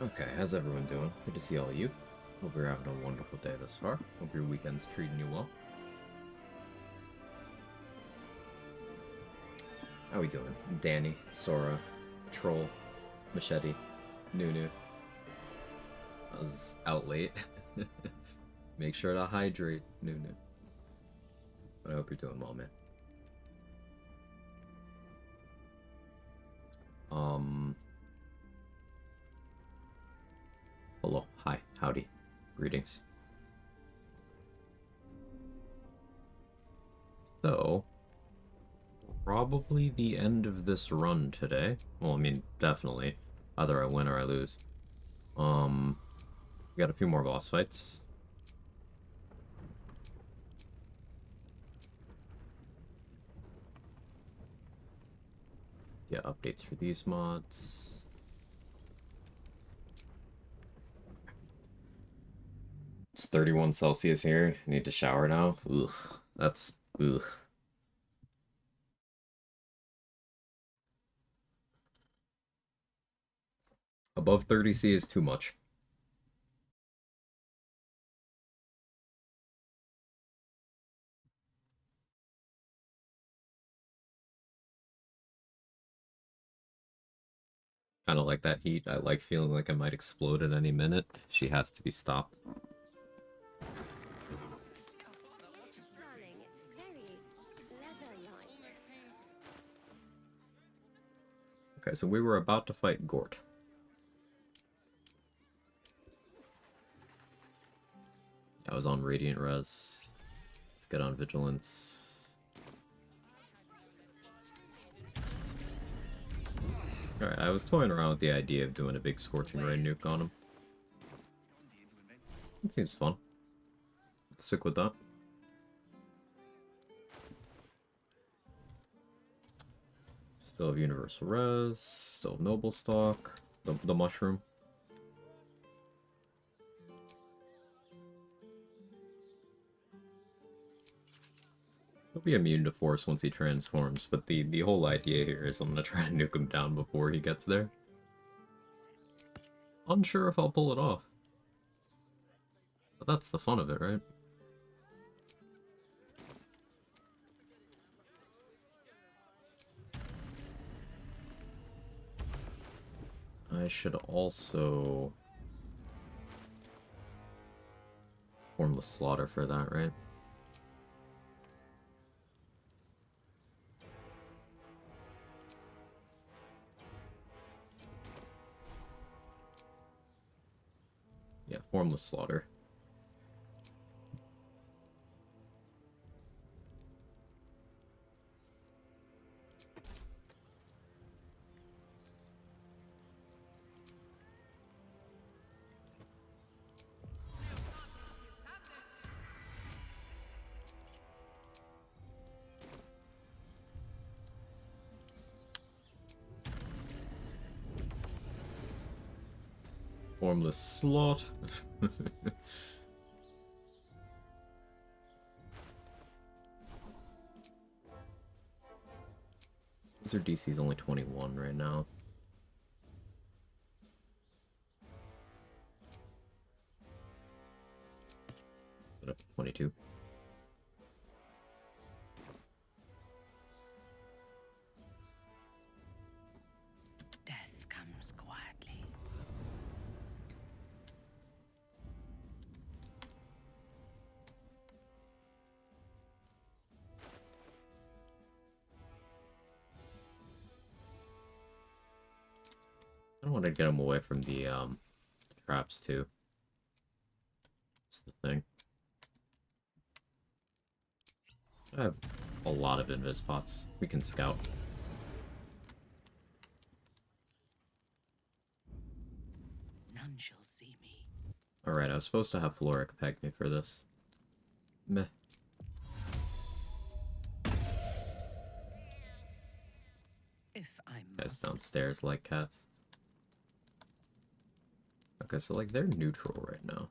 Okay, how's everyone doing? Good to see all of you. Hope you're having a wonderful day thus far. Hope your weekend's treating you well. How we doing? Danny, Sora, Troll, Machete, Nunu. I was out late. Make sure to hydrate, Nunu. But I hope you're doing well, man. Hello, hi, howdy, greetings. So, probably the end of this run today. Well, I mean, definitely. Either I win or I lose. We got a few more boss fights. Yeah, updates for these mods. It's 31 Celsius here. I need to shower now. Ugh, that's ugh. Above 30 C is too much. Kind of like that heat. I like feeling like I might explode at any minute. She has to be stopped. Okay, so we were about to fight Gort. I was on Radiant Res. Let's get on Vigilance. Alright, I was toying around with the idea of doing a big Scorching Ray nuke on him. It seems fun. Let's stick with that. Still have Universal Res, still have Noble Stock, the Mushroom. He'll be immune to Force once he transforms, but the whole idea here is I'm gonna try to nuke him down before he gets there. Unsure if I'll pull it off. But that's the fun of it, right? I should also Formless Slaughter for that, right? Yeah, Formless Slaughter. Formless Slot. Their DC is only 21 right now. Put up to 22. Death comes quietly. I don't want to get him away from the traps too. That's the thing. I have a lot of invis pots. We can scout. None shall see me. Alright, I was supposed to have Floric peg me for this. Meh. If I Guys must. downstairs like cats. Okay, so like they're neutral right now.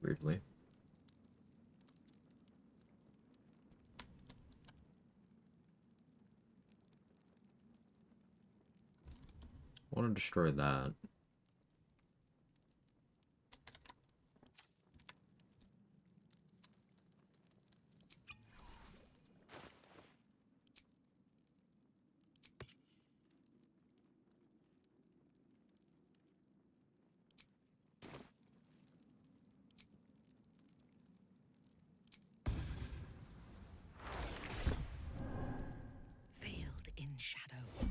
Weirdly. I want to destroy that. Veiled in shadow.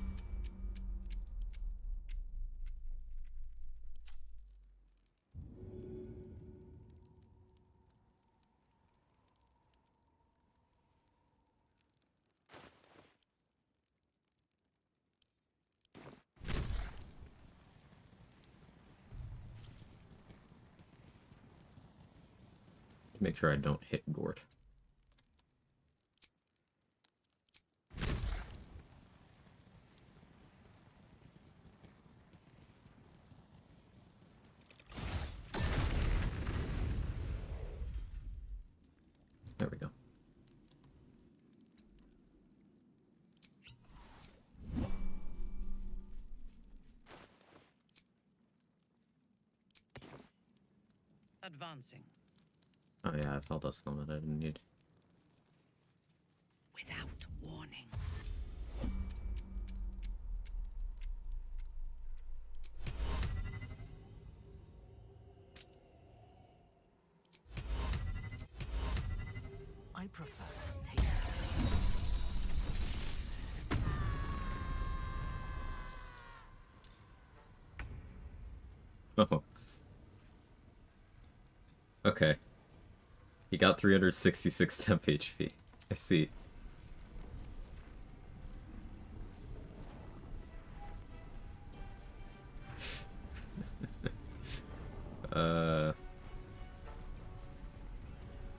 Make sure I don't hit Gort. There we go. Advancing. Oh yeah, I felt us coming. I didn't need. Without warning. I prefer to take. Oh. Okay. He got 366 temp HP. I see.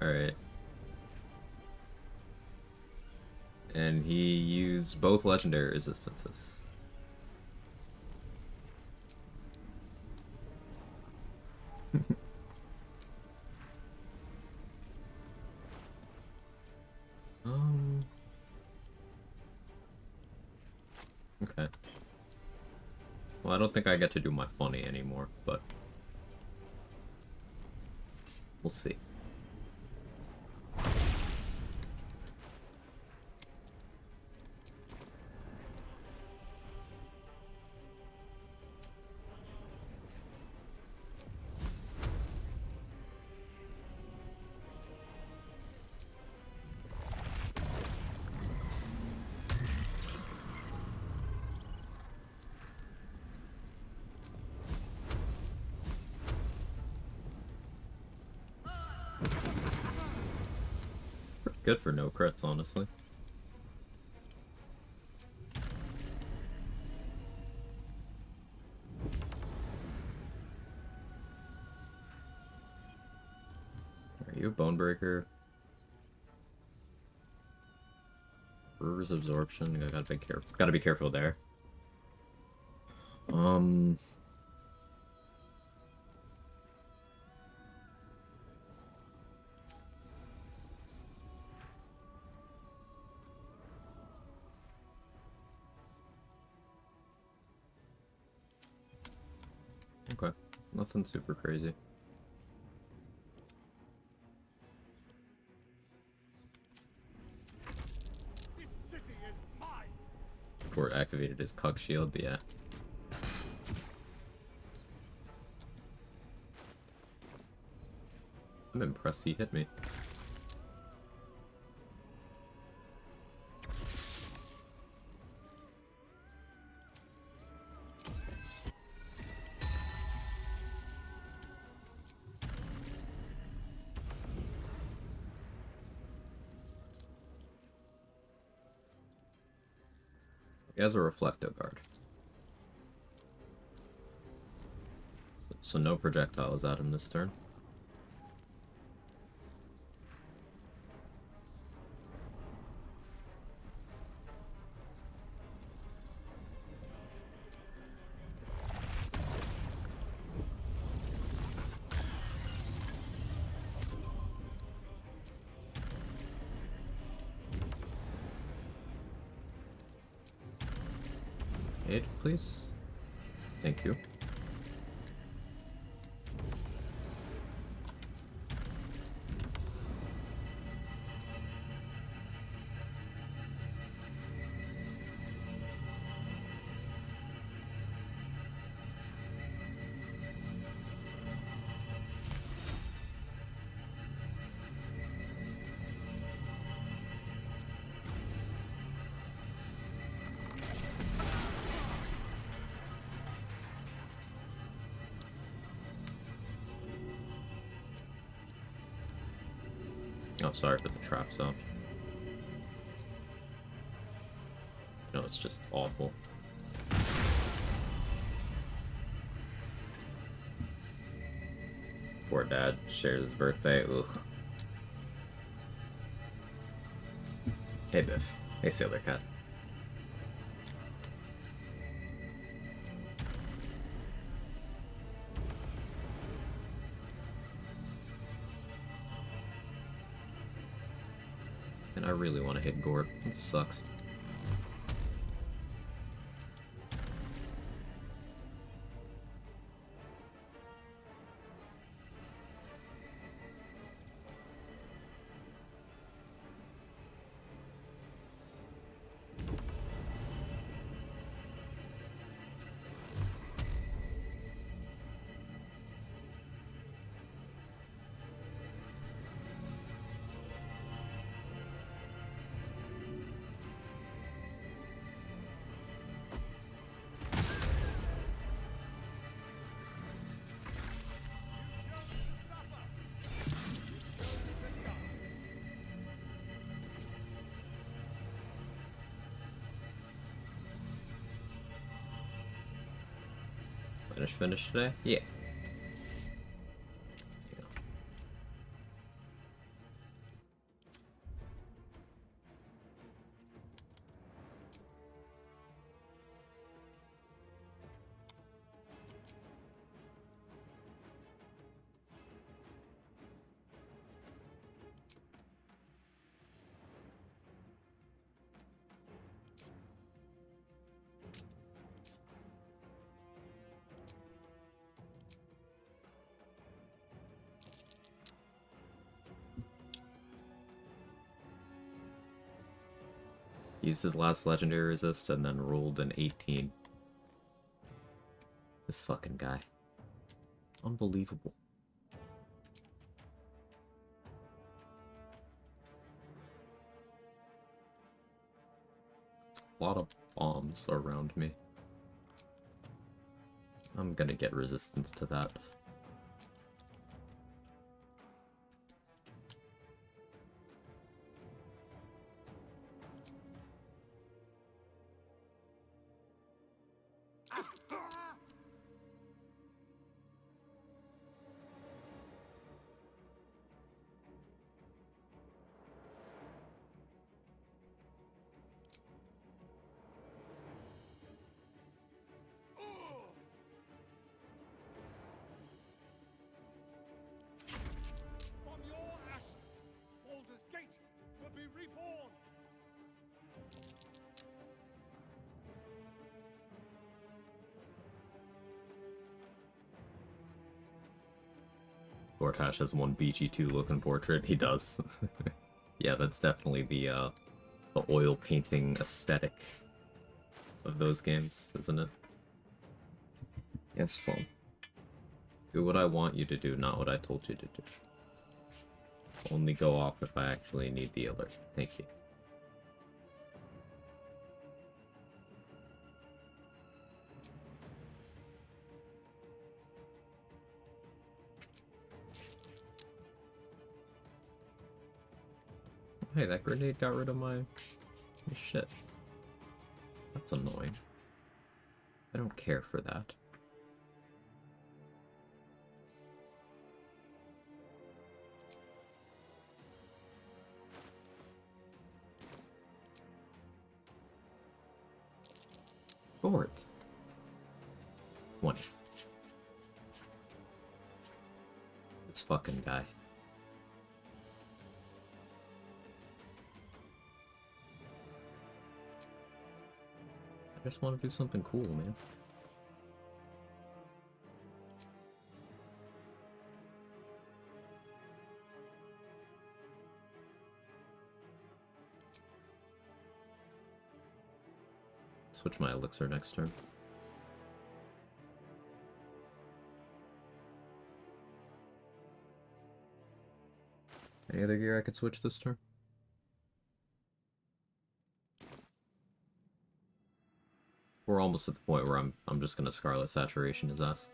Alright. And he used both legendary resistances. Okay. Well, I don't think I get to do my funny anymore, but we'll see. Pretty good for no crits, honestly. Are you a Bonebreaker? Brewer's Absorption. I gotta be careful there. Okay. Nothing super crazy. This city is mine. Before it activated his Cug Shield, but yeah. I'm impressed he hit me. He has a Reflecto Guard. So no projectiles at him this turn. Aid, please. Thank you. Oh, sorry for the trap zone. No, it's just awful. Poor dad shares his birthday. Ugh. Hey, Biff. Hey, Sailor Cat. And I really want to hit Gord. This sucks. Finish today? Yeah. Used his last legendary resist and then rolled an 18. This fucking guy. Unbelievable. A lot of bombs around me. I'm gonna get resistance to that. From your ashes, Baldur's Gate will be reborn. Gortash has one BG2 looking portrait. He does. Yeah, that's definitely the oil painting aesthetic of those games, isn't it? Yes, phone. Do what I want you to do, not what I told you to do. Only go off if I actually need the alert. Thank you. Hey, that grenade got rid of my shit. That's annoying. I don't care for that. Board. 20. This fucking guy. I just want to do something cool, man. Switch my elixir next turn. Any other gear I could switch this turn? We're almost at the point where I'm just gonna Scarlet Saturation his ass.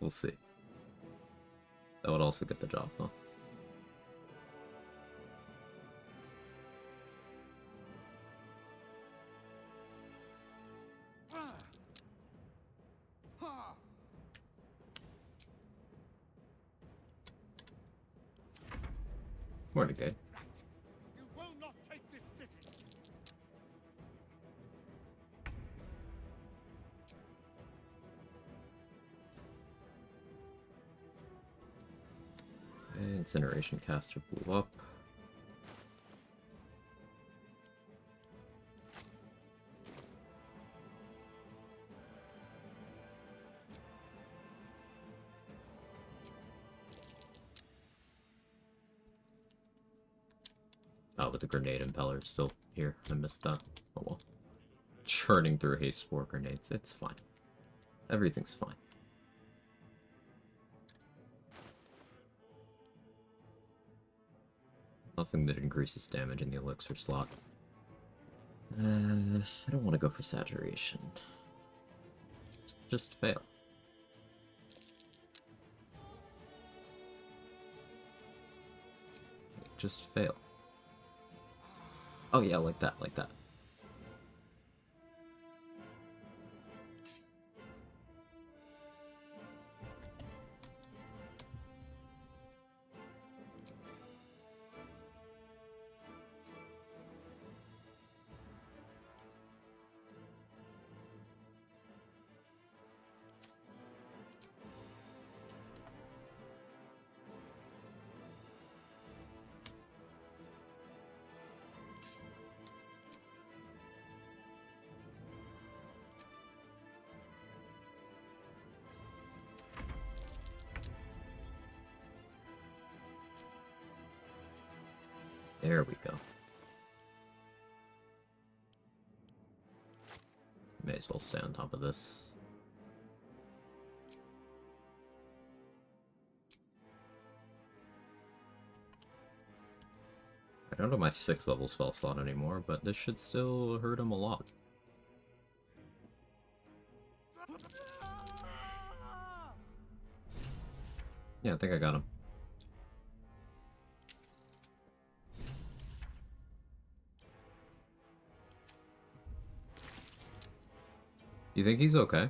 We'll see. That would also get the job done. Morning, Dave. Rat, you will not take this city. Incineration caster blew up. Oh, but the grenade impeller is still here. I missed that. Oh well. Churning through haste spore grenades. It's fine. Everything's fine. Nothing that increases damage in the elixir slot. I don't want to go for saturation. Just fail. Just fail. Oh yeah, like that, like that. There we go. May as well stay on top of this. I don't have my 6th level spell slot anymore, but this should still hurt him a lot. Yeah, I think I got him. You think he's okay?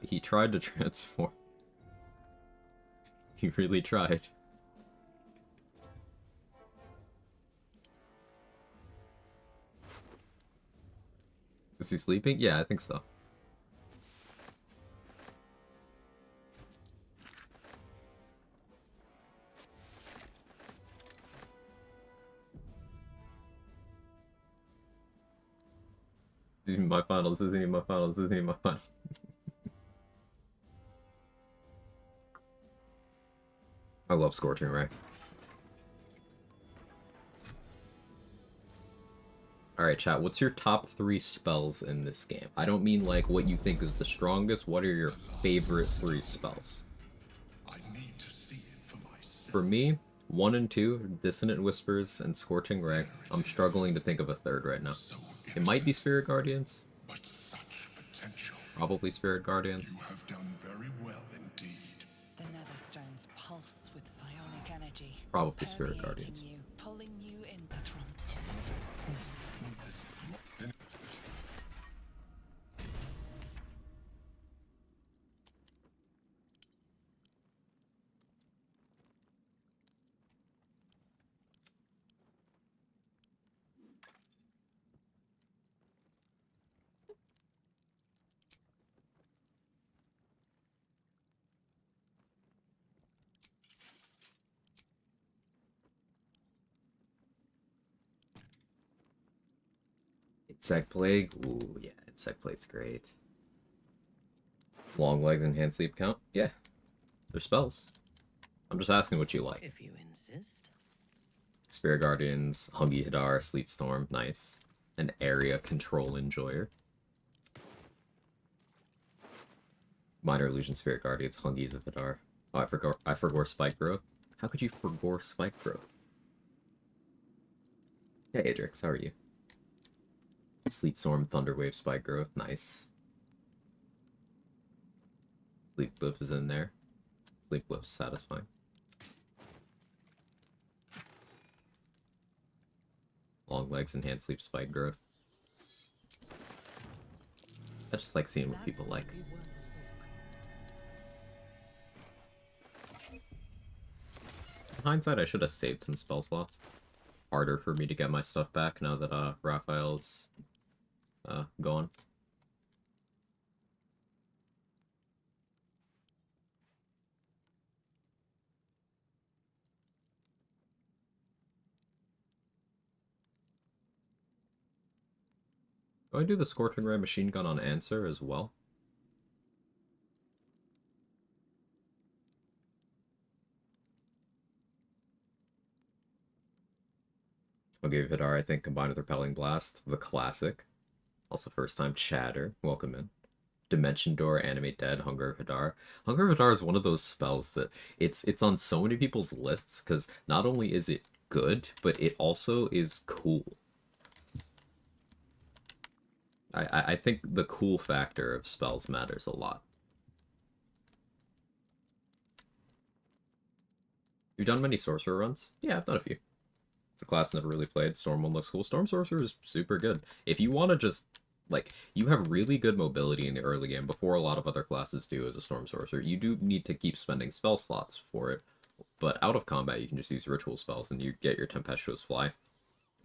He tried to transform. He really tried. Is he sleeping? Yeah, I think so. This isn't my final, this isn't even my final, this isn't even my final. I love Scorching Ray. Alright, chat, what's your top 3 spells in this game? I don't mean like what you think is the strongest, what are your favorite 3 spells? I need to see it for myself. For me, 1 and 2, Dissonant Whispers and Scorching Ray. I'm struggling to think of a third right now. It might be Spirit Guardians. But such potential. Probably Spirit Guardians. You have done very well indeed. The Netherstones pulse with psionic energy. Probably Spirit permeating Guardians. you, pulling you in the trunk. Insect Plague? Ooh, yeah, Insect Plague's great. Long Legs and Hand Sleep count? Yeah, they're spells. I'm just asking what you like. If you insist. Spirit Guardians, Hungy Hadar, Sleet Storm, nice. An Area Control Enjoyer. Minor Illusion Spirit Guardians, Hungies of Hadar. Oh, I forgot Spike Growth. How could you forget Spike Growth? Hey, Adrix, how are you? Sleet Storm, Thunderwave, Spike Growth, nice. Sleep Glyph is in there. Sleep Glyph's satisfying. Long Legs and Hand Sleep, Spike Growth. I just like seeing what people like. In hindsight, I should have saved some spell slots. Harder for me to get my stuff back now that Raphael's gone. Do I do the Scorching Ray Machine Gun on Answer as well? I'll give Vidar, I think, combined with Repelling Blast, the classic. Also first time chatter, welcome in. Dimension Door, Animate Dead, Hunger of Hadar. Hunger of Hadar is one of those spells that it's on so many people's lists because not only is it good, but it also is cool. I think the cool factor of spells matters a lot. You've done many Sorcerer runs? Yeah, I've done a few. It's a class I never really played. Storm one looks cool. Storm Sorcerer is super good. If you want to just, like, you have really good mobility in the early game before a lot of other classes do as a Storm Sorcerer. You do need to keep spending spell slots for it, but out of combat you can just use ritual spells and you get your Tempestuous Fly.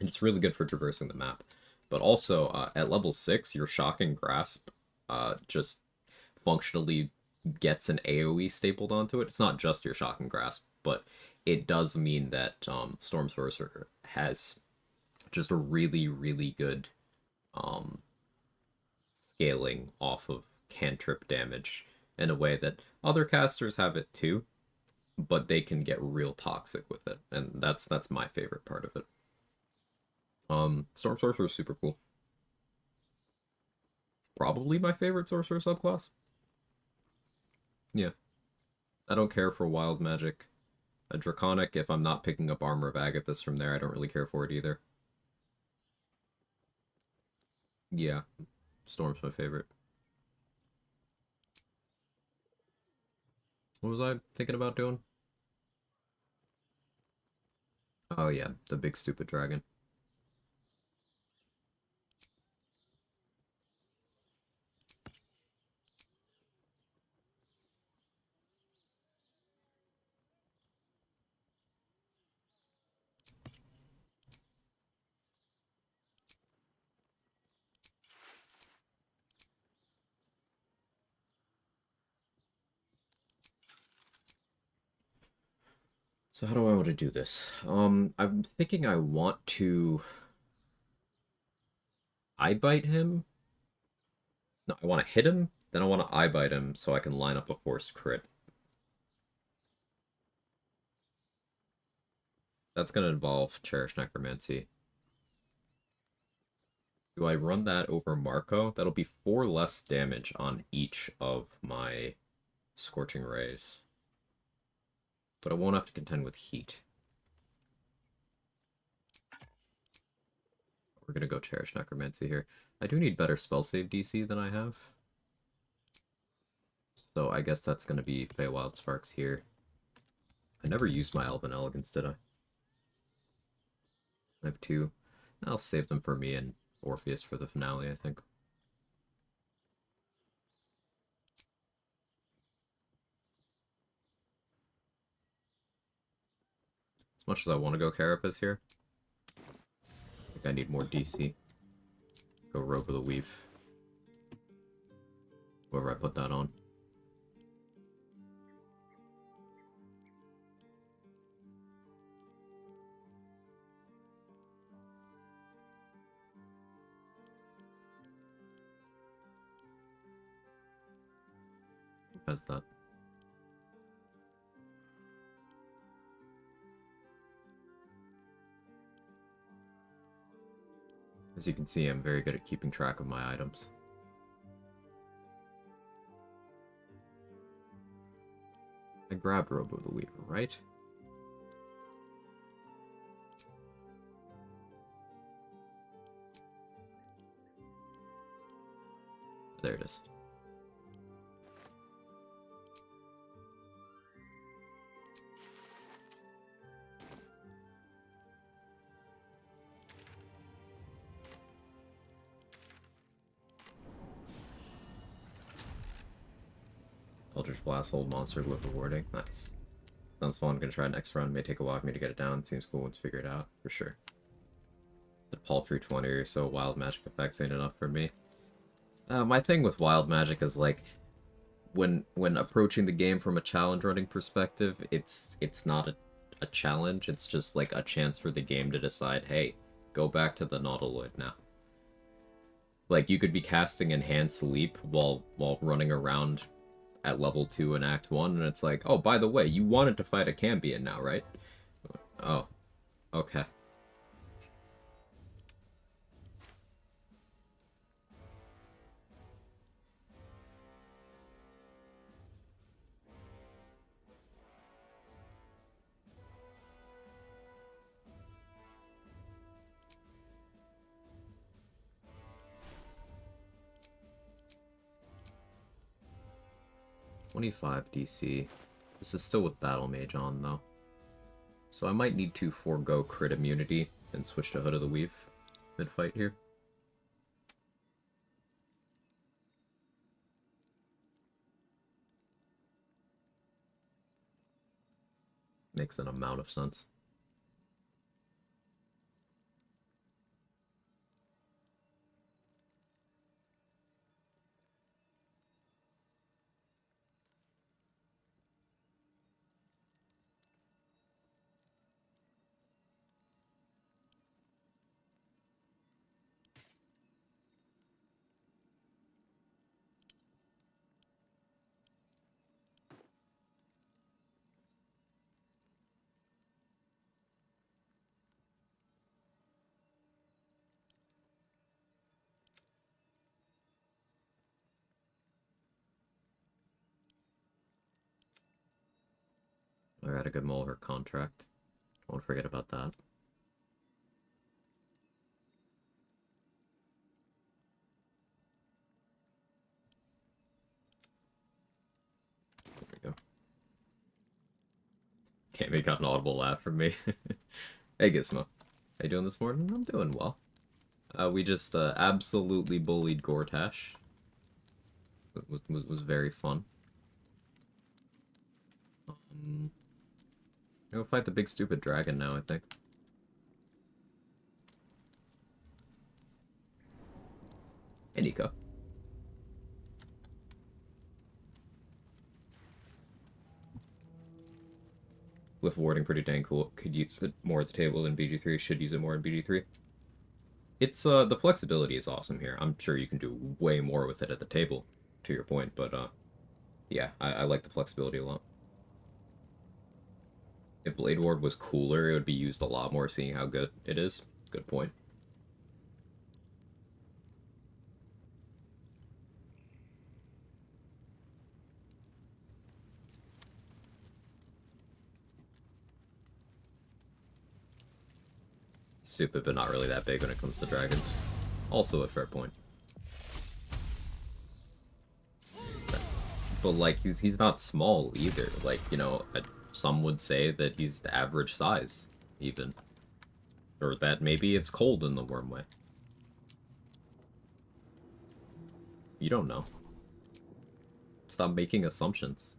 And it's really good for traversing the map. But also, at level 6, your Shocking Grasp just functionally gets an AoE stapled onto it. It's not just your Shocking Grasp, but it does mean that Storm Sorcerer has just a really, really good scaling off of cantrip damage in a way that other casters have it too, but they can get real toxic with it, and that's my favorite part of it. Storm Sorcerer is super cool. Probably my favorite Sorcerer subclass. Yeah. I don't care for Wild Magic. A Draconic, if I'm not picking up Armor of Agathis from there, I don't really care for it either. Yeah, Storm's my favorite. What was I thinking about doing? Oh yeah, the big stupid dragon. So how do I want to do this? I'm thinking I want to eye bite him. No, I want to hit him, then I want to eye bite him so I can line up a forced crit. That's going to involve Cherish Necromancy. Do I run that over Marco? That'll be 4 less damage on each of my Scorching Rays. But I won't have to contend with heat. We're going to go Cherish Necromancy here. I do need better spell save DC than I have. So I guess that's going to be Feywild Sparks here. I never used my Elven Elegance, did I? I have 2. I'll save them for me and Orpheus for the finale, I think. As much as I want to go Carapace here, I think I need more DC. Go Robe of the Weave. Whoever I put that on. has that. As you can see, I'm very good at keeping track of my items. I grabbed Robo the Weaver, right? There it is. Eldritch Blast, hold monster, glyph rewarding. Nice. Sounds fun. Gonna try it next run. May take a while for me to get it down. Seems cool once figured out, for sure. The paltry 20 or so wild magic effects ain't enough for me. My thing with wild magic is like, when approaching the game from a challenge running perspective, it's not a challenge. It's just like a chance for the game to decide, hey, go back to the Nautiloid now. Like, you could be casting Enhanced Leap while running around at level 2 in Act 1, and it's like, oh, by the way, you wanted to fight a Cambion now, right? Oh, okay. $25 DC. This is still with Battle Mage on, though. So I might need to forego crit immunity and switch to Hood of the Weave mid-fight here. Makes an amount of sense. I got a good Mulver contract. Don't forget about that. There we go. Can't make out an audible laugh from me. Hey Gizmo. How you doing this morning? I'm doing well. We just absolutely bullied Gortash. It was very fun. Go fight the big stupid dragon now, I think. Hey, Nico. Glyph warding pretty dang cool. Could use it more at the table than BG3. Should use it more in BG3. It's, the flexibility is awesome here. I'm sure you can do way more with it at the table, to your point, but, yeah, I like the flexibility a lot. If Blade Ward was cooler, it would be used a lot more, seeing how good it is. Good point. Stupid, but not really that big when it comes to dragons. Also a fair point. But, like, he's not small either. Like, you know, some would say that he's the average size, even. Or that maybe it's cold in the Wormway. You don't know. Stop making assumptions.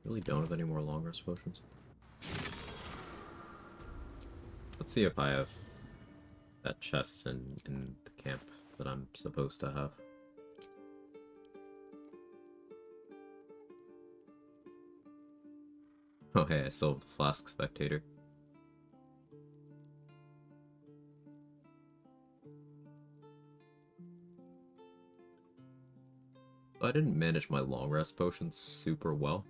Really don't have any more long rest potions. Let's see if I have that chest in the camp that I'm supposed to have. Oh hey, I still have the flask spectator. I didn't manage my long rest potions super well.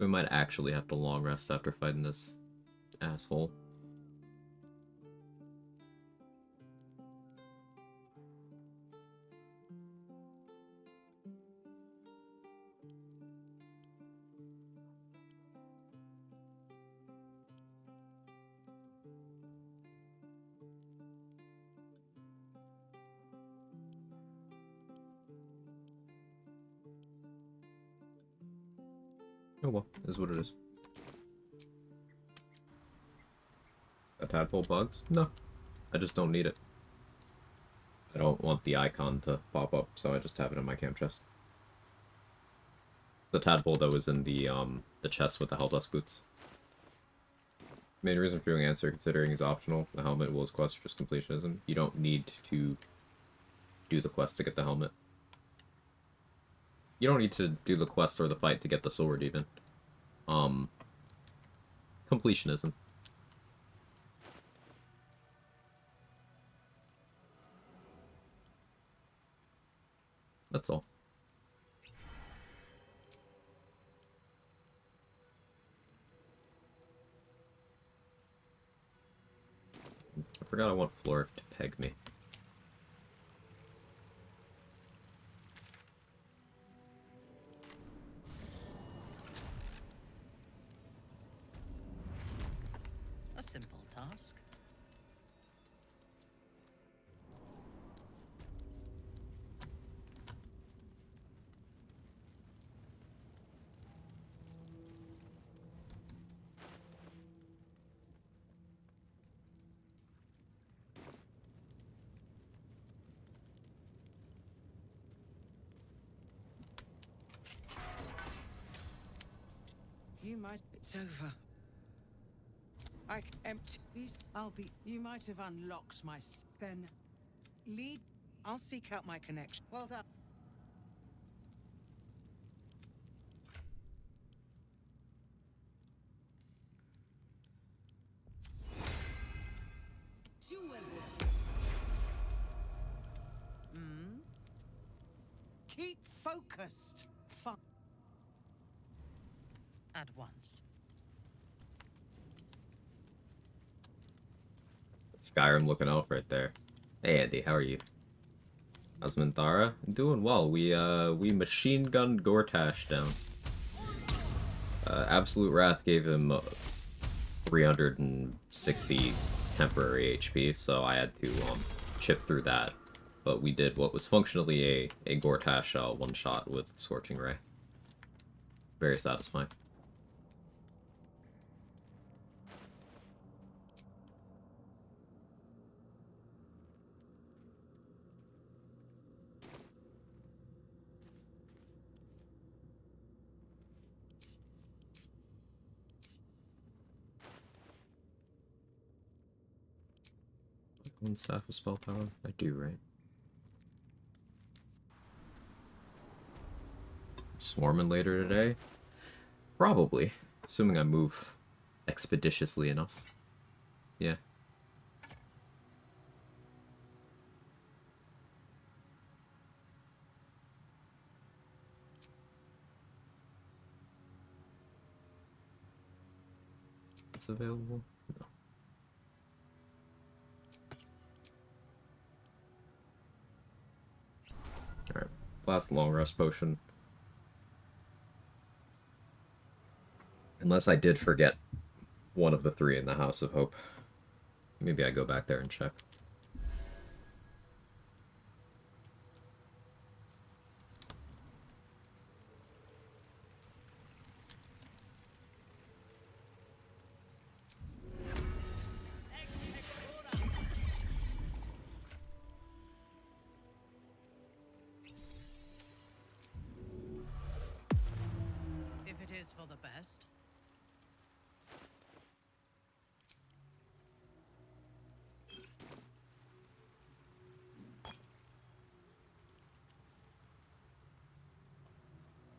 We might actually have to long rest after fighting this asshole. Oh well, is what it is. A tadpole bugs? No. I just don't need it. I don't want the icon to pop up, so I just have it in my camp chest. The tadpole that was in the chest with the Helldust boots. Main reason for doing answer considering is optional. The helmet will quest for just completionism. You don't need to do the quest to get the helmet. You don't need to do the quest or the fight to get the sword even. Completionism. That's all. I forgot I want Floric to peg me. A simple task. You might. It's over. I empty these. I'll be. You might have unlocked my. Then, lead. I'll seek out my connection. Well done. Hmm. Keep focused. At once. Skyrim looking out right there. Hey Andy, how are you? How's Minthara? Doing well. We machine gunned Gortash down. Absolute Wrath gave him 360 temporary HP, so I had to chip through that. But we did what was functionally a Gortash one-shot with Scorching Ray. Very satisfying. One staff of spell power? I do, right? Swarming later today? Probably. Assuming I move expeditiously enough. Yeah. It's available? No. Alright. Last long rest potion. Unless I did forget one of the three in the House of Hope. Maybe I go back there and check. for the best.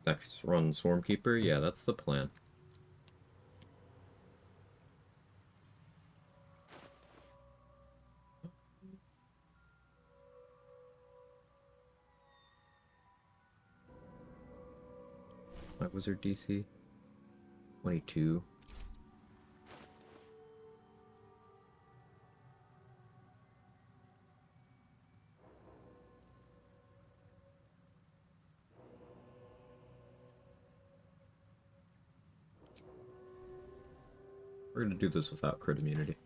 Next run Swarmkeeper? Yeah, that's the plan. My wizard DC? 22. We're gonna do this without crit immunity.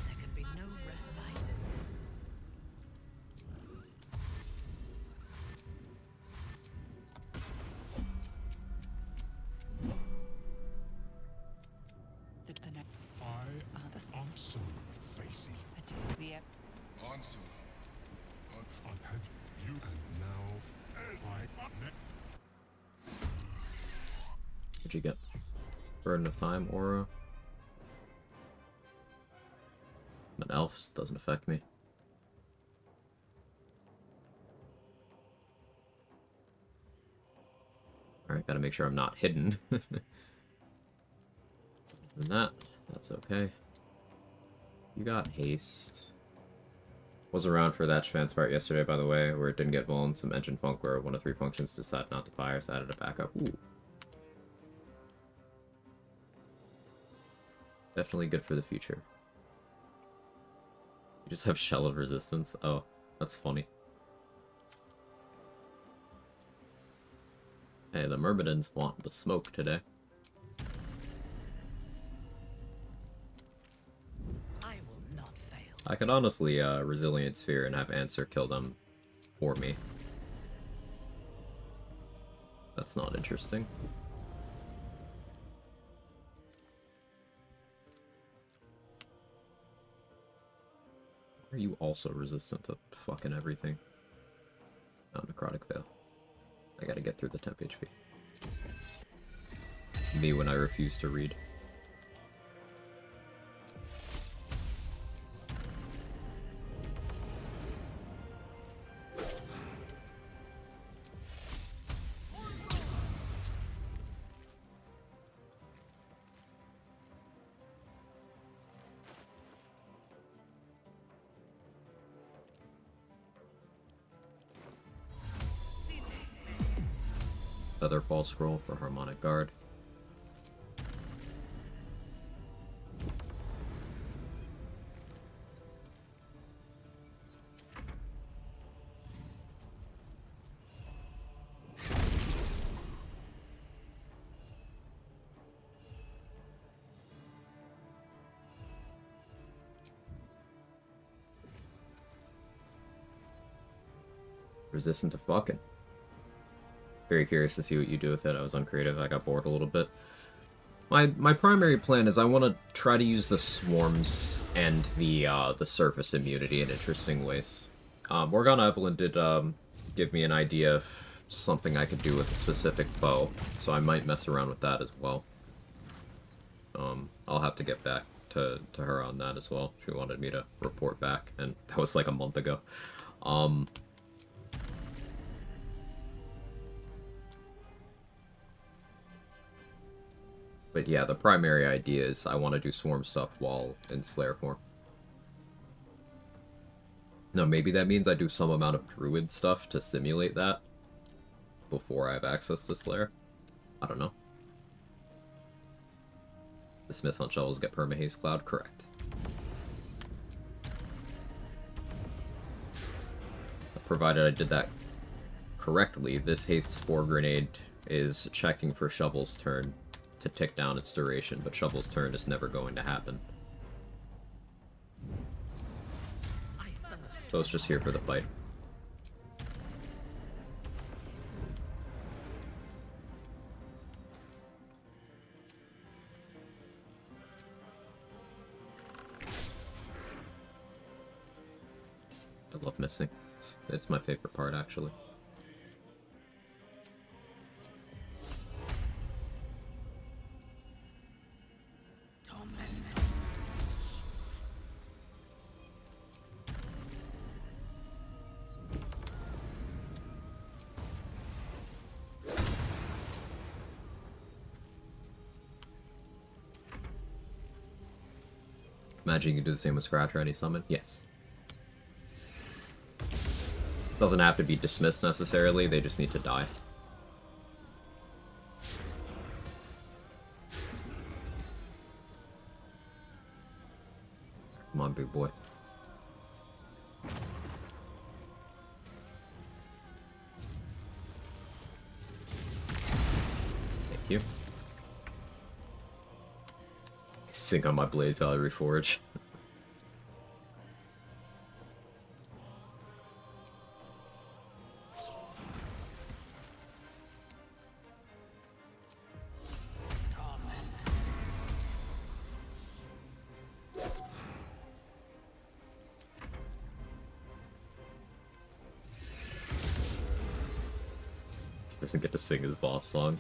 There can be no respite. The next. I The answer, Facey. the Answer. I have you and now What'd you get? Burden of Time, Aura. I'm an elf, so it doesn't affect me. Alright, gotta make sure I'm not hidden. And that's okay. You got haste. Was around for that Schwanz part yesterday, by the way, where it didn't get vuln. Some engine funk where one of 3 functions decided not to fire, so I added a backup. Ooh. Definitely good for the future. You just have Shell of Resistance? Oh, that's funny. Hey, the Myrmidons want the smoke today. I will not fail. I could honestly Resilient Sphere and have Answer kill them for me. That's not interesting. Are you also resistant to fucking everything? Oh, Necrotic Veil. I gotta get through the temp HP. Me when I refuse to read. Featherfall Scroll for Harmonic Guard. Resistant to fucking. Very curious to see what you do with it. I was uncreative. I got bored a little bit. My primary plan is I want to try to use the swarms and the surface immunity in interesting ways. Morgana Evelyn did give me an idea of something I could do with a specific bow, so I might mess around with that as well. I'll have to get back to her on that as well. She wanted me to report back, and that was like a month ago. But yeah, the primary idea is I want to do swarm stuff while in Slayer form. No, maybe that means I do some amount of Druid stuff to simulate that before I have access to Slayer. I don't know. The Smiths on Shovels get Permahaste Cloud? Correct. Provided I did that correctly, this Haste Spore Grenade is checking for Shovel's turn to tick down its duration, but Shovel's turn is never going to happen. So it's just here for the fight. menacing. It's my favorite part, actually. Imagine you can do the same with Scratch or any summon? Yes. Doesn't have to be dismissed necessarily, they just need to die. Come on, big boy. Thank you. Sync on my Bladesinger Reforged. Doesn't get to sing his boss song.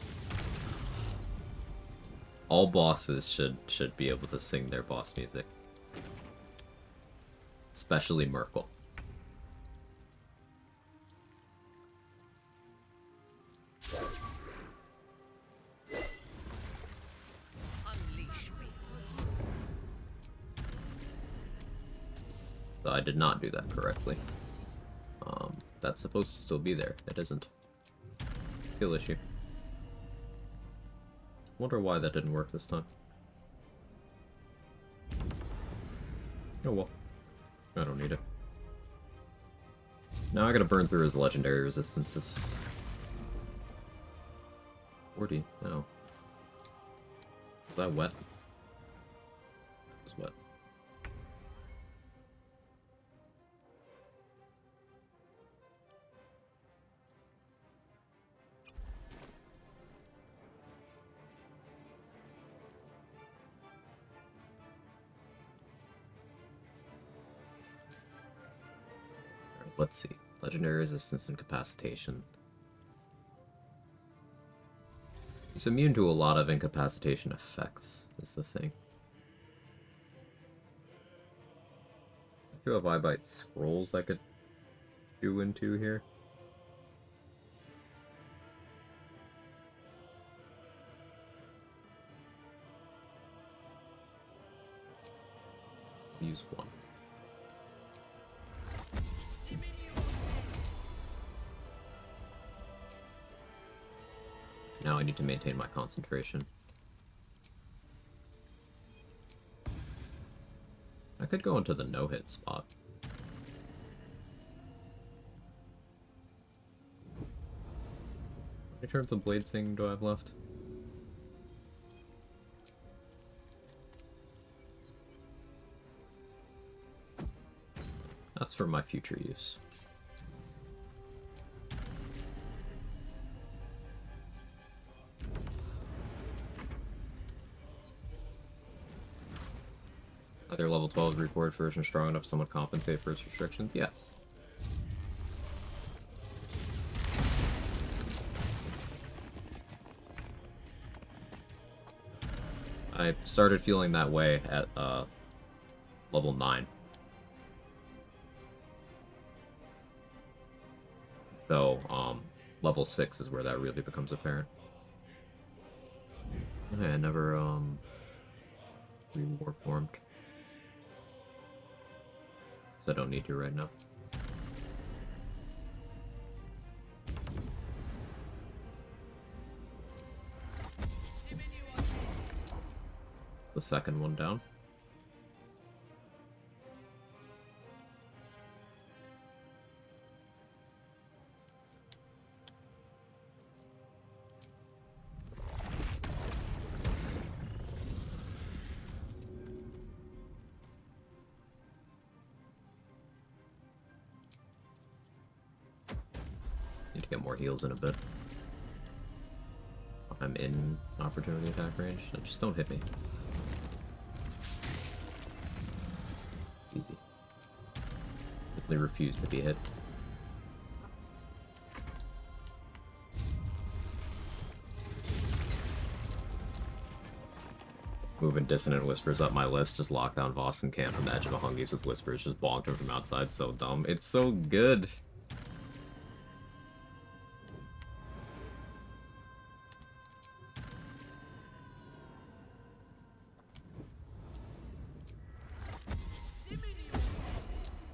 All bosses should be able to sing their boss music. Especially Merkel. So I did not do that correctly. That's supposed to still be there. It isn't. Skill issue. Wonder why that didn't work this time. Oh well. I don't need it. Now I gotta burn through his legendary resistances. 40, no. Was that wet? It was wet. Let's see. Legendary resistance and incapacitation. He's immune to a lot of incapacitation effects, is the thing. I do have Eyebite scrolls I could chew into here. Use one. Now I need to maintain my concentration. I could go into the no-hit spot. How many turns of Bladesinger do I have left? That's for my future use. Either level 12 Reforged version strong enough to somewhat compensate for its restrictions? Yes. I started feeling that way at level 9. Though, level 6 is where that really becomes apparent. Okay, I never, reformed. I don't need to right now. The second one down. Need to get more heals in a bit. I'm in opportunity attack range. No, just don't hit me. Easy. They refuse to be hit. Moving Dissonant Whispers up my list, just lock down Boston Camp from the edge of a Hungies with Whispers, just bonked him from outside, so dumb. It's so good!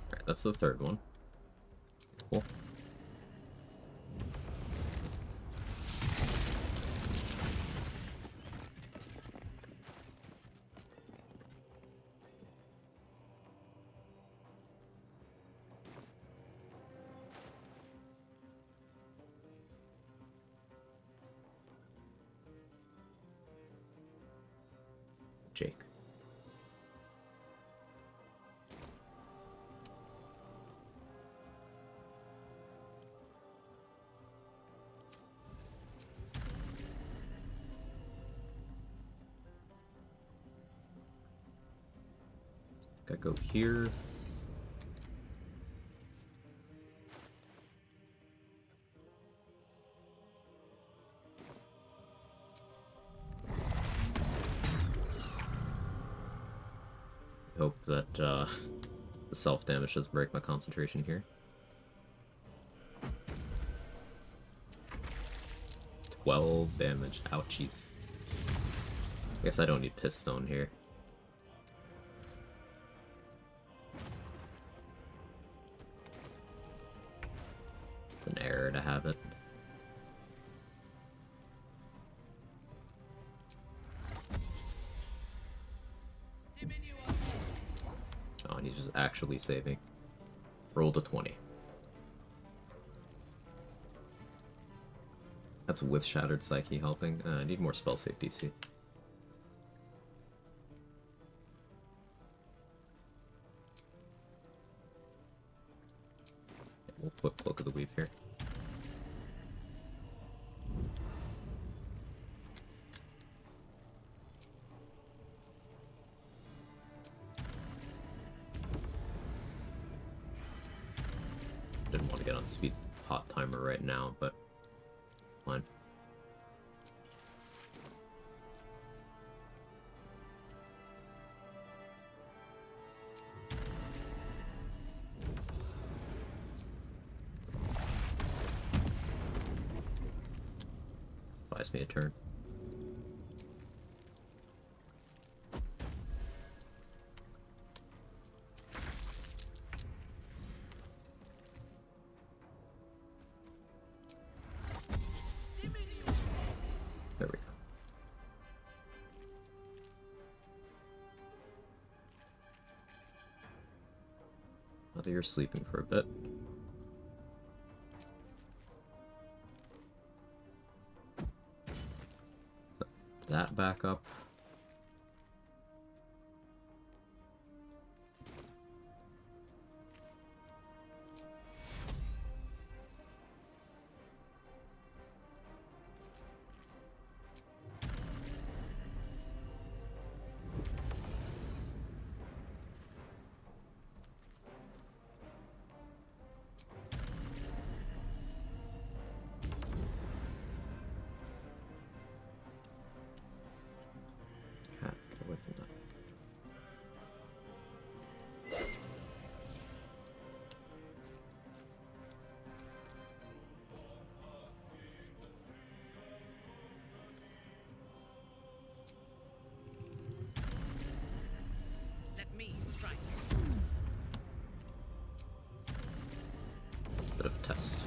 Alright, that's the third one. Cool. Jake. Gotta go here. Hope that the self-damage doesn't break my concentration here. 12 damage. Ouchies. I guess I don't need Piss Stone here. It's an error to have it. Oh, and he's just actually saving. Rolled a 20. That's with Shattered Psyche helping. I need more spell save DC. We'll put Cloak of the Weave here. Didn't want to get on speed hot timer right now, but fine. Buys me a turn. There we go. Now that you're sleeping for a bit. Set that back up. Get away from that. Let me strike. It's a bit of a test.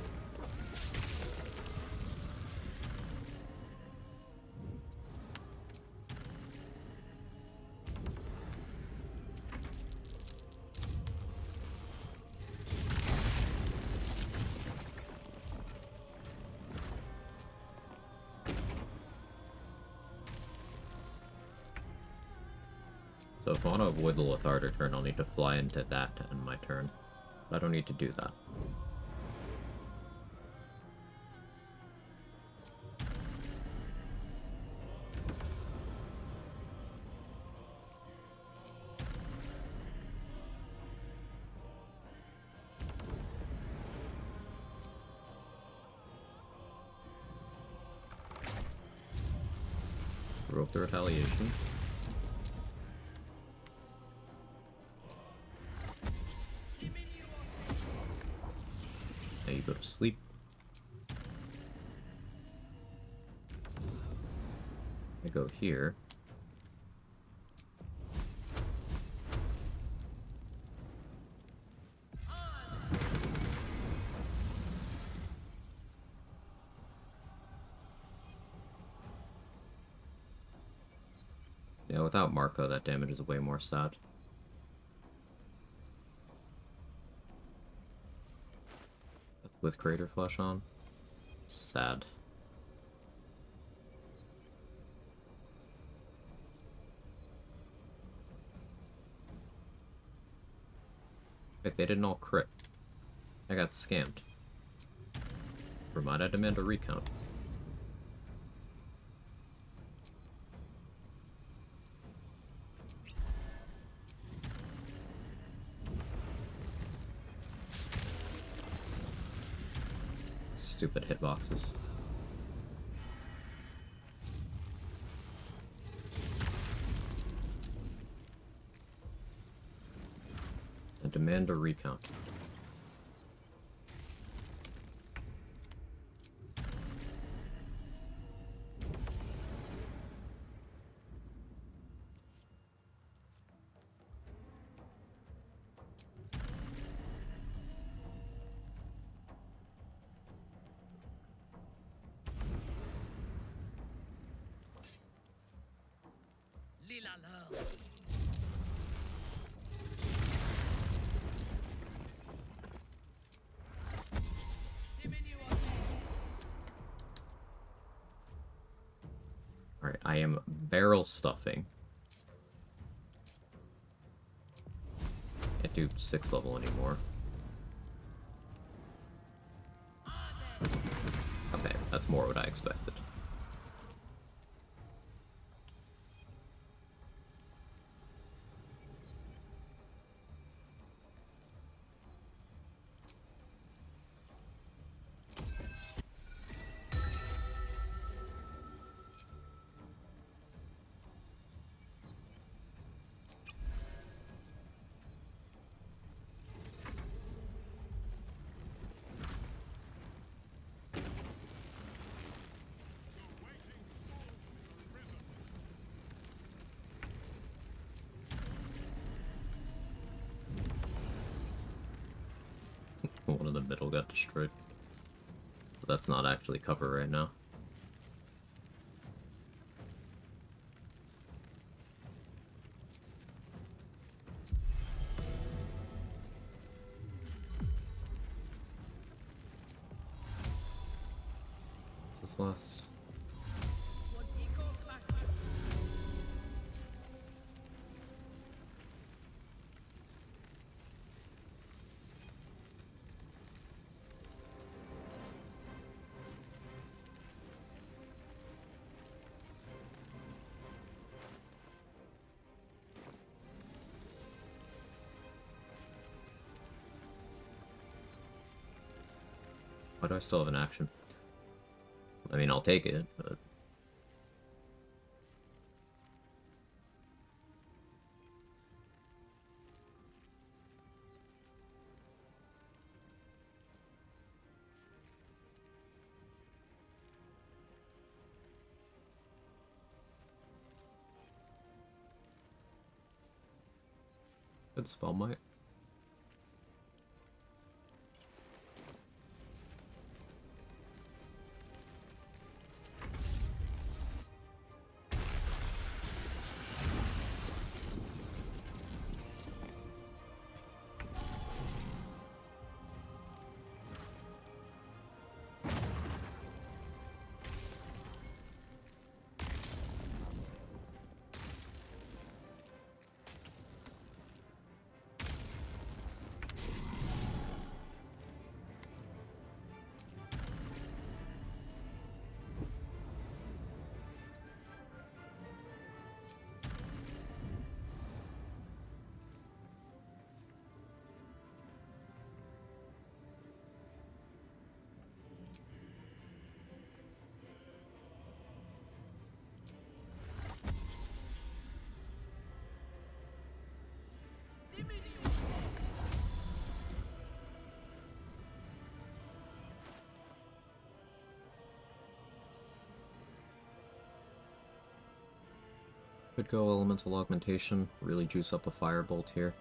So if I want to avoid the Lethargic turn, I'll need to fly into that to end my turn. But I don't need to do that. Throw up the retaliation. Now you go to sleep. I go here. Yeah, without Marco, that damage is way more sad. With Crater Flush on? Sad. Wait, they didn't all crit. I got scammed. Remind I demand a recount. Stupid hitboxes. I demand a recount. Alright, I am barrel stuffing. Can't do 6th level anymore. Okay, that's more what I expected. One of the middle got destroyed. But that's not actually cover right now. What's this last? Why do I still have an action? I mean, I'll take it, but... Good spell might. Could go elemental augmentation, really juice up a firebolt here.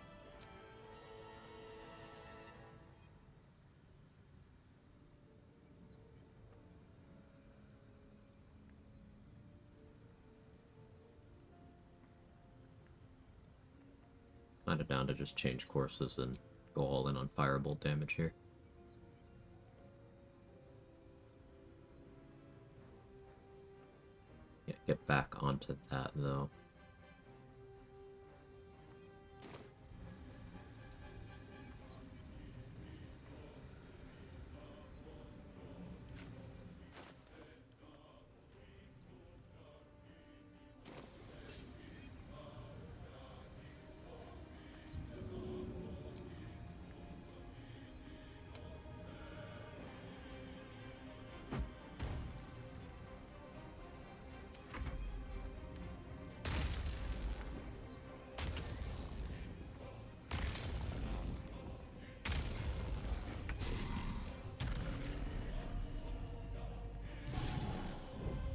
Kinda down to just change courses and go all in on firebolt damage here. Yeah, get back onto that though.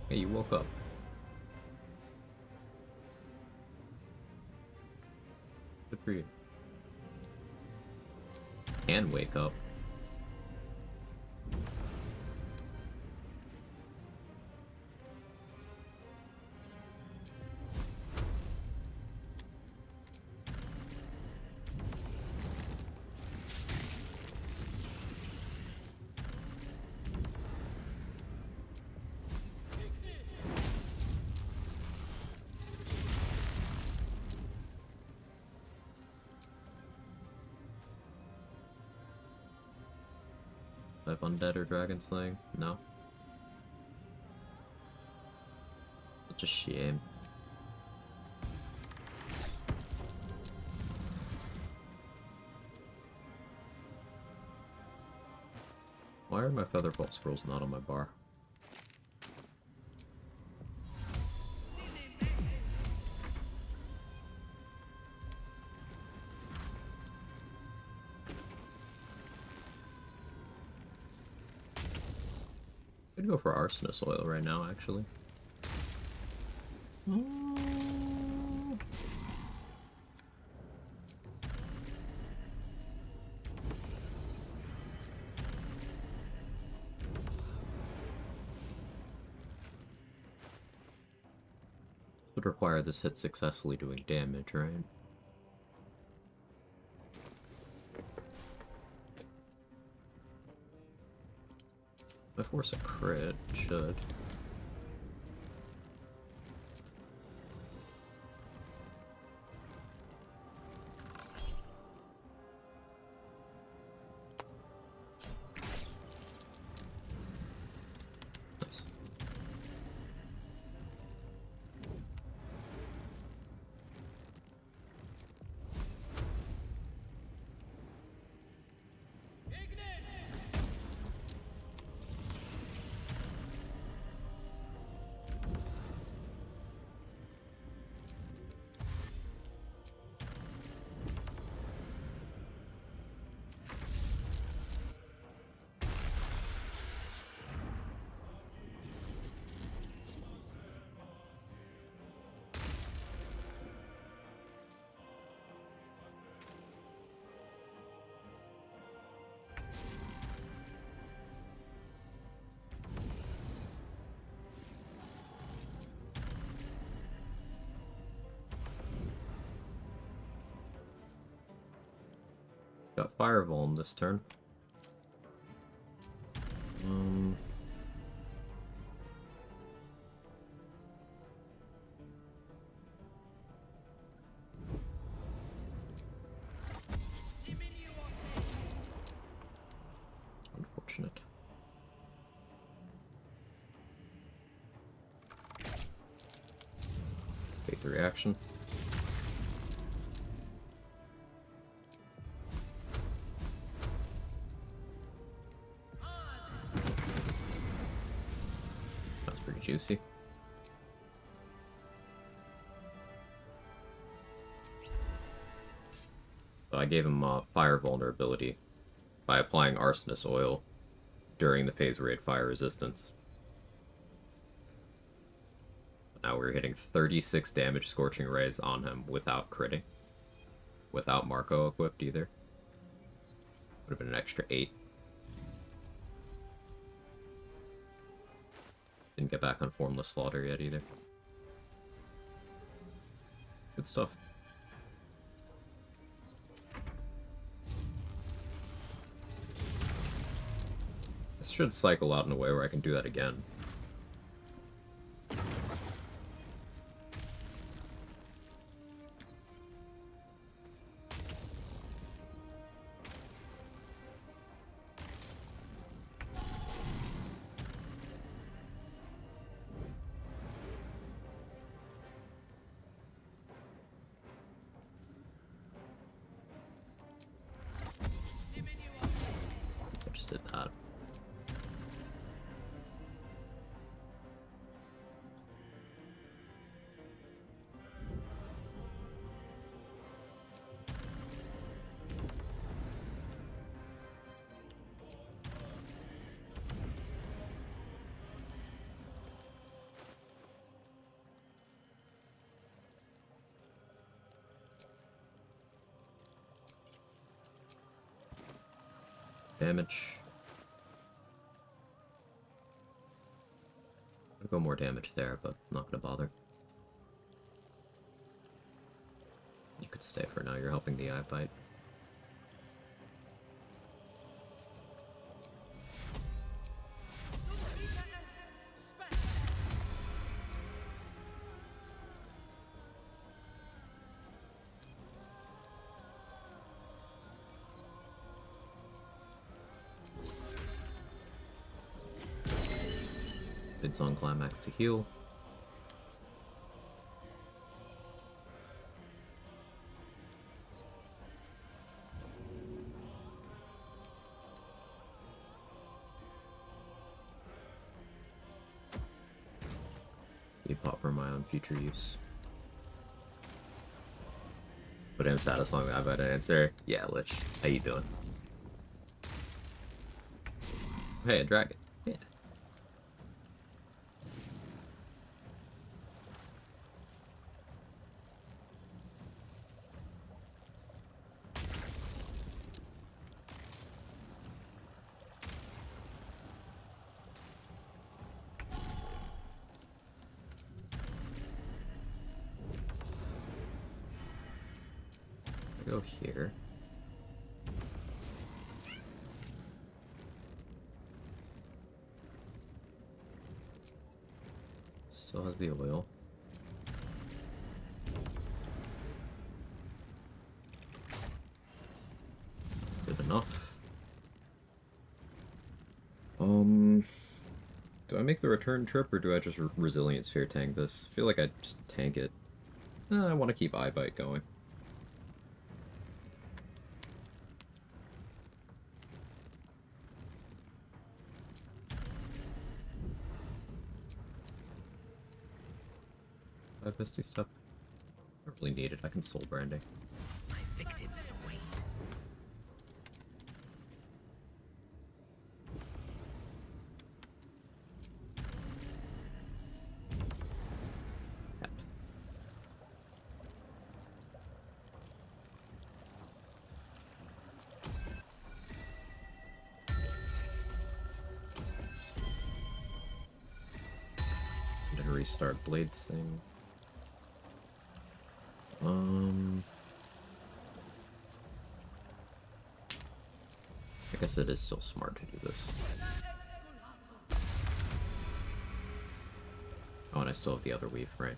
Hey, you woke up. Good for you. Can wake up. Have undead or dragon slaying? No. Such a shame. Why are my featherfall scrolls not on my bar? I'd go for arsonist oil right now, actually. Would require this hit successfully doing damage, right? If I force a crit, it should. Nice. Got Fire Vuln this turn. Unfortunate. Take the reaction. That's pretty juicy. So I gave him fire vulnerability by applying arsonist oil during the phase raid fire resistance. Now we're hitting 36 damage Scorching Rays on him without critting. Without Marco equipped either. Would have been an extra 8. Didn't get back on Formless Slaughter yet either. Good stuff. This should cycle out in a way where I can do that again. I just did that. Damage. I'll go more damage there, but I'm not gonna bother. You could stay for now, you're helping the eye bite. Bids on Climax to heal. You pop for my own future use. But I'm satisfying that about an answer. Yeah, Lich. How you doing? Hey, a dragon. Yeah. Go here. Still has the oil. Good enough. Do I make the return trip or do I just Resilient Sphere tank this? I feel like I just tank it. I want to keep Eye Bite going. Misty Step. I don't really need it. I can Soul Branding. My victims await. I'm gonna restart Bladesing. I guess it is still smart to do this. Oh, and I still have the other weave, right?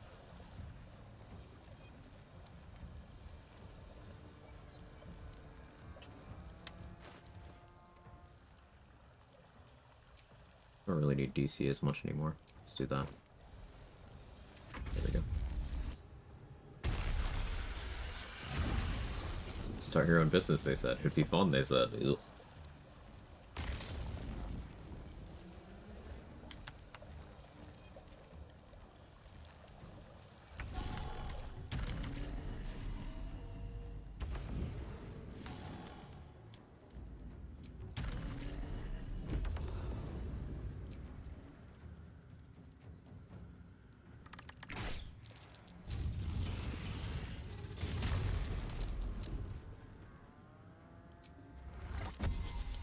Don't really need DC as much anymore. Let's do that. There we go. Start your own business, they said. It'd be fun, they said. Ugh.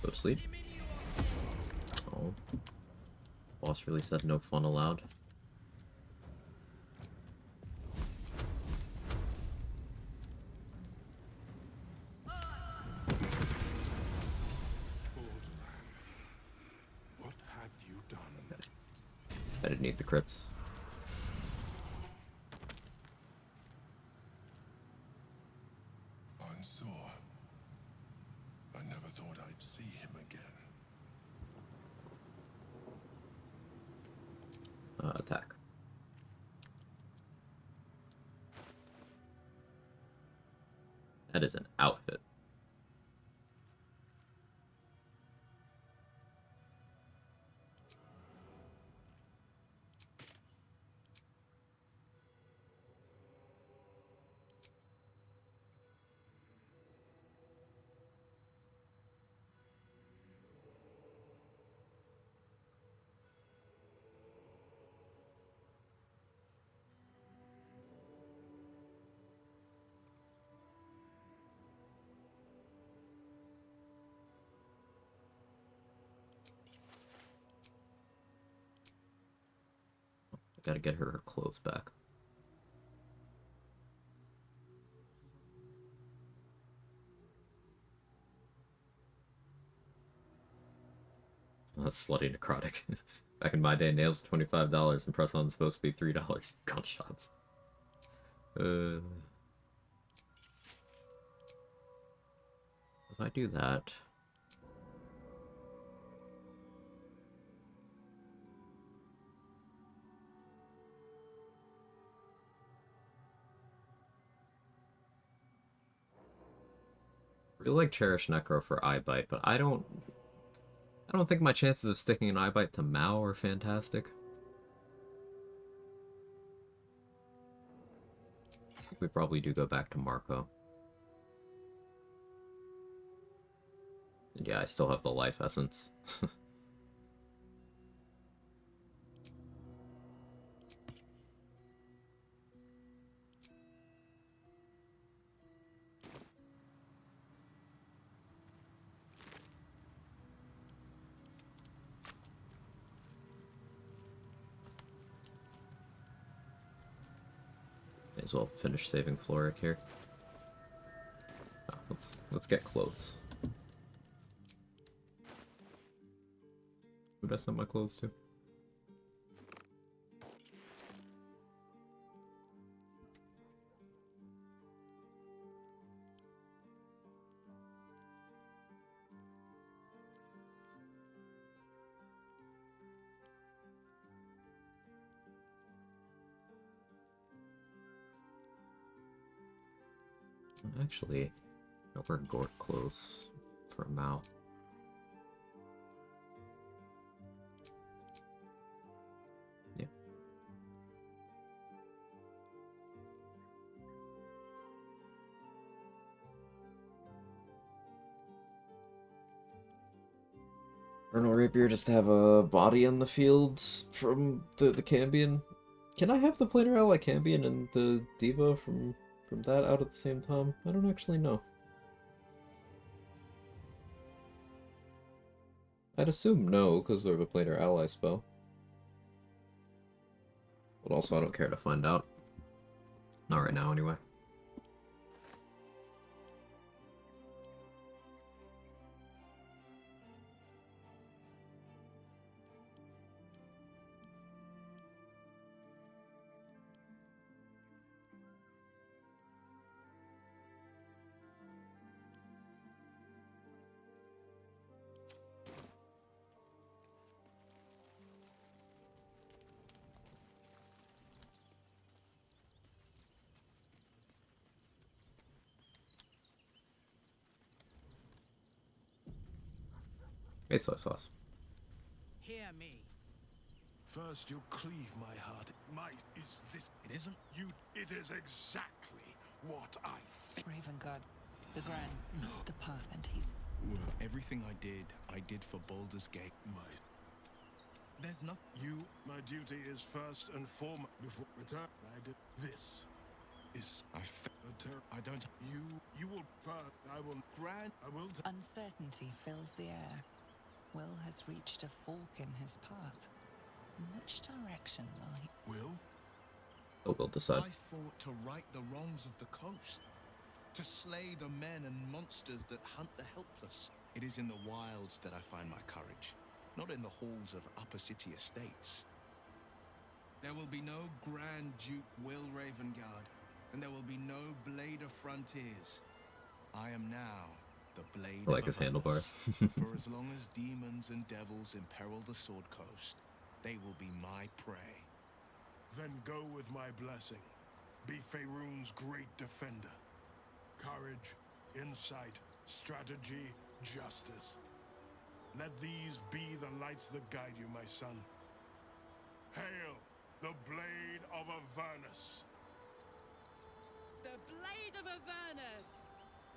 Go to sleep. Oh. Boss really said no fun allowed. What have you done? I didn't need the crits. I'm sore. I never thought I'd see him again. Attack. That is an outfit. I gotta get her clothes back. That's slutty necrotic. Back in my day, nails $25 and press on supposed to be $3. Gunshots. If I do that... really like Cherish Necro for Eye Bite, but I don't think my chances of sticking an Eye Bite to Mao are fantastic. I think we probably do go back to Marco. And yeah, I still have the life essence. May as well finish saving Floric here. Oh, let's get clothes. Who did I send my clothes to? Actually, I'll wear Gork clothes for Mao. Yeah. Colonel Rapier just to have a body in the fields from the Cambion. Can I have the Planar Ally Cambion and the Diva from that out at the same time? I don't actually know. I'd assume no, because they're the Planar Ally spell. But also I don't care to find out. Not right now, anyway. It's soy sauce. Hear me. First you cleave my heart. Is this... It isn't? It is exactly what I think. Raven God, the Grand, No. the path, and he's... Everything I did for Baldur's Gate. There's nothing. My duty is first and foremost. Before return, I did this. is I don't. You will first. I will grant. I will. Uncertainty fills the air. Will has reached a fork in his path. In which direction will he? Will? Oh, we'll decide. I fought to right the wrongs of the coast, to slay the men and monsters that hunt the helpless. It is in the wilds that I find my courage, not in the halls of upper city estates. There will be no Grand Duke Will Ravengard, and there will be no Blade of Frontiers. I am now the blade I like of his Avernus. handlebars. For as long as demons and devils imperil the Sword Coast, they will be my prey. Then go with my blessing. Be Faerun's great defender. Courage, insight, strategy, justice. Let these be the lights that guide you, my son. Hail, the Blade of Avernus! The Blade of Avernus!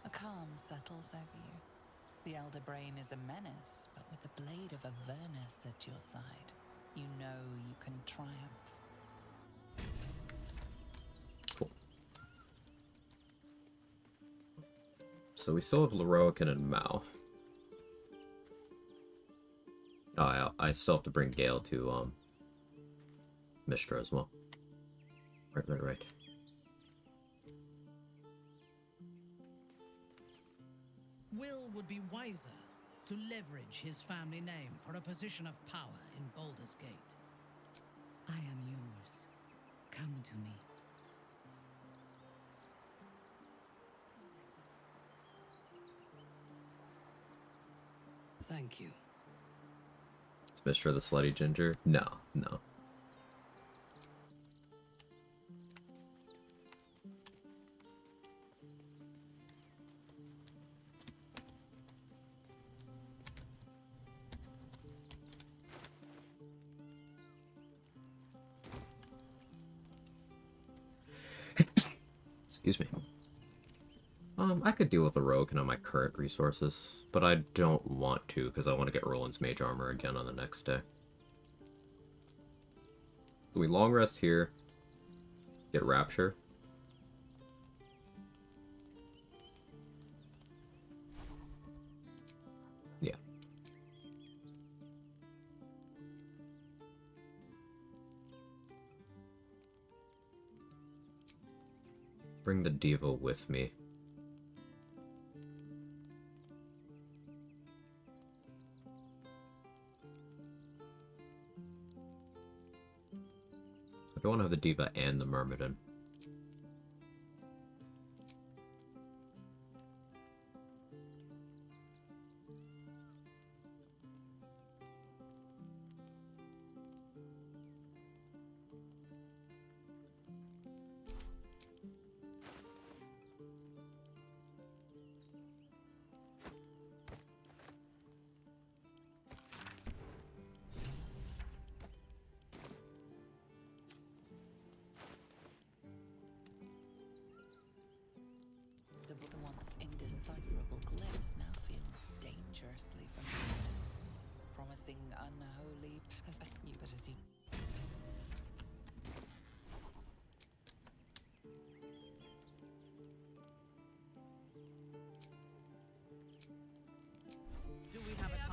A calm settles over you. The Elder Brain is a menace, but with the Blade of Avernus at your side, you know you can triumph. Cool. So we still have Lorroakan and Mao. Oh, I still have to bring Gale to Mistra as well. Right. Will would be wiser to leverage his family name for a position of power in Baldur's Gate. I am yours. Come to me. Thank you. Is Mistra the slutty ginger? No. Excuse me. I could deal with the Rogue on my current resources, but I don't want to because I want to get Roland's mage armor again on the next day. So we long rest here, get Rapture. Yeah. Bring the Diva with me. I don't want to have the Diva and the Myrmidon. The once indecipherable glyphs now feel dangerously familiar, promising unholy but as you Do we have a time?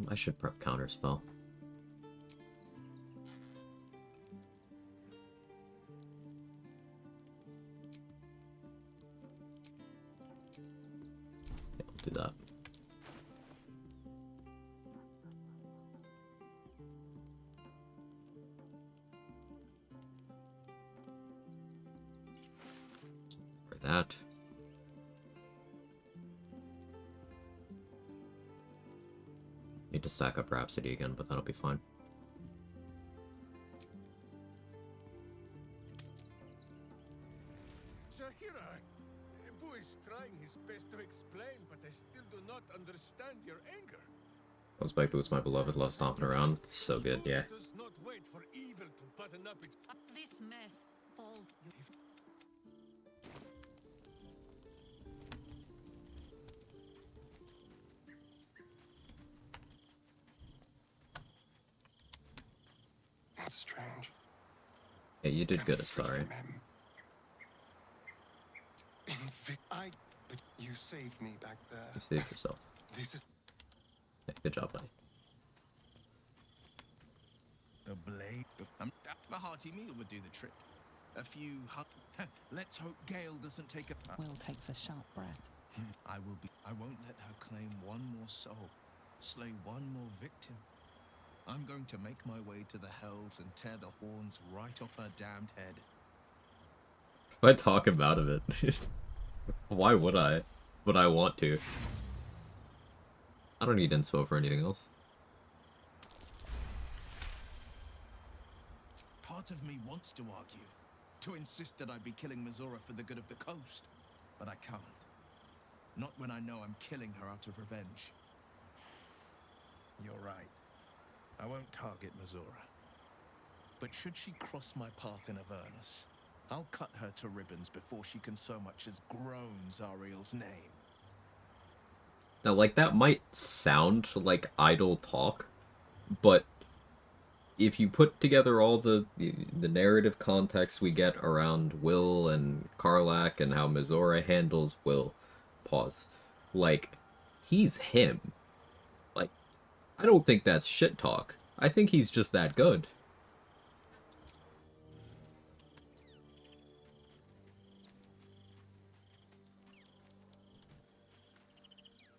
I should prep counterspell. Yeah, I'll do that. For that. Need to stack up Rhapsody again, but that'll be fine. Zahira, Ebu is trying his best to explain, but I still do not understand your anger. Those bike boots, my beloved, love stomping around. So good, yeah. Does not wait for evil to button up its. This mess falls. strange. Yeah, you did I'm good, free Asari. from him. But you saved me back there. You saved yourself. This is Yeah, good job, buddy. The blade. A hearty meal would do the trick. A few. Let's hope Gale doesn't take a. Will takes a sharp breath. I won't let her claim one more soul, slay one more victim. I'm going to make my way to the Hells and tear the horns right off her damned head. If I talk him out of it, why would I? But I want to. I don't need inspo for anything else. Part of me wants to argue, to insist that I be killing Mizora for the good of the coast, but I can't. Not when I know I'm killing her out of revenge. You're right. I won't target Mizora. But should she cross my path in Avernus, I'll cut her to ribbons before she can so much as groan Zariel's name. Now, like, that might sound like idle talk, but if you put together all the narrative context we get around Will and Karlach and how Mizora handles Will, pause, like, he's him. Like, I don't think that's shit talk. I think he's just that good.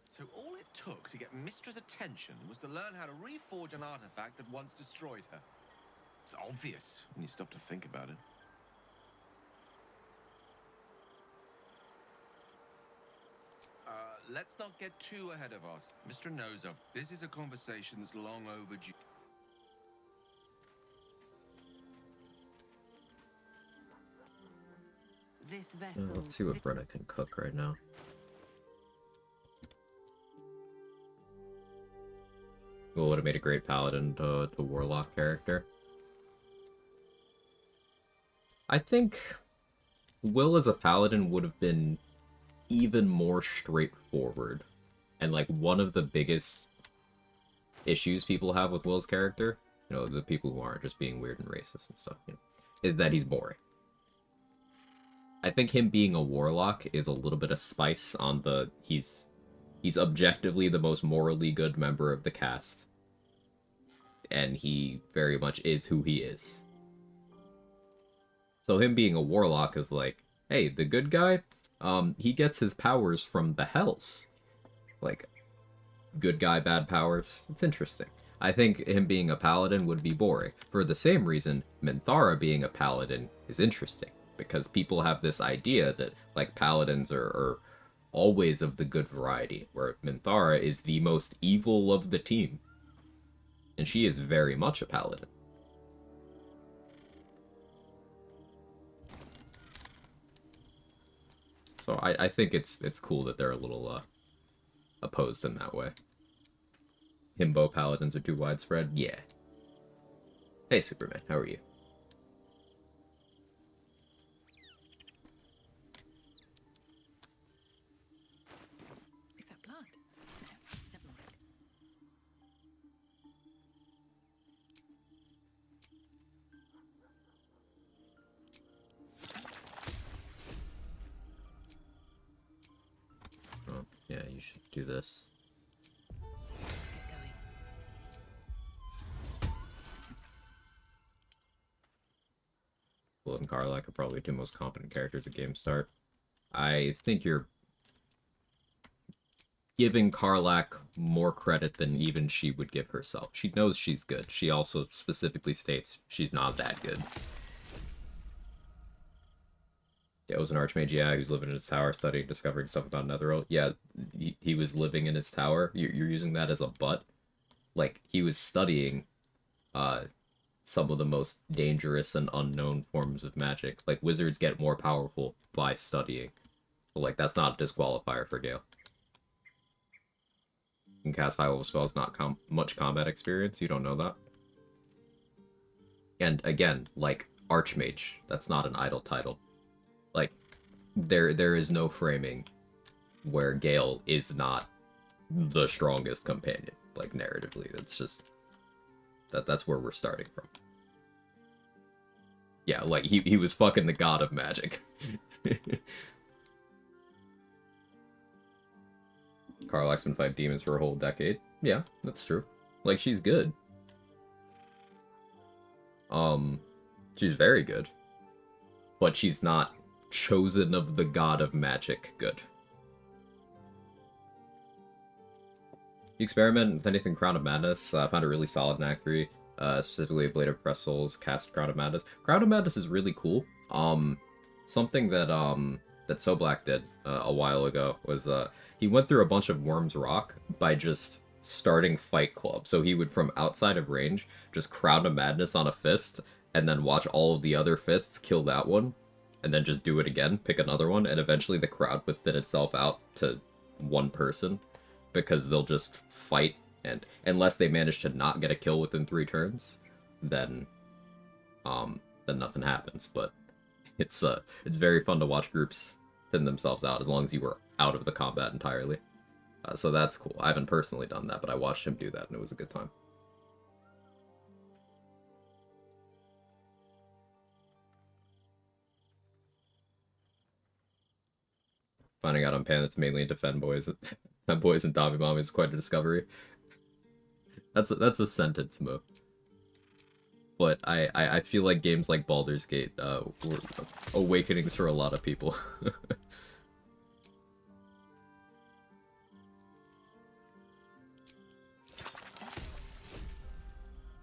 So all it took to get Mistra's attention was to learn how to reforge an artifact that once destroyed her. It's obvious when you stop to think about it. Let's not get too ahead of us. Mistra knows of. This is a conversation that's long overdue. This vessel. Let's see what Brenna can cook right now. Will would have made a great paladin to warlock character. I think Will as a paladin would have been even more straightforward. And like one of the biggest issues people have with Will's character, you know, the people who aren't just being weird and racist and stuff, you know, is that he's boring. I think him being a warlock is a little bit of spice on the he's objectively the most morally good member of the cast. And he very much is who he is. So him being a warlock is like, hey, the good guy, he gets his powers from the Hells. Like, good guy, bad powers. It's interesting. I think him being a paladin would be boring. For the same reason, Minthara being a paladin is interesting. Because people have this idea that, like, paladins are always of the good variety, where Minthara is the most evil of the team. And she is very much a paladin. So I think it's cool that they're a little opposed in that way. Himbo paladins are too widespread? Yeah. Hey Superman, how are you? Is that blood? Never mind. Oh, yeah, you should do this. Get going. Will and Karlach are probably two most competent characters at game start. I think you're giving Karlach more credit than even she would give herself. She knows she's good. She also specifically states she's not that good. Yeah, it was an archmage, yeah, who's living in his tower, studying, discovering stuff about Netherrealm. Yeah, he was living in his tower. You're using that as a butt. Like, he was studying some of the most dangerous and unknown forms of magic. Like, wizards get more powerful by studying. So, like, that's not a disqualifier for Gale. You can cast high-level spells, not much combat experience. You don't know that. And, again, like, archmage. That's not an idle title. Like, there is no framing where Gale is not the strongest companion, like, narratively. It's just... That's where we're starting from. Yeah, like, he was fucking the god of magic. Karlach's been fighting demons for a whole decade. Yeah, that's true. Like, she's good. She's very good. But she's not chosen of the god of magic good. You experiment with anything Crown of Madness. I found it really solid in Act 3. Specifically Blade of Press Souls, cast Crown of Madness. Crown of Madness is really cool. Something that that So Black did a while ago was he went through a bunch of Worm's Rock by just starting Fight Club. So he would, from outside of range, just Crown of Madness on a fist, and then watch all of the other fists kill that one, and then just do it again, pick another one, and eventually the crowd would thin itself out to one person, because they'll just fight, and unless they manage to not get a kill within 3 turns, then nothing happens. But it's very fun to watch groups thin themselves out as long as you were out of the combat entirely. So that's cool. I haven't personally done that, but I watched him do that, and it was a good time. Finding out on Pan it's mainly into femboys and Tommy Bomb is quite a discovery. That's a sentence move. But I feel like games like Baldur's Gate were awakenings for a lot of people.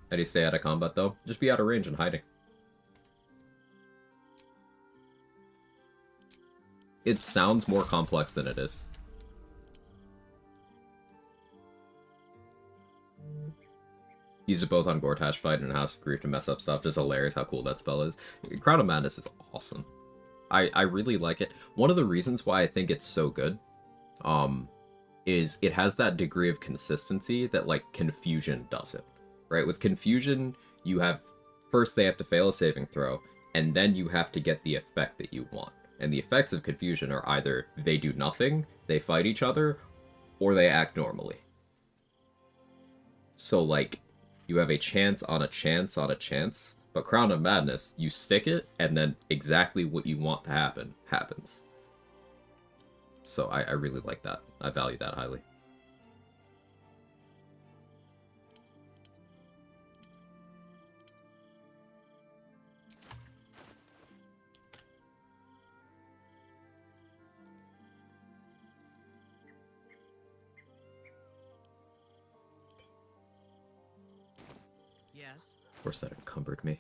How do you stay out of combat, though? Just be out of range and hiding. It sounds more complex than it is. Use it both on Gortash fight and House of Grief to mess up stuff. Just hilarious how cool that spell is. Crown of Madness is awesome. I really like it. One of the reasons why I think it's so good is it has that degree of consistency that, like, Confusion doesn't. Right? With Confusion, you have... First, they have to fail a saving throw, and then you have to get the effect that you want. And the effects of Confusion are either they do nothing, they fight each other, or they act normally. So, like, you have a chance on a chance on a chance, but Crown of Madness, you stick it, and then exactly what you want to happen, happens. So I really like that. I value that highly. Yes. Of course that encumbered me.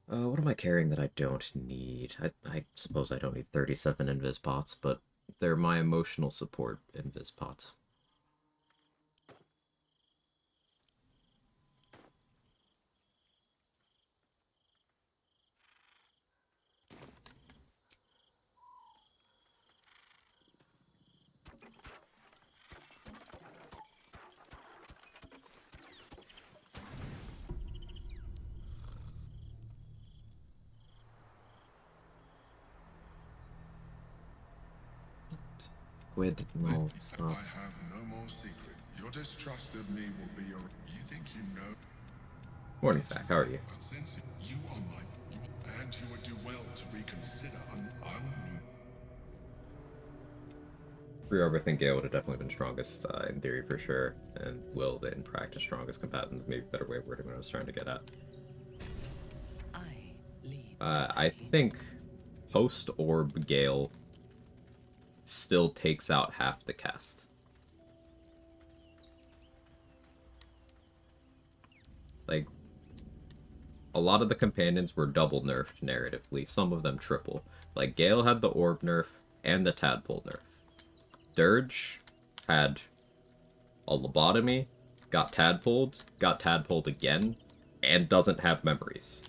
What am I carrying that I don't need? I suppose I don't need 37 invis pots, but they're my emotional support invis pots. Squid, no, stop. I have no more secret. Your distrust of me will be your... You think you know? Morning, Zach. How are you? But since you are mine, and you would do well to reconsider, I'll... Reorb, I think Gale would have definitely been strongest in theory for sure, and Will in practice strongest combatant. Maybe a better way of wording what I was trying to get at. I think post Orb Gale still takes out half the cast. Like, a lot of the companions were double nerfed narratively, some of them triple. Like, Gale had the Orb nerf and the Tadpole nerf. Dirge had a lobotomy, got tadpoled again, and doesn't have memories.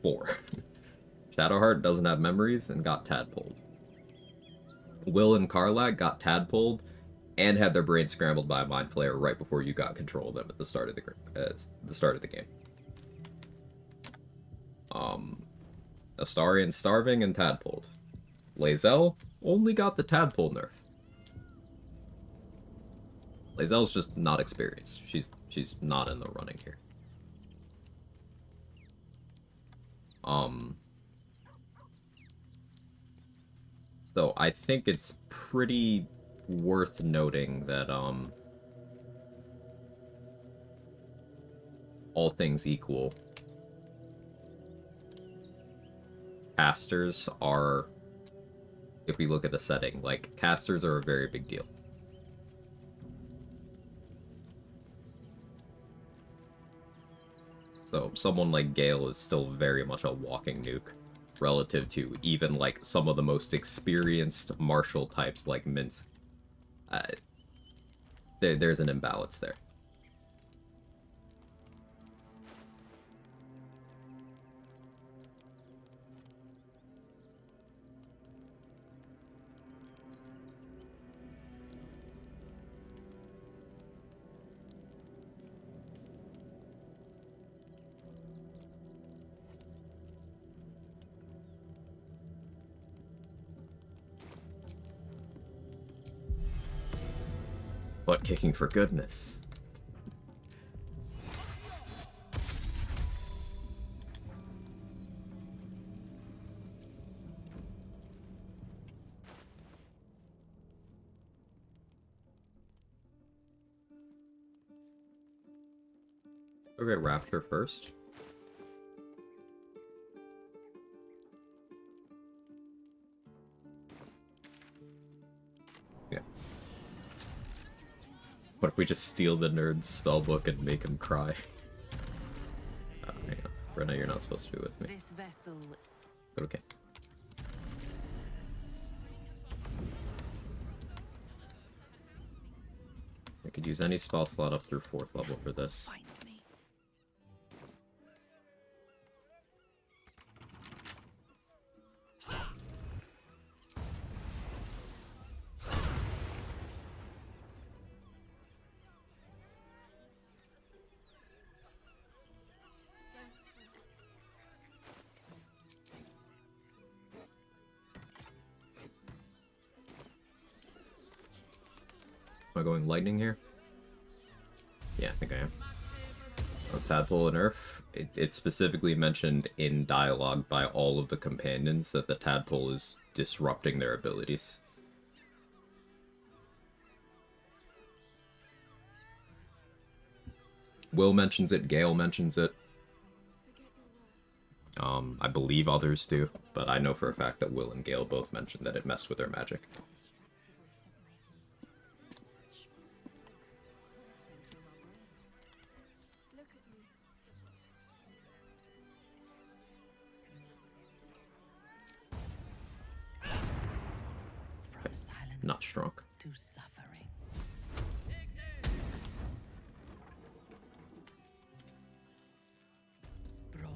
4. Shadowheart doesn't have memories and got tadpoled. Will and Karlach got tadpoled and had their brains scrambled by a Mind Flayer right before you got control of them at the start of the game. Astarion starving and tadpoled. Lae'zel only got the tadpole nerf. Lae'zel's just not experienced. She's not in the running here. So I think it's pretty worth noting that, all things equal, casters are, if we look at the setting, like, casters are a very big deal. So someone like Gale is still very much a walking nuke, relative to even, like, some of the most experienced martial types like Minsk. There's an imbalance there. Butt kicking for goodness. Okay, Rapture first. Yeah. What if we just steal the nerd's spellbook and make him cry? Hang on. Brenna, you're not supposed to be with me. This vessel. But okay. I could use any spell slot up through 4th level for this. Find me. Am I going lightning here? Yeah, I think I am. Was Tadpole a nerf? It's specifically mentioned in dialogue by all of the companions that the Tadpole is disrupting their abilities. Will mentions it, Gale mentions it. I believe others do, but I know for a fact that Will and Gale both mentioned that it messed with their magic. From silence Not strong. to suffering. Brawn.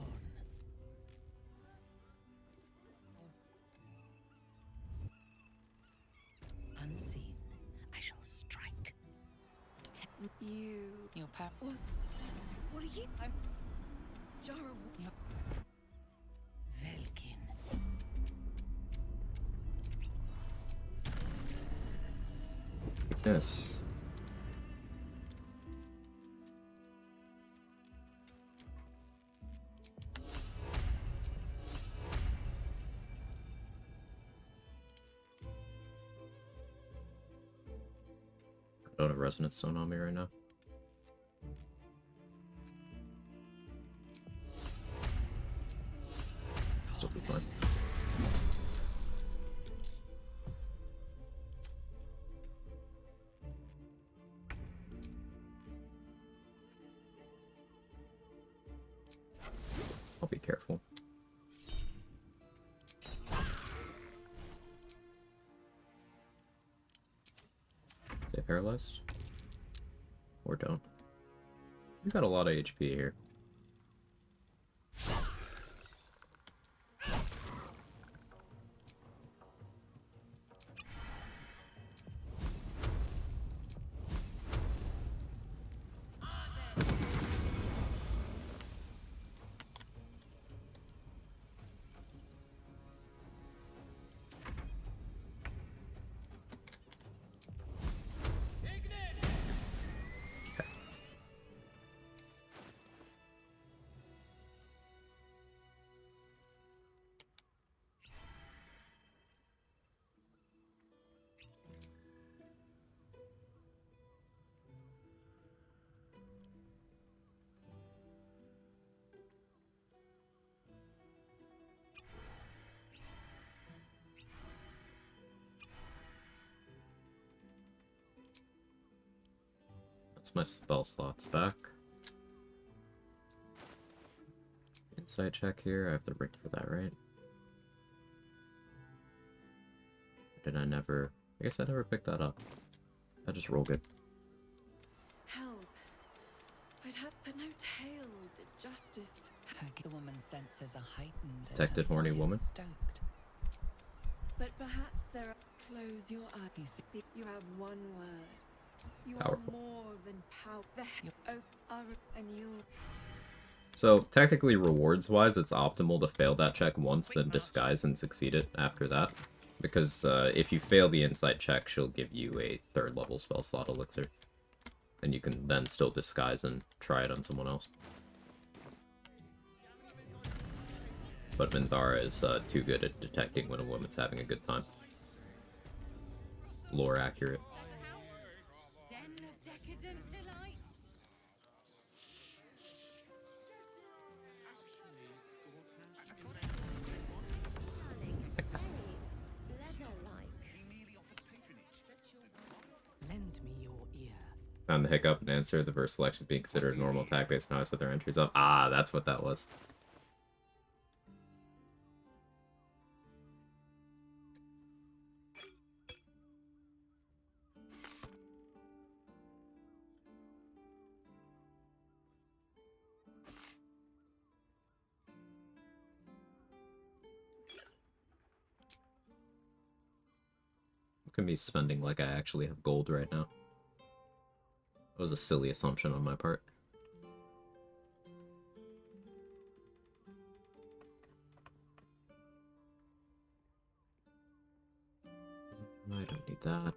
Unseen, I shall strike. Your power. What are you? I'm Jara. Velkin. Yes. I don't have Resonance Stone on me right now. Still be fine. I'll be careful. Stay paralyzed? Or don't. You've got a lot of HP here. It's my spell slots back. Insight check here. I have the ring for that, right? Did I never... I guess I never picked that up. I just roll good. Hells. I'd have but no tale did justice. The woman's senses are heightened. Detected and her horny fire woman. Stoked. But perhaps there are... Close your eyes. You have one word. You Powerful. are more than power. The oath are and you. So, technically, rewards-wise, it's optimal to fail that check once, then disguise and succeed it after that. Because if you fail the insight check, she'll give you a 3rd level spell slot elixir. And you can then still disguise and try it on someone else. But Minthara is too good at detecting when a woman's having a good time. Lore accurate. Den of decadent delights. Darling, it's very leather-like. Lend me your ear. Found the hiccup and answer. The verse selection is being considered a normal attack based on how I set their entries up. Ah, that's what that was. Look at me spending like I actually have gold right now. That was a silly assumption on my part. I don't need that.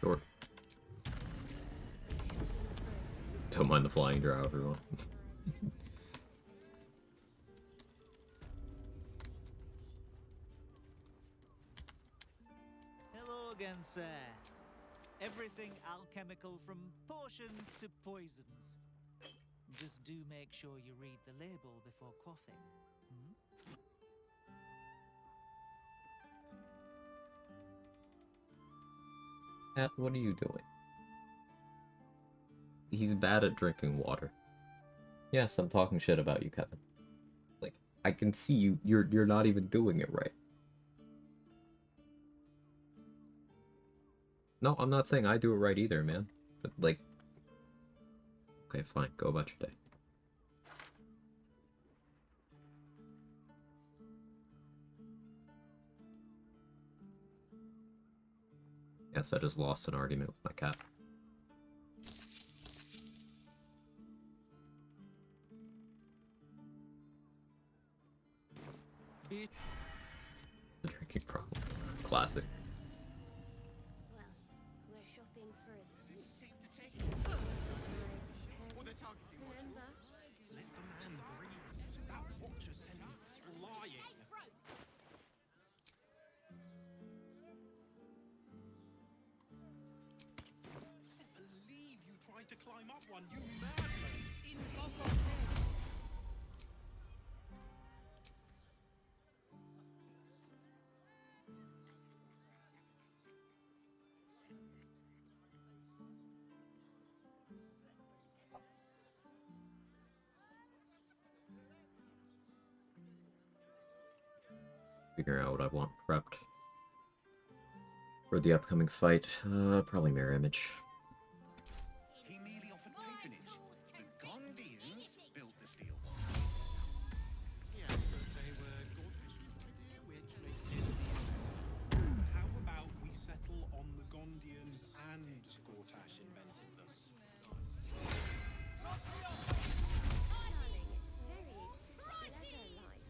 Sure. Don't mind the flying drow, everyone. Hello again, sir. Everything alchemical from potions to poisons. Just do make sure you read the label before quaffing. Cat, what are you doing? He's bad at drinking water. Yes, I'm talking shit about you, Kevin. Like, I can see you're not even doing it right. No, I'm not saying I do it right either, man. But, like... Okay, fine. Go about your day. Yes, I just lost an argument with my cat. The drinking problem. Classic. Well, we're shopping for a suit. Remember? Let the man breathe. That watcher sent him flying. I believe you tried to climb up one, you madman. Figure out what I want prepped for the upcoming fight. Probably Mirror Image. He merely offered patronage. The Gondians built the steel. Yeah, so they were Gortash's idea, which makes it... How about we settle on the Gondians and Gortash invented this? Darling, it's very leather-like.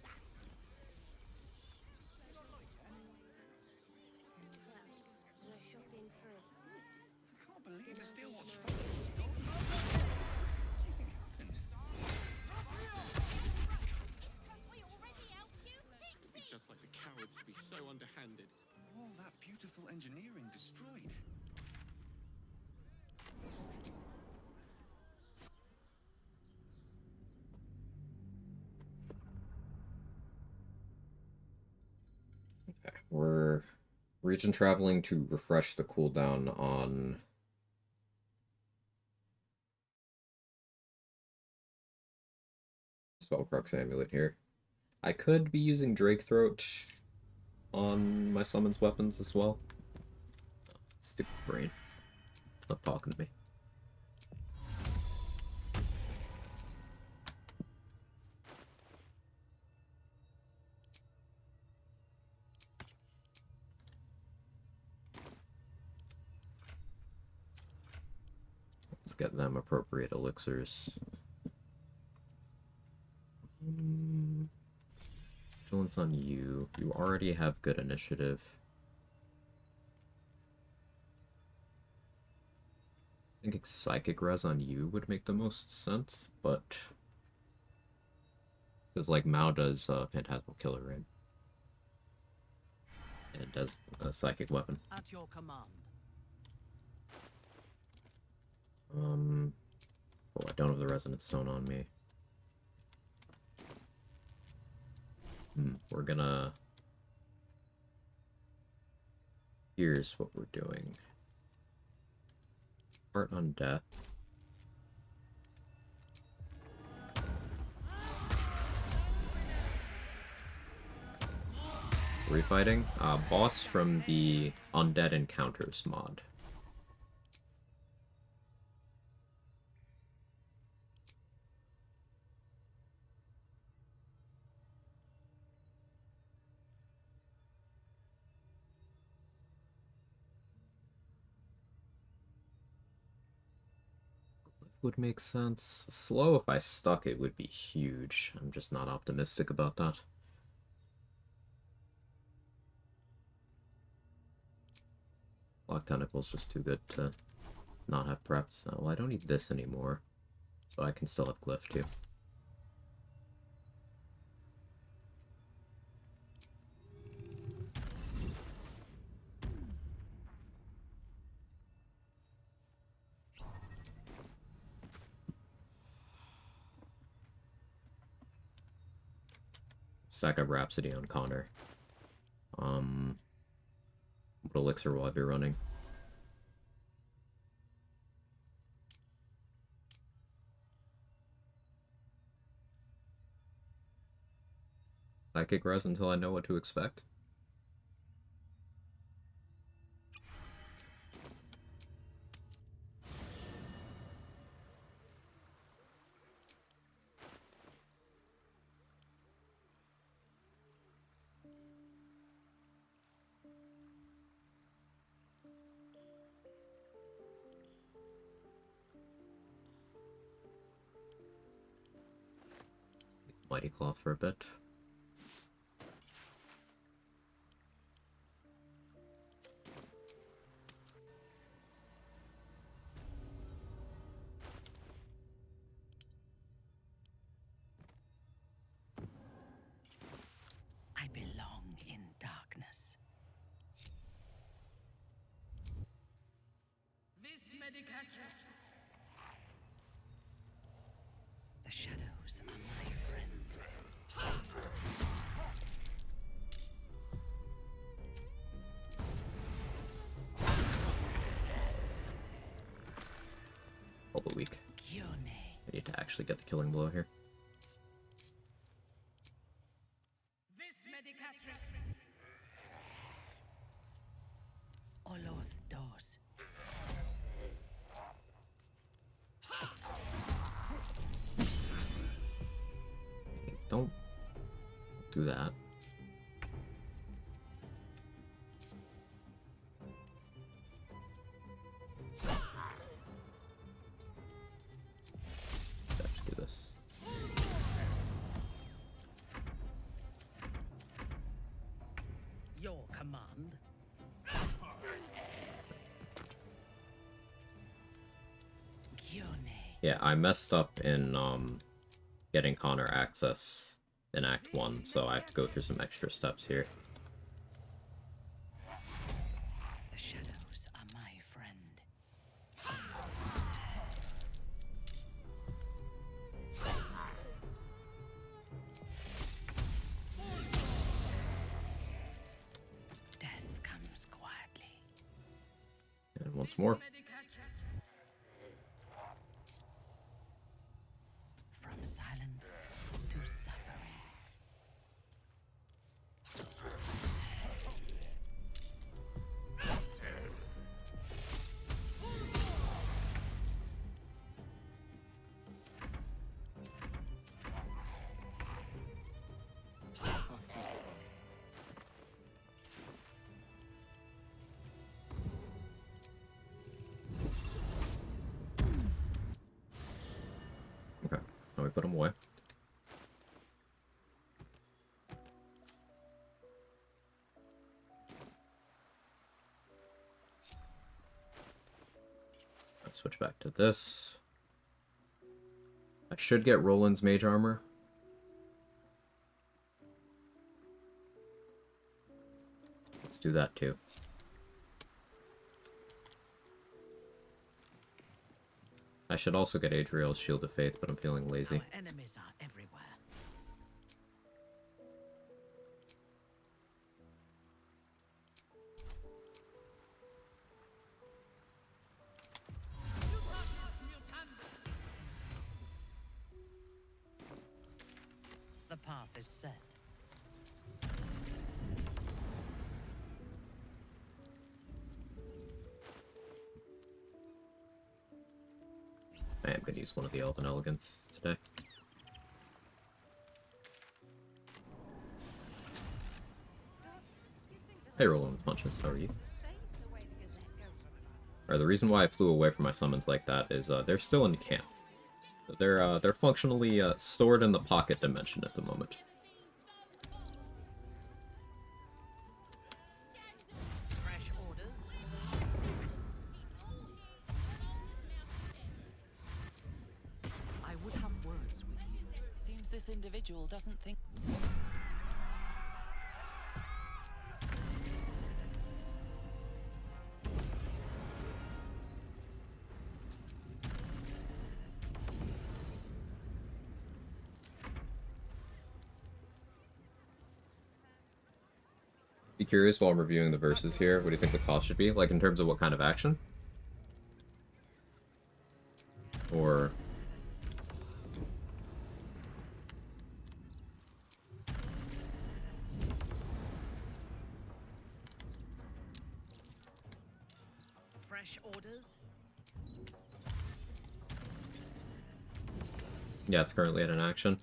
Well, we're shopping for a suit. Can't believe it still wants all that beautiful engineering destroyed? Okay, we're region traveling to refresh the cooldown on Spellcrux Amulet here. I could be using Drake Throat on my summons weapons as well. Stupid brain. Not talking to me. Let's get them appropriate elixirs. Vigilance on you. You already have good initiative. I think Psychic Res on you would make the most sense, but... Because, like, Mao does Phantasmal Killer, right? And it does a Psychic Weapon. At your command. Oh, I don't have the Resonant Stone on me. We're gonna... Here's what we're doing. Heart on Death. Refighting? Boss from the Undead Encounters mod. Would make sense. Slow, if I stuck it, would be huge. I'm just not optimistic about that. Lock Tentacle's just too good to not have preps. Well, I don't need this anymore, so I can still have Glyph too. Stack up Rhapsody on Connor. What elixir will I be running? Psychic Res until I know what to expect. Mighty Cloth for a bit. I belong in darkness. Vis medicatrix. The shadows are my friend. All the week. I need to actually get the killing blow here. Vis medicatrix. Oloth dos. Don't do that. Let's do this. Your command. Yeah, I messed up in getting Connor access in Act 1, so I have to go through some extra steps here. once more. From silence to suffering. Okay, now we put him away. Let's switch back to this. I should get Roland's mage armor. Let's do that too. I should also get Adriel's Shield of Faith, but I'm feeling lazy. Our enemies are everywhere. The path is set. I am going to use one of the Elven Elegance today. Hey, Roland Punches, how are you? The reason why I flew away from my summons like that is they're still in camp. They're functionally stored in the pocket dimension at the moment. Fresh orders. I would have words with you. Seems this individual doesn't think. Be curious while I'm reviewing the verses here, what do you think the cost should be? Like in terms of what kind of action? Or... Fresh orders. Yeah, it's currently at an action.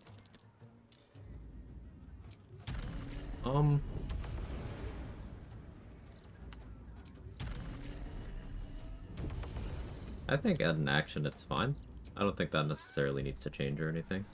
I think at an action it's fine. I don't think that necessarily needs to change or anything.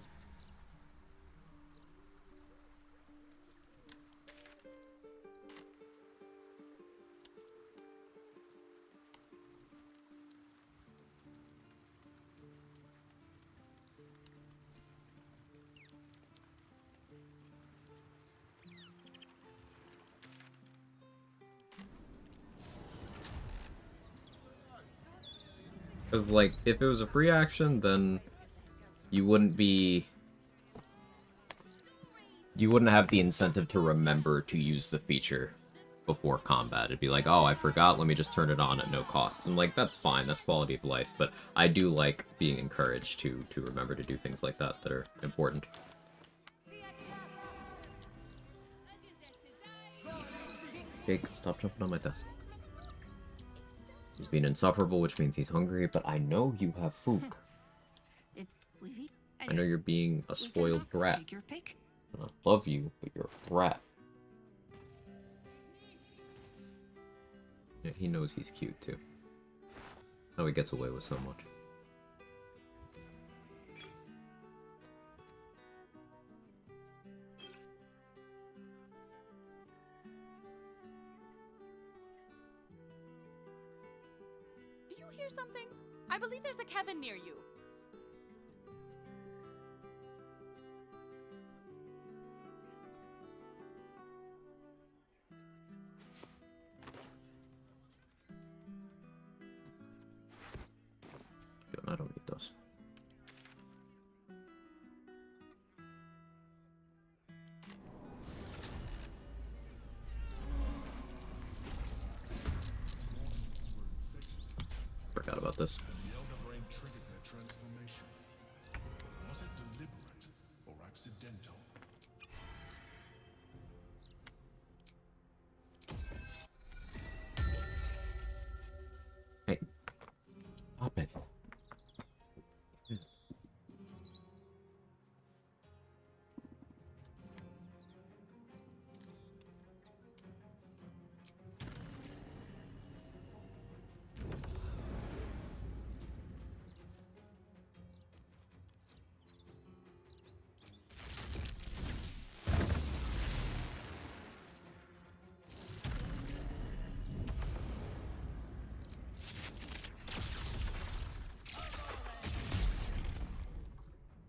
Because, like, if it was a free action, then you wouldn't be... You wouldn't have the incentive to remember to use the feature before combat. It'd be like, oh, I forgot, let me just turn it on at no cost. And, like, that's fine, that's quality of life, but I do like being encouraged to remember to do things like that that are important. Jake, stop jumping on my desk. He's being insufferable, which means he's hungry, but I know you have food. I know you're being a spoiled brat. And I love you, but you're a brat. Yeah, he knows he's cute, too. How he gets away with so much. Do you hear something? I believe there's a Kevin near you. I don't need those. this. The Elder Brain triggered their transformation. Was it deliberate or accidental? Hey. Stop it.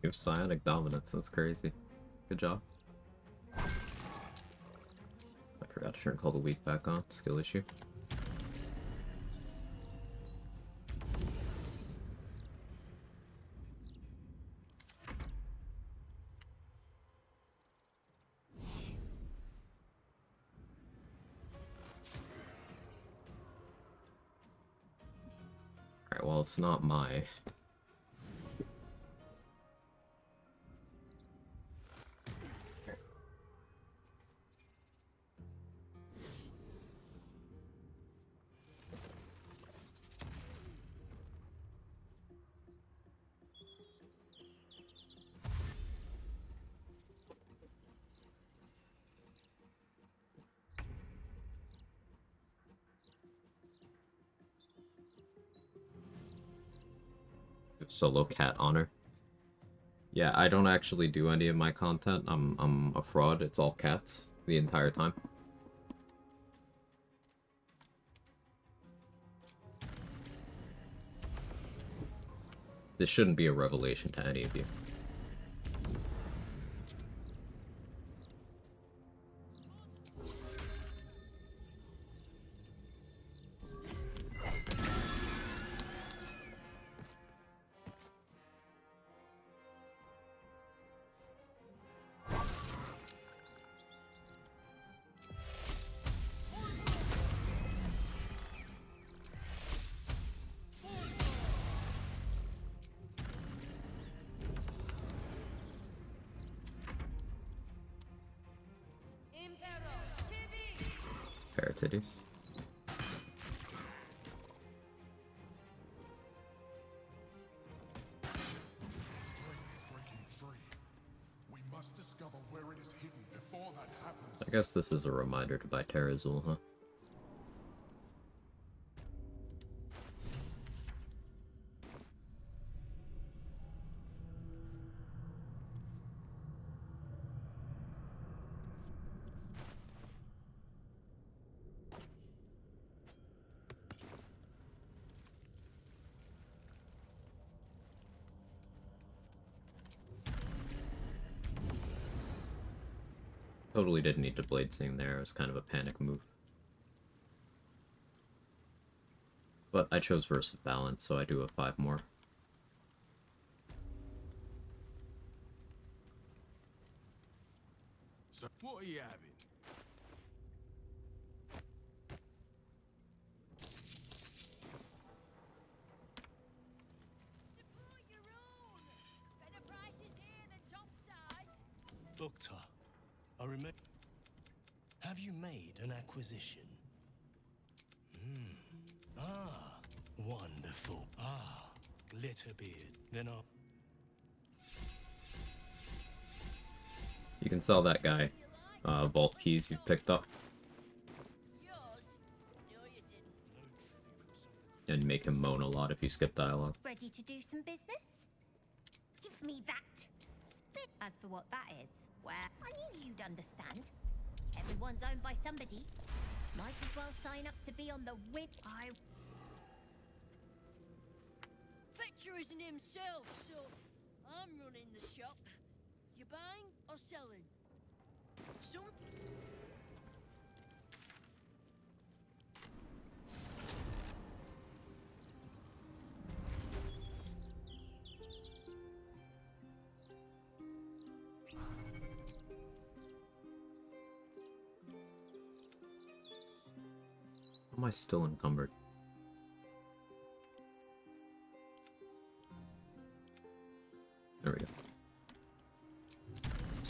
You have psionic dominance, that's crazy. Good job. I forgot to turn Call the Weak back on, skill issue. Alright, well it's not my... Solo cat honor. Yeah, I don't actually do any of my content. I'm a fraud. It's all cats the entire time. This shouldn't be a revelation to any of you. Pair of titties. I guess this is a reminder to buy Terra Azul, huh? Totally didn't need to blade sing there, it was kind of a panic move. But I chose Verse of Balance, so I do have 5 more. So, what are you having? Doctor, I remember. Have you made an acquisition? Ah, wonderful. Ah, Glitterbeard. Then I'll... You can sell that guy vault keys you've picked up. And make him moan a lot if you skip dialogue. Ready to do some business? Give me that. Spit. As for what that is, well, I knew you'd understand. Everyone's owned by somebody. Might as well sign up to be on the win. Fetcher isn't himself, so I'm running the shop. You buying or selling? Some... Am I still encumbered?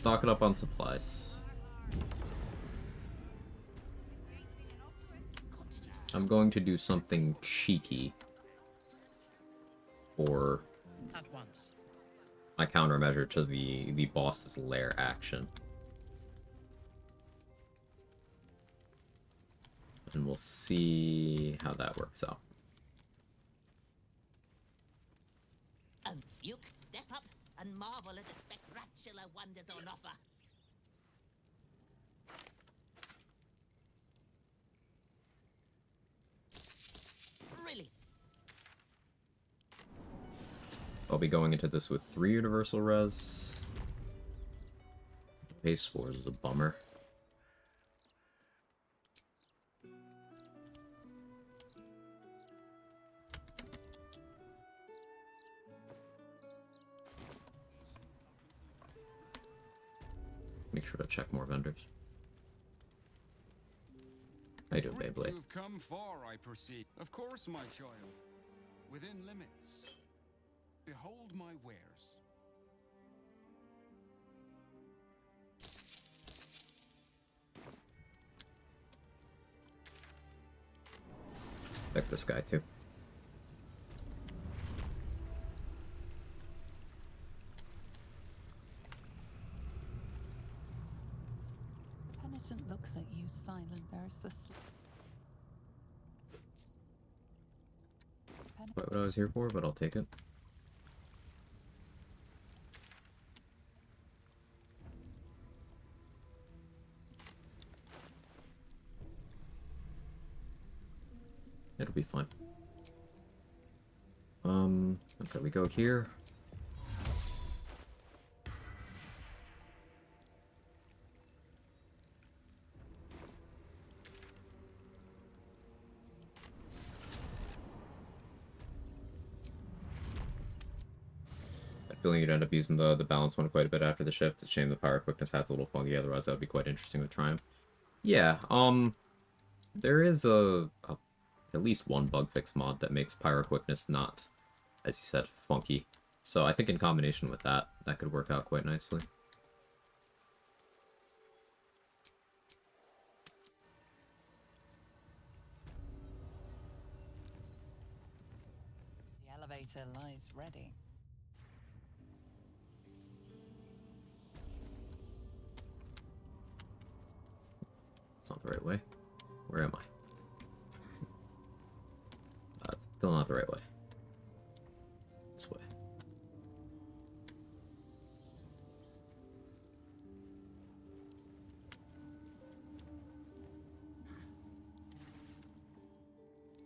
stock it up on supplies. I'm going to do something cheeky for At once. my countermeasure to the boss's lair action. And we'll see how that works out. You step up and marvel at the spectacular wonders on offer. Really? I'll be going into this with 3 universal res. Base 4s is a bummer. Make sure to check more vendors. How you doing, Beyblade? You've come far, I perceive. Of course, my child. Within limits. Behold my wares. Check this guy too. Penitent looks at you, silent. There's the Quite what I was here for, but I'll take it. It'll be fine. Okay, we go here. Feeling you'd end up using the balance one quite a bit after the shift. It's a shame the power quickness has a little funky, otherwise that would be quite interesting with Triumph. Yeah, there is at least one bug fix mod that makes pyro quickness not, as you said, funky. So I think in combination with that, that could work out quite nicely. The elevator lies ready. It's not the right way. Where am I? Still not the right way. This way.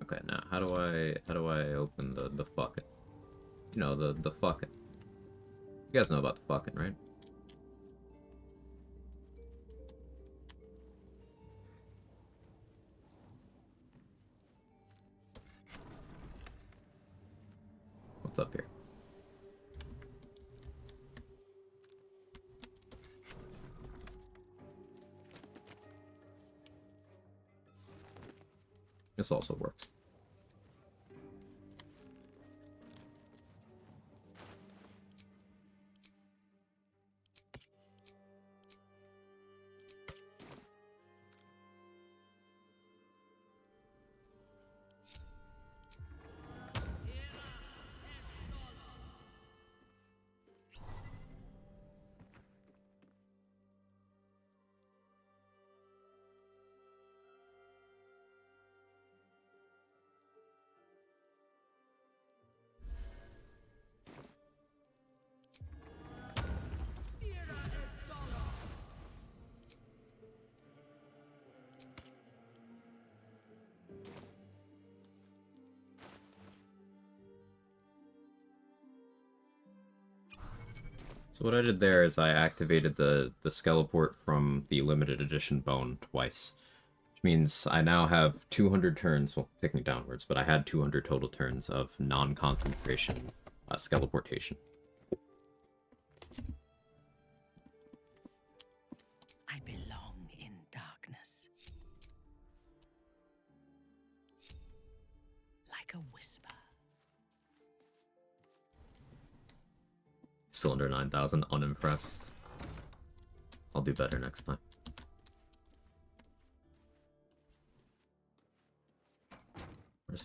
Okay, now how do I open the fucking? You know, the fucking. You guys know about the fucking, right? What's up here? This also works. So what I did there is I activated the Skeleport from the limited edition bone twice. Which means I now have 200 turns, well, taking it downwards, but I had 200 total turns of non-concentration Skeleportation. I belong in darkness. Like a whisper. Cylinder 9000, unimpressed. I'll do better next time.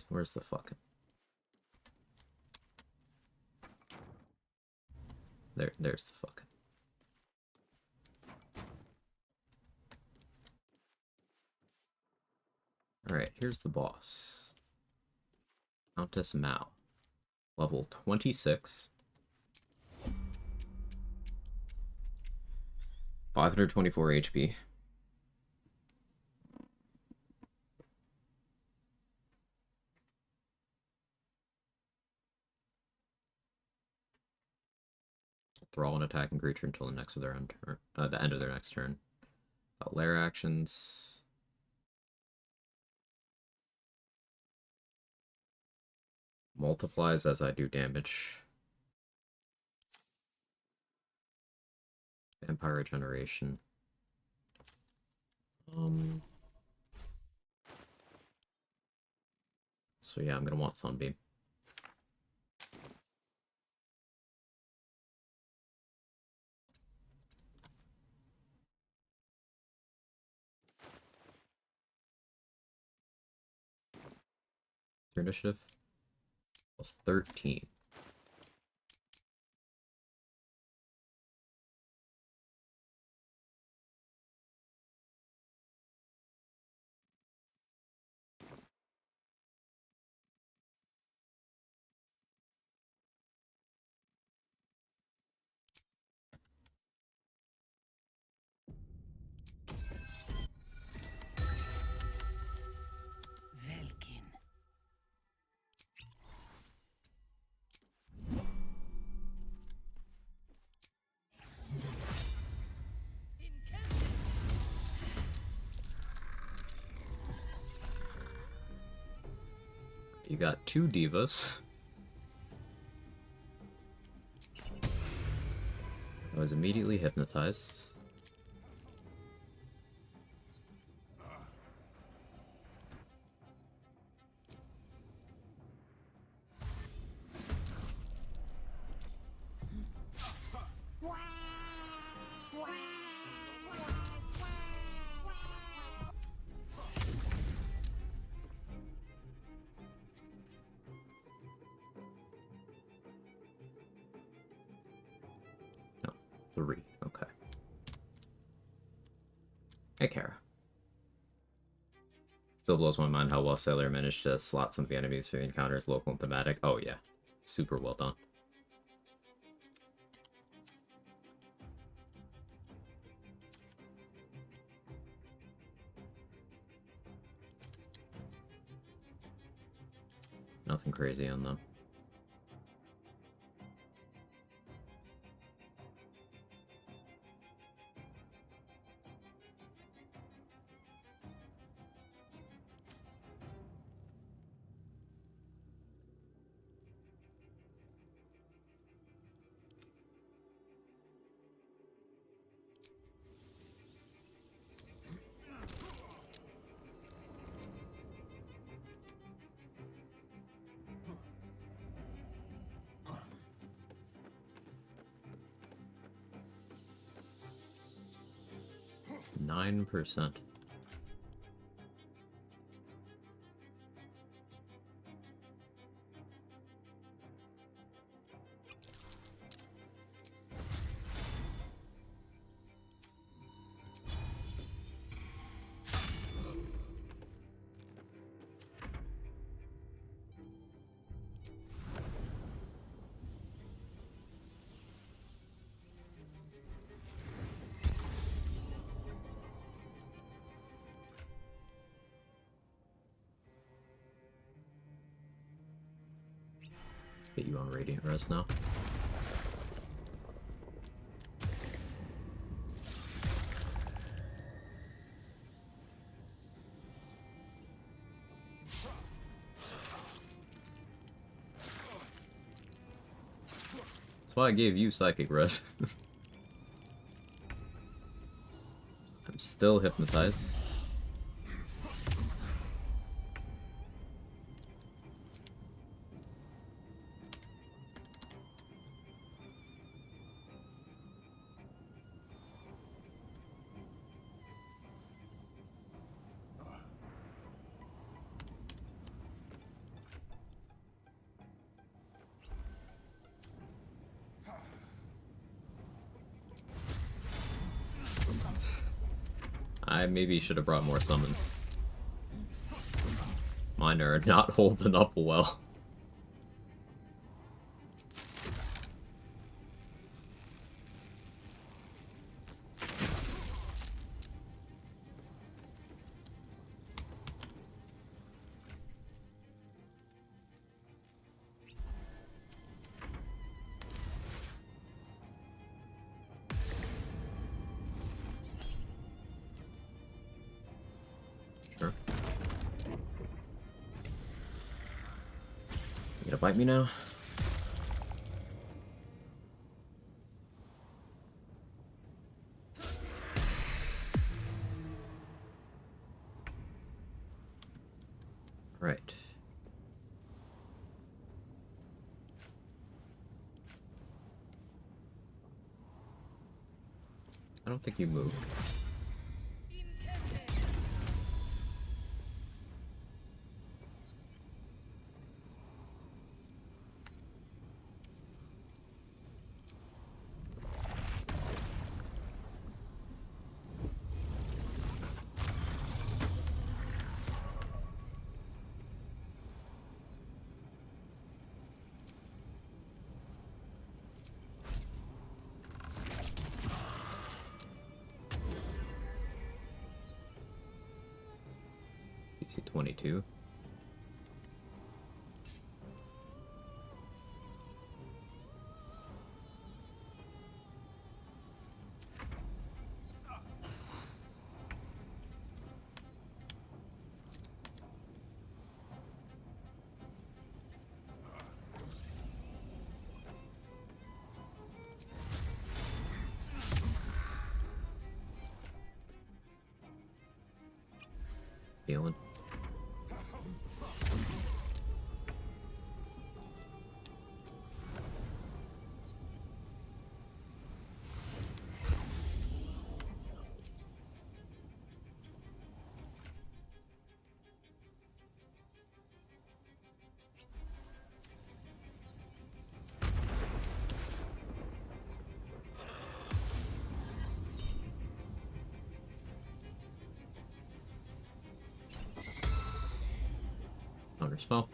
Where's the fucking... There's the fucking... Alright, here's the boss. Countess Mao. Level 26. 524 HP. Thrall an attacking creature until the next of their end turn, the end of their next turn. Lair actions. Multiplies as I do damage. Vampire regeneration. So yeah, I'm gonna want Sunbeam. Your initiative was 13. Velkin. You got 2 divas. I was immediately hypnotized. No, 3. Okay. Hey, Kara. Still blows my mind how well Sailor managed to slot some of the enemies for the encounters local and thematic. Oh yeah, super well done. Nothing crazy on them. %. Get you on Radiant Rest now. That's why I gave you Psychic Rest. I'm still hypnotized. I maybe should have brought more summons. Mine are not holding up well. Sure. You gonna bite me now? Right. I don't think you moved. PC 22. Feeling. Counterspell.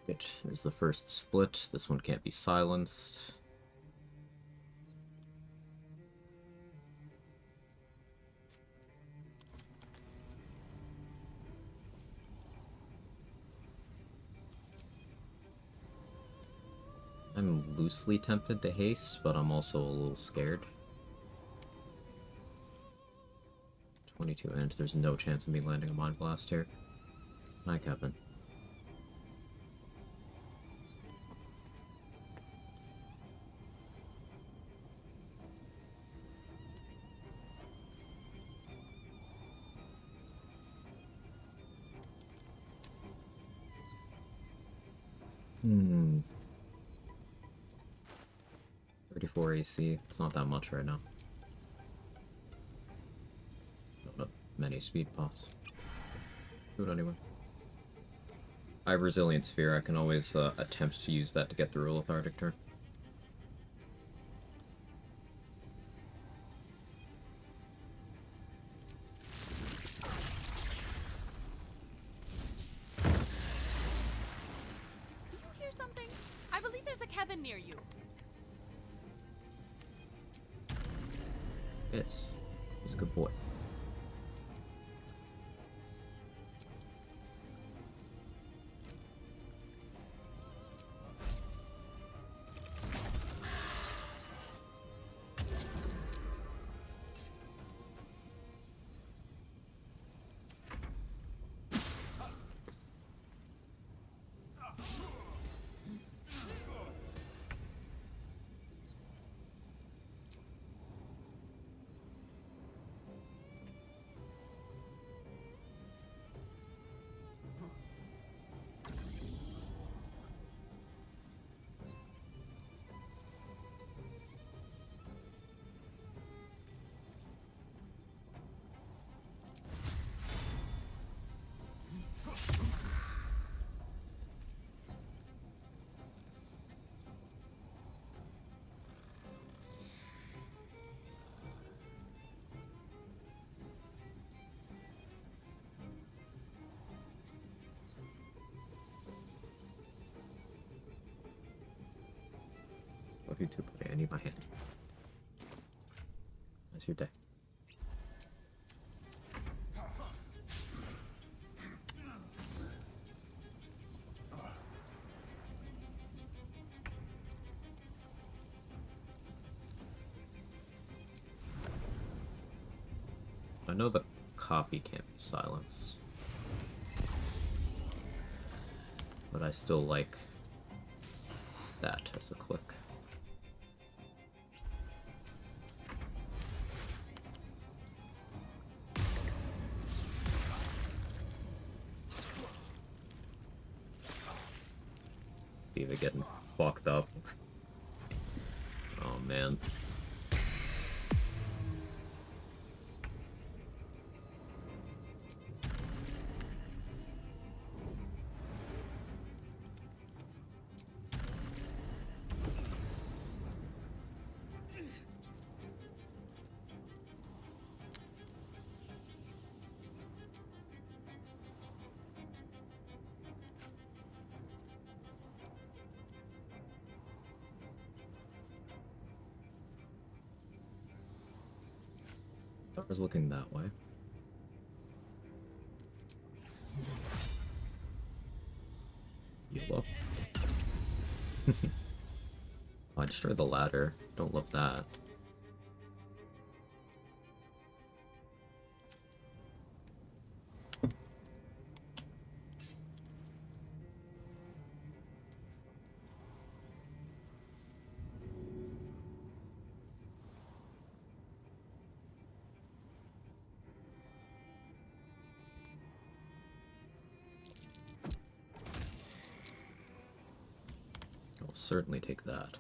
Good. There's the first split. This one can't be silenced. I'm loosely tempted to haste, but I'm also a little scared. 22 inch. There's no chance of me landing a Mind Blast here. Hi, Kevin. Hmm. 34 AC. It's not that much right now. Don't have many speed pots. Do it anyway. I have Resilient Sphere. I can always attempt to use that to get through a Lethargic turn. heaven near you. Yes, he's a good boy. Love you too, buddy. I need my hand. How's your day? I know the copy can't be silenced, but I still like that as a click. Diva getting fucked up. Oh man. I was looking that way. You look. Oh, I destroyed the ladder. Don't love that. I'll certainly take that.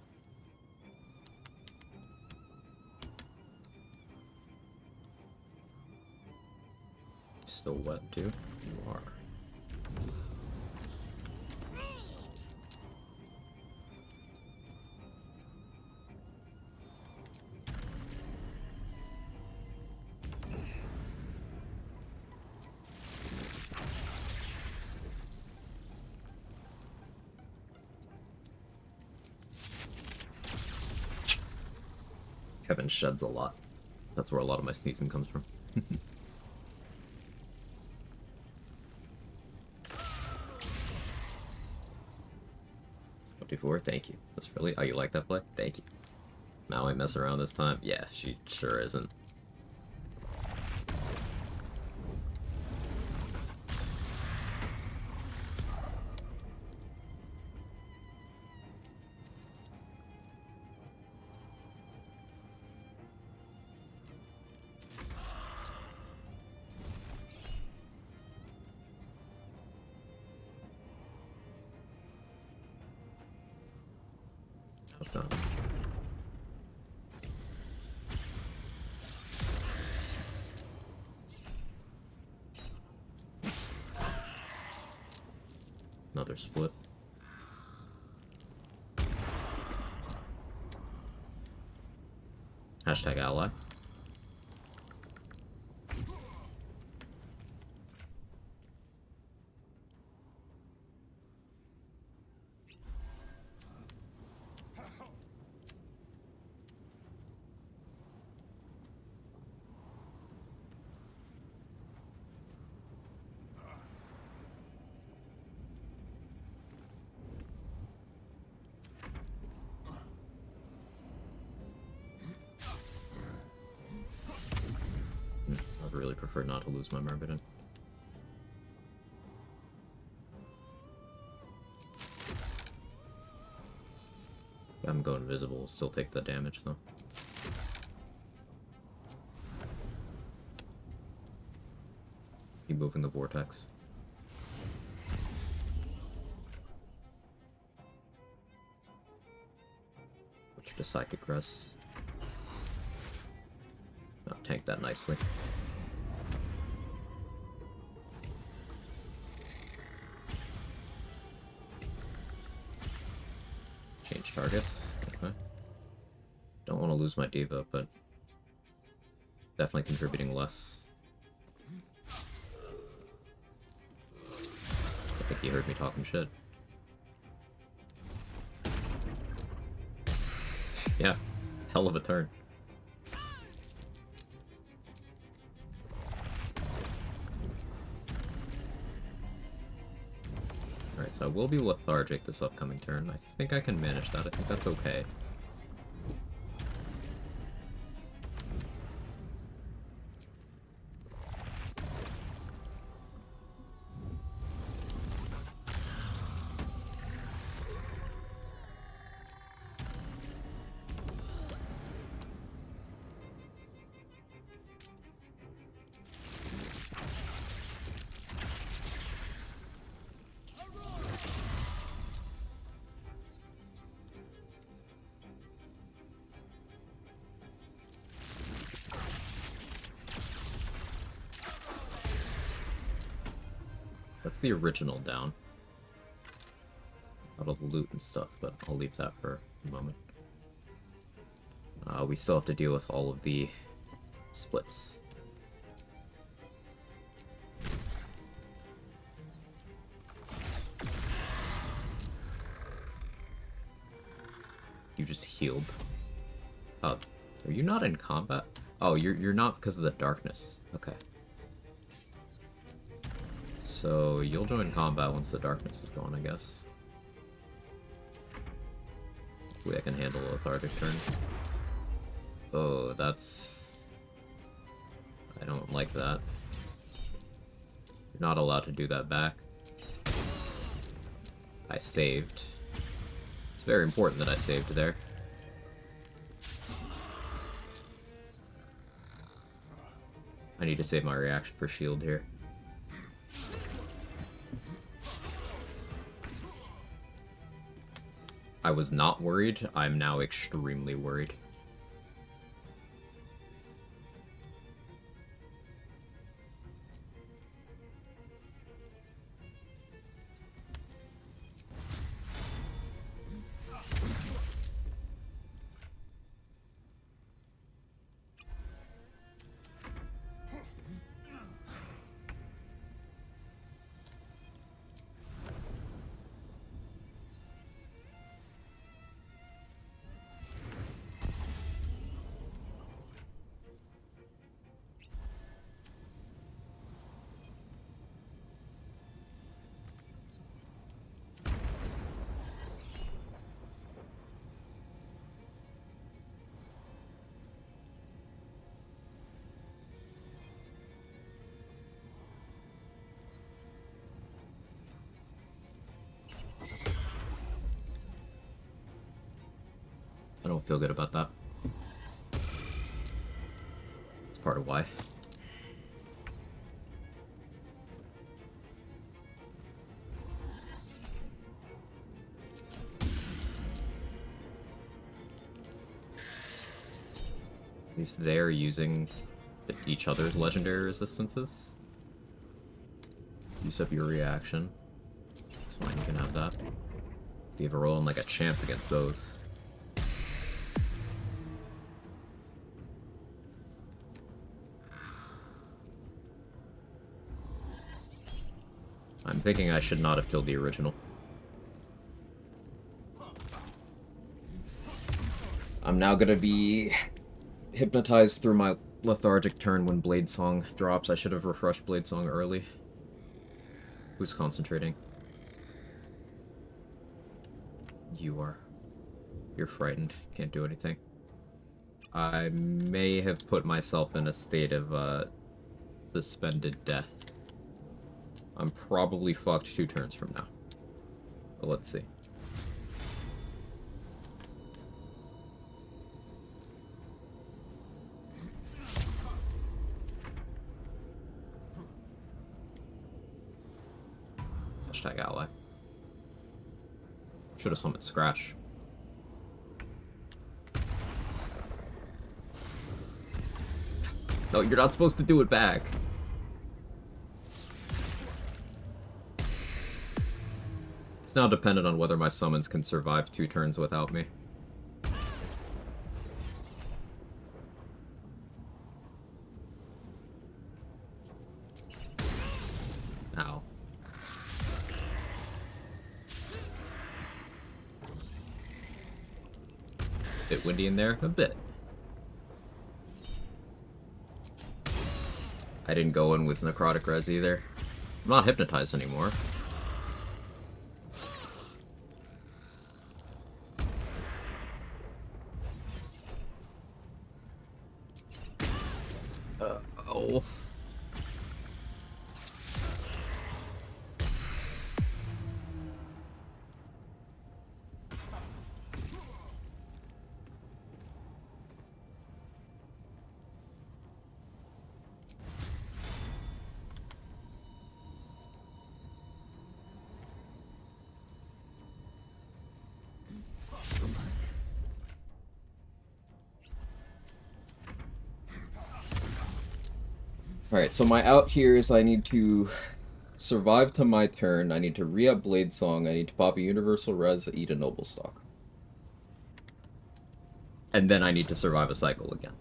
Still wet, too? You are. Kevin sheds a lot. That's where a lot of my sneezing comes from. 24, thank you. That's really... Oh, you like that play? Thank you. Now I mess around this time? Yeah, she sure isn't. Done. Another split. Hashtag ally. really prefer not to lose my Myrmidon. If I'm going invisible, we'll still take the damage though. Keep moving the vortex. Switch to Psychic Res. Oh, tank that nicely. Change targets. Okay. Don't want to lose my Diva, but definitely contributing less. I think he heard me talking shit. Yeah, hell of a turn. Alright, so I will be lethargic this upcoming turn. I think I can manage that. I think that's okay. That's the original down. Out of the loot and stuff, but I'll leave that for a moment. We still have to deal with all of the splits. You just healed. Oh, are you not in combat? Oh, you're not because of the darkness. Okay. So you'll join combat once the darkness is gone, I guess. Hopefully I can handle a lethargic turn. Oh, that's... I don't like that. You're not allowed to do that back. I saved. It's very important that I saved there. I need to save my reaction for shield here. I was not worried. I'm now extremely worried. I don't feel good about that. It's part of why. At least they're using each other's legendary resistances. Use up your reaction. It's fine, you can have that. You have a roll in like a champ against those. I'm thinking I should not have killed the original. I'm now gonna be hypnotized through my lethargic turn when Blade Song drops. I should have refreshed Blade Song early. Who's concentrating? You are. You're frightened. Can't do anything. I may have put myself in a state of Suspended death. I'm probably fucked 2 turns from now. But let's see. Hashtag ally. Should have summoned Scratch. No, you're not supposed to do it back. It's now dependent on whether my summons can survive 2 turns without me. Ow. Bit windy in there? A bit. I didn't go in with Necrotic Res either. I'm not hypnotized anymore. Oh. Alright, so my out here is I need to survive to my turn, I need to re-up Blade Song, I need to pop a Universal Res, eat a Noble Stock. And then I need to survive a cycle again.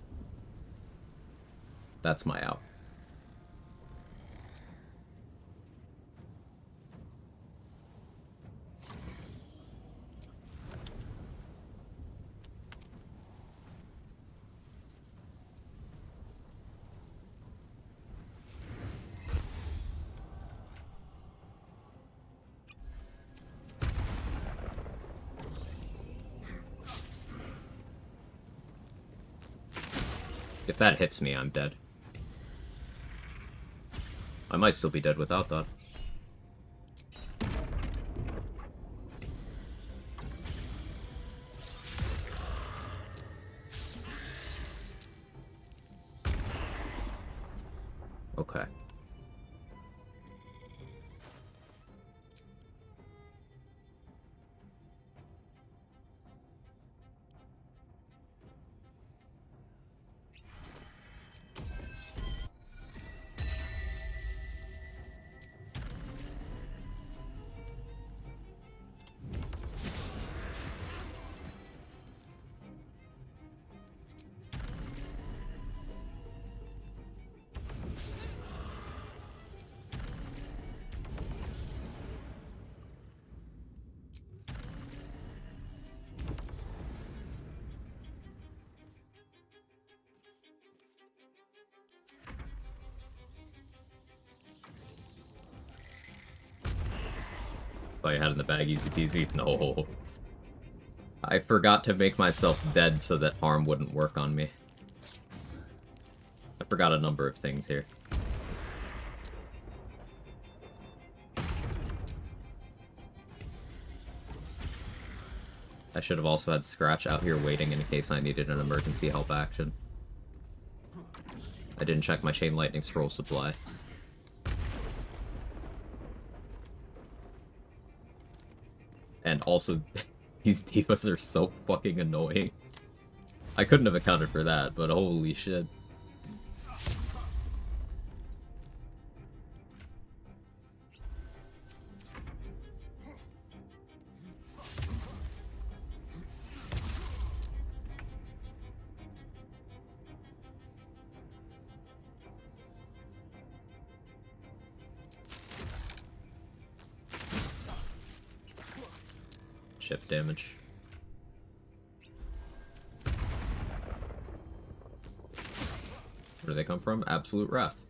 That's my out. If that hits me, I'm dead. I might still be dead without that. Okay. Oh, you had it in the bag, easy peasy? No. I forgot to make myself dead so that harm wouldn't work on me. I forgot a number of things here. I should have also had Scratch out here waiting in case I needed an emergency help action. I didn't check my Chain Lightning Scroll supply. And also, these divas are so fucking annoying. I couldn't have accounted for that, but holy shit. Chip damage. Where do they come from? Absolute Wrath.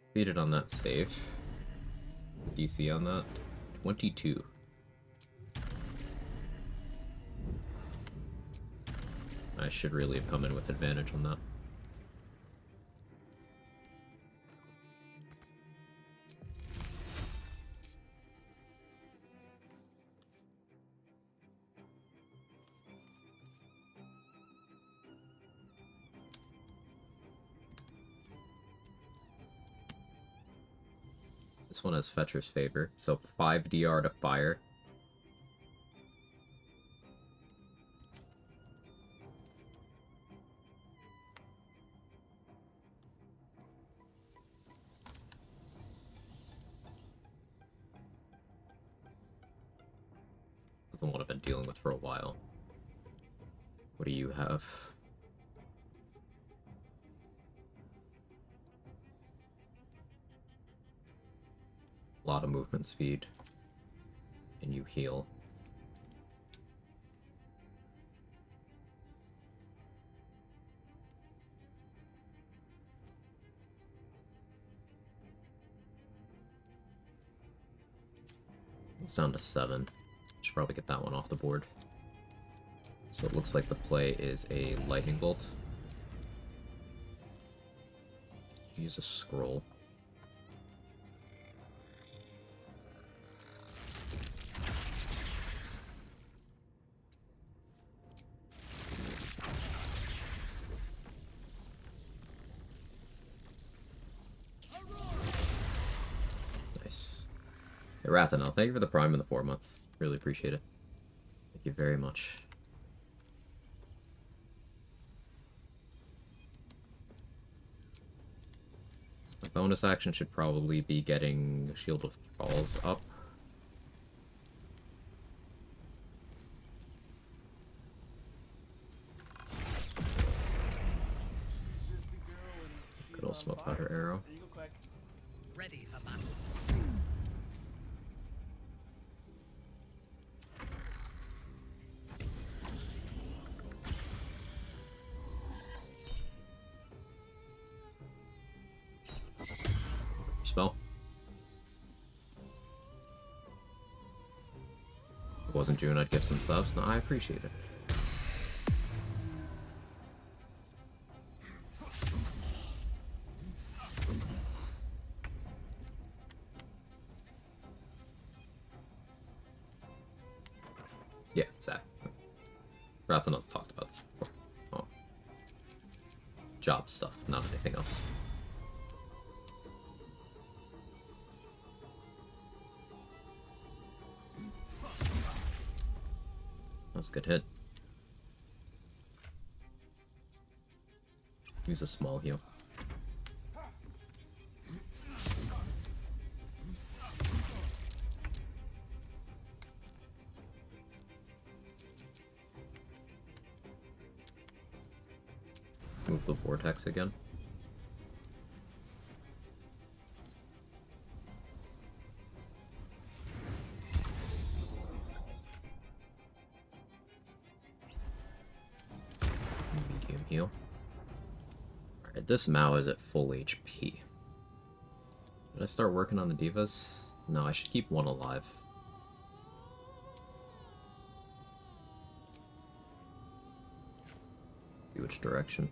Succeeded on that save. DC on that. 22. I should really have come in with advantage on that. This one has Fetcher's Favor, so 5 DR to fire. This is the one I've been dealing with for a while. What do you have? A lot of movement speed. And you heal. It's down to 7. Should probably get that one off the board. So it looks like the play is a lightning bolt. Use a scroll. Nice. Hey, Rathanel, thank you for the Prime and the 4 months. Really appreciate it. Thank you very much. My bonus action should probably be getting Shield of Thralls up. Good old smoke powder arrow. Ready for battle. Spell. If it wasn't June, I'd give some subs. No, I appreciate it. Yeah, it's that. Rathanel's talked about this before. Oh. Job stuff, not anything else. That was a good hit. Use a small heal. Move the vortex again. Medium heal. Alright, this Mao is at full HP. Did I start working on the divas? No, I should keep one alive. See which direction.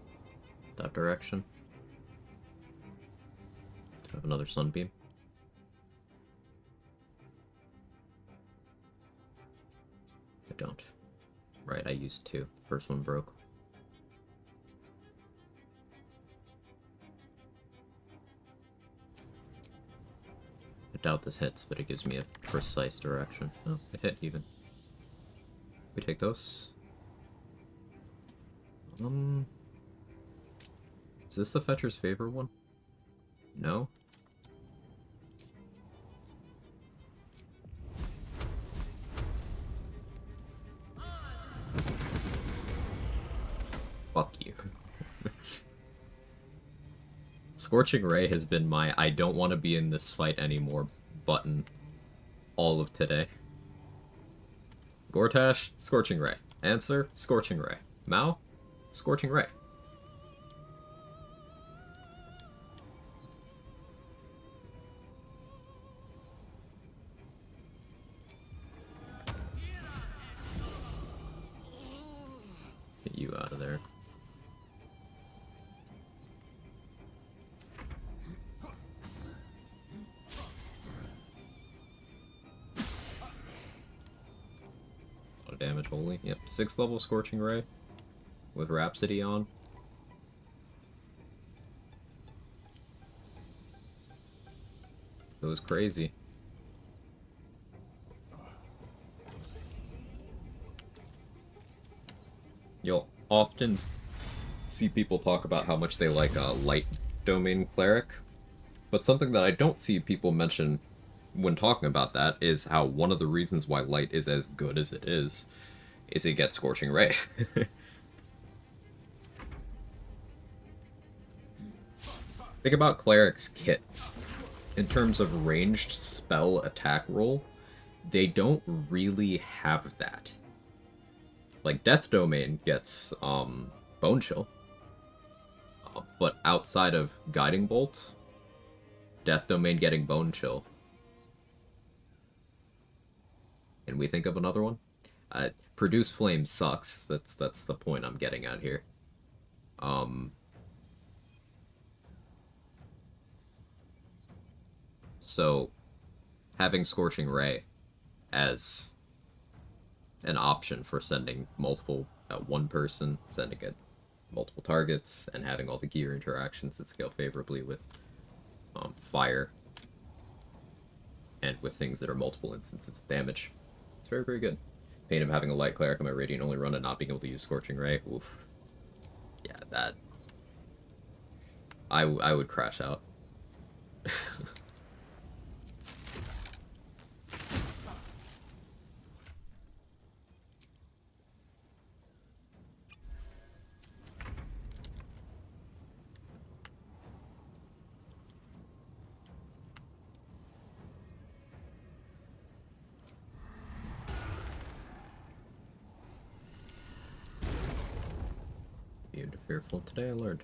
That direction. Do I have another sunbeam? I don't. Right, I used 2. The first one broke. I doubt this hits, but it gives me a precise direction. Oh, it hit even. We take those. Is this the Fetcher's Favor one? No? Fuck you. Scorching Ray has been my I don't want to be in this fight anymore button all of today. Gortash, Scorching Ray. Answer, Scorching Ray. Mao, Scorching Ray. Get you out of there. damage only. Yep, 6th level Scorching Ray with Rhapsody on. It was crazy. You'll often see people talk about how much they like a light domain cleric, but something that I don't see people mention when talking about that is how one of the reasons why light is as good as it is it gets Scorching Ray. Think about Cleric's kit. In terms of ranged spell attack roll, they don't really have that. Like, Death Domain gets, Bone Chill. But outside of Guiding Bolt, Death Domain getting Bone Chill. Can we think of another one? Produce Flame sucks. That's the point I'm getting at here. So, having Scorching Ray as an option for sending multiple at one person, sending it multiple targets, and having all the gear interactions that scale favorably with fire and with things that are multiple instances of damage. It's very, very good. Pain of having a light cleric on my Radiant only run and not being able to use Scorching Ray. Oof. Yeah, that... I would crash out. Immune to Fearful. Today I learned.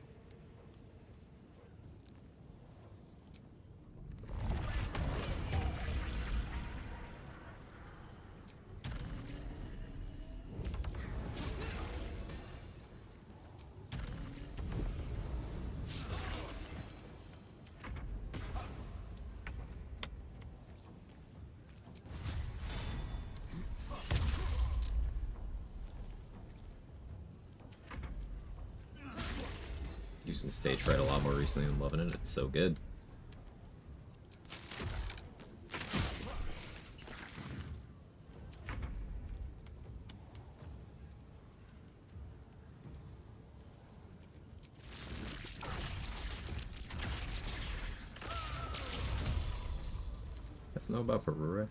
Using Stage Fright a lot more recently and loving it. It's so good. Let's know about Perure.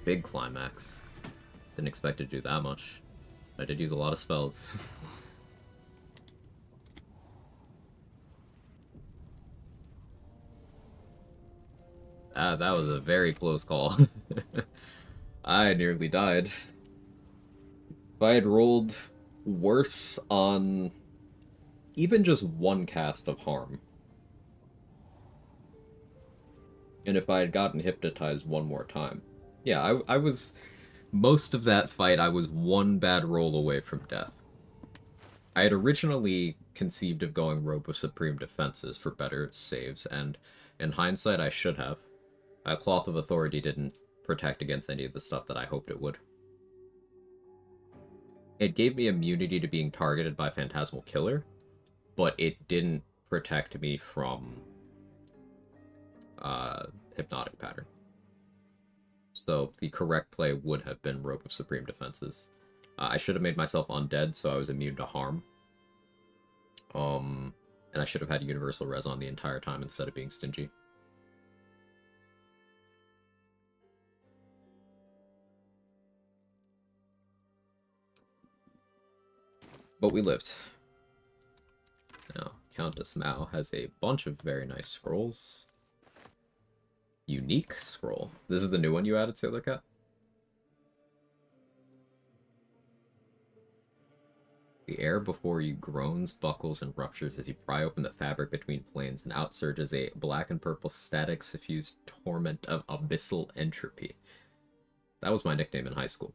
Big climax. Didn't expect to do that much. I did use a lot of spells. That was a very close call. I nearly died. If I had rolled worse on even just one cast of harm, and if I had gotten hypnotized one more time, yeah, I was... Most of that fight, I was one bad roll away from death. I had originally conceived of going Robe of Supreme Defenses for better saves, and in hindsight, I should have. Cloth of Authority didn't protect against any of the stuff that I hoped it would. It gave me immunity to being targeted by Phantasmal Killer, but it didn't protect me from Hypnotic Pattern. So the correct play would have been Robe of Supreme Defenses. I should have made myself undead so I was immune to harm. And I should have had Universal Res on the entire time instead of being stingy. But we lived. Now, Countess Mao has a bunch of very nice scrolls. Unique scroll. This is the new one you added, Sailor Cat? The air before you groans, buckles, and ruptures as you pry open the fabric between planes, and out surges a black and purple static suffused torment of abyssal entropy. That was my nickname in high school.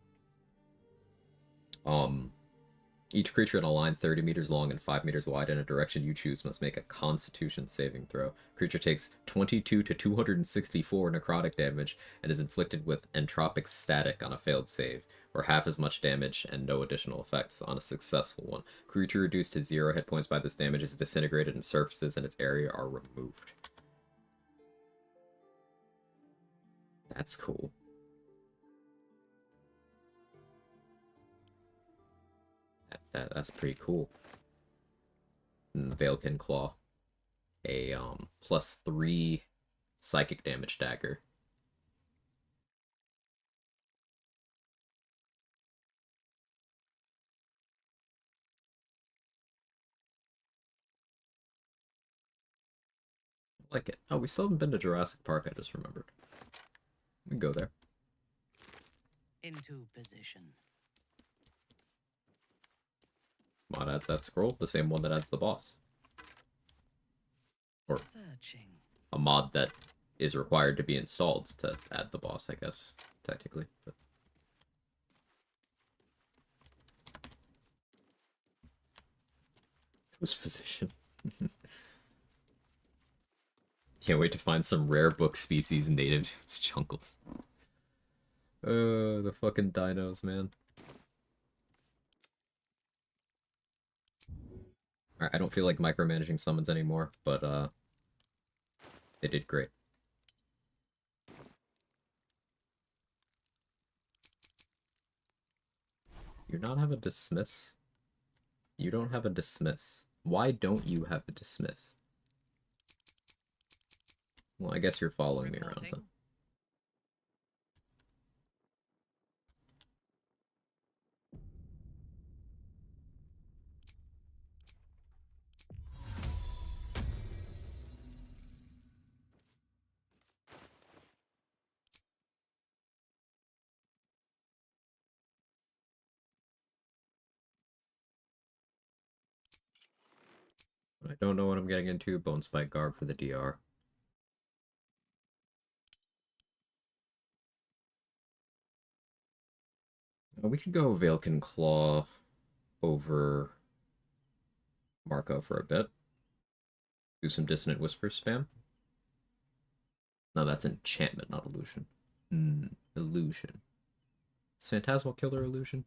Each creature in a line 30 meters long and 5 meters wide in a direction you choose must make a Constitution saving throw. Creature takes 22 to 264 necrotic damage and is inflicted with entropic static on a failed save, or half as much damage and no additional effects on a successful one. Creature reduced to 0 hit points by this damage is disintegrated and surfaces in its area are removed. That's cool. That's pretty cool. And the Veilkin Claw. A +3 psychic damage dagger. I like it. Oh, we still haven't been to Jurassic Park, I just remembered. We can go there. Into position. Mod adds that scroll, the same one that adds the boss. Or Searching. a mod that is required to be installed to add the boss, I guess, technically. But... Whose position? Can't wait to find some rare book species native to its jungles. The fucking dinos, man. Alright, I don't feel like micromanaging summons anymore, but they did great. You not have a dismiss? You don't have a dismiss. Why don't you have a dismiss? Well, I guess you're following me around, then. I don't know what I'm getting into. Bone Spike Garb for the DR. We could go Veilkin Claw over Marco for a bit. Do some Dissonant Whisper spam. No, that's enchantment, not illusion. Illusion. Phantasmal Killer illusion?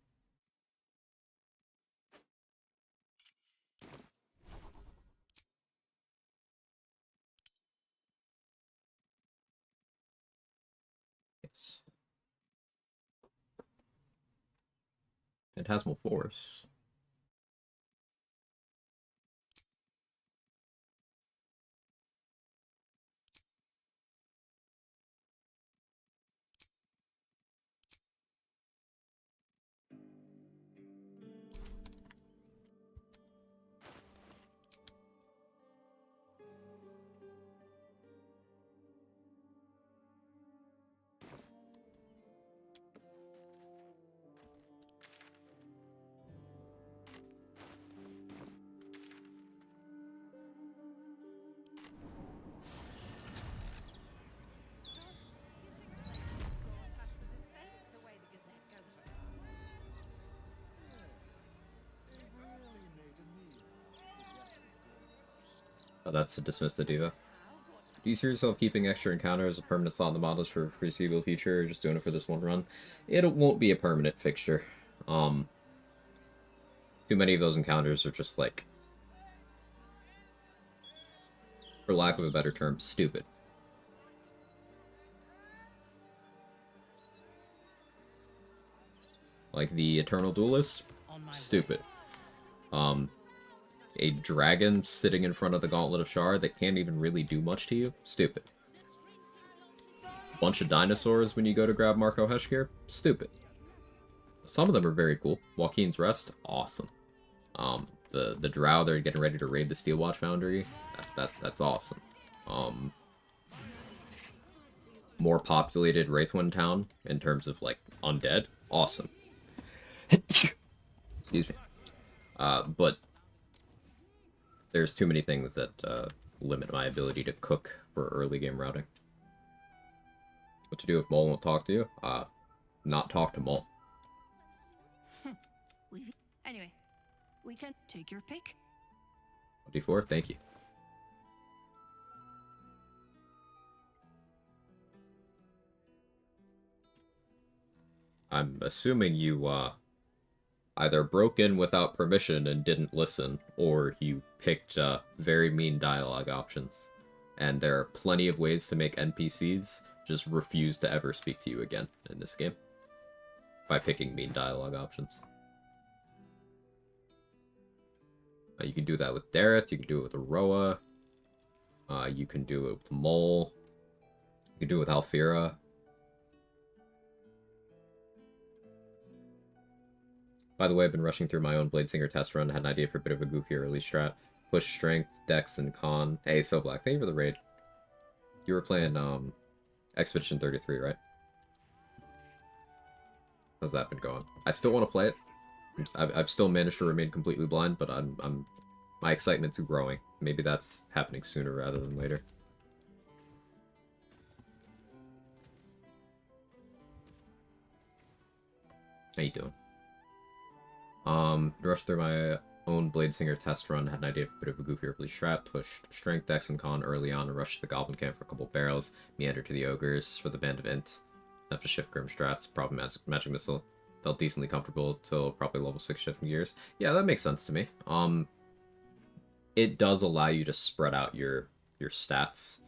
Yes. Phantasmal Force. Oh, that's to dismiss the diva. Do you see yourself keeping extra encounter as a permanent slot in the models for foreseeable future, or just doing it for this one run? It won't be a permanent fixture. Too many of those encounters are just like, for lack of a better term, stupid. Like the Eternal Duelist, stupid. A dragon sitting in front of the Gauntlet of Shar that can't even really do much to you, stupid. Bunch of dinosaurs when you go to grab Marco Heshkir, stupid. Some of them are very cool. Joaquin's Rest, awesome. The Drow, they're getting ready to raid the Steelwatch Foundry, that's awesome. More populated Wraithwind Town in terms of like undead, awesome. Excuse me. But there's too many things that limit my ability to cook for early game routing. What to do if Mole won't talk to you? Not talk to Mole. Anyway, We can take your pick. D4, thank you. I'm assuming you, either broke in without permission and didn't listen, or you picked, very mean dialogue options. And there are plenty of ways to make NPCs just refuse to ever speak to you again in this game. By picking mean dialogue options. You can do that with Dareth, you can do it with Aroa, you can do it with Mole, you can do it with Alfira. By the way, I've been rushing through my own Bladesinger test run, had an idea for a bit of a goofier early strat. Push Strength, Dex, and Con. Hey, So Black, thank you for the raid. You were playing, Expedition 33, right? How's that been going? I still want to play it. I've still managed to remain completely blind, but my excitement's growing. Maybe that's happening sooner rather than later. How you doing? Rushed through my own Bladesinger test run, had an idea for a bit of a goofier police strat, pushed Strength, Dex, and Con early on, and rushed to the Goblin Camp for a couple barrels, meandered to the Ogres for the Band of Int, have to shift Grim strats, problem magic missile, felt decently comfortable till probably level 6 shifting gears. Yeah, that makes sense to me. It does allow you to spread out your stats,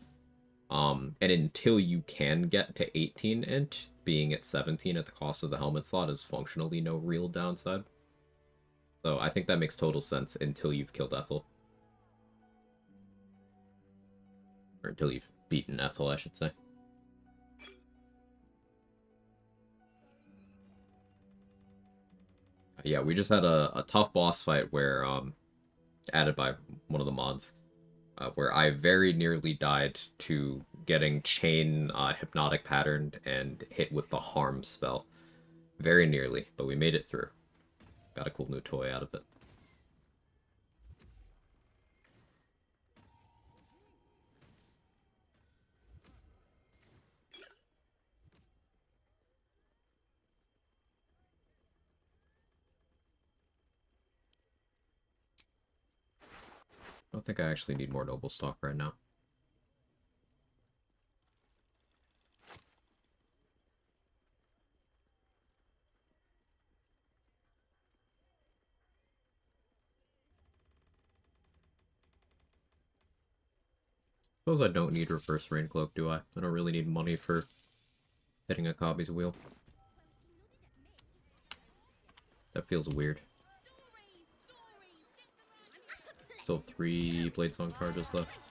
and until you can get to 18 Int, being at 17 at the cost of the helmet slot is functionally no real downside. So I think that makes total sense until you've killed Ethel. Or until you've beaten Ethel, I should say. Yeah, we just had a tough boss fight where, added by one of the mods, where I very nearly died to getting Chain Hypnotic Patterned and hit with the Harm spell. Very nearly, but we made it through. Got a cool new toy out of it. I don't think I actually need more noble stock right now. Suppose I don't need reverse rain cloak, do I? I don't really need money for hitting a Cobby's wheel. That feels weird. Still 3 Bladesong charges left.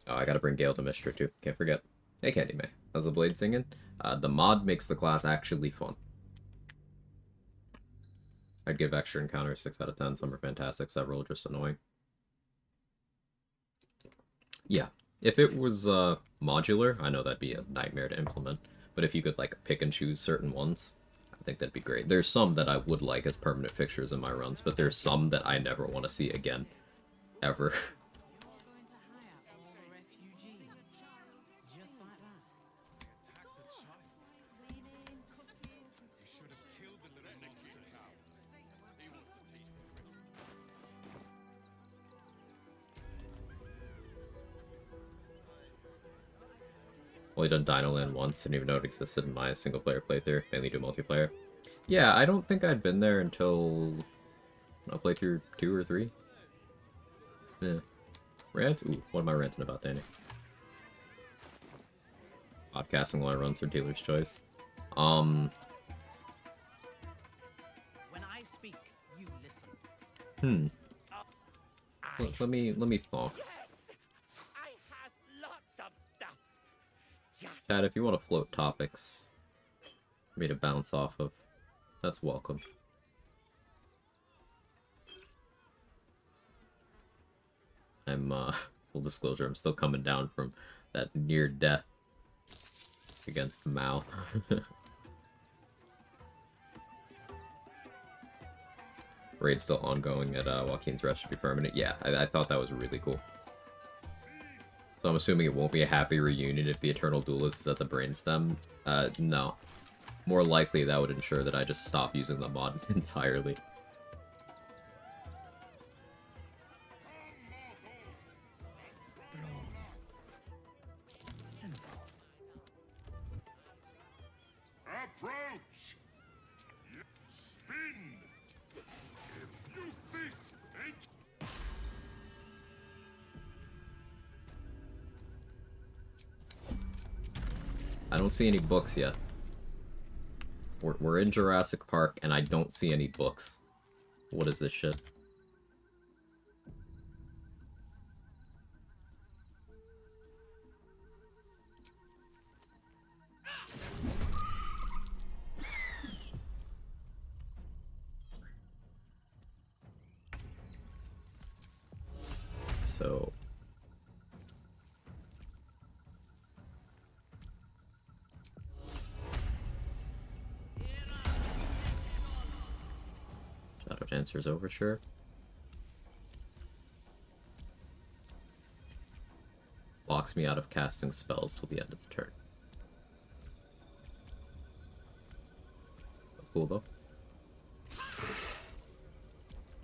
Oh, I gotta bring Gale to Mistra too. Can't forget. Hey, Candy May. How's the blade singing? The mod makes the class actually fun. I'd give extra encounters 6 out of 10. Some are fantastic, several just annoying. Yeah, if it was modular, I know that'd be a nightmare to implement. But if you could like pick and choose certain ones, I think that'd be great. There's some that I would like as permanent fixtures in my runs, but there's some that I never want to see again. Ever. Only done Dino Land once, didn't even know it existed in my single-player playthrough, mainly do multiplayer. Yeah, I don't think I'd been there until playthrough 2 or 3. Yeah. Rant? Ooh, what am I ranting about, Danny? Podcasting while I run through dealer's choice. When I speak, you listen. Let me thought. Chad, if you want to float topics for me to bounce off of, that's welcome. I'm, full disclosure, I'm still coming down from that near death against Mao. Raid's still ongoing at Joaquin's Rest should be permanent. Yeah, I thought that was really cool. So I'm assuming it won't be a happy reunion if the Eternal Duelist is at the brainstem. No. More likely that would ensure that I just stop using the mod entirely. Approach! Spin! You thief! I don't see any books yet. We're in Jurassic Park, and I don't see any books. What is this shit? So... Shadow Dancer's Overture. Locks me out of casting spells till the end of the turn. Cool though.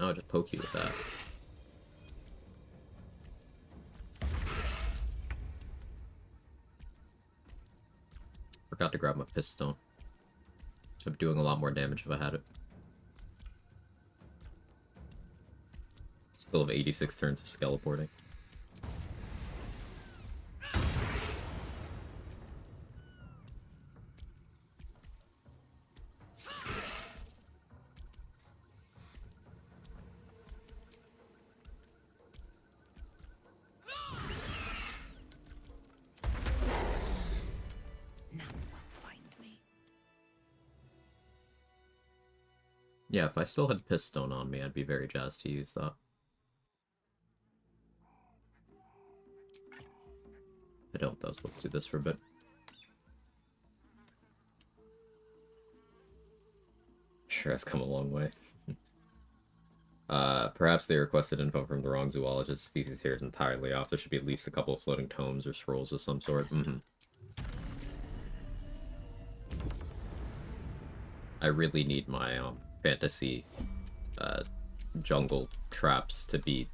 I'll just poke you with that. Forgot to grab my pistol. I'd be doing a lot more damage if I had it. Still have 86 turns of skeleporting. Yeah, if I still had Pistone on me, I'd be very jazzed to use that. I don't though, so let's do this for a bit. Sure has come a long way. Perhaps they requested info from the wrong zoologist. Species here is entirely off. There should be at least a couple of floating tomes or scrolls of some sort. I really need my fantasy jungle traps to be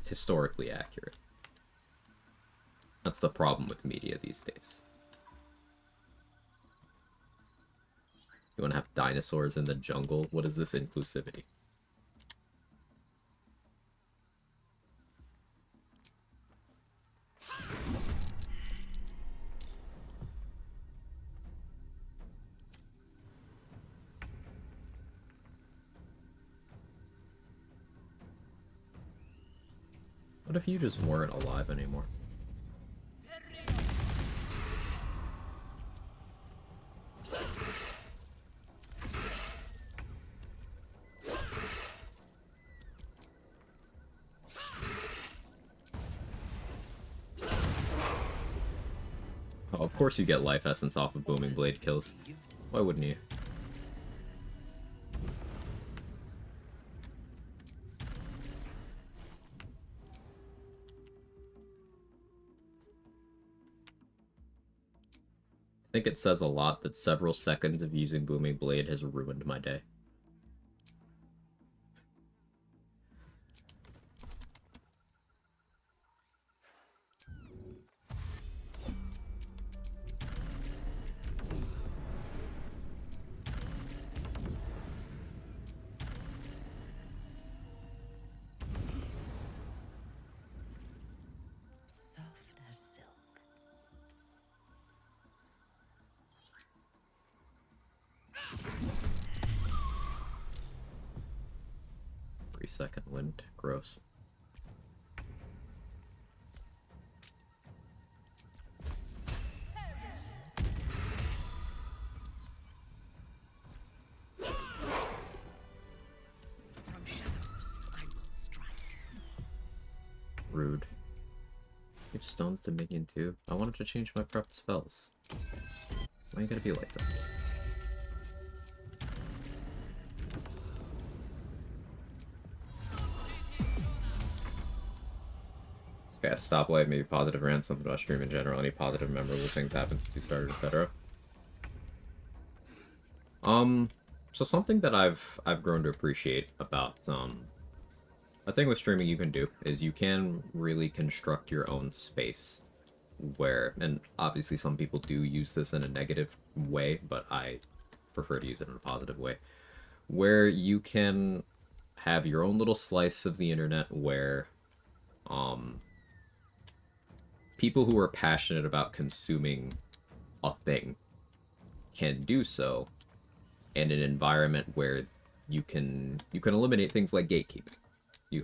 historically accurate. That's the problem with media these days. You want to have dinosaurs in the jungle? What is this inclusivity? What if you just weren't alive anymore? Oh, of course you get life essence off of Booming Blade kills. Why wouldn't you? I think it says a lot that several seconds of using Booming Blade has ruined my day. Soft as silk. 3-second wind. Gross. From shadows, I will strike. Rude. You have Stone's Dominion too? I wanted to change my prepped spells. Why are you gonna be like this? Okay, Yeah, stoplight, maybe positive rant, something about stream in general, any positive memorable things happened since you started, etc. So something that I've grown to appreciate about a thing with streaming you can do is you can really construct your own space where, and obviously some people do use this in a negative way, but I prefer to use it in a positive way, where you can have your own little slice of the internet where people who are passionate about consuming a thing can do so in an environment where you can eliminate things like gatekeeping. You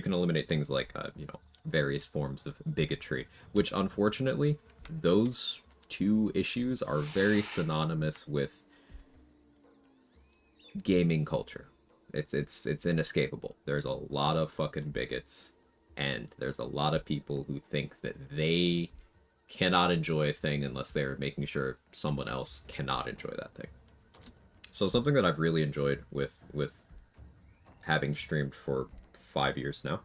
can eliminate things like you know, various forms of bigotry, which unfortunately those two issues are very synonymous with gaming culture. It's inescapable. There's a lot of fucking bigots, and there's a lot of people who think that they cannot enjoy a thing unless they're making sure someone else cannot enjoy that thing. So something that I've really enjoyed with having streamed for 5 years now,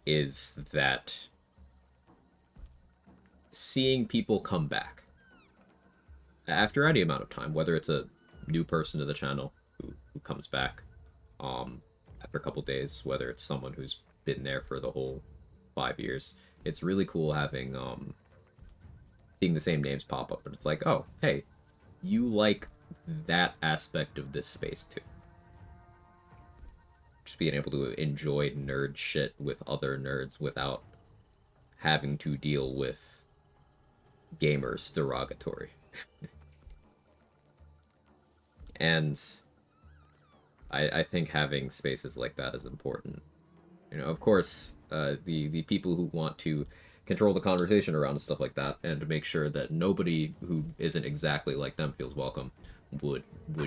is that seeing people come back after any amount of time, whether it's a new person to the channel who comes back after a couple days, whether it's someone who's been there for the whole 5 years. It's really cool having seeing the same names pop up, and it's like, oh, hey, you like that aspect of this space too. Just being able to enjoy nerd shit with other nerds without having to deal with gamers derogatory. And I think having spaces like that is important. You know, of course, the people who want to control the conversation around stuff like that and to make sure that nobody who isn't exactly like them feels welcome would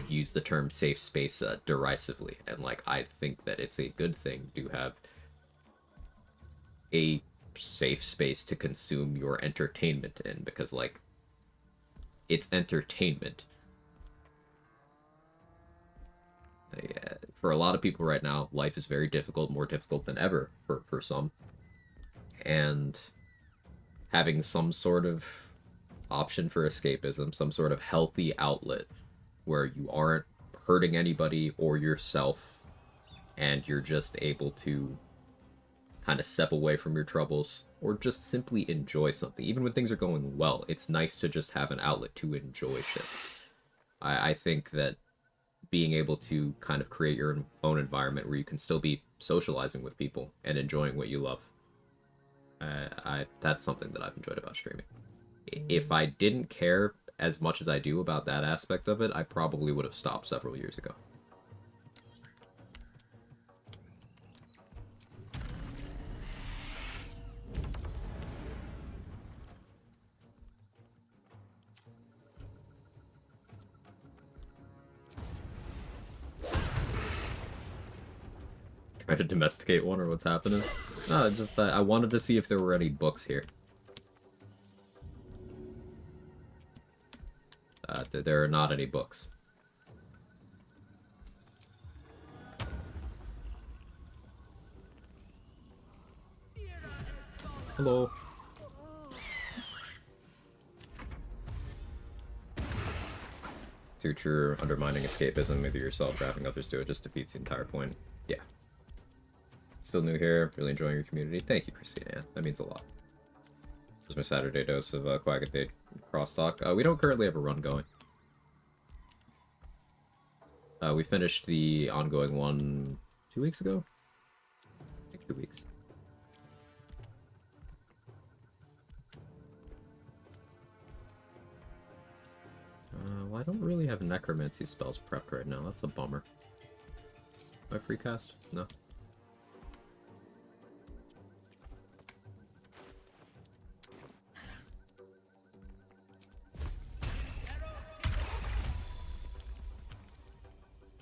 use the term safe space derisively. And like, I think that it's a good thing to have a safe space to consume your entertainment in, because like, it's entertainment. For a lot of people right now, life is very difficult, more difficult than ever for some. And having some sort of option for escapism, some sort of healthy outlet where you aren't hurting anybody or yourself, and you're just able to kind of step away from your troubles or just simply enjoy something. Even when things are going well, it's nice to just have an outlet to enjoy shit. I think that being able to kind of create your own environment where you can still be socializing with people and enjoying what you love, that's something that I've enjoyed about streaming. If I didn't care as much as I do about that aspect of it, I probably would have stopped several years ago. Try to domesticate one, or what's happening? No, just I wanted to see if there were any books here. There are not any books. Hello. Too true. Undermining escapism, either yourself driving others to it, just defeats the entire point. Yeah. Still new here, really enjoying your community. Thank you, Christina. That means a lot. This was my Saturday dose of Quag and Fade crosstalk. We don't currently have a run going. We finished the ongoing one 2 weeks ago? I think 2 weeks. Well, I don't really have necromancy spells prepped right now. That's a bummer. My free cast? No.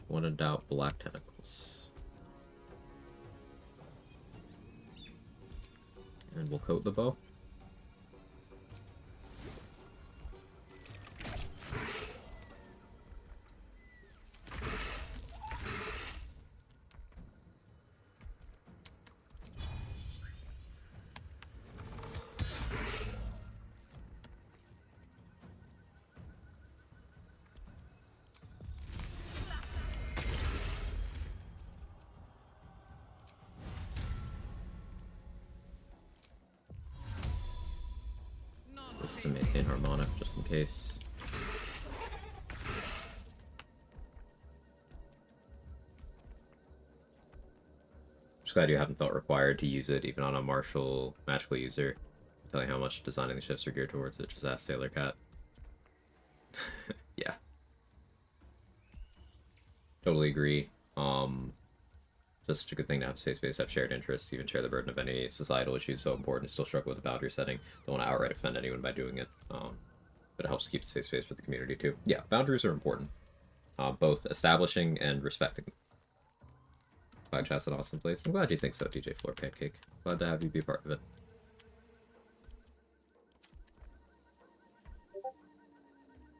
When in doubt, black tentacles. And we'll coat the bow. just to maintain harmonic, just in case. Just glad you haven't felt required to use it, even on a martial magical user. Tell you how much designing the shifts are geared towards it. Just ask Sailor Cat. Yeah. Totally agree. Just such a good thing to have safe space, have shared interests, even share the burden of any societal issues so important, still struggle with the boundary setting. Don't want to outright offend anyone by doing it. But it helps keep a safe space for the community too. Yeah, boundaries are important. Both establishing and respecting. Quag Chat's an awesome place. I'm glad you think so, DJ Floor Pancake. Glad to have you be a part of it.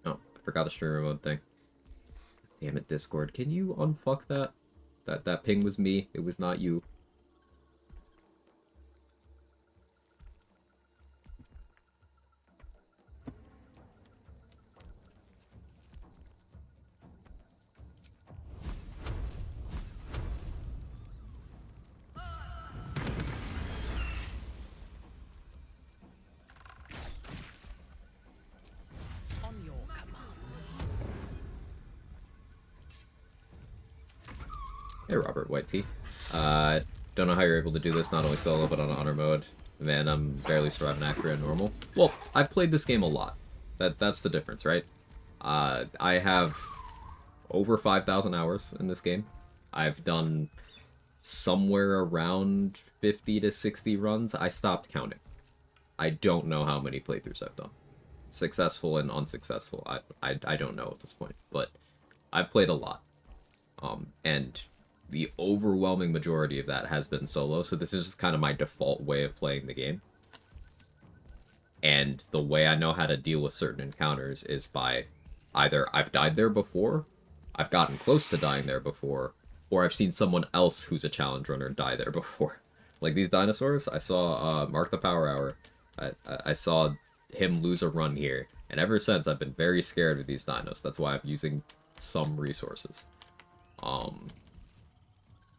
Oh, I forgot the streamer mode thing. Damn it, Discord. Can you unfuck that? That ping was me. It was not you. On your command. Hey, Robert White Tea. Don't know how you're able to do this, not only solo, but on honor mode. Man, I'm barely surviving Acura and normal. Well, I've played this game a lot. That's the difference, right? I have over 5,000 hours in this game. I've done somewhere around 50 to 60 runs. I stopped counting. I don't know how many playthroughs I've done. Successful and unsuccessful. I don't know at this point, but I've played a lot. And the overwhelming majority of that has been solo, so this is just kind of my default way of playing the game. And the way I know how to deal with certain encounters is by either I've died there before, I've gotten close to dying there before, or I've seen someone else who's a challenge runner die there before. Like these dinosaurs, I saw Mark the Power Hour. I saw him lose a run here, and ever since I've been very scared of these dinos. That's why I'm using some resources.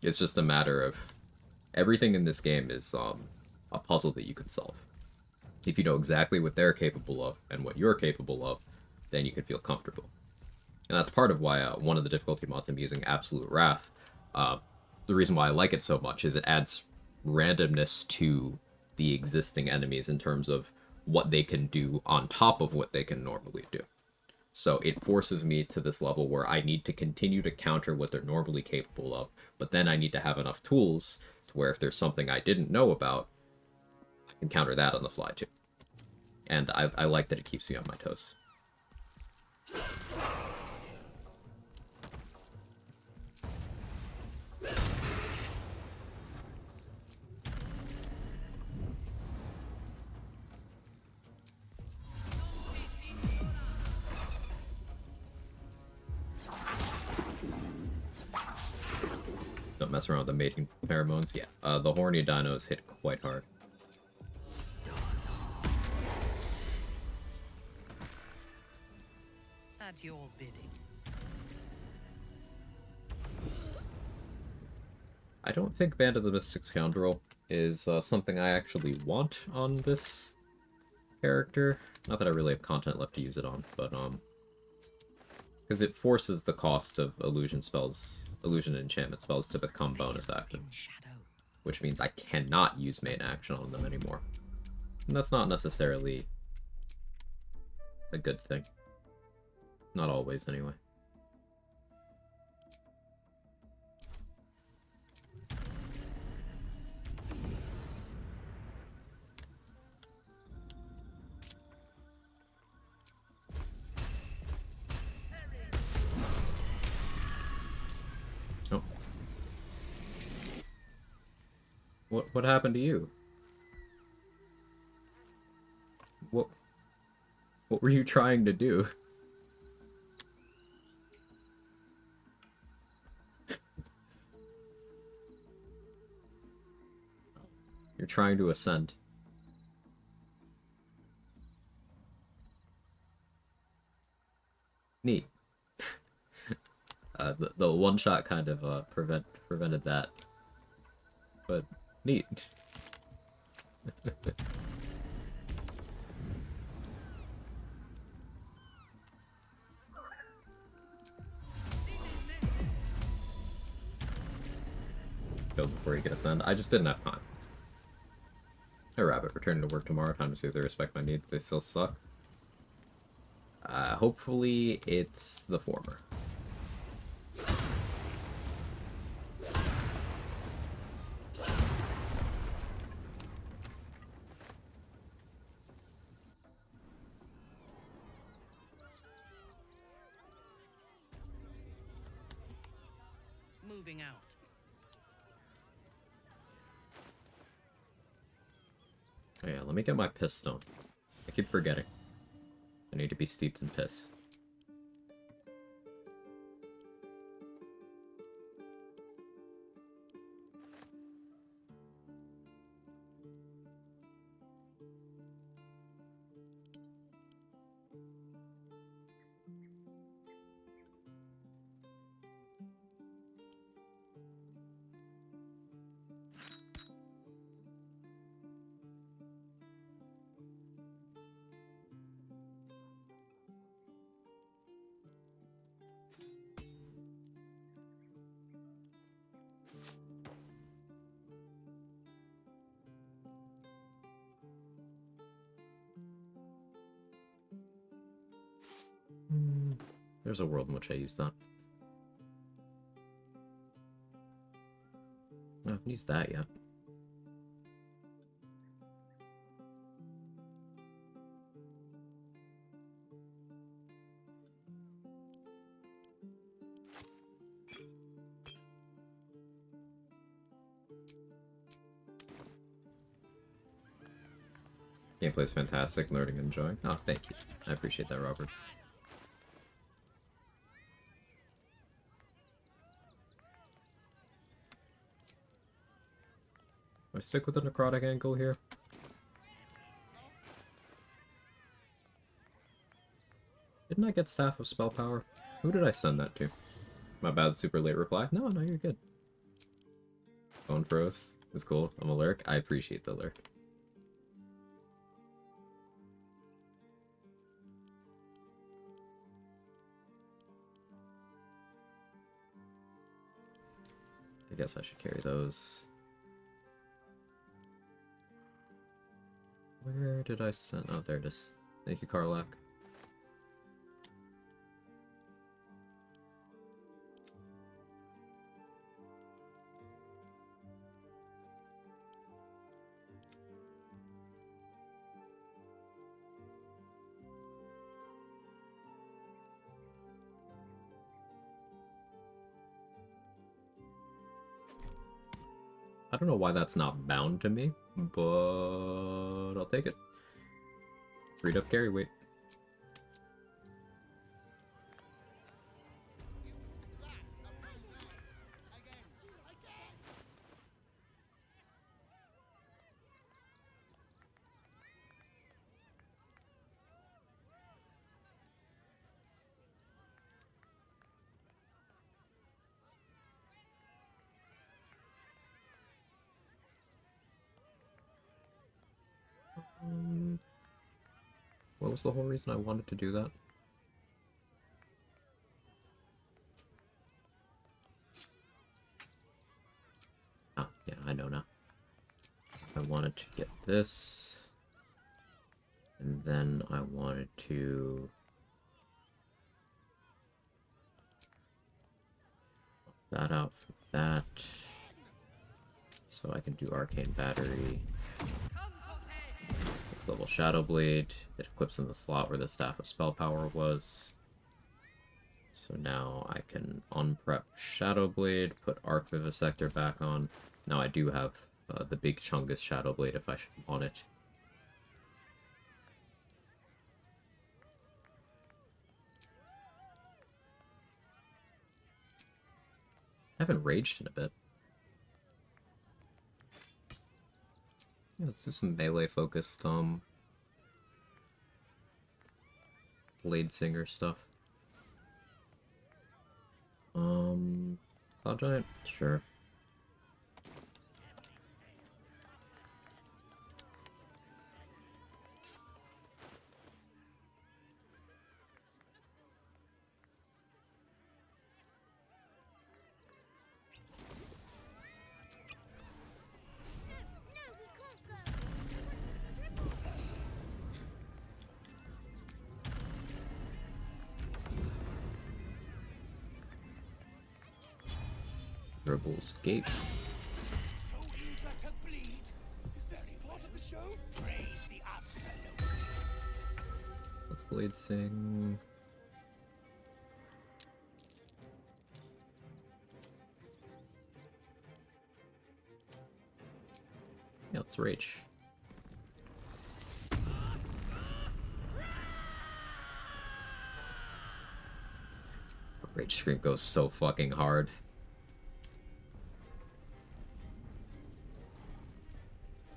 It's just a matter of everything in this game is a puzzle that you can solve. If you know exactly what they're capable of and what you're capable of, then you can feel comfortable. And that's part of why one of the difficulty mods I'm using, Absolute Wrath, the reason why I like it so much is it adds randomness to the existing enemies in terms of what they can do on top of what they can normally do. So it forces me to this level where I need to continue to counter what they're normally capable of, but then I need to have enough tools to where if there's something I didn't know about, I can counter that on the fly too. And I like that it keeps me on my toes. Don't mess around with the mating pheromones. Yeah, the horny dinos hit quite hard. At your bidding. I don't think Band of the Mystic Scoundrel is something I actually want on this character. Not that I really have content left to use it on, but because it forces the cost of illusion spells, illusion and enchantment spells to become bonus action, which means I cannot use main action on them anymore. And that's not necessarily a good thing. Not always, anyway. Oh. What happened to you? What were you trying to do? You're trying to ascend. Neat. The one shot kind of prevented that, but neat. before you get ascend. I just didn't have time. Hey Rabbit, returning to work tomorrow. Time to see if they respect my needs. They still suck. Hopefully it's the former. Moving out. Oh yeah, let me get my piss stone. I keep forgetting. I need to be steeped in piss. There's a world in which I use that. I haven't used that yet. Gameplay's fantastic, learning and enjoying. Oh, thank you. I appreciate that, Robert. Do I stick with the necrotic angle here? Didn't I get Staff of Spell Power? Who did I send that to? My bad, super late reply? No, you're good. Phone froze. It's cool. I'm a lurk. I appreciate the lurk. I guess I should carry those. Where did I send? Oh, there it is. Thank you, Karlak. I don't know why that's not bound to me, but I'll take it. Freed up carry weight. What was the whole reason I wanted to do that? Oh, yeah, I know now. I wanted to get this, and then I wanted to that out for that, so I can do Arcane Battery. Next level Shadow Blade. It equips in the slot where the Staff of Spell Power was. So now I can unprep Shadow Blade, put Arc Vivisector back on. Now I do have the big Chungus Shadow Blade if I should want it. I haven't raged in a bit. Yeah, let's do some melee focused Bladesinger stuff. Cloud Giant? Sure. Rebel's Gate. So eager to bleed. Is there any part of the show? Praise the absolute. Let's Blade Sing. Yeah, let's Rage. Rage Scream goes so fucking hard.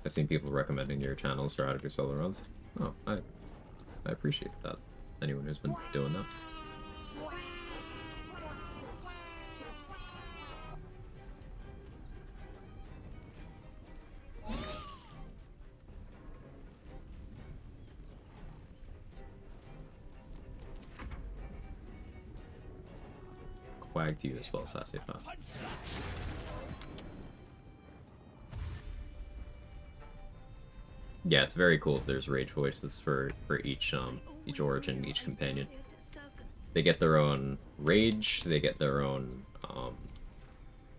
I've seen people recommending your channels for how to do solo runs. Oh, I appreciate that. Anyone who's been doing that. Quag to you as well, Sassy Fan. Yeah, it's very cool if there's rage voices for each origin, each companion. They get their own rage, they get their own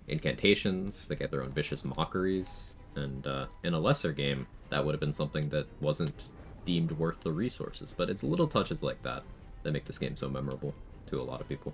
incantations, they get their own vicious mockeries, and in a lesser game, that would have been something that wasn't deemed worth the resources, but it's little touches like that that make this game so memorable to a lot of people.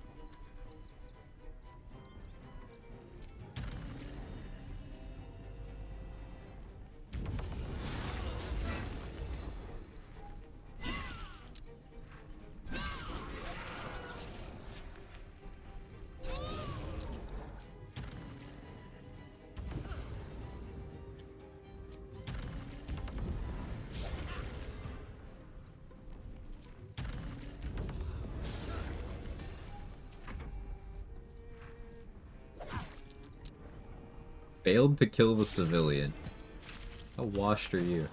Failed to kill the civilian. How washed are you?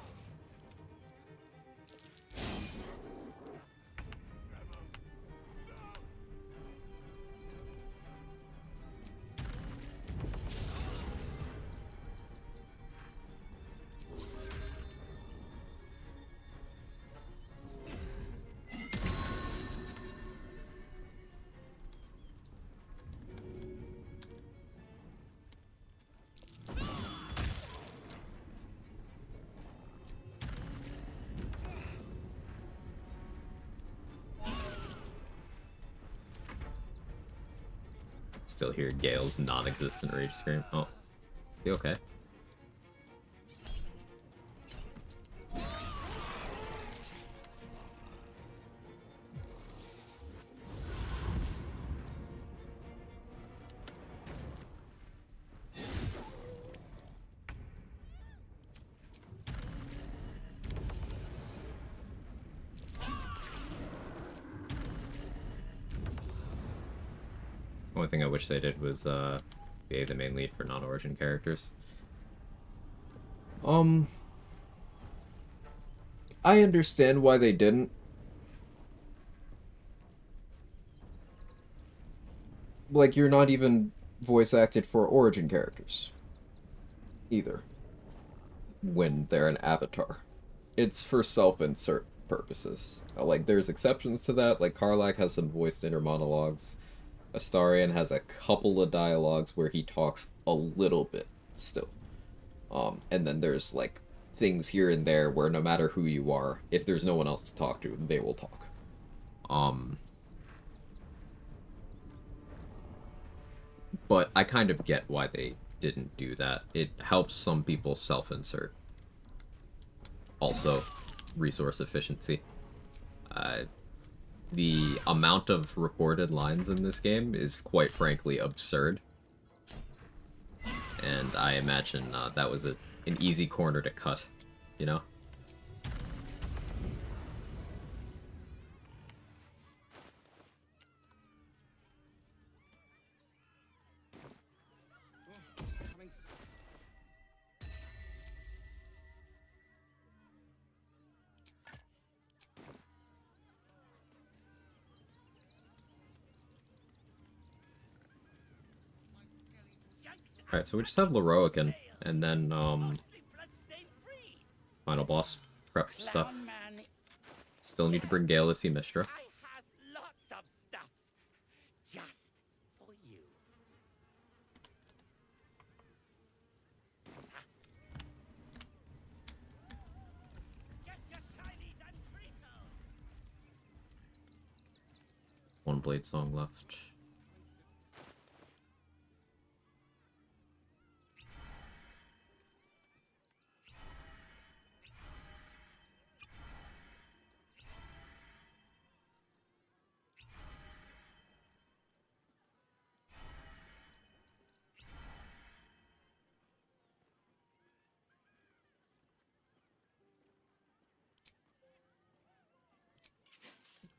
Still hear Gale's non-existent rage scream. Oh, you okay? Only thing I wish they did was be the main lead for non-origin characters. I understand why they didn't. Like, you're not even voice acted for origin characters either when they're an avatar. It's for self-insert purposes. Like, there's exceptions to that. Like, Karlach has some voiced inner monologues. Astarion has a couple of dialogues where he talks a little bit still. And then there's like things here and there where no matter who you are, if there's no one else to talk to, they will talk. But I kind of get why they didn't do that. It helps some people self-insert. Also, resource efficiency. The amount of recorded lines in this game is quite frankly absurd. And I imagine that was an easy corner to cut, you know? Alright, so we just have Leroican, and then, final boss prep stuff. Still need to bring Gale to see Mistra. one blade song left.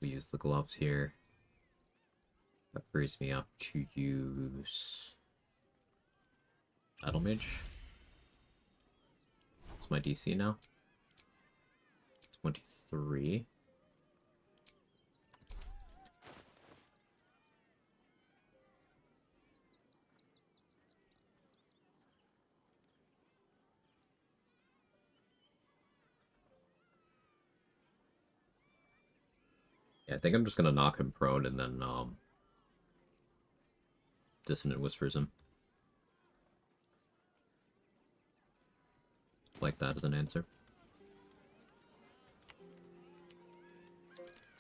We use the gloves here. That frees me up to use Battle Mage. What's my DC now? 23. Yeah, I think I'm just gonna knock him prone and then Dissonant Whispers him. Like that as an answer.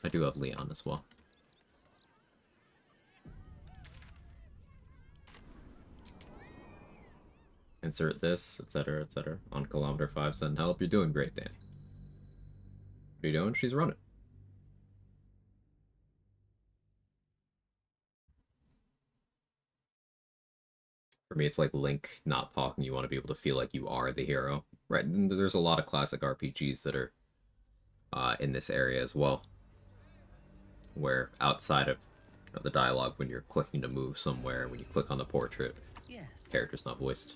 I do have Leon as well. Insert this, etc., etc. On kilometer 5, send help. You're doing great, Danny. What are you doing? She's running. For me, it's like Link not talking. You want to be able to feel like you are the hero. Right, and there's a lot of classic RPGs that are in this area as well. Where outside of the dialogue, when you're clicking to move somewhere, when you click on the portrait, yes, character's not voiced.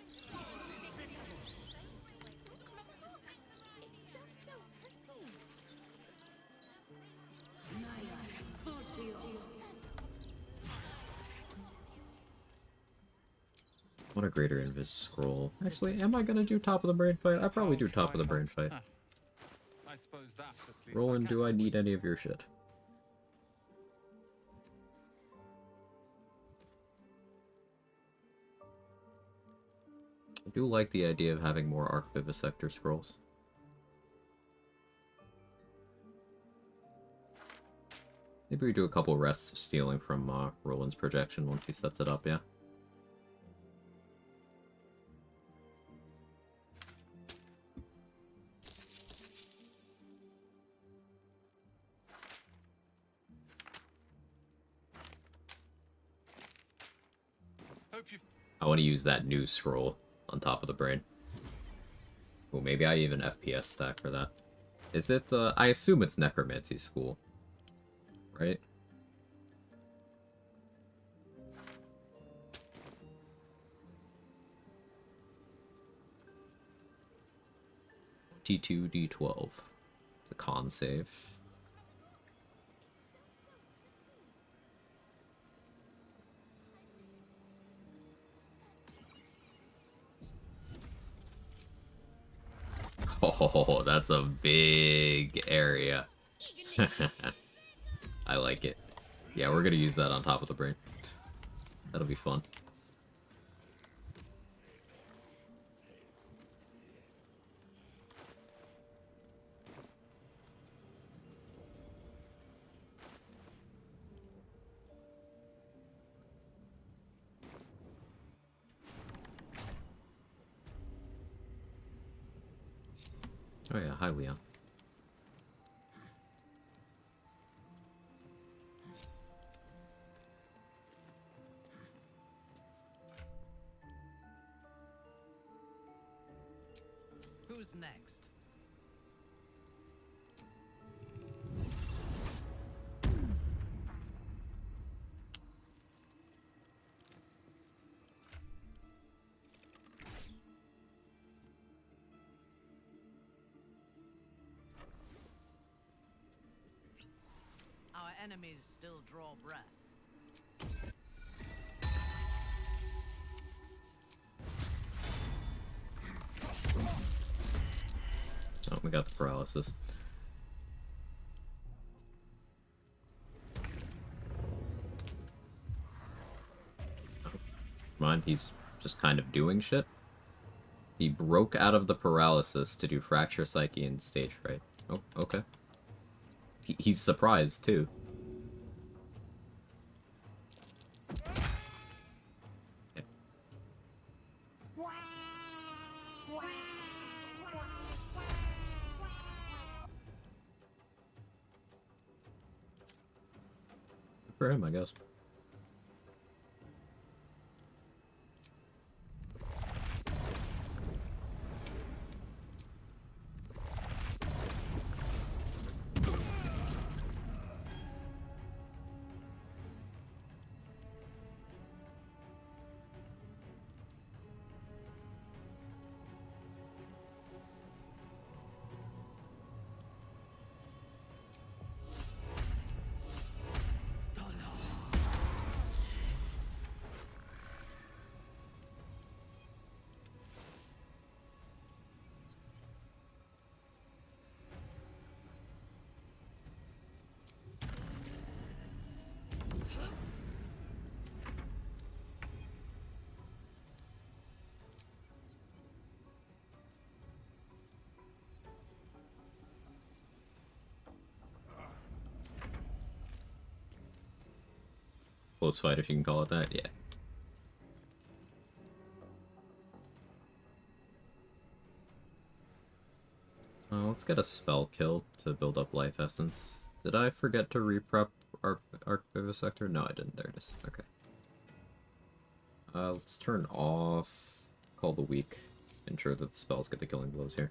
What a greater invis scroll. Actually, am I gonna do top of the brain fight? I probably do top of the brain fight. I suppose that's at least Roland, do I need any of your shit? I do like the idea of having more Arc Vivisector scrolls. Maybe we do a couple rests of stealing from Roland's projection once he sets it up, yeah? I want to use that new scroll on top of the brain. Well, maybe I even FPS stack for that. Is it, I assume it's Necromancy School, right? D2, D12. It's a con save. Oh, that's a big area. I like it. Yeah, we're gonna use that on top of the brain. That'll be fun. Oh yeah, hi Leon. Who's next? Our enemies still draw breath. Oh, we got the paralysis. Oh, mind, he's just kind of doing shit. He broke out of the paralysis to do Fracture Psyche and Stage Fright. Oh, okay. He's surprised, too. for him, I guess. Close fight, if you can call it that, yeah. Let's get a spell kill to build up life essence. Did I forget to reprep Archvivisector? No, I didn't. There it is. Okay. Let's turn off Call the Weak. Ensure that the spells get the killing blows here.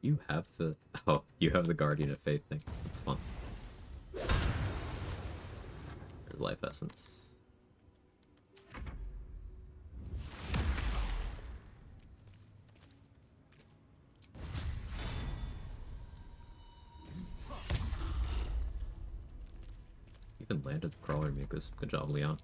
You have the... Oh, you have the Guardian of Faith thing. That's fun. There's life essence. Even landed the Crawler Mucus. Good job, Leon.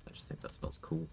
I just think that spell's cool.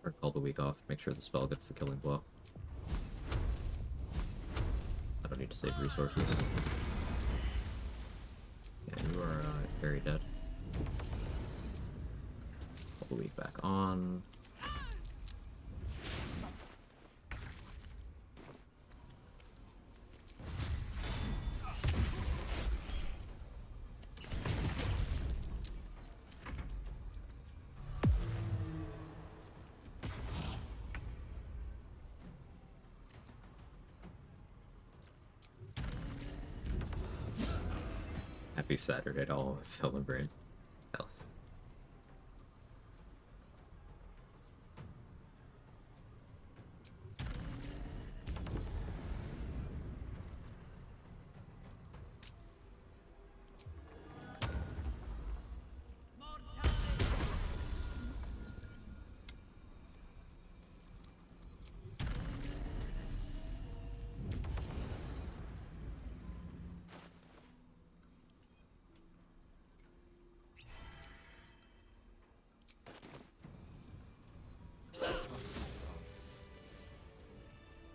Or call the weak off, make sure the spell gets the killing blow. I don't need to save resources. Yeah, you are very dead. Call the weak back on. Happy Saturday to all celebrate. Else.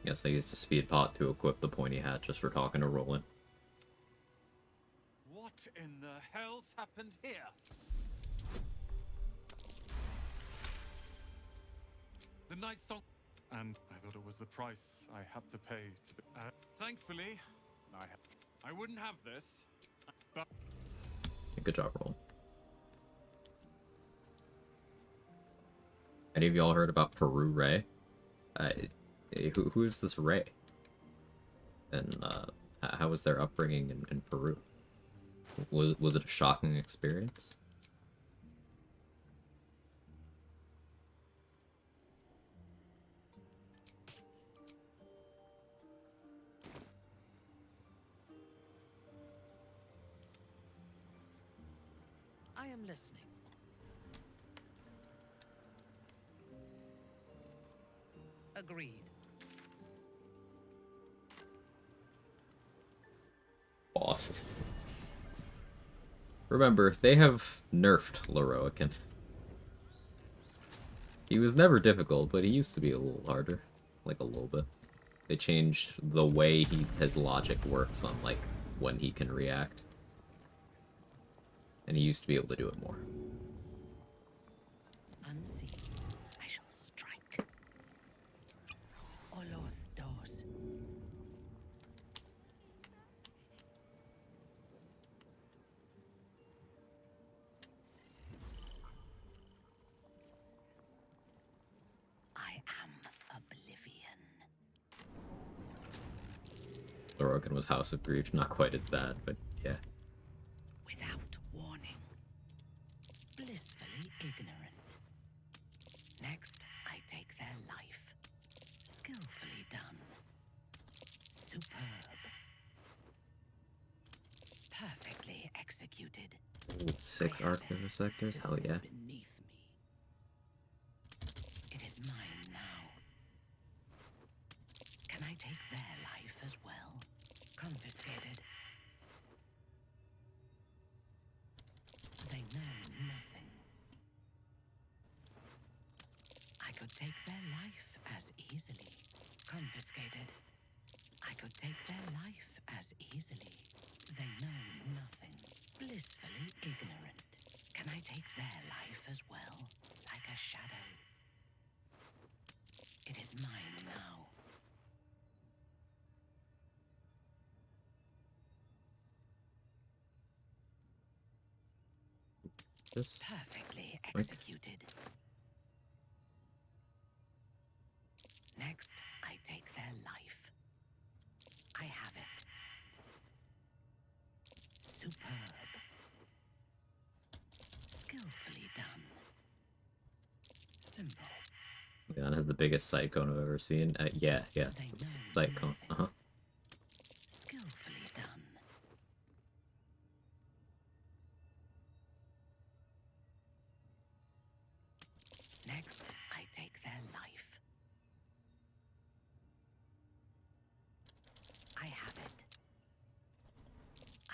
Yes, I used a speed pot to equip the pointy hat just for talking to Roland. What in the hell's happened here? The night song. And I thought it was the price I had to pay to be. Thankfully, I wouldn't have this. But Good job, Roland. Any of y'all heard about Peru Ray? Who is this Ray? And how was their upbringing in Peru? Was it a shocking experience? I am listening. Agreed. Boss. Remember, they have nerfed Leroican. He was never difficult, but he used to be a little harder. Like, a little bit. They changed the way his logic works on, like, when he can react. And he used to be able to do it more. Unseen, I shall strike. Oloth doors. I am oblivion. Leroican was House of Grief, not quite as bad, but yeah. Without warning. Blissfully ignorant. Next, I take their life. Skillfully done. Superb. Perfectly executed. Ooh, 6 arc vivisectors? Hell yeah. Beneath me. It is mine now. Can I take their life as well? Confiscated. They know nothing. I could take their life as easily. Confiscated. I could take their life as easily. They know nothing. Blissfully ignorant. Can I take their life as well? Like a shadow. It is mine now. This Perfectly executed. Next, I take their life. I have it. Superb. Skillfully done. Simple. Leon has the biggest sight cone I've ever seen. Yeah. Sight cone. Skillfully done. Next, I take their life. I have it.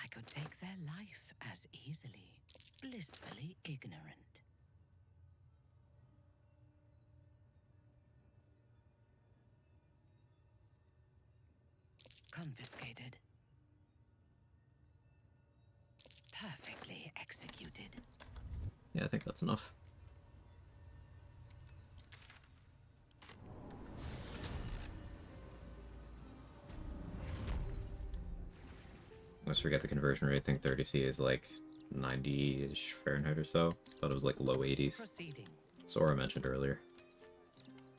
I could take their life as easily. Blissfully ignorant. Confiscated. Perfectly executed. Yeah, I think that's enough. Let's forget the conversion rate. I think 30C is like 90-ish Fahrenheit or so. Thought it was like low 80s. Proceeding. Sora mentioned earlier.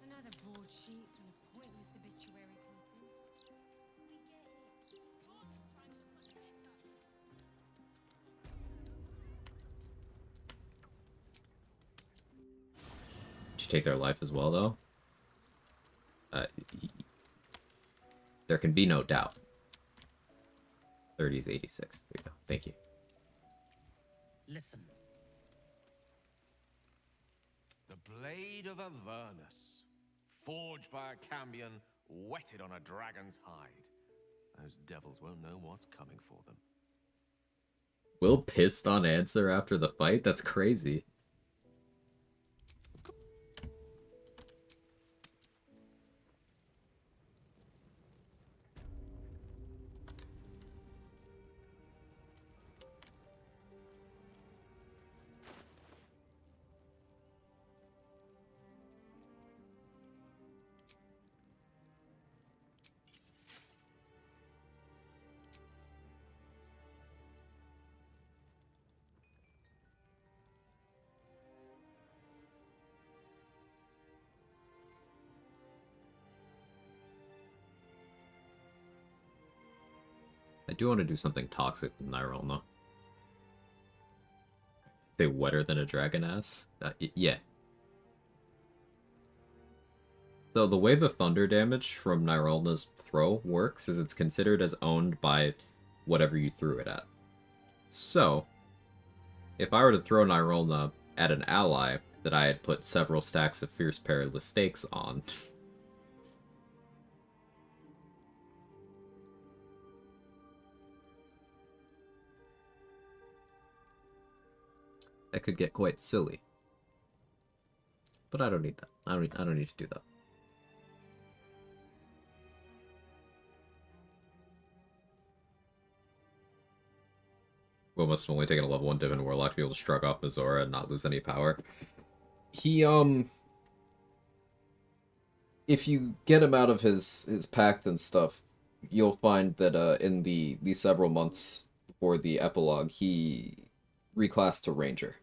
Another broadsheet full of pointless obituary pieces. Did you take their life as well, though? There can be no doubt. 30 is 86. There you go. Thank you. Listen. The blade of Avernus, forged by a Cambion, whetted on a dragon's hide. Those devils won't know what's coming for them. Will pissed on answer after the fight? That's crazy. I do want to do something toxic with Nyril, though. Say wetter than a dragon ass? Yeah. So the way the thunder damage from Nyrelna's throw works is it's considered as owned by whatever you threw it at. So, if I were to throw Nyrelna at an ally that I had put several stacks of Fierce Perilous Stakes on, that could get quite silly. But I don't need that. I don't need to do that. Will must have only taken a level 1 Divine Warlock to be able to shrug off Mizora and not lose any power. He, if you get him out of his pact and stuff, you'll find that, in the several months before the epilogue, he reclassed to Ranger.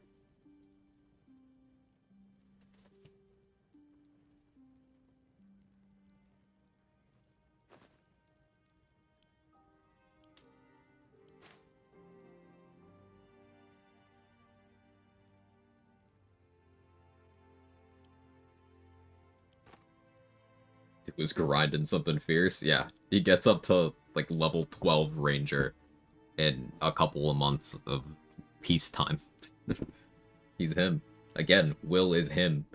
Was grinding something fierce. Yeah, he gets up to like level 12 Ranger in a couple of months of peacetime. He's him. Again, Will is him.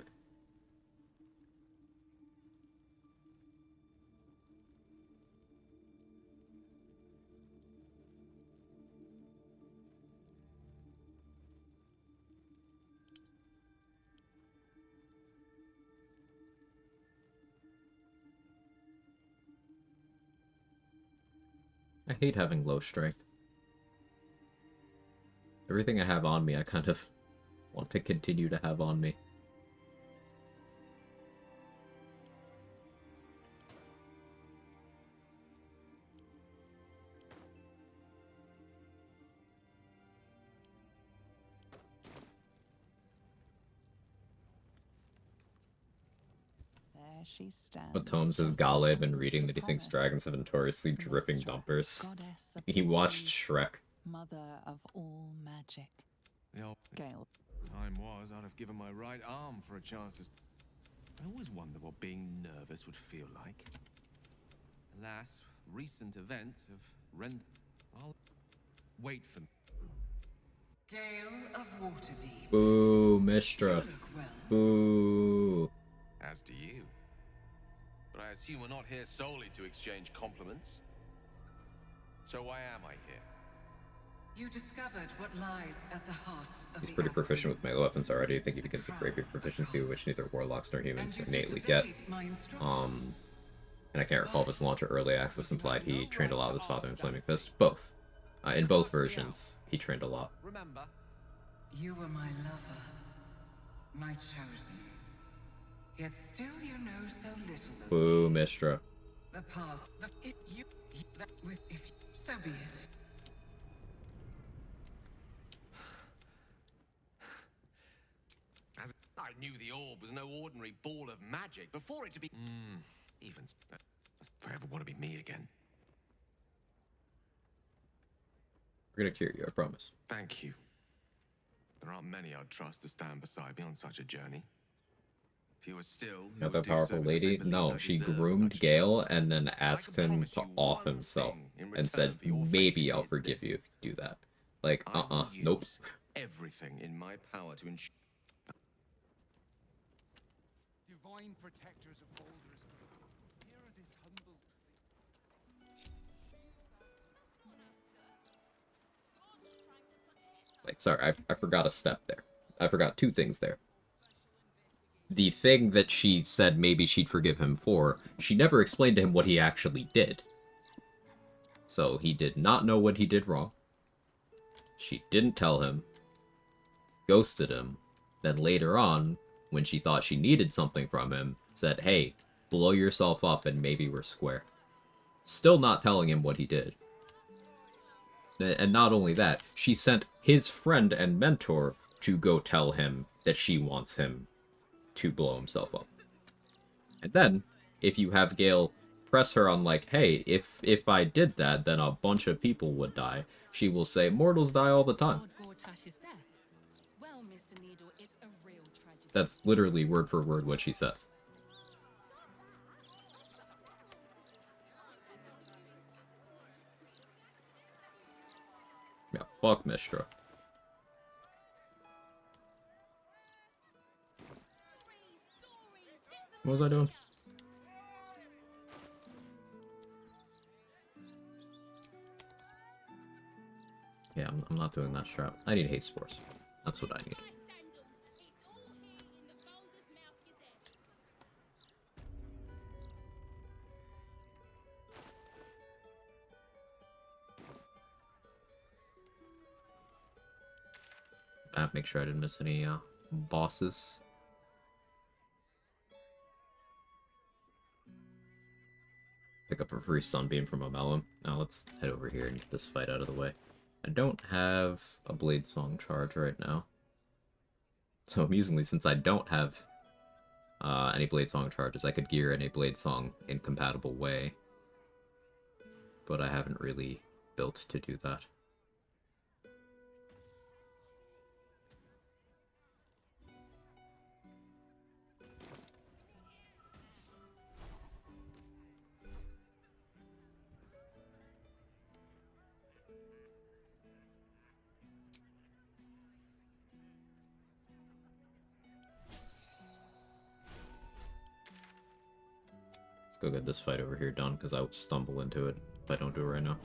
I hate having low strength. Everything I have on me, I kind of want to continue to have on me. There she stands. What Tome says Gale been reading that he thinks dragons have notoriously dripping dumpers. He watched Shrek. Mother of all magic. Gale. Time was, I'd have given my right arm for a chance to... I always wonder what being nervous would feel like. Alas, recent events have rendered... I'll wait for... Gale of Waterdeep. Boo, Mistra. Boo. As do you. But I assume we're not here solely to exchange compliments. So why am I here? You discovered what lies at the heart of He's the pretty proficient with melee weapons already. I think he begins with rapier proficiency, which neither warlocks nor humans innately get. And I can't recall if it's launch or early access implied he trained a lot with his father in Flaming Fist. Both. In both versions, he trained a lot. Remember, You were my lover, my chosen. Yet still you know so little of Boo, Mistra. the past. So be it. as I knew the orb was no ordinary ball of magic before it to be... even... If I ever want to be me again. We're gonna cure you, I promise. Thank you. There aren't many I'd trust to stand beside me on such a journey. Fewer still. Not that powerful lady? No, she groomed Gale and then asked him to off himself and said, maybe I'll forgive you if you do that. Like, nope. Everything in my power to ensure... Divine protectors of Baldur's Gate, here are this humble... Like, sorry, I forgot a step there. I forgot two things there. The thing that she said maybe she'd forgive him for, she never explained to him what he actually did. So he did not know what he did wrong. She didn't tell him. Ghosted him. Then later on, when she thought she needed something from him, said, hey, blow yourself up and maybe we're square. Still not telling him what he did. And not only that, she sent his friend and mentor to go tell him that she wants him to blow himself up. And then, if you have Gale press her on like, hey, if I did that, then a bunch of people would die, she will say, mortals die all the time. Well, Mr. Needle, it's a real tragedy. That's literally word for word what she says. Yeah, fuck Mistra. What was I doing? Yeah, I'm not doing that strap. I need haste spores. That's what I need. Make sure I didn't miss any bosses. Pick up a free sunbeam from a melon. Now let's head over here and get this fight out of the way. I don't have a blade song charge right now. So amusingly, since I don't have any blade song charges, I could gear in a blade song incompatible way. But I haven't really built to do that. Go get this fight over here done, because I would stumble into it if I don't do it right now.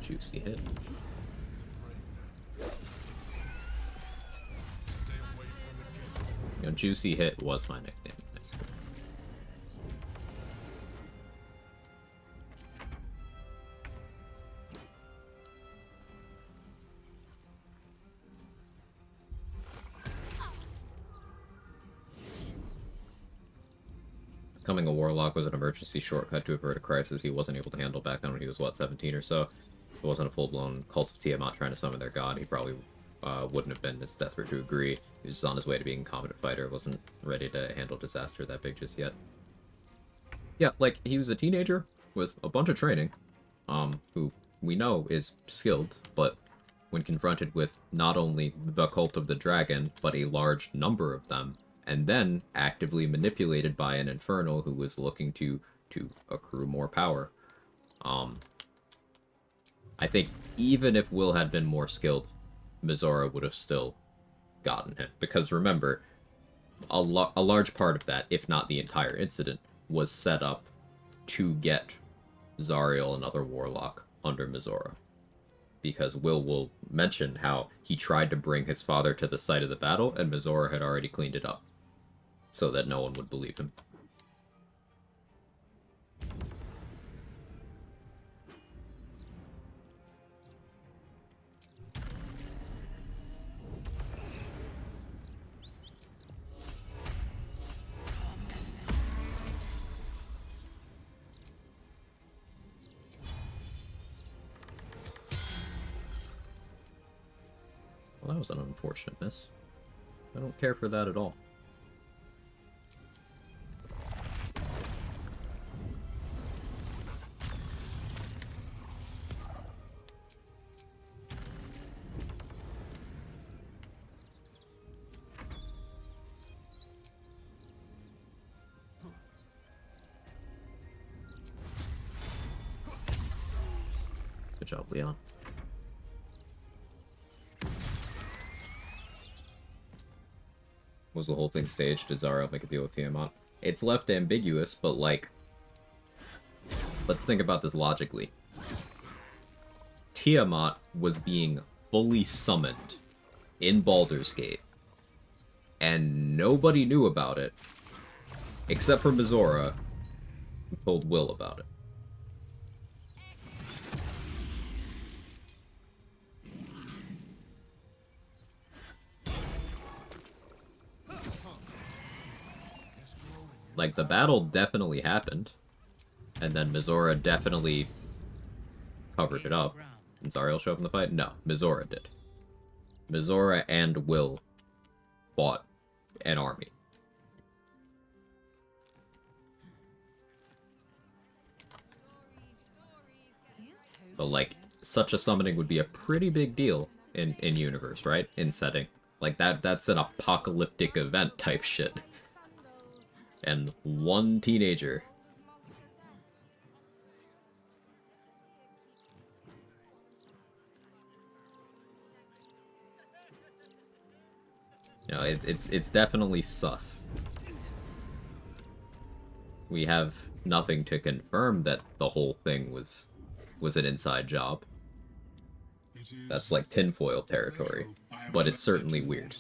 Juicy hit. You know, Juicy Hit was my nickname in high school. Becoming a warlock was an emergency shortcut to avert a crisis he wasn't able to handle back then when he was, what, 17 or so? If it wasn't a full-blown cult of Tiamat trying to summon their god, he probably wouldn't have been as desperate to agree. He was just on his way to being a competent fighter, wasn't ready to handle disaster that big just yet. Yeah, like, he was a teenager with a bunch of training, who we know is skilled, but when confronted with not only the cult of the dragon, but a large number of them, and then actively manipulated by an infernal who was looking to accrue more power. I think even if Will had been more skilled, Mizora would have still gotten him. Because remember, a large part of that, if not the entire incident, was set up to get Zariel, another warlock, under Mizora. Because will mention how he tried to bring his father to the site of the battle, and Mizora had already cleaned it up, so that no one would believe him. Well, that was an unfortunate miss. I don't care for that at all. Good job, Leon. Was the whole thing staged? Did Zariel make a deal with Tiamat? It's left ambiguous, but like, let's think about this logically. Tiamat was being fully summoned in Baldur's Gate, and nobody knew about it, except for Mizora, who told Will about it. Like, the battle definitely happened. And then Mizora definitely covered it up. Did Zariel show up in the fight? No, Mizora did. Mizora and Will fought an army. But, like, such a summoning would be a pretty big deal in universe, right? In setting. Like, that's an apocalyptic event type shit. And one teenager. You know, it's definitely sus. We have nothing to confirm that the whole thing was an inside job. That's like tinfoil territory, but it's certainly weird.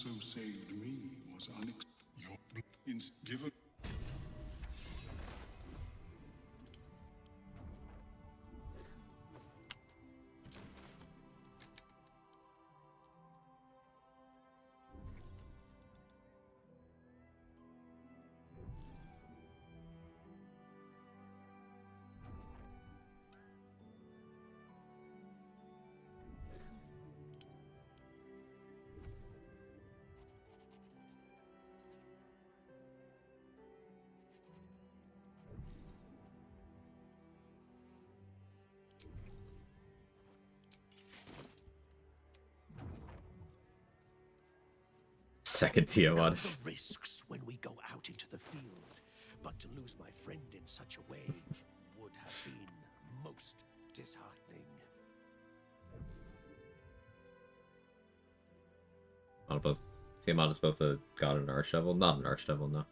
Second Tiamat. The risks when we go out into the field, but to lose my friend in such a way would have been most disheartening. Tiamat is both a god and an archdevil? Not an archdevil, no.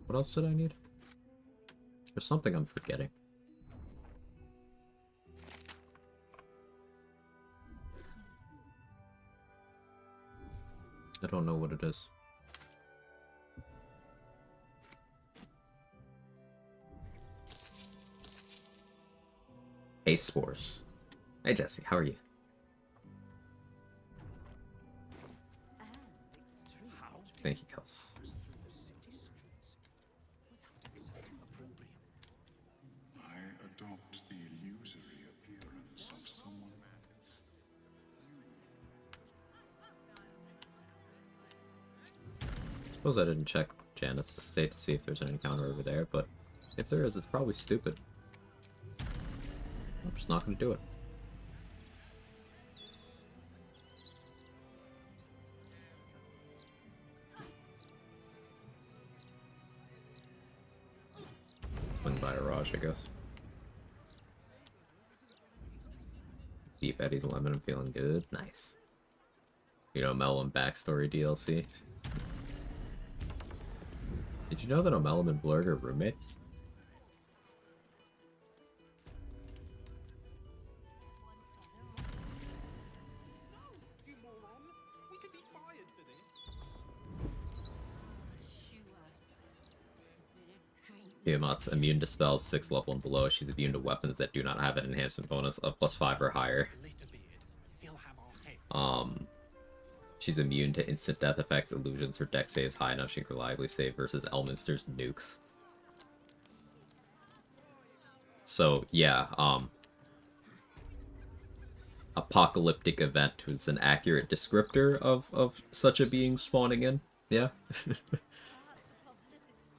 What else did I need? There's something I'm forgetting. I don't know what it is. Hey, Spores. Hey, Jesse. How are you? Thank you, Kels. I adopt the illusory appearance of someone Suppose I didn't check Janet's estate to see if there's an encounter over there, but if there is, it's probably stupid. I'm just not going to do it. Swing by to Raj, I guess. Deep Eddie's Lemon, I'm feeling good. Nice. You know, Melon backstory DLC. Did you know that Omelum and Blurg are roommates? You moron! We could be fired for this. Tiamat's immune to spells 6th level and below. She's immune to weapons that do not have an enhancement bonus of +5 or higher. She's immune to instant death effects, illusions. Her dex save is high enough she can reliably save versus Elminster's nukes. So yeah, apocalyptic event was an accurate descriptor of such a being spawning in. Yeah.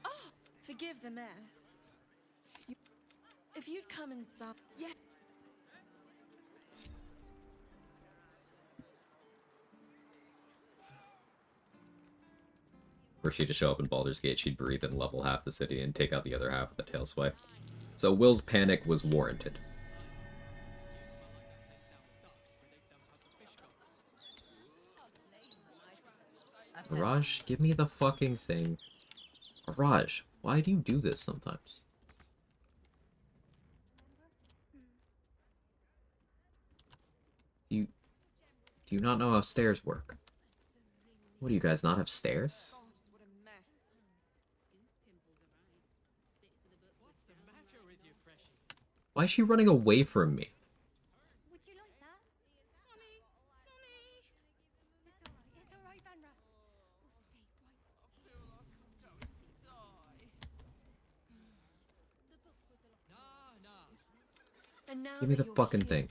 Oh, forgive the mess. If you'd come and saw, yeah. Were she to show up in Baldur's Gate, she'd breathe and level half the city and take out the other half with a tail swipe. So Will's panic was warranted. Raj, give me the fucking thing. Raj, why do you do this sometimes? Do you not know how stairs work? What, do you guys not have stairs? Why is she running away from me? Would you like that? Mommy! Mommy! It's alright, Vanra. We'll stay right. I feel like I'm going to die. The book was a lot. No. And now Give me the that you're fucking here- thing.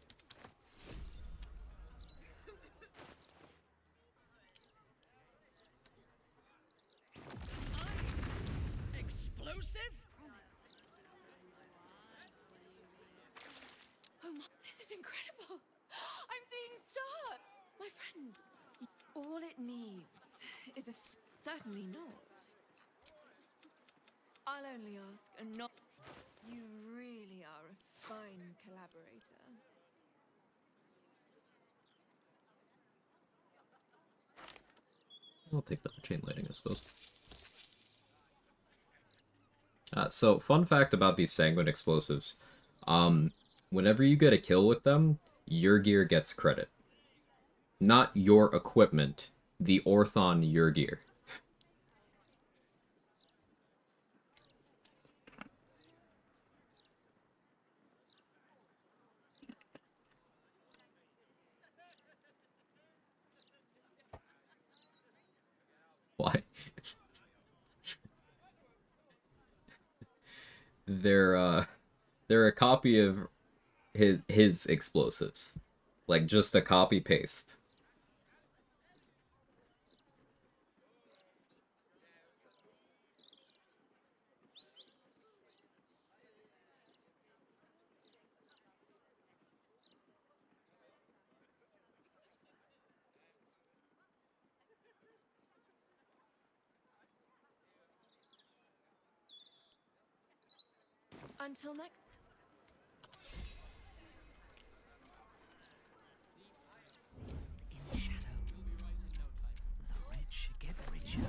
Explosive? Oh my, this is incredible! I'm seeing stars! My friend, all it needs is a certainly not. I'll only ask and not. You really are a fine collaborator. I'll take the chain lighting, I suppose. So, fun fact about these sanguine explosives. Whenever you get a kill with them, your gear gets credit. Not your equipment, the Orthon your gear. Why? They're a copy of his explosives. Like, just a copy paste. Until next. In shadow, the rich get richer.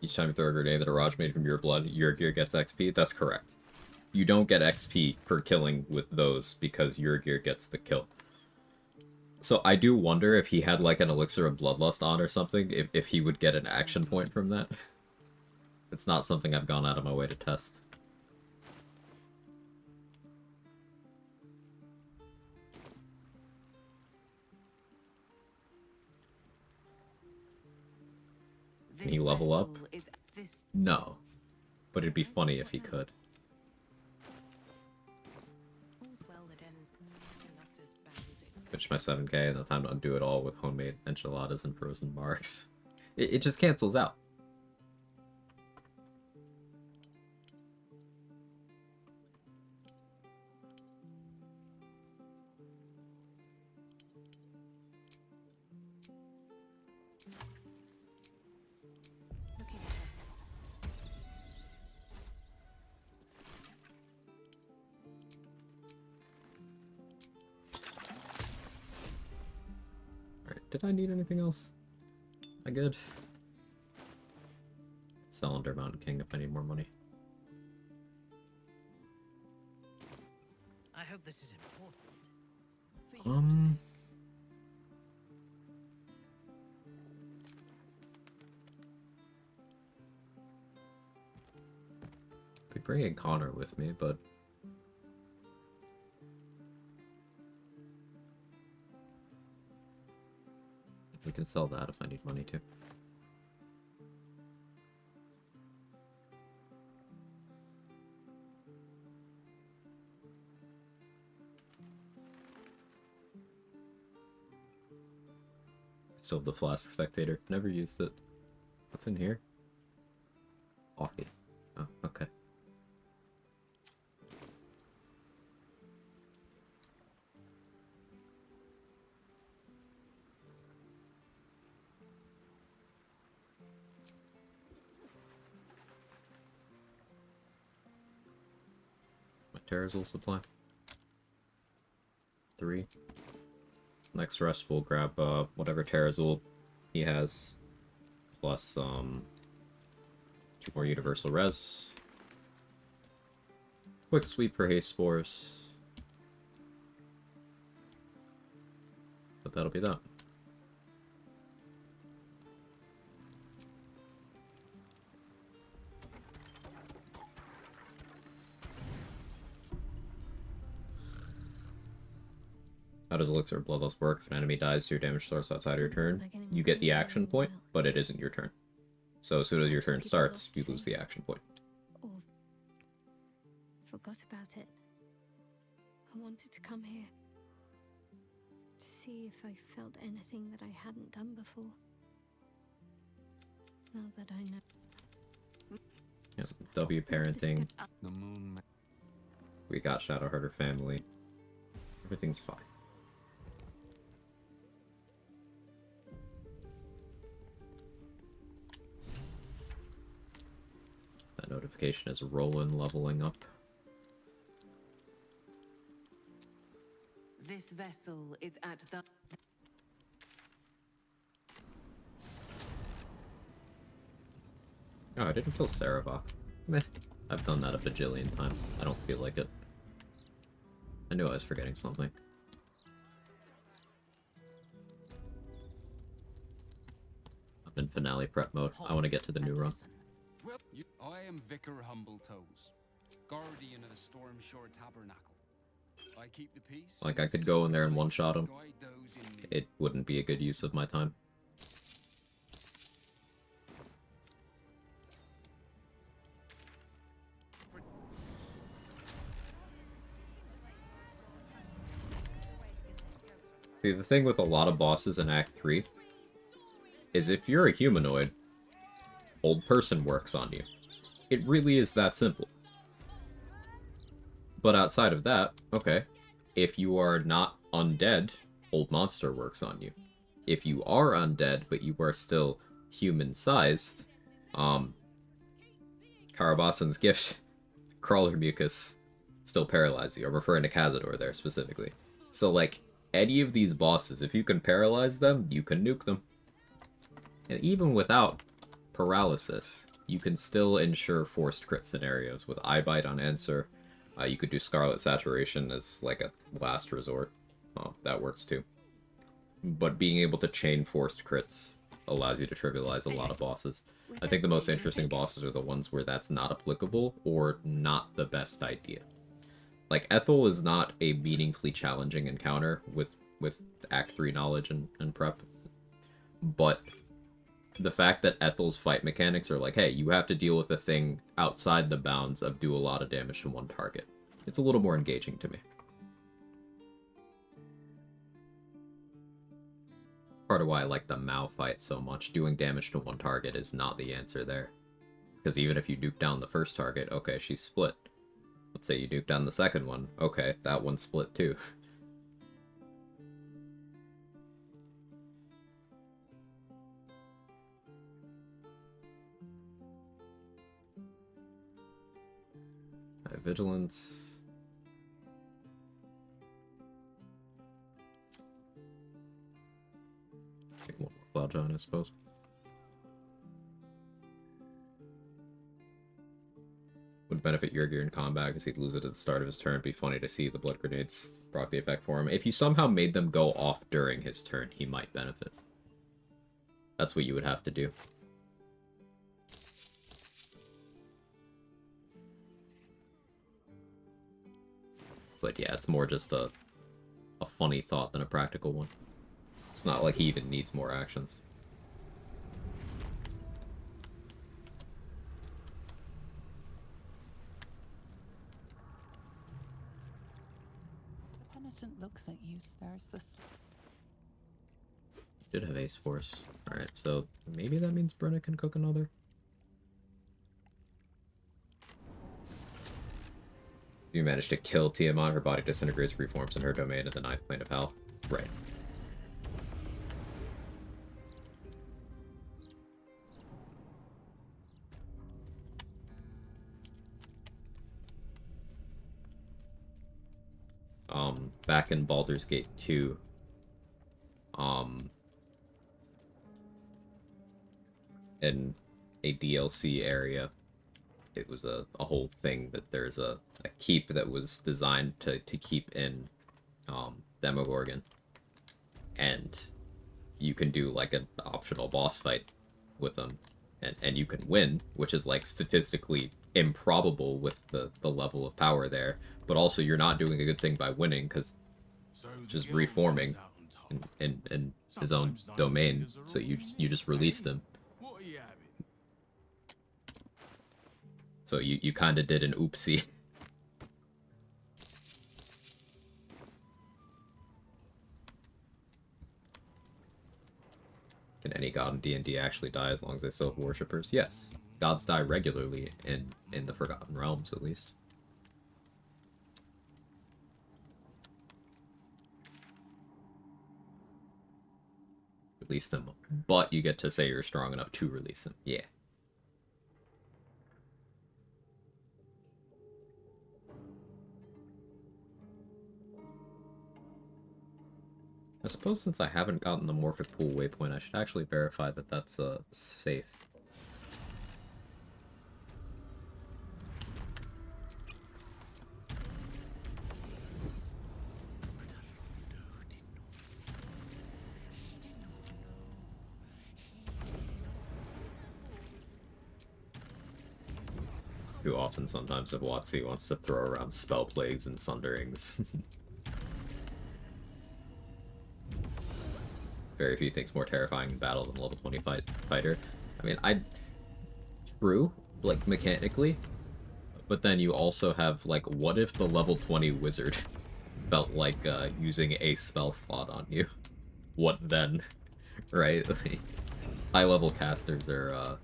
Each time you throw a grenade that a Raj made from your blood, your gear gets XP. That's correct. You don't get XP for killing with those because your gear gets the kill. So I do wonder if he had like an elixir of bloodlust on or something, if he would get an action point from that. It's not something I've gone out of my way to test. Can he level up? No. But it'd be funny if he could. Finish my 7k, no time to undo it all with homemade enchiladas and frozen marks. It just cancels out. Did I need anything else? I good? Sell under Mountain King if I need more money. I hope this is important. For your sake. Be bringing Connor with me, but we can sell that if I need money too. Still the Flask Spectator. Never used it. What's in here? Coffee. Oh, okay. My Terrazol supply. 3. Next rest, we'll grab whatever Terrazul he has, plus 2 more Universal Res. Quick sweep for Haste Spores. But that'll be that. How does Elixir of Bloodlust work? If an enemy dies to your damage source outside of your turn, you get the action point, but it isn't your turn. So as soon as your turn starts, you lose the action point. Or forgot about it. I wanted to come here to see if I felt anything that I hadn't done before. Now that I know. Yep, W parenting. The moon. We got Shadowhearter family. Everything's fine. That notification is Roland leveling up. This vessel is at the... Oh, I didn't kill Sarevok. Meh. I've done that a bajillion times. I don't feel like it. I knew I was forgetting something. I'm in finale prep mode. I want to get to the new run. I am Vicar Humbletoes, guardian of the Stormshore Tabernacle. I keep the peace. Like, I could go in there and one-shot him. It wouldn't be a good use of my time. See, the thing with a lot of bosses in Act 3 is if you're a humanoid, old person works on you. It really is that simple. But outside of that, okay, if you are not undead, old monster works on you. If you are undead, but you are still human-sized, Karabasan's gift, Crawler Mucus, still paralyze you. I'm referring to Cazador there specifically. So, like, any of these bosses, if you can paralyze them, you can nuke them. And even without paralysis, you can still ensure forced crit scenarios with Eye Bite on Answer. You could do Scarlet Saturation as like a last resort. Oh, that works too. But being able to chain forced crits allows you to trivialize a lot of bosses. I think the most interesting bosses are the ones where that's not applicable or not the best idea. Like, Ethel is not a meaningfully challenging encounter with Act 3 knowledge and prep. But the fact that Ethel's fight mechanics are like, hey, you have to deal with a thing outside the bounds of do a lot of damage to one target. It's a little more engaging to me. Part of why I like the Mao fight so much. Doing damage to one target is not the answer there. Because even if you nuke down the first target, okay, she's split. Let's say you nuke down the second one, okay, that one's split too. Vigilance. Take one more Cloud Giant, I suppose. Would benefit Yurgir in combat because he'd lose it at the start of his turn. It'd be funny to see the blood grenades proc the effect for him. If you somehow made them go off during his turn, he might benefit. That's what you would have to do. But yeah, it's more just a funny thought than a practical one. It's not like he even needs more actions. The penitent looks at you, stirs this. Did have Ace Force. Alright, so maybe that means Brenna can cook another? You manage to kill Tiamat, her body disintegrates, reforms in her domain in the 9th plane of hell. Right. back in Baldur's Gate 2, in a DLC area, it was a whole thing that there's a keep that was designed to keep in Demogorgon, and you can do like an optional boss fight with them, and you can win, which is like statistically improbable with the level of power there, but also you're not doing a good thing by winning because just reforming in his own domain, so you just released him. So you kind of did an oopsie. Can any god in D&D actually die as long as they still have worshippers? Yes. Gods die regularly in the Forgotten Realms, at least. Release them, but you get to say you're strong enough to release them. Yeah. I suppose since I haven't gotten the Morphic Pool waypoint, I should actually verify that that's safe. Too often sometimes if WotC wants to throw around spell plagues and thunderings. Very few things more terrifying in battle than a level 20 fighter. I mean, true, like, mechanically, but then you also have, like, what if the level 20 wizard felt like using a spell slot on you? What then? Right? Like, high-level casters are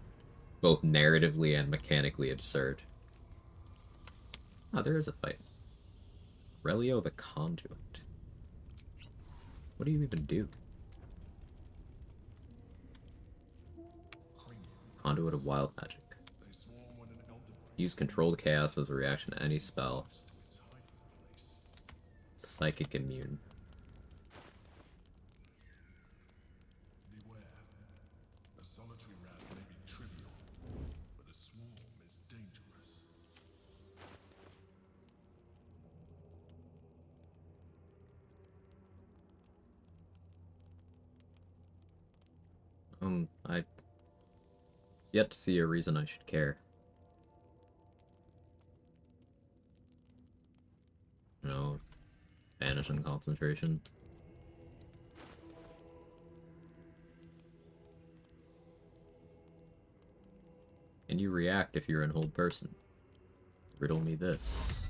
both narratively and mechanically absurd. Ah, there is a fight. Relio the Conduit. What do you even do? Conduit of Wild Magic. Use Controlled Chaos as a reaction to any spell. Psychic Immune. Beware. A solitary rat may be trivial, but a swarm is dangerous. I yet to see a reason I should care. No, banish and concentration. And you react if you're an old person. Riddle me this.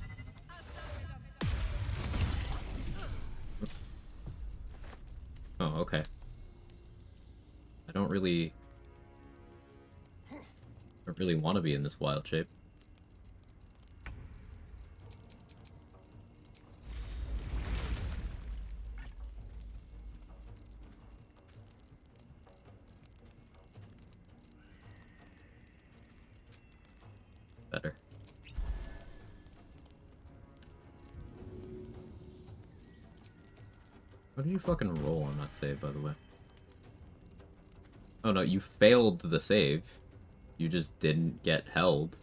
Oh, okay. I don't really want to be in this wild shape. Better. What did you fucking roll on that save, by the way? Oh no, you failed the save. You just didn't get held.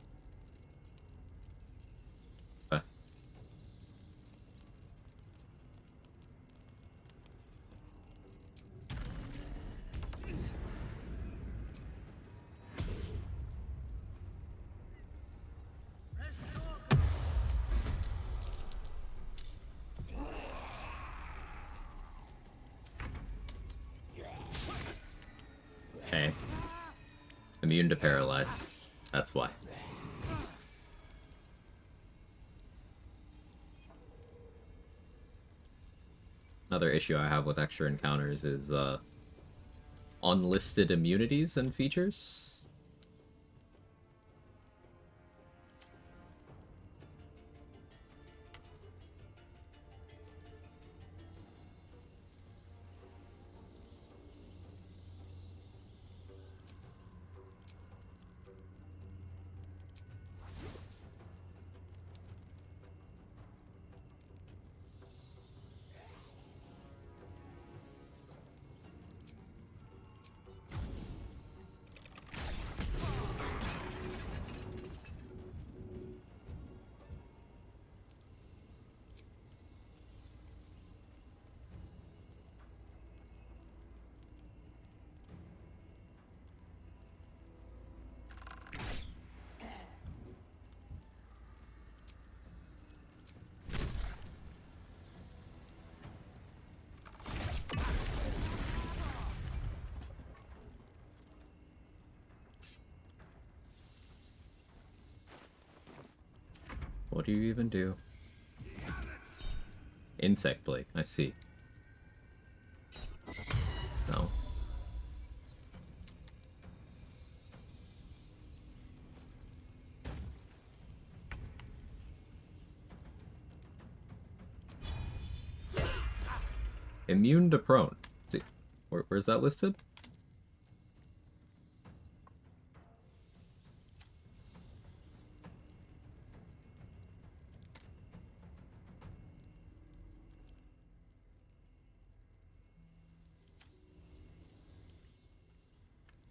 Okay. Immune to paralyze. That's why. Another issue I have with extra encounters is unlisted immunities and features. What do you even do? Insect plague, I see. No. Immune to prone. See, where's that listed?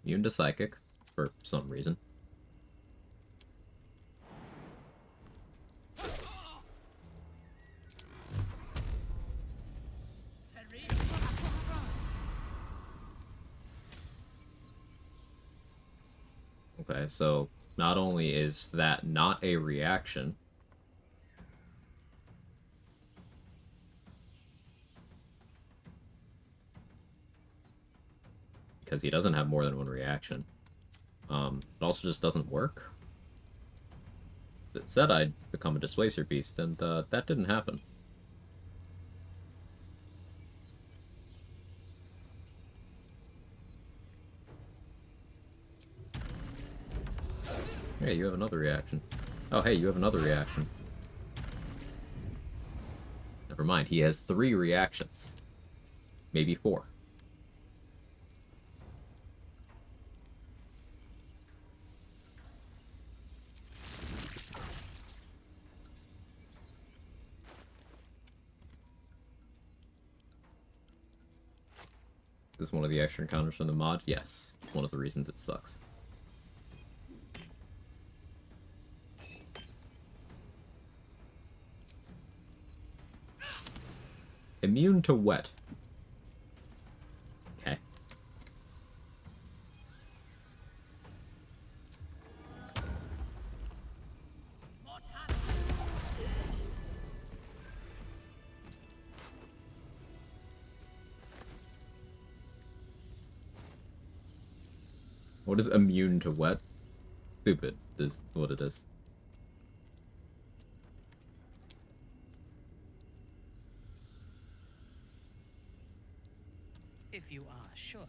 Immune to psychic, for some reason. Okay, so not only is that not a reaction, because he doesn't have more than one reaction, it also just doesn't work. It said I'd become a Displacer Beast, and that didn't happen. Hey, you have another reaction. Oh, hey, you have another reaction. Never mind, he has 3 reactions. Maybe 4. Is this one of the extra encounters from the mod? Yes. It's one of the reasons it sucks. Immune to wet. Okay. What is immune to wet? Stupid is what it is. If you are sure.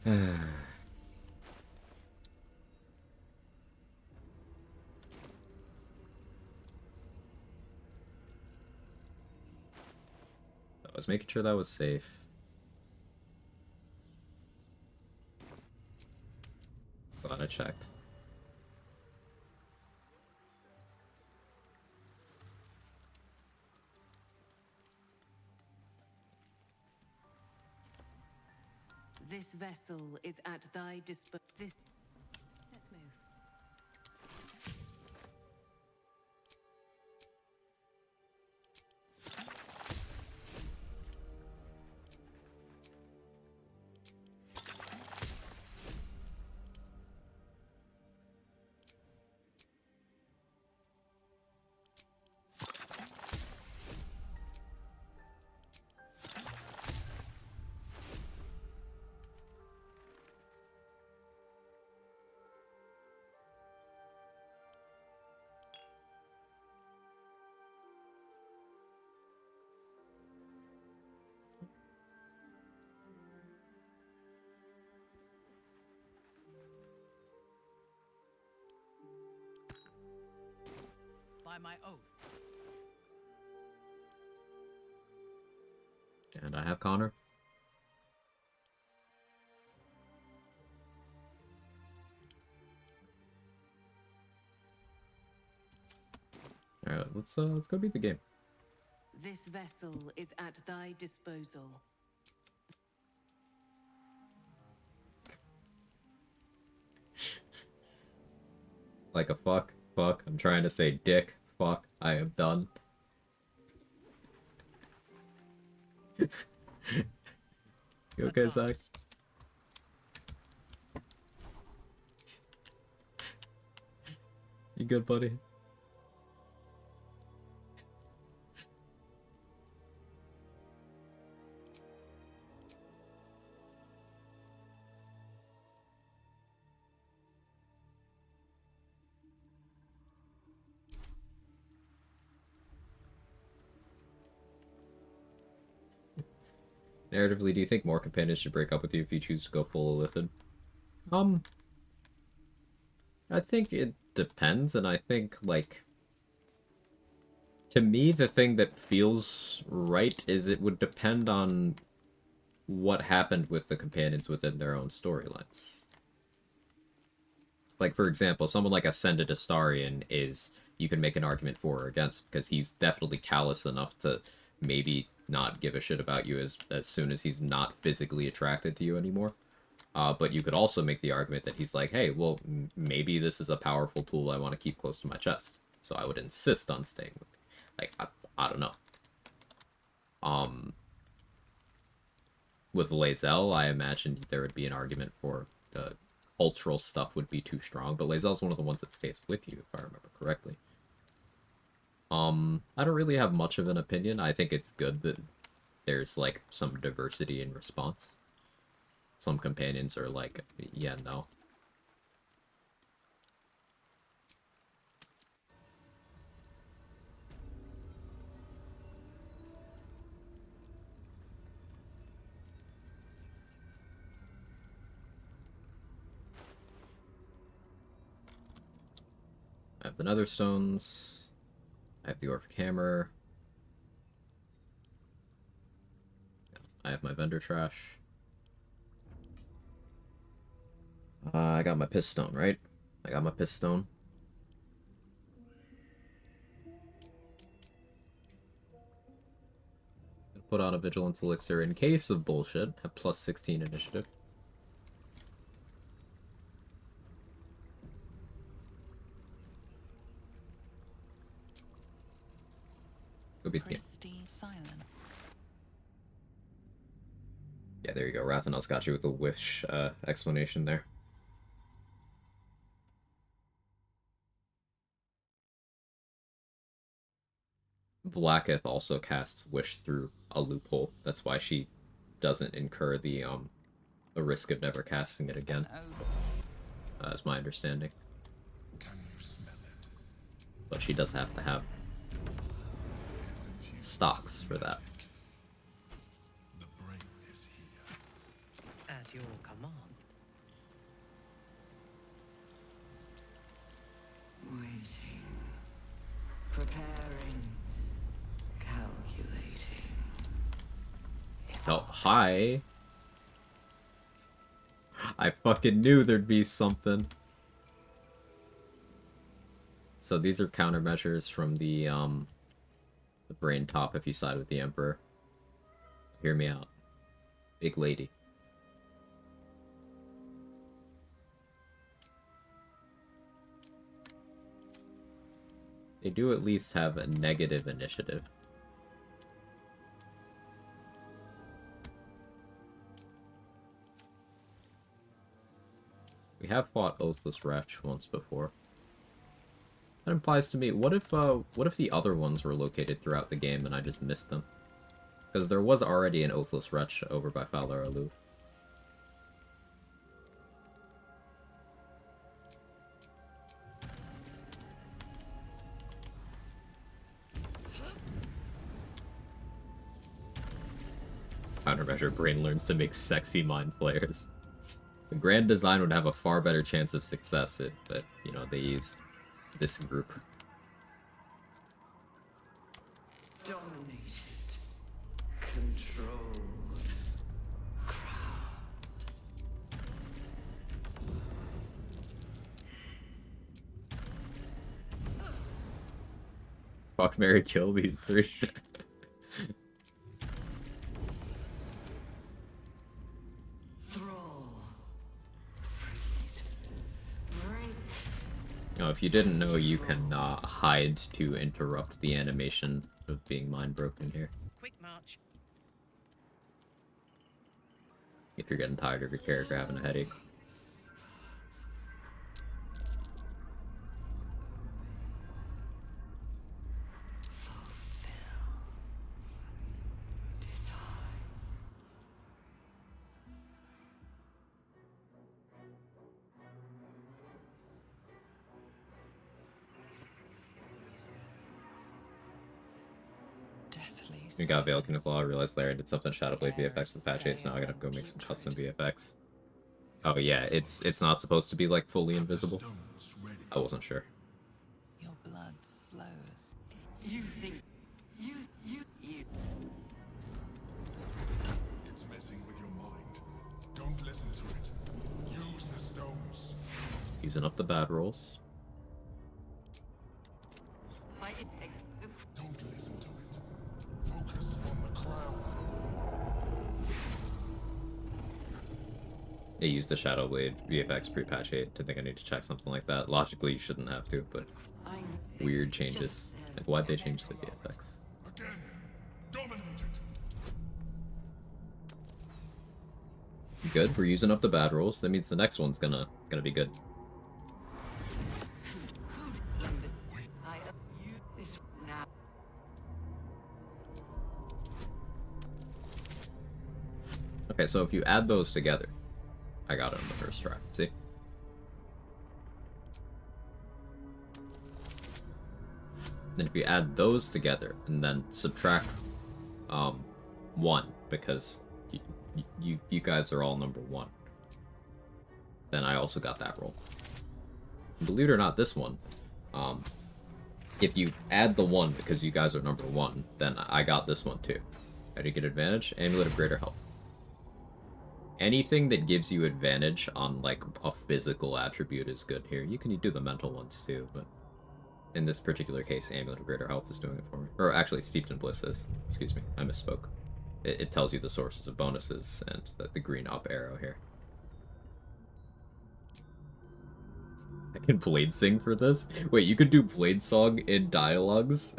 I was making sure that was safe. Glad I checked. This vessel is at thy disposal. Let's move. By my oath. And I have Connor. Alright, let's go beat the game. This vessel is at thy disposal. Like a fuck, I'm trying to say dick, fuck, I am done. You okay, Zach? You good, buddy? Narratively, do you think more companions should break up with you if you choose to go full Illithid? I think it depends, and I think, like, to me, the thing that feels right is it would depend on what happened with the companions within their own storylines. Like, for example, someone like Ascended Astarion is, you can make an argument for or against, because he's definitely callous enough to maybe not give a shit about you as soon as he's not physically attracted to you anymore. But you could also make the argument that he's like, hey, well, maybe this is a powerful tool I want to keep close to my chest, so I would insist on staying with you. Like, I don't know. With Lae'zel, I imagine there would be an argument for the cultural stuff would be too strong, but Lae'zel's one of the ones that stays with you, if I remember correctly. I don't really have much of an opinion. I think it's good that there's, like, some diversity in response. Some companions are like, yeah, no. I have the Nether Stones. I have the Orphic Hammer. I have my vendor trash. I got my Pistone, right? I got my Pistone. Put on a Vigilance Elixir in case of bullshit. Have plus 16 initiative. Go beat the game. Silence. Yeah, there you go. Rathanel's got you with the wish explanation there. Vlaakith also casts Wish through a loophole. That's why she doesn't incur the risk of never casting it again. Is my understanding. Can you smell it? But she does have to have stocks for that. The brain is here. At your command. Waiting. Preparing. Calculating. Oh, hi. I fucking knew there'd be something. So these are countermeasures from the brain top if you side with the Emperor. Hear me out. Big lady. They do at least have a negative initiative. We have fought Oathless Wretch once before. That implies to me, what if the other ones were located throughout the game and I just missed them? Because there was already an Oathless Wretch over by Fowler Aloof. Countermeasure Brain learns to make sexy mind flayers. The grand design would have a far better chance of success if, you know, they used this group. Dominated. Controlled. Fuck, marry, kill these three. Oh, if you didn't know, you can hide to interrupt the animation of being mind broken here. Quick march. If you're getting tired of your character having a headache. softly. We got Veil Claw, I realized Larry did something Shadowblade VFX with patch 8, so now I gotta go make some custom VFX. Oh yeah, it's not supposed to be like fully invisible. I wasn't sure. Your blood slows. You think you. It's messing with your mind. Don't listen to it. Use the stones. Using up the bad rolls. Don't listen to it. Focus on the crown. I used the Shadowblade VFX pre-patch 8 to think I need to check something like that. Logically, you shouldn't have to, but weird changes. Like, why'd they change the VFX? Again, dominate it. Good, we're using up the bad rolls. That means the next one's gonna be good. Okay, so if you add those together, I got it on the first try. See? Then if you add those together and then subtract 1 because you guys are all number 1, then I also got that roll. And believe it or not, this one, if you add the 1 because you guys are number 1, then I got this one too. How do you get advantage? Amulet of Greater Health. Anything that gives you advantage on, like, a physical attribute is good here. You can do the mental ones, too, but in this particular case, Amulet of Greater Health is doing it for me. Or, actually, Steeped in Bliss is. Excuse me, I misspoke. It tells you the sources of bonuses and the green up arrow here. I can Blade Sing for this? Wait, you could do Blade Song in dialogues?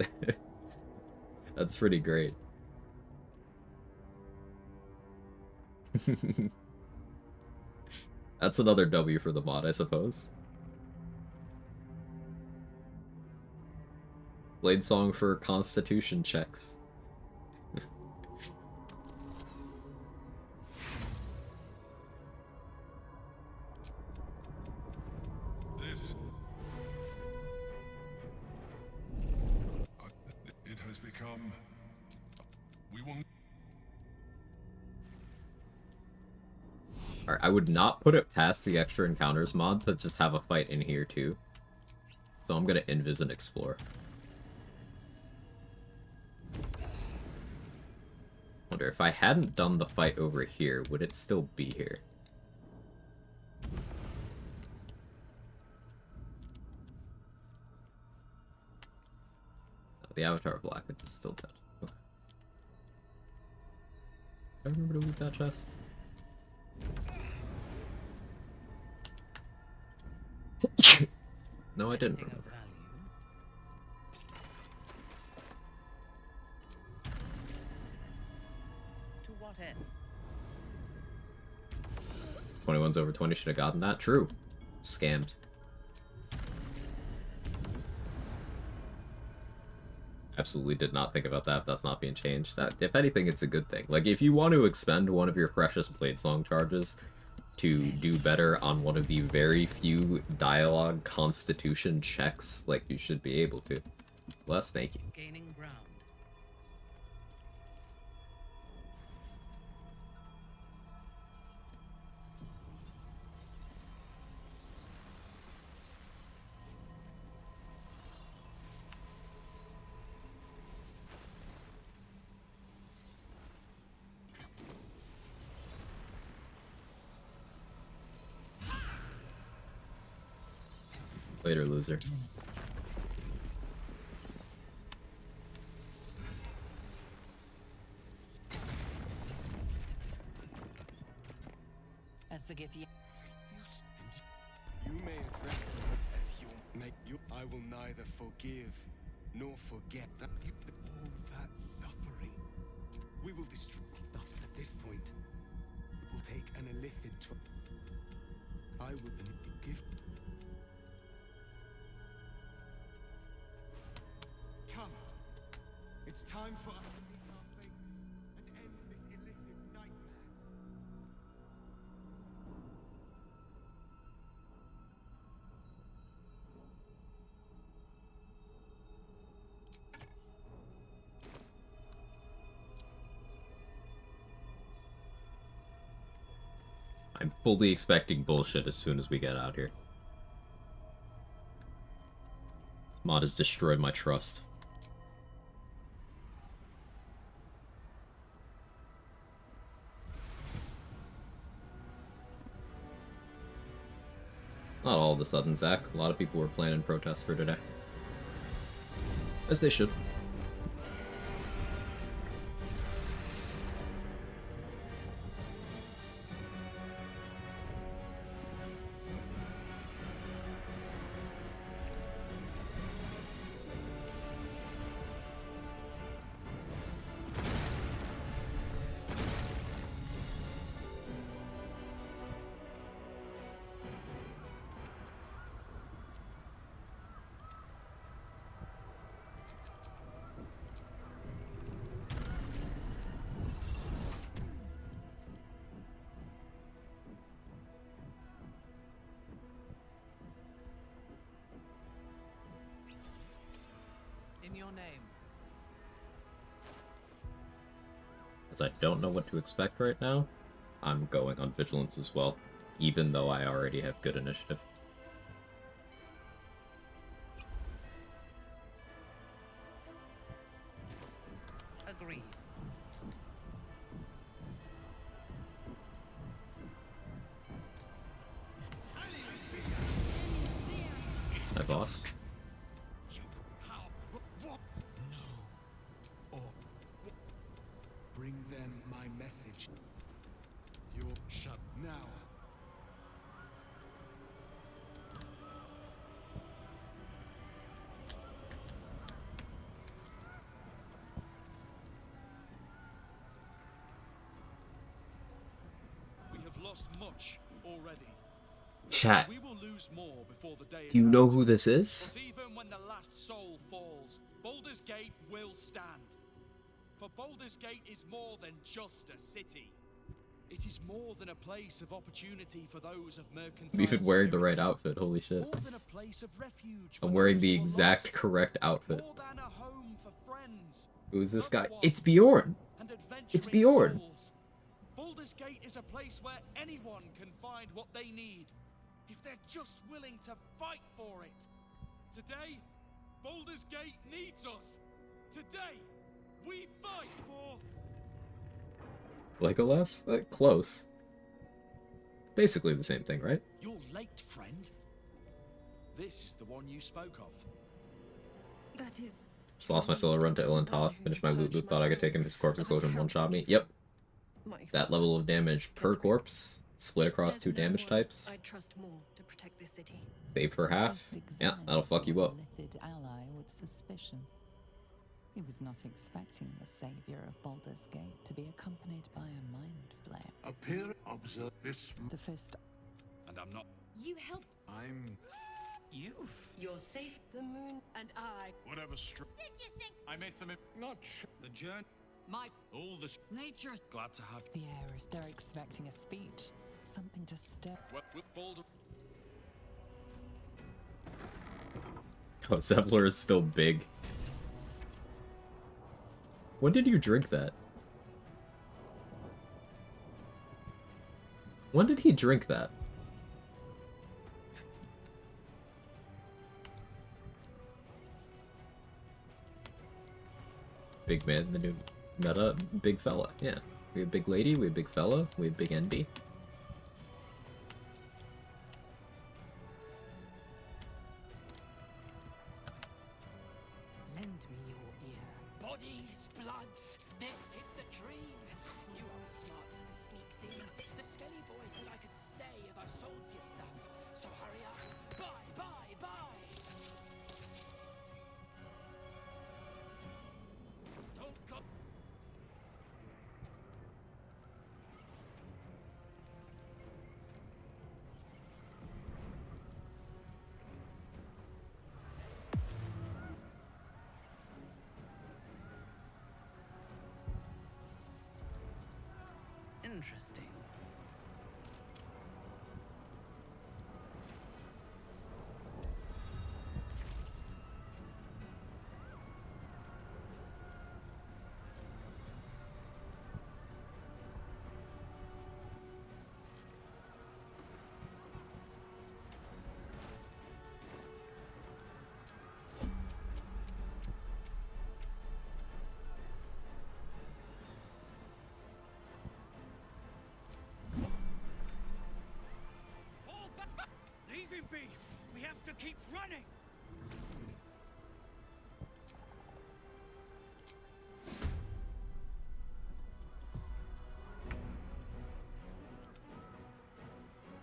That's pretty great. That's another W for the mod, I suppose. Blade Song for Constitution checks. It has become. We will. Alright, I would not put it past the extra encounters mod to just have a fight in here too. So I'm gonna invis and explore. Wonder if I hadn't done the fight over here, would it still be here? Oh, the Avatar of Blackwood is still dead. Okay. I remember to loot that chest. No, I didn't remember. To what end? 21's over 20, should have gotten that. True. Scammed. Absolutely did not think about that. That's not being changed. That, if anything, it's a good thing. Like, if you want to expend one of your precious Blade Song charges to do better on one of the very few dialogue constitution checks, like, you should be able to. Bless, thank you. Gaining ground. Later, loser. As the Githyanki. You may address me as you make you. I will neither forgive nor forget that all that suffering. We will destroy. At this point, it will take an illithid to. I would give. Come. It's time for us to meet our fates and end this illithid nightmare. I'm fully expecting bullshit as soon as we get out here. This mod has destroyed my trust. Not all of a sudden, Zach. A lot of people were planning protests for today. As they should. In your name. As I don't know what to expect right now, I'm going on vigilance as well, even though I already have good initiative. Agreed. My boss. Bring them my message. You're shut now. We have lost much already. Chat. We will lose more before the day is Do you know out. who this is? But even when the last soul falls, Baldur's Gate will stand. For Baldur's Gate is more than just a city. It is more than a place of opportunity for those of mercantile. I'm even wearing the right outfit, holy shit. More than a place of refuge for I'm wearing those the who are exact lost. correct outfit. More than a home for friends. Who's this guy? It's Bjorn! And It's adventuring Bjorn! souls. Baldur's Gate is a place where anyone can find what they need, if they're just willing to fight for it. Today, Baldur's Gate needs us. Today, we fight for... Legolas? Close. Basically the same thing, right? You're late, friend. This is the one you spoke of. That is... Just lost my solo run to Ilantoth, finished my loot, thought I could take him, his corpse explosion one-shot me. Yep. That level of damage per corpse, split across 2 damage types, I'd trust more to protect this city. save for half. Yeah, that'll fuck you up. Lithid ally with suspicion. He was not expecting the savior of Baldur's Gate to be accompanied by a mind flare. Appear, observe this. The fist. And I'm not... You helped. You're safe. The moon and I. Whatever Did you think? I made some... The journey... My... All the... Nature's... Glad to have... The air is they're expecting a speech. Something to stir. What with Baldur... Oh, Zevlor is still big. When did you drink that? When did he drink that? Big man, the new meta, big fella. Yeah. We have big lady, we have big fella, we have big NB. Lend me your ear. Bodies, bloods, this is the dream. You are the smarts to sneaks in. The skelly boy said I could stay if I sold you stuff. So hurry up. Bye, bye, bye. Don't go. Interesting. keep running!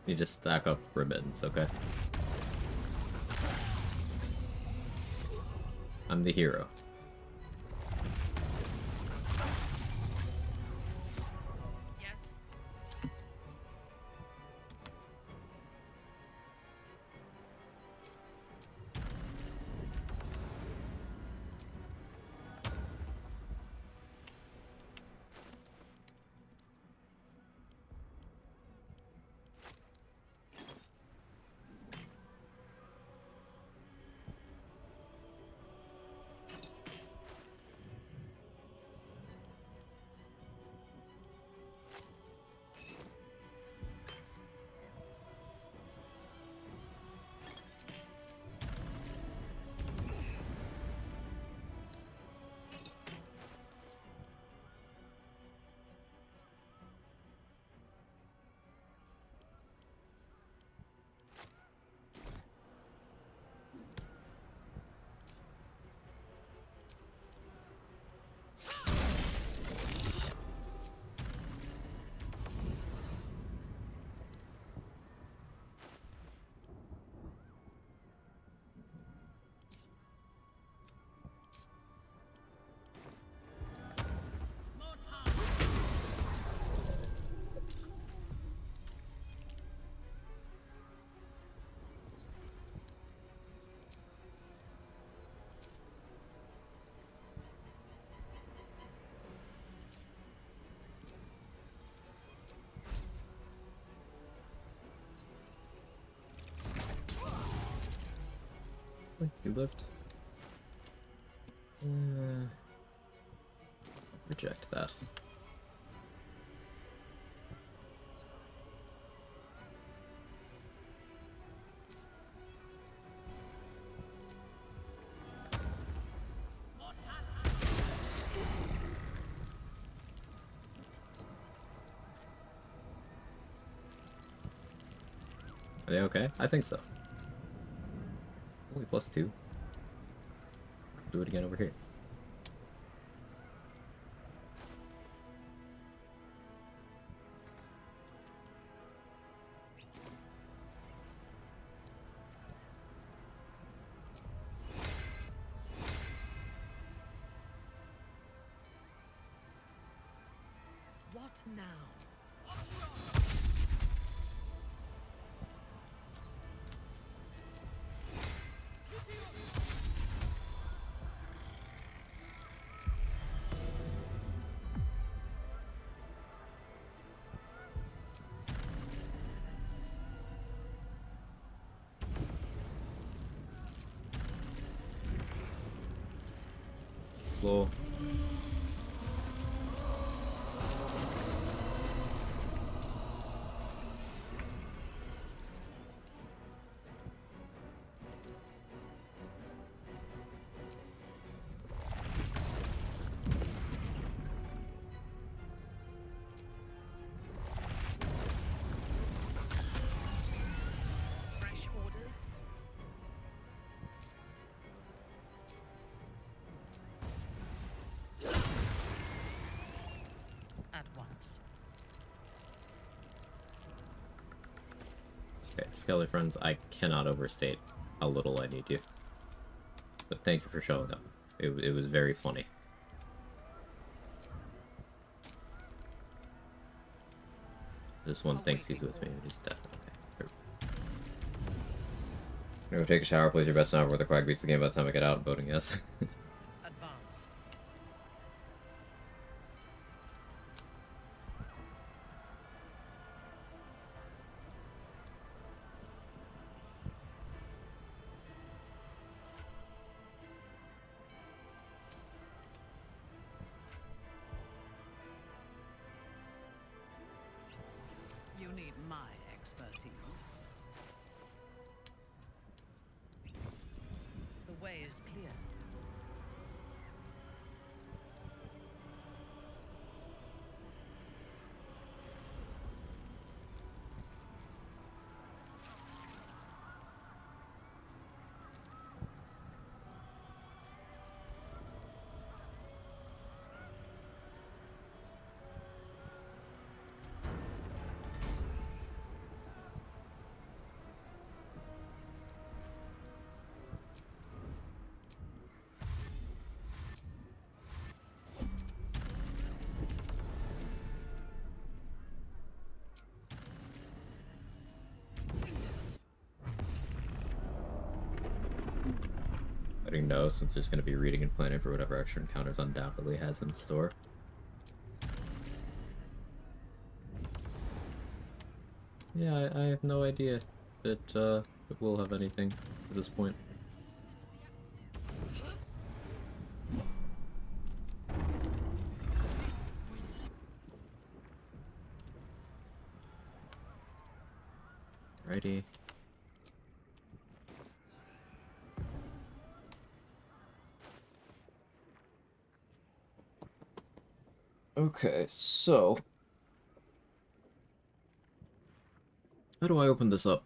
You just stack up ribbons, okay? I'm the hero. Yes. You lived. Reject that. Are they okay? I think so. Only +2. Do it again over here. What now? Slow. Fresh orders? At once. Okay, Skelly friends, I cannot overstate how little I need you. But thank you for showing up. It was very funny. This one thinks he's with me, he's dead. Okay. I'm gonna go take a shower, plays your best now before the Quag beats the game by the time I get out. Voting yes. Advance. You need my expertise. The way is clear. voting no, since there's going to be reading and planning for whatever extra encounters undoubtedly has in store. Yeah, I have no idea that it will have anything at this point. Righty. Okay, so how do I open this up?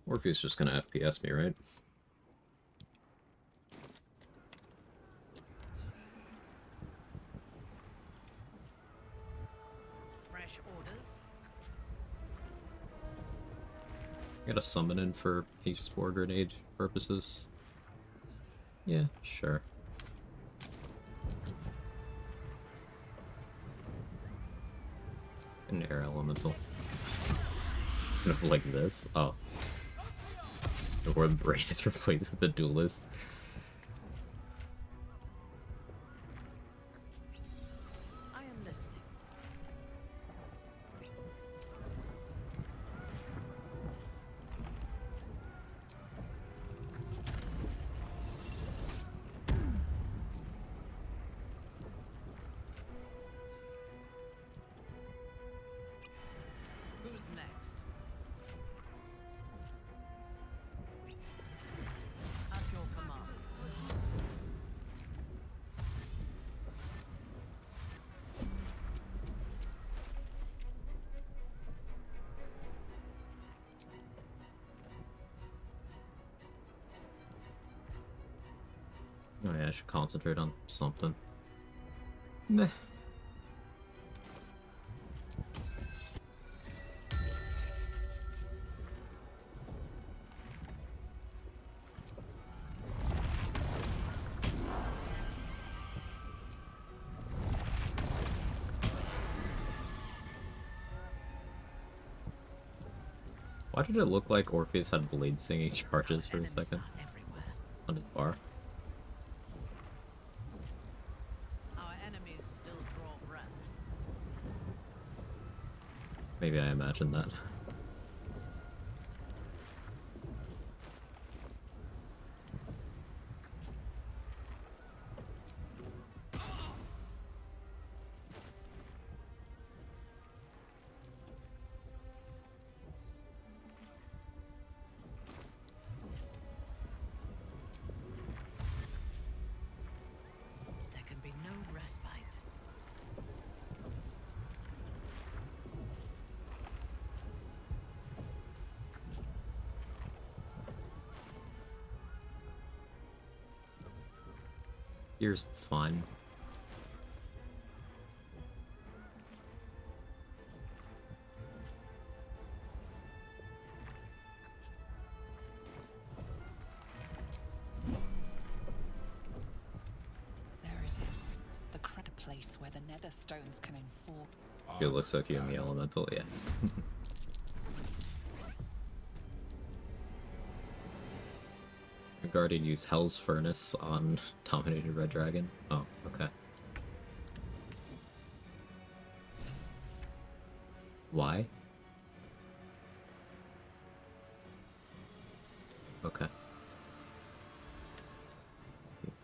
Orpheus just gonna FPS me, right? Fresh orders? Got a summon in for haste spore grenade purposes. Yeah, sure. An air elemental. Like this? Oh. Or the brain is replaced with a duelist. I am listening. Who's next? At your command. Oh yeah, I should concentrate on something. Meh. Why did it look like Orpheus had blade singing charges for a second? On his bar? Our enemies still draw breath. Maybe I imagined that. There can be no respite. Here's fine. There it is. The crater place where the nether stones can inform. It looks so cute in the elemental, yeah. Guardian used Hell's Furnace on Dominated Red Dragon. Oh, okay. Why? Okay.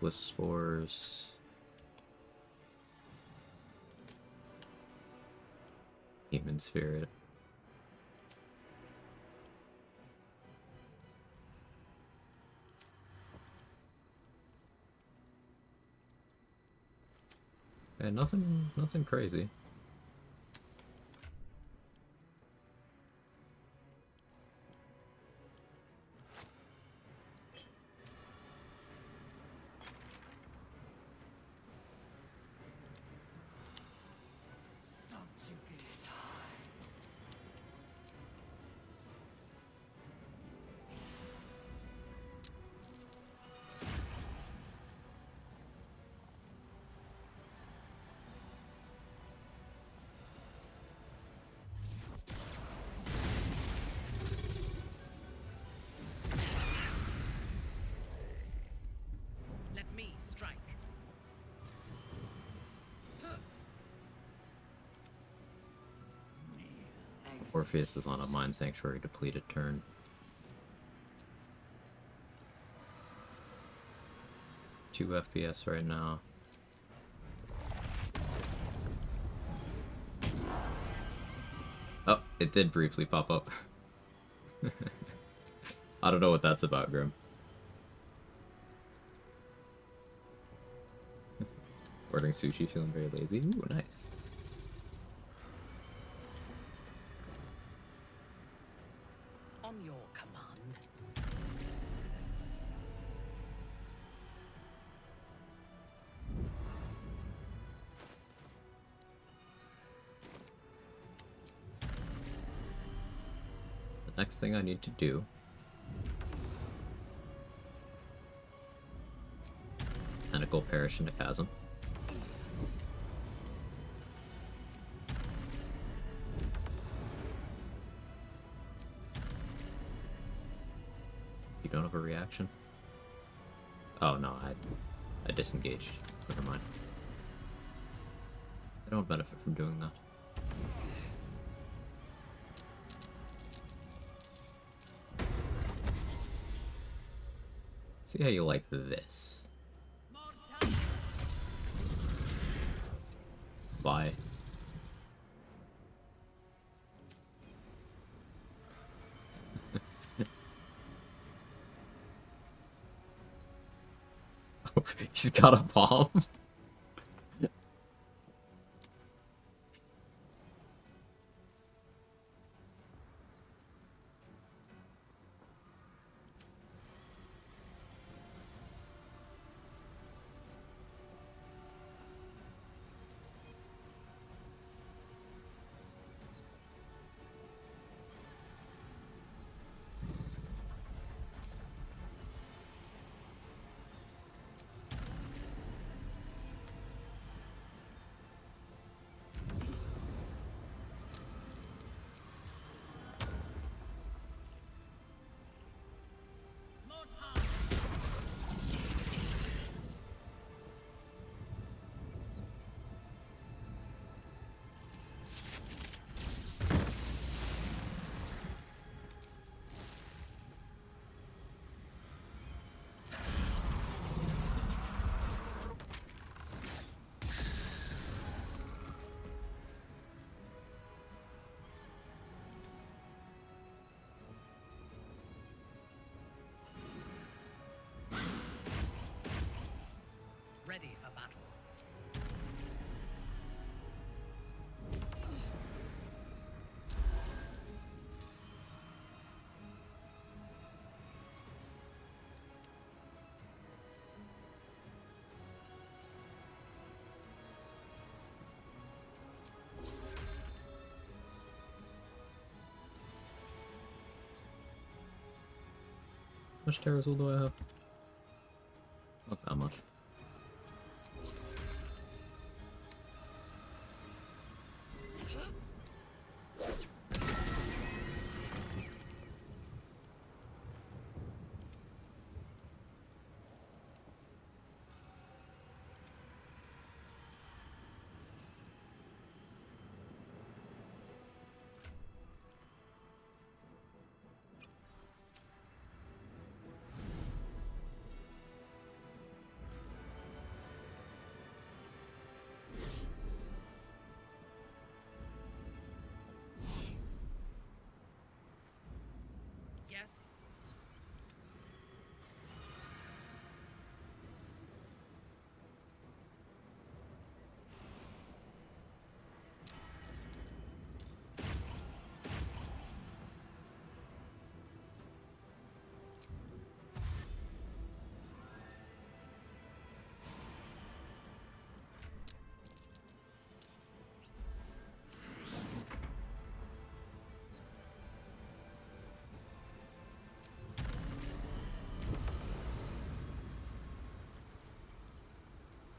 Bliss Spores. Human Spirit. And nothing crazy. Orpheus is on a Mind Sanctuary depleted turn. Two FPS right now. Oh, it did briefly pop up. I don't know what that's about, Grim. Ordering sushi, feeling very lazy. Ooh, nice. On your command. The next thing I need to do Tentacle perish into chasm. You don't have a reaction? Oh no, I disengaged. Never mind. I don't benefit from doing that. See how you like this. Bye. He's got a bomb. Ready for battle. How much Terrazul do I have? Not that much. Yes.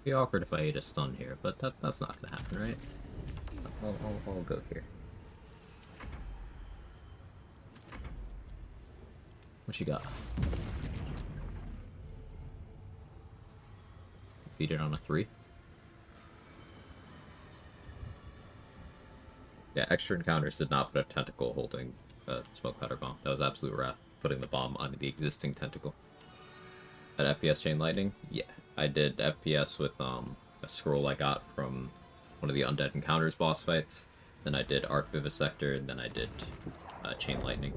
Be awkward if I ate a stun here, but that's not gonna happen, right? I'll go here. What you got? Succeeded on a 3. Yeah, extra encounters did not put a tentacle holding a smoke powder bomb. That was absolute wrath, putting the bomb on the existing tentacle. At FPS Chain Lightning, yeah, I did FPS with a scroll I got from one of the Undead Encounters boss fights. Then I did Arc Vivisector, and then I did Chain Lightning.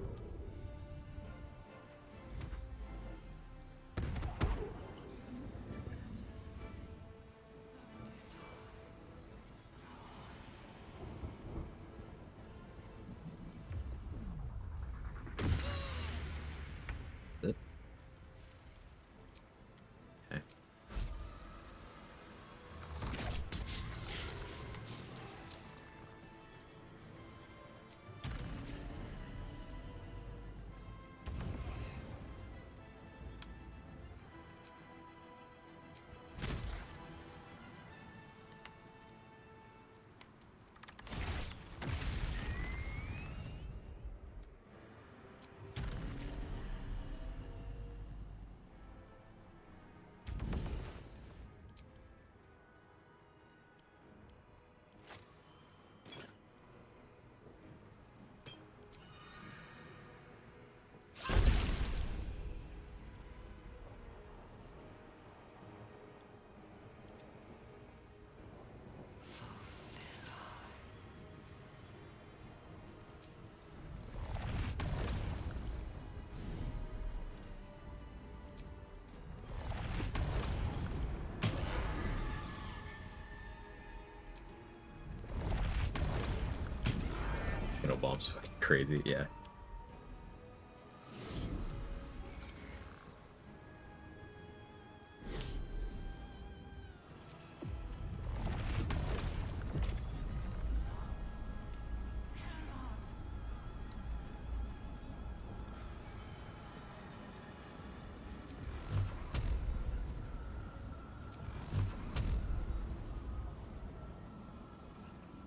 Bomb's fucking crazy, yeah.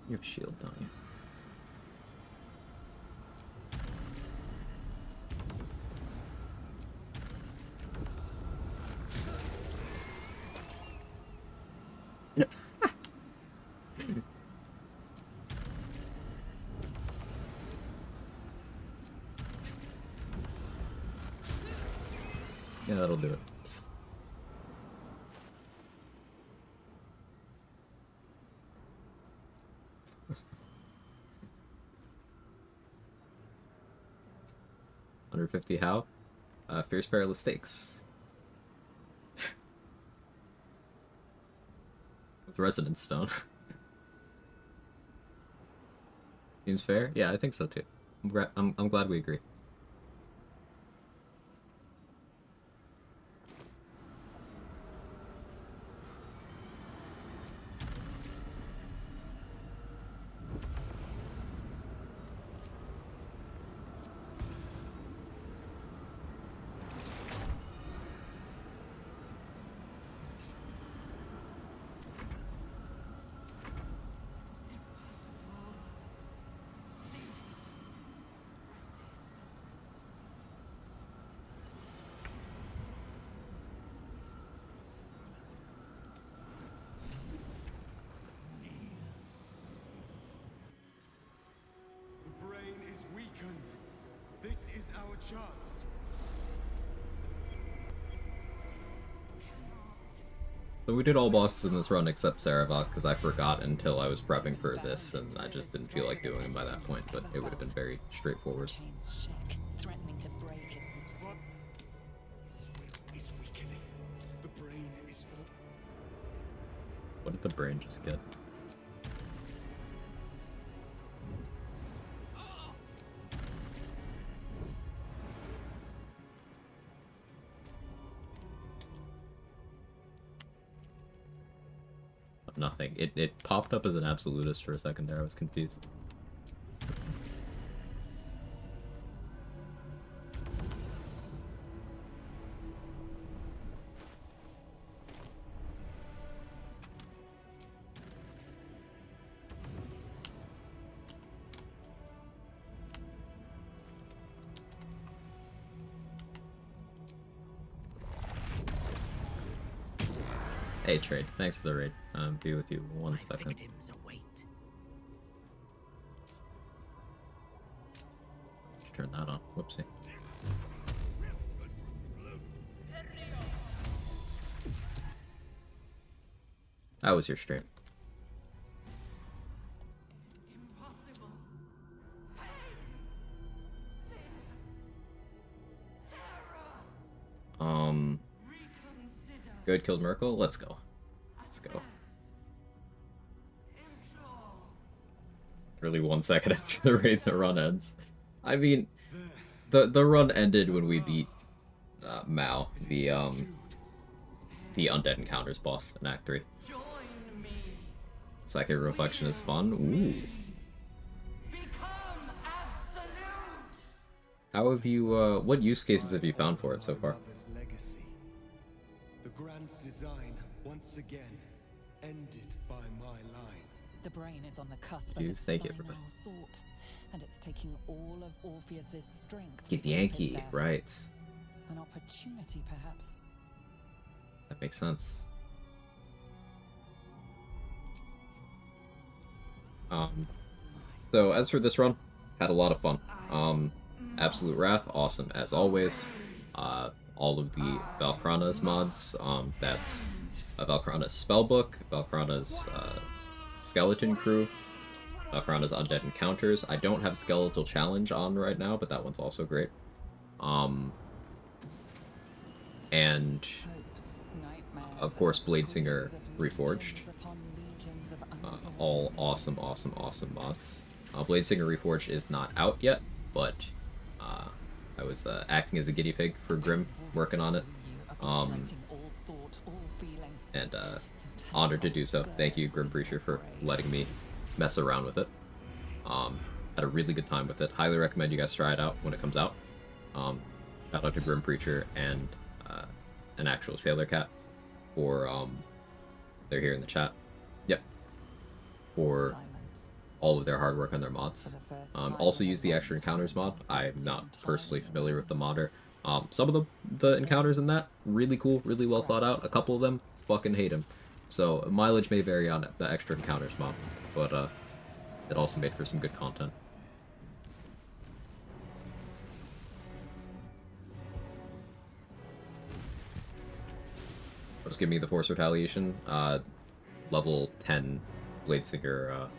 You have a shield, don't you? Yeah, that'll do it. $150 how? Fierce Perilous Stakes. With Resonance Stone. Seems fair? Yeah, I think so too. I'm glad we agree. This is our chance. So we did all bosses in this run except Saravok, because I forgot until I was prepping for this, and I just didn't feel like doing him by that point, but it would have been very straightforward. Threatening to break it. Its will is weakening. The brain is all... What did the brain just get? Nothing. It popped up as an absolutist for a second there. I was confused. Hey, Trade. Thanks for the raid. Be with you one second. Victims await. turn that on. Whoopsie. How was your stream? Good, killed Merkel? Let's go. Let's go. Really 1 second after the raid, the run ends. I mean, the run ended when we beat Mao, the Undead Encounters boss in Act 3. Psychic Reflection is fun. Ooh. How have you, what use cases have you found for it so far? The grand design, once again, ended by my line. The brain is on the cusp of its Thank you, final everybody. thought, and it's taking all of Orpheus's strength to Get the keep it Yankee, there. right. An opportunity, perhaps. That makes sense. So as for this run, had a lot of fun. Absolute Wrath, awesome as always. All of the Valkrana's mods, that's Valkrana's Spellbook, Valkrana's Skeleton Crew, Valkrana's Undead Encounters. I don't have Skeletal Challenge on right now, but that one's also great. And of course Bladesinger Reforged. All awesome mods. Bladesinger Reforged is not out yet, but I was acting as a guinea pig for Grim, working on it. And honored to do so. Thank you, Grim Preacher, for letting me mess around with it. Had a really good time with it. Highly recommend you guys try it out when it comes out. Shout out to Grim Preacher and an actual Sailor Cat for they're here in the chat. Yep. For all of their hard work on their mods. Also use the Extra Encounters mod. I'm not personally familiar with the modder. Some of the encounters in that, really cool, really well thought out. A couple of them, fucking hate them. So mileage may vary on the Extra Encounters mod, but it also made for some good content. Let's give me the Force Retaliation. Level 10 Bladesinger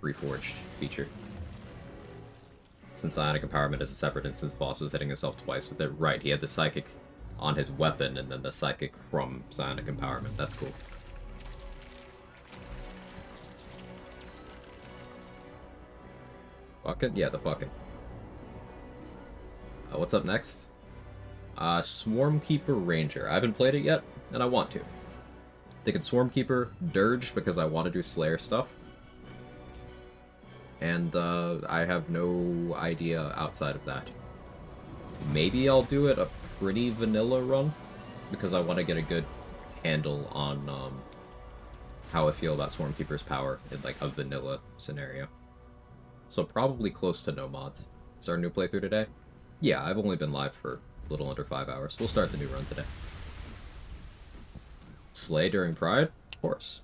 Reforged feature. Since Psionic Empowerment is a separate instance, Voss was hitting himself twice with it. Right, he had the Psychic on his weapon and then the Psychic from Psionic Empowerment. That's cool. Fucking? Yeah, the fucking. What's up next? Swarmkeeper Ranger. I haven't played it yet, and I want to. Thinking Swarmkeeper, Dirge, because I want to do Slayer stuff. And I have no idea outside of that. Maybe I'll do it a pretty vanilla run, because I want to get a good handle on how I feel about Swarmkeeper's power in like a vanilla scenario. So probably close to no mods. Start a new playthrough today? Yeah, I've only been live for a little under 5 hours. We'll start the new run today. Slay during Pride? Of course.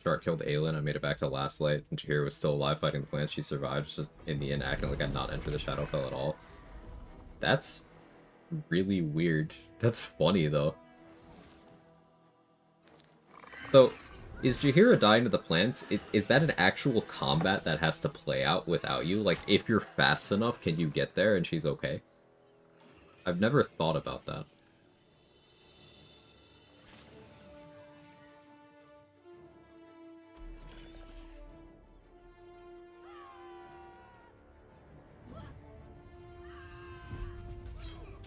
Shark killed Aelin. I made it back to last light, and Jahir was still alive fighting the plants. She survived, just in the end acting like I'd not entered the Shadowfell at all. That's really weird. That's funny, though. So, is Jahira dying to the plants? Is that an actual combat that has to play out without you? Like, if you're fast enough, can you get there and she's okay? I've never thought about that.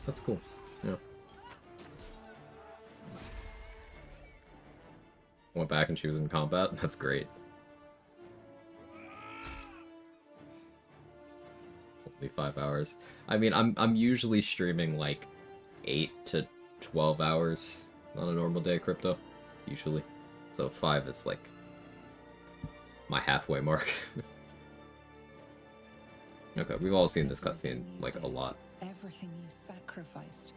That's cool. Yeah. Went back and she was in combat. That's great. Only 5 hours. I mean, I'm usually streaming like 8 to 12 hours on a normal day, Crypto. Usually. So 5 is like my halfway mark. Okay, we've all seen this cutscene like a lot. Everything you sacrificed.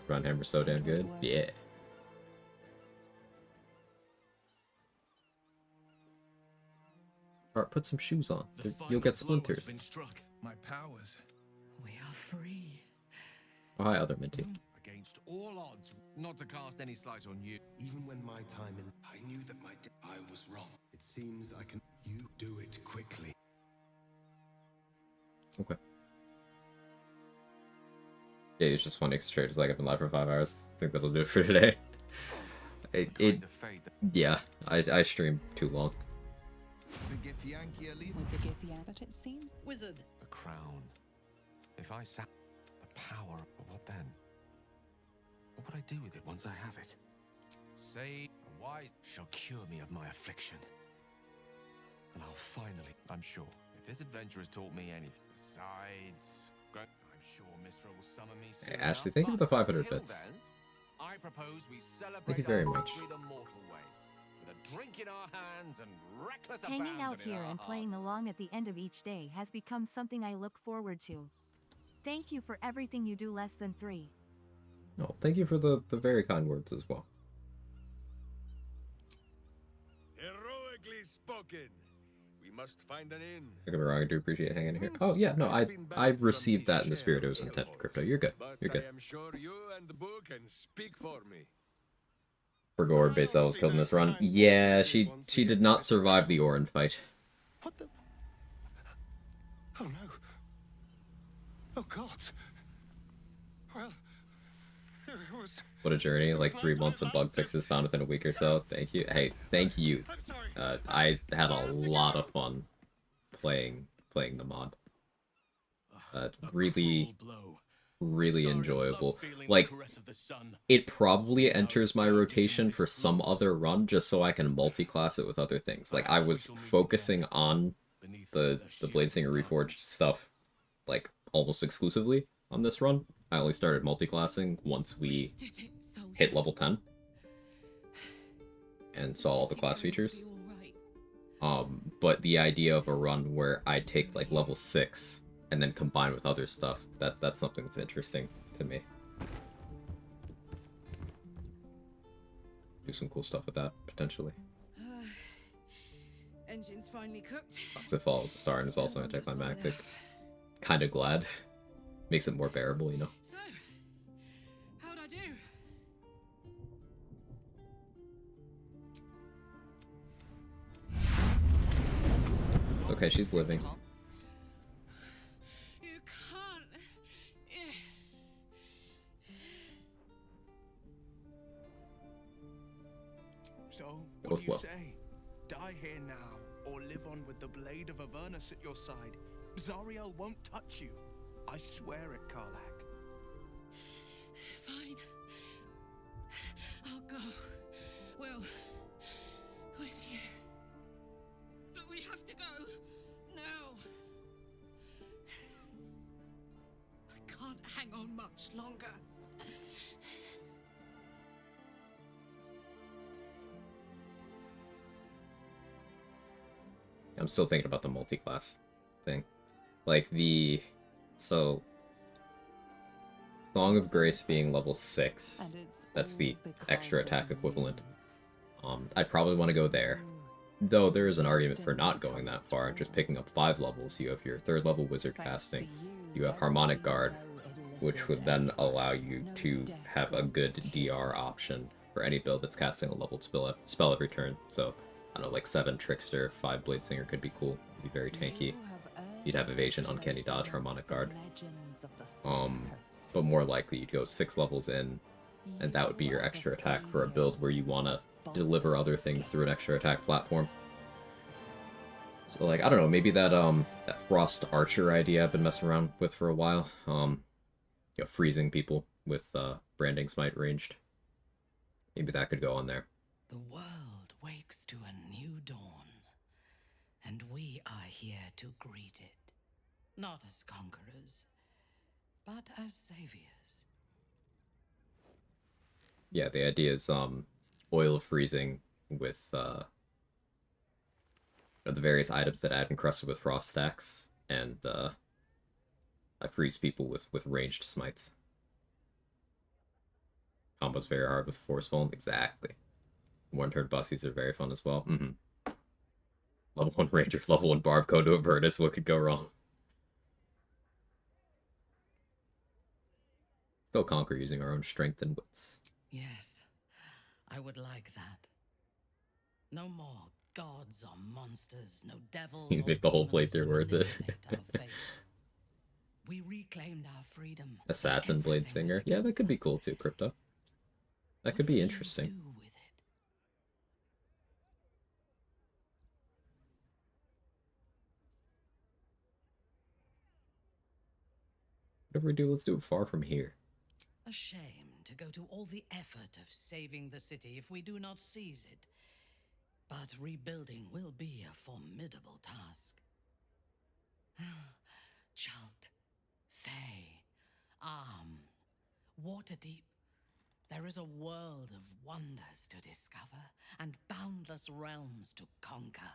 Run Hammer's so damn good. Yeah. Alright, put some shoes on. The You'll final get blow has splinters. been struck. My powers We are free. Oh, hi, other Minty. against all odds. Not to cast any slight on you. Even when my time in, I knew that I was wrong. It seems I can. You do it quickly. Okay. Yeah, it's just funny because Trader's like, I've been live for 5 hours. I think that'll do it for today. Yeah, I stream too long. With the Githyanki, but it seems... Wizard. The crown. If I sat the power, what then? What would I do with it once I have it? Say, the wise shall cure me of my affliction. And I'll finally, I'm sure, if this adventure has taught me anything. Besides, I'm sure Mistra will summon me soon. Hey, Ashley, enough, thank you for the but 500 until bits. then, I propose we Thank celebrate you very our much. victory the mortal way. With a drink in our hands and reckless Hanging abandon out in here our and playing hearts. along at the end of each day has become something I look forward to. Thank you for everything you do, Less Than 3. No, thank you for the very kind words as well. Heroically spoken. We must find an inn. Don't get me wrong, I do appreciate hanging in here. Oh yeah, no, I received that in the spirit it was intended, Crypto. You're good. You're good. I am sure you and the book can speak for me. Forgore base that was killed in this run. Yeah, she did not survive the Orin fight. What the? Oh no. Oh God. Well, it was. What a journey, like 3 months of bug fixes found within a week or so. Thank you. Hey, thank you. I had a lot of fun playing the mod. Really enjoyable. Like, it probably enters my rotation for some other run just so I can multi-class it with other things. Like, I was focusing on the Bladesinger Reforged stuff, like, almost exclusively on this run. I only started multi-classing once we hit level 10 and saw all the class features. But the idea of a run where I take like level 6 and then combine with other stuff, that's something that's interesting to me. Do some cool stuff with that, potentially. Engine's finally cooked. To follow the star and is also anticlimactic. Kind of glad. Makes it more bearable, you know? So, how'd I do? It's okay, she's living. You can't. So, Goes what do you well. say? Die here now, or live on with the blade of Avernus at your side. Zariel won't touch you. I swear it, Karlak. Fine. I'll go. Well, with you. But we have to go. Now. I can't hang on much longer. I'm still thinking about the multi-class thing. Like so Song of Grace being level 6, that's the extra attack equivalent. I'd probably want to go there. Though there is an argument for not going that far and just picking up 5 levels. You have your 3rd level wizard casting, you have Harmonic Guard, which would then allow you to have a good DR option for any build that's casting a leveled spell every turn. So, I don't know, like 7 Trickster, 5 Bladesinger could be cool. It'd be very tanky. You'd have Evasion, Uncanny Dodge, Harmonic Guard. But more likely you'd go 6 levels in, and that would be your extra attack for a build where you want to deliver other things through an extra attack platform. So, like, I don't know, maybe that that Frost Archer idea I've been messing around with for a while. You know, freezing people with Branding Smite ranged. Maybe that could go on there. The world wakes to a new dawn, and we are here to greet it. Not as conquerors, but as saviors. Yeah, the idea is Oil of Freezing with the various items that add encrusted with frost stacks, and I freeze people with ranged smites. Combo's very hard with Forceful, exactly. One-turn bussies are very fun as well. Level 1 Ranger, level 1 Barb, go to Avernus, what could go wrong? Still conquer using our own strength and wits. Yes, I would like that. No more gods or monsters, no devils You or make the whole demons to playthrough worth it. manipulate our fate. We reclaimed our freedom. Assassin Everything was Bladesinger. Yeah, that against could be us. cool too, Crypto. That could be interesting. Whatever we do, let's do it far from here. A shame to go to all the effort of saving the city if we do not seize it. But rebuilding will be a formidable task. Chult, Thay, Arm, Waterdeep. There is a world of wonders to discover and boundless realms to conquer.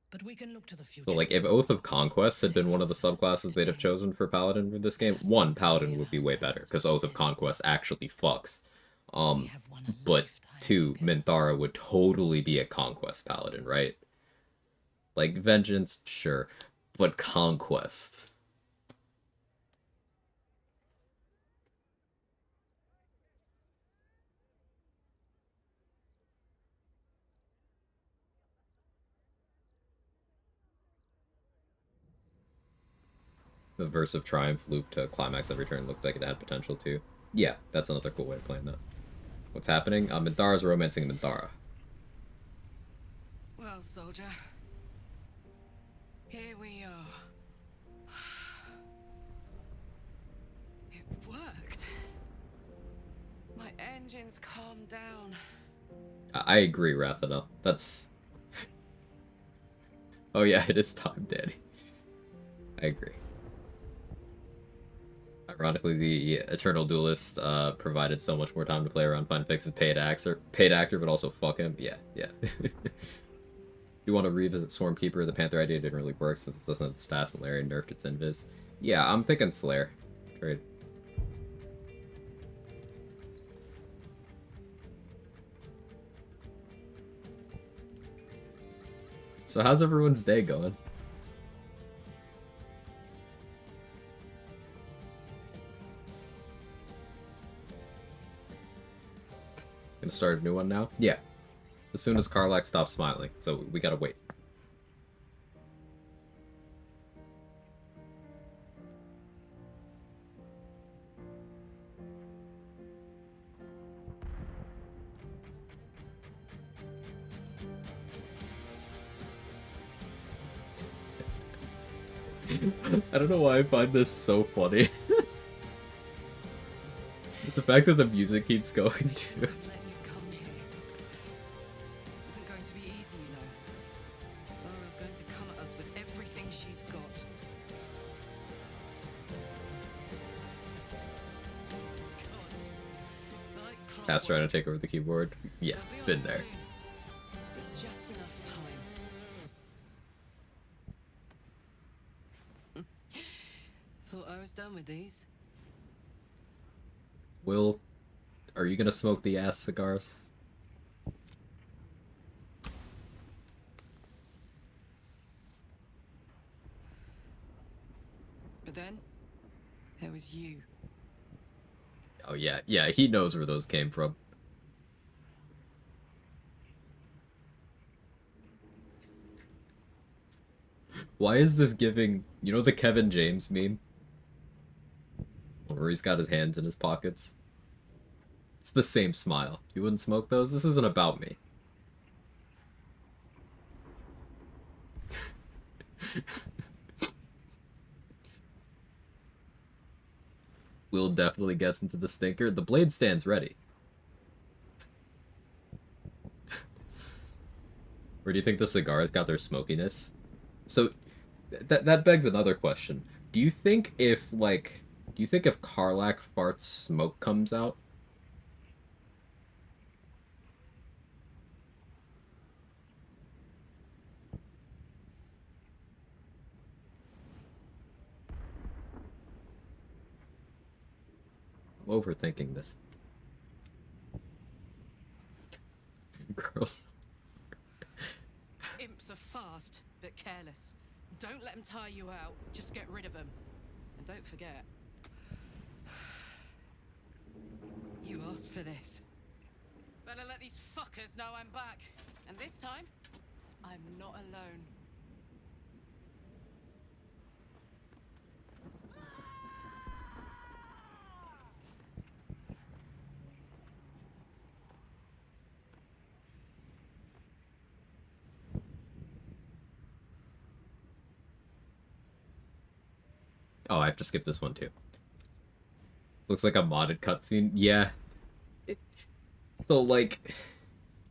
But we can look to the future. So, like, if Oath of Conquest had been one of the subclasses they'd have chosen for Paladin for this game, one, Paladin would be way better, because Oath of Conquest actually fucks. But two, Minthara would totally be a Conquest Paladin, right? Like, Vengeance, sure, but Conquest. The Verse of Triumph loop to climax every turn looked like it had potential too. Yeah, that's another cool way of playing that. What's happening? Minthara's romancing Minthara. Well, soldier, here we are. It worked. My engines calmed down. I agree, Rathana. That's... Oh yeah, it is time, Danny. I agree. Ironically, the Eternal Duelist provided so much more time to play around, find fixes, paid actor, but also fuck him. Yeah. You want to revisit Swarmkeeper? The Panther idea didn't really work since it doesn't have the stats and Larry nerfed its invis. Yeah, I'm thinking Slayer. Trade. So how's everyone's day going? Gonna start a new one now? Yeah. As soon as Karlach stops smiling, so we gotta wait. I don't know why I find this so funny. The fact that the music keeps going too. This isn't going to be easy, you know. Zara's going to come at us with everything she's got. Cast trying to take over the keyboard. Yeah, been there. There's just enough time. Thought I was done with these. Will, are you gonna smoke the ass cigars? But then, there was you. Oh yeah, he knows where those came from. Why is this giving, you know the Kevin James meme? Where he's got his hands in his pockets? It's the same smile. You wouldn't smoke those? This isn't about me. Will definitely gets into the stinker. The blade stand's ready. Where do you think the cigars got their smokiness? So, that begs another question. Do you think if Karlach farts, smoke comes out? I'm overthinking this. Imps are fast, but careless. Don't let them tire you out. Just get rid of them. And don't forget, you asked for this. Better let these fuckers know I'm back. And this time, I'm not alone. Oh, I have to skip this one too. Looks like a modded cutscene. Yeah. So, like,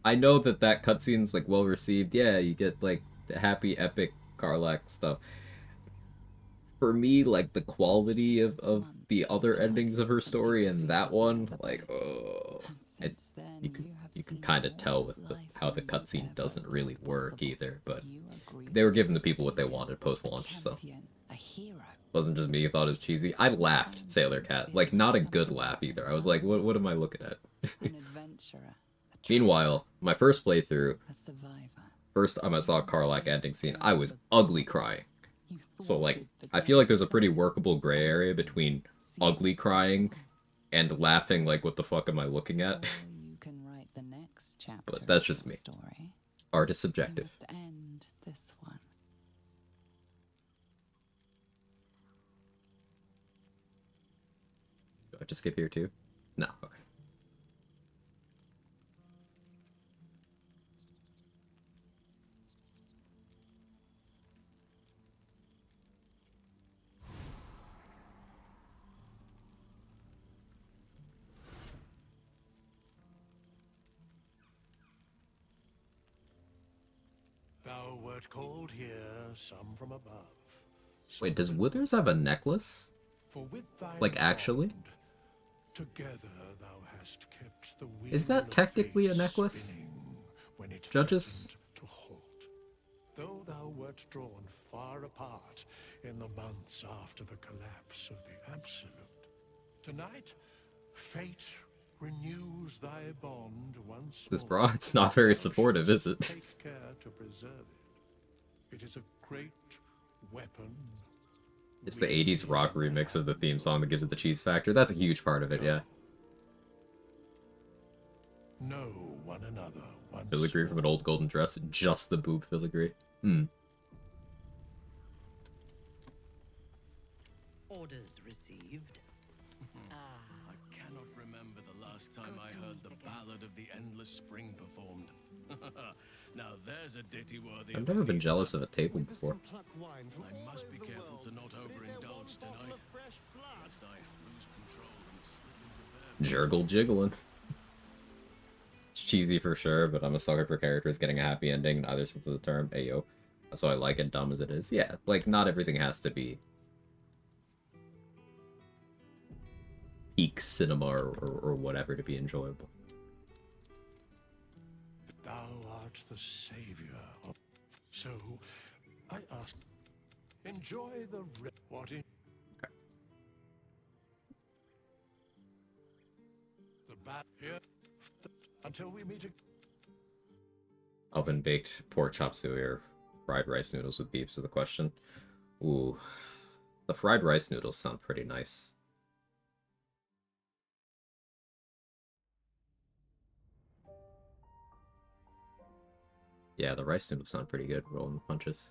I know that that cutscene's, like, well received. Yeah, you get, like, the happy, epic Karlak stuff. For me, like, the quality of the other endings of her story and that one, like, oh, you can kind of tell with how the cutscene doesn't really work either, but they were giving the people what they wanted post-launch, so. Wasn't just me who thought it was cheesy. I laughed, Sailor Cat. Like, not a good laugh either. I was like, what am I looking at? Meanwhile, my first playthrough, first time I saw a Karlak ending scene, I was ugly crying. So, like, I feel like there's a pretty workable gray area between ugly crying and laughing like, what the fuck am I looking at? But that's just me. Art is subjective. End this one. Do I have to skip here too? No, okay. Thou wert called here, some from above. Wait, does Withers have a necklace? For with thy Like, actually? bond, together thou hast kept the wheel Is that of technically a fate necklace? spinning when it Judges? threatened to halt. Though thou wert drawn far apart in the months after the collapse of the Absolute, tonight fate renews thy bond once This more. bra, it's not very supportive, is it? Take care to preserve it. It is a great weapon. It's the 80s rock remix of the theme song that gives it the cheese factor. That's a huge part of it, yeah. Know one another once Filigree from an old golden dress, just the boob filigree. Hmm. Orders received. I cannot remember the last time I heard the Ballad of the Endless Spring performed. Now there's a ditty worthy I've of never a been piece. jealous of a table before. I must be careful to not overindulge tonight, lest I lose control and slip into their... Jurgle jiggling. It's cheesy for sure, but I'm a sucker for characters getting a happy ending in either sense of the term. Ayo. That's why I like it, dumb as it is. Yeah, like, not everything has to be peak cinema or whatever to be enjoyable. Thou art the savior of... So, I ask, enjoy the what in... Okay. The bat here, until we meet again. Oven baked pork chop suey or fried rice noodles with beef is the question. Ooh, the fried rice noodles sound pretty nice. Yeah, the rice noodles sound pretty good, rolling the punches.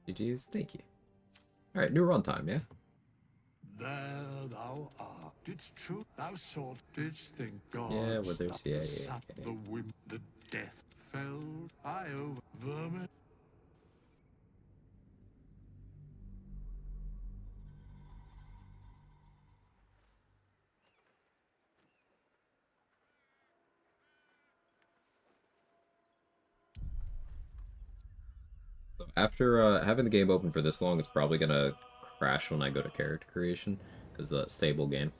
GG's, thank you. Alright, new runtime, yeah? There thou art. Didst true thou sort didst think God Yeah, Withers, stopped yeah, the yeah, sap, yeah. the wind, the death fell I over vermin. So after having the game open for this long, it's probably gonna crash when I go to character creation, because it's a stable game.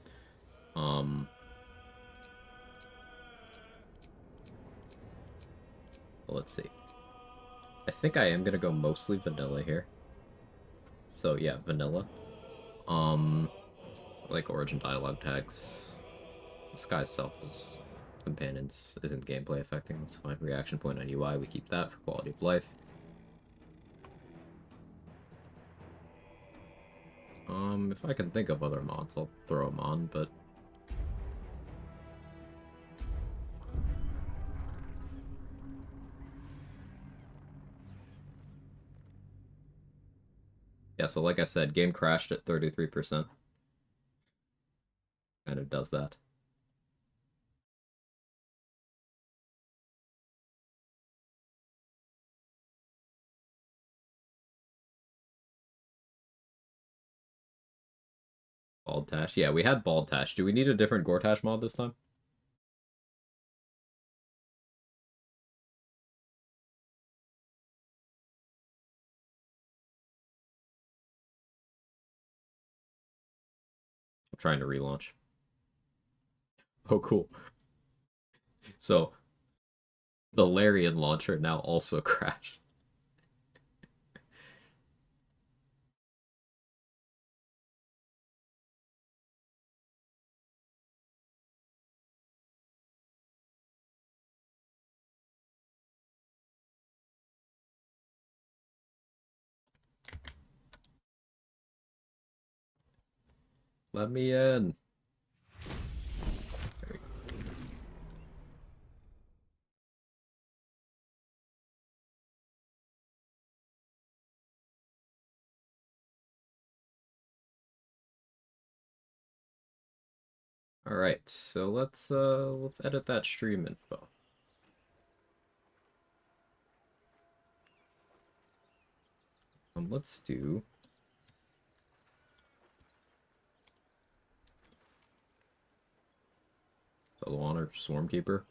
Let's see. I think I am gonna go mostly vanilla here. So yeah, vanilla. Like origin dialogue tags. This guy's self is companions isn't gameplay affecting. That's fine. Reaction point on UI, we keep that for quality of life. If I can think of other mods, I'll throw them on, but yeah, so like I said, game crashed at 33%. Kind of does that. Bald Tash. Yeah, we had Bald Tash. Do we need a different Gortash mod this time? I'm trying to relaunch. Oh, cool. So, the Larian launcher now also crashed. Let me in. All right, so let's edit that stream info. Let's do Solo Honor Swarmkeeper.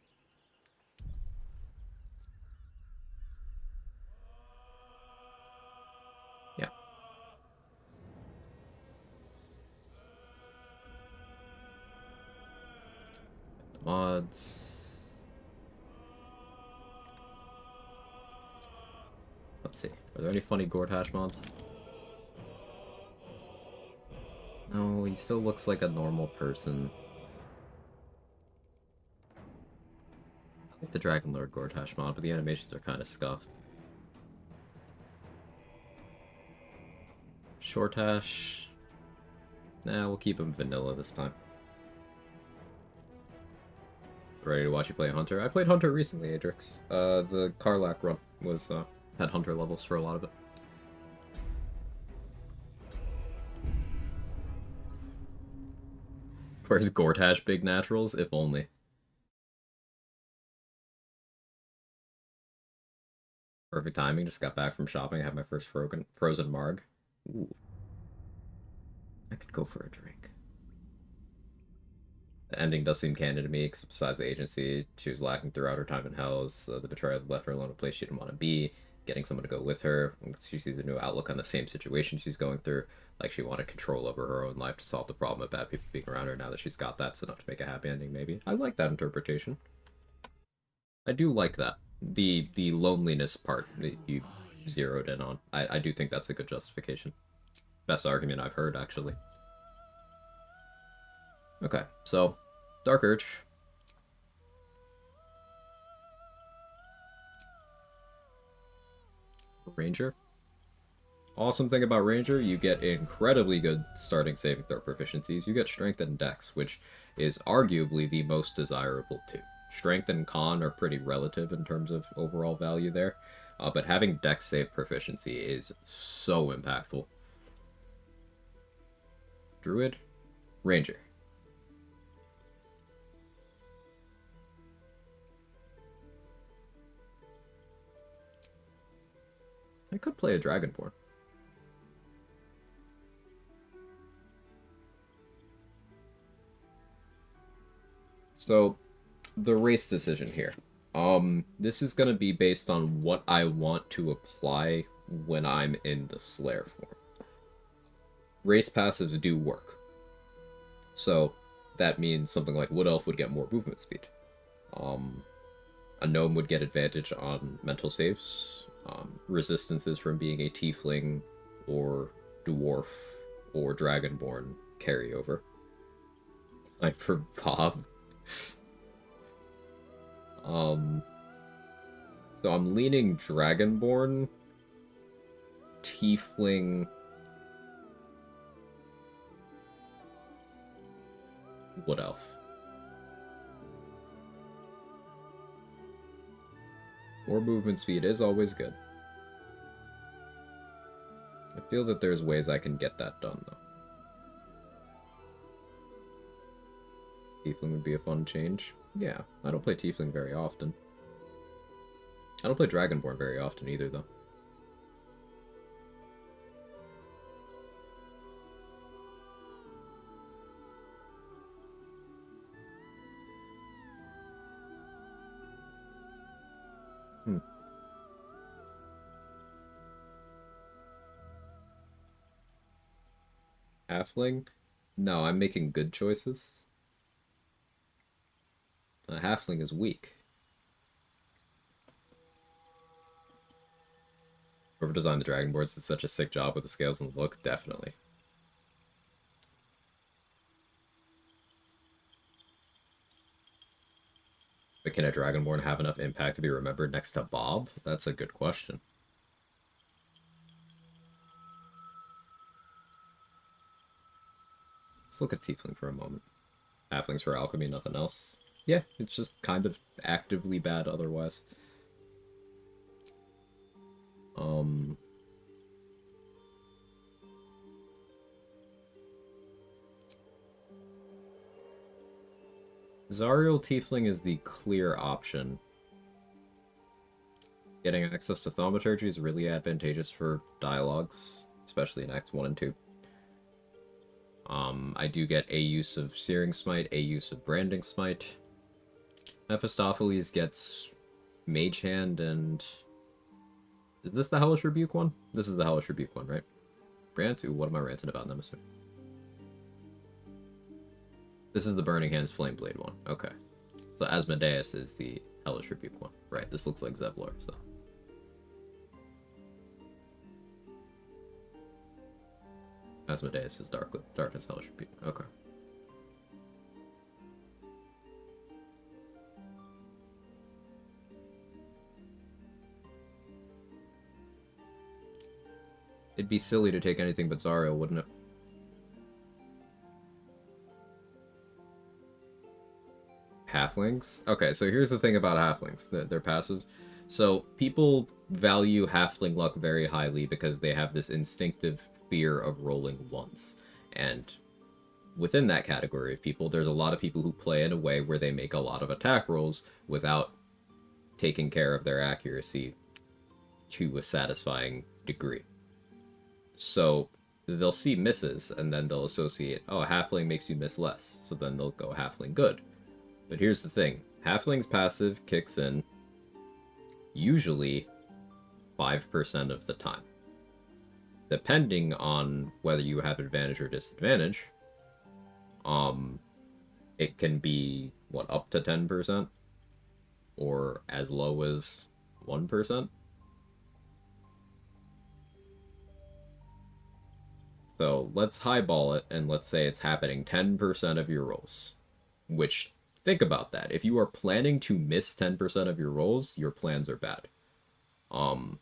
Yeah. Mods. Let's see. Are there any funny Gortash mods? No, he still looks like a normal person. I like the Dragon Lord Gortash mod, but the animations are kind of scuffed. Shortash. Nah, we'll keep him vanilla this time. Ready to watch you play Hunter? I played Hunter recently, Adrix. The Karlach run was, had Hunter levels for a lot of it. Where's Gortash Big Naturals? If only. Perfect timing, just got back from shopping, I had my first frozen marg. Ooh. I could go for a drink. The ending does seem canon to me, because besides the agency, she was lacking throughout her time in Hells. The betrayal left her alone in a place she didn't want to be. Getting someone to go with her. She sees a new outlook on the same situation she's going through. Like she wanted control over her own life to solve the problem of bad people being around her. Now that she's got that, it's enough to make a happy ending, maybe. I like that interpretation. I do like that. The loneliness part that you zeroed in on. I do think that's a good justification. Best argument I've heard, actually. Okay, so Dark Urge. Ranger. Awesome thing about Ranger, you get incredibly good starting saving throw proficiencies. You get Strength and Dex, which is arguably the most desirable too. Strength and Con are pretty relative in terms of overall value there, but having Dex save proficiency is so impactful. Druid, Ranger. I could play a Dragonborn. So, the race decision here. This is going to be based on what I want to apply when I'm in the Slayer form. Race passives do work. So, that means something like Wood Elf would get more movement speed. A Gnome would get advantage on mental saves. Resistances from being a Tiefling or Dwarf or Dragonborn carryover. Like for Bob. So I'm leaning Dragonborn, Tiefling, Wood Elf. More movement speed is always good. I feel that there's ways I can get that done, though. Tiefling would be a fun change. Yeah, I don't play Tiefling very often. I don't play Dragonborn very often either, though. Halfling? No, I'm making good choices. A halfling is weak. Whoever designed the Dragonborns did such a sick job with the scales and the look, definitely. But can a Dragonborn have enough impact to be remembered next to Bob? That's a good question. Let's look at Tiefling for a moment. Halflings for alchemy, nothing else. Yeah, it's just kind of actively bad otherwise. Zariel Tiefling is the clear option. Getting access to Thaumaturgy is really advantageous for dialogues, especially in Acts 1 and 2. I do get a use of Searing Smite, a use of Branding Smite. Mephistopheles gets Mage Hand and... Is this the Hellish Rebuke one? This is the Hellish Rebuke one, right? Brant? Ooh, what am I ranting about, Nemesis? This is the Burning Hands Flame Blade one. Okay. So Asmodeus is the Hellish Rebuke one. Right, this looks like Zevlor, so... Asmodeus is Darkness Hellish Rebuke. Okay. It'd be silly to take anything but Zariel, wouldn't it? Halflings? Okay, so here's the thing about halflings. They're passives. So people value halfling luck very highly because they have this instinctive fear of rolling ones. And within that category of people, there's a lot of people who play in a way where they make a lot of attack rolls without taking care of their accuracy to a satisfying degree. So they'll see misses, and then they'll associate, oh, halfling makes you miss less, so then they'll go halfling good. But here's the thing. Halfling's passive kicks in usually 5% of the time. Depending on whether you have advantage or disadvantage, it can be, what, up to 10%? Or as low as 1%? So let's highball it, and let's say it's happening 10% of your rolls. Which, think about that. If you are planning to miss 10% of your rolls, your plans are bad. But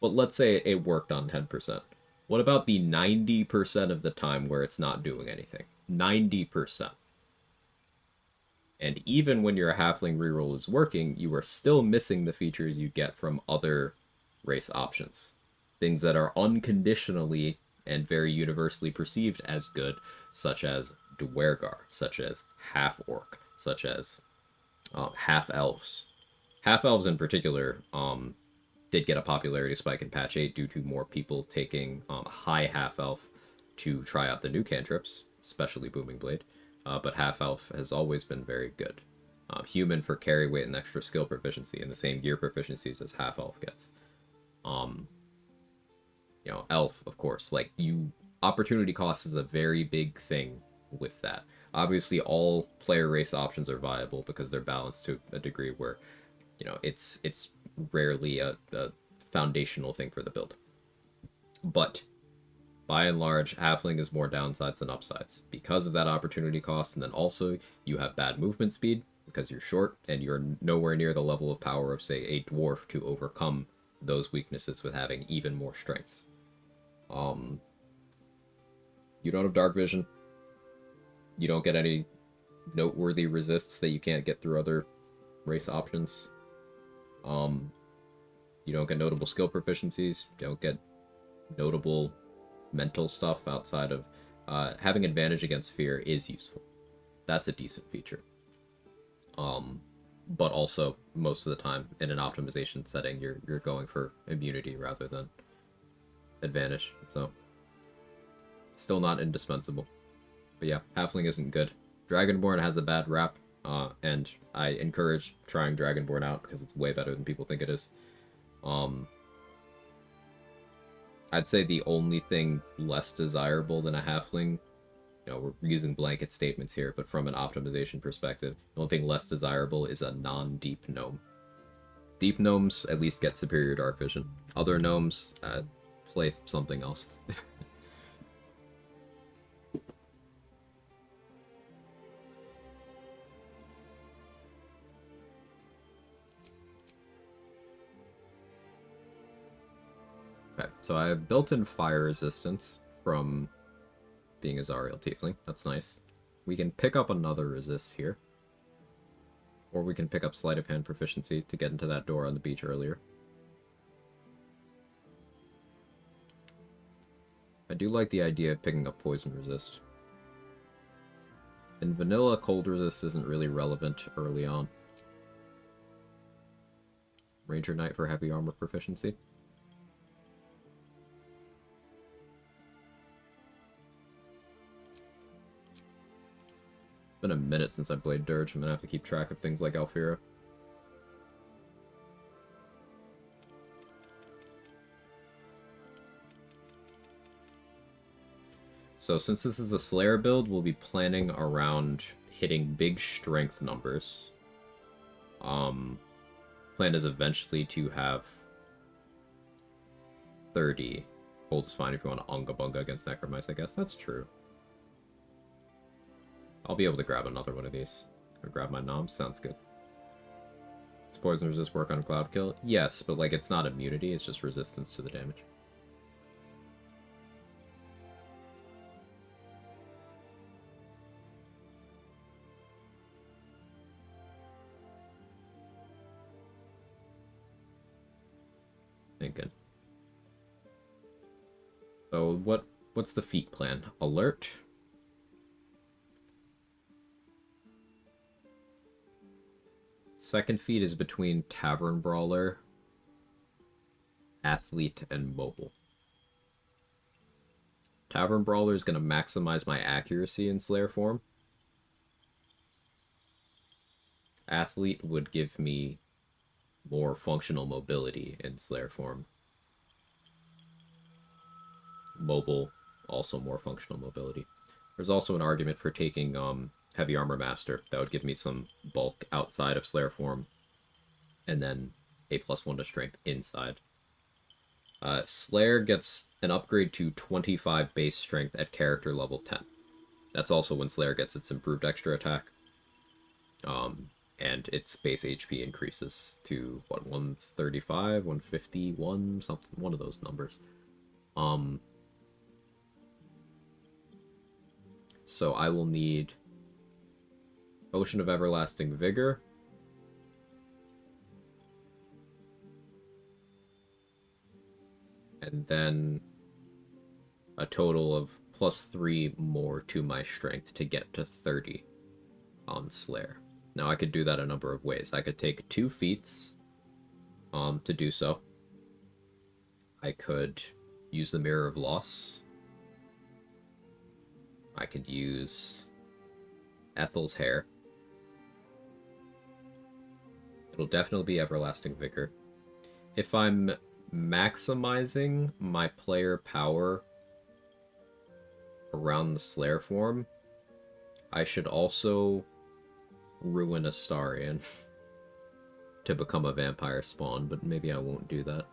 let's say it worked on 10%. What about the 90% of the time where it's not doing anything? 90%. And even when your halfling reroll is working, you are still missing the features you get from other race options. Things that are unconditionally and very universally perceived as good, such as Dwergar, such as half-orc, such as half-elves. Half-elves in particular did get a popularity spike in patch 8 due to more people taking high half-elf to try out the new cantrips, especially Booming Blade. But half-elf has always been very good. Human for carry weight and extra skill proficiency, and the same gear proficiencies as half-elf gets. You know, elf, of course. Like, opportunity cost is a very big thing with that. Obviously, all player race options are viable because they're balanced to a degree where, you know, it's rarely a foundational thing for the build. But by and large, Halfling is more downsides than upsides because of that opportunity cost, and then also you have bad movement speed because you're short and you're nowhere near the level of power of, say, a dwarf to overcome those weaknesses with having even more strengths. You don't have dark vision. You don't get any noteworthy resists that you can't get through other race options. You don't get notable skill proficiencies. You don't get notable mental stuff outside of having advantage against fear is useful. That's a decent feature. But also most of the time in an optimization setting, you're going for immunity rather than advantage. So still not indispensable. But yeah, Halfling isn't good. Dragonborn has a bad rap, and I encourage trying Dragonborn out because it's way better than people think it is. I'd say the only thing less desirable than a Halfling, you know, we're using blanket statements here, but from an optimization perspective, the only thing less desirable is a non-deep gnome. Deep gnomes at least get superior dark vision. Other gnomes, play something else. Okay, so I have built-in fire resistance from being a Zariel Tiefling. That's nice. We can pick up another resist here. Or we can pick up sleight of hand proficiency to get into that door on the beach earlier. I do like the idea of picking up poison resist. In vanilla, cold resist isn't really relevant early on. Ranger Knight for heavy armor proficiency. It's been a minute since I played Dirge. I'm gonna have to keep track of things like Alfira. So since this is a Slayer build, we'll be planning around hitting big strength numbers. Plan is eventually to have 30. Cold is fine if you want to Unga Bunga against Necromites, I guess. That's true. I'll be able to grab another one of these. I'll grab my noms. Sounds good. Does poison resist work on Cloud Kill? Yes, but like it's not immunity, it's just resistance to the damage. Thinking. So what's the feat plan? Alert. Second feat is between Tavern Brawler, Athlete, and Mobile. Tavern Brawler is going to maximize my accuracy in Slayer form. Athlete would give me more functional mobility in Slayer form. Mobile, also more functional mobility. There's also an argument for taking Heavy Armor Master. That would give me some bulk outside of Slayer form. And then a +1 to strength inside. Slayer gets an upgrade to 25 base strength at character level 10. That's also when Slayer gets its improved extra attack. And its base HP increases to, what, 135, 151, something, one of those numbers. So I will need Potion of Everlasting Vigor. And then a total of +3 more to my strength to get to 30 on Slayer. Now I could do that a number of ways. I could take 2 feats to do so. I could use the Mirror of Loss. I could use Ethel's Hair. It'll definitely be Everlasting Vigor. If I'm maximizing my player power around the Slayer form, I should also ruin Astarion to become a vampire spawn, but maybe I won't do that.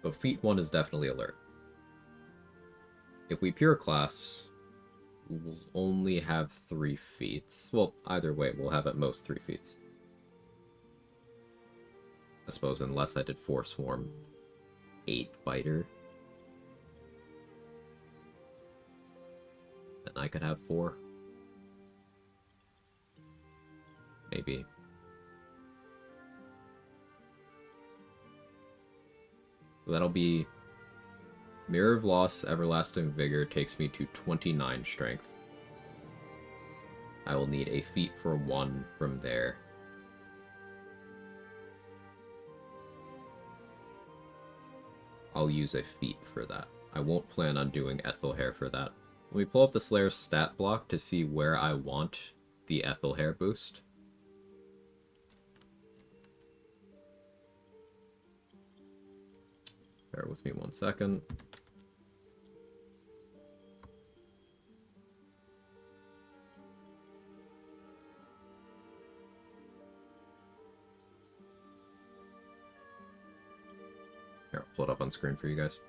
But feat 1 is definitely alert. If we pure class, we'll only have 3 feats. Well, either way, we'll have at most 3 feats. I suppose, unless I did 4 swarm, 8 fighter. Then I could have 4. Maybe. That'll be Mirror of Loss, Everlasting Vigor takes me to 29 strength. I will need a feat for 1 from there. I'll use a feat for that. I won't plan on doing Ethelhair for that. Let me pull up the Slayer's stat block to see where I want the Ethelhair boost. Bear with me 1 second. Here, I'll pull it up on screen for you guys.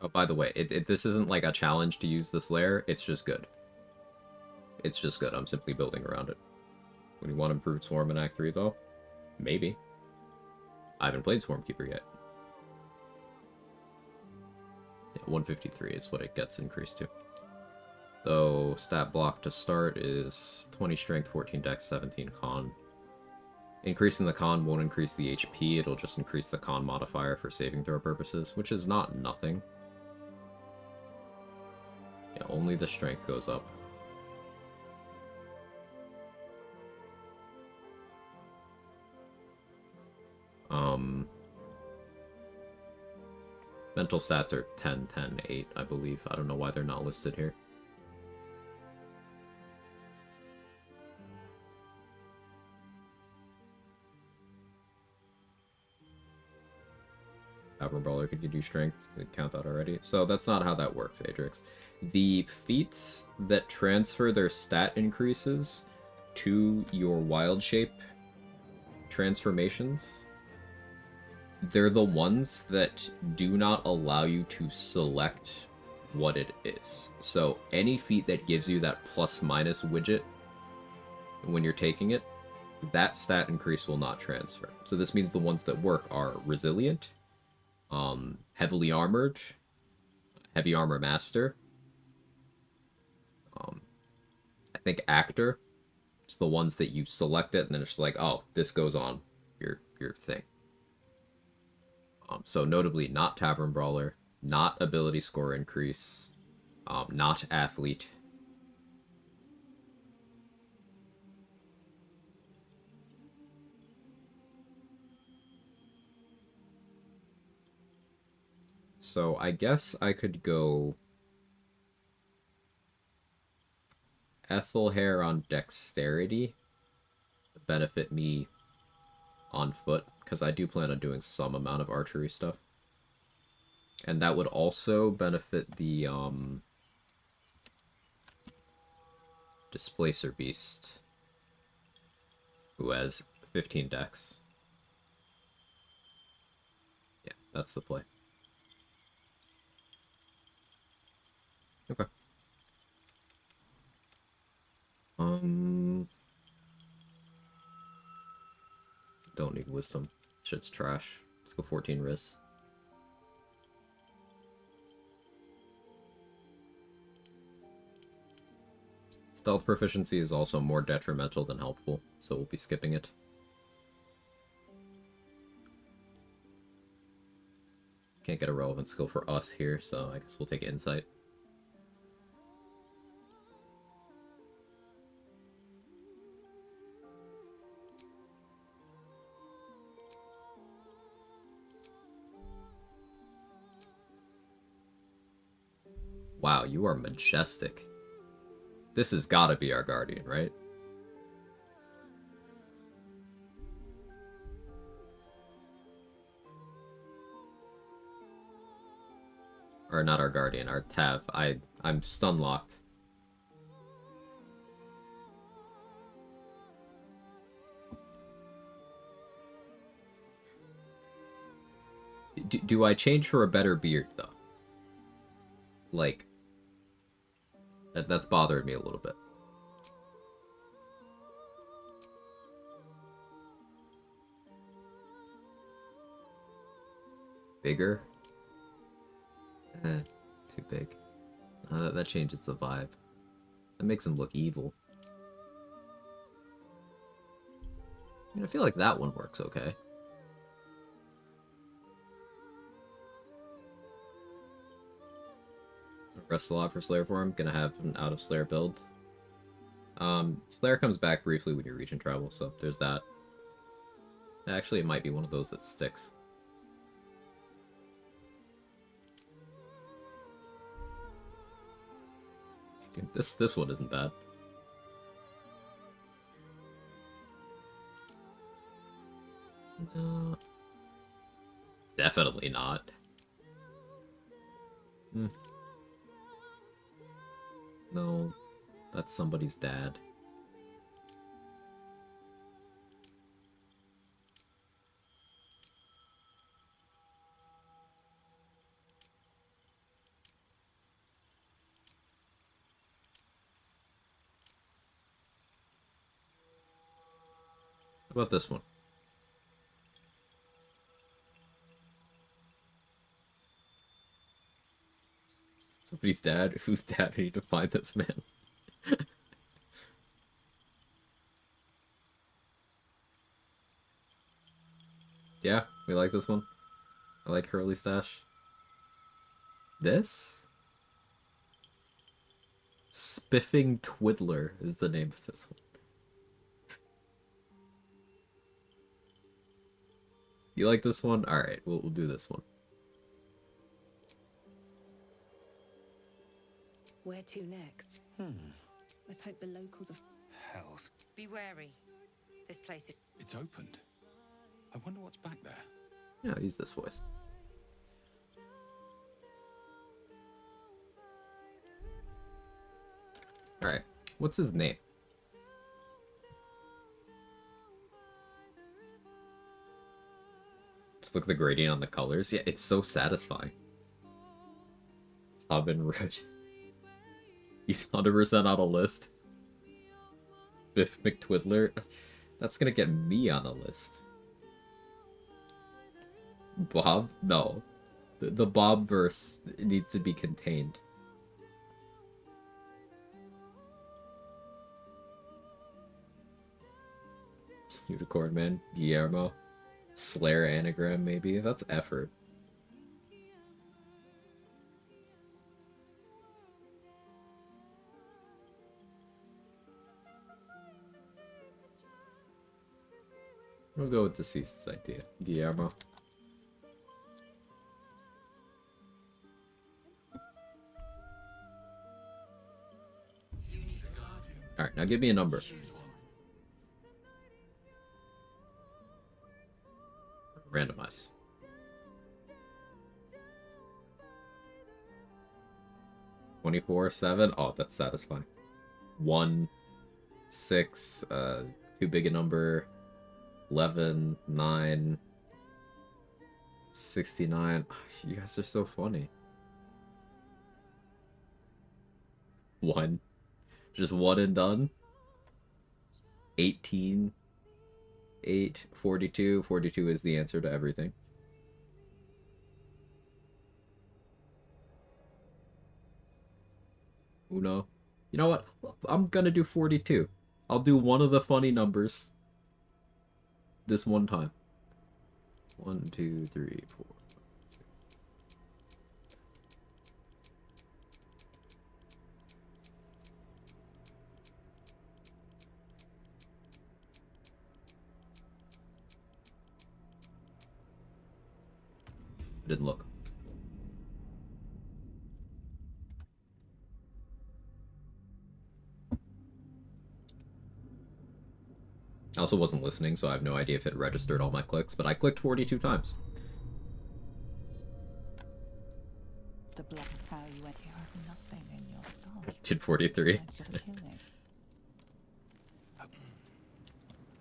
Oh, by the way, this isn't like a challenge to use this layer, it's just good. It's just good, I'm simply building around it. When you want improved Swarm in Act 3, though? Maybe. I haven't played Swarmkeeper yet. Yeah, 153 is what it gets increased to. So, stat block to start is 20 strength, 14 dex, 17 con. Increasing the con won't increase the HP, it'll just increase the con modifier for saving throw purposes, which is not nothing. Yeah, only the strength goes up. Mental stats are 10, 10, 8, I believe. I don't know why they're not listed here. Tavern Brawler could give you strength. Could count that already. So that's not how that works, Adrix. The feats that transfer their stat increases to your wild shape transformations, they're the ones that do not allow you to select what it is. So any feat that gives you that plus-minus widget when you're taking it, that stat increase will not transfer. So this means the ones that work are Resilient, Heavily Armored, Heavy Armor Master, I think Actor. It's the ones that you select it and then it's just like, oh, this goes on your thing. So notably not Tavern Brawler, not Ability Score Increase, not Athlete. So I guess I could go Ethelhair on Dexterity to benefit me on foot, because I do plan on doing some amount of archery stuff. And that would also benefit the Displacer Beast, who has 15 dex. Yeah, that's the play. Okay. Don't need wisdom. Shit's trash. Let's go 14 Riz. Stealth proficiency is also more detrimental than helpful, so we'll be skipping it. Can't get a relevant skill for us here, so I guess we'll take Insight. Wow, you are majestic. This has gotta be our Guardian, right? Or not our Guardian, our Tav. I'm stun locked. do I change for a better beard though? Like, that's bothered me a little bit. Bigger? Too big. That changes the vibe. That makes him look evil. I mean, I feel like that one works okay. Rest a lot for Slayer form. Gonna have an out of Slayer build. Slayer comes back briefly when you region travel, so there's that. Actually, it might be one of those that sticks. This one isn't bad. No. Definitely not. No, that's somebody's dad. How about this one? Somebody's dad? Whose dad? I need to find this man. Yeah, we like this one. I like Curly Stash. This? Spiffing Twiddler is the name of this one. You like this one? Alright, we'll do this one. Where to next? Let's hope the locals of Health. Be wary. This place is... It's opened. I wonder what's back there. Yeah, I'll use this voice. Alright, what's his name? Just look at the gradient on the colors. Yeah, it's so satisfying. Robin Root. He's 100% on a list. Biff McTwiddler. That's gonna get me on a list. Bob? No. The Bob verse needs to be contained. Unicorn Man, Guillermo. Slayer anagram, maybe? That's effort. We'll go with Deceased's idea. Guillermo. Alright, now give me a number. Randomize. 24/7. Oh, that's satisfying. 1, 6, too big a number. 11, 9, 69. Oh, you guys are so funny. 1. Just 1 and done. 18. 8, 42. 42 is the answer to everything. Uno. You know what? I'm gonna do 42. I'll do one of the funny numbers this one time. 1, 2, 3, 4. Didn't look. I also wasn't listening, so I have no idea if it registered all my clicks, but I clicked 42 times. The black cow you went, you have nothing in your skull. Did 43. Besides your killing.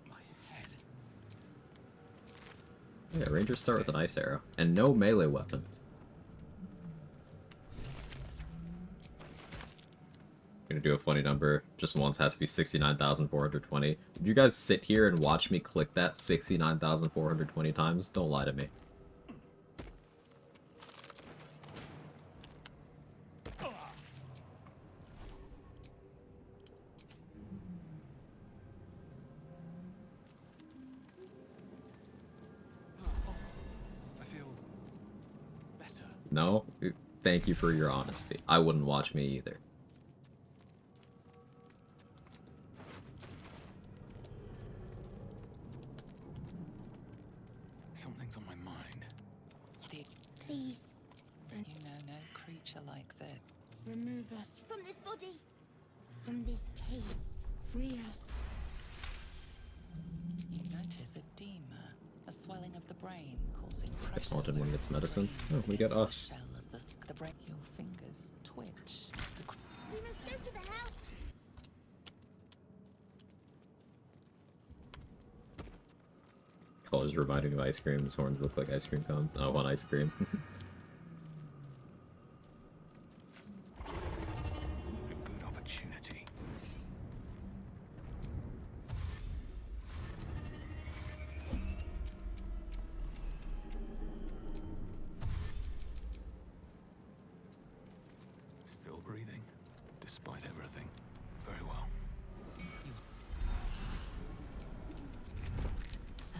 My head. Yeah, Rangers start with an ice arrow. And no melee weapon. Gonna do a funny number. Just once has to be 69,420. Would you guys sit here and watch me click that 69,420 times? Don't lie to me. I feel better. No? Thank you for your honesty. I wouldn't watch me either. Something's on my mind. Please, You know no creature like this. remove us from this body, from this case. Free us. You notice edema, a swelling of the brain causing pressure. Guess Haunted One gets where it medicine. strains Oh, we got against the us. shell of the brain. Your fingers twitch. We must go to the house. Colors reminding me of ice cream. His horns look like ice cream cones. I want ice cream. A good opportunity. Still breathing, despite everything. Very well.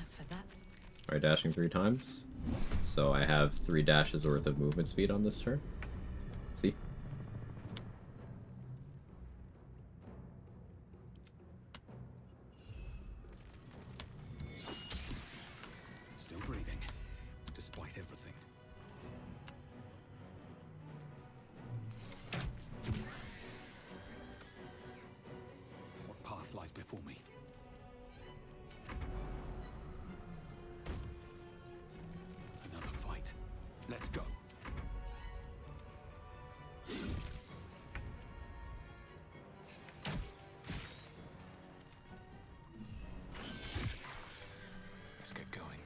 As for that, Alright, dashing 3 times. So I have 3 dashes worth of movement speed on this turn. See? Still breathing, despite everything. What path lies before me? Another fight. Let's go. Let's get going.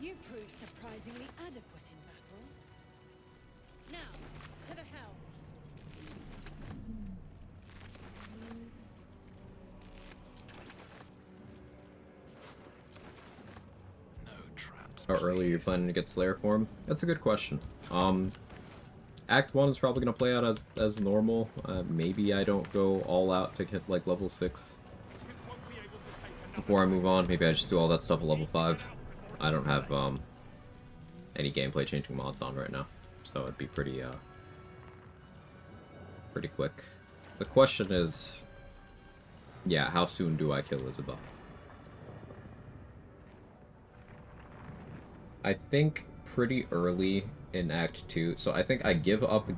You proved surprisingly adequate in battle. Now, to the helm. No traps. How early are you planning to get Slayer form? That's a good question. Act 1 is probably going to play out as normal. Maybe I don't go all out to hit like level 6. Before I move on, maybe I just do all that stuff at level 5. I don't have any gameplay changing mods on right now, so it'd be pretty quick. The question is, yeah, how soon do I kill Isabel? I think pretty early in Act 2, so I think I give up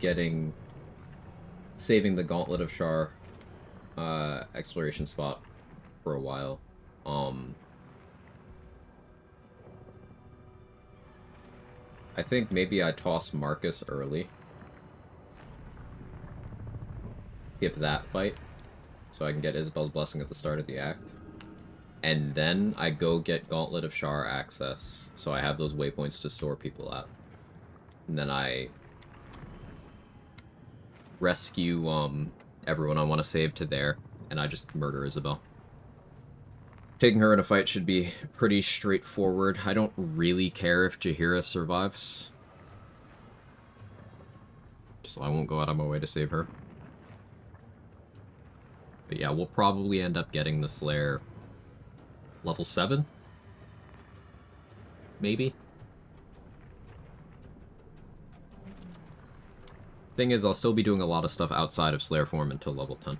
saving the Gauntlet of Shar exploration spot for a while. I think maybe I toss Marcus early. Skip that fight, so I can get Isabel's Blessing at the start of the act. And then I go get Gauntlet of Shar access, so I have those waypoints to store people at. And then I rescue everyone I want to save to there, and I just murder Isabel. Taking her in a fight should be pretty straightforward. I don't really care if Jaheira survives, so I won't go out of my way to save her. But yeah, we'll probably end up getting the Slayer level 7? Maybe? Thing is, I'll still be doing a lot of stuff outside of Slayer form until level 10.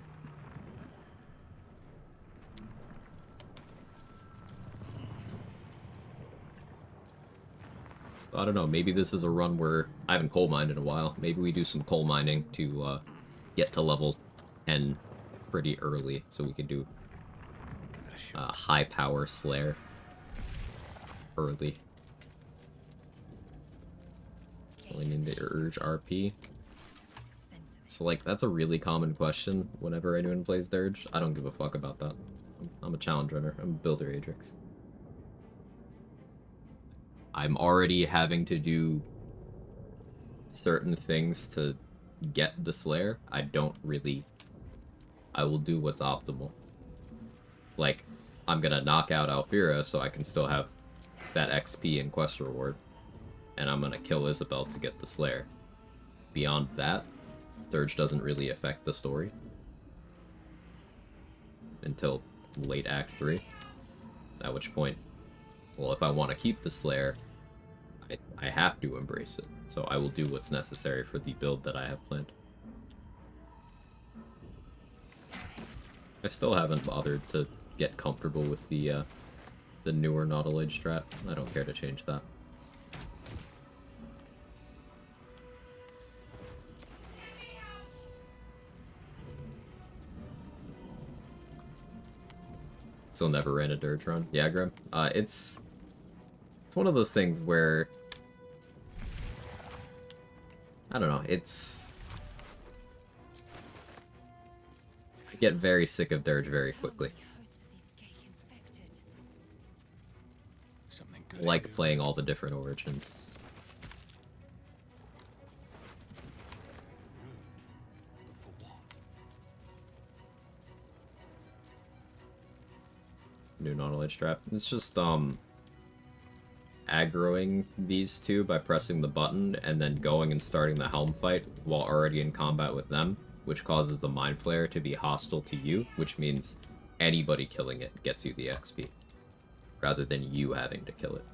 I don't know, maybe this is a run where I haven't coal mined in a while. Maybe we do some coal mining to get to level 10 pretty early, so we can do high power Slayer early. Only need to urge RP. So like, that's a really common question whenever anyone plays Dirge. I don't give a fuck about that. I'm a challenge runner. I'm a builder Atrix. I'm already having to do certain things to get the Slayer. I will do what's optimal. Like, I'm gonna knock out Alfira so I can still have that XP and quest reward. And I'm gonna kill Isabel to get the Slayer. Beyond that, Dirge doesn't really affect the story. Until late Act 3. At which point, well, if I want to keep the Slayer, I have to embrace it. So I will do what's necessary for the build that I have planned. I still haven't bothered to get comfortable with the newer Nautil Age strat. I don't care to change that. Still never ran a Dirge run. Yeah, Grim. It's one of those things where I don't know, I get very sick of Dirge very quickly. Like playing all the different origins. New Nautil Age trap. It's just aggroing these two by pressing the button and then going and starting the helm fight while already in combat with them, which causes the Mind Flayer to be hostile to you, which means anybody killing it gets you the XP, rather than you having to kill it.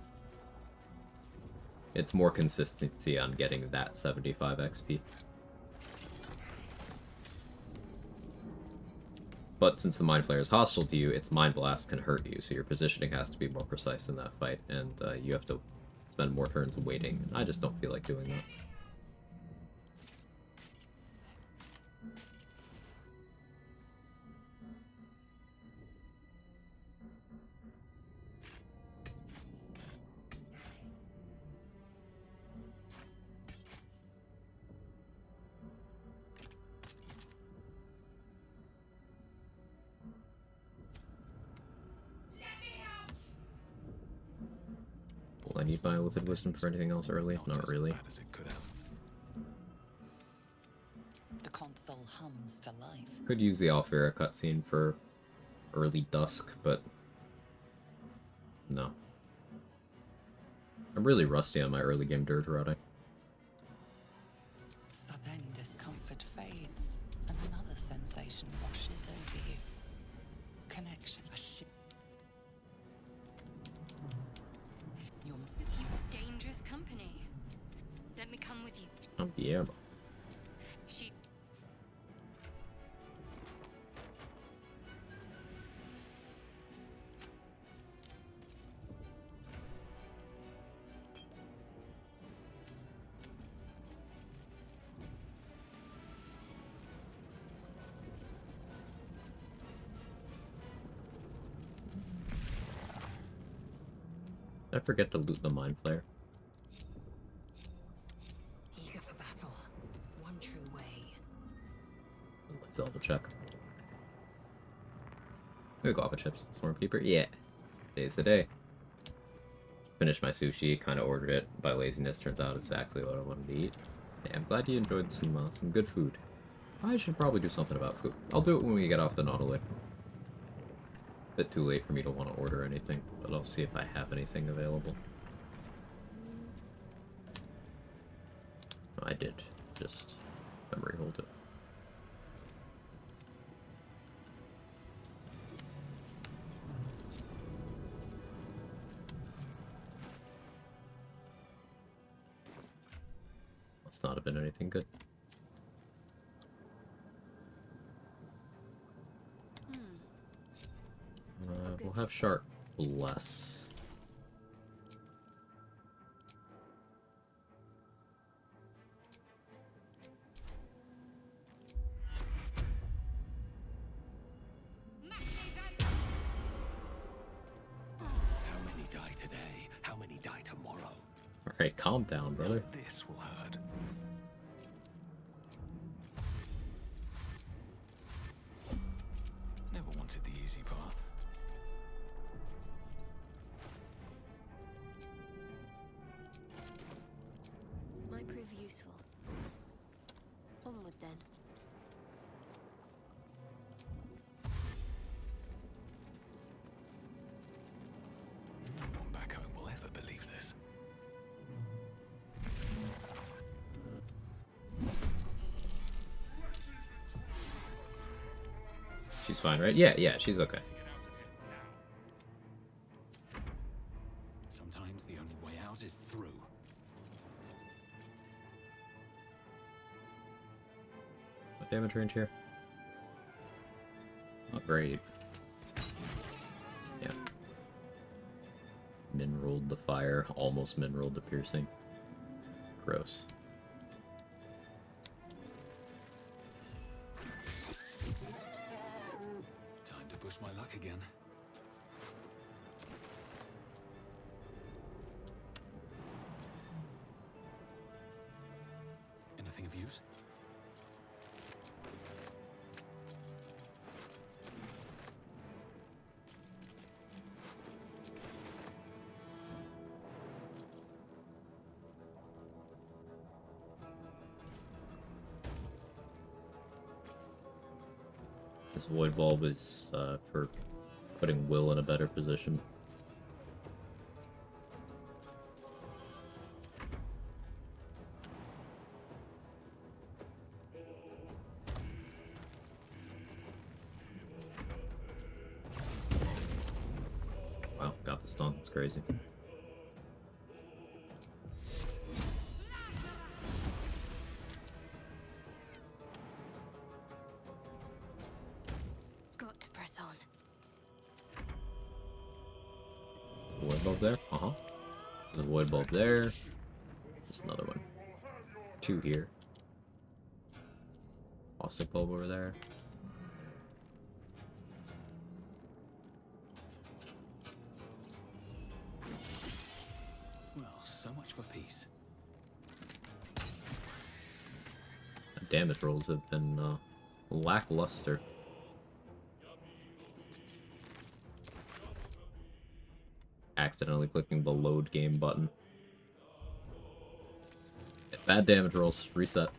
It's more consistency on getting that 75 XP. But since the Mind Flayer is hostile to you, its Mind Blast can hurt you, so your positioning has to be more precise in that fight, and you have to spend more turns waiting. I just don't feel like doing that. Will I need my Lithid Wisdom for anything else early? Not really. The console hums to life. Could use the Alfira cutscene for early dusk, but no. I'm really rusty on my early game Dirge routing. So then discomfort fades, and another sensation washes over you. Connection. You're dangerous company. Let me come with you. Oh, yeah. She... Did I forget to loot the Mind Flayer? Eager for battle. One true way. Let's double check. We go off of chips. Swarmkeeper? Yeah. Today's the day. Finished my sushi, kind of ordered it by laziness. Turns out exactly what I wanted to eat. Yeah, I'm glad you enjoyed some good food. I should probably do something about food. I'll do it when we get off the Nautil Age. Bit too late for me to want to order anything, but I'll see if I have anything available. I did. Just memory hold it. Must not have been anything good. We'll have Shark Bless. How many die today? How many die tomorrow? Alright, calm down, brother. This will hurt. Never wanted the easy path. She's fine, right? Yeah, yeah, she's okay. Sometimes the only way out is through. What damage range here? Not great. Yeah. Min-rolled the fire, almost min-rolled the piercing. Gross. Time to push my luck again. Anything of use? This void bulb is for putting Will in a better position. Wow, got the stun. That's crazy. Got to press on. Void bulb there? Uh-huh. There's a void bulb there. There's another one. Two here. Caustic bulb over there. Well, so much for peace. The damage rolls have been lackluster. Accidentally clicking the load game button. Bad damage rolls. Reset.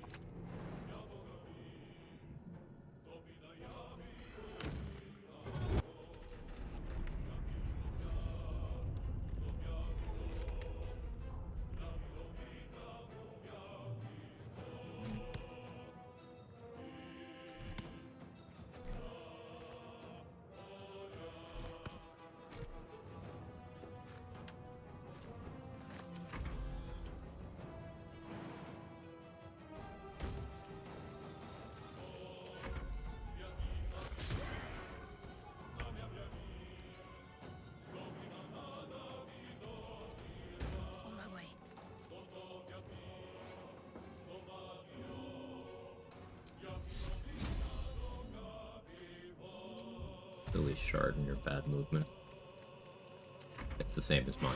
On my way. Really shard in your bad movement. It's the same as mine.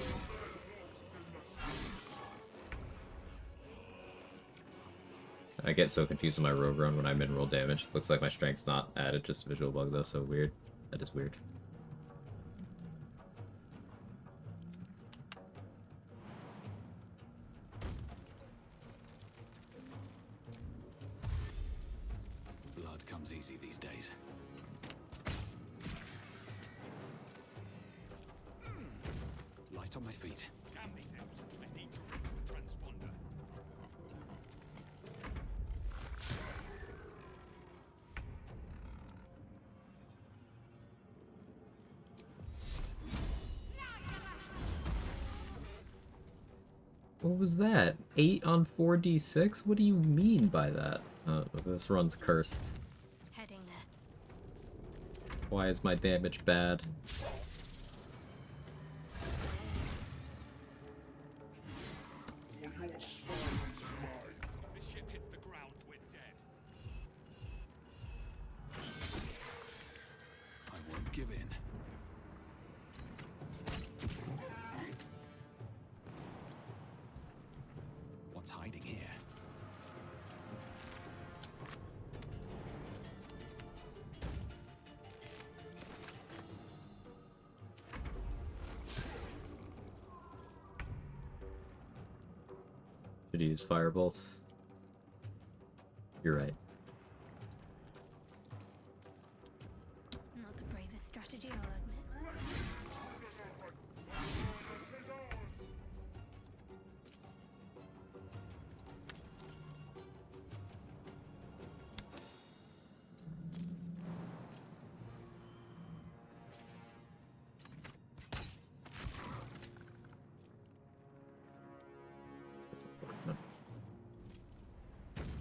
I get so confused in my rogue run when I min-roll damage. Looks like my strength's not added, just a visual bug though, so weird. That is weird. Blood comes easy these days. Light on my feet. Damn these imps. I need to reach the transponder. What was that? 8 on 4d6? What do you mean by that? This run's cursed. Heading there. Why is my damage bad? This ship hits the ground, we're dead. I won't give in. What's hiding here? Should use Firebolt. You're right. Not the bravest strategy, I'll admit.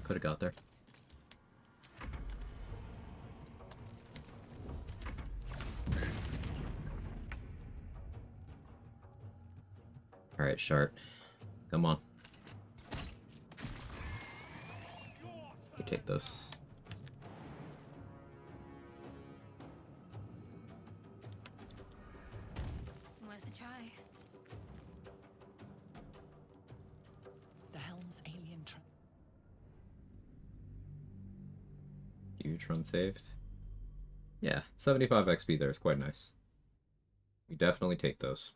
Could have got there. Alright, Shart. Come on. You take those. Worth a try. The helm's alien Huge run saved. Yeah, 75 XP there is quite nice. We definitely take those.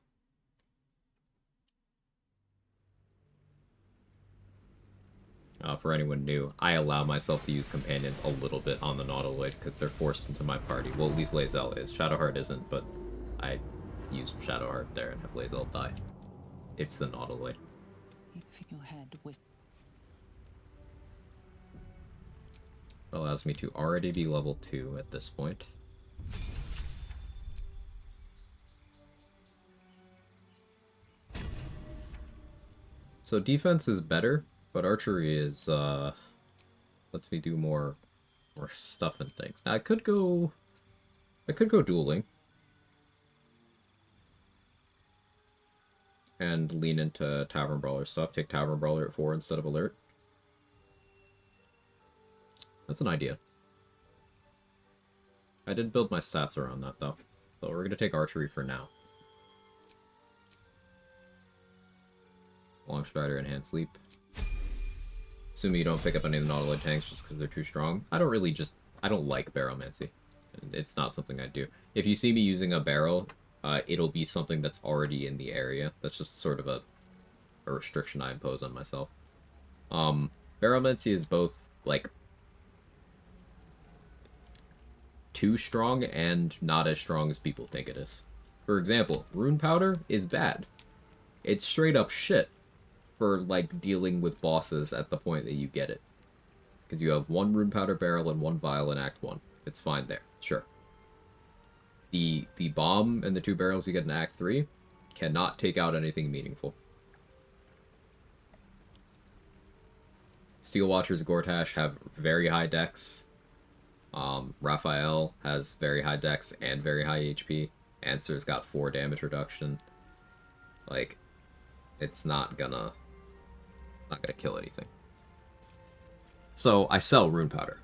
For anyone new, I allow myself to use companions a little bit on the Nautiloid because they're forced into my party. Well, at least Lae'zel is. Shadowheart isn't, but I use Shadowheart there and have Lae'zel die. It's the Nautiloid. If your head with Allows me to already be level 2 at this point. So defense is better, but archery is lets me do more stuff and things. Now I could go dueling and lean into Tavern Brawler stuff. Take Tavern Brawler at 4 instead of Alert. That's an idea. I did build my stats around that, though. So we're going to take archery for now. Long Strider, Enhanced Leap. Assuming you don't pick up any of the Nautiloid tanks just because they're too strong. I don't like Barrelmancy. It's not something I do. If you see me using a barrel, it'll be something that's already in the area. That's just sort of a restriction I impose on myself. Barrelmancy is both, like, too strong and not as strong as people think it is. For example, Rune Powder is bad. It's straight up shit for, like, dealing with bosses at the point that you get it. Because you have 1 Rune Powder barrel and 1 vial in Act 1. It's fine there, sure. The bomb and the 2 barrels you get in Act 3 cannot take out anything meaningful. Steel Watchers Gortash have very high dex. Raphael has very high dex and very high HP. Answer's got 4 damage reduction. Like, it's not gonna kill anything. So I sell Rune Powder.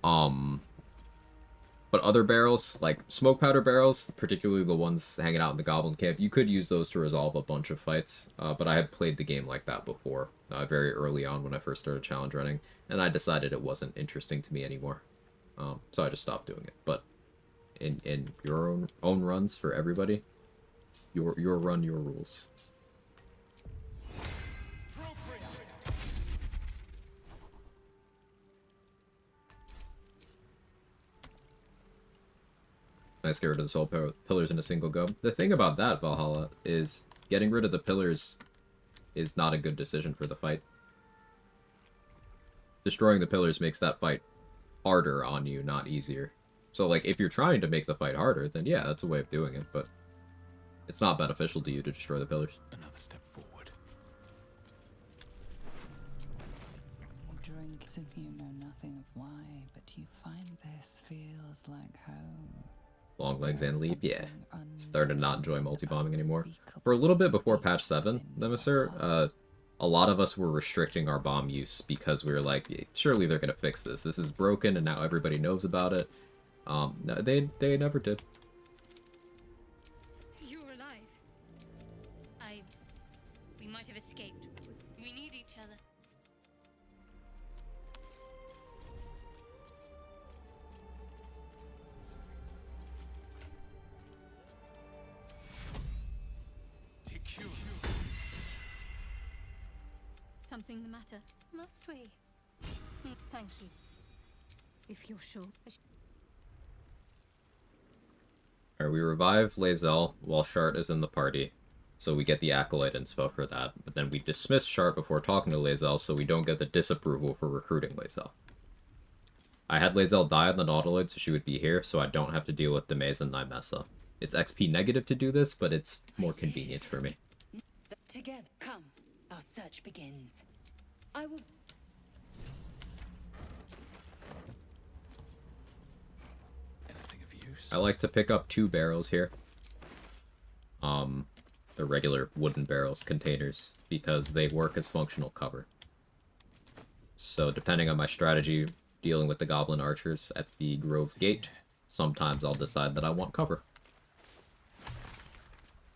But other barrels, like Smoke Powder barrels, particularly the ones hanging out in the Goblin Camp, you could use those to resolve a bunch of fights. But I had played the game like that before, very early on when I first started challenge running, and I decided it wasn't interesting to me anymore. So I just stopped doing it. But in your own runs for everybody, your run, your rules. Nice, get rid of the soul pillars in a single go. The thing about that, Valhalla, is getting rid of the pillars is not a good decision for the fight. Destroying the pillars makes that fight harder on you, not easier. So, like, if you're trying to make the fight harder, then yeah, that's a way of doing it, but it's not beneficial to you to destroy the pillars. Another step forward. you drink as if you know nothing of why, but you find this feels like home. Long legs and leap, yeah. Started to not enjoy multi-bombing anymore. For a little bit before patch 7, Nemeser, a lot of us were restricting our bomb use because we were like, surely they're gonna fix this. This is broken and now everybody knows about it. No, they never did. You're alive. We might have escaped. We need each other. Something the matter? Must we? Thank you. If you're sure. Alright, we revive Lae'zel while Shart is in the party, so we get the Acolyte inspo for that, but then we dismiss Shart before talking to Lae'zel so we don't get the disapproval for recruiting Lae'zel. I had Lae'zel die on the Nautiloid so she would be here, so I don't have to deal with Demaze and Nymessa. It's XP negative to do this, but it's more convenient for me. Together, come. Our search begins. I will... I like to pick up 2 barrels here. The regular wooden barrels, containers, because they work as functional cover. So depending on my strategy dealing with the goblin archers at the Grove Gate, sometimes I'll decide that I want cover.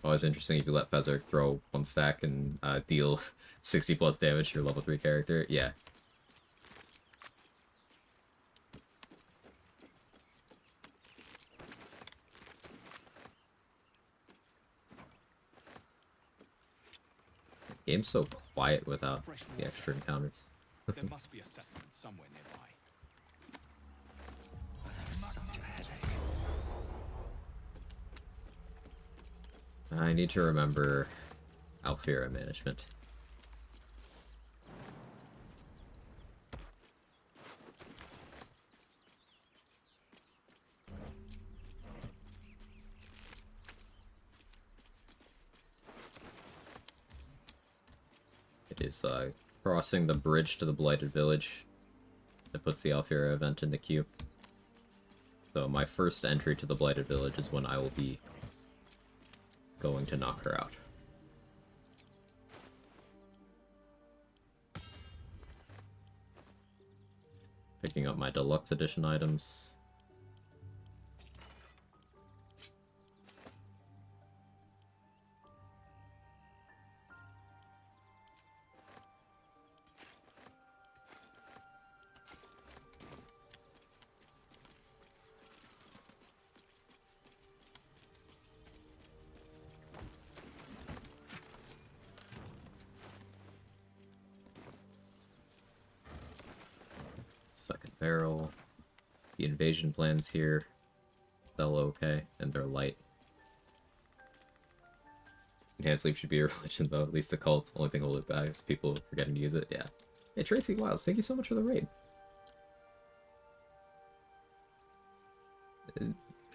Always interesting if you let Fezzerk throw 1 stack and deal 60 plus damage to your level 3 character. Yeah. Game's so quiet without the extra encounters. There must be a settlement somewhere nearby. Such a headache. I need to remember Alfira management. It is crossing the bridge to the Blighted Village that puts the Alfira event in the queue. So my first entry to the Blighted Village is when I will be going to knock her out. Picking up my deluxe edition items. Second barrel. The invasion plans here sell okay, and they're light. Enhanced sleep should be a religion, though. At least the cult. Only thing holding it back is people forgetting to use it. Yeah. Hey, Tracy Wiles, thank you so much for the raid.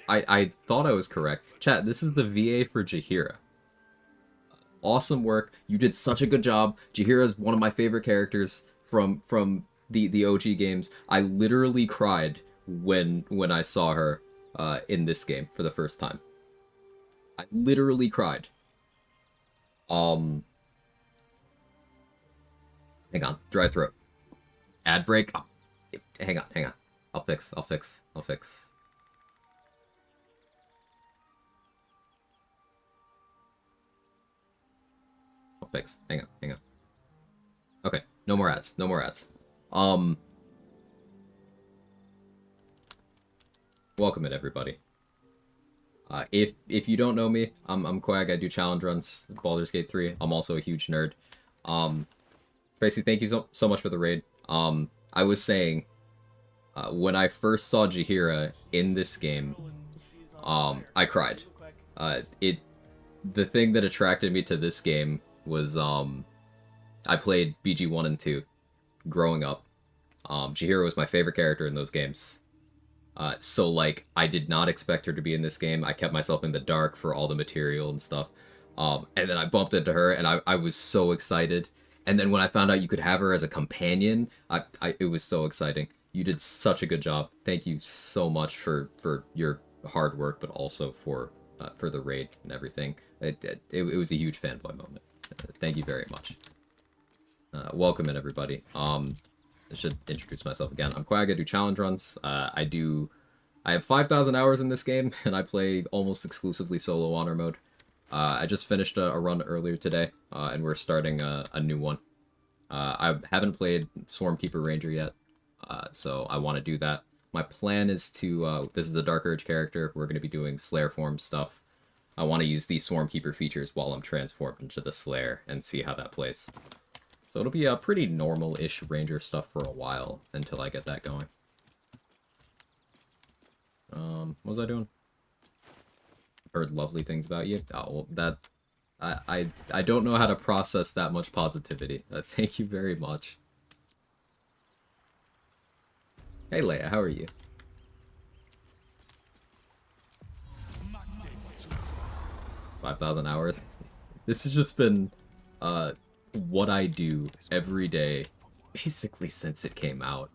I thought I was correct. Chat, this is the VA for Jaheira. Awesome work. You did such a good job. Jaheira is one of my favorite characters from the OG games. I literally cried when I saw her in this game for the first time. I literally cried. Hang on, dry throat. Ad break. Oh, hang on. I'll fix. I'll fix. Hang on. Okay, no more ads. Welcome it, everybody. If you don't know me, I'm Quag. I do challenge runs, Baldur's Gate 3. I'm also a huge nerd. Tracy, thank you so much for the raid. I was saying, when I first saw Jaheira in this game, I cried. The thing that attracted me to this game was, I played BG 1 and 2 growing up. Jaheira was my favorite character in those games. So, like, I did not expect her to be in this game. I kept myself in the dark for all the material and stuff. And then I bumped into her, and I was so excited. And then when I found out you could have her as a companion, it was so exciting. You did such a good job. Thank you so much for your hard work, but also for the raid and everything. It was a huge fanboy moment. Thank you very much. Welcome in, everybody. I should introduce myself again. I'm Quag. I do challenge runs. I have 5,000 hours in this game, and I play almost exclusively solo honor mode. I just finished a run earlier today, and we're starting a new one. I haven't played Swarmkeeper Ranger yet, so I want to do that. My plan is to, this is a Dark Urge character, we're going to be doing Slayer form stuff. I want to use these Swarmkeeper features while I'm transformed into the Slayer and see how that plays. So it'll be a pretty normal-ish Ranger stuff for a while until I get that going. What was I doing? Heard lovely things about you. Oh, well, I don't know how to process that much positivity. Thank you very much. Hey Leia, how are you? $5,000 hours. This has just been what I do every day, basically since it came out.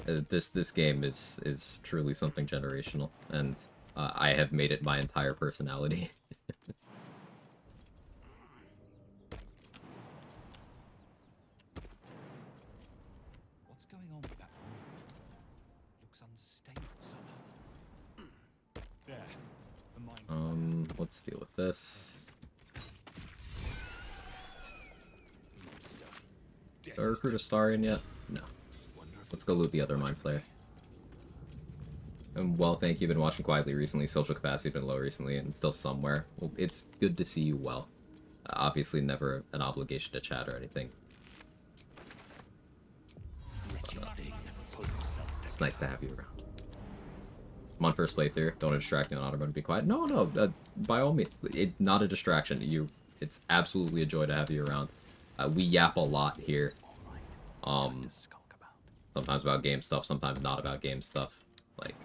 This game is truly something generational, and I have made it my entire personality. What's going on with that room? Looks unstable somehow. There. The mine. Let's deal with this. Did I recruit a Starian yet? No. Let's go loot the other Mind Flayer. Well, thank you. Been watching quietly recently. Social capacity been low recently, and still somewhere. Well, it's good to see you well. Obviously, never an obligation to chat or anything. It's nice to have you around. I'm on first playthrough. Don't distract me on auto mode. Be quiet. No. By all means, it's not a distraction. It's absolutely a joy to have you around. We yap a lot here. Sometimes about game stuff, sometimes not about game stuff. Like,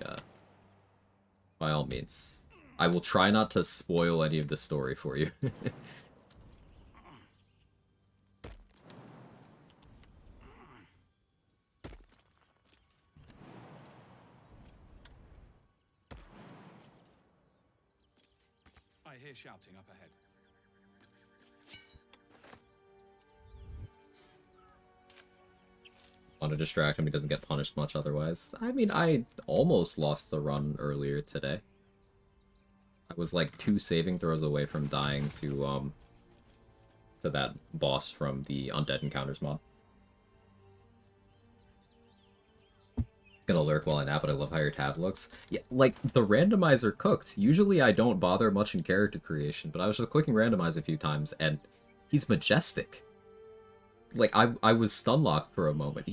by all means. I will try not to spoil any of the story for you. I hear shouting up ahead. Want to distract him, he doesn't get punished much otherwise. I mean, I almost lost the run earlier today. I was like 2 saving throws away from dying to that boss from the Undead Encounters mod. It's gonna lurk while I nap, but I love how your tab looks. Yeah, like, the randomizer cooked. Usually I don't bother much in character creation, but I was just clicking randomize a few times, and he's majestic. Like, I was stun locked for a moment.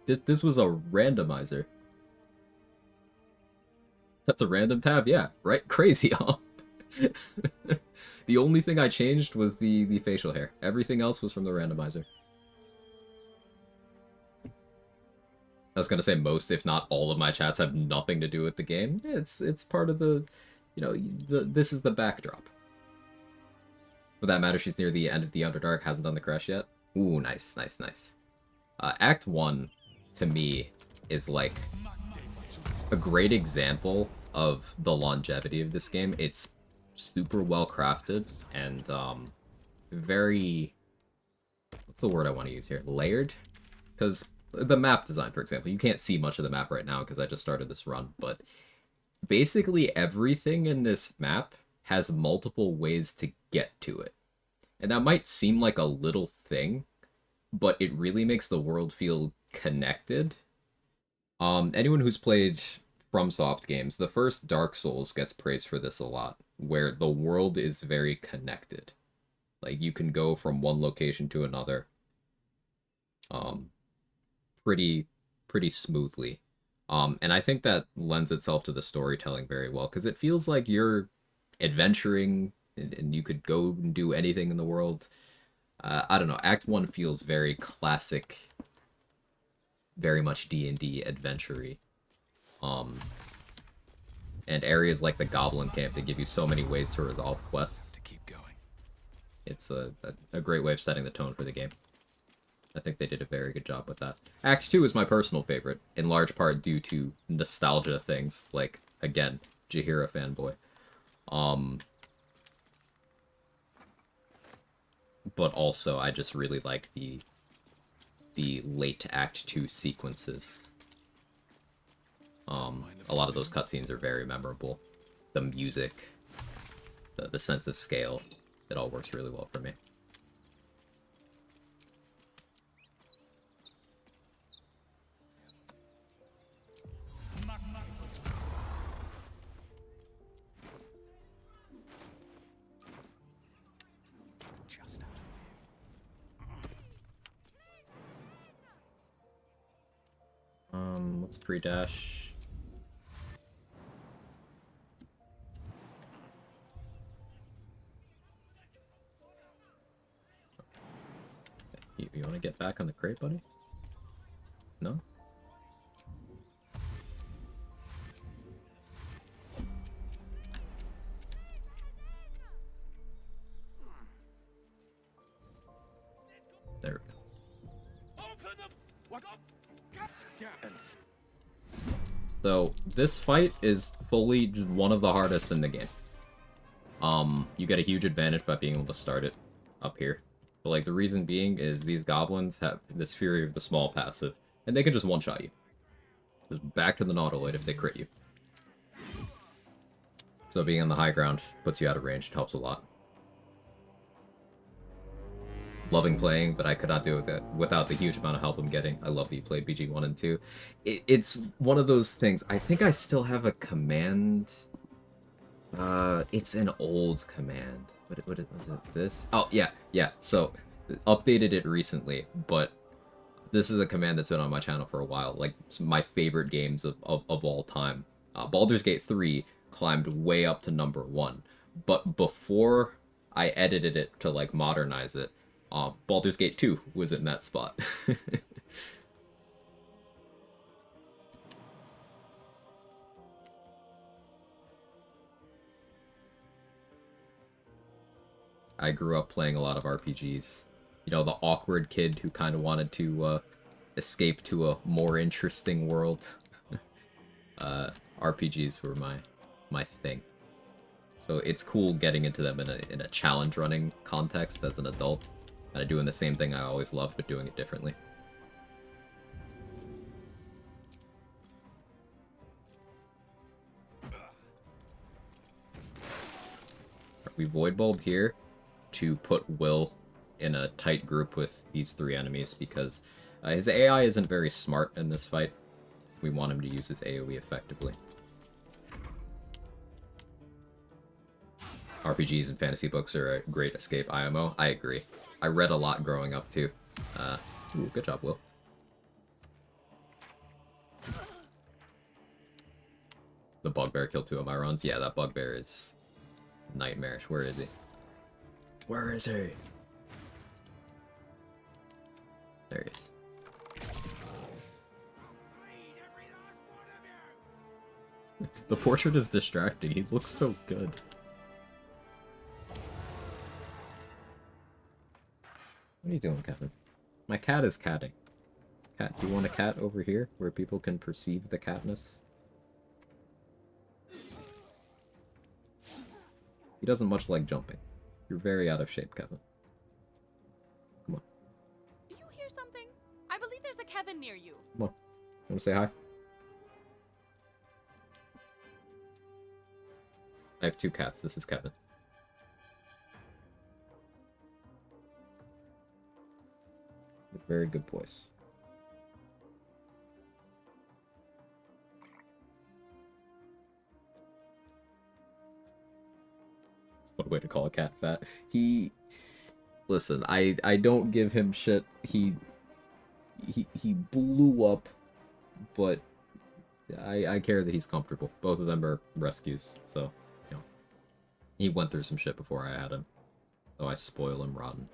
This was a randomizer. That's a random tab, yeah, right? Crazy, huh? The only thing I changed was the facial hair. Everything else was from the randomizer. I was gonna say most, if not all, of my chats have nothing to do with the game. It's part of the, you know, this is the backdrop. For that matter, she's near the end of the Underdark, hasn't done the crash yet. Ooh, nice. Act 1, to me, is like a great example of the longevity of this game. It's super well crafted and very, what's the word I want to use here? Layered? Because the map design, for example, you can't see much of the map right now because I just started this run, but basically everything in this map has multiple ways to get to it. And that might seem like a little thing, but it really makes the world feel connected. Anyone who's played FromSoft games, the first Dark Souls gets praised for this a lot, where the world is very connected. Like, you can go from one location to another pretty smoothly. And I think that lends itself to the storytelling very well, because it feels like you're adventuring and you could go and do anything in the world. I don't know, Act 1 feels very classic, very much D&D adventure-y. And areas like the Goblin Camp, they give you so many ways to resolve quests. To keep going. It's a great way of setting the tone for the game. I think they did a very good job with that. Act 2 is my personal favorite, in large part due to nostalgia things, like, again, Jaheira fanboy. But also, I just really like the late Act 2 sequences. A lot of those cutscenes are very memorable. The music, the sense of scale, it all works really well for me. Let's pre-dash. You want to get back on the crate, buddy? No? There we go. So this fight is fully one of the hardest in the game. You get a huge advantage by being able to start it up here. But like the reason being is these goblins have this Fury of the Small passive, and they can just one-shot you. Just back to the Nautiloid if they crit you. So being on the high ground puts you out of range and helps a lot. Loving playing, but I could not do it without the huge amount of help I'm getting. I love that you played BG 1 and 2. It's one of those things. I think I still have a command. It's an old command. Was it this? Oh, yeah. So, updated it recently, but this is a command that's been on my channel for a while. Like, it's my favorite games of all time. Baldur's Gate 3 climbed way up to number 1. But before I edited it to, like, modernize it, Baldur's Gate 2 was in that spot. I grew up playing a lot of RPGs. You know, the awkward kid who kind of wanted to escape to a more interesting world. RPGs were my thing. So it's cool getting into them in a challenge running context as an adult. Kind of doing the same thing I always loved, but doing it differently. We Void Bulb here to put Will in a tight group with these 3 enemies because his AI isn't very smart in this fight. We want him to use his AoE effectively. RPGs and fantasy books are a great escape IMO. I agree. I read a lot growing up too. Ooh, good job, Will. The bugbear killed 2 of my runs. Yeah, that bugbear is nightmarish. Where is he? Where is he? There he is. The portrait is distracting. He looks so good. What are you doing, Kevin? My cat is catting. Cat, do you want a cat over here where people can perceive the catness? He doesn't much like jumping. You're very out of shape, Kevin. Come on. Do you hear something? I believe there's a Kevin near you. Come on. You want to say hi? I have 2 cats. This is Kevin. Very good boys. That's one way to call a cat fat. Listen, I don't give him shit. He blew up, but I care that he's comfortable. Both of them are rescues, so, you know. He went through some shit before I had him. So I spoil him rotten.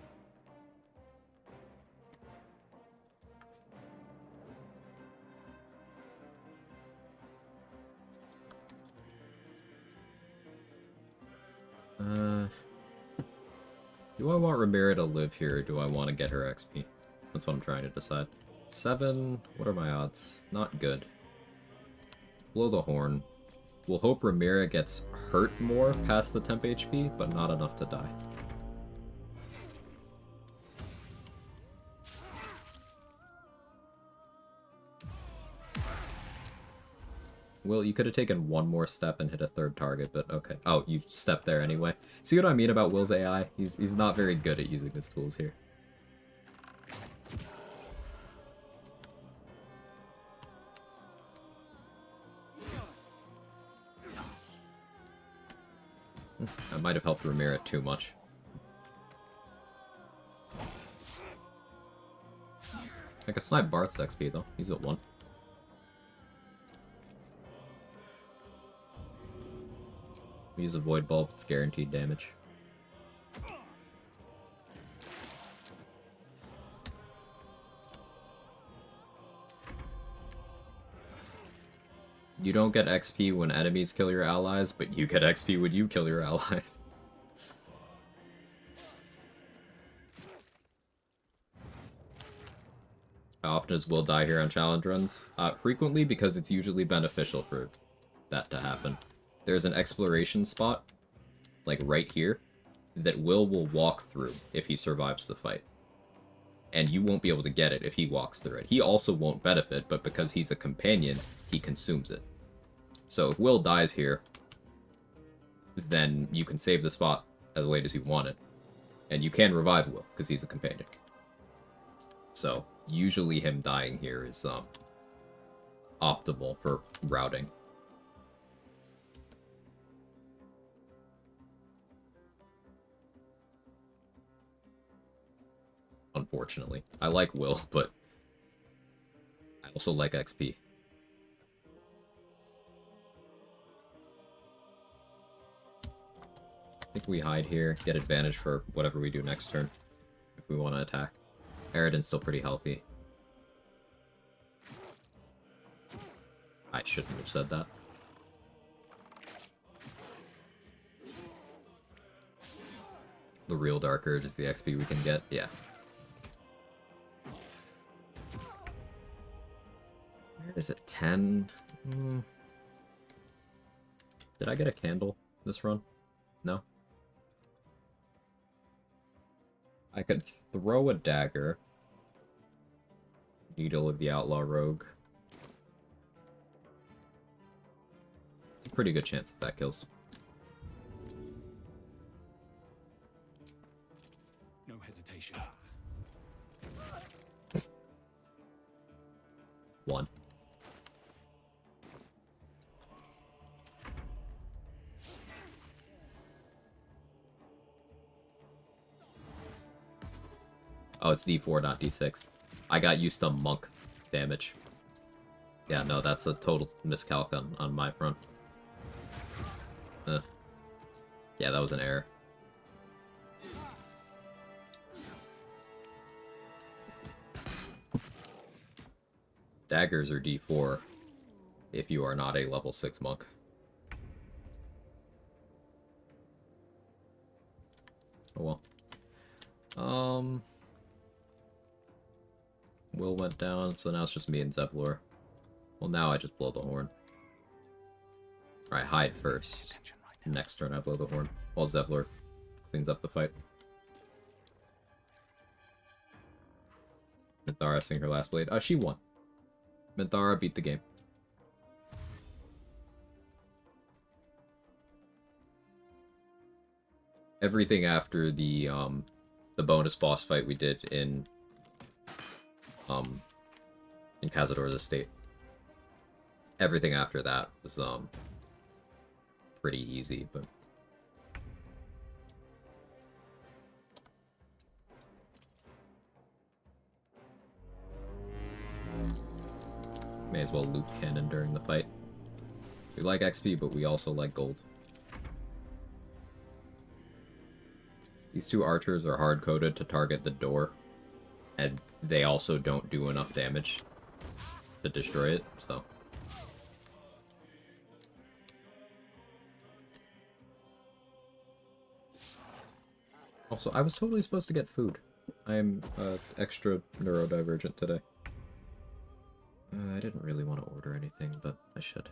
Do I want Ramira to live here, or do I want to get her XP? That's what I'm trying to decide. 7, what are my odds? Not good. Blow the horn. We'll hope Ramira gets hurt more past the temp HP, but not enough to die. Will, you could have taken one more step and hit a 3rd target, but okay. Oh, you stepped there anyway. See what I mean about Will's AI? He's not very good at using his tools here. I might have helped Ramira too much. I could snipe Bart's XP though. He's at 1. Use a Void Bulb, it's guaranteed damage. You don't get XP when enemies kill your allies, but you get XP when you kill your allies. How often does Will die here on challenge runs? Frequently, because it's usually beneficial for that to happen. There's an exploration spot, like right here, that Will walk through if he survives the fight. And you won't be able to get it if he walks through it. He also won't benefit, but because he's a companion, he consumes it. So if Will dies here, then you can save the spot as late as you want it. And you can revive Will, because he's a companion. So, usually him dying here is optimal for routing. Unfortunately. I like Will, but I also like XP. I think we hide here, get advantage for whatever we do next turn, if we want to attack. Eridan's still pretty healthy. I shouldn't have said that. The real Dark Urge is the XP we can get, yeah. Where is it? 10? Did I get a candle this run? No? I could throw a dagger. Needle of the Outlaw Rogue. It's a pretty good chance that that kills. No hesitation. 1. Oh, it's D4, not D6. I got used to monk damage. Yeah, no, that's a total miscalc on my front. Ugh. Yeah, that was an error. Daggers are D4 if you are not a level 6 monk. Oh well. Will went down, so now it's just me and Zevlor. Well, now I just blow the horn. Alright, hide first. Next turn I blow the horn, while Zevlor cleans up the fight. Minthara sing her last blade. She won. Minthara beat the game. Everything after the bonus boss fight we did in Cazador's estate. Everything after that was pretty easy, but may as well loot cannon during the fight. We like XP, but we also like gold. These two archers are hard-coded to target the door, and they also don't do enough damage to destroy it, so... Also, I was totally supposed to get food. I'm extra neurodivergent today. I didn't really want to order anything, but I should.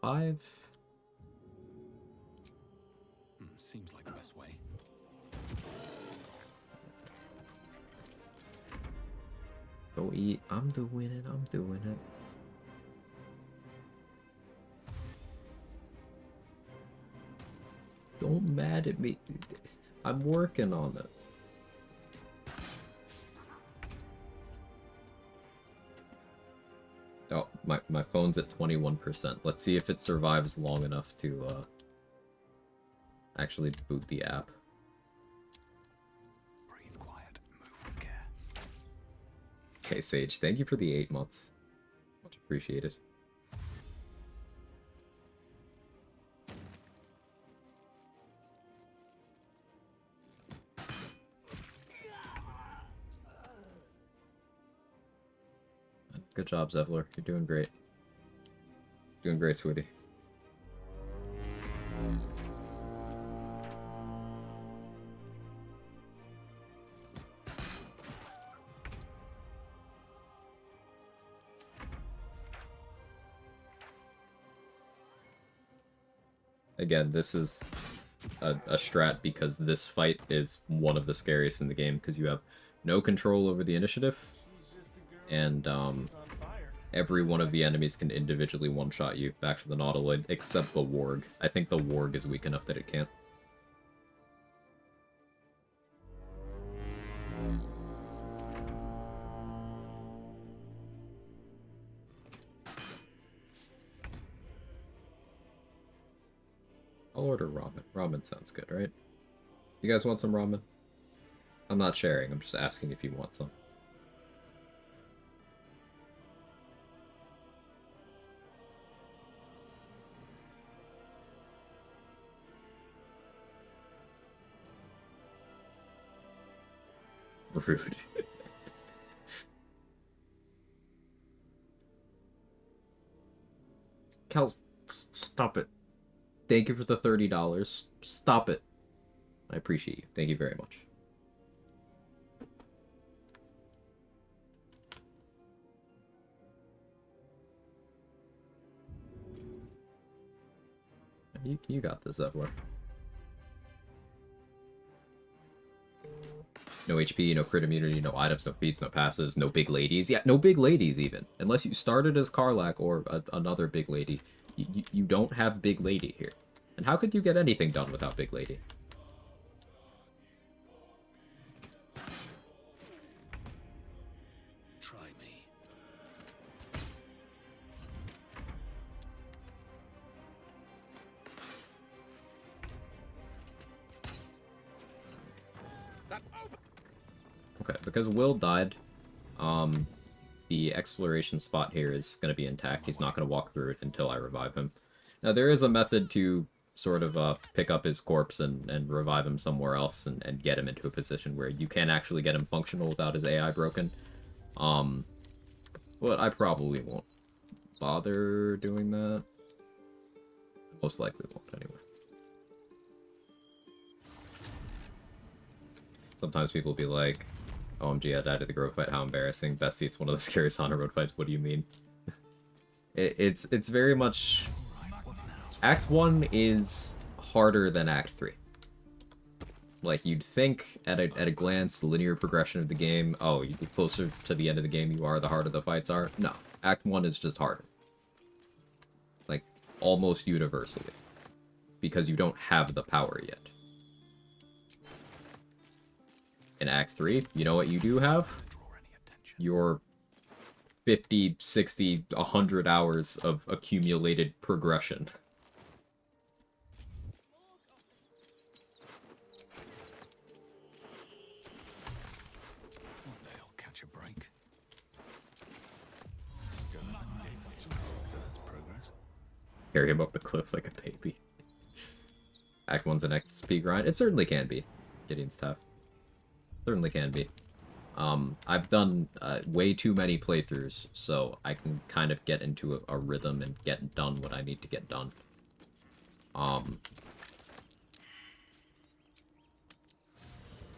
5? Seems like the best way. Go eat. I'm doing it. I'm doing it. Don't mad at me. I'm working on it. Oh, my phone's at 21%. Let's see if it survives long enough to actually boot the app. Breathe quiet, move with care. Okay, Sage, thank you for the 8 months. Much appreciated. Good job, Zevlor. You're doing great. Doing great, sweetie. Again, this is a strat because this fight is one of the scariest in the game because you have no control over the initiative, and every one of the enemies can individually one-shot you back to the Nautiloid, except the Warg. I think the Warg is weak enough that it can't. I'll order ramen. Ramen sounds good, right? You guys want some ramen? I'm not sharing, I'm just asking if you want some. Rude. Kels, stop it. Thank you for the $30. Stop it. I appreciate you. Thank you very much. You got this, Zevlor. No HP, no crit immunity, no items, no feats, no passives, no big ladies. Yeah, no big ladies even. Unless you started as Karlach or another big lady. You don't have big lady here. And how could you get anything done without big lady? Try me. Okay, because Will died, the exploration spot here is going to be intact. He's not going to walk through it until I revive him. Now, there is a method to sort of pick up his corpse and revive him somewhere else and get him into a position where you can actually get him functional without his AI broken. But I probably won't bother doing that. Most likely won't, anyway. Sometimes people will be like, OMG, I died at the Grove fight, how embarrassing. Bestie, it's one of the scariest on road fights, what do you mean? It's very much... Act 1 is harder than Act 3. Like, you'd think, at a glance, linear progression of the game, oh, the closer to the end of the game you are, the harder the fights are. No, Act 1 is just harder. Like, almost universally. Because you don't have the power yet. In Act 3, you know what you do have? Your 50, 60, 100 hours of accumulated progression. One day I'll catch a break. So that's progress. Carry him up the cliff like a baby. Act 1's an XP grind. It certainly can be. Gideon's tough. Certainly can be. I've done way too many playthroughs, so I can kind of get into a rhythm and get done what I need to get done.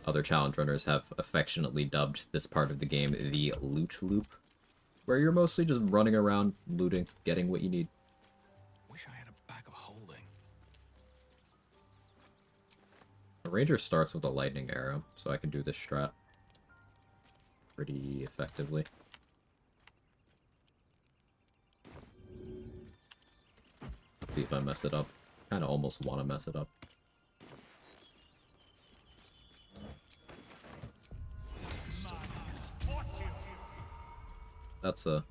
Other challenge runners have affectionately dubbed this part of the game the loot loop, where you're mostly just running around looting, getting what you need. Wish I had a bag of holding. The ranger starts with a lightning arrow, so I can do this strat pretty effectively. Let's see if I mess it up. Kind of almost want to mess it up. That's a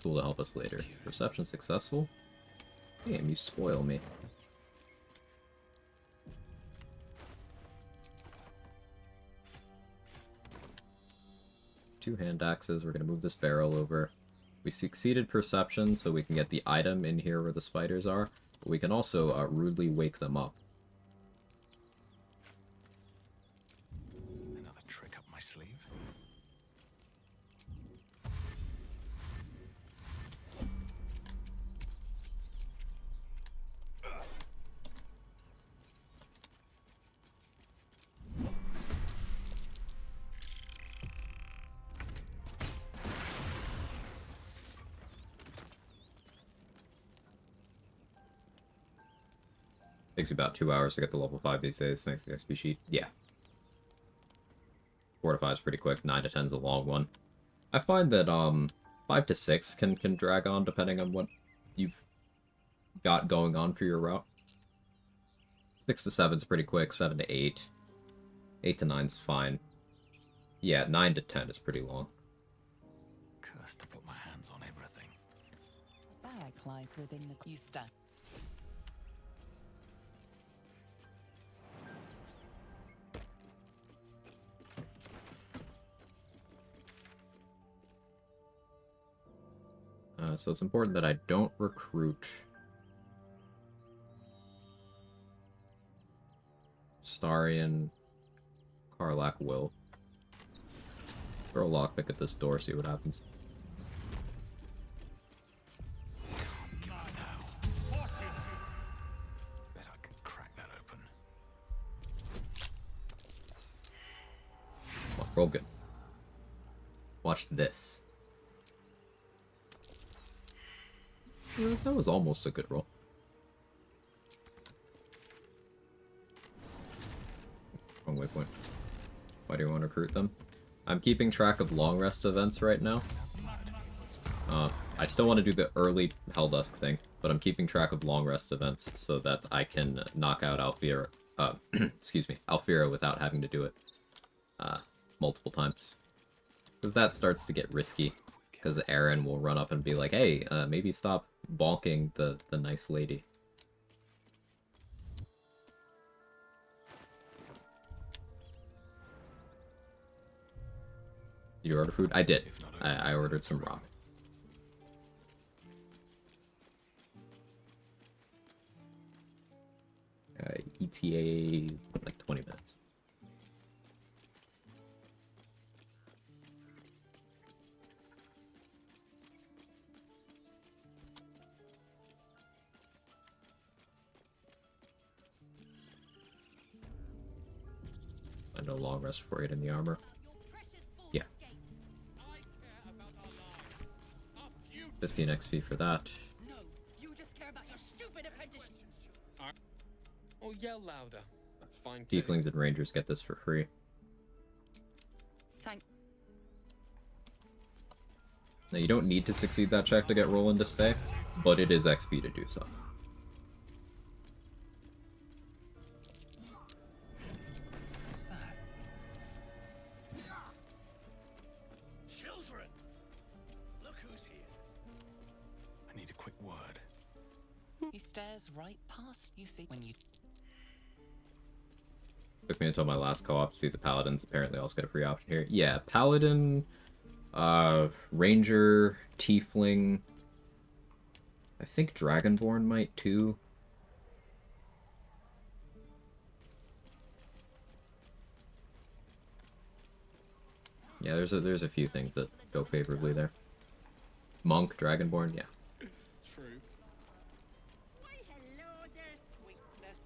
tool to help us later. Perception successful? Damn, you spoil me. Two hand axes. We're going to move this barrel over. We succeeded perception, so we can get the item in here where the spiders are. But we can also rudely wake them up. Another trick up my sleeve. Takes you about 2 hours to get to level 5 these days, thanks to the XP sheet. Yeah. 4 to 5 is pretty quick, 9 to 10 is a long one. I find that 5 to 6 can drag on depending on what you've got going on for your route. 6 to 7 is pretty quick, 7 to 8. 8 to 9 is fine. Yeah, 9 to 10 is pretty long. Cursed to put my hands on everything. Barrack lies within the... You stand. So it's important that I don't recruit Starion, Karlak will. Throw a lockpick at this door, see what happens. Bet I can crack that open. Come on, roll good. Watch this. That was almost a good roll. Wrong waypoint. Why do you want to recruit them? I'm keeping track of long rest events right now. I still want to do the early Helldusk thing, but I'm keeping track of long rest events so that I can knock out Alfira, excuse me, Alfira without having to do it multiple times. Because that starts to get risky. Because Aaron will run up and be like, hey, maybe stop bonking the nice lady. Did you order food? I did. I ordered some ramen. ETA, like 20 minutes. I know long rest before getting the armor. Yeah. 15 XP for that. No, you just care about your stupid apprenticeship. Oh, yell louder. That's fine too. Tieflings and rangers get this for free. Thank. Now you don't need to succeed that check to get Roland to stay, but it is XP to do so. What's that? Children! Look who's here. I need a quick word. He stares right past you. See when you... Took me until my last co-op to see the paladins apparently also get a free option here. Yeah, paladin, ranger, tiefling. I think dragonborn might too. Yeah, there's a few things that go favorably there. Monk, dragonborn, yeah. True. Why, hello there, sweetness.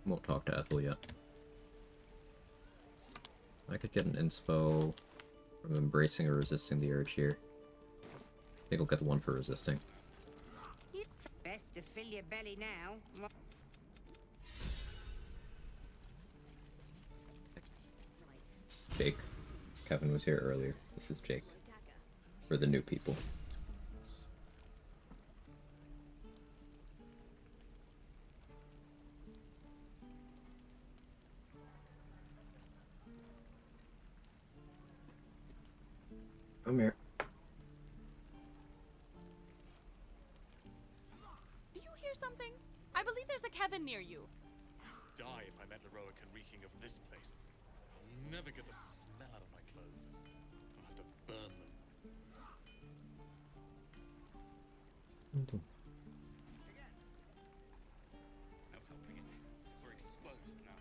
Won't talk to Ethel yet. I could get an inspo from embracing or resisting the urge here. I think I'll get the one for resisting. Best to fill your belly now. This is Jake. Kevin was here earlier. This is Jake. For the new people. Come here. Do you hear something? I believe there's a Kevin near you. Die if I met Heroic and reeking of this place. I'll never get the smell out of my clothes. I'll have to burn them. No helping it. We're exposed now.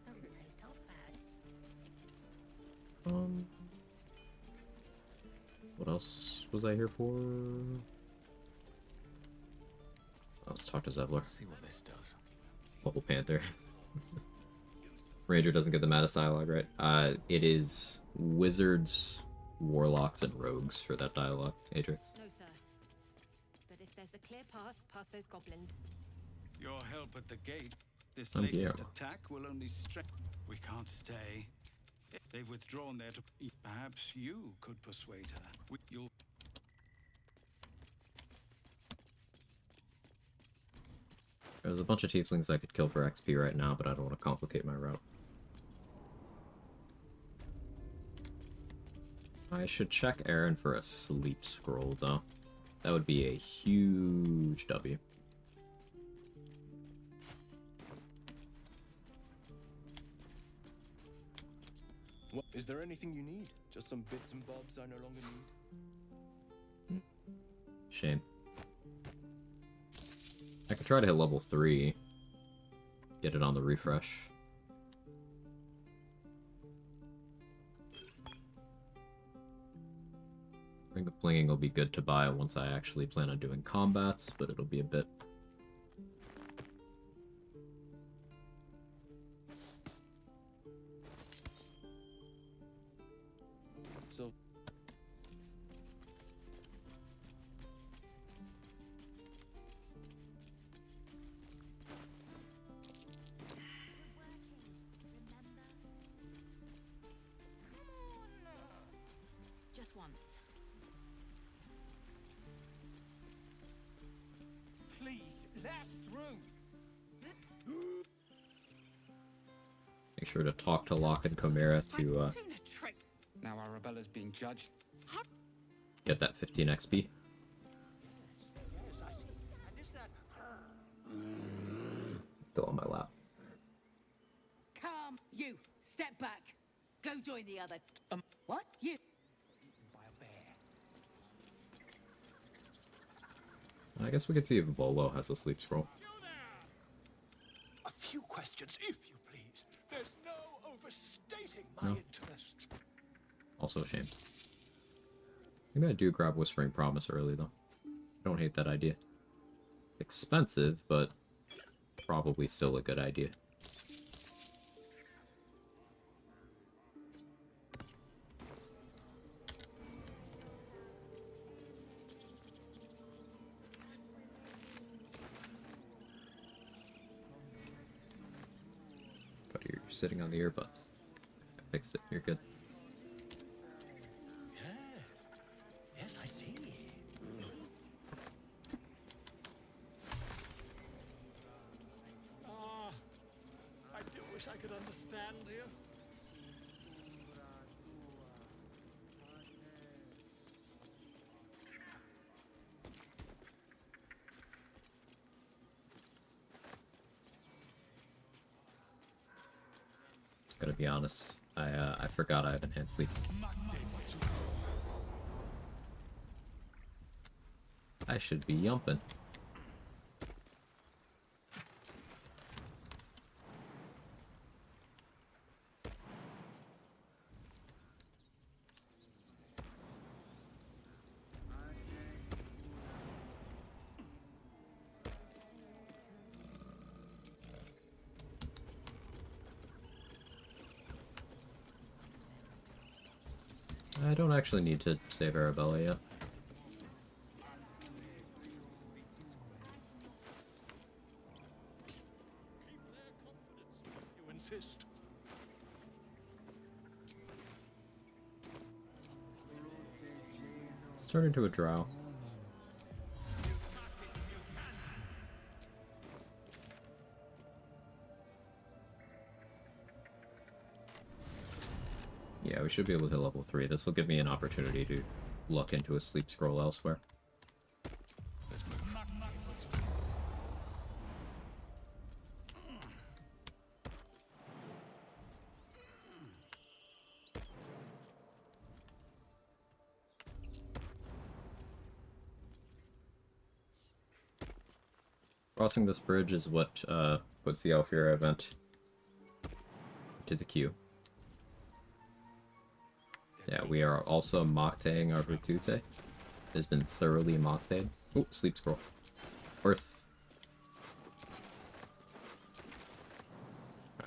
Doesn't taste half bad. What else was I here for? Let's talk to Zevler. See what this does. Purple Panther. Ranger doesn't get the maddest dialogue, right? It is wizards, warlocks, and rogues for that dialogue, Adrix. No, sir. But if there's a clear path past those goblins. Your help at the gate. This I'm latest here. attack will only strengthen. We can't stay. They've withdrawn there to. Perhaps you could persuade her. You'll. There's a bunch of tieflings I could kill for XP right now, but I don't want to complicate my route. I should check Aaron for a sleep scroll, though. That would be a huge W. What, is there anything you need? Just some bits and bobs I no longer need? Shame. I could try to hit level 3. Get it on the refresh. Ring of Flinging will be good to buy once I actually plan on doing combats, but it'll be a bit. So... Just once. Please, last through. Make sure to talk to Locke and Chimera to Now Arabella's being judged. get that 15 XP. Yes, I see. And is that Still on my lap. Come, you. Step back. Go join the other. What? You. I guess we could see if Volo has a sleep scroll. a few questions, if you please? There's no overstating No. my interest. Also a shame. Maybe I do grab Whispering Promise early, though. Don't hate that idea. Expensive, but probably still a good idea. But you're sitting on the earbuds. I fixed it. You're good. Yes, I see. Ah, I do wish I could understand you. Gotta be honest. I forgot I have enhanced sleep. I should be yumping. I don't actually need to save Arabella yet. You insist. Let's turn into a drow. Yeah, we should be able to hit level 3. This will give me an opportunity to look into a sleep scroll elsewhere. Crossing this bridge is what puts the Alfira event to the queue. Yeah, we are also Moctaying our Virtute. It has been thoroughly Moctayed. Oh, sleep scroll. Worth.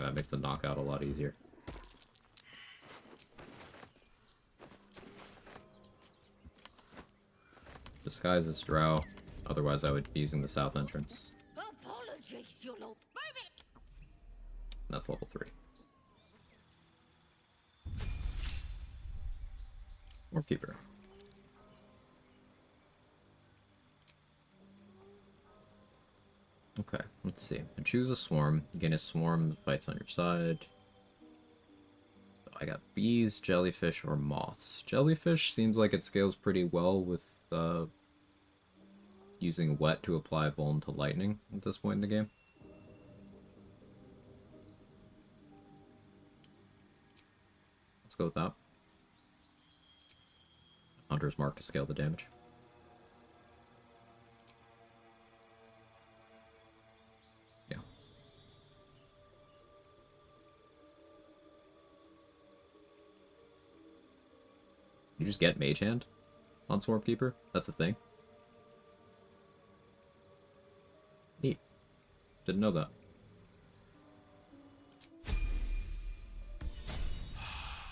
That makes the knockout a lot easier. Disguise as Drow. Otherwise, I would be using the south entrance. Apologies, your lord. Move it! That's level 3. Swarmkeeper. Okay, let's see. Choose a swarm. Gain a swarm that fights on your side. So I got bees, jellyfish, or moths. Jellyfish seems like it scales pretty well with using wet to apply vuln to lightning at this point in the game. Let's go with that. Hunter's Mark to scale the damage. Yeah. You just get Mage Hand on Swarmkeeper? That's a thing? Neat. Didn't know that.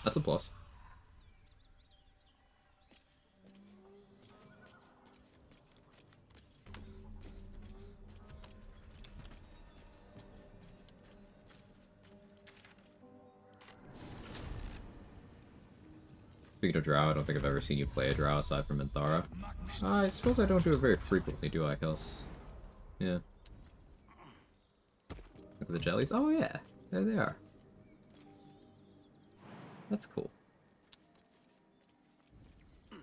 That's a plus. Speaking of Drow, I don't think I've ever seen you play a Drow aside from Minthara. I suppose I don't do it very frequently, do I, Kels? Yeah. Look at the jellies. Oh yeah, there they are. That's cool. We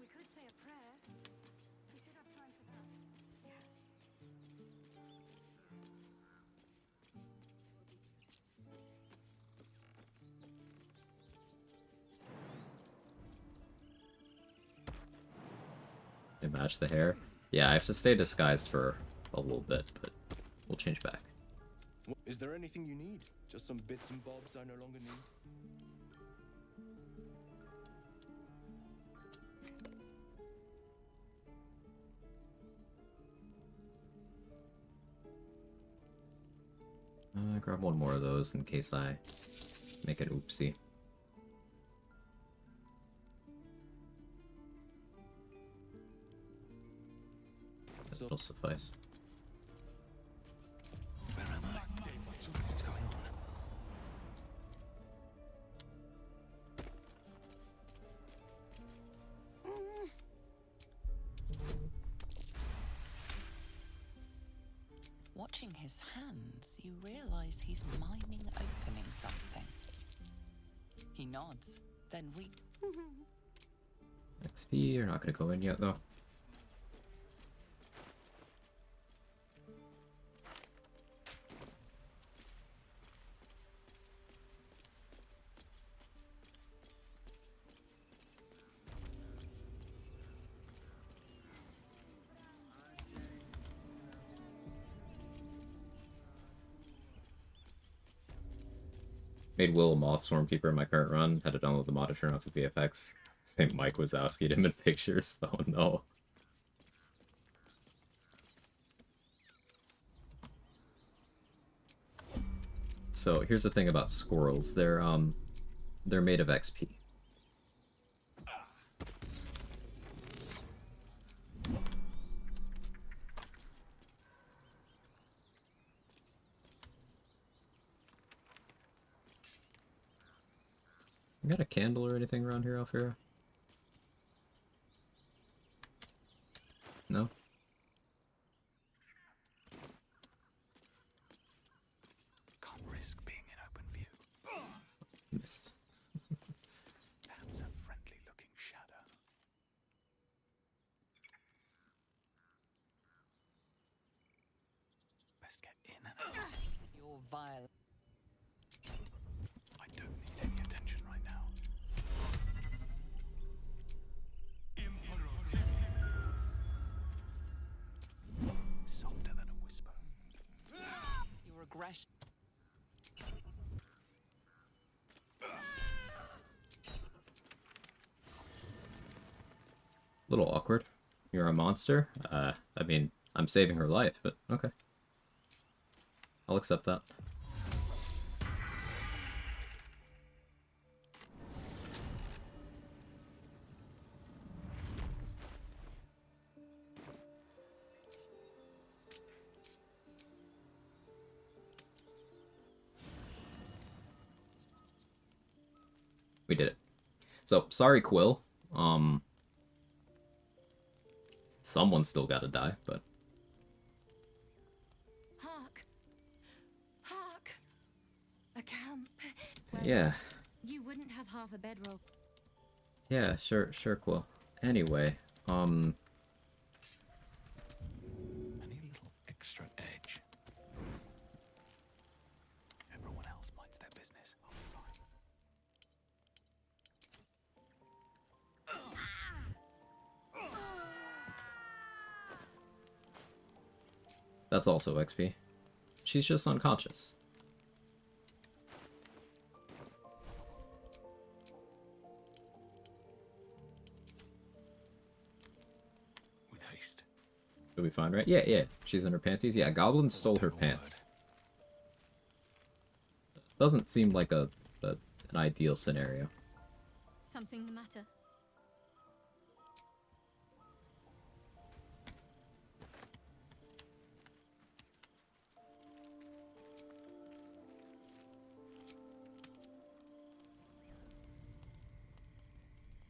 could say a prayer. We should have time for that. Yeah. They match the hair. Yeah, I have to stay disguised for a little bit, but we'll change back. Is there anything you need? Just some bits and bobs I no longer need? Grab one more of those in case I make an oopsie. That'll suffice. Where am I? What's going on? Watching his hands, you realize he's miming opening something. He nods, then XP, you're not gonna go in yet though. Made Will a Moth Swarmkeeper in my current run. Had to download the mod to turn off the VFX. His name Mike Wazowski him in pictures. Oh no. So here's the thing about squirrels. They're made of XP. You got a candle or anything around here, Alfira? No? Can't risk being in open view. Missed. That's a friendly-looking shadow. Best get in and out. you're vile. I don't need any attention right now. Softer than a whisper. Your aggression. Little awkward. You're a monster? I mean, I'm saving her life, but okay. I'll accept that. We did it. So, sorry, Quill. Someone's still gotta die, but... Hark! Hark! A camp. Well, Yeah. you wouldn't have half a bedroll. Yeah, sure, Quill. Anyway, I need a little extra edge. If everyone else minds their business, I'll be fine. That's also XP. She's just unconscious. With haste. She'll be fine, right? Yeah. She's in her panties. Yeah, goblins stole her pants. Doesn't seem like an ideal scenario. Something the matter?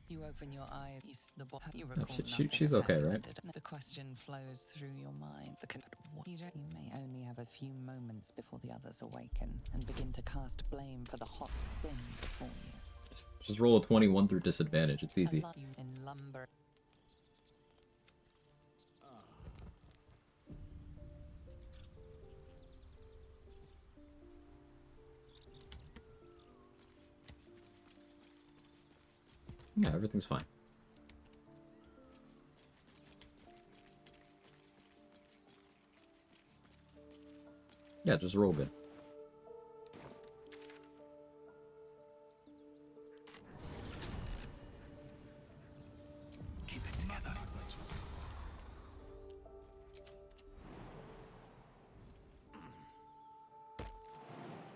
You open your eyes, the you No, recall she's okay, right? The question flows through your mind. You may only have a few moments before the others awaken and begin to cast blame for the hot sin before you. Just roll a 21 through disadvantage. It's easy. In lumber. Yeah, everything's fine. Yeah, just roll good. Keep it together.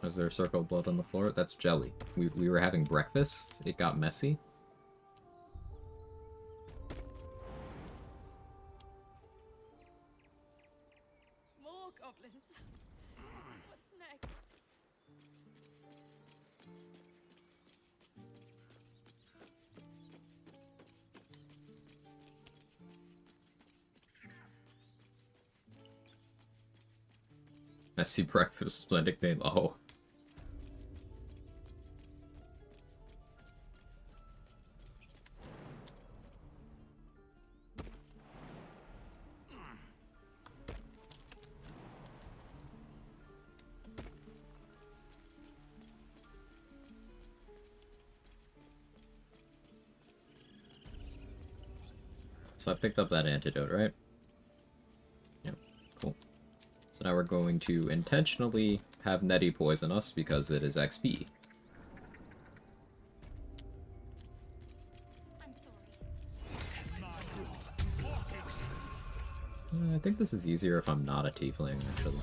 Is there a circle of blood on the floor? That's jelly. We were having breakfast. It got messy. More goblins. What's next? Messy breakfast, my nickname. Oh. So I picked up that antidote, right? Yep, cool. So now we're going to intentionally have Nettie poison us because it is XP. I think this is easier if I'm not a tiefling, actually.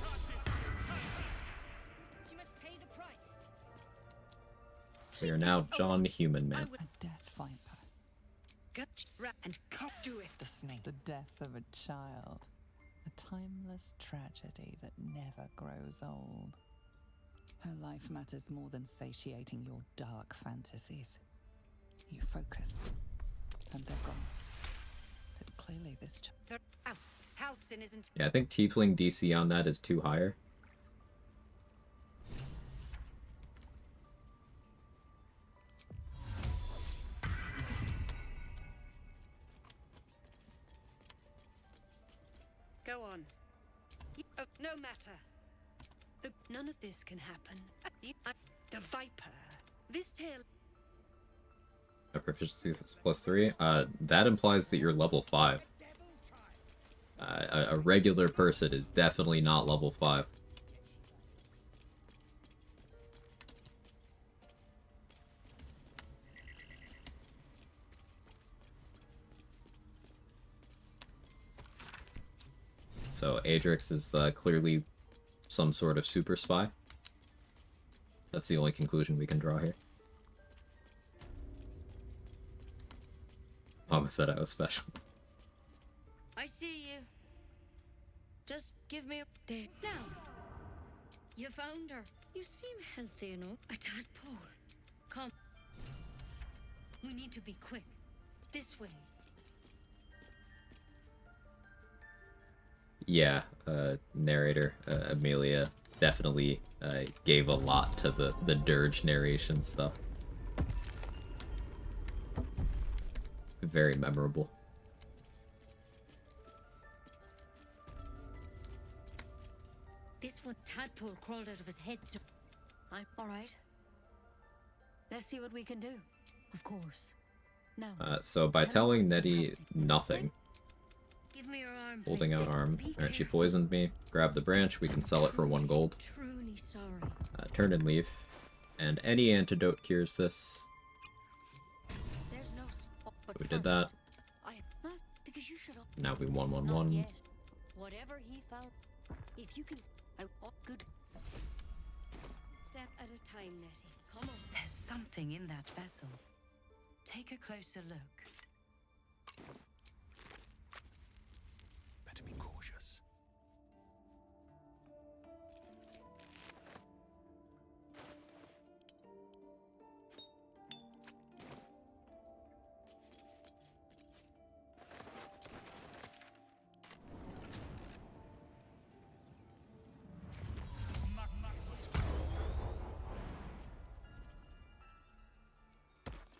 She must pay the price. We are now John Human Man. A death viper. And do it. The snake. The death of a child. A timeless tragedy that never grows old. Her life matters more than satiating your dark fantasies. You focus, and they're gone. But clearly this Halcyon isn't. Yeah, I think tiefling DC on that is too higher. Go on. No matter. None of this can happen. The Viper. This tale. A proficiency is +3. That implies that you're level 5. A regular person is definitely not level 5. So Adrix is clearly some sort of super spy. That's the only conclusion we can draw here. Mama said I was special. I see you. Just give me a there. Now. You found her. You seem healthy enough. A tadpole. Come. We need to be quick. This way. Yeah, narrator Amelia definitely gave a lot to the dirge narration stuff. Very memorable. This one tadpole crawled out of his head, so I'm all right. Let's see what we can do. Of course. Now. So by telling Nettie nothing, Give me your arm. holding out arm. Alright, she poisoned me. Grab the branch, we can sell it for 1 gold. Truly sorry. Turn and leave. And any antidote cures this. There's no but We did that. I must because you should Now we 1-1-1. Not yet. Whatever he found, if you can good. Step at a time, Nettie. Come on. There's something in that vessel. Take a closer look. Better be cautious.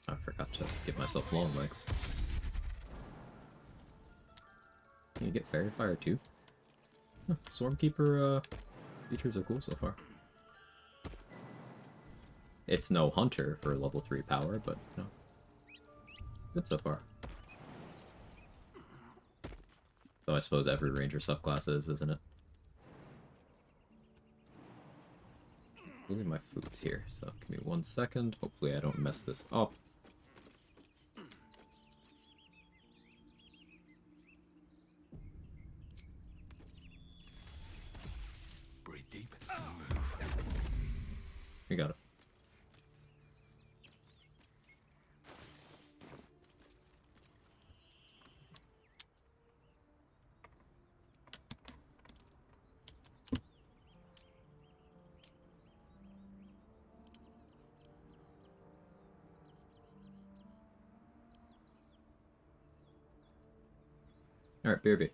I forgot to give myself long legs. Can you get Fairy Fire too? Huh, Swarmkeeper features are cool so far. It's no Hunter for level 3 power, but no. Good so far. Though I suppose every Ranger subclass is, isn't it? Losing my foods here, so give me 1 second. Hopefully I don't mess this up. Breathe deep and move. We got it. Alright, BRB.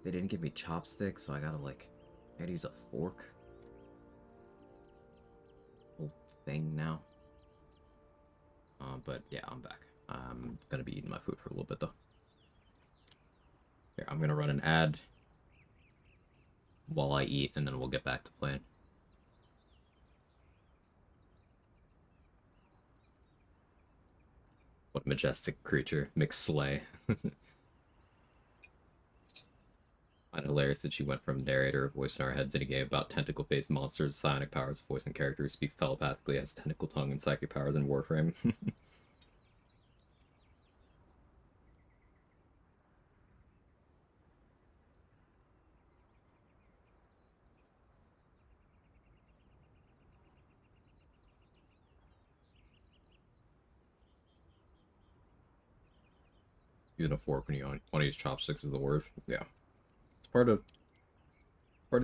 They didn't give me chopsticks, so I gotta use a fork. Whole thing now. But yeah, I'm back. I'm gonna be eating my food for a little bit though. Here, I'm gonna run an ad while I eat, and then we'll get back to playing. What a majestic creature. McSlay. Kind of hilarious that she went from narrator or voice in our heads in a game about tentacle-faced monsters, psionic powers, voice and character who speaks telepathically, has tentacle tongue and psychic powers in Warframe. Using a fork when you want to use chopsticks is the worst. Yeah. It's part of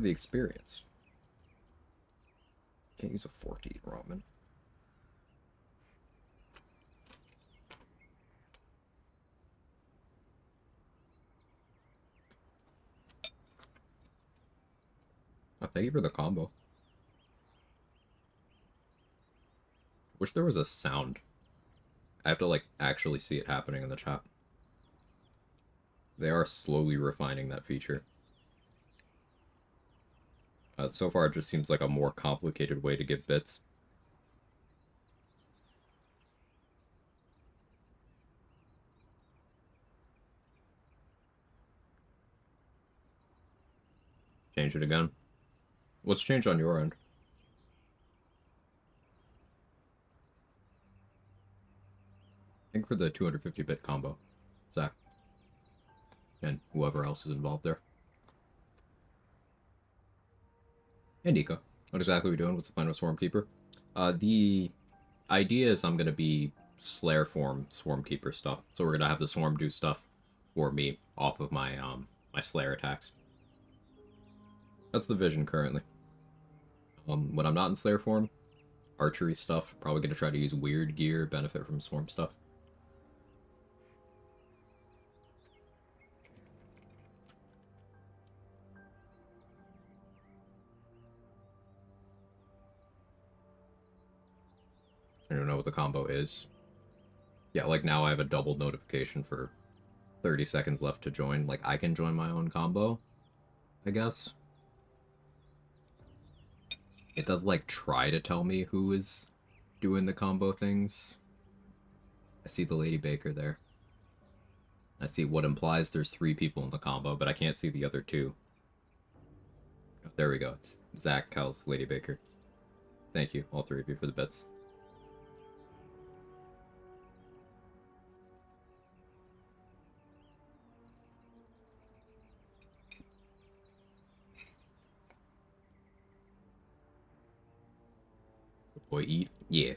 the experience. Can't use a fork to eat ramen. Oh, thank you for the combo. Wish there was a sound. I have to actually see it happening in the chat. They are slowly refining that feature. So far, it just seems like a more complicated way to get bits. Change it again. What's changed on your end? I think for the 250-bit combo. Zach. And whoever else is involved there. Hey, Nico. What exactly are we doing? What's the plan with Swarmkeeper? The idea is I'm going to be Slayer form Swarmkeeper stuff. So we're going to have the Swarm do stuff for me off of my my Slayer attacks. That's the vision currently. When I'm not in Slayer form, archery stuff. Probably going to try to use weird gear, benefit from Swarm stuff. I don't know what the combo is. Yeah, now I have a double notification for 30 seconds left to join. I can join my own combo, I guess. It does, try to tell me who is doing the combo things. I see the Lady Baker there. I see what implies there's 3 people in the combo, but I can't see the other 2. Oh, there we go. It's Zach, Kels, Lady Baker. Thank you, all 3 of you, for the bits. Boy, eat? Yeah.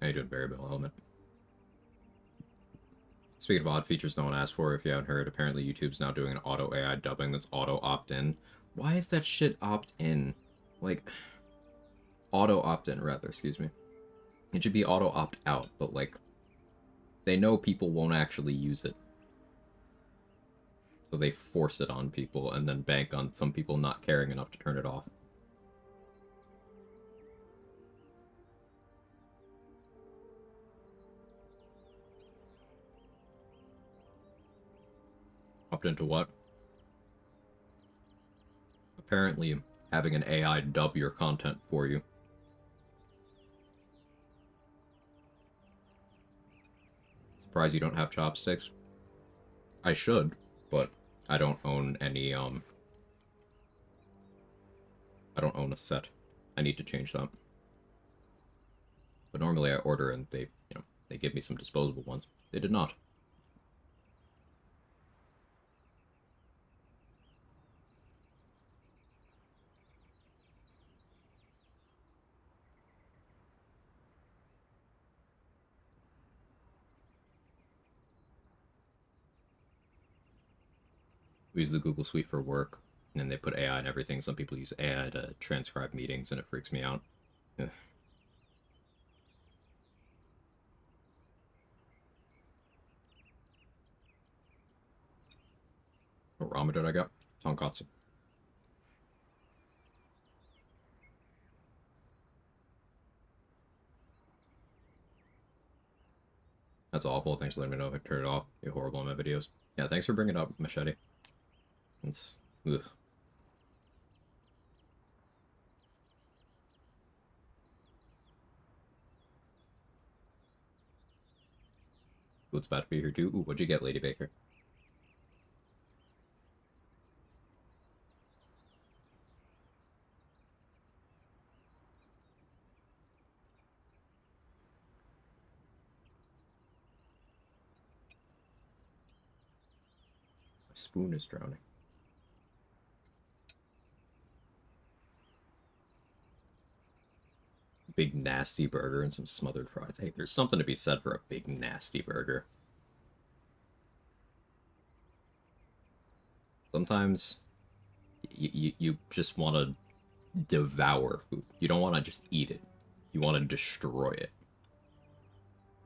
How you doing, Variable Element? Speaking of odd features no one asked for, if you haven't heard, apparently YouTube's now doing an auto AI dubbing that's auto opt-in. Why is that shit opt-in? Auto opt-in, rather, excuse me. It should be auto opt-out, but, they know people won't actually use it. So they force it on people and then bank on some people not caring enough to turn it off. Opt into what? Apparently, having an AI dub your content for you. Surprised you don't have chopsticks? I should, but I don't own any, I don't own a set. I need to change that. But normally I order and they, they give me some disposable ones. They did not. We use the Google Suite for work, and then they put AI in everything. Some people use AI to transcribe meetings, and it freaks me out. Ugh. Oh, ramen did I get? Tonkatsu. That's awful. Thanks for letting me know if I turn it off. You're horrible in my videos. Yeah, thanks for bringing it up, Machete. It's... ugh. Ooh, it's about to be here too. Ooh, what'd you get, Lady Baker? My spoon is drowning. Big nasty burger and some smothered fries. Hey, there's something to be said for a big nasty burger. Sometimes you just want to devour food. You don't want to just eat it. You want to destroy it.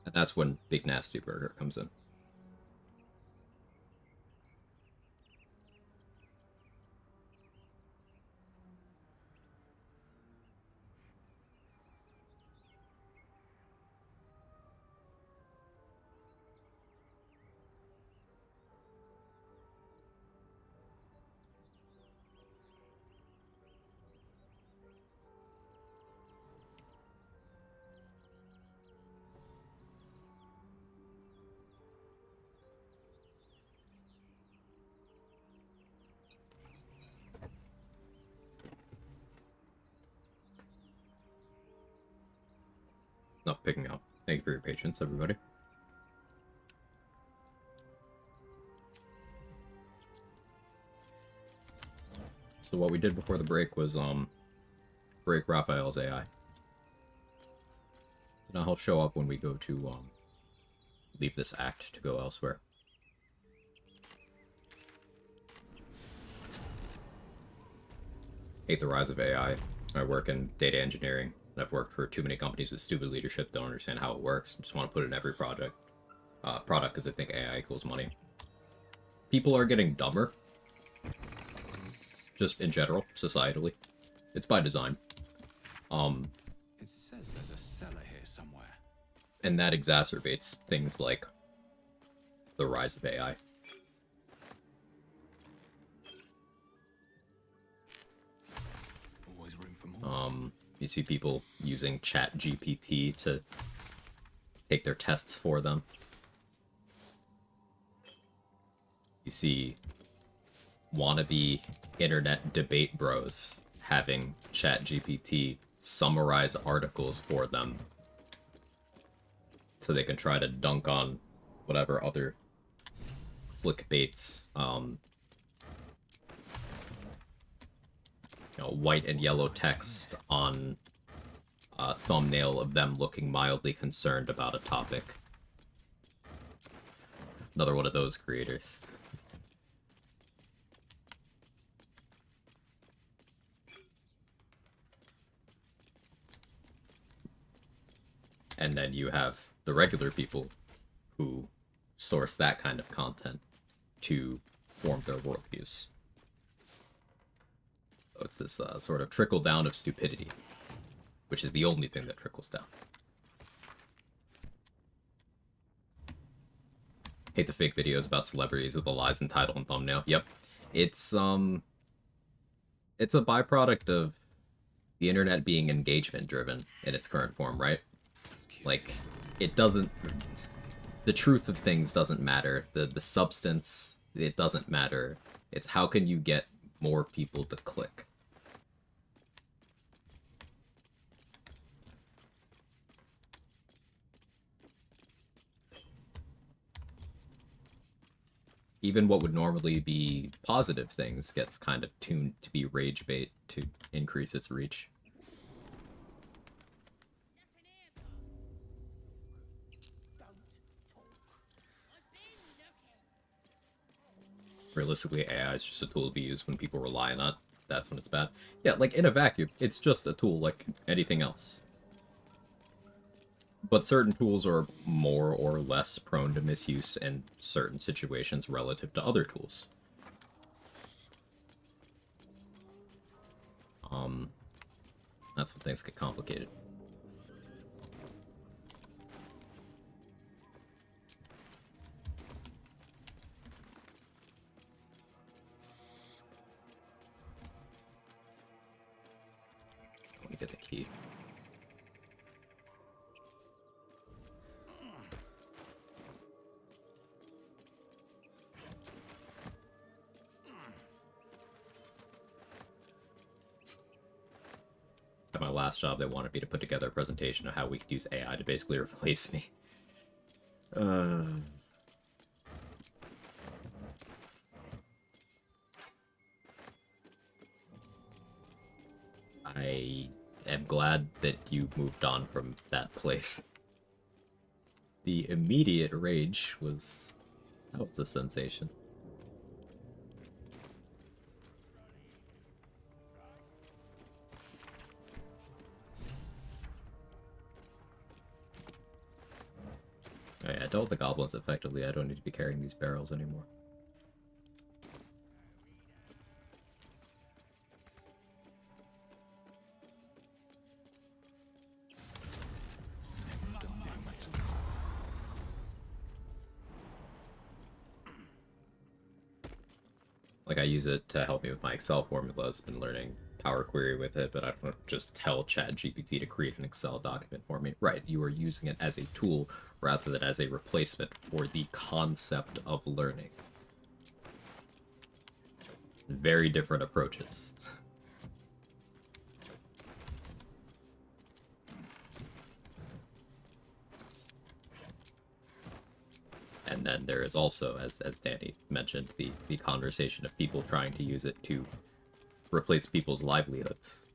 And that's when Big Nasty Burger comes in. Not picking up. Thank you for your patience, everybody. So what we did before the break was break Raphael's AI. So now he'll show up when we go to leave this act to go elsewhere. Hate the rise of AI. I work in data engineering, and I've worked for too many companies with stupid leadership, don't understand how it works, just want to put it in every product because they think AI equals money. People are getting dumber, just in general, societally. It's by design. It says there's a cellar here somewhere. And that exacerbates things like the rise of AI. Always room for more. You see people using ChatGPT to take their tests for them. You see wannabe internet debate bros having ChatGPT summarize articles for them so they can try to dunk on whatever other clickbaits, white and yellow text on a thumbnail of them looking mildly concerned about a topic. Another one of those creators. And then you have the regular people who source that kind of content to form their worldviews. So it's this sort of trickle down of stupidity, which is the only thing that trickles down. Hate the fake videos about celebrities with the lies in title and thumbnail. Yep. It's a byproduct of the internet being engagement driven in its current form, right? Like, it doesn't... The truth of things doesn't matter. The substance, it doesn't matter. It's how can you get more people to click. Even what would normally be positive things gets kind of tuned to be rage bait to increase its reach. Realistically, AI is just a tool to be used when people rely on it. That's when it's bad. Yeah, like in a vacuum, it's just a tool like anything else. But certain tools are more or less prone to misuse in certain situations relative to other tools. That's when things get complicated. I want to get the key. At my last job, they wanted me to put together a presentation of how we could use AI to basically replace me. I am glad that you moved on from that place. The immediate rage was... that was a sensation. Oh yeah, I dealt with the goblins effectively. I don't need to be carrying these barrels anymore. Like, I use it to help me with my Excel formulas. Been learning Power Query with it, but I don't just tell ChatGPT to create an Excel document for me. Right, you are using it as a tool rather than as a replacement for the concept of learning. Very different approaches. And then there is also, as Danny mentioned, the conversation of people trying to use it to replace people's livelihoods.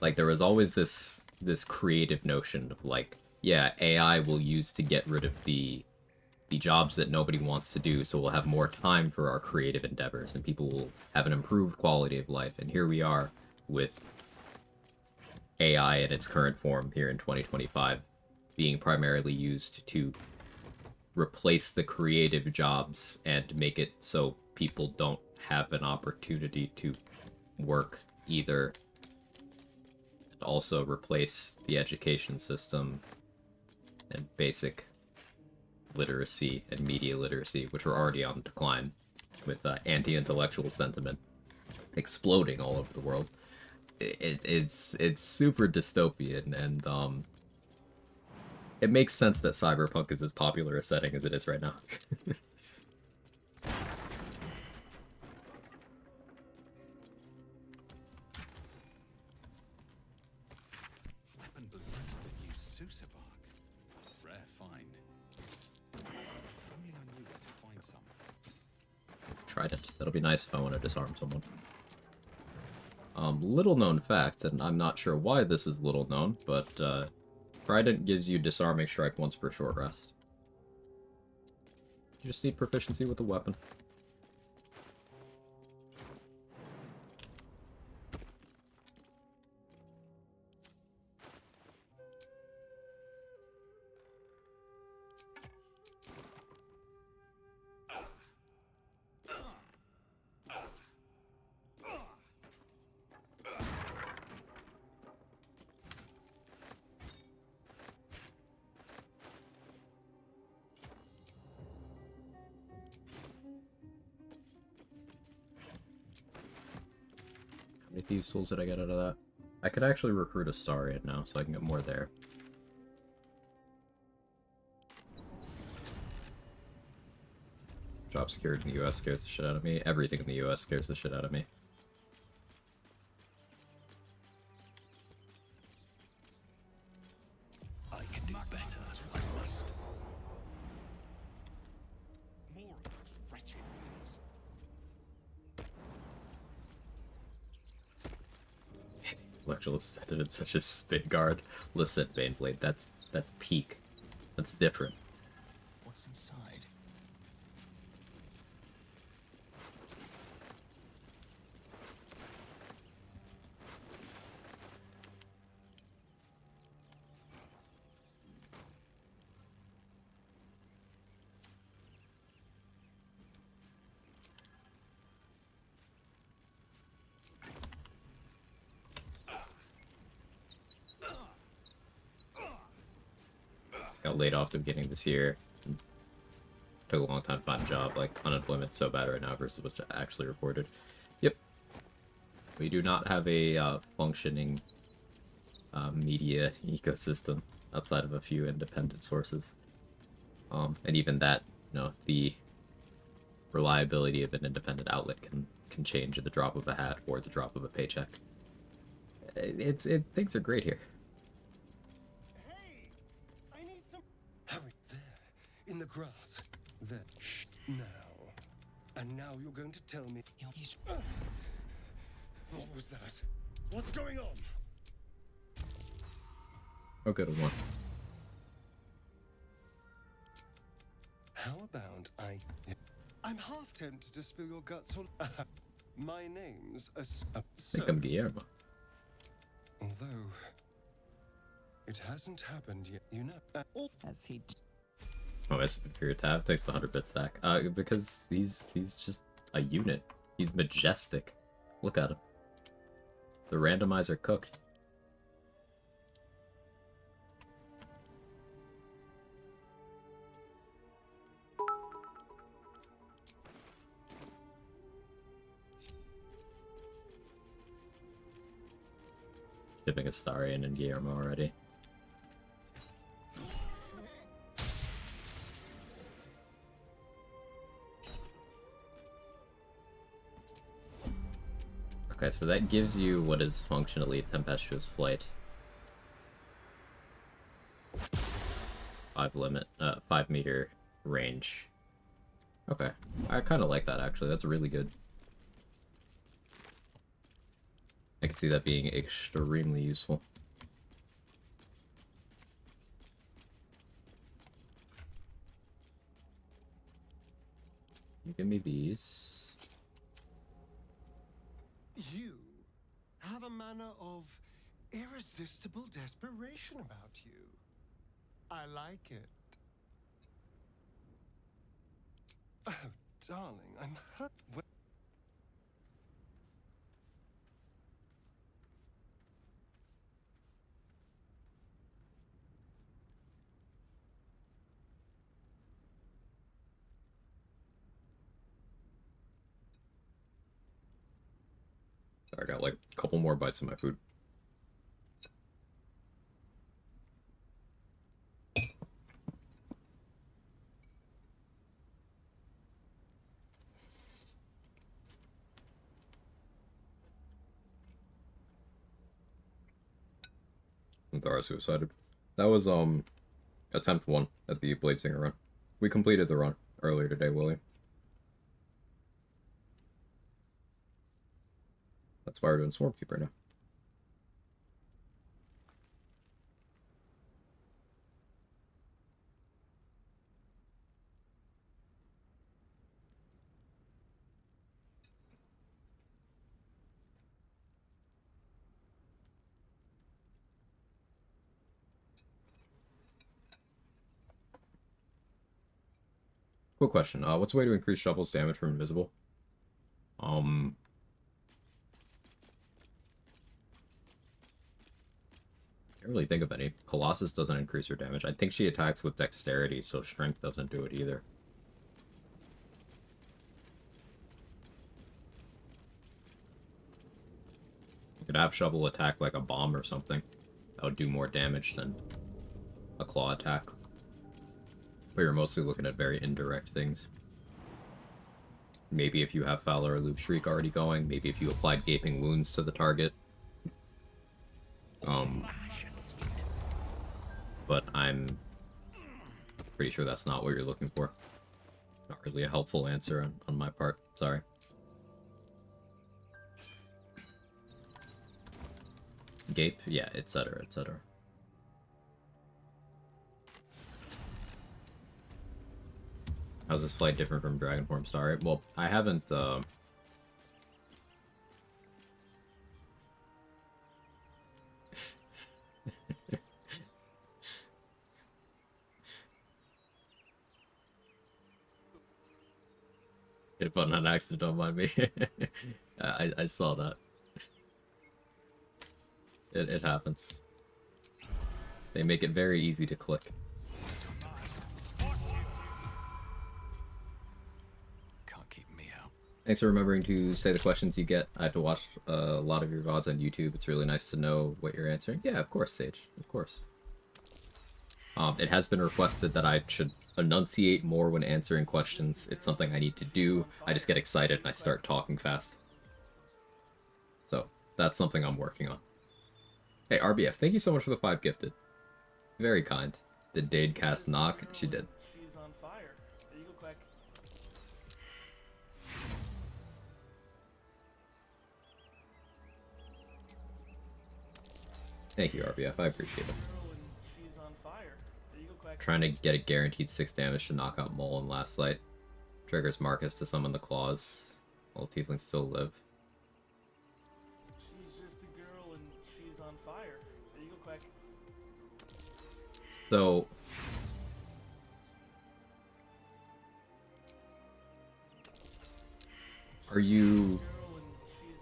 Like, there was always this creative notion of, like, yeah, AI will use to get rid of the jobs that nobody wants to do, so we'll have more time for our creative endeavors, and people will have an improved quality of life. And here we are with AI in its current form here in 2025 being primarily used to replace the creative jobs and make it so people don't have an opportunity to work either, and also replace the education system and basic literacy and media literacy, which are already on decline with anti-intellectual sentiment exploding all over the world. It's super dystopian, and it makes sense that cyberpunk is as popular a setting as it is right now. Weapon blueprints that use Sousa bark. Rare find. If only I knew where to find some. Trident. That'll be nice if I want to disarm someone. Little known fact, and I'm not sure why this is little known, but Trident gives you disarming strike once per short rest. You just need proficiency with the weapon. How many thieves tools did I get out of that? I could actually recruit a Saurian now, so I can get more there. Job security in the US scares the shit out of me. Everything in the US scares the shit out of me. I can do better. I must. More of those wretched things. Intellectual sentiment such as spin guard. Listen, Baneblade, that's peak. That's different. What's inside? got laid off at the beginning of this year. Took a long time to find a job. Like, unemployment's so bad right now versus what's actually reported. Yep. We do not have a functioning media ecosystem outside of a few independent sources. And even that, you know, the reliability of an independent outlet can change at the drop of a hat or the drop of a paycheck. Things are great here. Hey! I need some... Hurry, there. In the grass. There. Shh. Now. And now you're going to tell me... What was that? What's going on? Oh, good one. How about I'm half tempted to spill your guts all... My name's I think I'm Guillermo. Although... It hasn't happened yet, you know. As he... Oh, that's for your tab. Thanks the 100-bit stack. Because he's just a unit. He's majestic. Look at him. The randomizer cooked. Shipping Astarion and Guillermo already. Okay, so that gives you what is functionally Tempestuous Flight. 5 meter range. Okay, I kind of like that actually. That's really good. I can see that being extremely useful. You give me these. You have a manner of irresistible desperation about you. I like it. Oh, darling, I'm hurt. I got like a couple more bites of my food. Thara suicided. That was attempt 1 at the Bladesinger run. We completed the run earlier today, William. That's why we're doing Swarmkeeper now. Quick question. What's a way to increase Shovel's damage from invisible? Can't really think of any. Colossus doesn't increase her damage. I think she attacks with dexterity, so strength doesn't do it either. You could have Shovel attack like a bomb or something. That would do more damage than a claw attack. But you're mostly looking at very indirect things. Maybe if you have Fowler or Loop Shriek already going, maybe if you applied Gaping Wounds to the target. But I'm pretty sure that's not what you're looking for. Not really a helpful answer on my part, sorry. Gape, yeah, etc., etc. How's this flight different from Dragonform Star? Well, I haven't, hit button on accident, don't mind me. I saw that. It happens. They make it very easy to click. Thanks for remembering to say the questions you get. I have to watch a lot of your VODs on YouTube. It's really nice to know what you're answering. Yeah, of course, Sage. Of course. It has been requested that I should enunciate more when answering questions. It's something I need to do. I just get excited and I start talking fast. So, that's something I'm working on. Hey, RBF, thank you so much for the 5 gifted. Very kind. Did Dade cast Knock? She did. She's on fire. There you go, Quag. Thank you, RBF. I appreciate it. She's on fire. There you go, Quag. Trying to get a guaranteed 6 damage to knock out Mole in Last Light. Triggers Marcus to summon the claws, while Tieflings still live. She's just a girl and she's on fire. There you go, Quag. So... Are you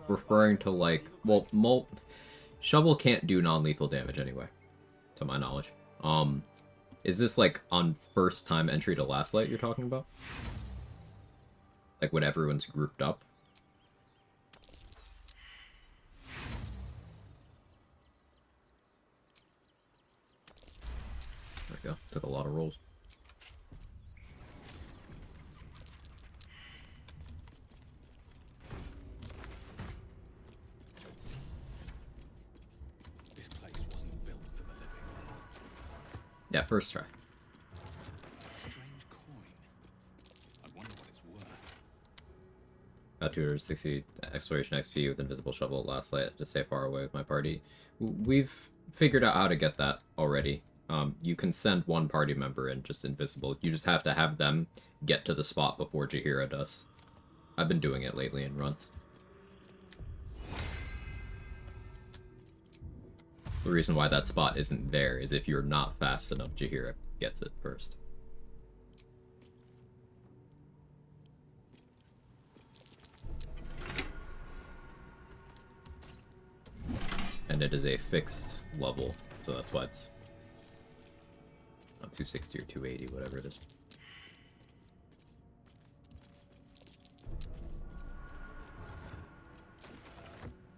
referring to, like... Well, Shovel can't do non-lethal damage anyway, to my knowledge. Is this, like, on first time entry to Last Light you're talking about? Like, when everyone's grouped up? There we go. Took a lot of rolls. This place wasn't built for the living. Yeah, first try. Strange coin. I wonder what it's worth. Got 260 exploration XP with Invisible Shovel at Last Light to stay far away with my party. We've figured out how to get that already. You can send one party member in just invisible. You just have to have them get to the spot before Jaheira does. I've been doing it lately in runs. The reason why that spot isn't there is if you're not fast enough, Jaheira gets it first. And it is a fixed level, so that's why it's not 260 or 280, whatever it is.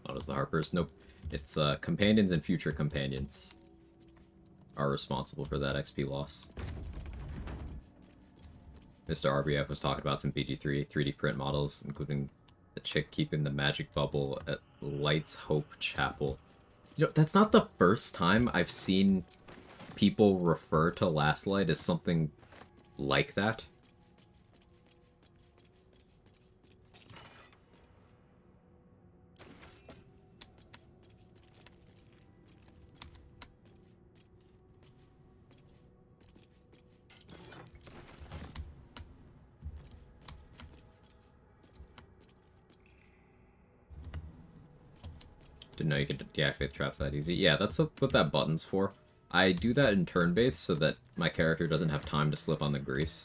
Not as the Harpers. Nope. It's companions and future companions are responsible for that XP loss. Mr. RBF was talking about some BG3 3D print models, including the chick keeping the magic bubble at Light's Hope Chapel. You know, that's not the first time I've seen people refer to Last Light as something like that. Didn't know you could deactivate traps that easy. Yeah, that's what that button's for. I do that in turn-based so that my character doesn't have time to slip on the grease.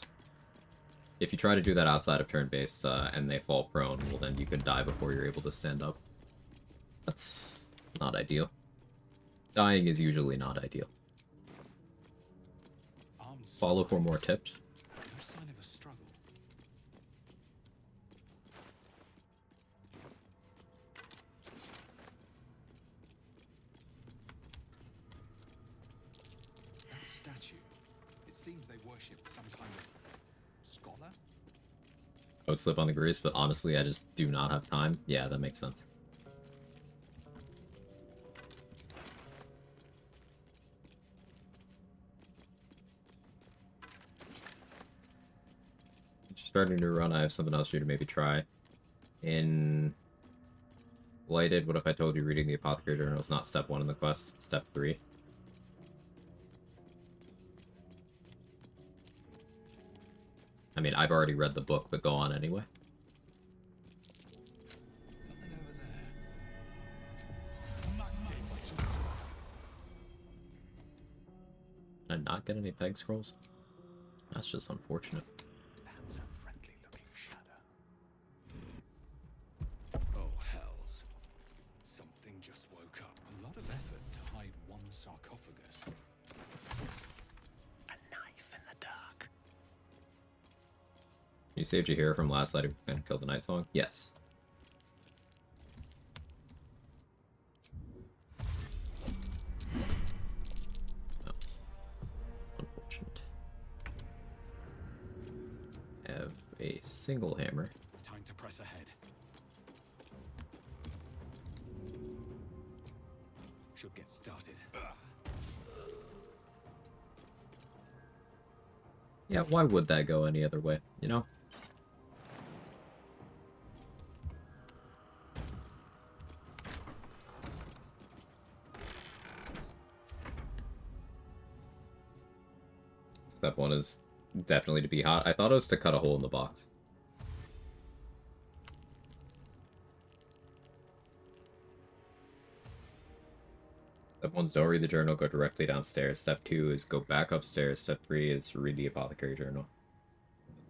If you try to do that outside of turn-based and they fall prone, well then you could die before you're able to stand up. That's not ideal. Dying is usually not ideal. Follow for more tips. No sign of a struggle. That statue. It seems they worship some kind of scholar. I would slip on the grease, but honestly, I just do not have time. Yeah, that makes sense. Starting to run, I have something else for you to maybe try. In Blighted, what if I told you reading the Apothecary Journal is not step 1 in the quest, it's step 3? I mean, I've already read the book, but go on anyway. Did I not get any peg scrolls? That's just unfortunate. That's a friendly-looking shadow. Oh, hells. Something just woke up. A lot of effort to hide one sarcophagus. A knife in the dark. You You saved your hero from last light and killed the Night Song? Yes. Oh. Unfortunate. Have a single hammer. Time to press ahead. Should get started. Yeah, why would that go any other way, you know? Step 1 is definitely to be hot. I thought it was to cut a hole in the box. Step 1 is don't read the journal, go directly downstairs. Step 2 is go back upstairs. Step 3 is read the apothecary journal.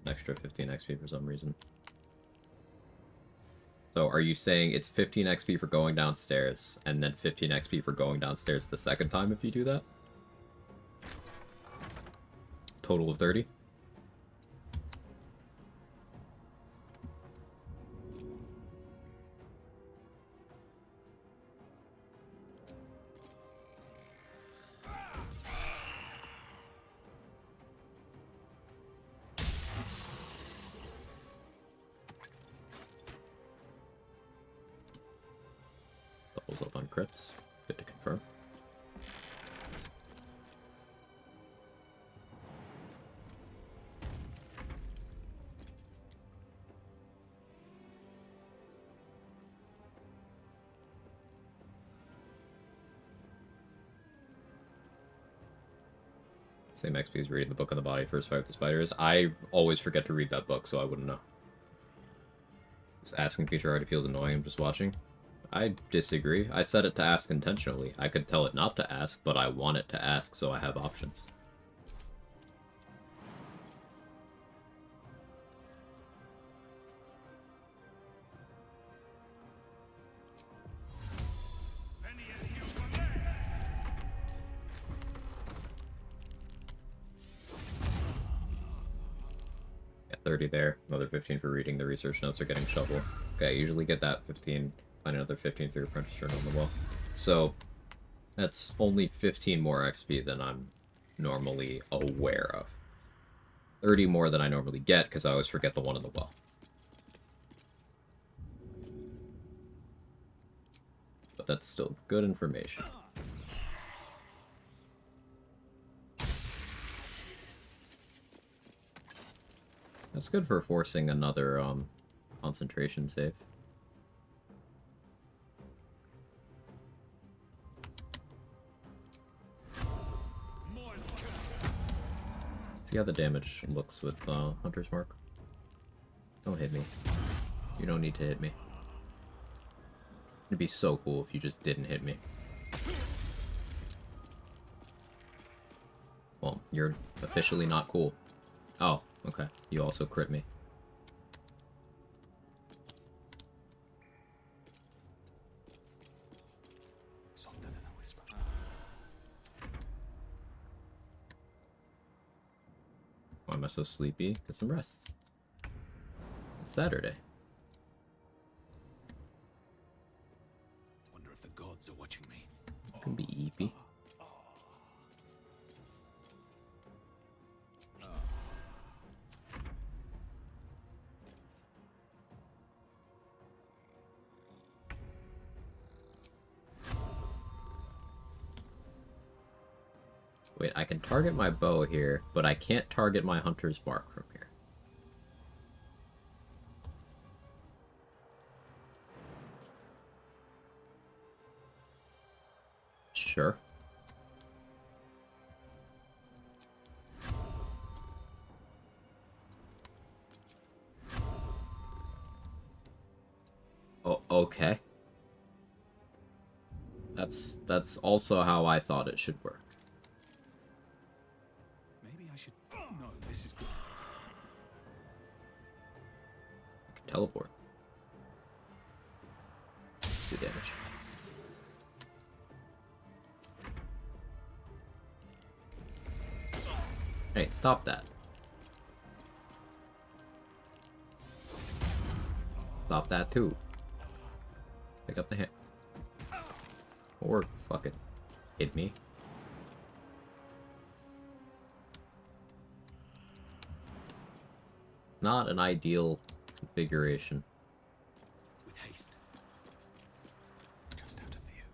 An extra 15 XP for some reason. So are you saying it's 15 XP for going downstairs, and then 15 XP for going downstairs the second time if you do that? Total of 30? Doubles up on crits. Good to confirm. Same XP as reading the book on the body, first fight with the spiders. I always forget to read that book, so I wouldn't know. This asking feature already feels annoying, I'm just watching. I disagree. I set it to ask intentionally. I could tell it not to ask, but I want it to ask, so I have options. Yeah, 30 there. Another 15 for reading the research notes or getting shovel. Okay, I usually get that 15. Find another 15 through apprentice journal on the wall. So that's only 15 more XP than I'm normally aware of. 30 more than I normally get because I always forget the one in the well. But that's still good information. That's good for forcing another concentration save. See how the damage looks with Hunter's Mark. Don't hit me. You don't need to hit me. It'd be so cool if you just didn't hit me. Well, you're officially not cool. Oh, okay. You also crit me. Softer than a whisper. Why am I so sleepy? Get some rest. It's Saturday. Wonder if the gods are watching me. You can be eepy. Wait, I can target my bow here, but I can't target my Hunter's Mark from here. Sure. Oh, okay. That's also how I thought it should work. Maybe I should... No, this is good. I can teleport. Let's do damage. Hey, stop that. stop that too. Pick up the hand. Or fuck it. Hit me. Not an ideal configuration. With haste. Just out of view.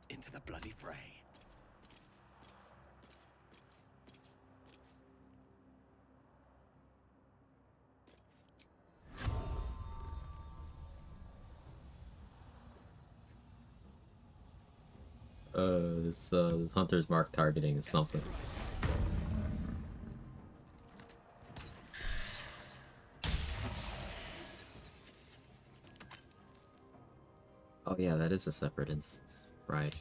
Into the bloody fray. This Hunter's Mark targeting is something. Oh yeah, that is a separate instance. Right.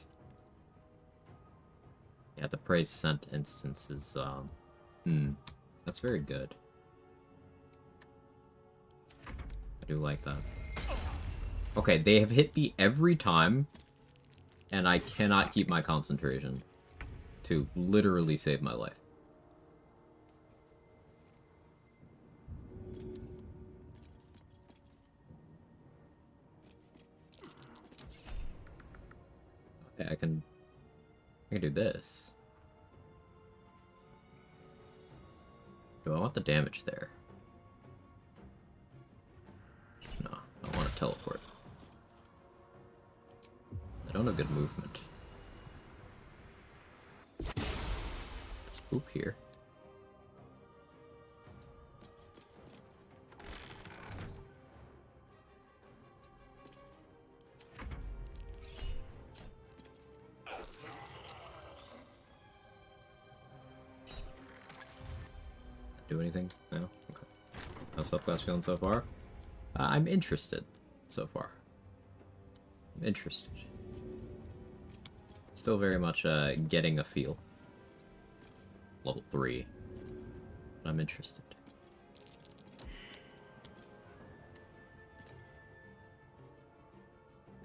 Yeah, the praise sent instance is, that's very good. I do like that. Okay, they have hit me every time, and I cannot keep my concentration to literally save my life. Okay, I can do this. Do I want the damage there? No, I want to teleport. I don't have good movement. Spook here. Do anything? No? Okay. How's subclass feeling so far? I'm interested so far. I'm interested. Still very much getting a feel. Level 3. But I'm interested.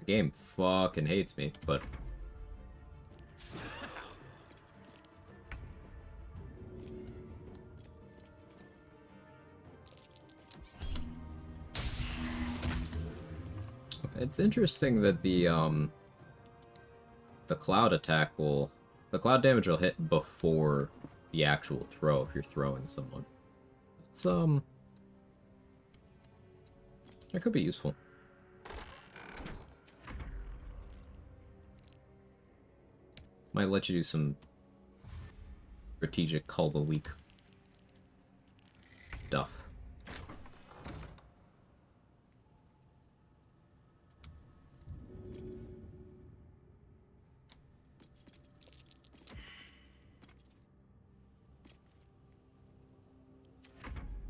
The game fucking hates me, but... It's interesting that the cloud attack will... The cloud damage will hit before the actual throw if you're throwing someone. It's, that could be useful. Might let you do some strategic call the weak stuff.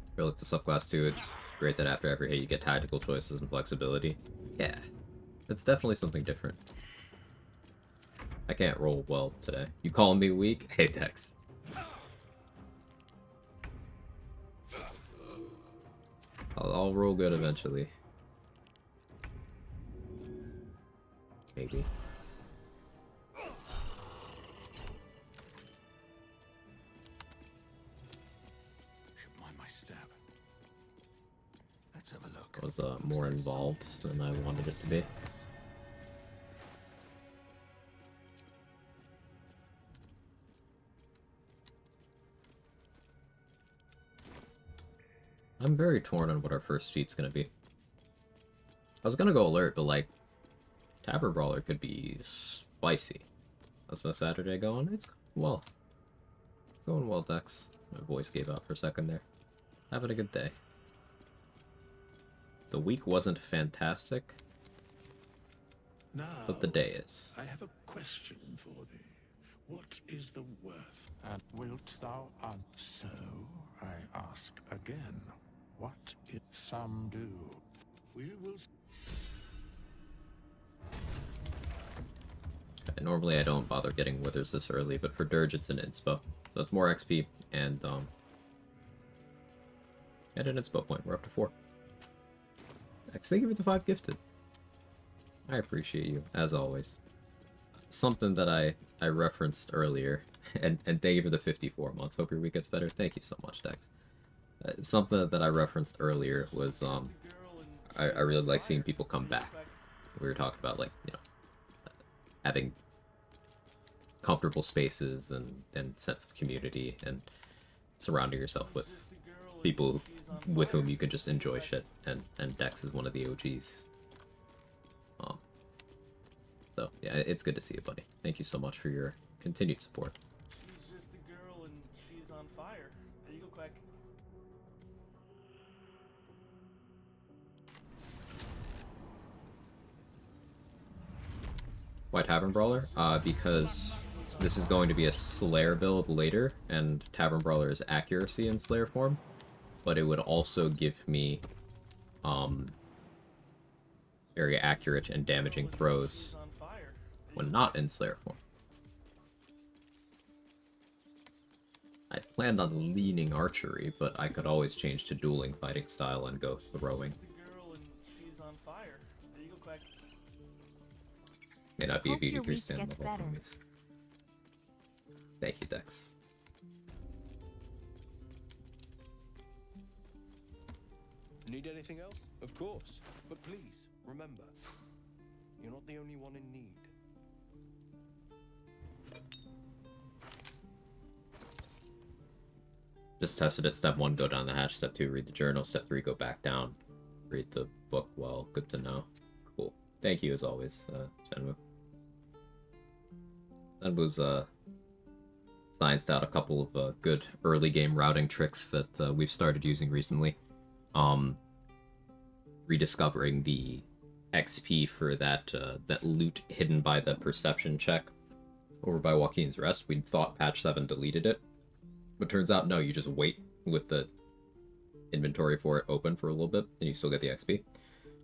I feel like the subclass too, it's great that after every hit you get tactical choices and flexibility. Yeah, it's definitely something different. I can't roll well today. You calling me weak? Hey, Dex. I'll roll good eventually. Maybe. Was more involved than I wanted it to be. I'm very torn on what our first feat's gonna be. I was gonna go alert, but like, Tavern Brawler could be spicy. How's my Saturday going? It's well. It's going well, Dex. My voice gave out for a second there. Having a good day. The week wasn't fantastic, Now, but the day is. I have a question for thee. What is the worth? And wilt thou so? I ask again. What if some do? We will. Normally I don't bother getting withers this early, but for Dirge it's an inspo. So that's more XP and at an inspo point, we're up to 4. Dex, thank you for the 5 gifted. I appreciate you, as always. Something that I referenced earlier, and thank you for the 54 months. Hope your week gets better. Thank you so much, Dex. Something that I referenced earlier was I really like seeing people come back. We were talking about, like, you know, having comfortable spaces and sense of community and surrounding yourself with people with whom you can just enjoy shit, and Dex is one of the OGs. So yeah, it's good to see you, buddy. Thank you so much for your continued support. She's just a girl and she's on fire. There you go, Quag. Why Tavern Brawler? Because this is going to be a Slayer build later, and Tavern Brawler is accuracy in Slayer form, but it would also give me very accurate and damaging throws when not in Slayer form. I planned on leaning archery, but I could always change to dueling fighting style and go throwing. May not be a VD3 stand level homies. Thank you, Dex. Need anything else? Of course. But please, remember, you're not the only one in need. Just tested it. Step 1, go down the hatch. Step 2, read the journal. Step 3, go back down. Read the book. Well, good to know. Cool. Thank you as always, Shenwu. Shenwu's scienced out a couple of good early game routing tricks that we've started using recently. Rediscovering the XP for that that loot hidden by the perception check over by Joaquin's Rest. We'd thought patch 7 deleted it, but turns out no, you just wait with the inventory for it open for a little bit and you still get the XP.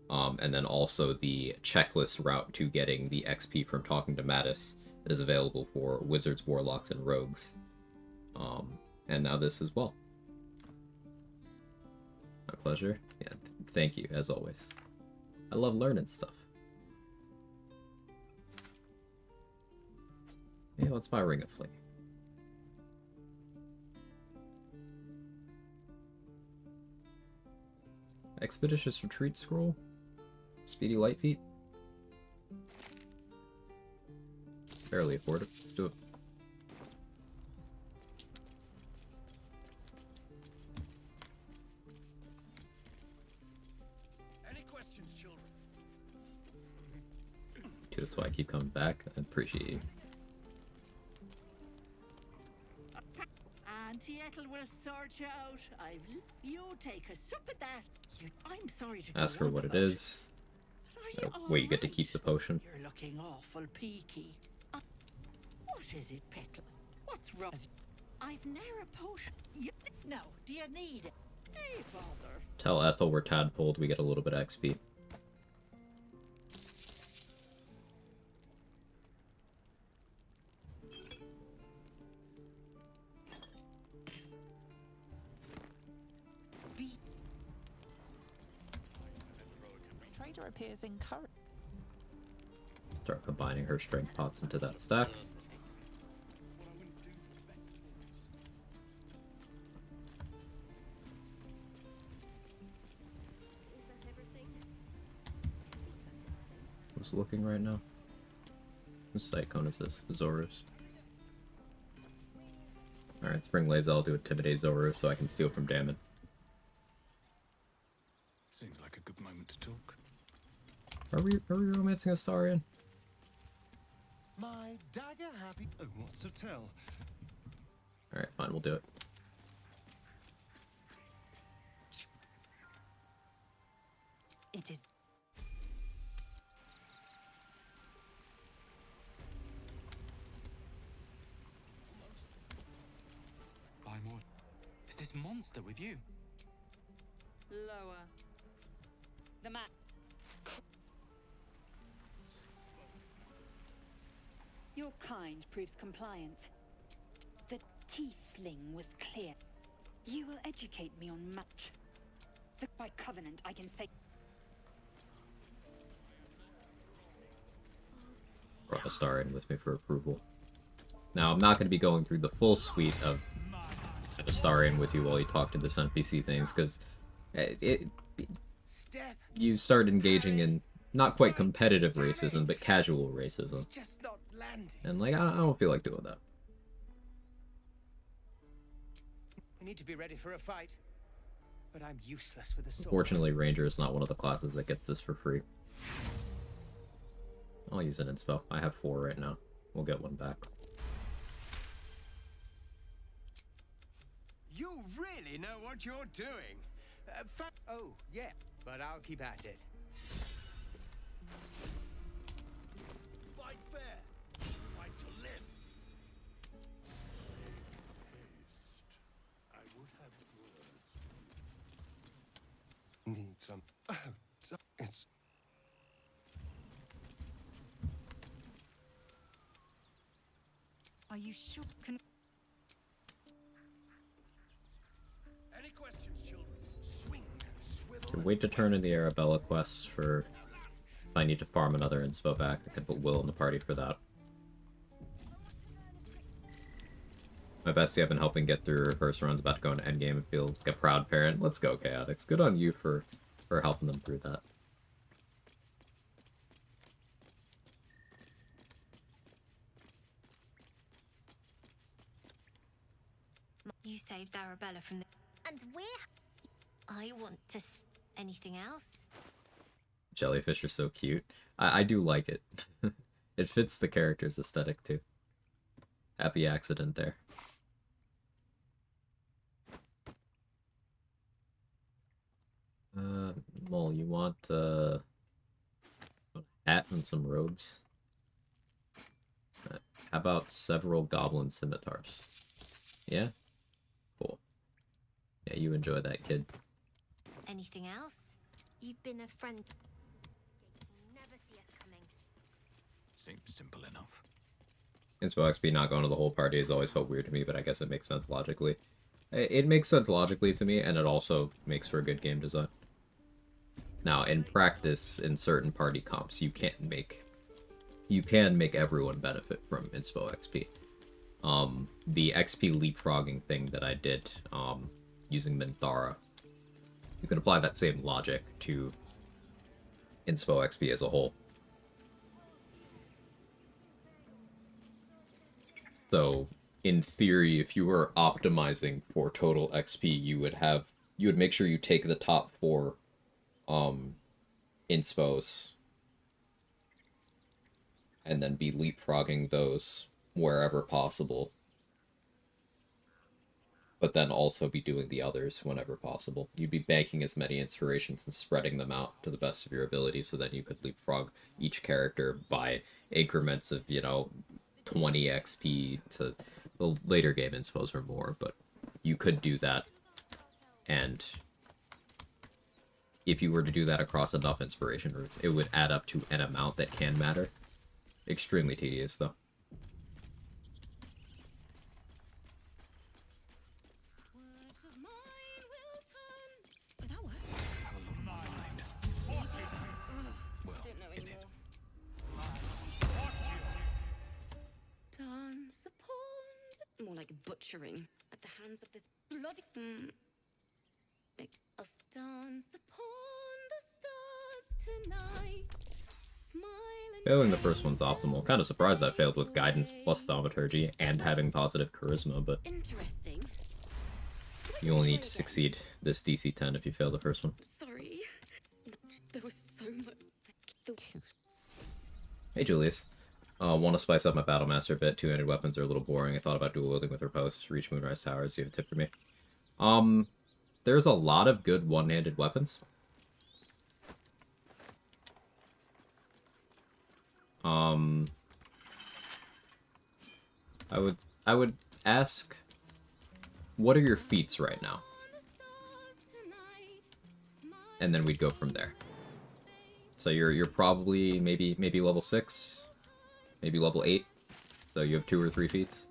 And then also the checklist route to getting the XP from talking to Mattis that is available for wizards, warlocks, and rogues. And now this as well. My pleasure. Yeah, thank you, as always. I love learning stuff. Hey, let's buy Ring of Flame. Expeditious Retreat Scroll? Speedy Light Feet? Barely afford it. Let's do it. Any questions, children? Dude, that's why I keep coming back. I appreciate you. Auntie Ethel will sort you out. You take a sup at that. I'm sorry to Ask go her on what it about is. Wait, you get to keep the potion. You're looking awful peaky. What is it, Petal? What's wrong? I've ne'er a potion. No, do you need it? Hey, bother. Tell Ethel we're tadpoled, we get a little bit of XP. Trader appears encouraged. Start combining her strength pots into that stack. Who's looking right now? Whose sight cone is this? Zoru's. Alright, Spring Laser, to intimidate Zoru so I can steal from Damon. Seems like a good moment to talk. Are we romancing Astarion? My dagger happy. Oh, what's to tell? Alright, fine, we'll do it. It is. Buy more. Is this monster with you? Lower. The map. Your kind proves compliant. The tiefling was clear. You will educate me on much. By covenant, I can say Astarion with me for approval. Now, I'm not going to be going through the full suite of Astarion with you while you talk to this NPC things, because you start engaging in not quite competitive racism, but casual racism. And, like, I don't feel like doing that. I need to be ready for a fight, but I'm useless with a sword. Fortunately, Ranger is not one of the classes that gets this for free. I'll use an inspo. I have 4 right now. We'll get 1 back. You really know what you're doing. Oh, yeah, but I'll keep at it. Fight fair. Fight to live. I would have words. Need some. It's. Are you sure? Can Any questions, children? Swing and swivel. Could wait to turn in the Arabella quests for if I need to farm another inspo back. I could put Will in the party for that. My bestie I've been helping get through her first run's about to go into endgame and feel like a proud parent. Let's go, Chaotix. Good on you for helping them through that. You saved Arabella from the... And we're... I want to... Anything else? Jellyfish are so cute. I do like it. It fits the character's aesthetic, too. Happy accident there. Mole, you want a hat and some robes? How about several goblin scimitars? Yeah? Cool. Yeah, you enjoy that, kid. Anything else? You've been a friend. Never see us coming. Seems simple enough. Inspo XP not going to the whole party has always felt weird to me, but I guess it makes sense logically. It makes sense logically to me, and it also makes for a good game design. Now, in practice, in certain party comps, you can make everyone benefit from Inspo XP. The XP leapfrogging thing that I did using Minthara, you can apply that same logic to Inspo XP as a whole. So, in theory, if you were optimizing for total XP, you would make sure you take the top 4 inspos and then be leapfrogging those wherever possible. But then also be doing the others whenever possible. You'd be banking as many inspirations and spreading them out to the best of your ability so that you could leapfrog each character by increments of, 20 XP to the later game inspos or more, but you could do that. And if you were to do that across enough inspiration routes, it would add up to an amount that can matter. Extremely tedious, though. That works. Don't know anymore. Dance upon... More like butchering at the hands of this bloody... Make us dance upon the stars tonight. Failing the first one's optimal. Kind of surprised I failed with guidance plus thaumaturgy and having positive charisma, but interesting. You only need to succeed this DC 10 if you fail the first one. Sorry. There was so much. Hey Julius. Want to spice up my Battlemaster a bit. Two-handed weapons are a little boring. I thought about dual wielding with riposte. Reach Moonrise Towers. Do you have a tip for me? There's a lot of good one-handed weapons. I would ask, what are your feats right now? And then we'd go from there. So you're probably maybe level 6, maybe level 8. So you have 2 or 3 feats.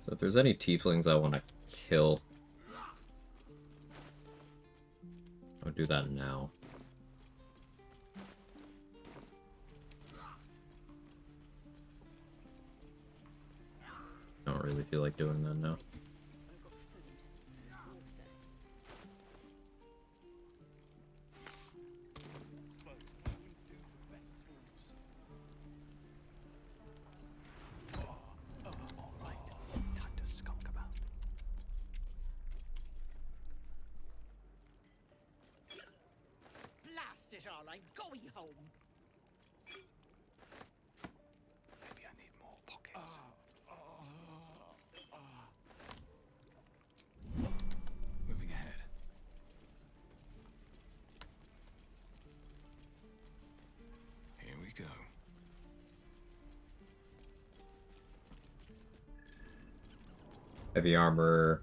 So if there's any tieflings I want to kill, I'll do that now. I don't really feel like doing that now. Blast it all, I'm going home. Maybe I need more pockets. Moving ahead. Here we go. Heavy armor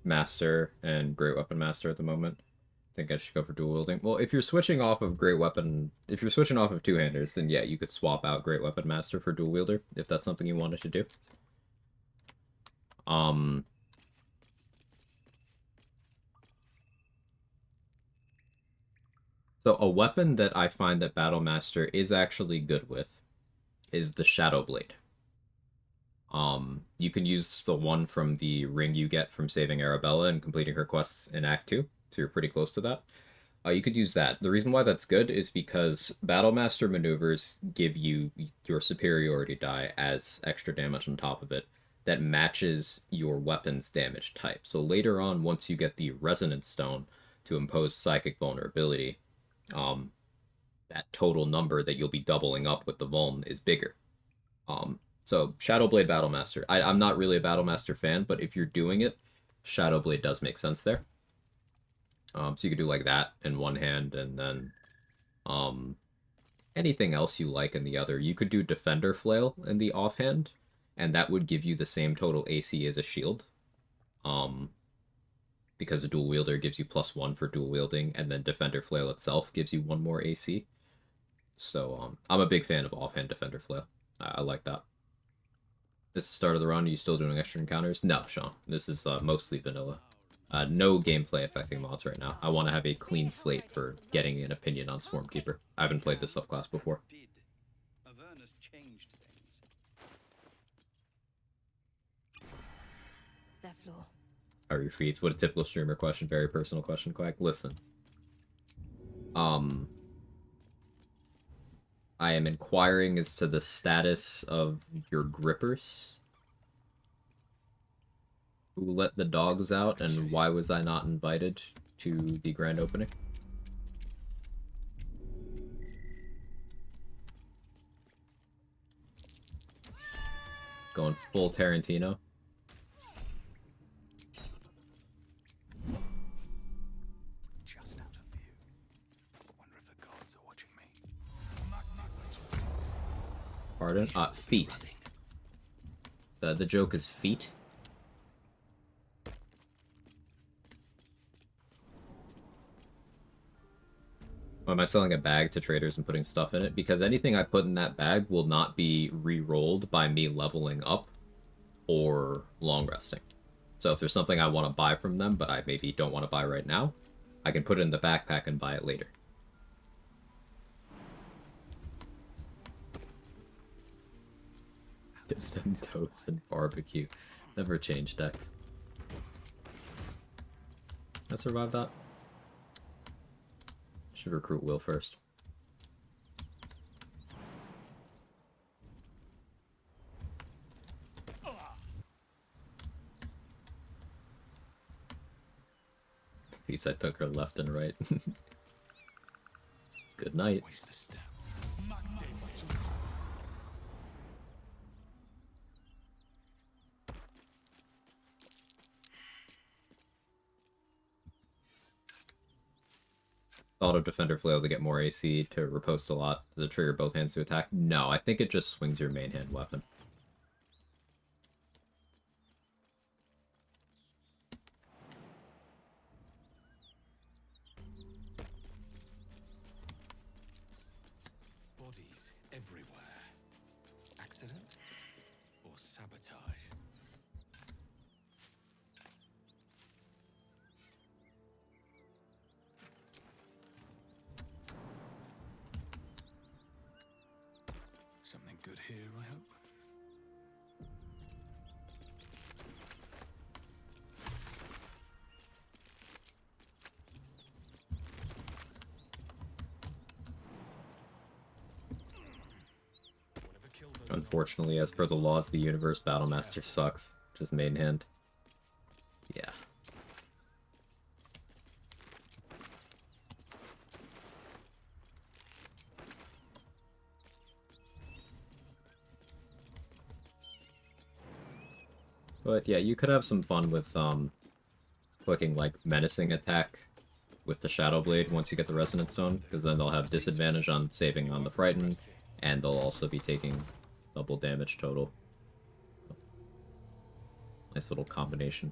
master and great weapon master at the moment. I think I should go for dual wielding. Well, if you're switching off of great weapon, if you're switching off of two-handers, then yeah, you could swap out great weapon master for dual wielder if that's something you wanted to do. So a weapon that I find that Battle Master is actually good with is the Shadow Blade. You can use the one from the ring you get from saving Arabella and completing her quests in Act 2, so you're pretty close to that. You could use that. The reason why that's good is because Battle Master maneuvers give you your superiority die as extra damage on top of it that matches your weapon's damage type. So later on, once you get the Resonance Stone to impose psychic vulnerability, that total number that you'll be doubling up with the Vuln is bigger. So Shadowblade Battlemaster. I'm not really a Battlemaster fan, but if you're doing it, Shadowblade does make sense there. So you could do like that in one hand, and then anything else you like in the other. You could do Defender Flail in the offhand, and that would give you the same total AC as a shield. Because a dual wielder gives you +1 for dual wielding, and then Defender Flail itself gives you 1 more AC. So I'm a big fan of offhand Defender Flail. I like that. This is the start of the run. Are you still doing extra encounters? No, Sean. This is mostly vanilla. No gameplay affecting mods right now. I want to have a clean slate for getting an opinion on Swarmkeeper. I haven't played this subclass before. Avernus changed things. Zephlor. How are your feats? What a typical streamer question. Very personal question, Quag. Listen. I am inquiring as to the status of your grippers. Who let the dogs out, and why was I not invited to the grand opening? Going full Tarantino. Just out of view. Wonder if the gods are watching me. Pardon? Feet. The joke is feet. Why am I selling a bag to traders and putting stuff in it? Because anything I put in that bag will not be re-rolled by me leveling up or long resting. So if there's something I want to buy from them, but I maybe don't want to buy right now, I can put it in the backpack and buy it later. Dips and toast and barbecue. Never change decks. I survived that. Should recruit Will first. Piece I took her left and right. Good night. Auto Defender Flail to get more AC to riposte a lot. Does it trigger both hands to attack? No, I think it just swings your main hand weapon. Bodies everywhere. Accident or sabotage? good here, I hope. Unfortunately, as per the laws of the universe, Battlemaster sucks. Just main hand. Yeah. But yeah, you could have some fun with clicking like menacing attack with the Shadow Blade once you get the Resonance Stone, because then they'll have disadvantage on saving on the Frightened, and they'll also be taking double damage total. Nice little combination.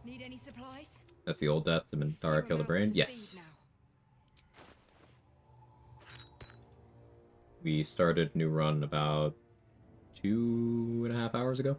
Need any supplies? That's the old death to Mindara kill the brain? Yes. We started new run about 2.5 hours ago.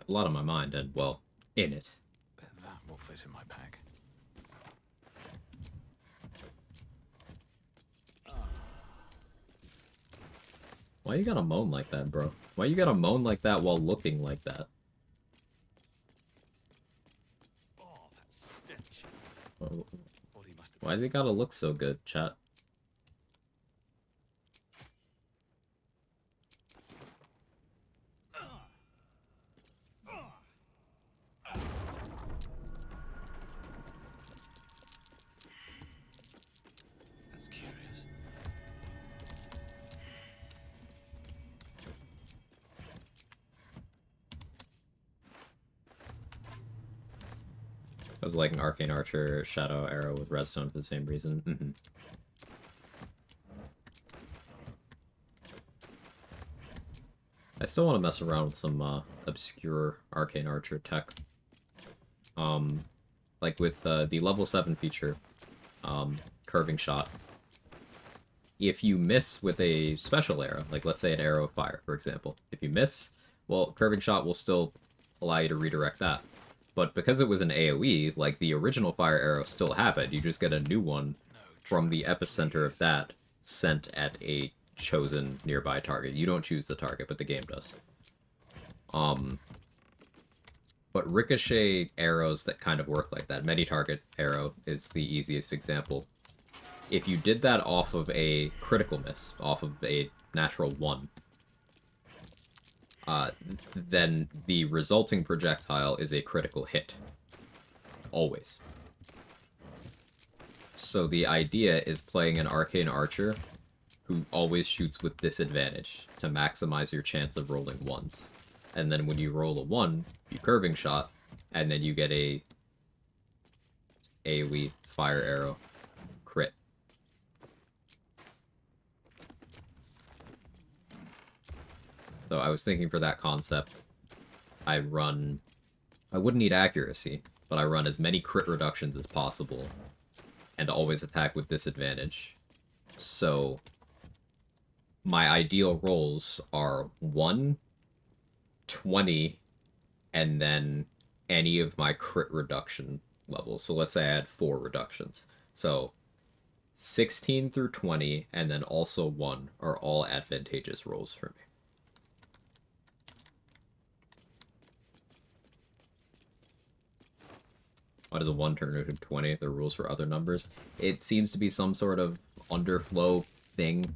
A lot on my mind, and, well, in it. Bet that will fit in my pack. Why you gotta moan like that, bro? Why you gotta moan like that while looking like that? Why's it gotta look so good, chat? That's curious. I was like an Arcane Archer Shadow Arrow with Redstone for the same reason. I still want to mess around with some obscure Arcane Archer tech. Like with the level 7 feature, Curving Shot. If you miss with a special arrow, like let's say an Arrow of Fire, for example, if you miss, well, Curving Shot will still allow you to redirect that. But because it was an AoE, like the original fire arrows still have it, you just get a new one from the epicenter of that sent at a chosen nearby target. You don't choose the target, but the game does. But ricochet arrows that kind of work like that, many-target arrow is the easiest example. If you did that off of a critical miss, off of a natural 1, then the resulting projectile is a critical hit. Always. So the idea is playing an Arcane Archer who always shoots with disadvantage to maximize your chance of rolling 1s. And then when you roll a 1, you Curving Shot, and then you get a AoE fire arrow crit. So I was thinking for that concept, I wouldn't need accuracy, but I run as many crit reductions as possible, and always attack with disadvantage. So my ideal rolls are 1, 20, and then any of my crit reduction levels. So let's say I had 4 reductions. So 16 through 20, and then also 1 are all advantageous rolls for me. Why does a 1 turn into 20? The rules for other numbers. It seems to be some sort of underflow thing.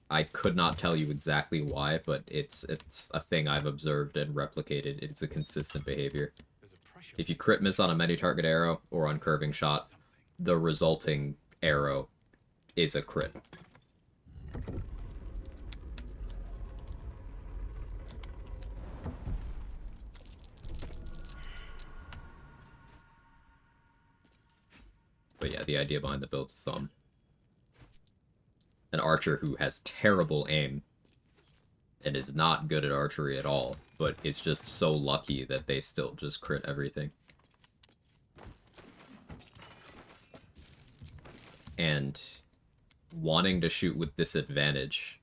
I could not tell you exactly why, but it's a thing I've observed and replicated. It's a consistent behavior. If you crit miss on a many-target arrow or on Curving Shot, the resulting arrow is a crit. But yeah, the idea behind the build is an archer who has terrible aim and is not good at archery at all, but is just so lucky that they still just crit everything. And wanting to shoot with disadvantage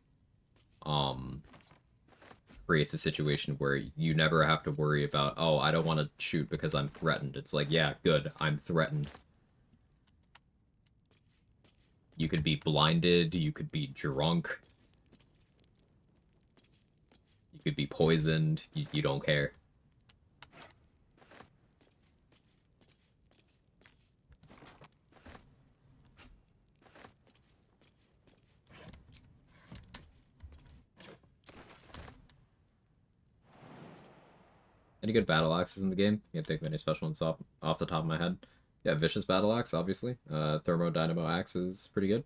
creates a situation where you never have to worry about, oh, I don't want to shoot because I'm threatened. It's like, yeah, good, I'm threatened. You could be blinded, you could be drunk, you could be poisoned, you don't care. Any good battle axes in the game? Can't think of any special ones off the top of my head. Yeah, Vicious Battle Axe, obviously. Thermodynamo Axe is pretty good.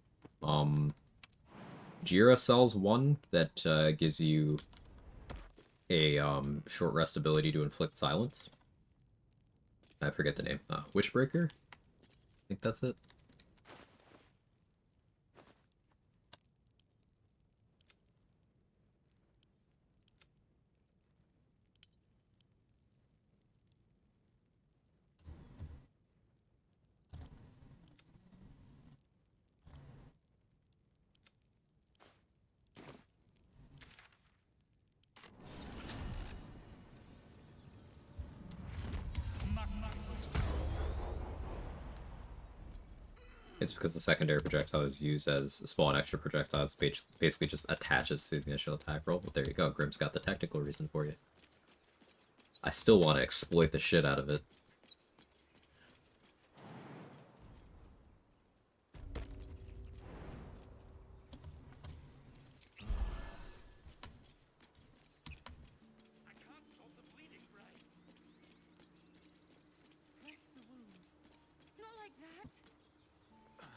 Jira sells one that gives you a short rest ability to inflict silence. I forget the name. Witchbreaker? I think that's it. It's because the secondary projectile is used as spawn extra projectiles, basically just attaches to the initial attack roll. But there you go, Grimm's got the technical reason for you. I still want to exploit the shit out of it.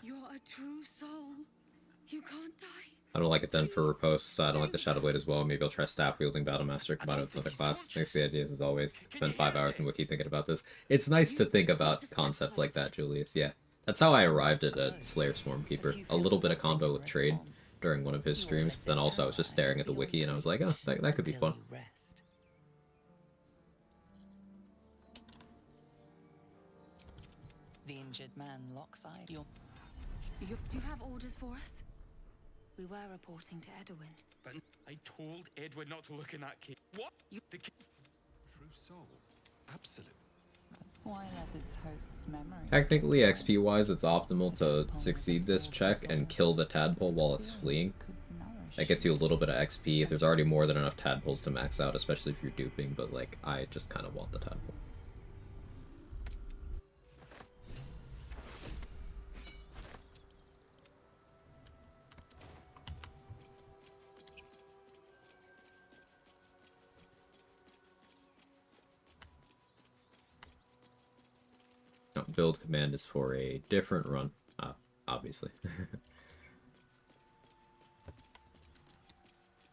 You're a true soul. You can't die. I don't like it then for riposte. I don't like the Shadow Blade as well. Maybe I'll try Staff Wielding Battlemaster combined with another class. Thanks for the ideas as always. Spend 5 hours in Wiki thinking about this. It's nice to think about concepts like that, Julius. Yeah. That's how I arrived at Slayer Swarmkeeper. A little bit of combo with trade during one of his streams, but then also I was just staring at the wiki and I was like, oh, that could be fun. The injured man Lockside. Do you have orders for us? We were reporting to Edwin. But I told Edwin not to look in that cave. What? The cave? True soul. Absolute. Why let its host's memories? Technically, XP-wise, it's optimal to succeed this check and kill the tadpole while it's fleeing. That gets you a little bit of XP. There's already more than enough tadpoles to max out, especially if you're duping, but like, I just kind of want the tadpole. Build command is for a different run, obviously.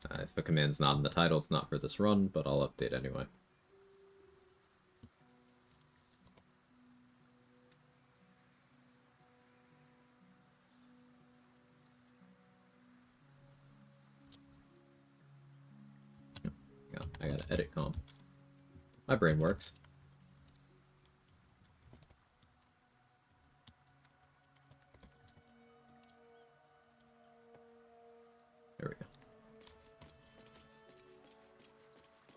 If a command's not in the title, it's not for this run, but I'll update anyway. Yeah, I gotta edit comp. My brain works. There we go.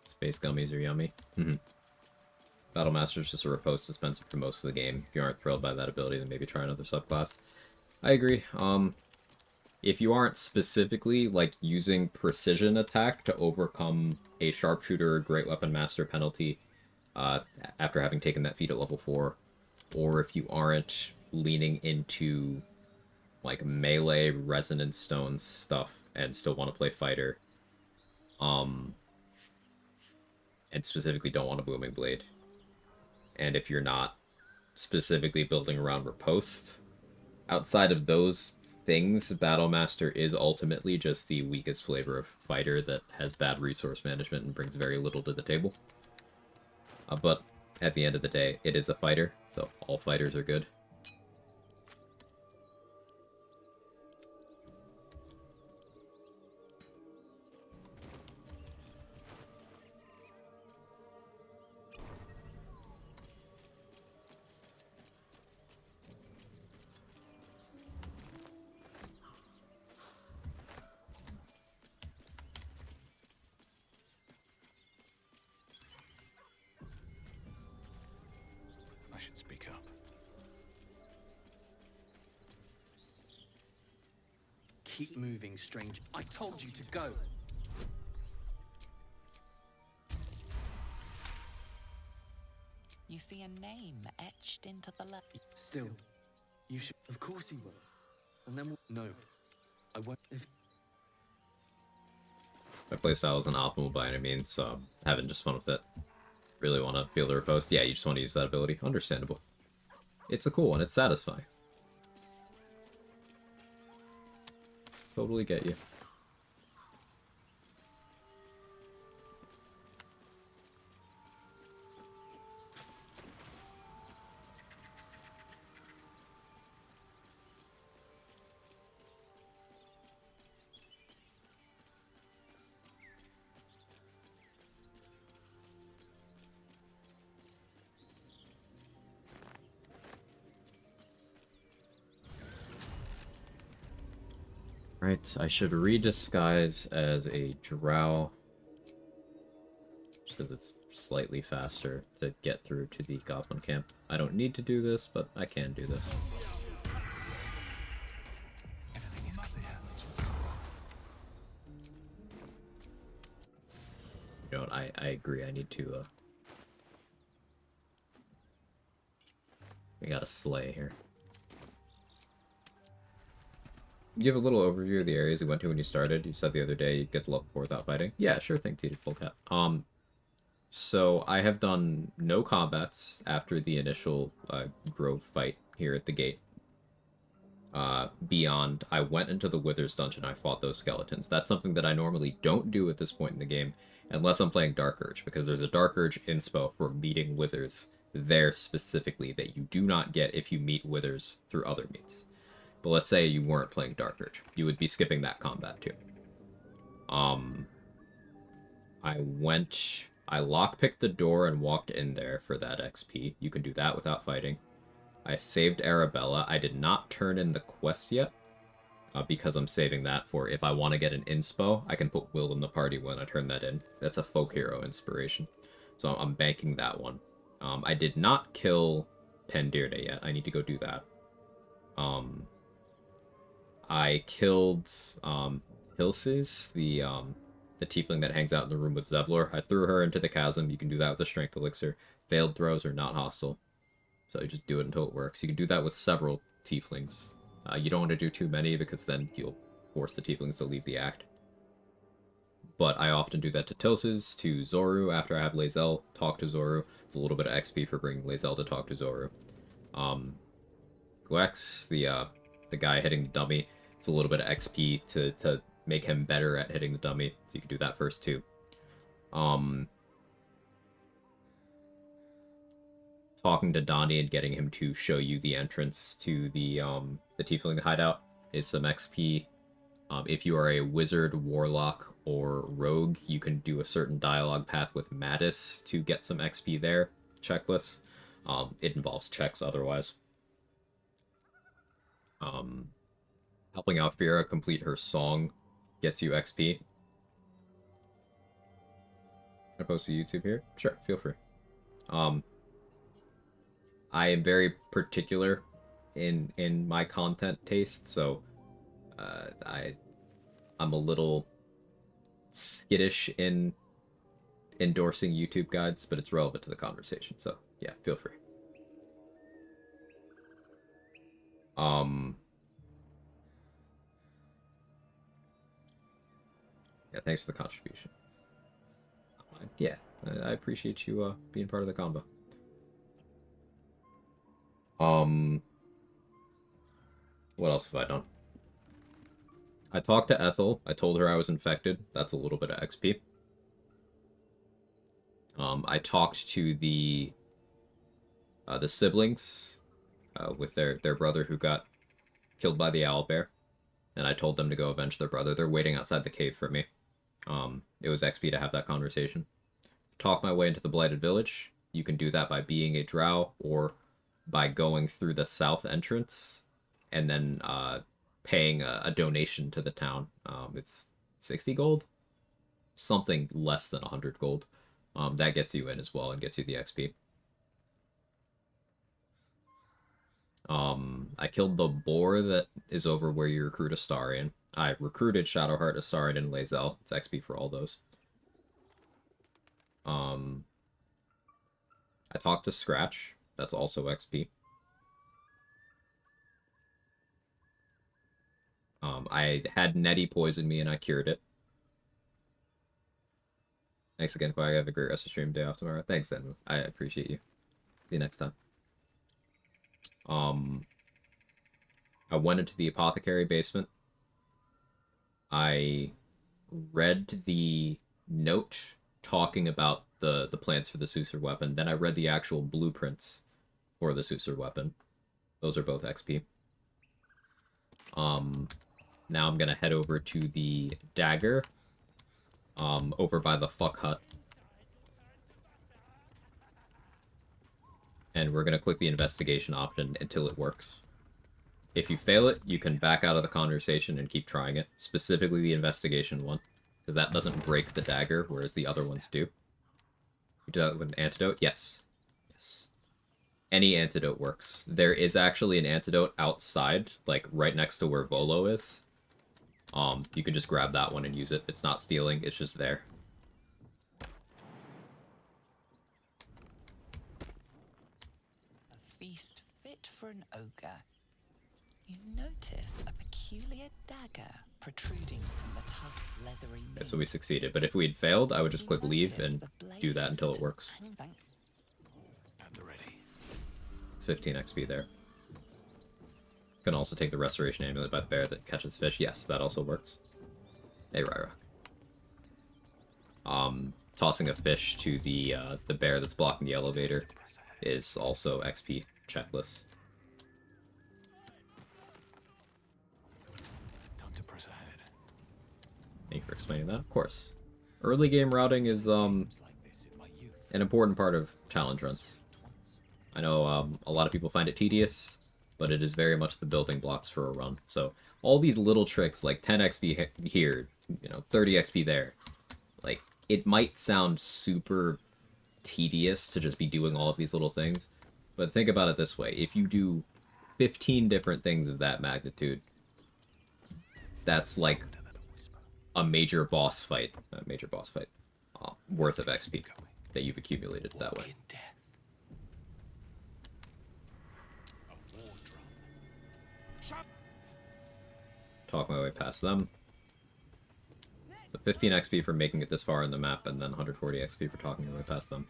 Space gummies are yummy. Battlemaster is just a riposte dispenser for most of the game. If you aren't thrilled by that ability, then maybe try another subclass. I agree. If you aren't specifically like using precision attack to overcome a sharpshooter or great weapon master penalty after having taken that feat at level 4, or if you aren't leaning into like melee resonance stone stuff and still want to play fighter, and specifically don't want a booming blade, and if you're not specifically building around riposte, outside of those things, Battlemaster is ultimately just the weakest flavor of fighter that has bad resource management and brings very little to the table. But at the end of the day, it is a fighter, so all fighters are good. should speak up. Keep moving, stranger. I told you to go. You see a name etched into the Still, you should. Of course he will. And then we'll. No. I won't. If. My playstyle isn't optimal by any means, so I'm having just fun with it. Really want to feel the riposte? Yeah, you just want to use that ability. Understandable. It's a cool one. It's satisfying. Totally get you. Right, I should redisguise as a drow. Just because it's slightly faster to get through to the goblin camp. I don't need to do this, but I can do this. Everything is clear. You know what, I agree, I need to, we got a sleigh here. Give a little overview of the areas you went to when you started. You said the other day you'd get to level 4 without fighting. Yeah, sure thing, Teeted Full Cat. So I have done no combats after the initial Grove fight here at the gate. Beyond, I went into the Withers dungeon, I fought those skeletons. That's something that I normally don't do at this point in the game, unless I'm playing Dark Urge, because there's a Dark Urge inspo for meeting Withers there specifically that you do not get if you meet Withers through other means. But let's say you weren't playing Dark Urge. You would be skipping that combat too. I lockpicked the door and walked in there for that XP. You can do that without fighting. I saved Arabella. I did not turn in the quest yet, because I'm saving that for if I want to get an inspo, I can put Will in the party when I turn that in. That's a folk hero inspiration. So I'm banking that one. I did not kill Pendirda yet. I need to go do that. I killed Hilsis, the tiefling that hangs out in the room with Zevlor. I threw her into the chasm. You can do that with the strength elixir. Failed throws are not hostile, so you just do it until it works. You can do that with several tieflings. You don't want to do too many because then you'll force the tieflings to leave the act. But I often do that to Tilsis, to Zoru after I have Lae'zel talk to Zoru. It's a little bit of XP for bringing Lae'zel to talk to Zoru. Glex, the guy hitting the dummy, it's a little bit of XP to make him better at hitting the dummy, so you can do that first too. Talking to Donnie and getting him to show you the entrance to the tiefling hideout is some XP. If you are a wizard, warlock, or rogue, you can do a certain dialogue path with Mattis to get some XP there. Checklist. It involves checks otherwise. Helping out Fira complete her song gets you XP. Can I post to YouTube here? Sure, feel free. I am very particular in my content taste, so I'm a little skittish in endorsing YouTube guides, but it's relevant to the conversation, so yeah, feel free. Yeah, thanks for the contribution. Yeah, I appreciate you being part of the combo. What else have I done? I talked to Ethel. I told her I was infected. That's a little bit of XP. I talked to the siblings with their brother who got killed by the owlbear, and I told them to go avenge their brother. They're waiting outside the cave for me. It was XP to have that conversation. Talk my way into the Blighted Village. You can do that by being a drow or by going through the south entrance and then paying a donation to the town. It's 60 gold? Something less than 100 gold. That gets you in as well and gets you the XP. I killed the boar that is over where you recruit Astarion. I recruited Shadowheart, Astarion, and Lae'zel. It's XP for all those. I talked to Scratch. That's also XP. I had Nettie poison me and I cured it. Thanks again, Quag. Have a great rest of the stream. Day off tomorrow. Thanks, then. I appreciate you. See you next time. I went into the apothecary basement. I read the note talking about the plans for the Susur weapon. Then I read the actual blueprints for the Susur weapon. Those are both XP. Now I'm gonna head over to the dagger. Over by the fuck hut. And we're gonna click the investigation option until it works. If you fail it, you can back out of the conversation and keep trying it. Specifically the investigation one. Because that doesn't break the dagger, whereas the other ones do. You do that with an antidote? Yes. Yes. Any antidote works. There is actually an antidote outside, like right next to where Volo is. You can just grab that one and use it. It's not stealing, it's just there. A feast fit for an ogre. You notice a peculiar dagger protruding from the tough, leathery meat. Okay, so we succeeded, but if we had failed, I would just click leave and do that until it works. At the ready. It's 15 XP there. You can also take the restoration amulet by the bear that catches fish. Yes, that also works. Hey, Ryrock. Tossing a fish to the bear that's blocking the elevator is also XP checklist. Time to press ahead. Thank you for explaining that. Of course. Early game routing is an important part of challenge runs. I know a lot of people find it tedious, but it is very much the building blocks for a run. So all these little tricks, like 10 XP here, 30 XP there, like, it might sound super tedious to just be doing all of these little things, but think about it this way. If you do 15 different things of that magnitude, that's like a major boss fight worth of XP that you've accumulated that way. Talk my way past them. So 15 XP for making it this far in the map, and then 140 XP for talking my way past them.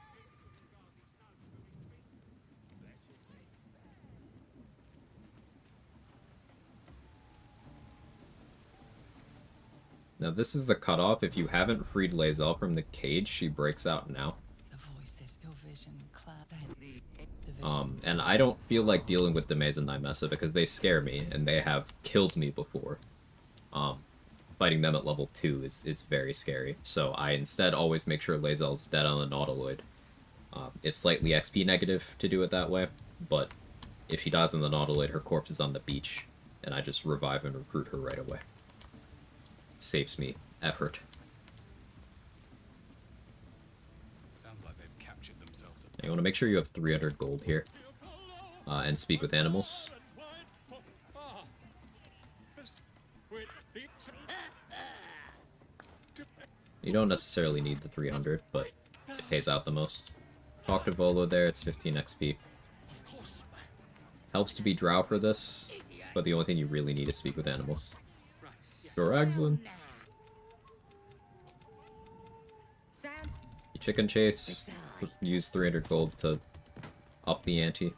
Now this is the cutoff. If you haven't freed Lae'zel from the cage, she breaks out now. The voices, your vision, And I don't feel like dealing with Demez and Nymessa because they scare me, and they have killed me before. Fighting them at level 2 is very scary. So I instead always make sure Lae'zel's dead on the Nautiloid. It's slightly XP negative to do it that way, but if she dies on the Nautiloid, her corpse is on the beach, and I just revive and recruit her right away. Saves me effort. Sounds like they've captured themselves. You want to make sure you have 300 gold here. And speak with animals. You don't necessarily need the 300, but it pays out the most. Talk to Volo there, it's 15 XP. Helps to be Drow for this, but the only thing you really need is speak with animals. Go Ragzlin. You chicken chase. Use 300 gold to up the ante.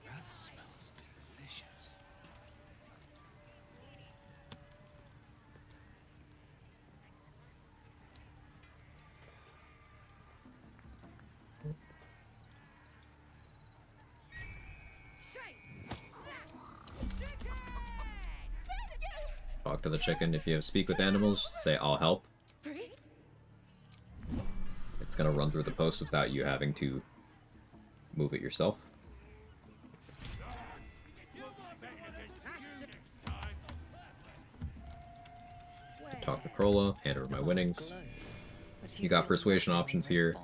That smells delicious. Talk to the chicken. If you have speak with animals, say I'll help. It's gonna run through the post without you having to move it yourself. Talk to Krola, hand over my winnings. You got persuasion options here.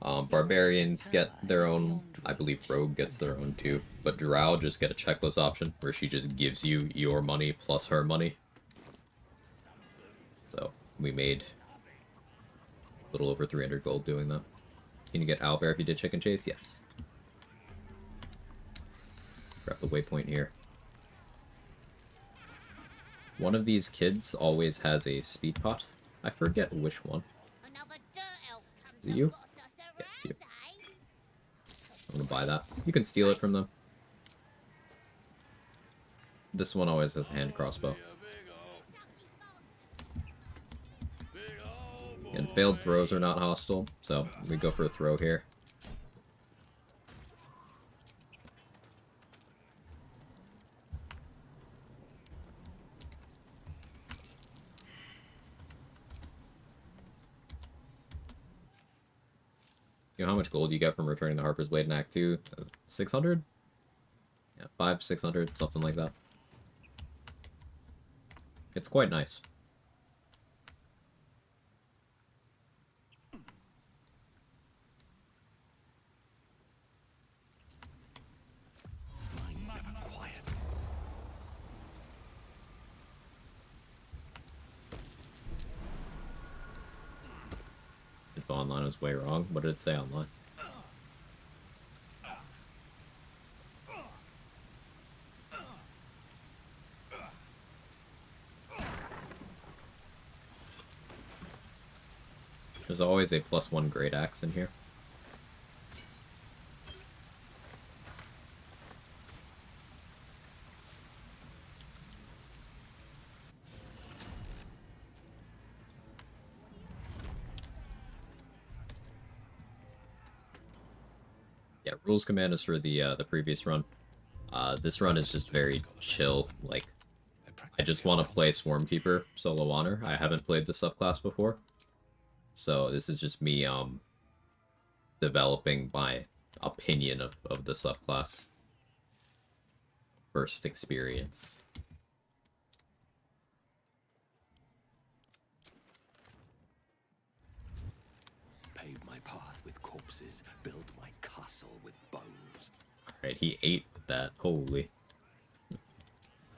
Barbarians get their own, I believe Rogue gets their own too, but Drow just get a checklist option where she just gives you your money plus her money. So we made a little over 300 gold doing that. Can you get owlbear if you did chicken chase? Yes. Grab the waypoint here. One of these kids always has a speed pot. I forget which one. Is it you? Yeah, it's you. I'm gonna buy that. You can steal it from them. This one always has a hand crossbow. And failed throws are not hostile, so we go for a throw here. You know how much gold you get from returning the Harper's Blade in Act 2? 600? Yeah, 500, 600, something like that. It's quite nice. Info online was way wrong. What did it say online? There's always a +1 great axe in here. Yeah, rules command is for the previous run. This run is just very chill. Like, I just want to play Swarmkeeper solo honor. I haven't played the subclass before, so this is just me developing my opinion of the subclass. First experience. Pave my path with corpses, build my castle with bones. Alright, he ate that. Holy.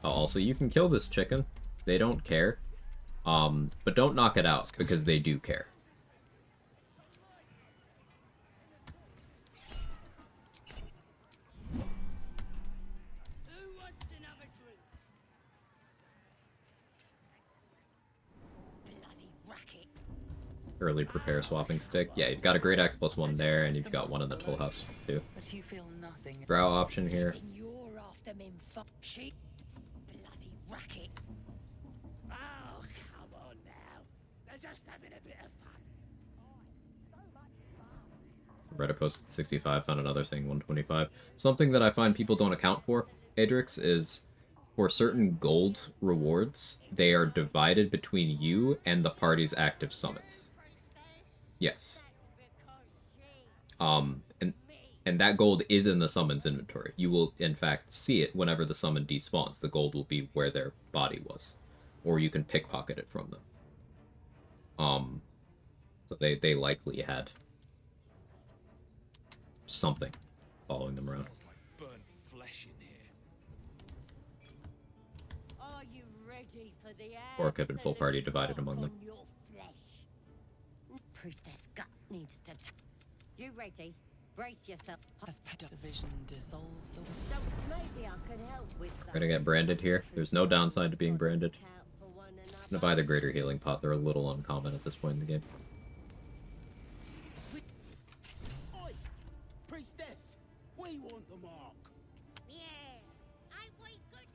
Oh, also, you can kill this chicken. They don't care. But don't knock it out, because they do care. Early prepare swapping stick. Yeah, you've got a great axe +1 there, and you've got one in the tool house too. But you feel nothing. Drow option here. You're after me, she bloody racket. Oh, come on now. They're just having a bit of fun. Reddit posted 65, found another saying 125. Something that I find people don't account for, Adrix, is for certain gold rewards, they are divided between you and the party's active summons. Yes. And that gold is in the summons inventory. You will, in fact, see it whenever the summon despawns. The gold will be where their body was. Or you can pickpocket it from them. So they likely had something following them around. Burnt flesh in here. Are you ready for the Or it could have been full party divided among them. Priestess gut needs to. You ready? Brace yourself. As the vision dissolves away. So maybe I could help with that. We're gonna get branded here. There's no downside to being branded. I'm gonna buy the Greater Healing Pot. They're a little uncommon at this point in the game. Oi! Priestess! We want the mark! Yeah, I wait good.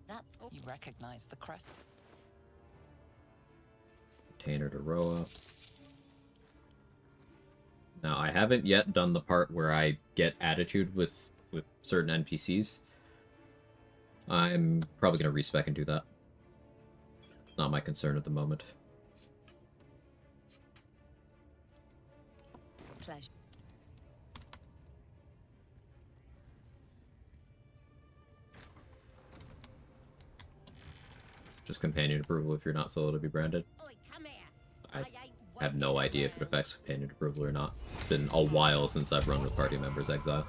That you recognize the crest. Retainer to Roa. Now, I haven't yet done the part where I get attitude with certain NPCs. I'm probably going to respec and do that. It's not my concern at the moment. Pleasure. Just companion approval if you're not solo to be branded. Oi, come here. I I ain't I have no idea if it affects companion approval or not. It's been a while since I've run with party members exile.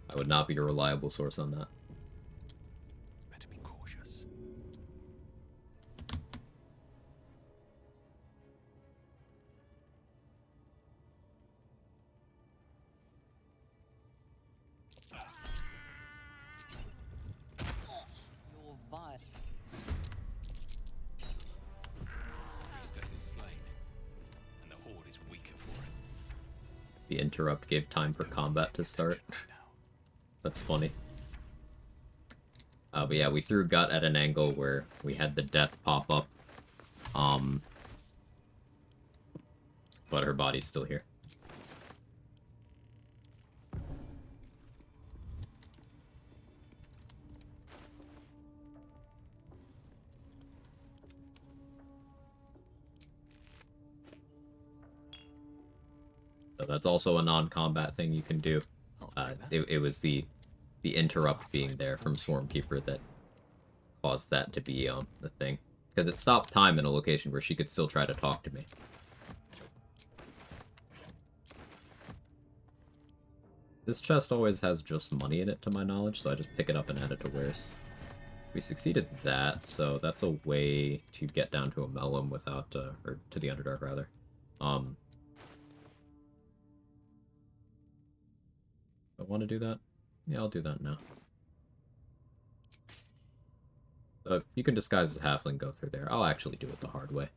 I would not be a reliable source on that. Better be cautious. Your vile. Priestess is slain, and the horde is weaker for it. The interrupt gave time for combat to start. That's funny. But yeah, we threw Gut at an angle where we had the death pop up. But her body's still here. So that's also a non-combat thing you can do. It was the interrupt being there from Swarmkeeper that caused that to be the thing. Because it stopped time in a location where she could still try to talk to me. This chest always has just money in it, to my knowledge, so I just pick it up and add it to wares. We succeeded that, so that's a way to get down to a Melum without, or to the Underdark, rather. I want to do that? Yeah, I'll do that now. You can disguise as Halfling, go through there. I'll actually do it the hard way.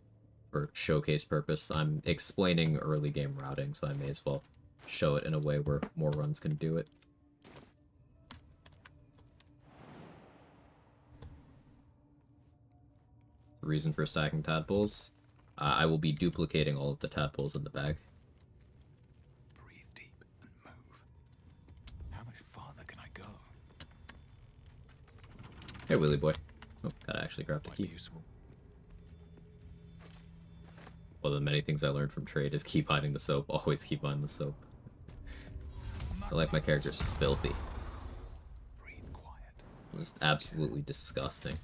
For showcase purpose, I'm explaining early game routing, so I may as well show it in a way where more runs can do it. The reason for stacking tadpoles? I will be duplicating all of the tadpoles in the bag. Breathe deep and move. How much farther can I go? Hey, Willy boy. Oh, gotta actually grab the key. One of the many things I learned from trade is keep hiding the soap. Always keep hiding the soap. I like my character's filthy. Breathe quiet. Just absolutely disgusting.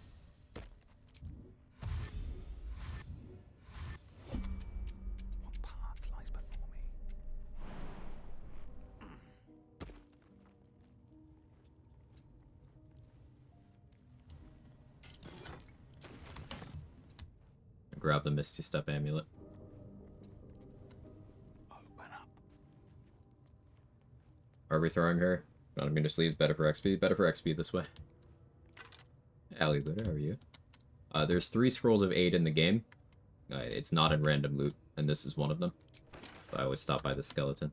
What path lies before me? Grab the Misty Step amulet. Are we throwing her? Not immune to sleeves, better for XP. Better for XP this way. Allie Looter, how are you? There's 3 scrolls of aid in the game. It's not in random loot, and this is one of them. So I always stop by the skeleton.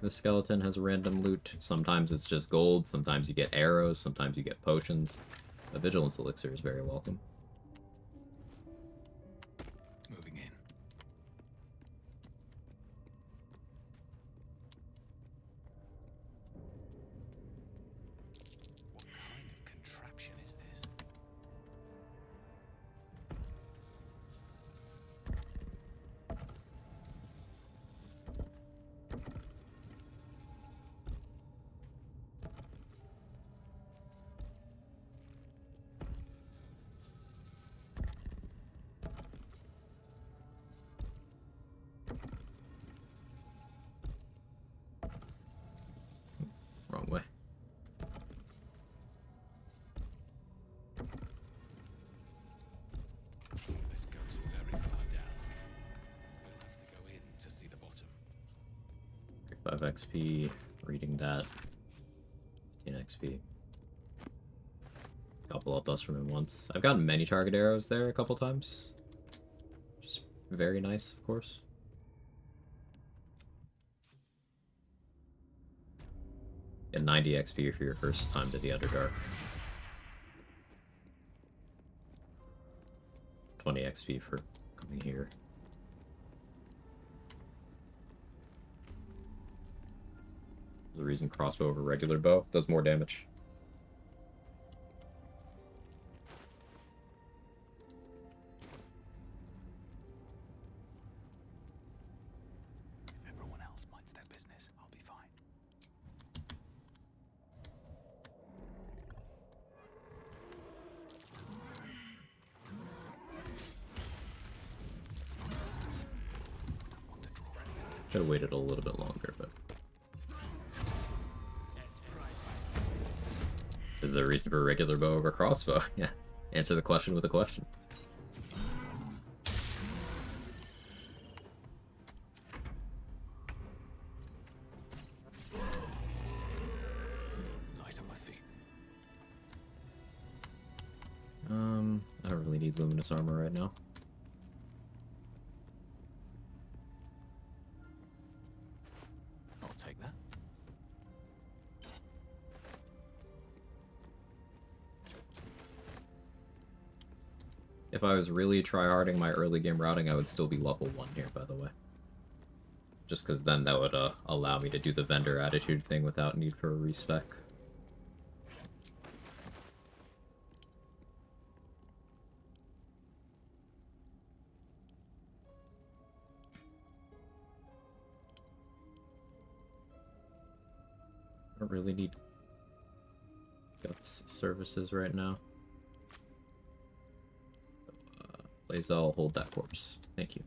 The skeleton has random loot. Sometimes it's just gold, sometimes you get arrows, sometimes you get potions. A Vigilance Elixir is very welcome. Moving in. What kind of contraption is this? Wrong way. This goes very far down. We'll have to go in to see the bottom. 5 XP, reading that. 10 XP. Couple of dust from him once. I've gotten many target arrows there a couple times. Just very nice, of course. Get 90 XP for your first time to the Underdark. 20 XP for coming here. The reason crossbow over regular bow does more damage. If everyone else minds their business, I'll be fine. Could have waited a little bit longer, but... Is there a reason for a regular bow over crossbow? Yeah. Answer the question with a question. Light on my feet. I don't really need luminous armor right now. I'll take that. If I was really tryharding my early game routing, I would still be level 1 here, by the way. Just because then that would allow me to do the vendor attitude thing without need for a respec. I don't really need guts services right now. Lae'zel, hold that corpse. Thank you.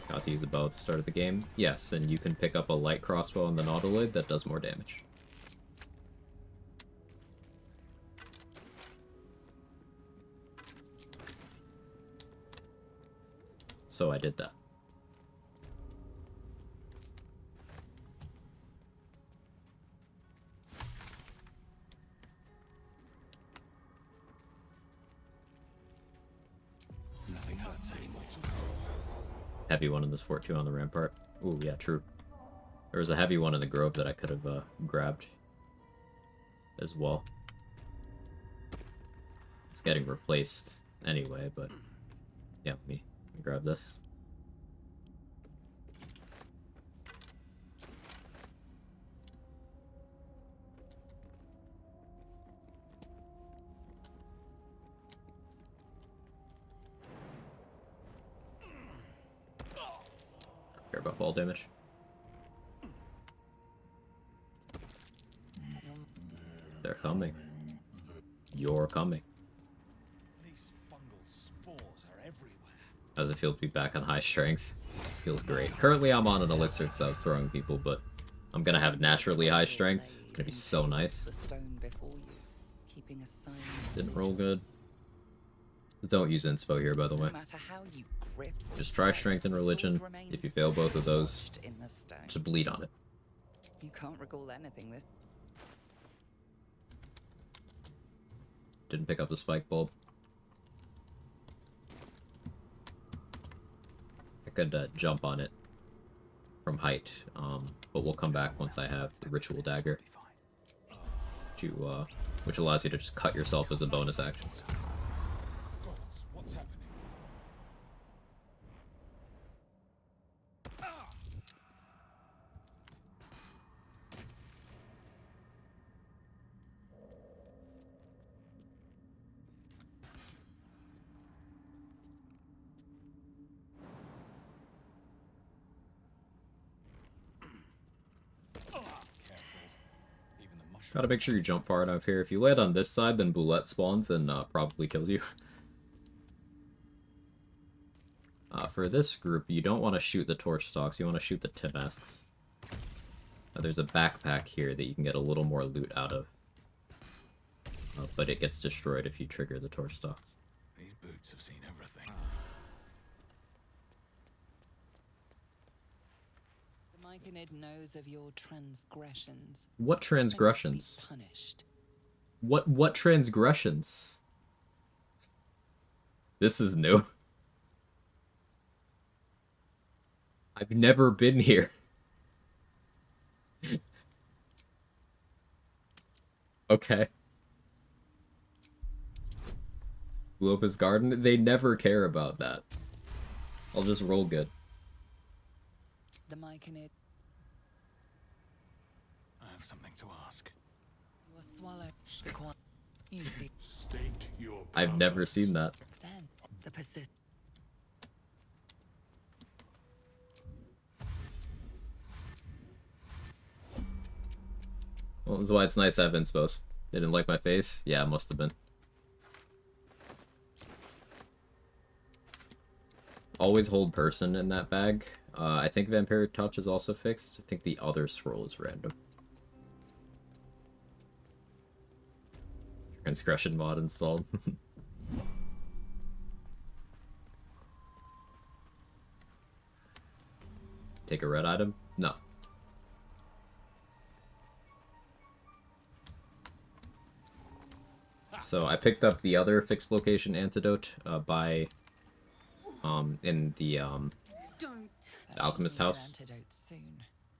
Got to use a bow at the start of the game. Yes, and you can pick up a light crossbow on the Nautiloid that does more damage. So I did that. Nothing hurts anymore. Heavy one in this fort too on the rampart. Ooh, yeah, true. There was a heavy one in the grove that I could have grabbed as well. It's getting replaced anyway, but yeah, let me grab this. Care about fall damage. They're coming. You're coming. These fungal spores are everywhere. How does it feel to be back on high strength? Feels great. Currently I'm on an elixir because I was throwing people, but I'm gonna have naturally high strength. It's gonna be so nice. The stone before you, keeping a silent. Didn't roll good. Don't use inspo here, by the way. No matter how you grip, Just try strength and religion. If you fail both of those, in the stone. just bleed on it. You can't recall anything this. Didn't pick up the spike bulb. I could jump on it from height, but we'll come back once I have the ritual dagger, which allows you to just cut yourself as a bonus action. Gods, what's happening? Gotta make sure you jump far enough here. If you land on this side, then Boulette spawns and probably kills you. For this group, you don't want to shoot the torch stalks, you want to shoot the Timasks. There's a backpack here that you can get a little more loot out of. But it gets destroyed if you trigger the torch stalks. These boots have seen everything. The Myconid knows of your transgressions. What transgressions? And must be punished. What transgressions? This is new. I've never been here. Okay. Blew up his garden? They never care about that. I'll just roll good. The Myconid. I have something to ask. You are swallowed. The Quag. Easy. State your I've never seen that. Then the persist. Well, this is why it's nice to have inspos. They didn't like my face? Yeah, it must have been. Always hold person in that bag. I think Vampiric Touch is also fixed. I think the other scroll is random. Transgression mod installed. Take a red item? No. So I picked up the other fixed location antidote in the alchemist house.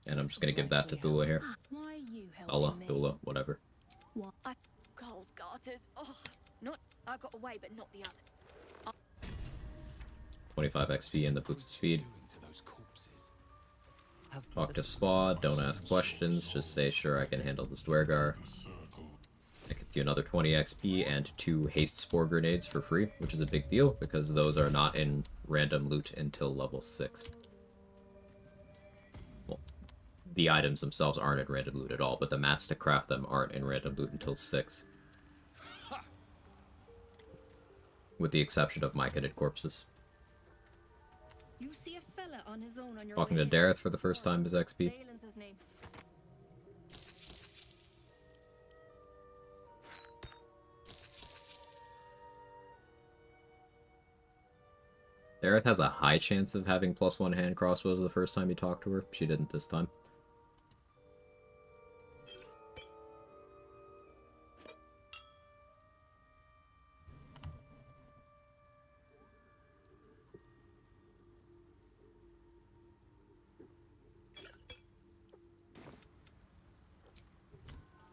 And I'm just gonna give that to Thula here. Allah, Thula, whatever. What? Cole's garters. Oh, not. I got away, but not the other. 25 XP and the boots of speed. Talk to Spa, don't ask questions, just say sure I can handle this Dwergar. I can do another 20 XP and 2 haste spore grenades for free, which is a big deal because those are not in random loot until level 6. Well, the items themselves aren't in random loot at all, but the mats to craft them aren't in random loot until 6. With the exception of myconid corpses. You see a fella on his own on your Talking to Dareth for the first time is XP. Balin's his name. Dareth has a high chance of having +1 hand crossbows the first time you talk to her. She didn't this time.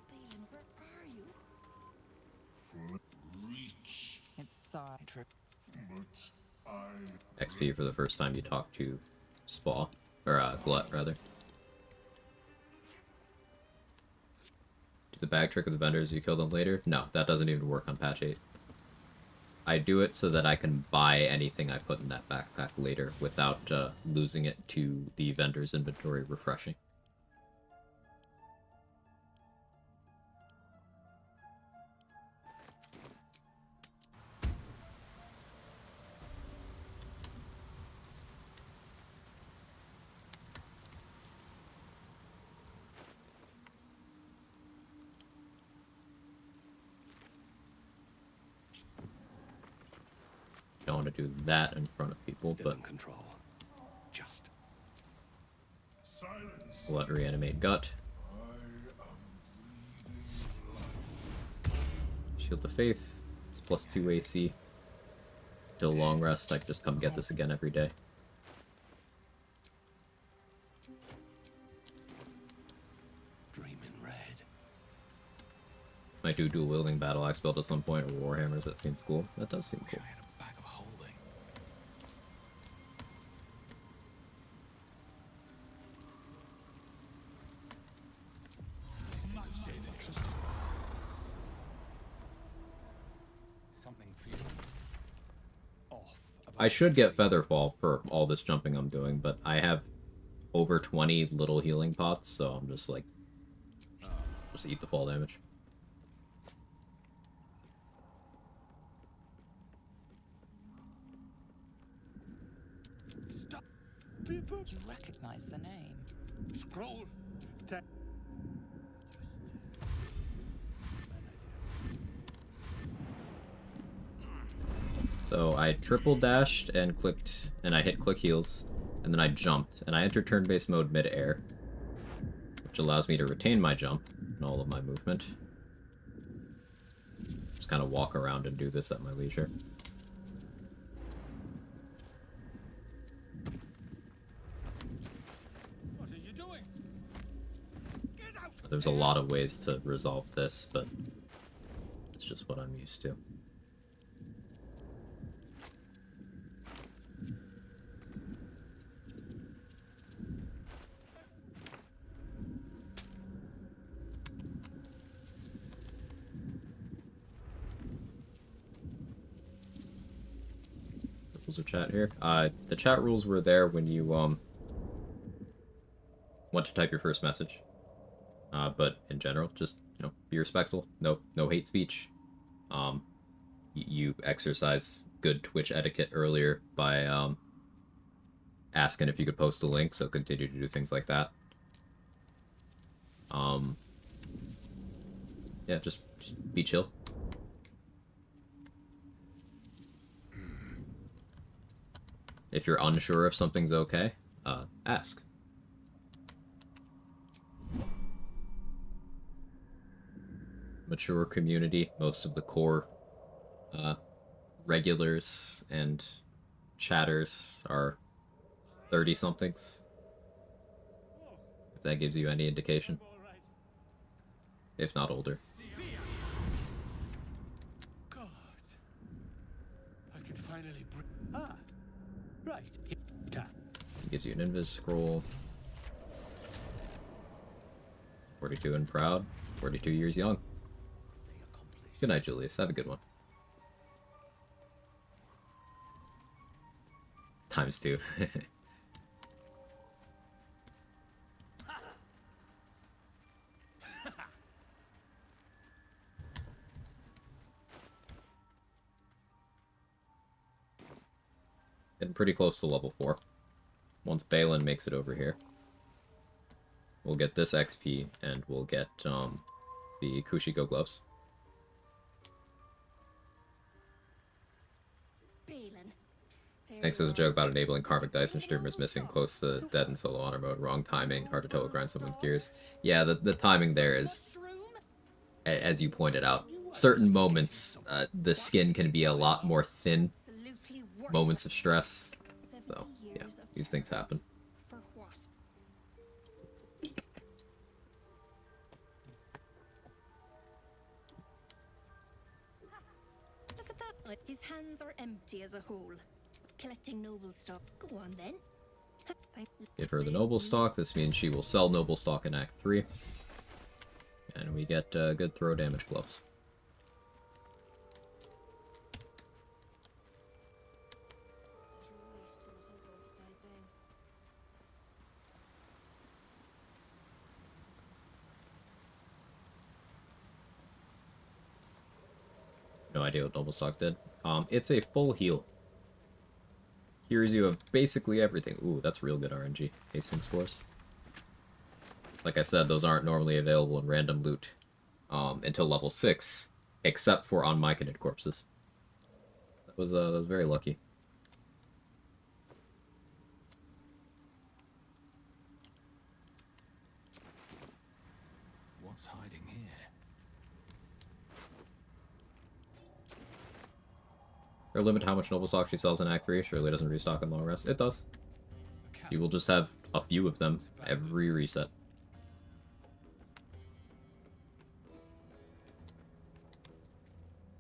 Balin, where are you? It's side trip. XP for the first time you talk to Spa. Or, Glut, rather. Do the bag trick of the vendors, you kill them later? No, that doesn't even work on patch 8. I do it so that I can buy anything I put in that backpack later without losing it to the vendor's inventory refreshing. Don't want to do that in front of people, Still but in control. Just. Let reanimate gut. Shield of Faith. It's +2 AC. Till long rest, I can just come get this again every day. Dream in red. Might do dual wielding battle axe build at some point, or warhammers. That seems cool. That does seem cool. Something feels off. I should get Featherfall for all this jumping I'm doing, but I have over 20 little healing pots, so I'm just like, just eat the fall damage. You recognize the name. Scroll. So I triple dashed and clicked, and I hit click heals, and then I jumped, and I entered turn-based mode mid-air, which allows me to retain my jump and all of my movement. Just kind of walk around and do this at my leisure. What are you doing? Get out! There's a lot of ways to resolve this, but it's just what I'm used to. Rules of chat here. The chat rules were there when you want to type your first message. But in general, just you know, be respectful. No hate speech. You exercise good Twitch etiquette earlier by asking if you could post a link, so continue to do things like that. Yeah, just be chill. If you're unsure if something's okay, ask. Mature community, most of the core regulars and chatters are 30-somethings. If that gives you any indication. If not older. God. I can finally right. It gives you an invis scroll. 42 and proud. 42 years young. Good night, Julius. Have a good one. ×2. Getting pretty close to level 4. Once Balin makes it over here, we'll get this XP, and we'll get the Kushiko gloves. Thanks as a joke about enabling karmic dice and streamers missing close to dead in solo honor mode. Wrong timing. Hard to total grind someone's gears. Yeah, the timing there is, as you pointed out, certain moments the skin can be a lot more thin. Moments of stress. So, yeah, these things happen. Look at that. His hands are empty as a whole. Collecting noble stock. Go on then. Give her the noble stock. This means she will sell noble stock in Act 3. And we get good throw damage gloves. No idea what noble stock did. It's a full heal. Cures you of basically everything. Ooh, that's real good RNG. Hastings Force. Like I said, those aren't normally available in random loot until level 6, except for unmyconid corpses. That was very lucky. What's hiding here? Or limit how much noble stock she sells in Act 3. Surely doesn't restock in long rest. It does. You will just have a few of them every reset.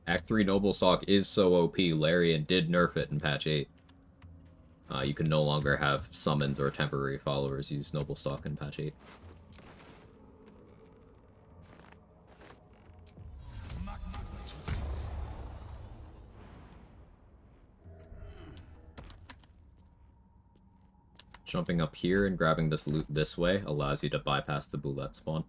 Act 3 noble stock is so OP, Larian did nerf it in patch 8. You can no longer have summons or temporary followers use noble stock in patch 8. Jumping up here and grabbing this loot this way allows you to bypass the boulette spawn.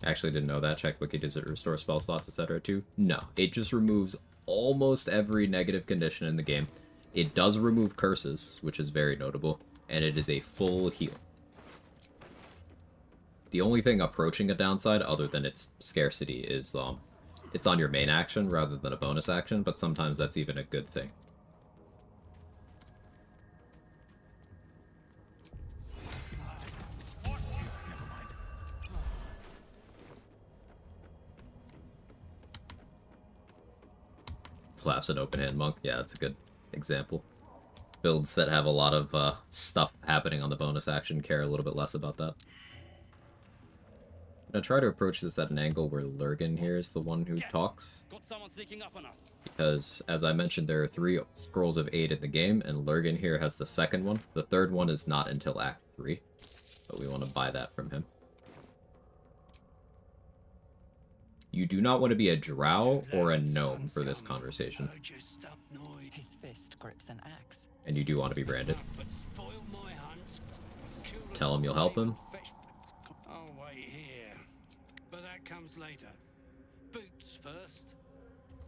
Actually didn't know that. Check wiki. Does it restore spell slots, etc. too? No. It just removes almost every negative condition in the game. It does remove curses, which is very notable, and it is a full heal. The only thing approaching a downside, other than its scarcity, is it's on your main action rather than a bonus action, but sometimes that's even a good thing. Collapse an open hand monk. Yeah, that's a good example. Builds that have a lot of stuff happening on the bonus action care a little bit less about that. gonna try to approach this at an angle where Lurgan here is the one who talks. Got someone sneaking up on us. Because, as I mentioned, there are 3 Scrolls of Aid in the game, and Lurgan here has the second one. The third one is not until Act 3, but we want to buy that from him. You do not want to be a drow or a gnome for this conversation. His fist grips an axe. And you do want to be branded. Tell him you'll help him. I'll wait here, but that comes later. Boots first.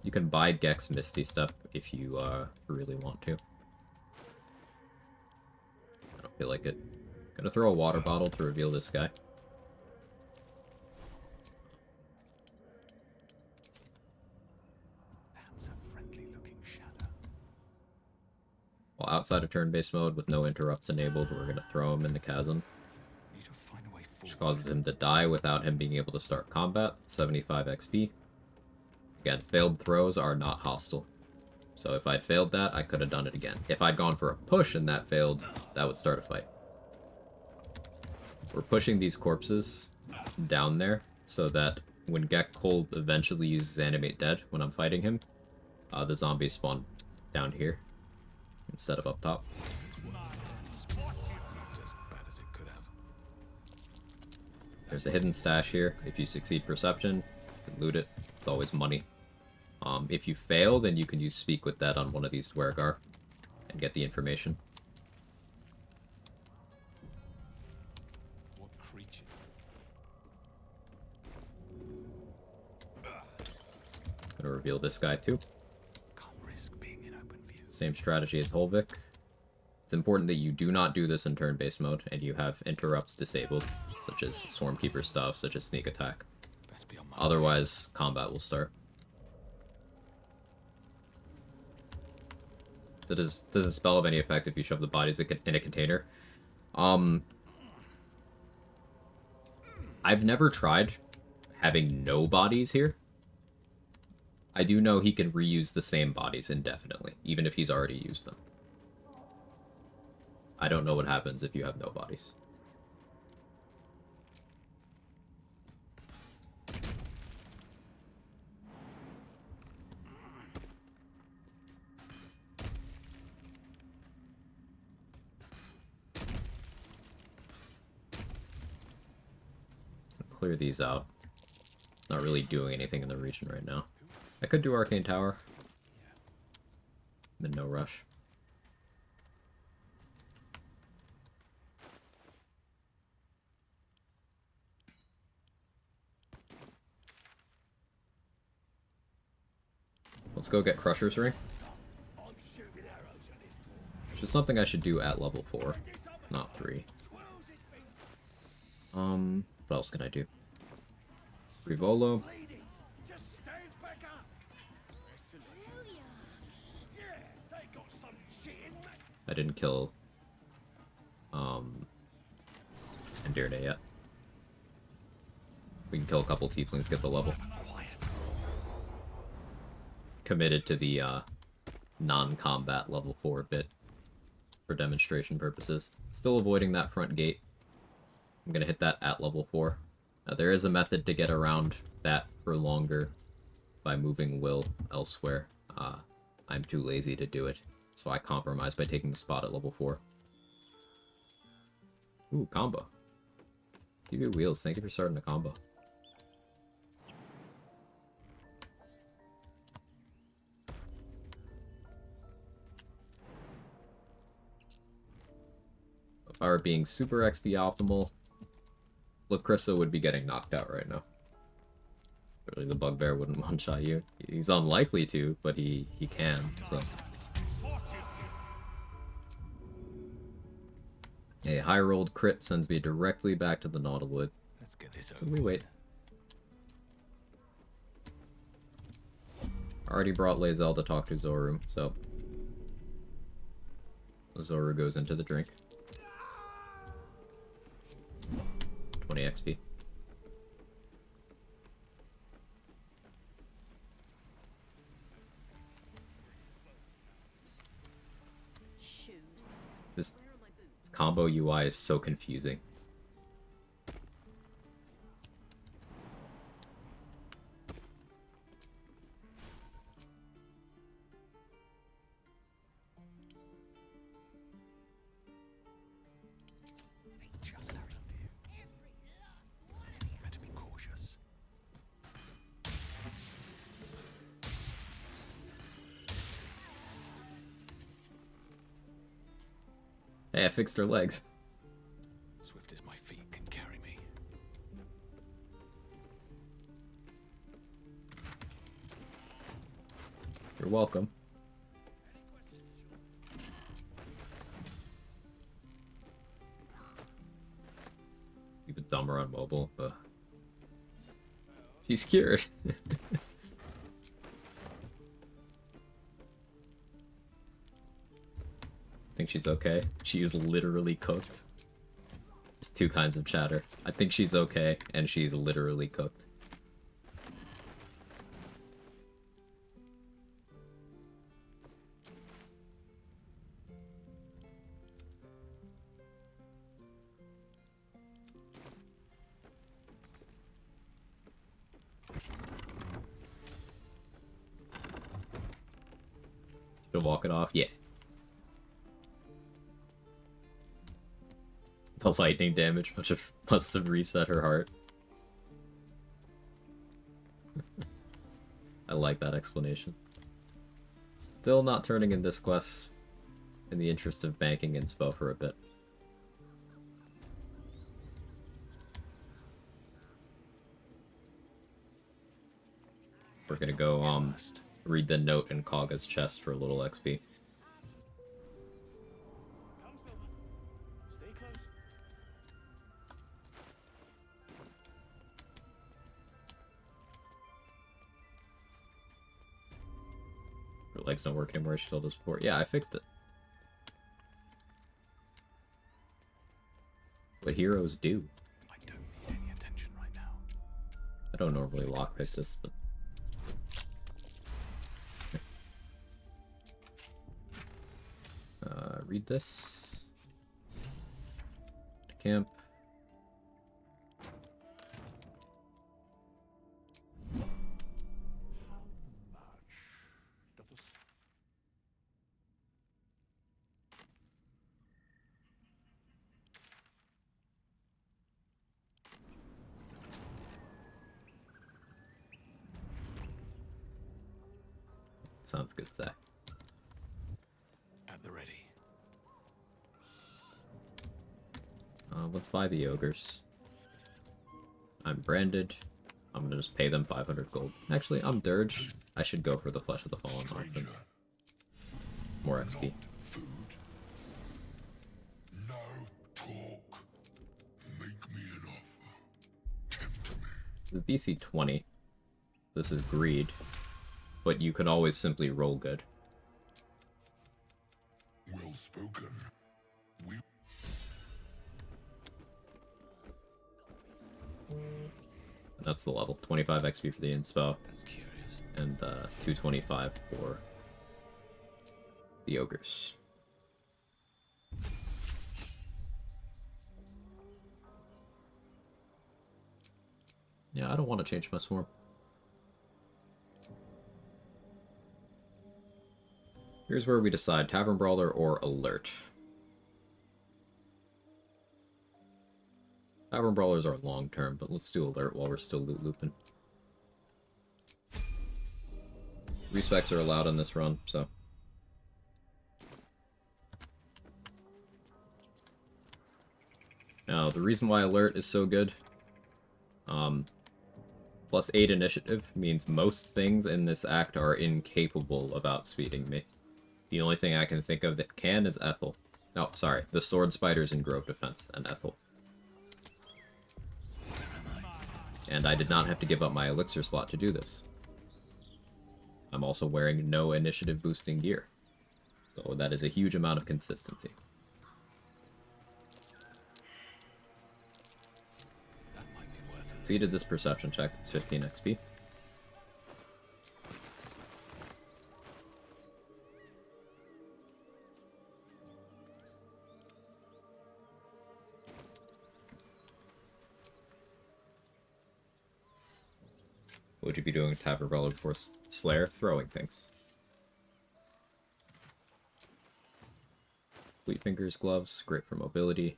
You can buy Gex Misty Step if you really want to. I don't feel like it. Gonna throw a water bottle to reveal this guy. That's a friendly-looking shadow. While outside of turn-based mode with no interrupts enabled, we're gonna throw him in the chasm. Need to find a way forward. Which causes him to die without him being able to start combat. 75 XP. Again, failed throws are not hostile. So if I'd failed that, I could have done it again. If I'd gone for a push and that failed, that would start a fight. We're pushing these corpses down there so that when Gek Cole eventually uses Animate Dead when I'm fighting him, the zombies spawn down here instead of up top. There's a hidden stash here. If you succeed perception, you can loot it. It's always money. If you fail, then you can use Speak with Dead on one of these Dwergar and get the information. What creature? Gonna reveal this guy too. Can't risk being in open view. Same strategy as Holvik. It's important that you do not do this in turn-based mode, and you have interrupts disabled, such as Swarmkeeper stuff, such as Sneak Attack. Otherwise, combat will start. Does the spell have any effect if you shove the bodies in a container? I've never tried having no bodies here. I do know he can reuse the same bodies indefinitely, even if he's already used them. I don't know what happens if you have no bodies. Clear these out. Not really doing anything in the region right now. I could do Arcane Tower. I'm in no rush. Let's go get Crusher's Ring. Which is something I should do at level 4, not 3. What else can I do? Rivolo. I didn't kill Endirne yet. We can kill a couple tieflings, get the level. Committed to the non-combat level 4 bit for demonstration purposes. Still avoiding that front gate. I'm gonna hit that at level 4. There is a method to get around that for longer by moving Will elsewhere. I'm too lazy to do it, so I compromise by taking the spot at level 4. Ooh, combo. Give you wheels, thank you for starting the combo. If I were being super XP optimal, Lacrissa would be getting knocked out right now. Really, the Bugbear wouldn't one-shot you. He's unlikely to, but he can, so. A high-rolled crit sends me directly back to the Nautiloid. Let's get this so we wait. Already brought Lae'zel to talk to Zoru, so Zoru goes into the drink. 20 XP. This combo UI is so confusing. just out of view. Better be cautious. Hey, I fixed her legs. Swift as my feet can carry me. You're welcome. Even dumber on mobile, but she's cured. Think she's okay? She is literally cooked. There's two kinds of chatter. I think she's okay, and she's literally cooked. She'll walk it off? Yeah. The lightning damage must have reset her heart. I like that explanation. Still not turning in this quest in the interest of banking inspo for a bit. We're gonna go read the note in Kaga's chest for a little XP. Her legs don't work anymore, she told us before. Yeah, I fixed it. What heroes do. I don't need any attention right now. I don't normally lockpick this, but... read this. Camp. Sounds good, Zach. At the ready. Let's buy the ogres. I'm branded. I'm gonna just pay them 500 gold. Actually, I'm Dirge. I should go for the Flesh of the Fallen Orphan. More XP. Food. No talk. Make me an offer. Tempt me. This is DC 20. This is greed. But you can always simply roll good. Well spoken. That's the level. 25 XP for the inspo. That's curious. And 225 for the ogres. Yeah, I don't want to change my swarm. Here's where we decide Tavern Brawler or Alert. Tavern Brawlers are long term, but let's do Alert while we're still loot looping. Respecs are allowed on this run, so. Now, the reason why Alert is so good, plus 8 initiative means most things in this act are incapable of outspeeding me. The only thing I can think of that can is Ethel. Oh, sorry, the Sword Spiders in Grove Defense and Ethel. And I did not have to give up my elixir slot to do this. I'm also wearing no initiative boosting gear. So that is a huge amount of consistency. That might be worth it. Succeeded this perception check, it's 15 XP. What would you be doing with Tavern Brawler before Slayer? Throwing things. Fleet Fingers gloves, great for mobility.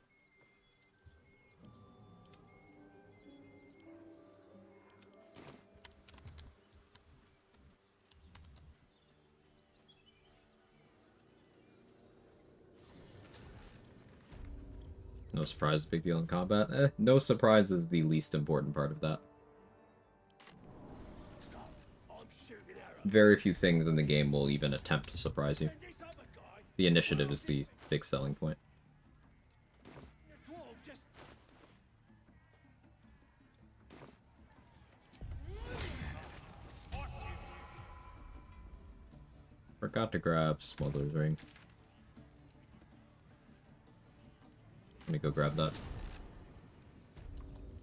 No surprise, big deal in combat. No surprise is the least important part of that. Very few things in the game will even attempt to surprise you. The initiative is the big selling point. Forgot to grab Smuggler's Ring. Let me go grab that.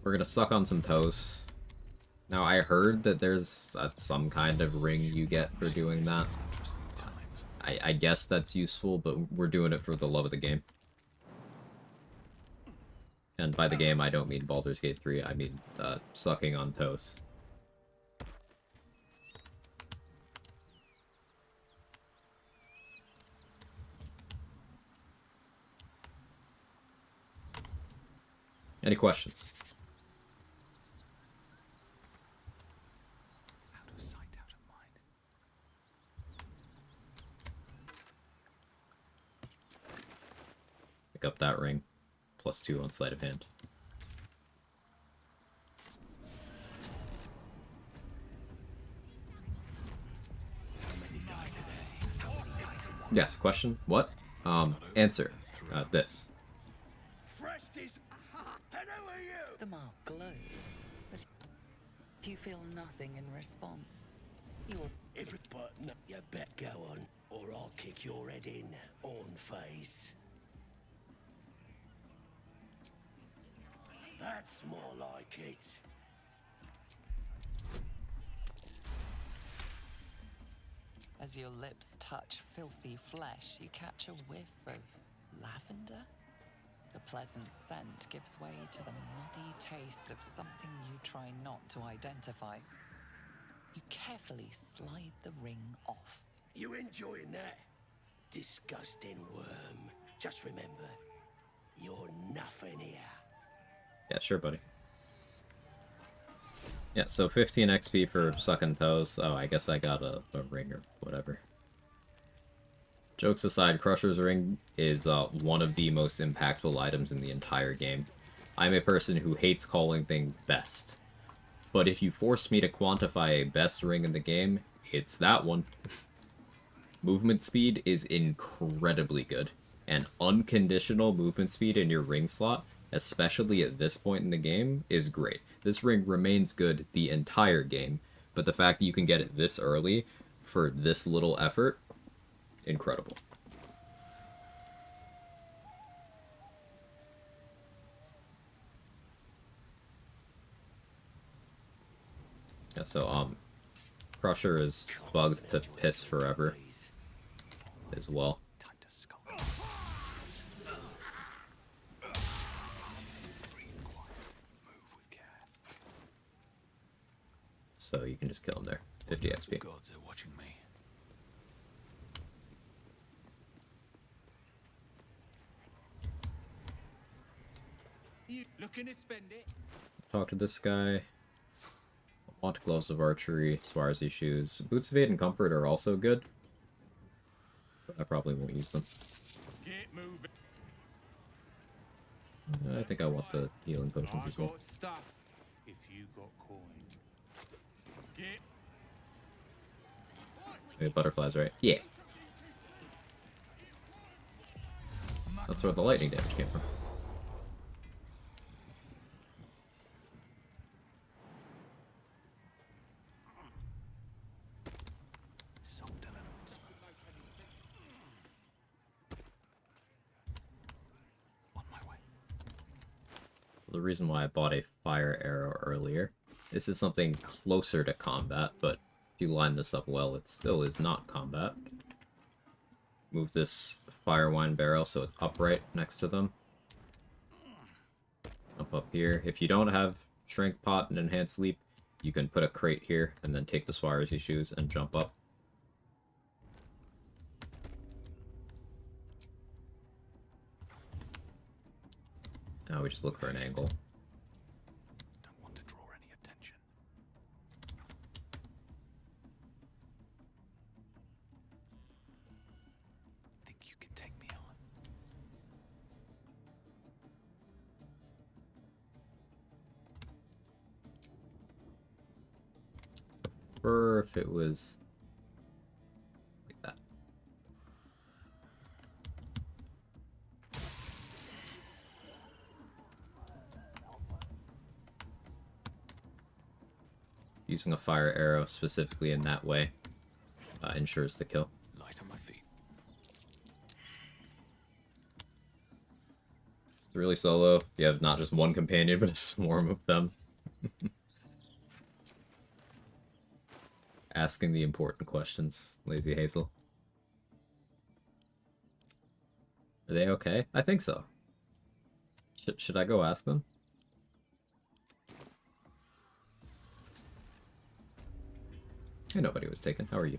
We're gonna suck on some toes. Now, I heard that there's some kind of ring you get for doing that. I guess that's useful, but we're doing it for the love of the game. And by the game, I don't mean Baldur's Gate 3, I mean sucking on toes. Any questions? Out of sight, out of mind. Pick up that ring. +2 on sleight of hand. Yes, question? What? Answer. This. The mark glows, but if you feel nothing in response, you're... Every button, you bet go on, or I'll kick your head in, on face. That's more like it. As your lips touch filthy flesh, you catch a whiff of lavender? The pleasant scent gives way to the muddy taste of something you try not to identify. You carefully slide the ring off. You enjoying that? Disgusting worm. Just remember, you're nothing here. Yeah, sure, buddy. Yeah, so 15 XP for sucking toes. Oh, I guess I got a ring or whatever. Jokes aside, Crusher's Ring is one of the most impactful items in the entire game. I'm a person who hates calling things best. But if you force me to quantify a best ring in the game, it's that one. Movement speed is incredibly good. And unconditional movement speed in your ring slot, especially at this point in the game, is great. This ring remains good the entire game, but the fact that you can get it this early for this little effort, incredible. Yeah, so, Crusher is bugged to piss forever as well. So you can just kill him there. 50 XP. Gods are watching me. You looking to spend it? Talk to this guy. I want Gloves of Archery, Swarzy Shoes. Boots of Aid and Comfort are also good. But I probably won't use them. Get moving. I think I want the healing potions as well. Stuff. If you got coin. Get. Maybe butterflies, right? Yeah. That's where the lightning damage came from. The reason why I bought a fire arrow earlier. This is something closer to combat, but if you line this up well, it still is not combat. Move this fire wine barrel so it's upright next to them. Up here. If you don't have Strength Pot and Enhanced Leap, you can put a crate here and then take the Swarzy Shoes and jump up. Now we just look for an angle. Don't want to draw any attention. Think you can take me on? prefer if it was like that. Using a fire arrow specifically in that way ensures the kill. Light on my feet. Really solo, you have not just one companion, but a swarm of them. Asking the important questions, Lazy Hazel. Are they okay? I think so. Should I go ask them? Hey, nobody was taken. How are you?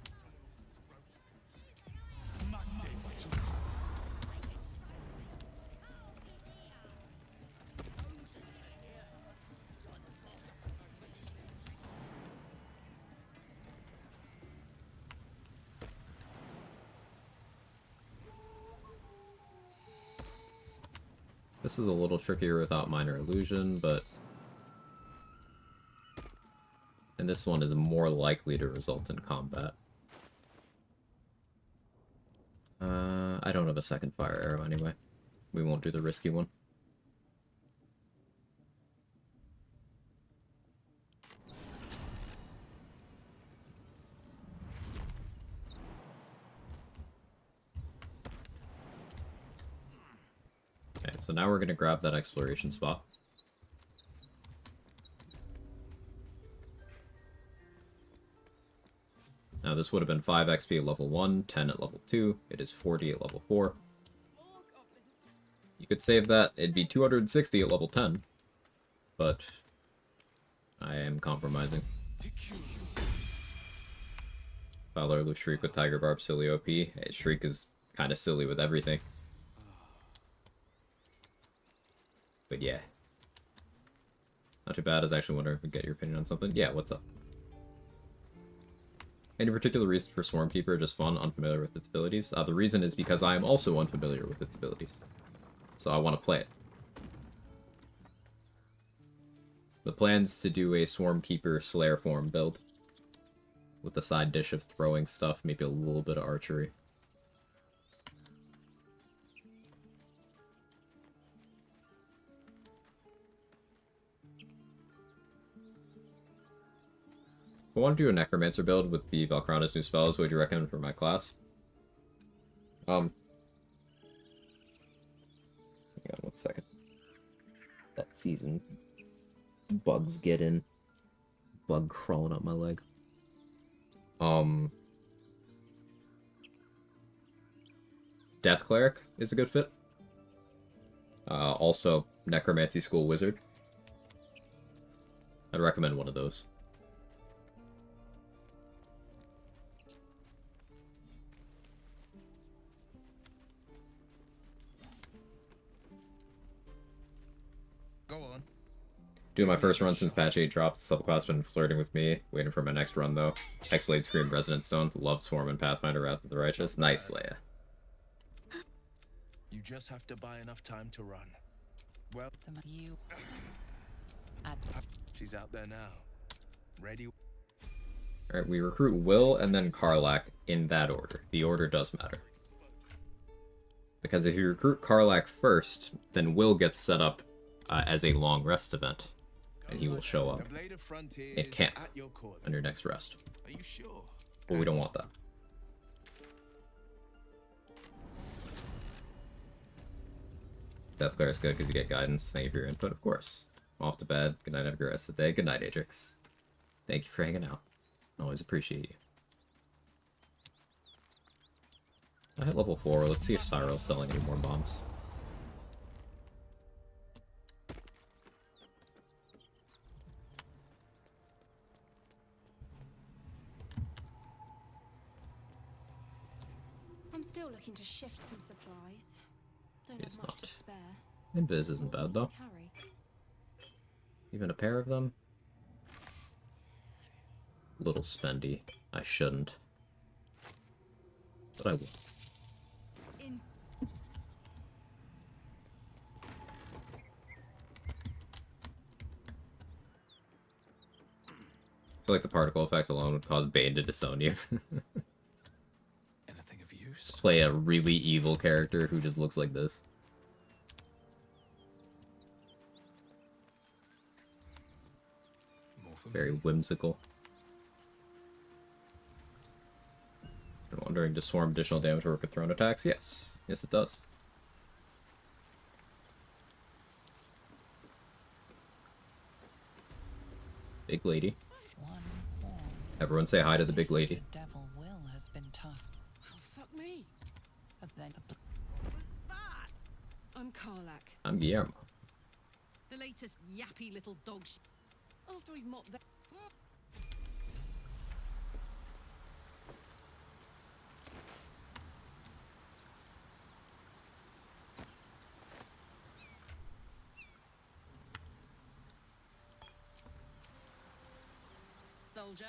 This is a little trickier without Minor Illusion, but... And this one is more likely to result in combat. I don't have a second fire arrow anyway. We won't do the risky one. Okay, so now we're gonna grab that exploration spot. Now this would have been 5 XP at level 1, 10 at level 2, it is 40 at level 4. You could save that, it'd be 260 at level 10. But I am compromising. Valor Shriek with Tiger Barb, silly OP. Hey, Shriek is kind of silly with everything. But yeah. Not too bad. I was actually wondering if we could get your opinion on something. Yeah, what's up? Any particular reason for Swarmkeeper? Just fun, unfamiliar with its abilities? The reason is because I am also unfamiliar with its abilities. So I want to play it. The plan's to do a Swarmkeeper Slayer form build. With the side dish of throwing stuff, maybe a little bit of archery. I want to do a Necromancer build with the Valkrana's new spells. What would you recommend for my class? Hang on 1 second. That season. Bugs get in. Bug crawling up my leg. Death Cleric is a good fit. Also, Necromancy School Wizard. I'd recommend one of those. Go on. Doing my first run since patch 8 dropped. The subclass been flirting with me. Waiting for my next run though. Hexblade, Scream, Resonant Stone. Love Swarm and Pathfinder Wrath of the Righteous. Nice, Leia. You just have to buy enough time to run. Well, she's out there now. Ready? Alright, we recruit Will and then Karlach in that order. The order does matter. Because if you recruit Karlach first, then Will gets set up as a long rest event. And he will show up in camp on your next rest. Are you sure? But we don't want that. Death Cleric's good because you get guidance. Thank you for your input, of course. I'm off to bed. Good night, have a good rest of the day. Good night, Atrix. Thank you for hanging out. Always appreciate you. I hit level 4. Let's see if Cyril's selling any more bombs. I'm still looking to shift some supplies. Don't It's have much not. to spare. Invis isn't bad though. Carry. Even a pair of them. Little spendy. I shouldn't. But I will. feel like the particle effect alone would cause Bane to disown you. Anything of use? Just play a really evil character who just looks like this. Very whimsical. I'm wondering, does Swarm additional damage work with thrown attacks? Yes. Yes, it does. Big lady. Everyone say hi to the big lady. The devil Will has been tasked. Oh, fuck me. But then What's that? I'm Karlak, I'm Guillermo. the latest yappy little dog shit. After we've mopped that. Soldier.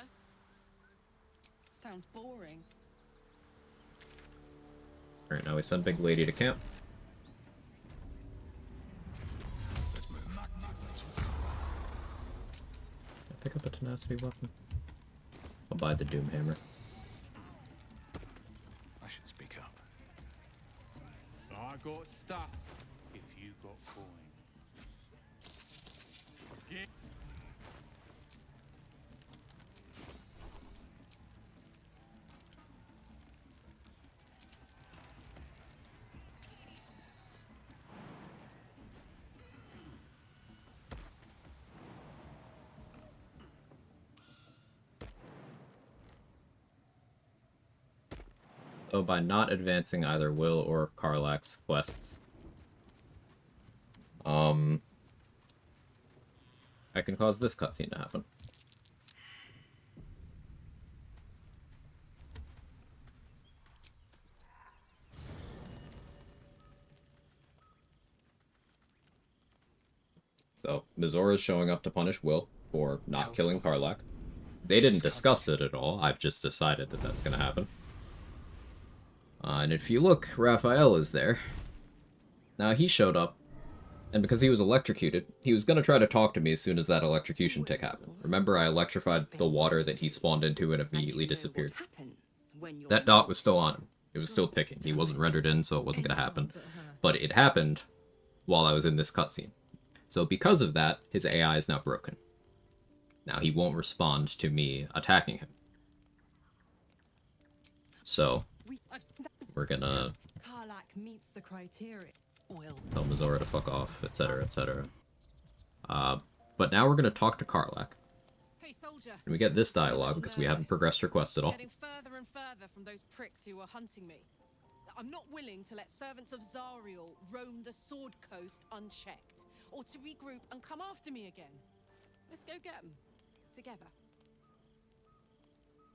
Sounds boring. Alright, now we send big lady to camp. Can I pick up a tenacity weapon? I'll buy the Doom Hammer. I should speak up. I got stuff if you got coin. So by not advancing either Will or Karlak's quests, I can cause this cutscene to happen. So, Mizora's showing up to punish Will for not killing Karlak. They didn't discuss it at all, I've just decided that that's going to happen. And if you look, Raphael is there. Now, he showed up, and because he was electrocuted, he was going to try to talk to me as soon as that electrocution tick happened. Remember, I electrified the water that he spawned into and immediately disappeared. That dot was still on him. It was still ticking. He wasn't rendered in, so it wasn't going to happen. But it happened while I was in this cutscene. So because of that, his AI is now broken. Now, he won't respond to me attacking him. So, we're gonna Karlak meets the criteria. Will. tell Mizora to fuck off, etc., etc. But now we're gonna talk to Karlak. Hey, soldier. And we get this dialogue because we haven't progressed her quest at all. Getting further and further from those pricks who are hunting me. I'm not willing to let servants of Zariel roam the Sword Coast unchecked, or to regroup and come after me again. Let's go get them. Together.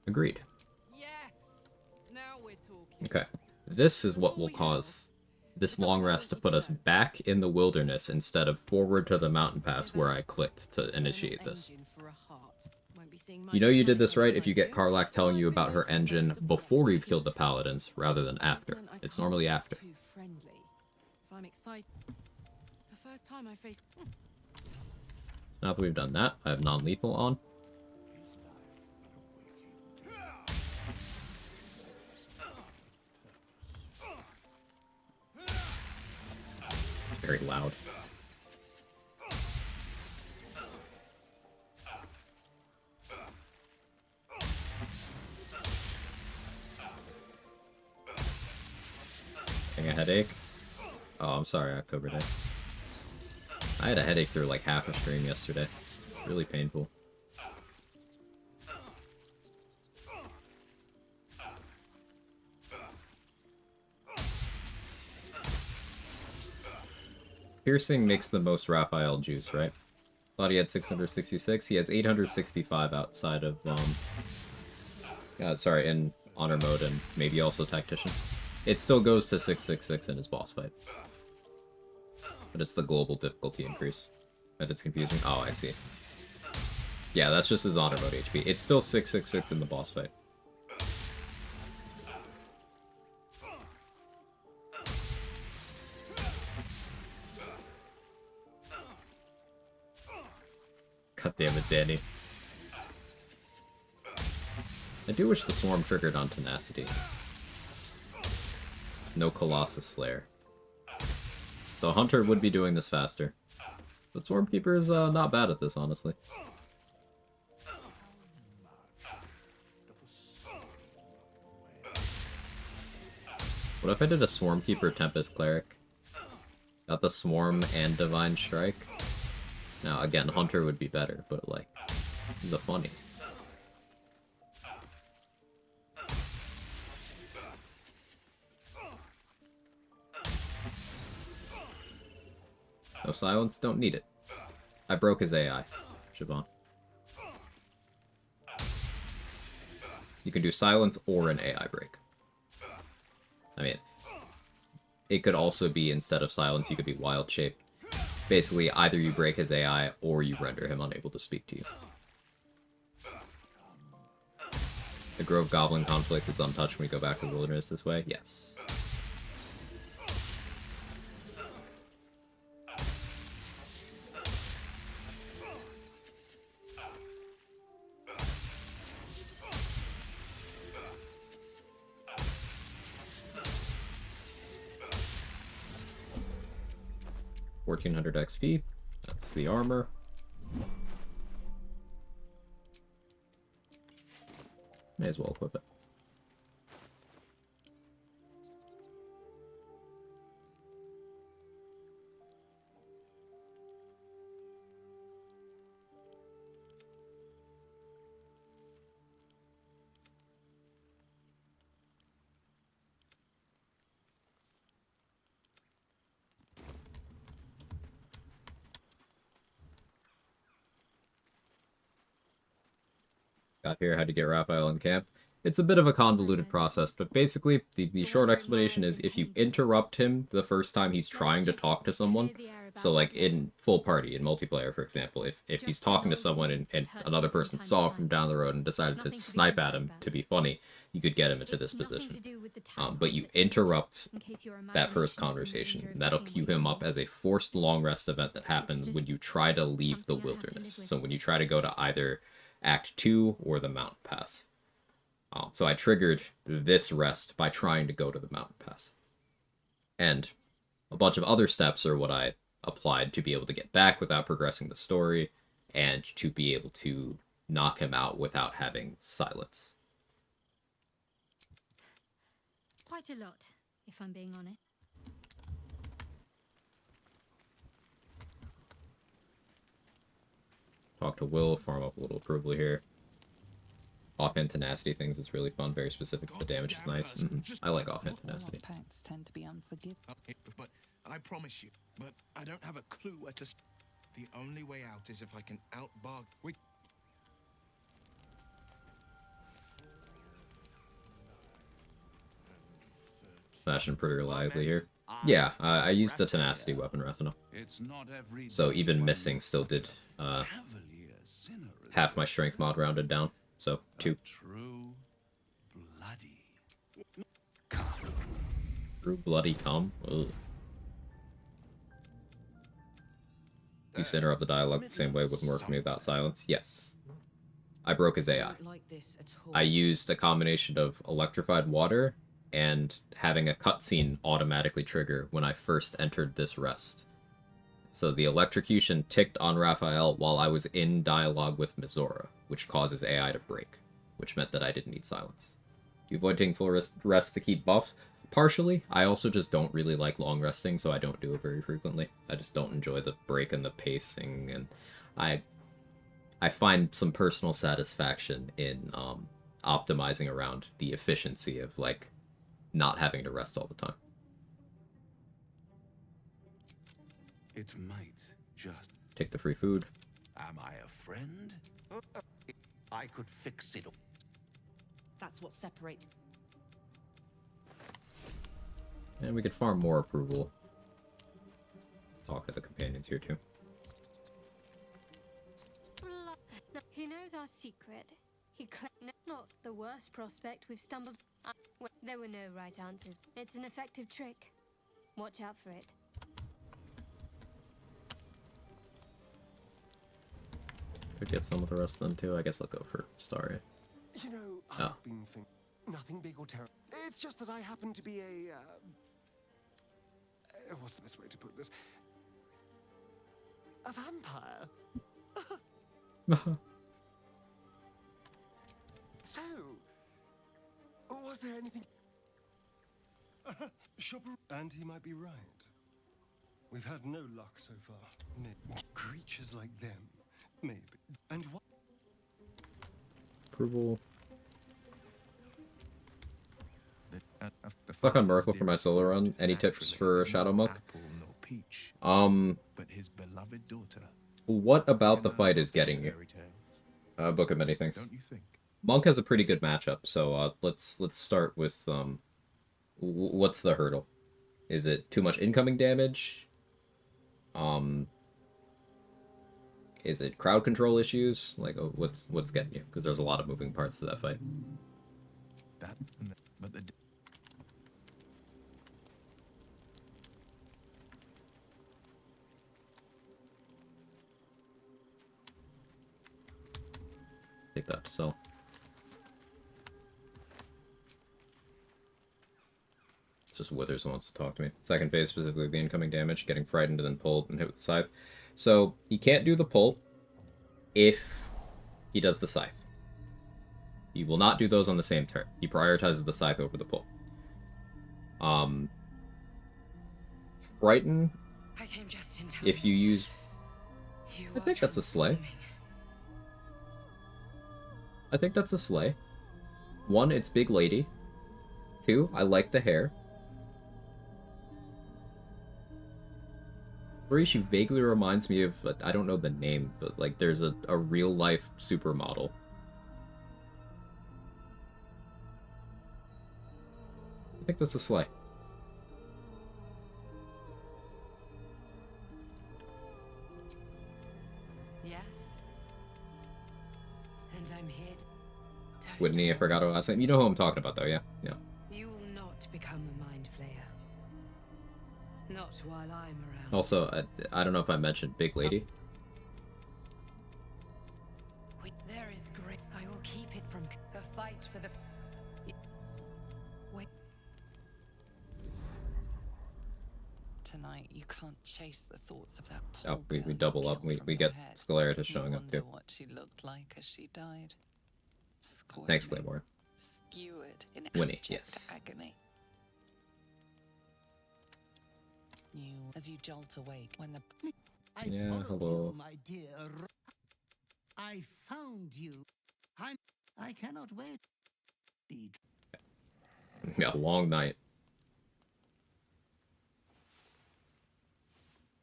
Agreed. Yes! Now we're talking. Okay. This is what will cause this long rest to put us back in the wilderness instead of forward to the mountain pass where I clicked to initiate this. You know you did this right if you get Karlak telling you about her engine before you've killed the paladins rather than after. It's normally after. Too friendly. If I'm excited. The first time I faced. Now that we've done that, I have non-lethal on. It's very loud. Getting a headache? Oh, I'm sorry, October Day. I had a headache through like half a stream yesterday. Really painful. Piercing makes the most Raphael juice, right? Thought he had 666. He has 865 outside of, sorry, in Honor Mode and maybe also Tactician. It still goes to 666 in his boss fight. But it's the global difficulty increase. And it's confusing. Oh, I see. Yeah, that's just his Honor Mode HP. It's still 666 in the boss fight. God damn it, Danny. I do wish the Swarm triggered on Tenacity. No Colossus Slayer. So Hunter would be doing this faster. But Swarmkeeper is not bad at this, honestly. What if I did a Swarmkeeper Tempest Cleric? Got the Swarm and Divine Strike? Now, again, Hunter would be better, but, like, the funny. No silence, don't need it. I broke his AI, Siobhan. You can do silence or an AI break. I mean, it could also be, instead of silence, you could be wild shape. Basically, either you break his AI or you render him unable to speak to you. The Grove Goblin conflict is untouched when we go back to the wilderness this way? Yes. $1,400 XP. That's the armor. May as well equip it. Got here, had to get Raphael in camp. It's a bit of a convoluted process, but basically, the short explanation is if you interrupt him the first time he's trying to talk to someone, so like in full party, in multiplayer, for example, if he's talking to someone and another person saw him from down the road and decided to snipe at him to be funny, you could get him into this position. But you interrupt that first conversation. That'll queue him up as a forced long rest event that happens when you try to leave the wilderness. So when you try to go to either Act 2 or the Mountain Pass. So I triggered this rest by trying to go to the Mountain Pass. And a bunch of other steps are what I applied to be able to get back without progressing the story, and to be able to knock him out without having silence. Quite a lot, if I'm being honest. Talk to Will, farm up a little approval here. Offhand tenacity things is really fun, very specific. The damage is nice. I like offhand tenacity. Pacts tend to be unforgiving. But I promise you, but I don't have a clue where to. The only way out is if I can outbargain. Fashion pretty lively here. Yeah, I used a tenacity weapon, Rethina. So even missing still did half my strength mod rounded down. So 2. True bloody cum. Ugh. You interrupt the dialogue the same way wouldn't work for me without silence. Yes. I broke his AI. I used a combination of electrified water and having a cutscene automatically trigger when I first entered this rest. So the electrocution ticked on Raphael while I was in dialogue with Mizora, which causes AI to break, which meant that I didn't need silence. Do you avoid taking full rest to keep buffs? Partially. I also just don't really like long resting, so I don't do it very frequently. I just don't enjoy the break and the pacing, and I find some personal satisfaction in optimizing around the efficiency of, like, not having to rest all the time. It might just... Take the free food. Am I a friend? I could fix it all. That's what separates. And we could farm more approval. Talk to the companions here too. He knows our secret. Not the worst prospect we've stumbled. There were no right answers. It's an effective trick. Watch out for it. Could get some of the rest of them too. I guess I'll go for Staria. You know, Oh. I've been thinking nothing big or terrible. It's just that I happen to be a what's the best way to put this? A vampire. So, was there anything? Shopper, and he might be right. We've had no luck so far. Creatures like them, maybe. And what? Approval. Fuck on Miracle for my solo run. Any tips for Shadow Monk? But his beloved daughter. What about the fight is getting you? Book of Many Things. Don't you think? Monk has a pretty good matchup, so let's start with what's the hurdle? Is it too much incoming damage? Is it crowd control issues? Like, what's getting you? Because there's a lot of moving parts to that fight. Take that to sell. It's just Withers wants to talk to me. Second phase, specifically the incoming damage, getting frightened and then pulled and hit with the scythe. So he can't do the pull if he does the scythe. He will not do those on the same turn. He prioritizes the scythe over the pull. Frighten. I came just in time. If you use, I think that's a slay. I think that's a slay. 1, it's big lady. 2, I like the hair. 3, she vaguely reminds me of, I don't know the name, but like there's a real life supermodel. I think that's a slay. Yes. And I'm here. Whitney, I forgot her last name. You know who I'm talking about, though, yeah? Yeah. You will not become a mind flayer. Not while I'm around. Also, I don't know if I mentioned Big Lady. There is great. I will keep it from a fight for the. Wait. Tonight, you can't chase the thoughts of that poor Oh, we girl double up. killed from We your get head. Scalaritas showing up, too. What she looked like as she died. Thanks, Claymore. Skewered in Winnie, abject yes. agony. You, as you jolt awake when the. Yeah, followed hello. You, my dear. I found you. I cannot wait. Yeah, long night.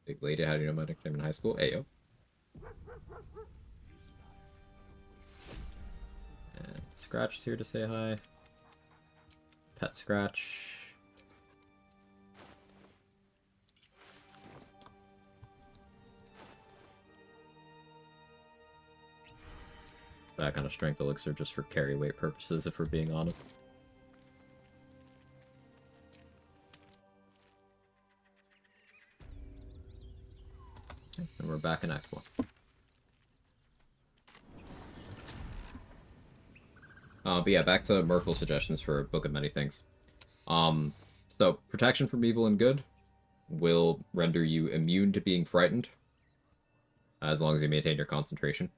Big Lady, how do you know my nickname in high school? Ayo. And Scratch is here to say hi. Pet Scratch. That kind of strength elixir just for carry weight purposes, if we're being honest. Okay, and we're back in Act 1. But yeah, back to Merkel's suggestions for Book of Many Things. So, protection from evil and good will render you immune to being frightened, as long as you maintain your concentration.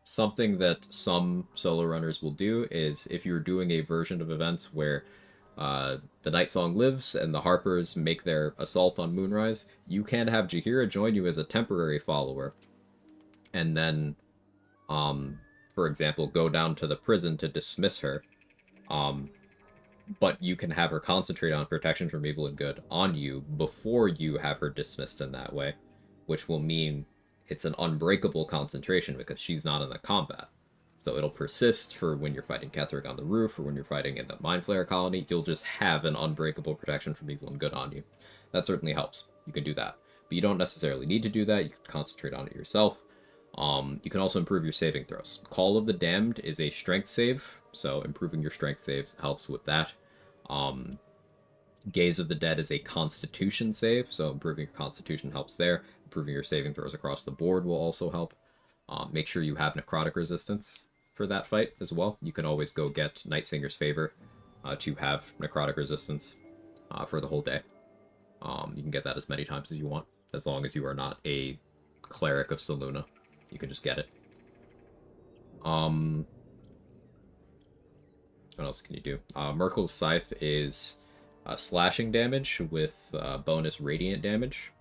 Something that some solo runners will do is, if you're doing a version of events where the Night Song lives and the Harpers make their assault on Moonrise, you can have Jaheira join you as a temporary follower, and then, for example, go down to the prison to dismiss her. But you can have her concentrate on protection from evil and good on you before you have her dismissed in that way, which will mean it's an unbreakable concentration because she's not in the combat. So it'll persist for when you're fighting Ketheric on the roof or when you're fighting in the Mind Flayer colony. You'll just have an unbreakable protection from evil and good on you. That certainly helps. You can do that. But you don't necessarily need to do that. You can concentrate on it yourself. You can also improve your saving throws. Call of the Damned is a strength save, so improving your strength saves helps with that. Gaze of the Dead is a constitution save, so improving your constitution helps there. Improving your saving throws across the board will also help. Make sure you have necrotic resistance. for that fight as well. You can always go get Nightsinger's Favor to have necrotic resistance for the whole day. You can get that as many times as you want, as long as you are not a cleric of Selûne. You can just get it. What else can you do? Merkel's Scythe is slashing damage with bonus radiant damage.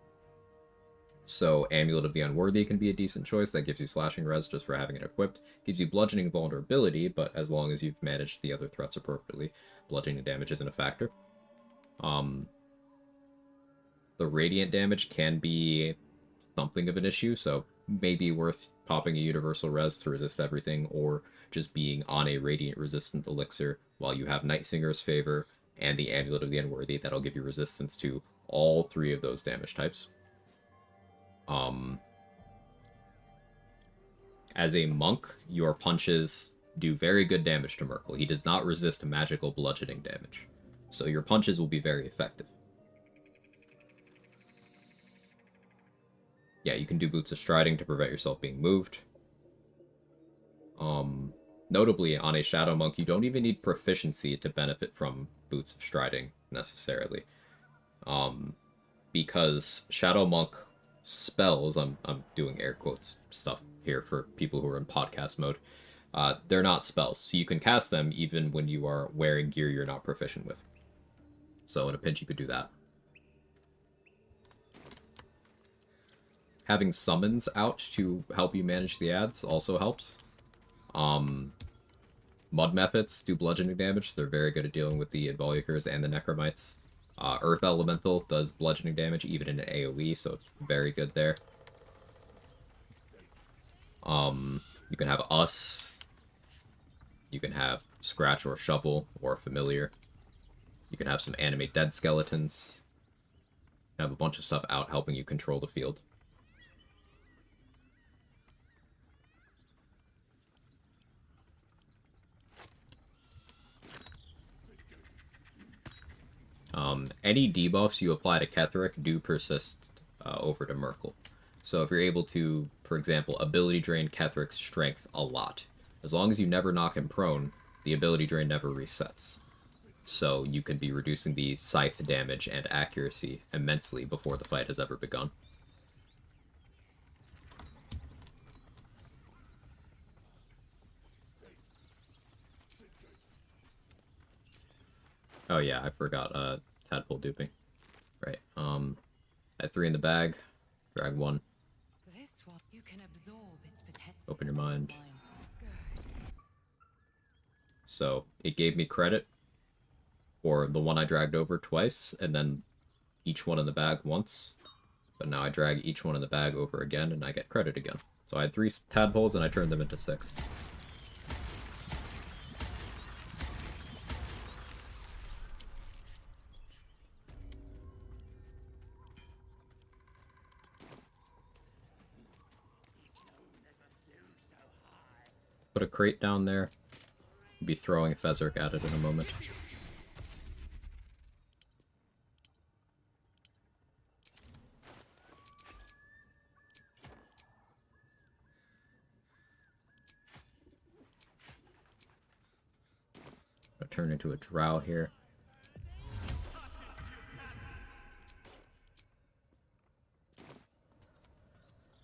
So Amulet of the Unworthy can be a decent choice. That gives you slashing res just for having it equipped. Gives you bludgeoning vulnerability, but as long as you've managed the other threats appropriately, bludgeoning damage isn't a factor. The radiant damage can be something of an issue, so maybe worth popping a universal res to resist everything, or just being on a radiant resistant elixir while you have Nightsinger's Favor and the Amulet of the Unworthy. That'll give you resistance to all 3 of those damage types. As a monk, your punches do very good damage to Merkel. He does not resist magical bludgeoning damage, so your punches will be very effective. Yeah, you can do Boots of Striding to prevent yourself being moved. Notably, on a Shadow Monk, you don't even need proficiency to benefit from Boots of Striding, necessarily. Because Shadow Monk spells, I'm doing air quotes stuff here for people who are in podcast mode, they're not spells, so you can cast them even when you are wearing gear you're not proficient with. So in a pinch, you could do that. Having summons out to help you manage the ads also helps. Mud Mephits do bludgeoning damage. They're very good at dealing with the Involucres and the Necromites. Earth Elemental does bludgeoning damage even in an AoE, so it's very good there. You can have Us. You can have Scratch or Shovel or Familiar. You can have some Animate Dead Skeletons. You can have a bunch of stuff out helping you control the field. Any debuffs you apply to Ketheric do persist over to Merkel. So if you're able to, for example, ability drain Ketheric's strength a lot, as long as you never knock him prone, the ability drain never resets. So you can be reducing the scythe damage and accuracy immensely before the fight has ever begun. Oh yeah, I forgot tadpole duping. Right. I had 3 in the bag. Drag 1. This one you can absorb its potential. Open your mind. Good. So it gave me credit for the one I dragged over twice, and then each one in the bag once. But now I drag each one in the bag over again, and I get credit again. So I had 3 tadpoles, and I turned them into 6. Put a crate down there. I'll be throwing Fezzerk at it in a moment. I'll turn into a drow here.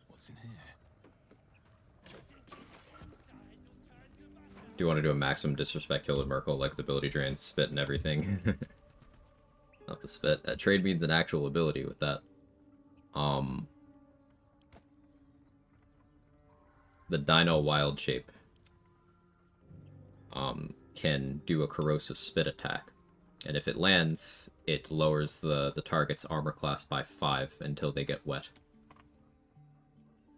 What's in here? Do you want to do a maximum disrespect kill with Merkel, like the ability drain, spit, and everything? Not the spit. Trade means an actual ability with that. The Dino Wild Shape can do a corrosive spit attack. And if it lands, it lowers the target's armor class by 5 until they get wet.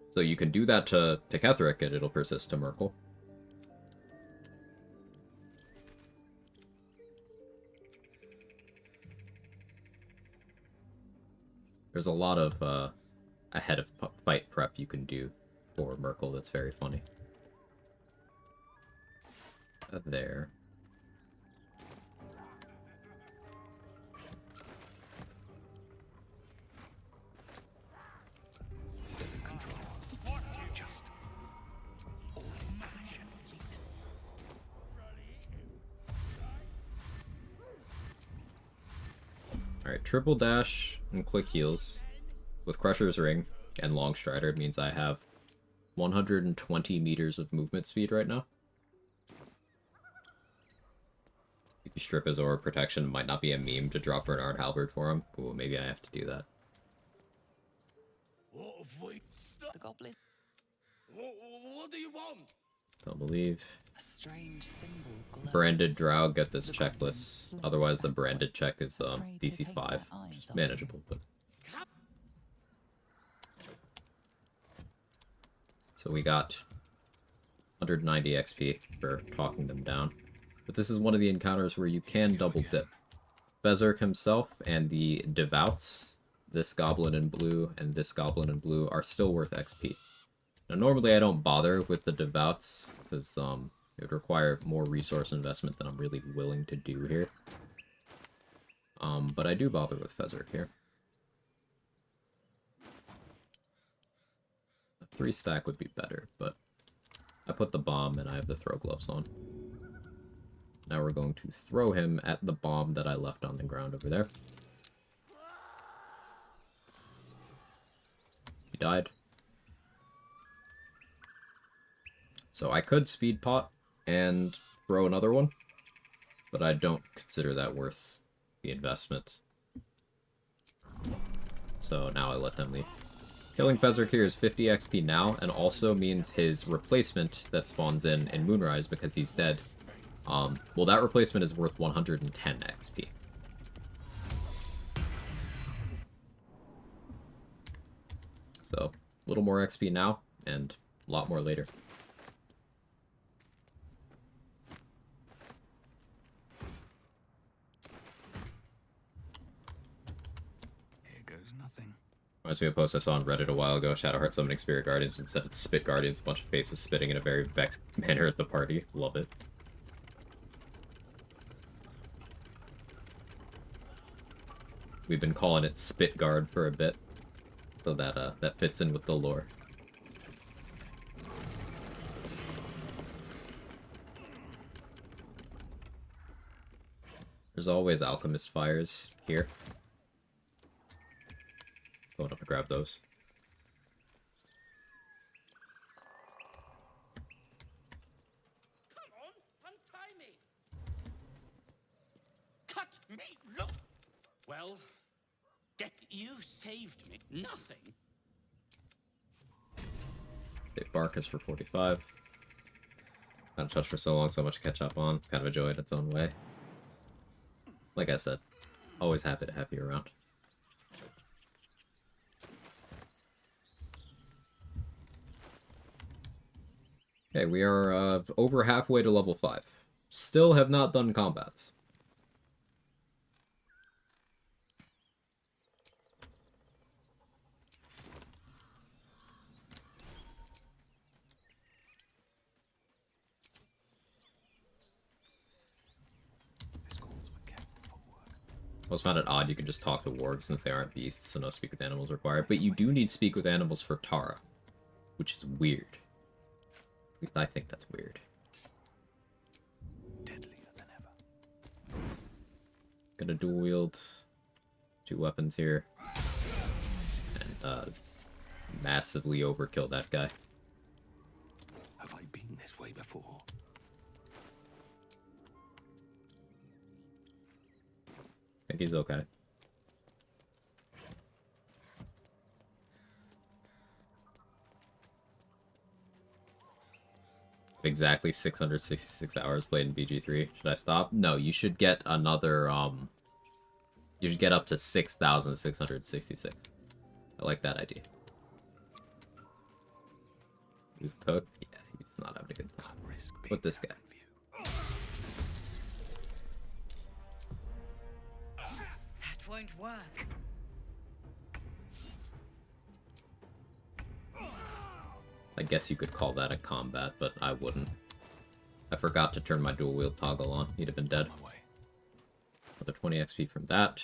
So you can do that to Ketheric, and it'll persist to Merkel. There's a lot of ahead of fight prep you can do for Merkel that's very funny. There. Stay in control. Just all mash. Alright, triple dash and click heals with Crusher's Ring and Long Strider means I have 120 meters of movement speed right now. If you strip his aura protection, it might not be a meme to drop Bernard Halberd for him. Ooh, maybe I have to do that. What have we... The goblin. What do you want? Don't believe. A strange symbol glows. Branded Drow, get this checklist. Otherwise, the branded check is DC 5. Which is manageable, but... So we got 190 XP for talking them down. But this is one of the encounters where you can double dip. Berserk himself and the Devouts, this goblin in blue and this goblin in blue, are still worth XP. Now, normally I don't bother with the Devouts, because it would require more resource investment than I'm really willing to do here. But I do bother with Berserk here. A 3-stack would be better, but I put the bomb and I have the throw gloves on. Now we're going to throw him at the bomb that I left on the ground over there. He died. So I could speed pot and throw another one, but I don't consider that worth the investment. So now I let them leave. Killing Berserk here is 50 XP now, and also means his replacement that spawns in Moonrise because he's dead. Well, that replacement is worth 110 XP. So, a little more XP now, and a lot more later. Here goes nothing. Reminds me of a post I saw on Reddit a while ago, Shadowheart summoning Spirit Guardians, instead it's Spit Guardians, a bunch of faces spitting in a very vexed manner at the party. Love it. We've been calling it Spit Guard for a bit, so that that fits in with the lore. There's always Alchemist Fires here. Going up to grab those. Come on, untie me. Cut me loose. Well, you saved me. Nothing. Save Barkus for 45. Not touched for so long, so much to catch up on. It's kind of a joy in its own way. Like I said, always happy to have you around. Okay, we are over halfway to level 5. Still have not done combats. I always found it odd you can just talk to wargs since they aren't beasts, so no speak with animals required. But you do need speak with animals for Tara, which is weird. At least I think that's weird. Deadlier than ever. Gonna dual wield 2 weapons here. And massively overkill that guy. Have I been this way before? I think he's okay. Exactly 666 hours played in BG3. Should I stop? No, you should get another, you should get up to 6,666. I like that idea. Who's Cook? Yeah, he's not having a good time. What this guy? That won't work. I guess you could call that a combat, but I wouldn't. I forgot to turn my dual wield toggle on. He'd have been dead. Another 20 XP from that.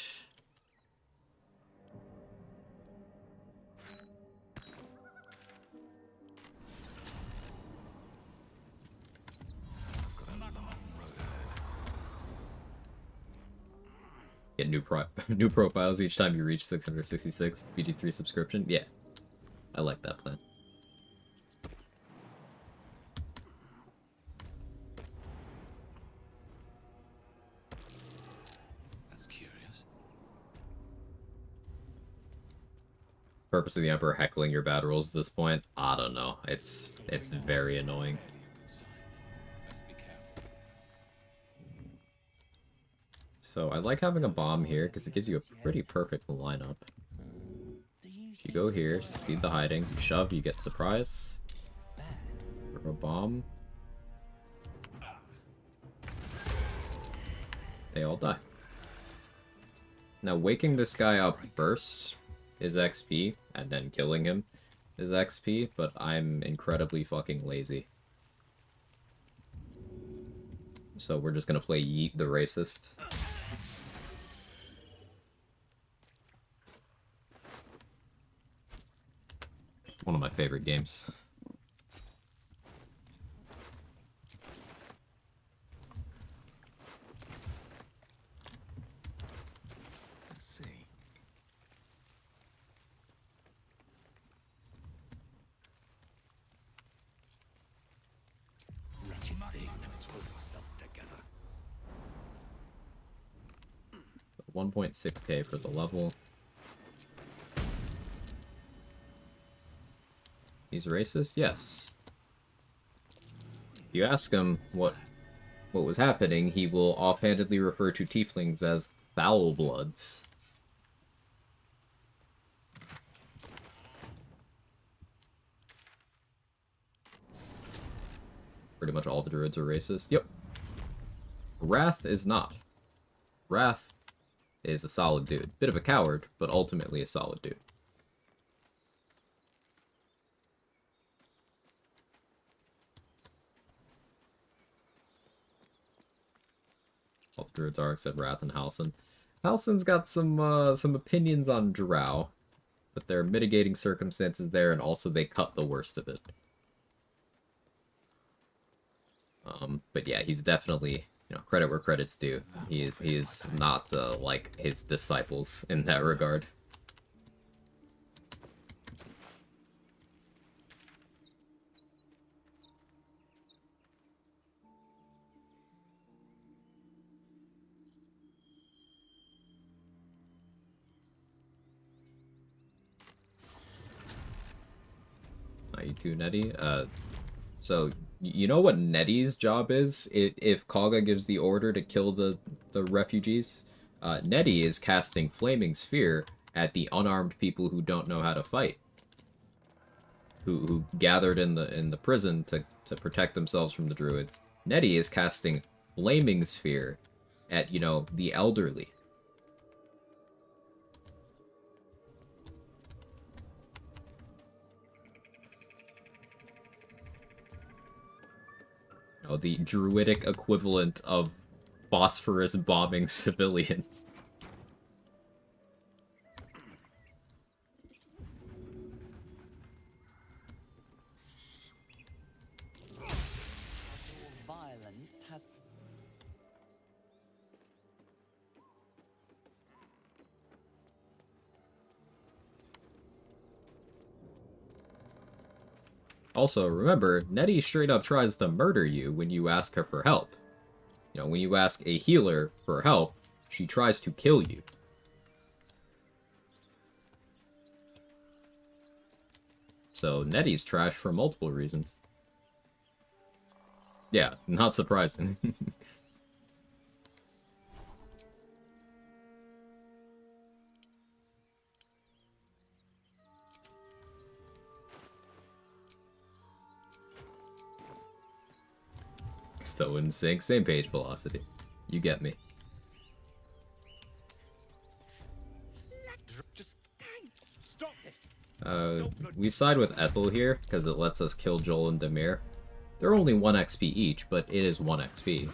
Get new profiles each time you reach 666 BD3 subscription. Yeah, I like that plan. That's curious. Purpose of the Emperor heckling your bad rolls at this point? I don't know. It's very annoying. So I like having a bomb here because it gives you a pretty perfect lineup. You go here, succeed the hiding, you shove, you get surprise. Throw a bomb. They all die. Now waking this guy up first is XP, and then killing him is XP, but I'm incredibly fucking lazy. So we're just gonna play Yeet the Racist. One of my favorite games. Let's see. Wretched thing, pull yourself together. 1.6k for the level. He's racist? Yes. If you ask him what was happening, he will offhandedly refer to tieflings as foul bloods. Pretty much all the druids are racist. Yep. Wrath is not. Wrath is a solid dude. Bit of a coward, but ultimately a solid dude. All the druids are except Wrath and Halsin. Halsin's got some opinions on Drow, but there are mitigating circumstances there, and also they cut the worst of it. But yeah, he's definitely, you know, credit where credit's due. He is not like his disciples in that regard. You too, Nettie. So you know what Nettie's job is if Quag gives the order to kill the refugees? Nettie is casting Flaming Sphere at the unarmed people who don't know how to fight, who gathered in the prison to protect themselves from the druids. Nettie is casting Flaming Sphere at, you know, the elderly. The druidic equivalent of phosphorus bombing civilians. Violence has... Also, remember, Nettie straight up tries to murder you when you ask her for help. You know, when you ask a healer for help, she tries to kill you. So, Nettie's trash for multiple reasons. Yeah, not surprising. So in sync, same page velocity. You get me. Stop this. We side with Ethel here, because it lets us kill Joel and Demir. They're only 1 XP each, but it is 1 XP.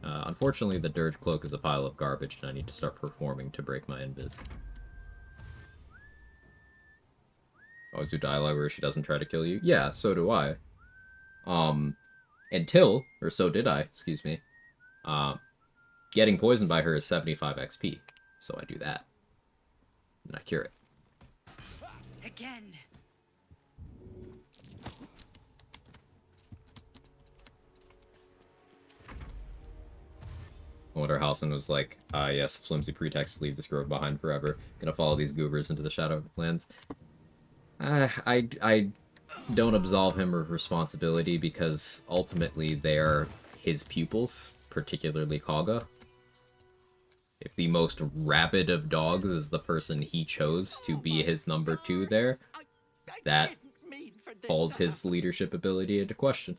Unfortunately, the Dirge Cloak is a pile of garbage, and I need to start performing to break my invis. Oh, Zudila, where she doesn't try to kill you? Yeah, so do I. Until, or so did I, excuse me, getting poisoned by her is 75 XP. So I do that. And I cure it. Again. I wonder Halson was like, yes, flimsy pretext to leave this grove behind forever. Gonna follow these goobers into the Shadowlands. I don't absolve him of responsibility because ultimately they are his pupils, particularly Kaga. If the most rabid of dogs is the person he chose to be his number 2 there, that calls his leadership ability into question.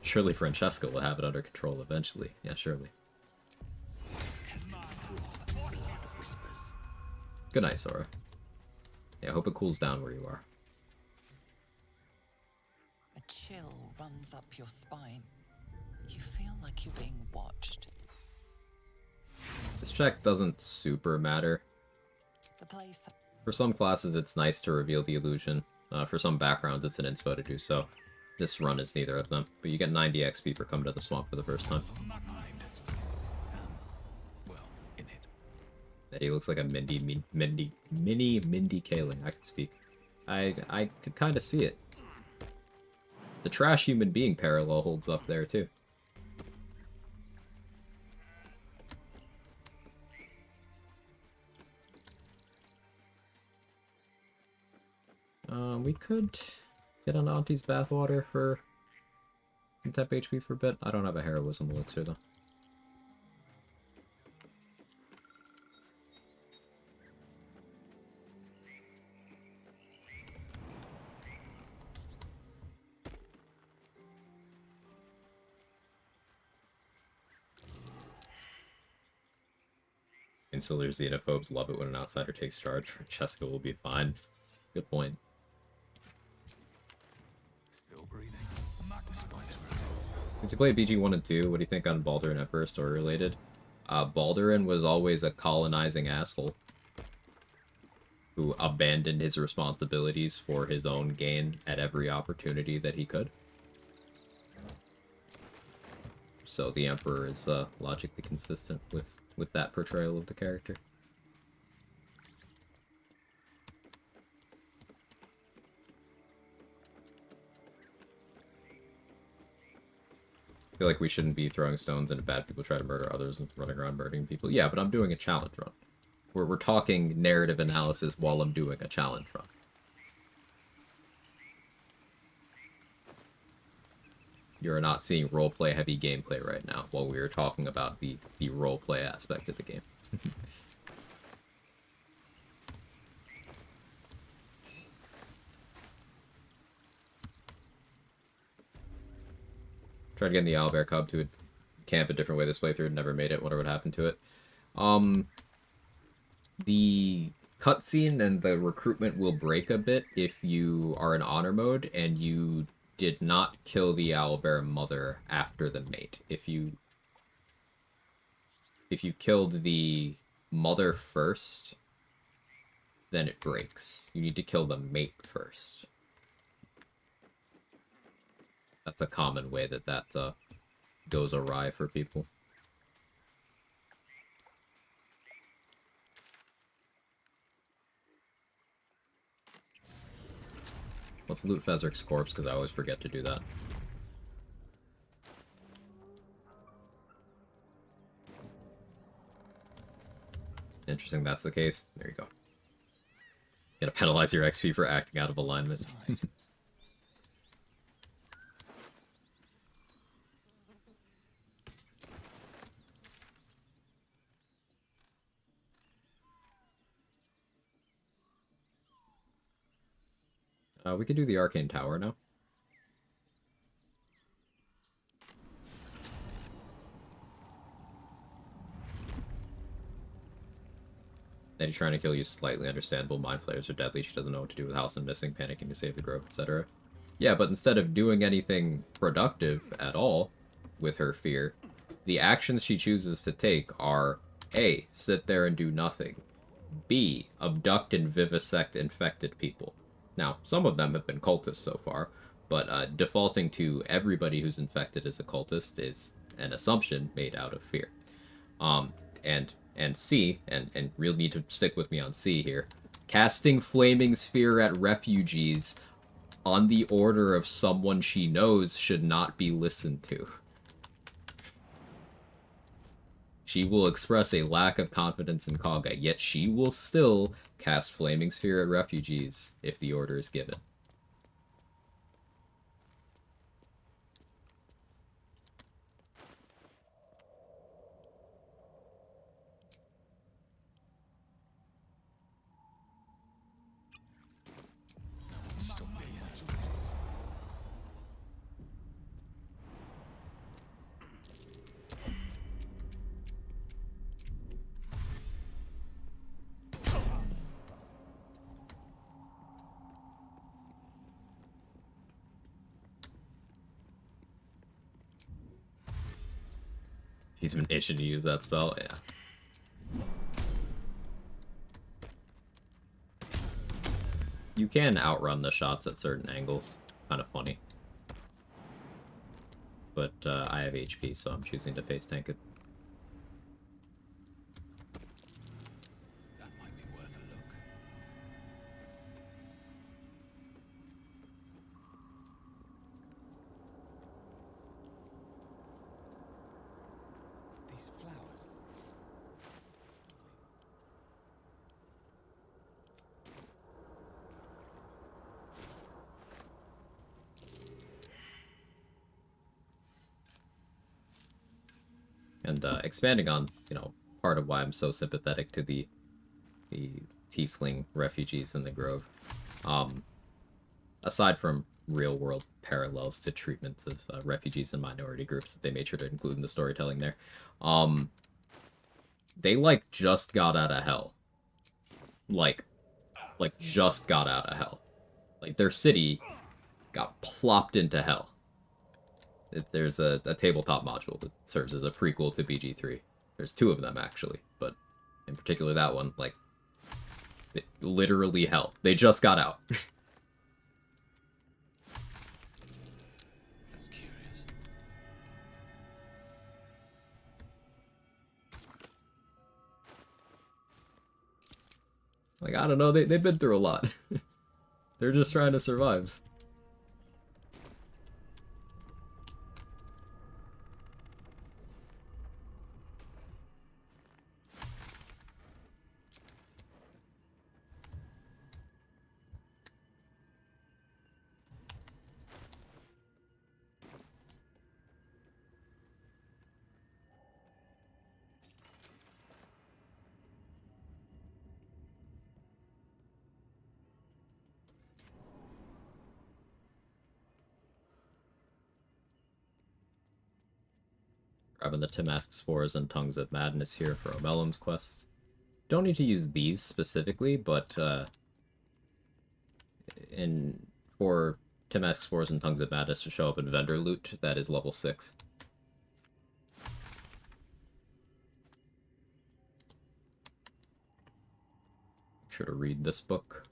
Surely Francesca will have it under control eventually. Yeah, surely. Good night, Sora. Yeah, I hope it cools down where you are. A chill runs up your spine. You feel like you're being watched. This check doesn't super matter. The place. For some classes, it's nice to reveal the illusion. For some backgrounds, it's an inspo to do so. This run is neither of them, but you get 90 XP for coming to the swamp for the first time. Yeah, he looks like a mini Mindy Kaling. I can speak. I could kind of see it. The trash human being parallel holds up there too. We could get an Auntie's bathwater for some temp HP for a bit. I don't have a heroism elixir though. Insular xenophobes love it when an outsider takes charge. Francesca will be fine. Good point. Still breathing. Since you played BG1 and 2, what do you think on Baldur and Emperor story related? Baldurin was always a colonizing asshole who abandoned his responsibilities for his own gain at every opportunity that he could. So the Emperor is logically consistent with that portrayal of the character. I feel like we shouldn't be throwing stones into bad people try to murder others and running around murdering people. Yeah, but I'm doing a challenge run. We're talking narrative analysis while I'm doing a challenge run. You're not seeing roleplay heavy gameplay right now while we are talking about the roleplay aspect of the game. Tried getting the owlbear cub to camp a different way this playthrough, never made it. Wonder what happened to it. The cutscene and the recruitment will break a bit if you are in honor mode and you did not kill the owlbear mother after the mate. If you killed the mother first, then it breaks. You need to kill the mate first. That's a common way that goes awry for people. Let's loot Fezrik's corpse, because I always forget to do that. Interesting, that's the case. There you go. You gotta penalize your XP for acting out of alignment. We could do the Arcane Tower now. Eddie trying to kill you, slightly understandable. Mind flayers are deadly. She doesn't know what to do with Halson missing, panicking to save the grove, etc. Yeah, but instead of doing anything productive at all with her fear, the actions she chooses to take are A, sit there and do nothing. B. Abduct and vivisect infected people. Now, some of them have been cultists so far, but defaulting to everybody who's infected as a cultist is an assumption made out of fear. And C, and really need to stick with me on C here, casting Flaming Sphere at refugees on the order of someone she knows should not be listened to. She will express a lack of confidence in Quag, yet she will still cast Flaming Sphere at refugees if the order is given. He's been itching to use that spell, yeah. You can outrun the shots at certain angles. It's kind of funny. But I have HP, so I'm choosing to face tank it. That might be worth a look. These flowers. And expanding on, part of why I'm so sympathetic to the tiefling refugees in the Grove. Aside from real-world parallels to treatments of refugees and minority groups that they made sure to include in the storytelling there, they, just got out of hell. Like, just got out of hell. Like, their city got plopped into hell. There's a tabletop module that serves as a prequel to BG3. There's two of them, actually, but in particular that one, literally hell. They just got out. That's curious. I don't know, they've been through a lot. They're just trying to survive. Grabbing the Tamask Spores and Tongues of Madness here for Omelum's quest. Don't need to use these specifically, but for Tamask Spores and Tongues of Madness to show up in vendor loot, that is level 6. Make sure to read this book.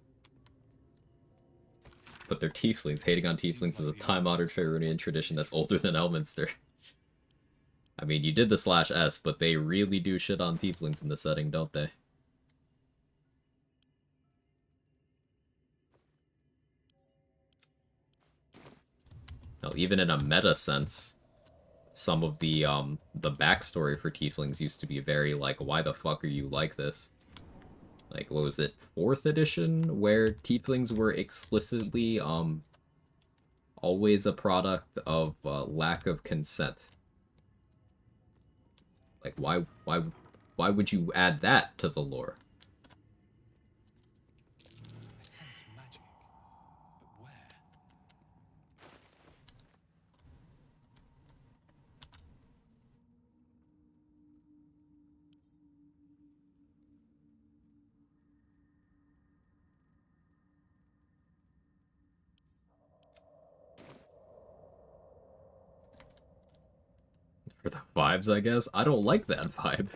But they're tieflings. Hating on tieflings is a time-honored Faerunian tradition that's older than Elminster. I mean, you did the /S, but they really do shit on tieflings in this setting, don't they? Now, even in a meta sense, some of the backstory for tieflings used to be very, why the fuck are you like this? What was it, 4th edition? Where tieflings were explicitly, always a product of lack of consent. Why would you add that to the lore? I sense magic, but where? For the vibes, I guess? I don't like that vibe.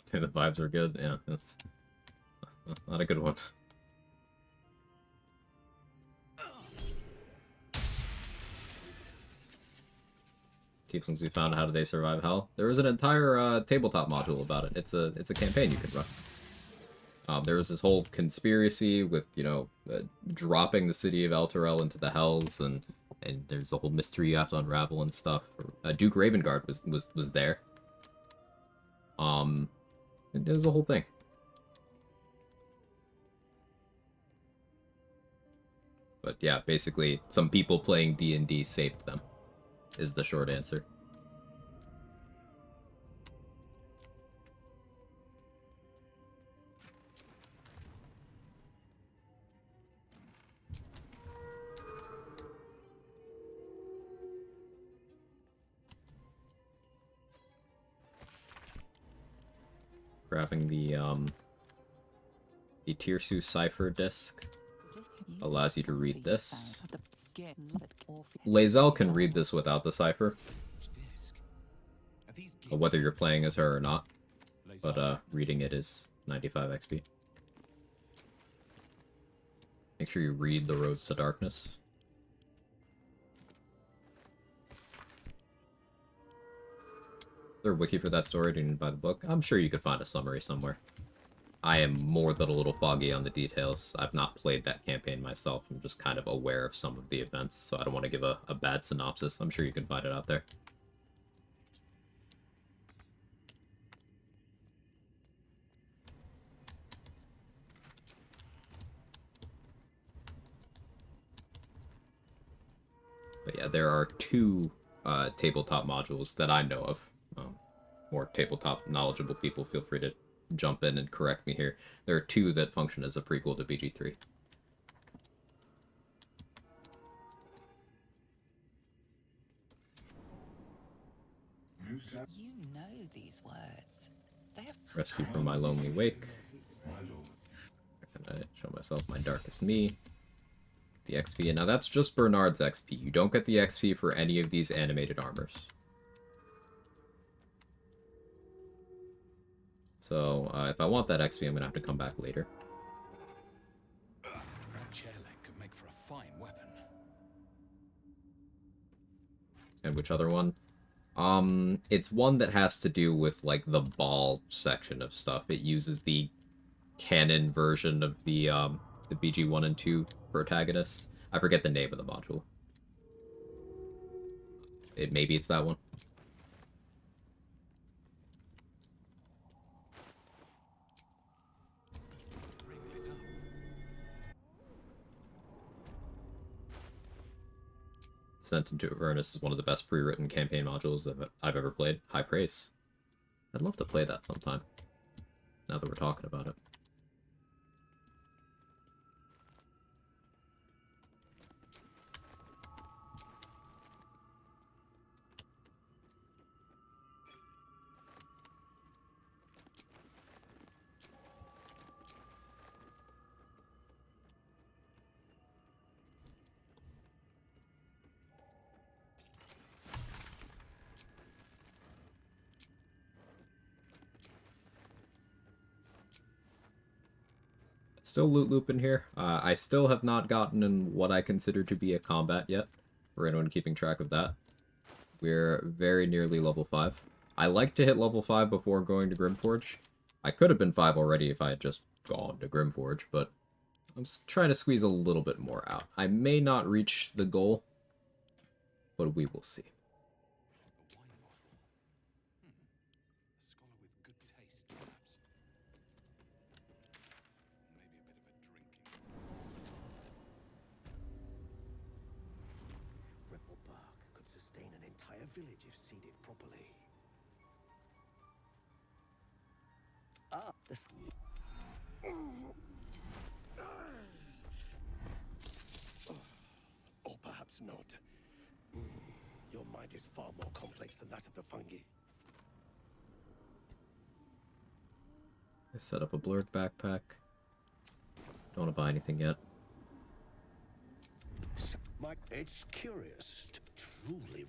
Say the vibes are good. Yeah, that's not a good one. Tieflings we found, how do they survive hell? There was an entire tabletop module about it. It's a campaign you can run. There was this whole conspiracy with, you know, dropping the city of Elturel into the hells, and there's a whole mystery you have to unravel and stuff. Duke Ravengard was there. It was a whole thing. But yeah, basically, some people playing D&D saved them, is the short answer. Grabbing the Tirsu cipher disc allows you to read this. Lae'zel can read this without the cipher, whether you're playing as her or not, but reading it is 95 XP. Make sure you read the Roads to Darkness. Is there a wiki for that story? Do you need to buy the book? I'm sure you could find a summary somewhere. I am more than a little foggy on the details. I've not played that campaign myself. I'm just kind of aware of some of the events, so I don't want to give a bad synopsis. I'm sure you can find it out there. But yeah, there are two tabletop modules that I know of. More tabletop knowledgeable people, feel free to jump in and correct me here. There are two that function as a prequel to BG3. You know these words. They have Rescue from my lonely wake. And I show myself my darkest me. The XP, and now that's just Bernard's XP. You don't get the XP for any of these animated armors. So, if I want that XP, I'm gonna have to come back later. That chair leg could make for a fine weapon. And which other one? It's one that has to do with, like, the ball section of stuff. It uses the canon version of the BG1 and 2 protagonist. I forget the name of the module. Maybe it's that one. Sent into Avernus is one of the best pre-written campaign modules that I've ever played. High praise. I'd love to play that sometime, now that we're talking about it. Still loot looping here. I still have not gotten in what I consider to be a combat yet, for anyone keeping track of that. We're very nearly level 5. I like to hit level 5 before going to Grimforge. I could have been 5 already if I had just gone to Grimforge, but I'm trying to squeeze a little bit more out. I may not reach the goal, but we will see. Village if seeded properly. Ah, this. Or perhaps not. Your mind is far more complex than that of the fungi. I set up a blurred backpack. Don't want to buy anything yet. It's curious to truly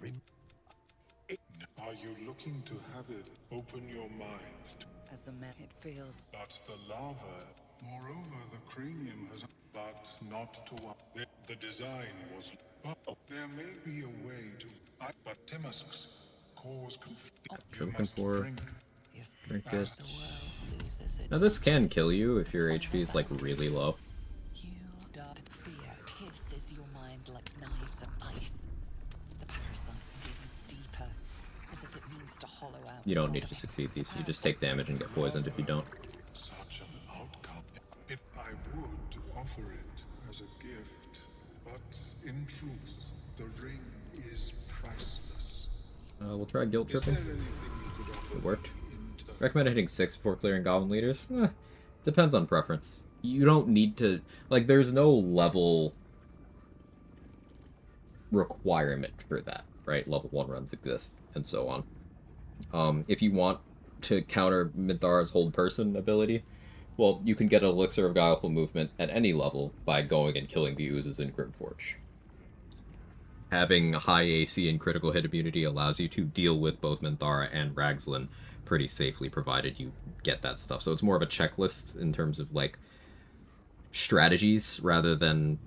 Are you looking to have it open your mind? As a man, it feels. But the lava, moreover, the cranium has, but not to what the design was. But there may be a way to. But Timusks cause confusion. You must drink. Drink it. Now this can kill you if your HP is like really low. You dark fear pierces your mind like knives of ice. The parasite digs deeper, as if it means to hollow out. You don't need to succeed these. You just take damage and get poisoned if you don't. Such an outcome. I would offer it as a gift, but in truth, the ring is priceless. We'll try guilt Is tripping. there anything you could offer It worked. Recommend hitting 6 before clearing goblin leaders. Depends on preference. You don't need to, like, there's no level requirement for that, right? Level 1 runs exist, and so on. If you want to counter Minthara's hold person ability, well, you can get an elixir of guileful movement at any level by going and killing the oozes in Grimforge. Having high AC and critical hit immunity allows you to deal with both Minthara and Ragzlin pretty safely, provided you get that stuff. So it's more of a checklist in terms of, like, strategies rather than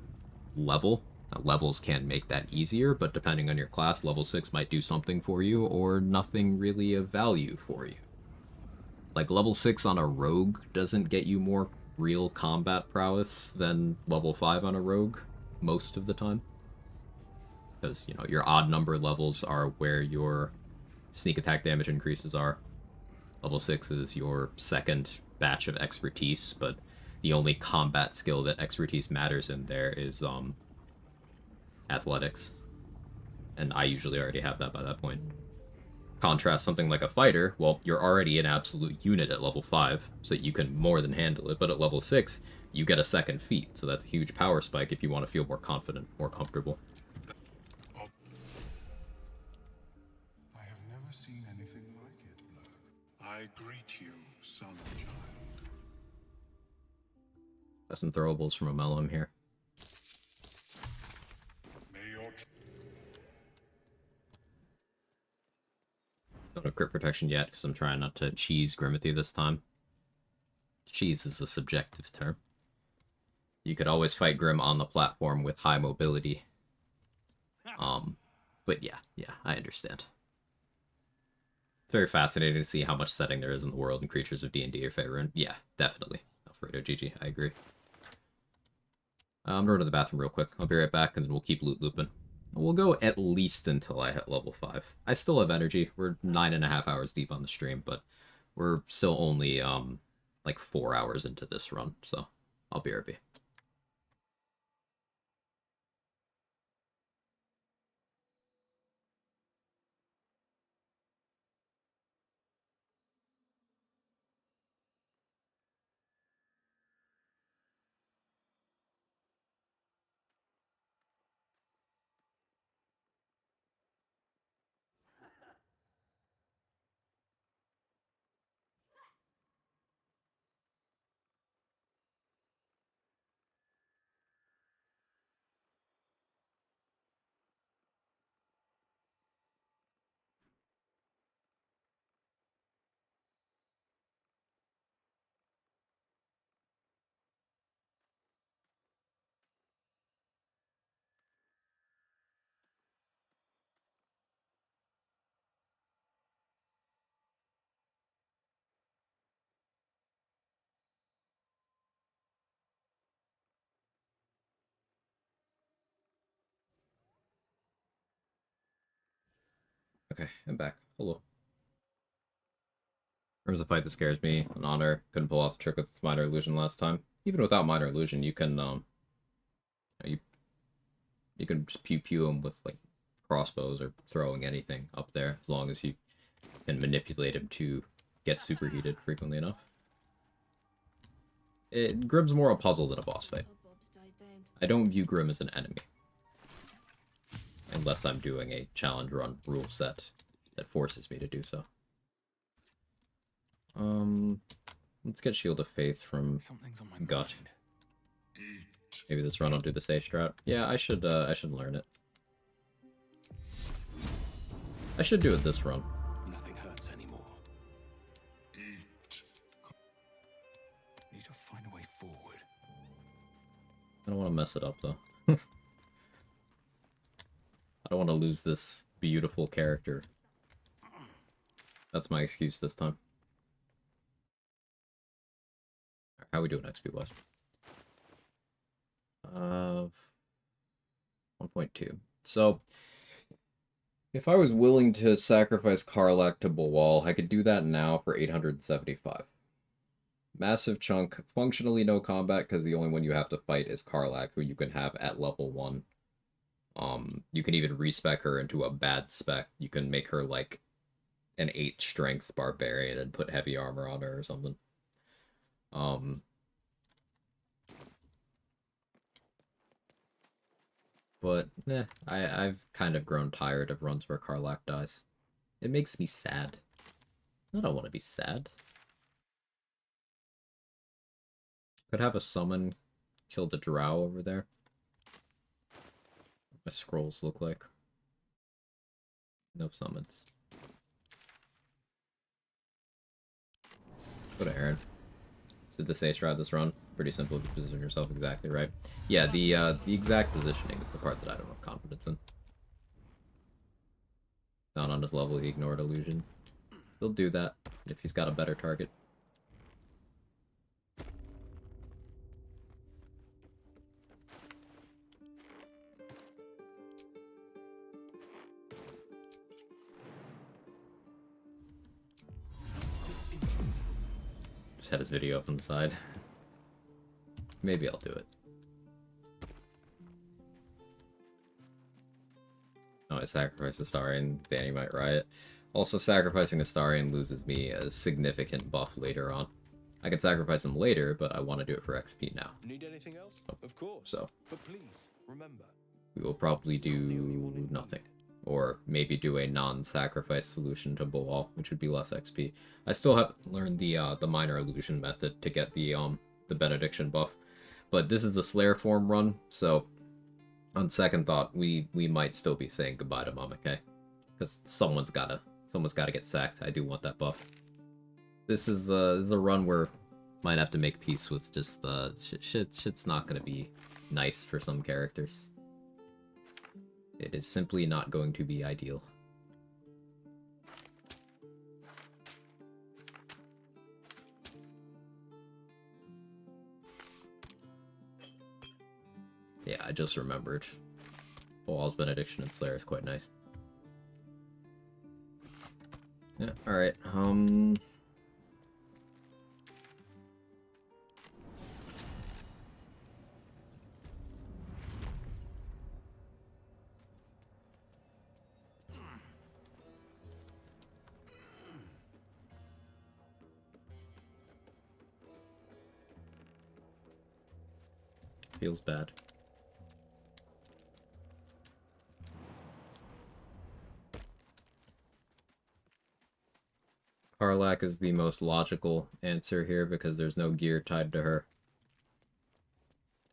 level. Now, levels can make that easier, but depending on your class, level 6 might do something for you or nothing really of value for you. Like, level 6 on a rogue doesn't get you more real combat prowess than level 5 on a rogue most of the time. Because, you know, your odd number levels are where your sneak attack damage increases are. Level 6 is your second batch of expertise, but the only combat skill that expertise matters in there is athletics. And I usually already have that by that point. Contrast something like a fighter, well, you're already an absolute unit at level 5, so you can more than handle it, but at level 6, you get a second feat, so that's a huge power spike if you want to feel more confident, more comfortable. I have never seen anything like it, Blurg. I greet you, son child. Got some throwables from Amelum here. May your Don't have crit protection yet, because I'm trying not to cheese Grimithy this time. Cheese is a subjective term. You could always fight Grim on the platform with high mobility. But yeah, I understand. It's very fascinating to see how much setting there is in the world and creatures of D&D or Faerun. Yeah, definitely. Alfredo GG, I agree. I'm going to the bathroom real quick. I'll be right back, and then we'll keep loot looping. We'll go at least until I hit level 5. I still have energy. We're 9.5 hours deep on the stream, but we're still only, like 4 hours into this run, so I'll BRB. Okay, I'm back. Hello. There's a fight that scares me. An honor. Couldn't pull off the trick with minor illusion last time. Even without minor illusion, you can you can just pew him with like crossbows or throwing anything up there, as long as you can manipulate him to get superheated frequently enough. Grim's more a puzzle than a boss fight. I don't view Grim as an enemy. Unless I'm doing a challenge run rule set that forces me to do so. Let's get Shield of Faith from Gut. Maybe this run I'll do the safe strat. Yeah, I should learn it. I should do it this run. Nothing hurts anymore. to find a way forward. I don't want to mess it up, though. I don't want to lose this beautiful character. That's my excuse this time. How we doing XP-wise? 1.2. So, if I was willing to sacrifice Karlach to Balwal, I could do that now for 875. Massive chunk, functionally no combat, because the only one you have to fight is Karlach, who you can have at level 1. You can even respec her into a bad spec. You can make her like an 8 strength barbarian and put heavy armor on her or something. But, I've kind of grown tired of runs where Karlach dies. It makes me sad. I don't want to be sad. Could have a summon kill the drow over there. What my scrolls look like. No summons. Go to Aaron. Did the say strat this run? Pretty simple if you position yourself exactly right. Yeah, the exact positioning is the part that I don't have confidence in. Not on his level, he ignored illusion. He'll do that if he's got a better target. Just had his video up on the side. Maybe I'll do it. Oh, I sacrificed Astarion, Danny might riot. Also, sacrificing Astarion loses me a significant buff later on. I can sacrifice him later, but I want to do it for XP now. Need anything else? Of course. So, but please remember, we will probably do nothing. Or maybe do a non-sacrifice solution to Balwal, which would be less XP. I still haven't learned the minor illusion method to get the benediction buff. But this is a Slayer form run, so on second thought, we might still be saying goodbye to Mamake. Because someone's gotta get sacked. I do want that buff. This is the run where might have to make peace with just shit's not gonna be nice for some characters. It is simply not going to be ideal. Yeah, I just remembered. Balwal's benediction and Slayer is quite nice. Yeah, alright, feels bad. Karlach is the most logical answer here because there's no gear tied to her.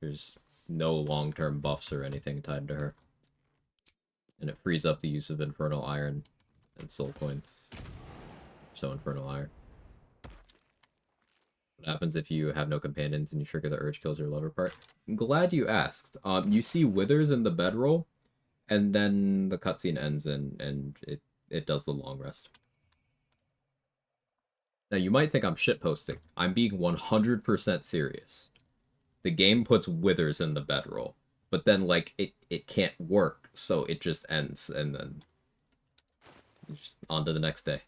There's no long-term buffs or anything tied to her. And it frees up the use of Infernal Iron and Soul Points. So Infernal Iron. What happens if you have no companions and you trigger the urge kills your lover part? I'm glad you asked. You see Withers in the bedroll, and then the cutscene ends and it does the long rest. Now, you might think I'm shitposting. I'm being 100% serious. The game puts Withers in the bedroll, but then, like, it can't work, so it just ends, and then just on to the next day.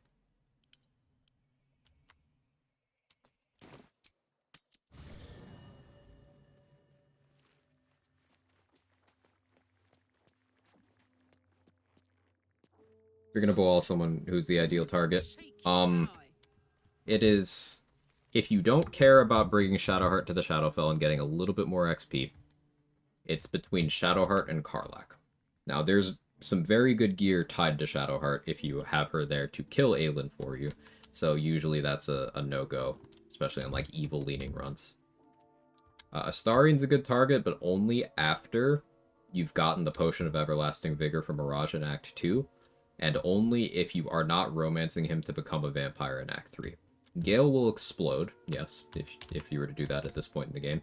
You're gonna ball someone who's the ideal target. It is, if you don't care about bringing Shadowheart to the Shadowfell and getting a little bit more XP, it's between Shadowheart and Karlach. Now, there's some very good gear tied to Shadowheart if you have her there to kill Aelin for you, so usually that's a no-go, especially on, like, evil-leaning runs. Astarion's a good target, but only after you've gotten the Potion of Everlasting Vigor from Mirage in Act 2, and only if you are not romancing him to become a vampire in Act 3. Gale will explode, yes, if you were to do that at this point in the game.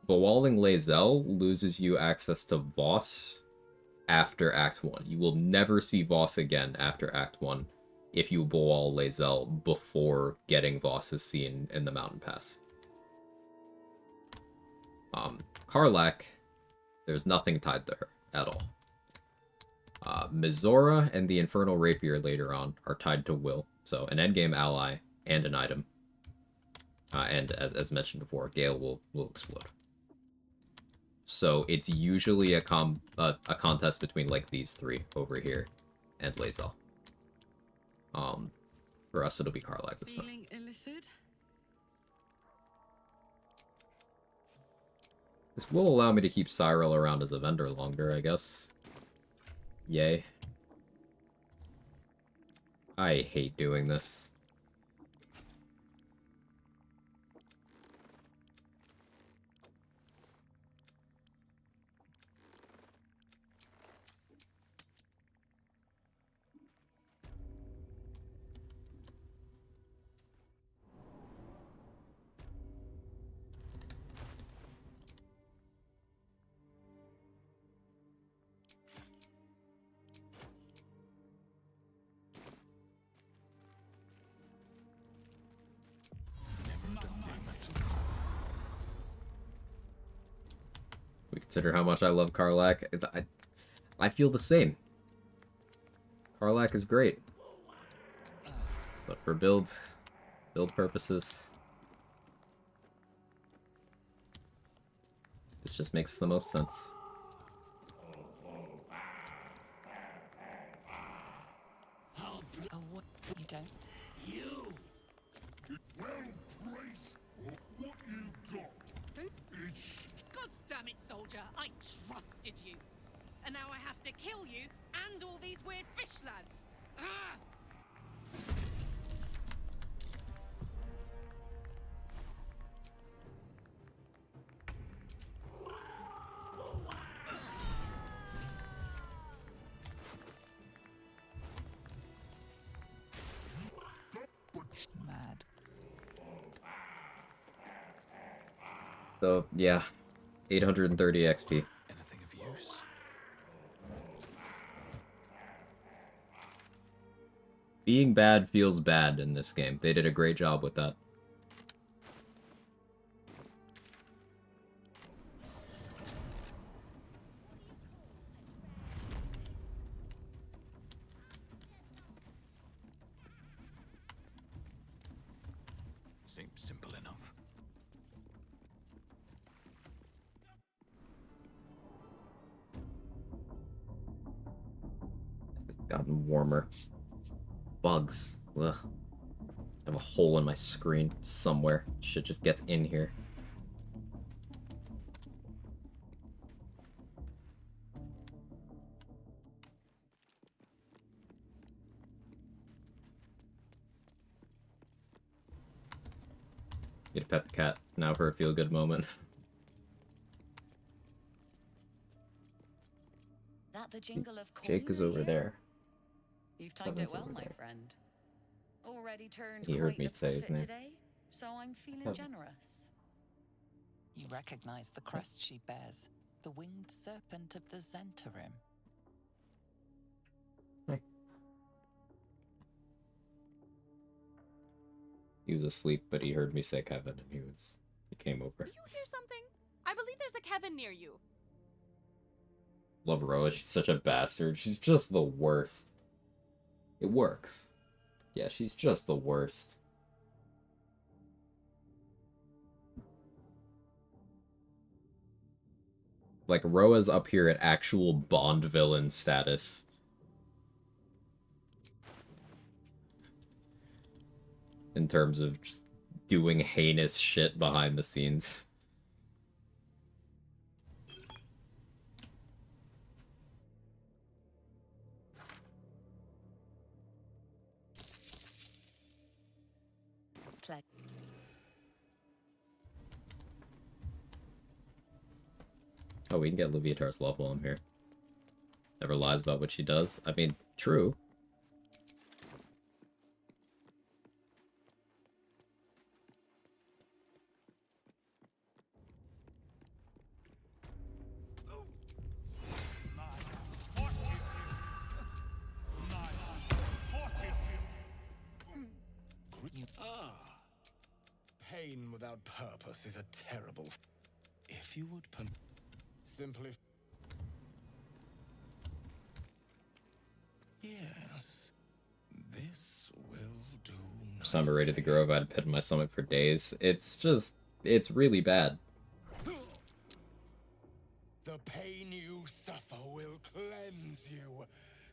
Bewalling Lae'zel loses you access to Voss after Act 1. You will never see Voss again after Act 1 if you Bewall Lae'zel before getting Voss's scene in the Mountain Pass. Karlach, there's nothing tied to her at all. Mizora and the Infernal Rapier later on are tied to Will, so an endgame ally and an item. And as mentioned before, Gale will explode. So it's usually a contest between like these three over here and Lae'zel. For us it'll be Karlach this time. Feeling illithid? This will allow me to keep Cyril around as a vendor longer, I guess. Yay. I hate doing this. We consider how much I love Karlach. I feel the same. Karlach is great. But for build purposes, this just makes the most sense. Oh, what? You don't? You! Well, praise what you got. It's... God damn it, soldier! I trusted you! And now I have to kill you and all these weird fish lads! Ah! Mad. So, yeah. 830 XP. Anything of use? Being bad feels bad in this game. They did a great job with that. Seems simple enough. It's gotten warmer. Bugs. Ugh. I have a hole in my screen somewhere. Shit just gets in here. Need to pet the cat now for a feel-good moment. That the jingle of Jake is over there. You've timed Kevin's it well, over my there. friend. Already turned He heard quite me the say his profit name. today, so I'm feeling Kevin. generous. You recognize the crest she bears, the winged serpent of the Zentarim. He was asleep, but he heard me say Kevin, and he came over. Do you hear something? I believe there's a Kevin near you. Love Roa, she's such a bastard. She's just the worst. It works. Yeah, she's just the worst. Like, Roa's up here at actual Bond villain status. In terms of just doing heinous shit behind the scenes. Play. Oh, we can get Leviatar's love while I'm here. Never lies about what she does. I mean, true. Pain without purpose is a terrible... If you would simply... Yes, this will do. I'm ready to grow. I've had pit in my stomach for days. It's just, it's really bad. The pain you suffer will cleanse you.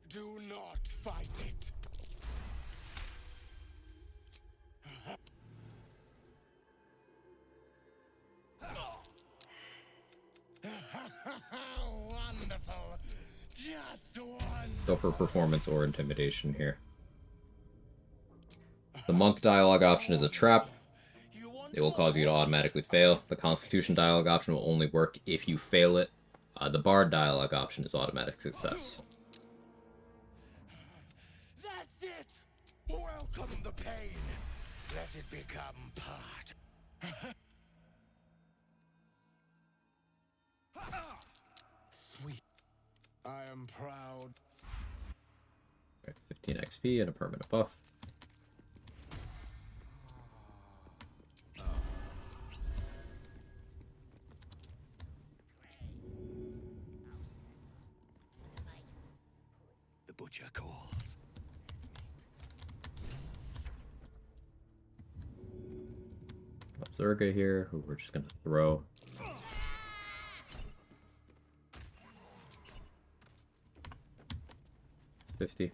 Do not fight it. Wonderful. Just one. Go for performance or intimidation here. The monk dialogue option is a trap. It will cause you to automatically fail. The constitution dialogue option will only work if you fail it. The bard dialogue option is automatic success. That's it. Welcome the pain. Let it become part. Sweet. I am proud. 15 XP and a permanent buff. The butcher calls. Got Zerga here, who we're just gonna throw. It's 50.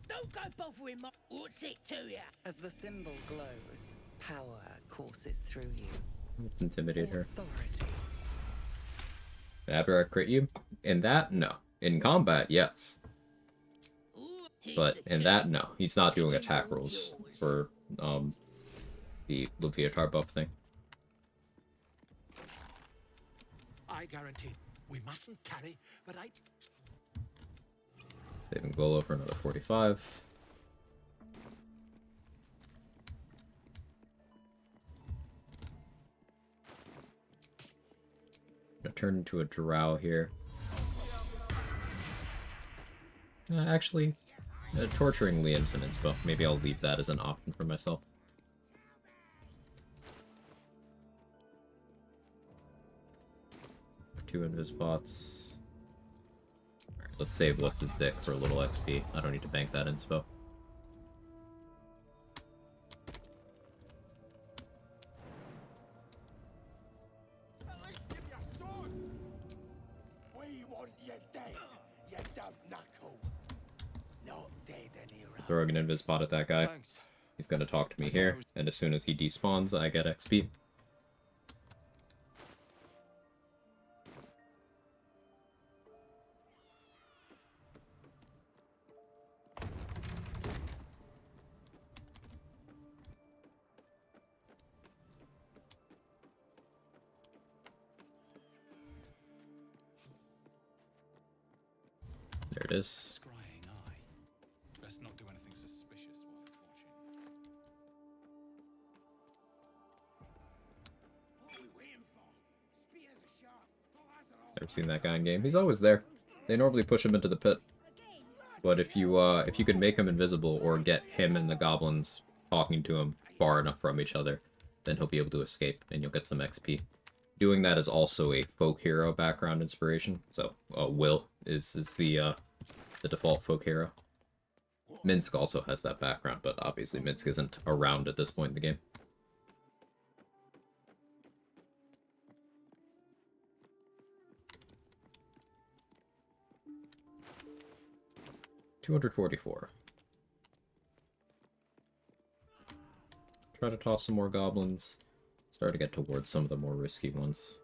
Don't go bothering my... What's it to ya? As the symbol glows, power courses through you. Let's intimidate her. Authority. After I crit you? In that, no. In combat, yes. But in that, no. He's not doing attack rolls for the Leviatar buff thing. I guarantee we mustn't tarry, but I... Saving Golo for another 45. Gonna turn into a drow here. Actually, torturing Liam's an inspo. Maybe I'll leave that as an option for myself. Two invis pots. Alright, let's save what's his dick for a little XP. I don't need to bank that inspo. We want you dead, you dumb knuckle. Not dead any Throwing an invis pot at that guy. He's gonna talk to me here, and as soon as he despawns, I get XP. There it is. Scrying eye. Best not do anything suspicious while it's watching. Never seen that guy in game. He's always there. They normally push him into the pit. But if you can make him invisible or get him and the goblins talking to him far enough from each other, then he'll be able to escape and you'll get some XP. Doing that is also a folk hero background inspiration. So Will is the default folk hero. Minsk also has that background, but obviously Minsk isn't around at this point in the game. $244. Try to toss some more goblins. Start to get towards some of the more risky ones.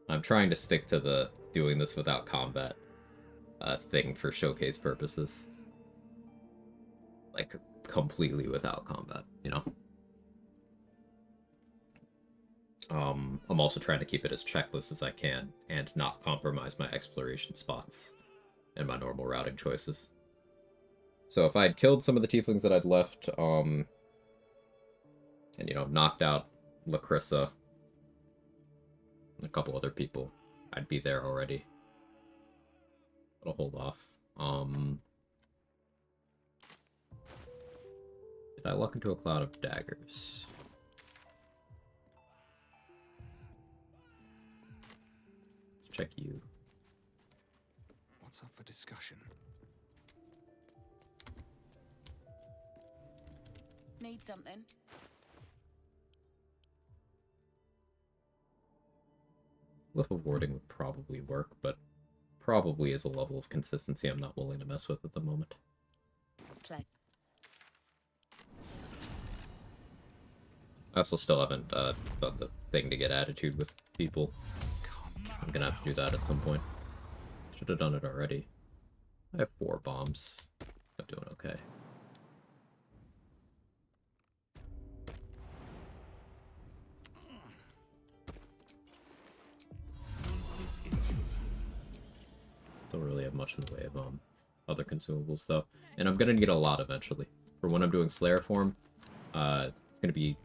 I'm trying to stick to the doing this without combat thing for showcase purposes. Like, completely without combat, you know? I'm also trying to keep it as checklist as I can and not compromise my exploration spots and my normal routing choices. So if I had killed some of the tieflings that I'd left, and, you know, knocked out Lacrissa and a couple other people, I'd be there already. I'll hold off. Did I luck into a cloud of daggers? Let's check you. What's up for discussion? Need something? Glyph of Warding would probably work, but probably is a level of consistency I'm not willing to mess with at the moment. Play. I also still haven't done the thing to get attitude with people. I'm gonna have to do that at some point. Should have done it already. I have 4 bombs. I'm doing okay. Don't really have much in the way of other consumables though, and I'm gonna need a lot eventually. For when I'm doing Slayer form, it's gonna be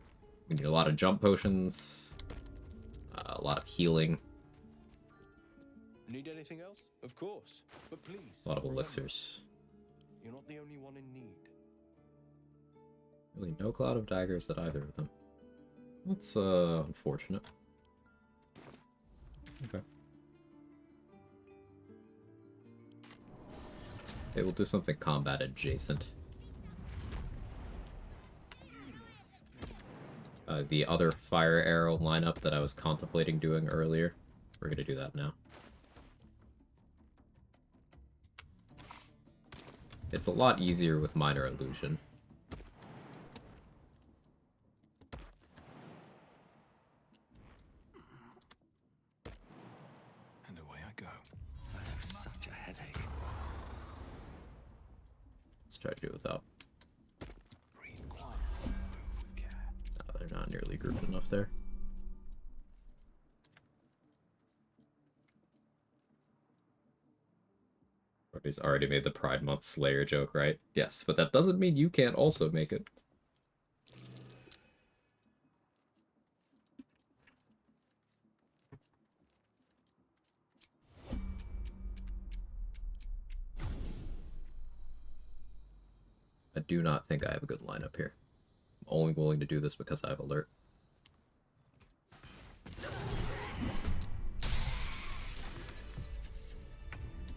we need a lot of jump potions, a lot of healing, Need anything else? Of course, but please. a lot of remember, elixirs. You're not the only one in need. Really, no cloud of daggers at either of them. That's unfortunate. Okay. They will do something combat adjacent. The other fire arrow lineup that I was contemplating doing earlier, we're gonna do that now. It's a lot easier with minor illusion. And away I go. I have such a headache. Let's try to do it without. Breathe quiet. Move with care. No, they're not nearly grouped enough there. He's already made the Pride Month Slayer joke, right? Yes, but that doesn't mean you can't also make it. I do not think I have a good lineup here. I'm only willing to do this because I have alert.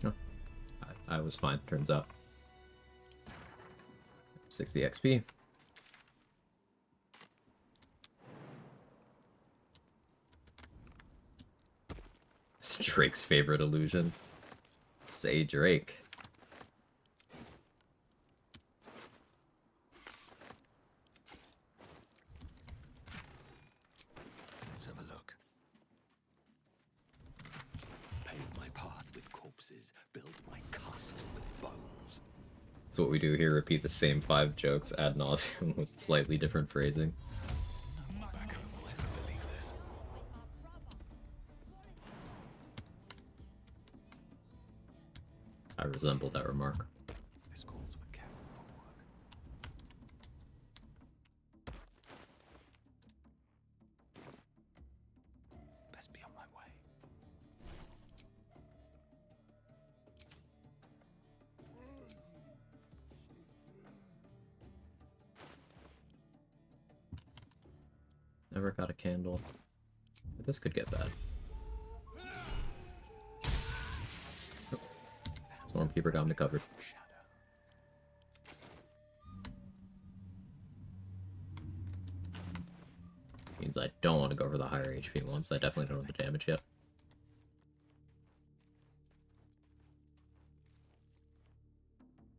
No, I was fine, turns out. 60 XP. It's Drake's favorite illusion. Say Drake. Let's have a look. Pave my path with corpses, build my castle with bones. That's what we do here, repeat the same 5 jokes ad nauseum with slightly different phrasing. No one back home will ever believe this. I resemble that remark. This calls for careful footwork. Best be on my way. Never got a candle. But this could get bad. Swarmkeeper got me covered. Means I don't want to go for the higher HP ones. I definitely don't have the damage yet.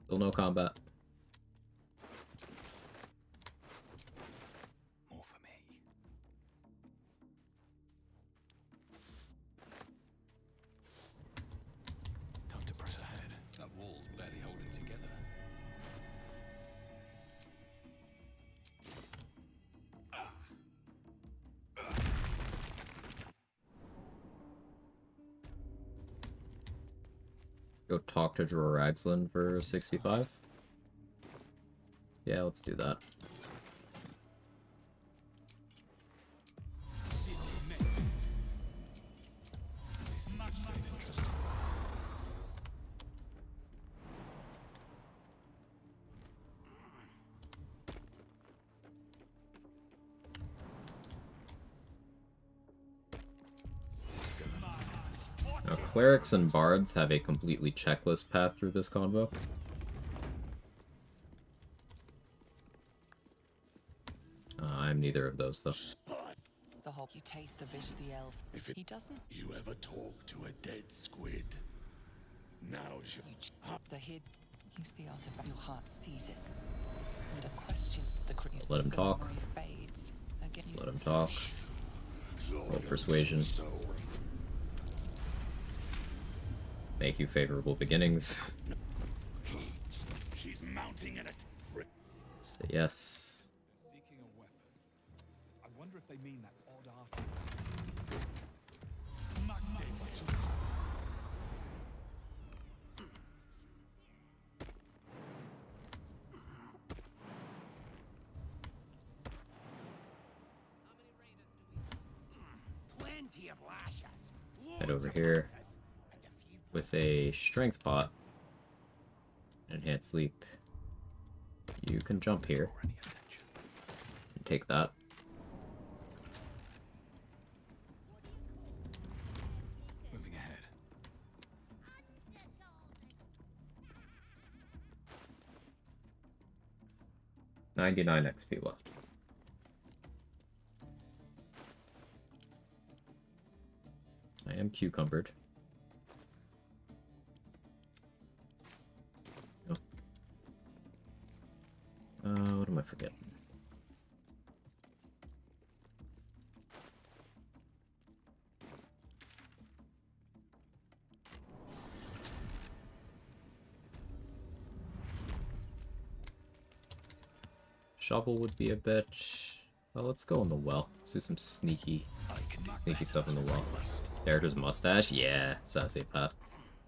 Still no combat. More for me. Time to press ahead. That wall's barely holding together. Go talk to Dror Ragslin for 65? Yeah, let's do that. Clerics and bards have a completely checklist path through this convo. I'm neither of those, though. The whole you taste the vision of the elf. If it, He doesn't. You ever talk to a dead squid? Now's your... The hid. Use the artifact. Your heart seizes. And a question. The Let him talk. Fades. Again, Let him talk. Roll persuasion. Make you favorable beginnings. She's mounting an attack. Say yes. Seeking a weapon. I wonder if they mean that odd artifact. Plenty of lashes. Head over here with a strength pot. Enhanced sleep. You can jump here and take that. Moving ahead. $99 XP left. I am cucumbered. Oh. What am I forgetting? Shovel would be a bitch. Well, let's go in the well. Let's do some sneaky stuff in the well. Character's mustache? Yeah, sassy path.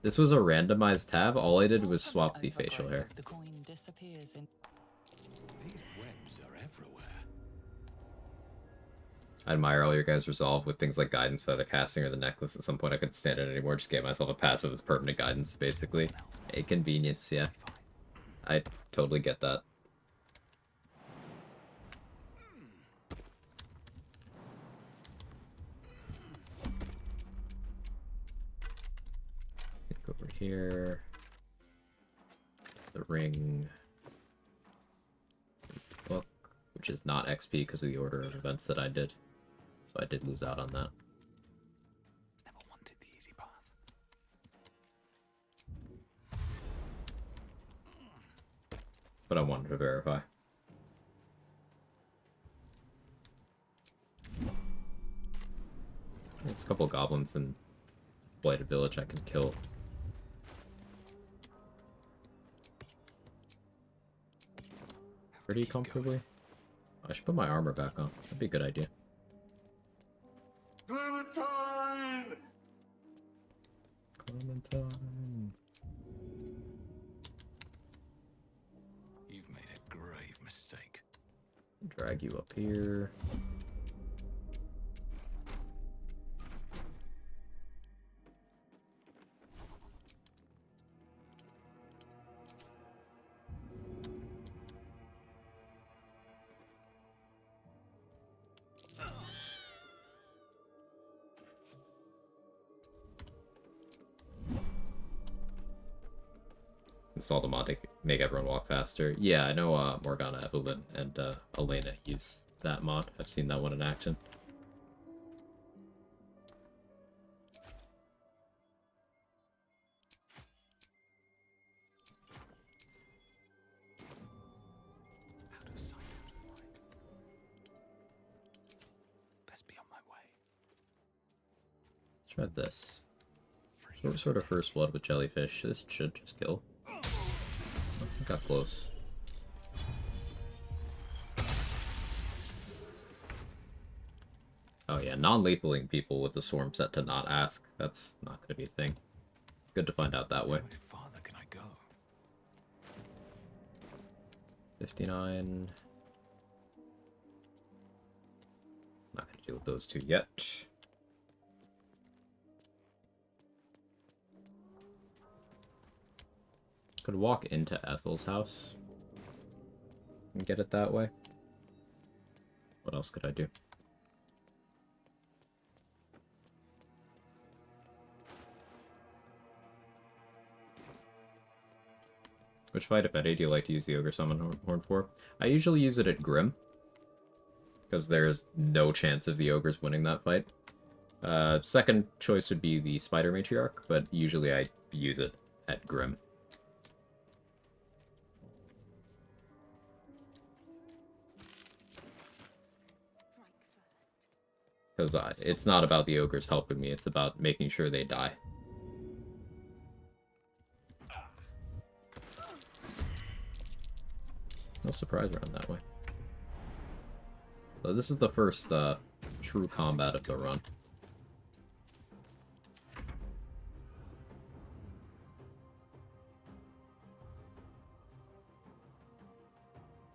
This was a randomized tab. All I did was swap the facial hair. The coin disappears in. These webs are everywhere. I admire all your guys' resolve with things like guidance, feather casting, or the necklace. At some point I couldn't stand it anymore. Just gave myself a passive as permanent guidance, basically. A convenience, yeah. I totally get that. Over here, the ring, book, which is not XP because of the order of events that I did, so I did lose out on that. Never wanted the easy path. But I wanted to verify. There's a couple goblins in Blighted Village I can kill. Pretty comfortably. I should put my armor back on. That'd be a good idea. Clementine! Clementine. You've made a grave mistake. Drag you up here. Install the mod to make everyone walk faster. Yeah, I know Morgana, Evelyn, and Elena use that mod. I've seen that one in action. Out of sight, out of mind. Best be on my way. Let's try this. Sort of first blood with jellyfish. This should just kill. I got close. Oh yeah, non-lethaling people with the swarm set to not ask. That's not going to be a thing. Good to find out that way. How much farther can I go? 59. Not going to deal with those two yet. Could walk into Ethel's house and get it that way. What else could I do? Which fight, if any, do you like to use the Ogre Summon Horn for? I usually use it at Grim, because there's no chance of the Ogres winning that fight. Second choice would be the Spider Matriarch, but usually I use it at Grim. Because it's not about the Ogres helping me, it's about making sure they die. No surprise around that way. So this is the first true combat of the run.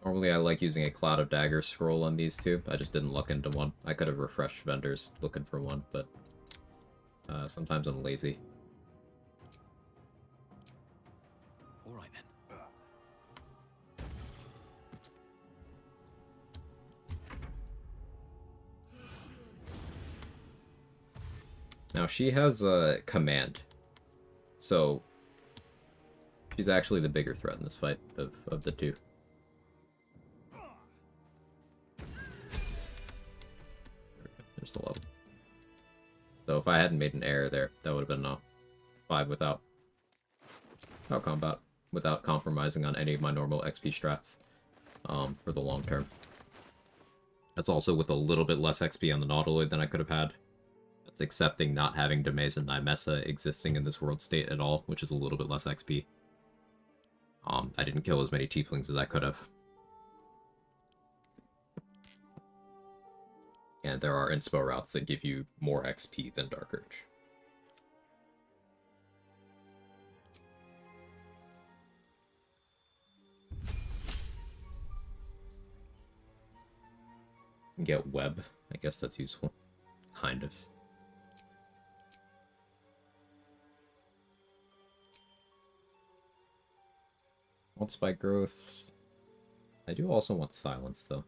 Normally I like using a Cloud of Daggers scroll on these two. I just didn't look into one. I could have refreshed vendors looking for one, but sometimes I'm lazy. Alright then. Now she has a command, so she's actually the bigger threat in this fight of the two. There's the level. So if I hadn't made an error there, that would have been a 5 without combat, without compromising on any of my normal XP strats for the long term. That's also with a little bit less XP on the Nautiloid than I could have had. That's accepting not having Demez and Nymessa existing in this world state at all, which is a little bit less XP. I didn't kill as many tieflings as I could have. And there are inspo routes that give you more XP than Dark Urge. Get web. I guess that's useful. Kind of. Want spike growth. I do also want silence, though.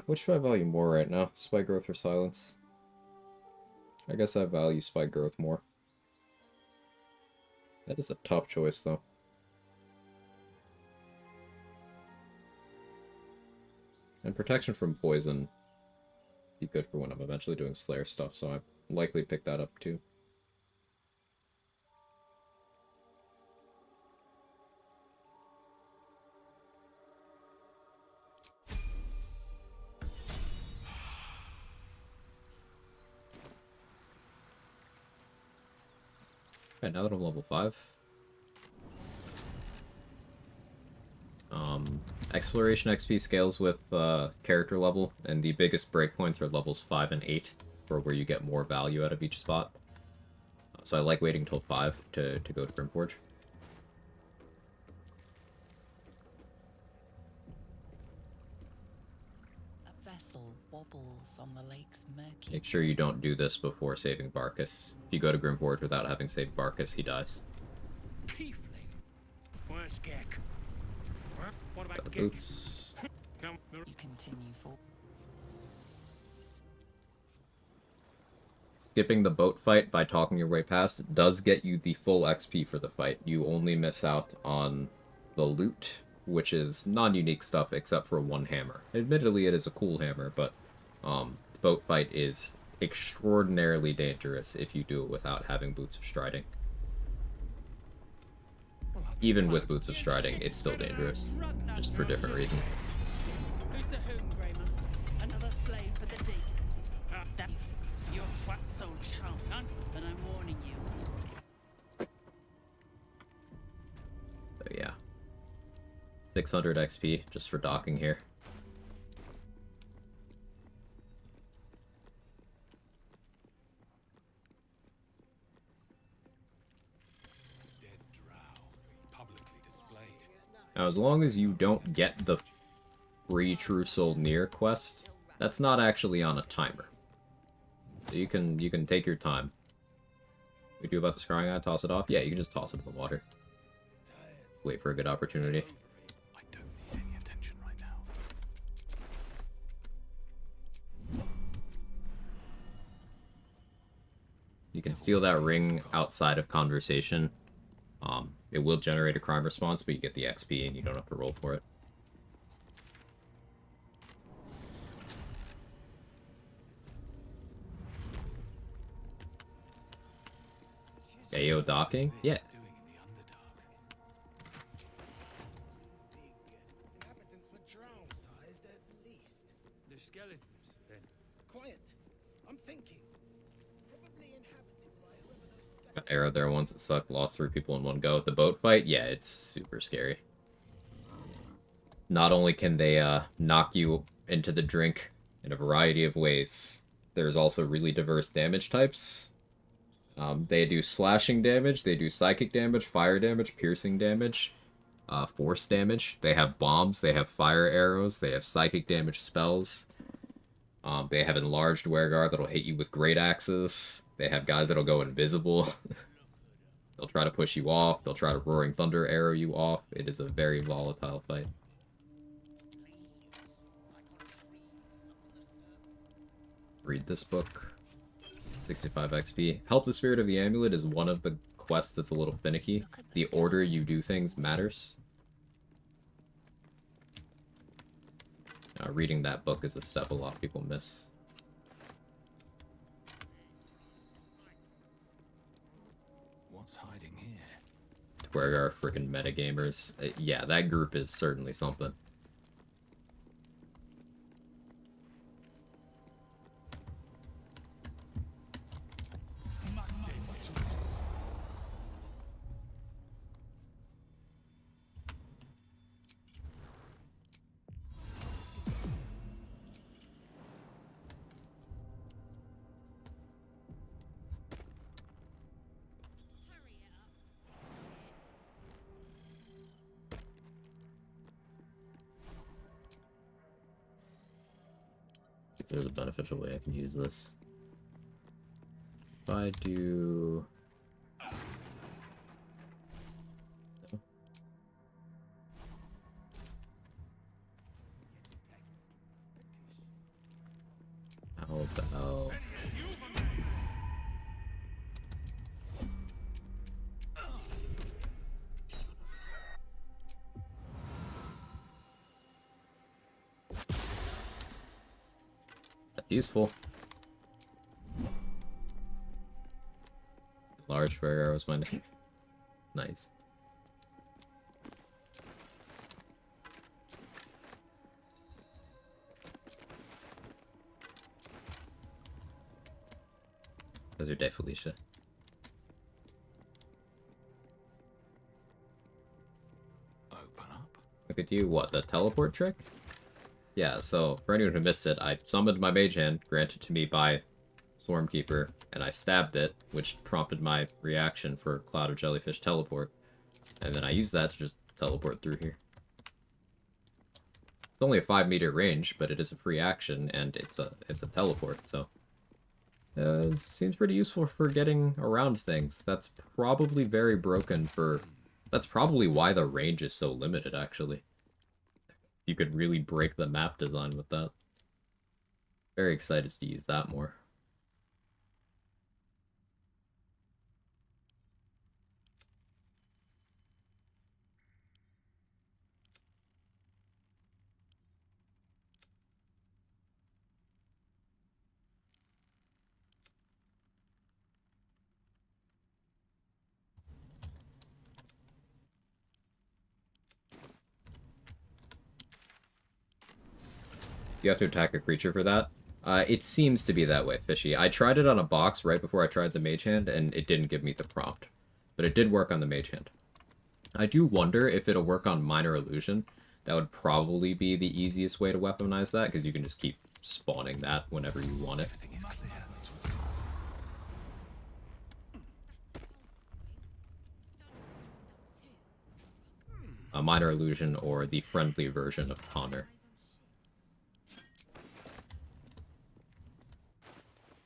Which do I value more right now? Spike growth or silence? I guess I value spike growth more. That is a tough choice, though. And protection from poison be good for when I'm eventually doing Slayer stuff, so I likely pick that up too. Okay, now that I'm level 5. Exploration XP scales with character level, and the biggest breakpoints are levels 5 and 8, for where you get more value out of each spot. So I like waiting till 5 to go to Grimforge. A vessel wobbles on the lake's murky. Make sure you don't do this before saving Barkus. If you go to Grimforge without having saved Barkus, he dies. Tiefling. Where's Gek? What about the Gek? boots. You continue for. Skipping the boat fight by talking your way past does get you the full XP for the fight. You only miss out on the loot, which is non-unique stuff except for one hammer. Admittedly, it is a cool hammer, but the boat fight is extraordinarily dangerous if you do it without having Boots of Striding. Even with Boots of Striding, it's still dangerous, just for different reasons. Who's the Hoon, Grayman? Another slave for the deep. Your twat's so chump, and I'm warning you. So yeah. 600 XP just for docking here. Now, as long as you don't get the free True Soul Near quest, that's not actually on a timer. So you can take your time. We do about the scrying eye, toss it off? Yeah, you can just toss it in the water. Wait for a good opportunity. I don't need any attention right now. You can steal that ring outside of conversation. It will generate a crime response, but you get the XP and you don't have to roll for it. AO docking? Yeah. The skeletons, then. Quiet. I'm thinking. Probably inhabited by whoever those Got arrow there once it sucked. Lost 3 people in one go. The boat fight? Yeah, it's super scary. Not only can they knock you into the drink in a variety of ways, there's also really diverse damage types. They do slashing damage, they do psychic damage, fire damage, piercing damage, force damage. They have bombs, they have fire arrows, they have psychic damage spells. They have enlarged wereguard that'll hit you with great axes. They have guys that'll go invisible. They'll try to push you off. They'll try to roaring thunder arrow you off. It is a very volatile fight. Read this book. 65 XP. Help the Spirit of the Amulet is one of the quests that's a little finicky. The order you do things matters. Reading that book is a step a lot of people miss. What's hiding here? Where are freaking metagamers? Yeah, that group is certainly something. There's a beneficial way I can use this. If I do... How about... That's useful. Large fire arrows my name. Nice. How's your day, Felicia? Open up. Look at you. What, the teleport trick? Yeah, so for anyone who missed it, I summoned my mage hand, granted to me by Swarmkeeper, and I stabbed it, which prompted my reaction for Cloud of Jellyfish teleport. And then I used that to just teleport through here. It's only a 5-meter range, but it is a free action, and it's a teleport, so... it seems pretty useful for getting around things. That's probably very broken for... That's probably why the range is so limited, actually. You could really break the map design with that. Very excited to use that more. You have to attack a creature for that. It seems to be that way, Fishy. I tried it on a box right before I tried the mage hand, and it didn't give me the prompt. But it did work on the mage hand. I do wonder if it'll work on Minor Illusion. That would probably be the easiest way to weaponize that, because you can just keep spawning that whenever you want it. Everything is clear. A Minor Illusion or the friendly version of Connor,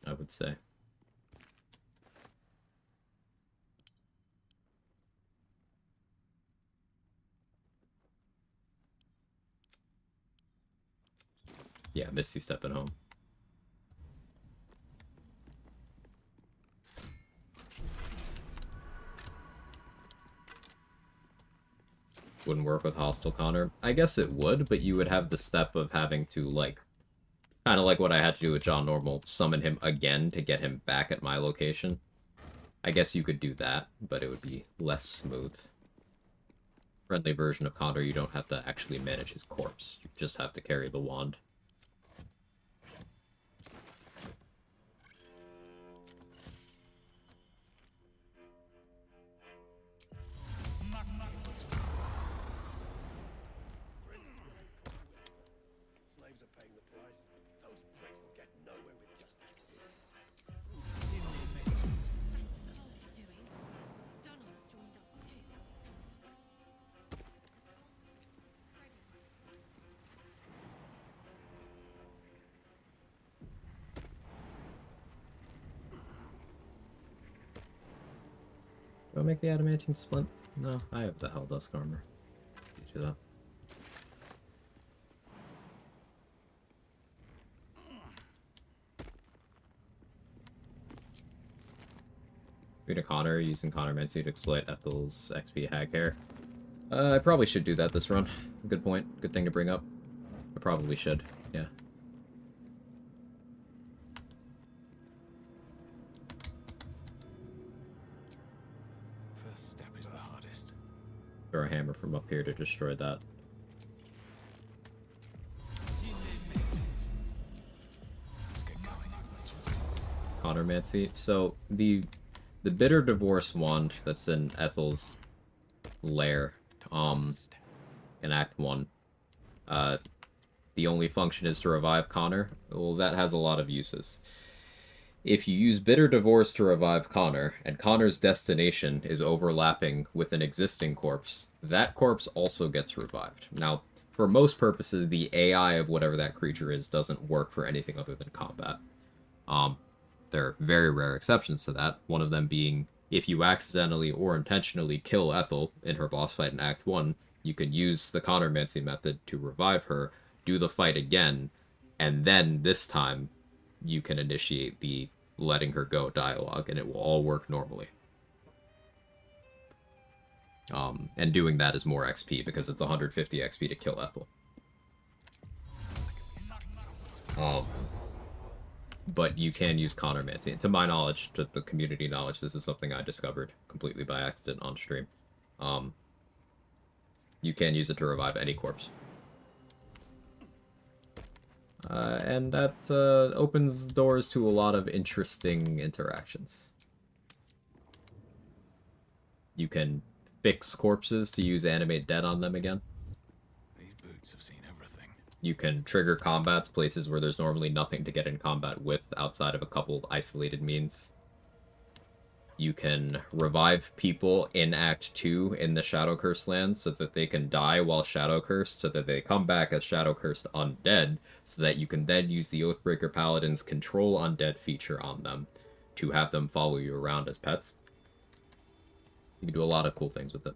I would say. Yeah, Misty stepping home. wouldn't work with Hostile Connor. I guess it would, but you would have the step of having to, like, kind of like what I had to do with John Normal, summon him again to get him back at my location. I guess you could do that, but it would be less smooth. Friendly version of Connor, you don't have to actually manage his corpse. You just have to carry the wand. Slaves are paying the price. Those pricks will get nowhere with just axes. Do I make the adamantine splint? No, I have the Helldusk armor. You do that. Rita Connor using Connor Mency to exploit Ethel's XP hag hair. I probably should do that this run. Good point. Good thing to bring up. I probably should, yeah. First step is the hardest. Throw a hammer from up here to destroy that. Connor Mancy. So the bitter divorce wand that's in Ethel's lair, in Act 1. The only function is to revive Connor. Well, that has a lot of uses. If you use Bitter Divorce to revive Connor, and Connor's destination is overlapping with an existing corpse, that corpse also gets revived. Now, for most purposes, the AI of whatever that creature is doesn't work for anything other than combat. There are very rare exceptions to that, one of them being if you accidentally or intentionally kill Ethel in her boss fight in Act 1, you can use the Connor Mancy method to revive her, do the fight again, and then this time you can initiate the letting her go dialogue, and it will all work normally. And doing that is more XP, because it's 150 XP to kill Ethel. But you can use Connor Mancy. To my knowledge, to the community knowledge, this is something I discovered completely by accident on stream. You can use it to revive any corpse. And that opens doors to a lot of interesting interactions. You can fix corpses to use Animate Dead on them again. These boots have seen everything. You can trigger combats places where there's normally nothing to get in combat with outside of a couple of isolated means. You can revive people in Act 2 in the Shadow Cursed lands so that they can die while Shadow Cursed, so that they come back as Shadow Cursed undead, so that you can then use the Oathbreaker Paladin's Control Undead feature on them to have them follow you around as pets. You can do a lot of cool things with it.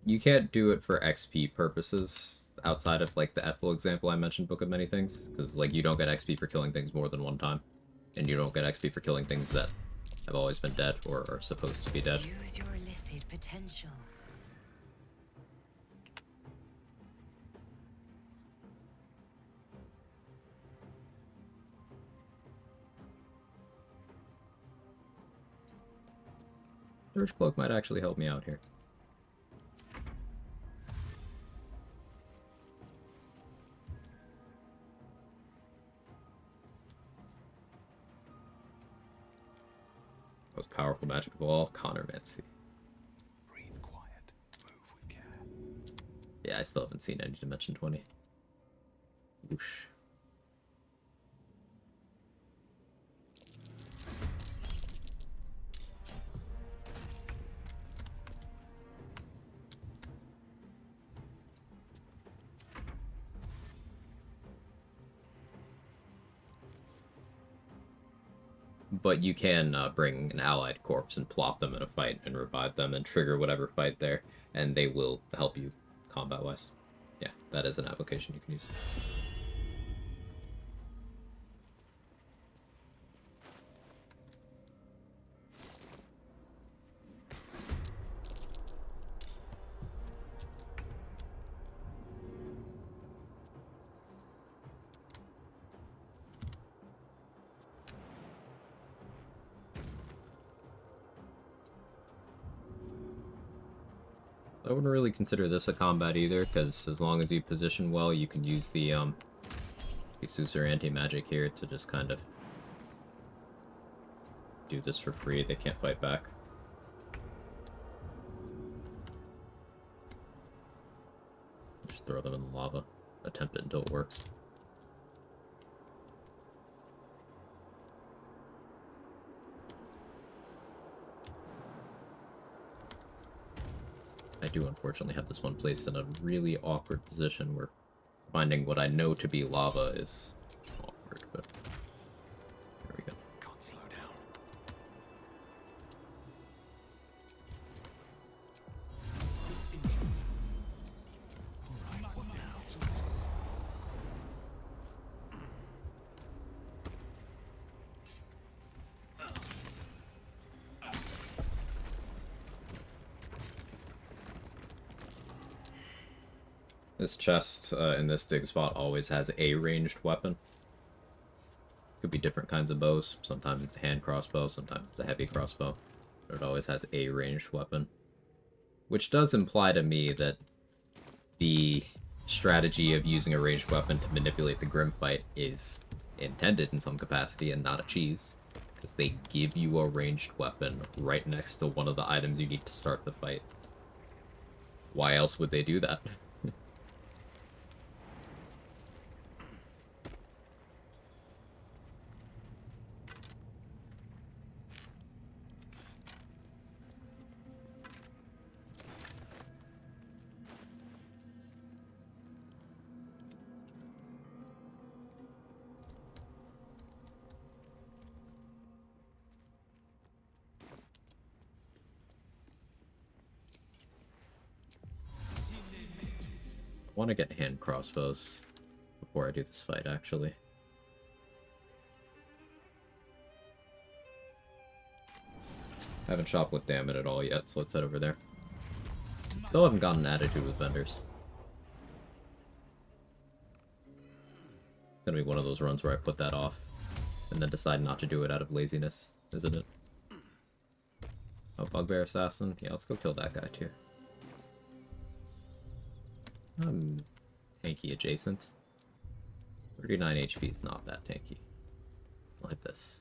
You can't do it for XP purposes outside of, like, the Ethel example I mentioned, Book of Many Things, because, like, you don't get XP for killing things more than one time, and you don't get XP for killing things that have always been dead or are supposed to be dead. Use your illithid potential. Dirge Cloak might actually help me out here. Most powerful magic of all, Connor Mancy. Breathe quiet. Move with care. Yeah, I still haven't seen any Dimension 20. Whoosh. But you can bring an allied corpse and plop them in a fight and revive them and trigger whatever fight there, and they will help you combat-wise. Yeah, that is an application you can use. I wouldn't really consider this a combat either, because as long as you position well, you can use the Susur anti-magic here to just kind of do this for free. They can't fight back. Just throw them in the lava. Attempt it until it works. I do unfortunately have this one placed in a really awkward position where finding what I know to be lava is awkward, but there we go. Can't slow down. Alright, what now? This chest in this dig spot always has a ranged weapon. Could be different kinds of bows. Sometimes it's a hand crossbow, sometimes it's a heavy crossbow. But it always has a ranged weapon. Which does imply to me that the strategy of using a ranged weapon to manipulate the Grim fight is intended in some capacity and not a cheese. Because they give you a ranged weapon right next to one of the items you need to start the fight. Why else would they do that? I want to get hand crossbows before I do this fight, actually. I haven't shopped with Damn It at all yet, so let's head over there. Still haven't gotten an attitude with vendors. It's gonna be one of those runs where I put that off and then decide not to do it out of laziness, isn't it? Oh, Bugbear Assassin? Yeah, let's go kill that guy too. Tanky adjacent. 39 HP is not that tanky. Like this.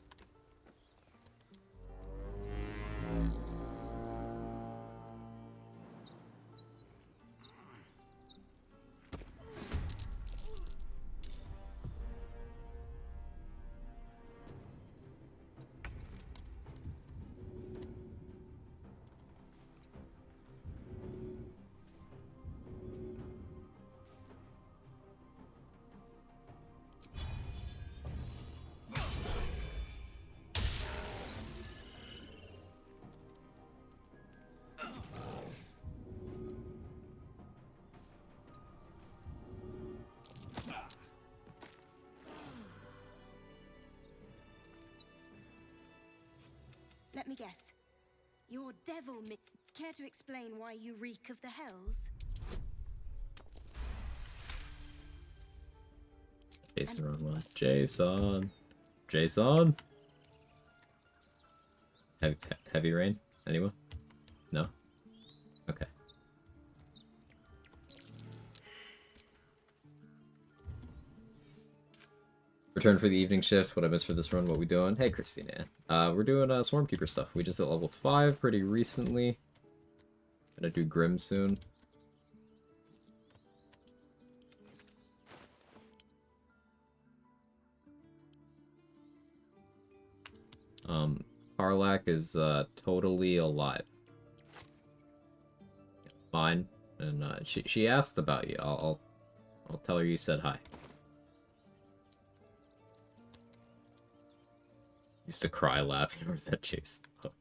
Let me guess. You're devil Care to explain why you reek of the hells? Jason, run one. Jason! Jason! Heavy rain? Anyone? No? Okay. Return for the evening shift. What I missed for this run? What we doing? Hey, Christina. We're doing Swarmkeeper stuff. We just hit level 5 pretty recently. Gonna do Grim soon. Karlak is totally alive. Fine. And she asked about you. I'll tell her you said hi. Used to cry laughing over that Jason book.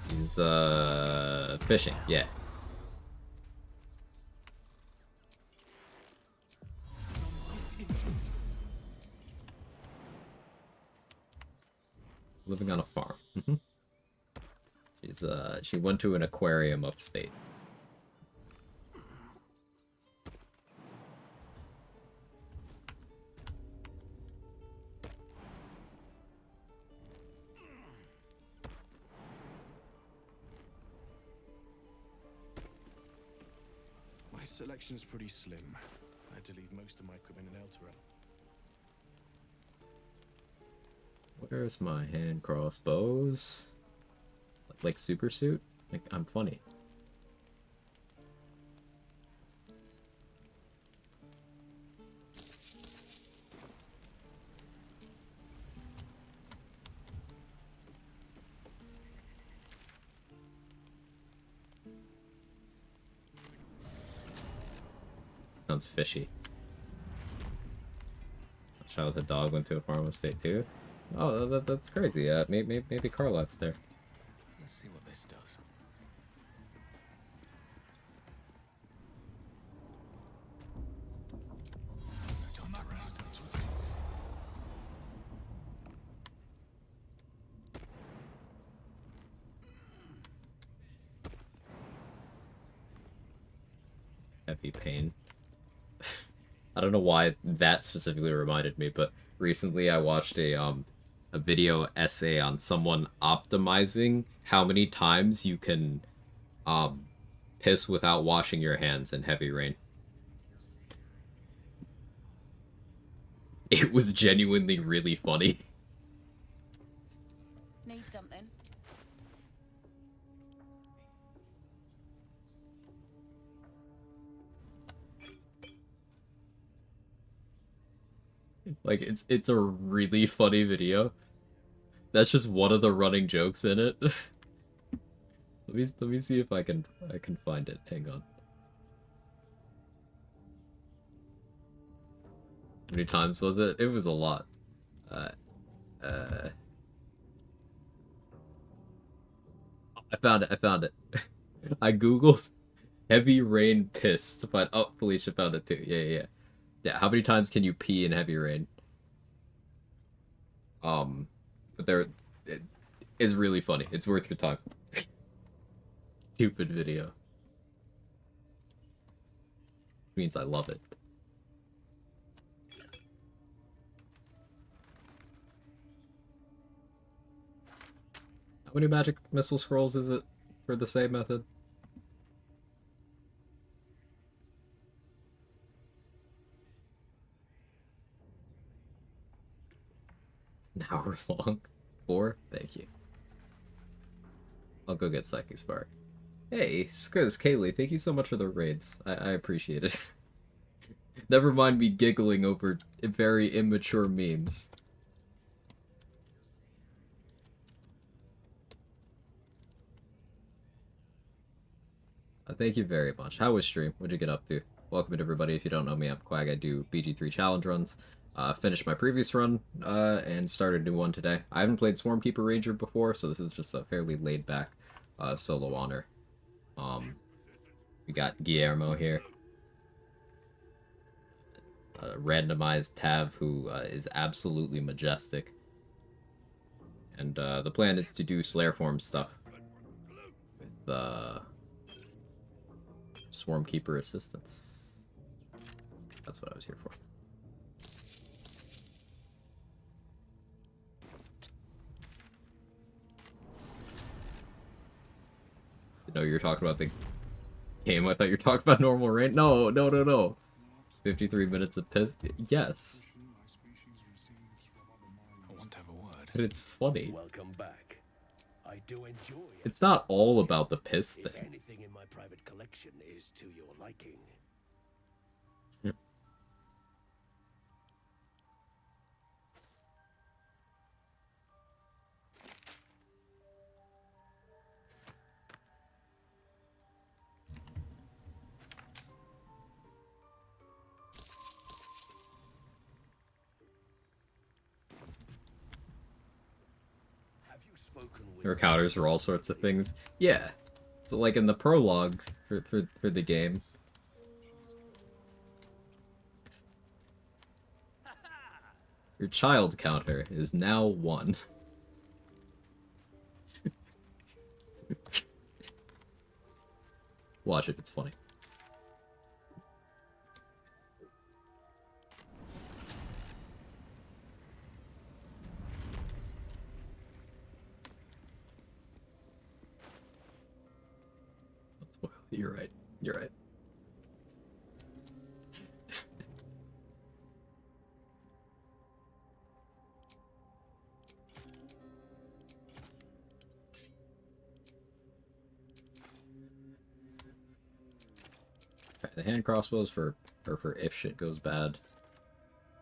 He's fishing, yeah. Living on a farm. She went to an aquarium upstate. My selection's pretty slim. I had to leave most of my equipment in Elturel. Where's my hand crossbows? Like super suit? Like, I'm funny. Sounds fishy. A childhood dog went to a farm estate too. Oh, that's crazy. Maybe Carlott's there. Let's see what this does. No time to rest. Heavy pain. I don't know why that specifically reminded me, but recently I watched a video essay on someone optimizing how many times you can piss without washing your hands in heavy rain. It was genuinely really funny. Need something? Like, it's a really funny video. That's just one of the running jokes in it. Let me see if I can find it. Hang on. How many times was it? It was a lot. I found it. I googled heavy rain piss, but oh, Felicia found it too. Yeah. Yeah, how many times can you pee in heavy rain? But it is really funny. It's worth your time. Stupid video. Means I love it. How many magic missile scrolls is it for the same method? An hour long? 4? Thank you. I'll go get Psychic Spark. Hey, Skriz, Kaylee, thank you so much for the raids. I appreciate it. Never mind me giggling over very immature memes. Thank you very much. How was stream? What'd you get up to? Welcome to everybody. If you don't know me, I'm Quag. I do BG3 challenge runs. Finished my previous run and started a new one today. I haven't played Swarmkeeper Ranger before, so this is just a fairly laid-back solo honor. We got Guillermo here. Randomized Tav, who is absolutely majestic. And the plan is to do Slayer form stuff with Swarmkeeper assistance. That's what I was here for. You know, you're talking about the game. I thought you were talking about normal rain. No. 53 minutes of piss. Yes. I want to have a word. But it's funny. Welcome back. I do enjoy it. It's not all about the piss If thing. anything in my private collection is to your liking. There are counters for all sorts of things. Yeah. So like in the prologue for the game. Your child counter is now 1. Watch it, it's funny. You're right. You're right. Right, the hand crossbows for if shit goes bad.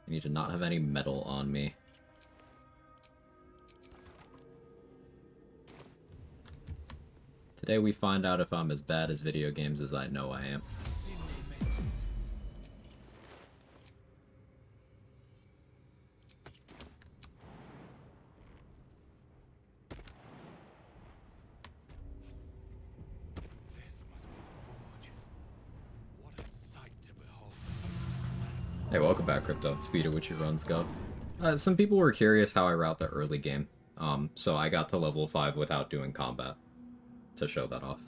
I need to not have any metal on me. Today we find out if I'm as bad as video games as I know I am. This must be the forge. What a sight to behold. Hey, welcome back, Crypto. Speed at which your runs go. Some people were curious how I route the early game. So I got to level 5 without doing combat. To show that off.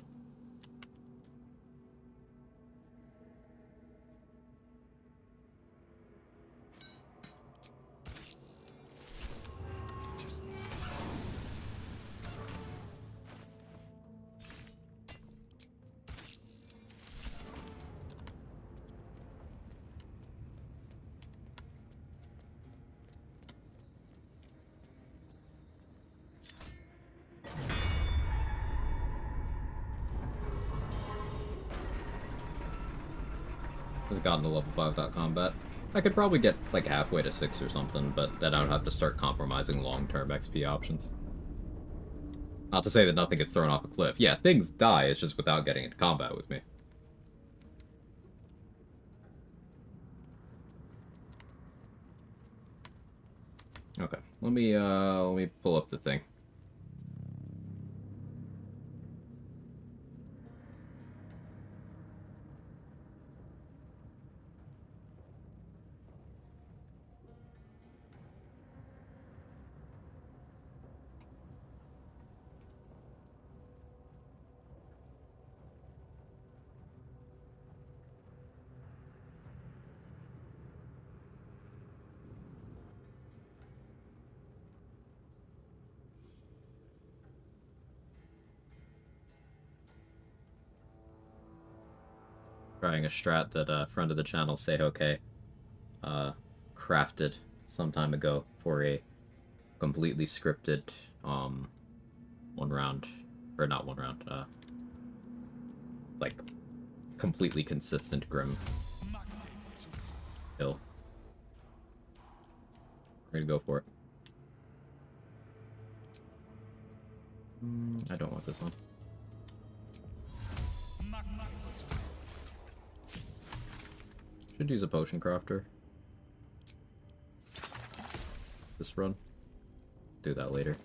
Has gotten to level 5 without combat. I could probably get like halfway to 6 or something, but then I would have to start compromising long-term XP options. Not to say that nothing gets thrown off a cliff. Yeah, things die, it's just without getting into combat with me. Okay, let me pull up the thing. Trying a strat that a friend of the channel, Seihoke, crafted some time ago for a completely scripted, one round, or not one round, like, completely consistent Grim kill. We're gonna go for it. I don't want this on. Should use a potion crafter. This run. Do that later.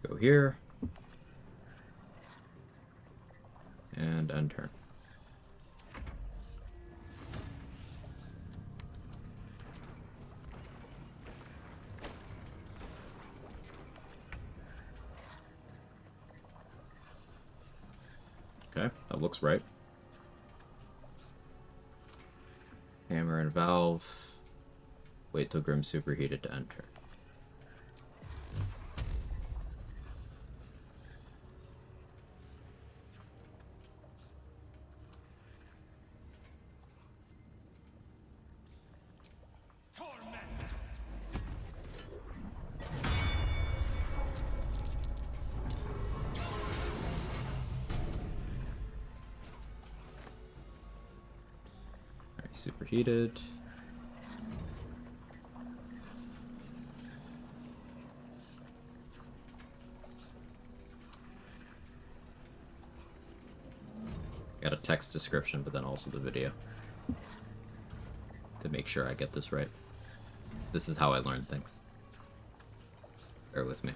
Go here. And end turn. Okay, that looks right. Hammer and valve. Wait till Grim's superheated to enter. Superheated. Got a text description, but then also the video. To make sure I get this right. This is how I learn things. Bear with me.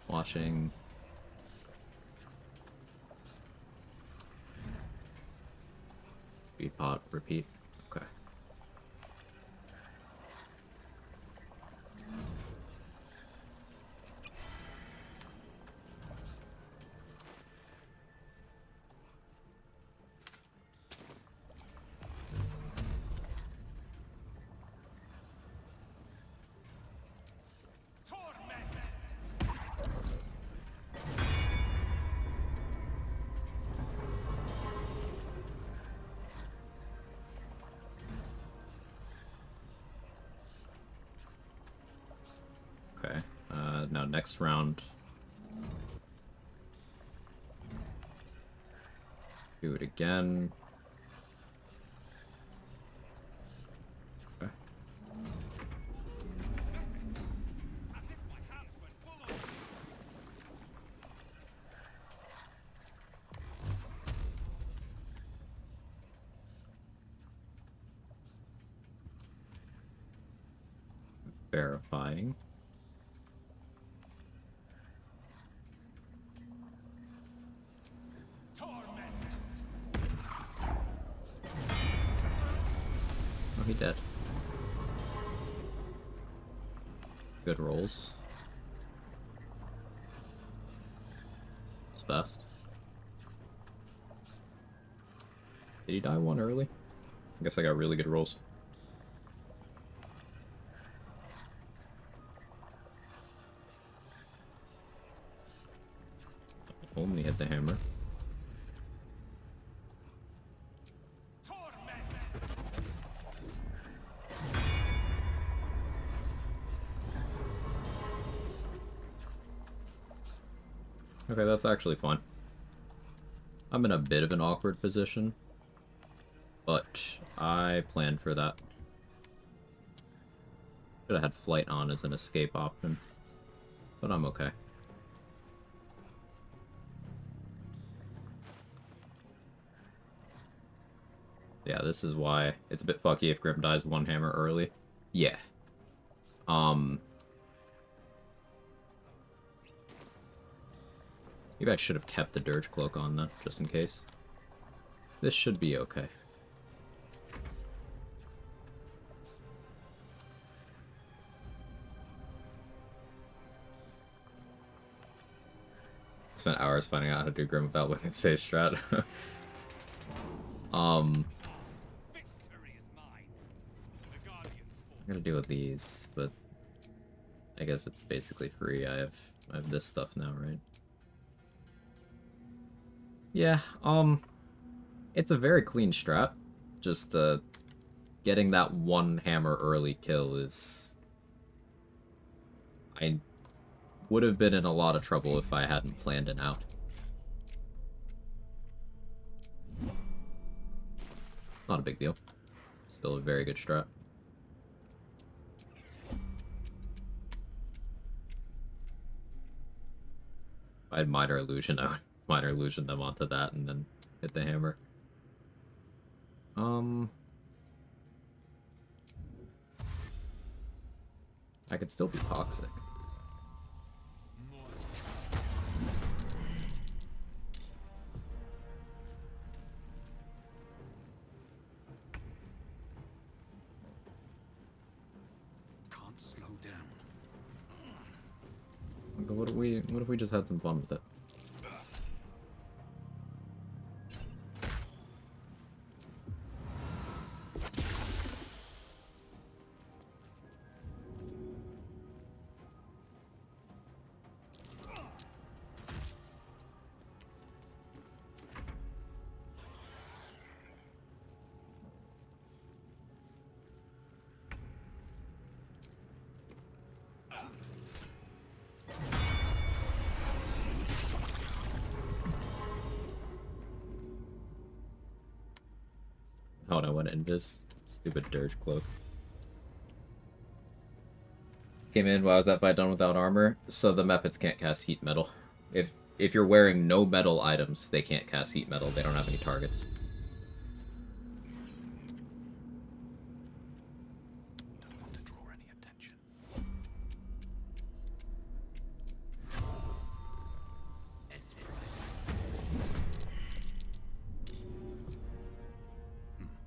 Watching. Beatpot, repeat. Okay. Okay, now next round. Do it again. Okay. Verifying. Oh, he dead. Good rolls. It's best. Did he die one early? I guess I got really good rolls. Only hit the hammer. Okay, that's actually fine. I'm in a bit of an awkward position, but I planned for that. Should have had flight on as an escape option, but I'm okay. Yeah, this is why it's a bit fucky if Grim dies one hammer early. Yeah. Maybe I should have kept the Dirge Cloak on then, just in case. This should be okay. Spent hours finding out how to do Grim without looking at stage strat. I'm gonna deal with these, but I guess it's basically free. I have this stuff now, right? Yeah, it's a very clean strat. Just getting that one hammer early kill is... I would have been in a lot of trouble if I hadn't planned it out. Not a big deal. Still a very good strat. If I had Minor Illusion, I would Minor Illusion them onto that and then hit the hammer. I could still be toxic. Can't slow down. What if we just had some fun with it? Oh, and I went invis. Stupid dirge cloak. Came in, why was that fight done without armor? So the Mephits can't cast heat metal. If you're wearing no metal items, they can't cast heat metal. They don't have any targets. Don't want to draw any attention.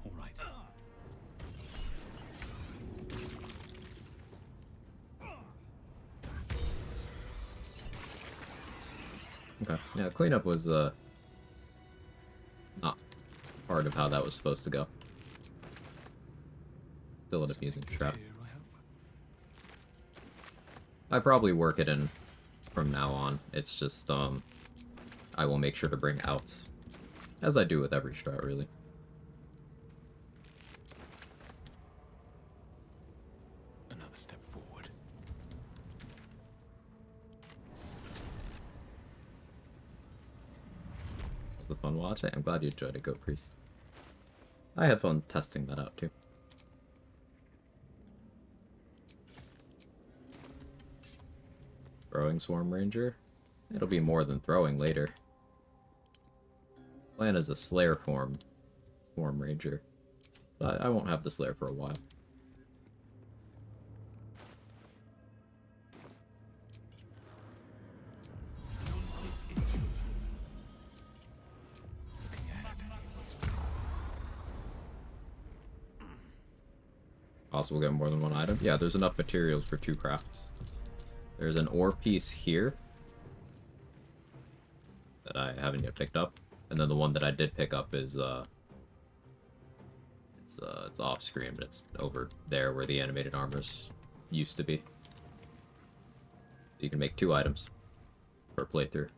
All right. Okay. Yeah, cleanup was not part of how that was supposed to go. Still end up using trap. I probably work it in from now on. It's just I will make sure to bring outs, as I do with every strat, really. Another step forward. It was a fun watch. I'm glad you enjoyed it, Goat Priest. I had fun testing that out too. Throwing Swarm Ranger? It'll be more than throwing later. Plan is a Slayer form Swarm Ranger, but I won't have the Slayer for a while. Possible get more than one item? Yeah, there's enough materials for 2 crafts. There's an ore piece here that I haven't yet picked up, and then the one that I did pick up is it's off screen, but it's over there where the animated armors used to be. You can make 2 items per playthrough.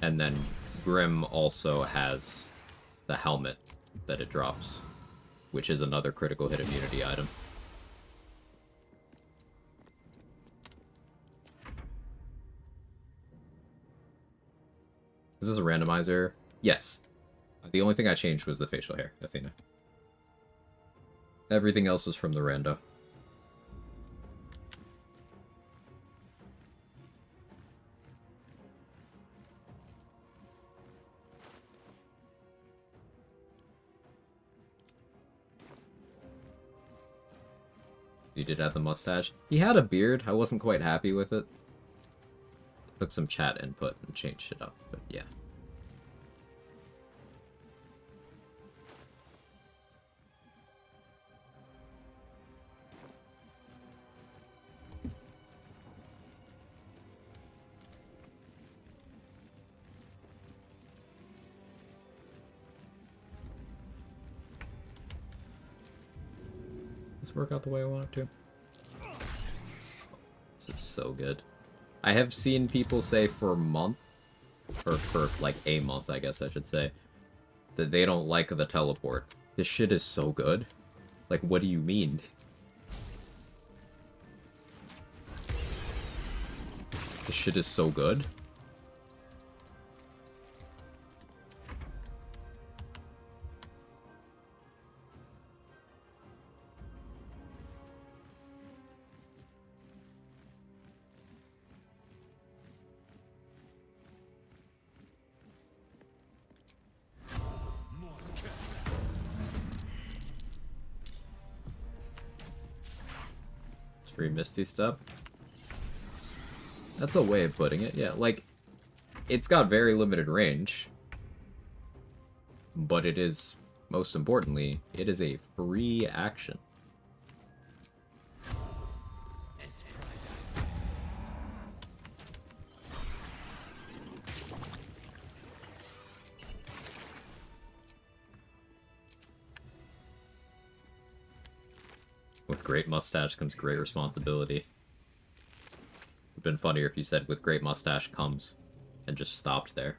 And then Grim also has the helmet that it drops, which is another critical hit immunity item. Is this a randomizer? Yes. The only thing I changed was the facial hair, Athena. Everything else was from the rando. You did have the mustache. He had a beard. I wasn't quite happy with it. Took some chat input and changed it up, but yeah. This work out the way I want it to. This is so good. I have seen people say for a month, or for like a month, I guess I should say, that they don't like the teleport. This shit is so good. Like, what do you mean? This shit is so good. Free Misty Step. That's a way of putting it, yeah. Like, it's got very limited range, but it is, most importantly, it is a free action. With great mustache comes great responsibility. It would have been funnier if you said, with great mustache comes, and just stopped there.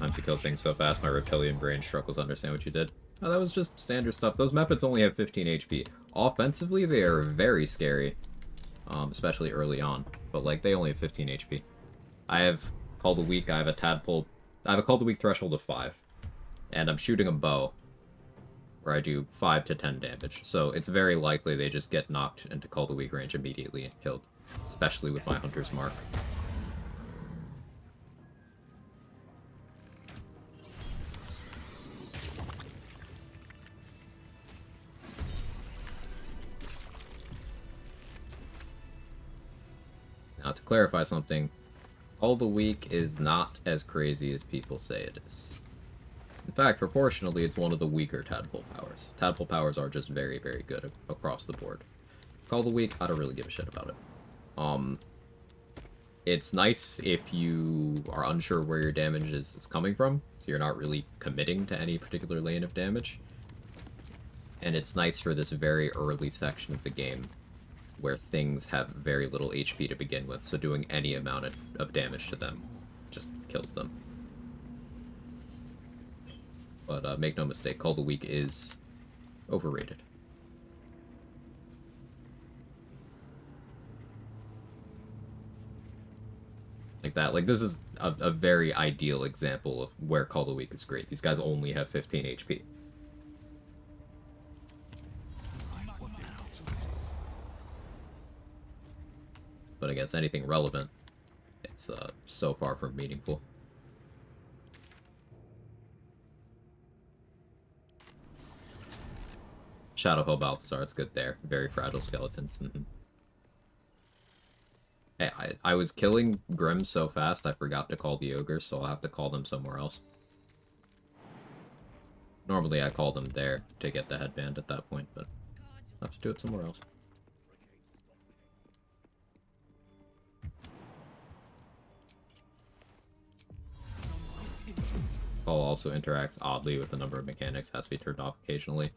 Sometimes you kill things so fast, my reptilian brain struggles to understand what you did. Oh, that was just standard stuff. Those methods only have 15 HP. Offensively, they are very scary, especially early on. But, like, they only have 15 HP. I have Call the Weak, I have a Tadpole... I have a Call the Weak threshold of 5. And I'm shooting a bow, where I do 5 to 10 damage. So it's very likely they just get knocked into Call the Weak range immediately and killed. Especially with my Hunter's Mark. Now, to clarify something, Call the Weak is not as crazy as people say it is. In fact, proportionally, it's one of the weaker Tadpole powers. Tadpole powers are just very, very good across the board. Call the Weak, I don't really give a shit about it. It's nice if you are unsure where your damage is coming from, so you're not really committing to any particular lane of damage. And it's nice for this very early section of the game, where things have very little HP to begin with, so doing any amount of damage to them just kills them. But make no mistake, Call the Weak is overrated. Like that. Like, this is a very ideal example of where Call the Weak is great. These guys only have 15 HP. But against anything relevant, it's so far from meaningful. Shadowfell Balthazar, it's good there. Very fragile skeletons. Hey, I was killing Grims so fast I forgot to call the Ogres, so I'll have to call them somewhere else. Normally I call them there to get the headband at that point, but I'll have to do it somewhere else. Call also interacts oddly with a number of mechanics, has to be turned off occasionally.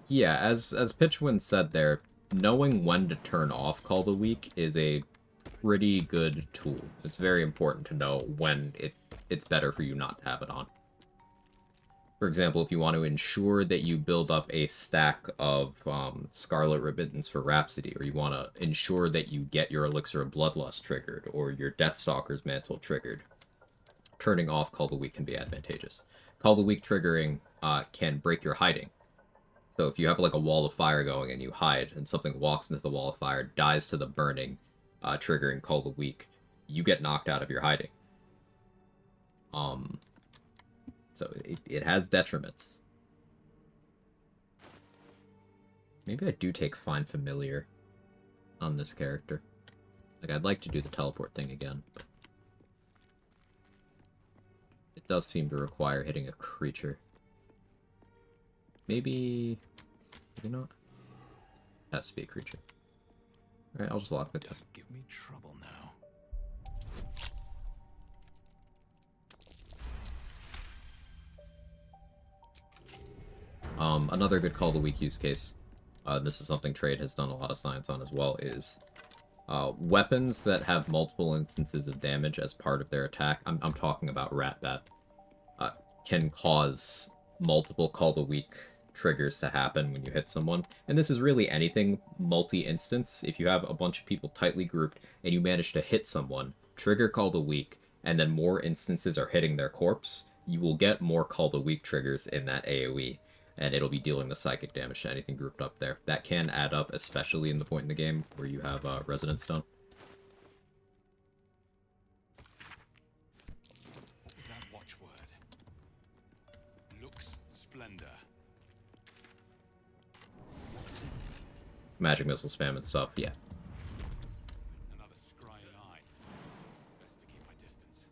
Yeah, as Pitchwind said there, knowing when to turn off Call the Weak is a pretty good tool. It's very important to know when it's better for you not to have it on. For example, if you want to ensure that you build up a stack of Scarlet Ribbons for Rhapsody, or you want to ensure that you get your Elixir of Bloodlust triggered, or your Deathstalker's Mantle triggered, turning off Call the Weak can be advantageous. Call the Weak triggering can break your hiding. So if you have like a wall of fire going and you hide, and something walks into the wall of fire, dies to the burning, triggering Call the Weak, you get knocked out of your hiding. So it has detriments. Maybe I do take Find Familiar on this character. Like, I'd like to do the teleport thing again, but it does seem to require hitting a creature. Maybe not. Has to be a creature. Alright, I'll just lock with this. Give me trouble now. Another good Call the Weak use case, this is something Trade has done a lot of science on as well, is weapons that have multiple instances of damage as part of their attack, I'm talking about Ratbat, can cause multiple Call the Weak triggers to happen when you hit someone. And this is really anything multi-instance. If you have a bunch of people tightly grouped and you manage to hit someone, trigger Call the Weak, and then more instances are hitting their corpse, you will get more Call the Weak triggers in that AoE, and it'll be dealing the psychic damage to anything grouped up there. That can add up, especially in the point in the game where you have Resonance Stone. What was that watchword? Lux Splendor. Magic Missile spam and stuff, yeah. Another scrying eye. Best to keep my distance.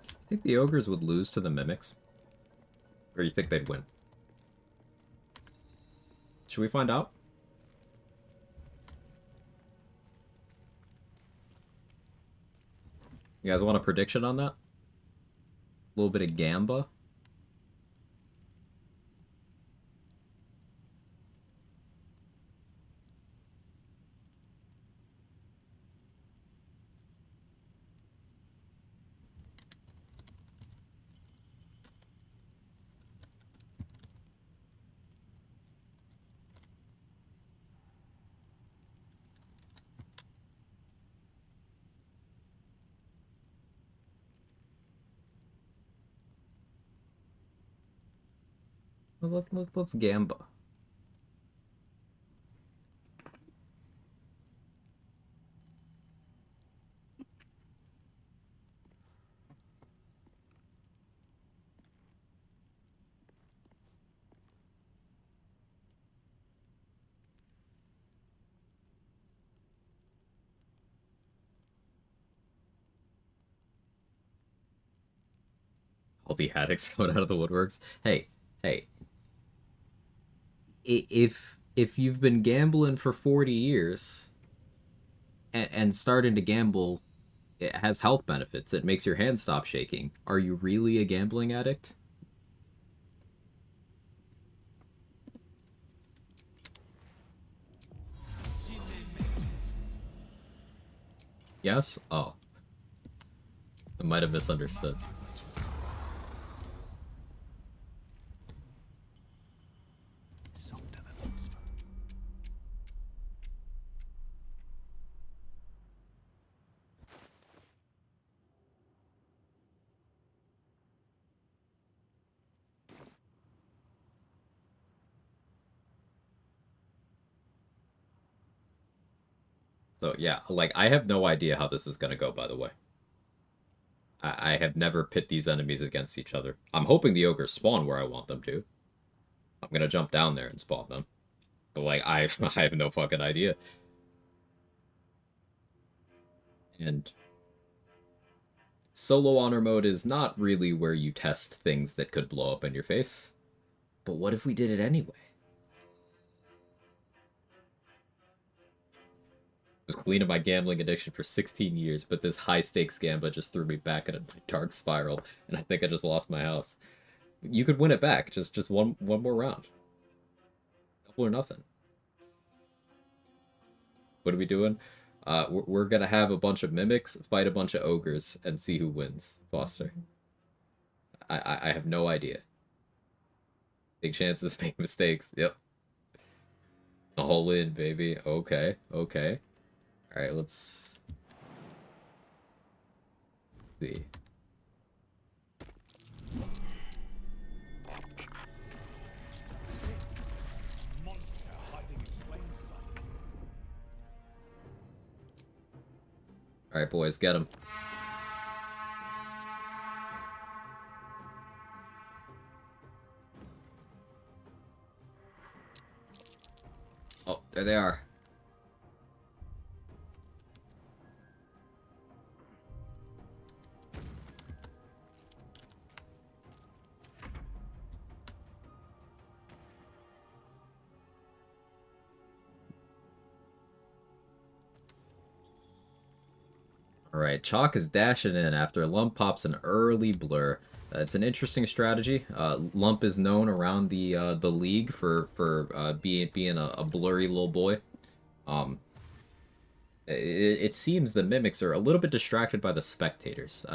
I think the Ogres would lose to the Mimics. Or you think they'd win? Should we find out? You guys want a prediction on that? A little bit of Gamba? Let's gamba. All the addicts coming out of the woodworks. Hey, hey. If you've been gambling for 40 years and starting to gamble, it has health benefits. It makes your hand stop shaking. Are you really a gambling addict? Yes? Oh. I might have misunderstood. So yeah, like I have no idea how this is gonna go, by the way. I have never pit these enemies against each other. I'm hoping the ogres spawn where I want them to. I'm gonna jump down there and spawn them. But like I I have no fucking idea. And solo honor mode is not really where you test things that could blow up in your face. But what if we did it anyway? Was clean of my gambling addiction for 16 years, but this high-stakes gambler just threw me back into my dark spiral, and I think I just lost my house. You could win it back, just one more round. Double or nothing. What are we doing? We're gonna have a bunch of mimics, fight a bunch of ogres, and see who wins. Foster. I have no idea. Big chances, make mistakes. Yep. All in, baby. Okay, okay. Alright, let's see. Alright, boys, get him. Oh, there they are. Alright, Chalk is dashing in after Lump pops an early blur. It's an interesting strategy. Lump is known around the league for being a blurry little boy. It seems the mimics are a little bit distracted by the spectators.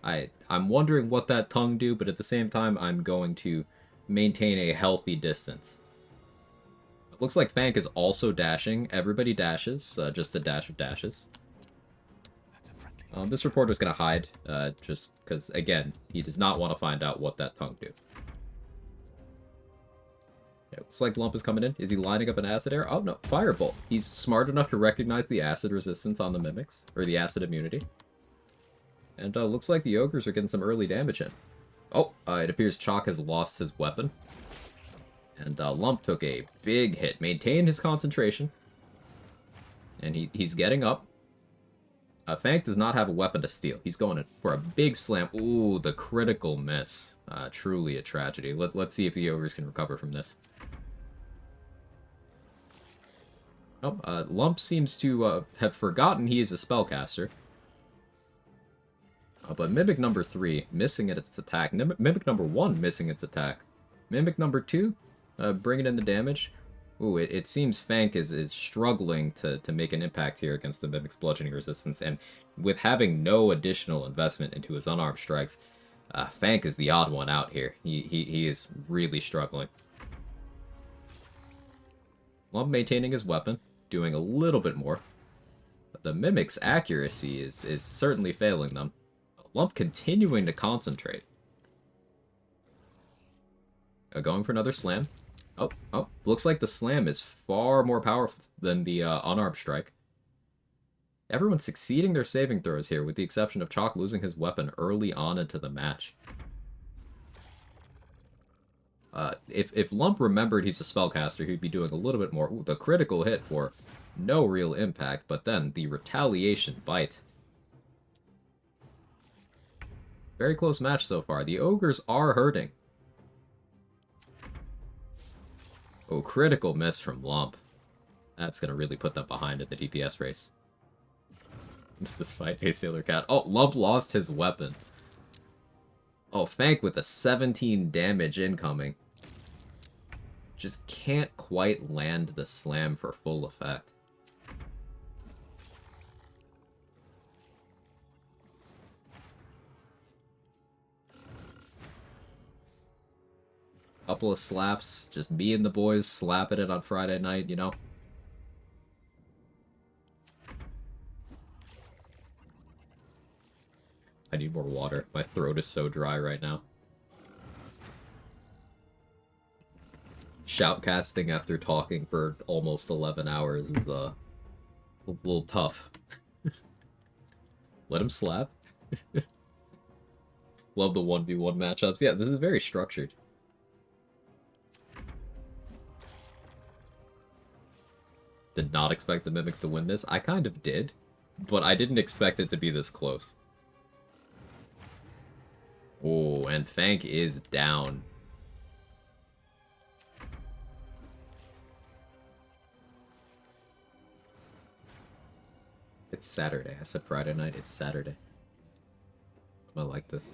I'm wondering what that tongue do, but at the same time, I'm going to maintain a healthy distance. It looks like Fank is also dashing. Everybody dashes, just a dash of dashes. This reporter's gonna hide, just because, again, he does not want to find out what that tongue do. Yeah, looks like Lump is coming in. Is he lining up an acid air? Oh, no, Firebolt. He's smart enough to recognize the acid resistance on the mimics, or the acid immunity. And looks like the ogres are getting some early damage in. Oh, it appears Chalk has lost his weapon. And Lump took a big hit. Maintained his concentration. And he's getting up. Fank does not have a weapon to steal. He's going in for a big slam. Ooh, the critical miss. Truly a tragedy. Let's see if the ogres can recover from this. Oh, Lump seems to have forgotten he is a spellcaster. But Mimic number 3 missing at its attack. Mimic number 1 missing its attack. Mimic number 2 bringing in the damage. Ooh, it seems Fank is struggling to make an impact here against the Mimic's bludgeoning resistance, and with having no additional investment into his unarmed strikes, Fank is the odd one out here. He is really struggling. Lump maintaining his weapon, doing a little bit more. But the Mimic's accuracy is certainly failing them. Lump continuing to concentrate. Going for another slam. Oh, looks like the slam is far more powerful than the unarmed strike. Everyone's succeeding their saving throws here, with the exception of Chalk losing his weapon early on into the match. If Lump remembered he's a spellcaster, he'd be doing a little bit more. Ooh, the critical hit for no real impact, but then the retaliation bite. Very close match so far. The ogres are hurting. Oh, critical miss from Lump. That's going to really put them behind at the DPS race. Despite a Sailor Cat. Oh, Lump lost his weapon. Oh, Fank with a 17 damage incoming. Just can't quite land the slam for full effect. Couple of slaps, just me and the boys slapping it on Friday night, you know? I need more water. My throat is so dry right now. Shoutcasting after talking for almost 11 hours is a little tough. Let him slap. Love the 1v1 matchups. Yeah, this is very structured. Did not expect the Mimics to win this. I kind of did, but I didn't expect it to be this close. Oh, and Fank is down. It's Saturday. I said Friday night. It's Saturday. I like this.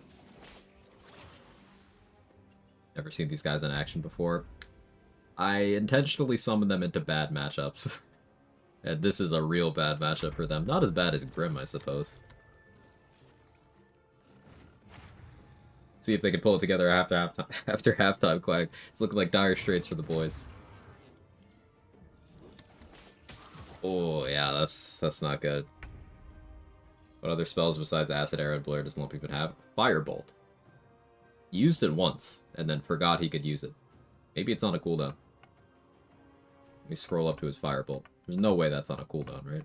Never seen these guys in action before. I intentionally summoned them into bad matchups. And this is a real bad matchup for them. Not as bad as Grim, I suppose. See if they can pull it together after halftime, Quag. It's looking like dire straits for the boys. Oh, yeah, that's not good. What other spells besides Acid Arrow and Blur does Lump even have? Firebolt. Used it once, and then forgot he could use it. Maybe it's on a cooldown. Let me scroll up to his Firebolt. There's no way that's on a cooldown, right?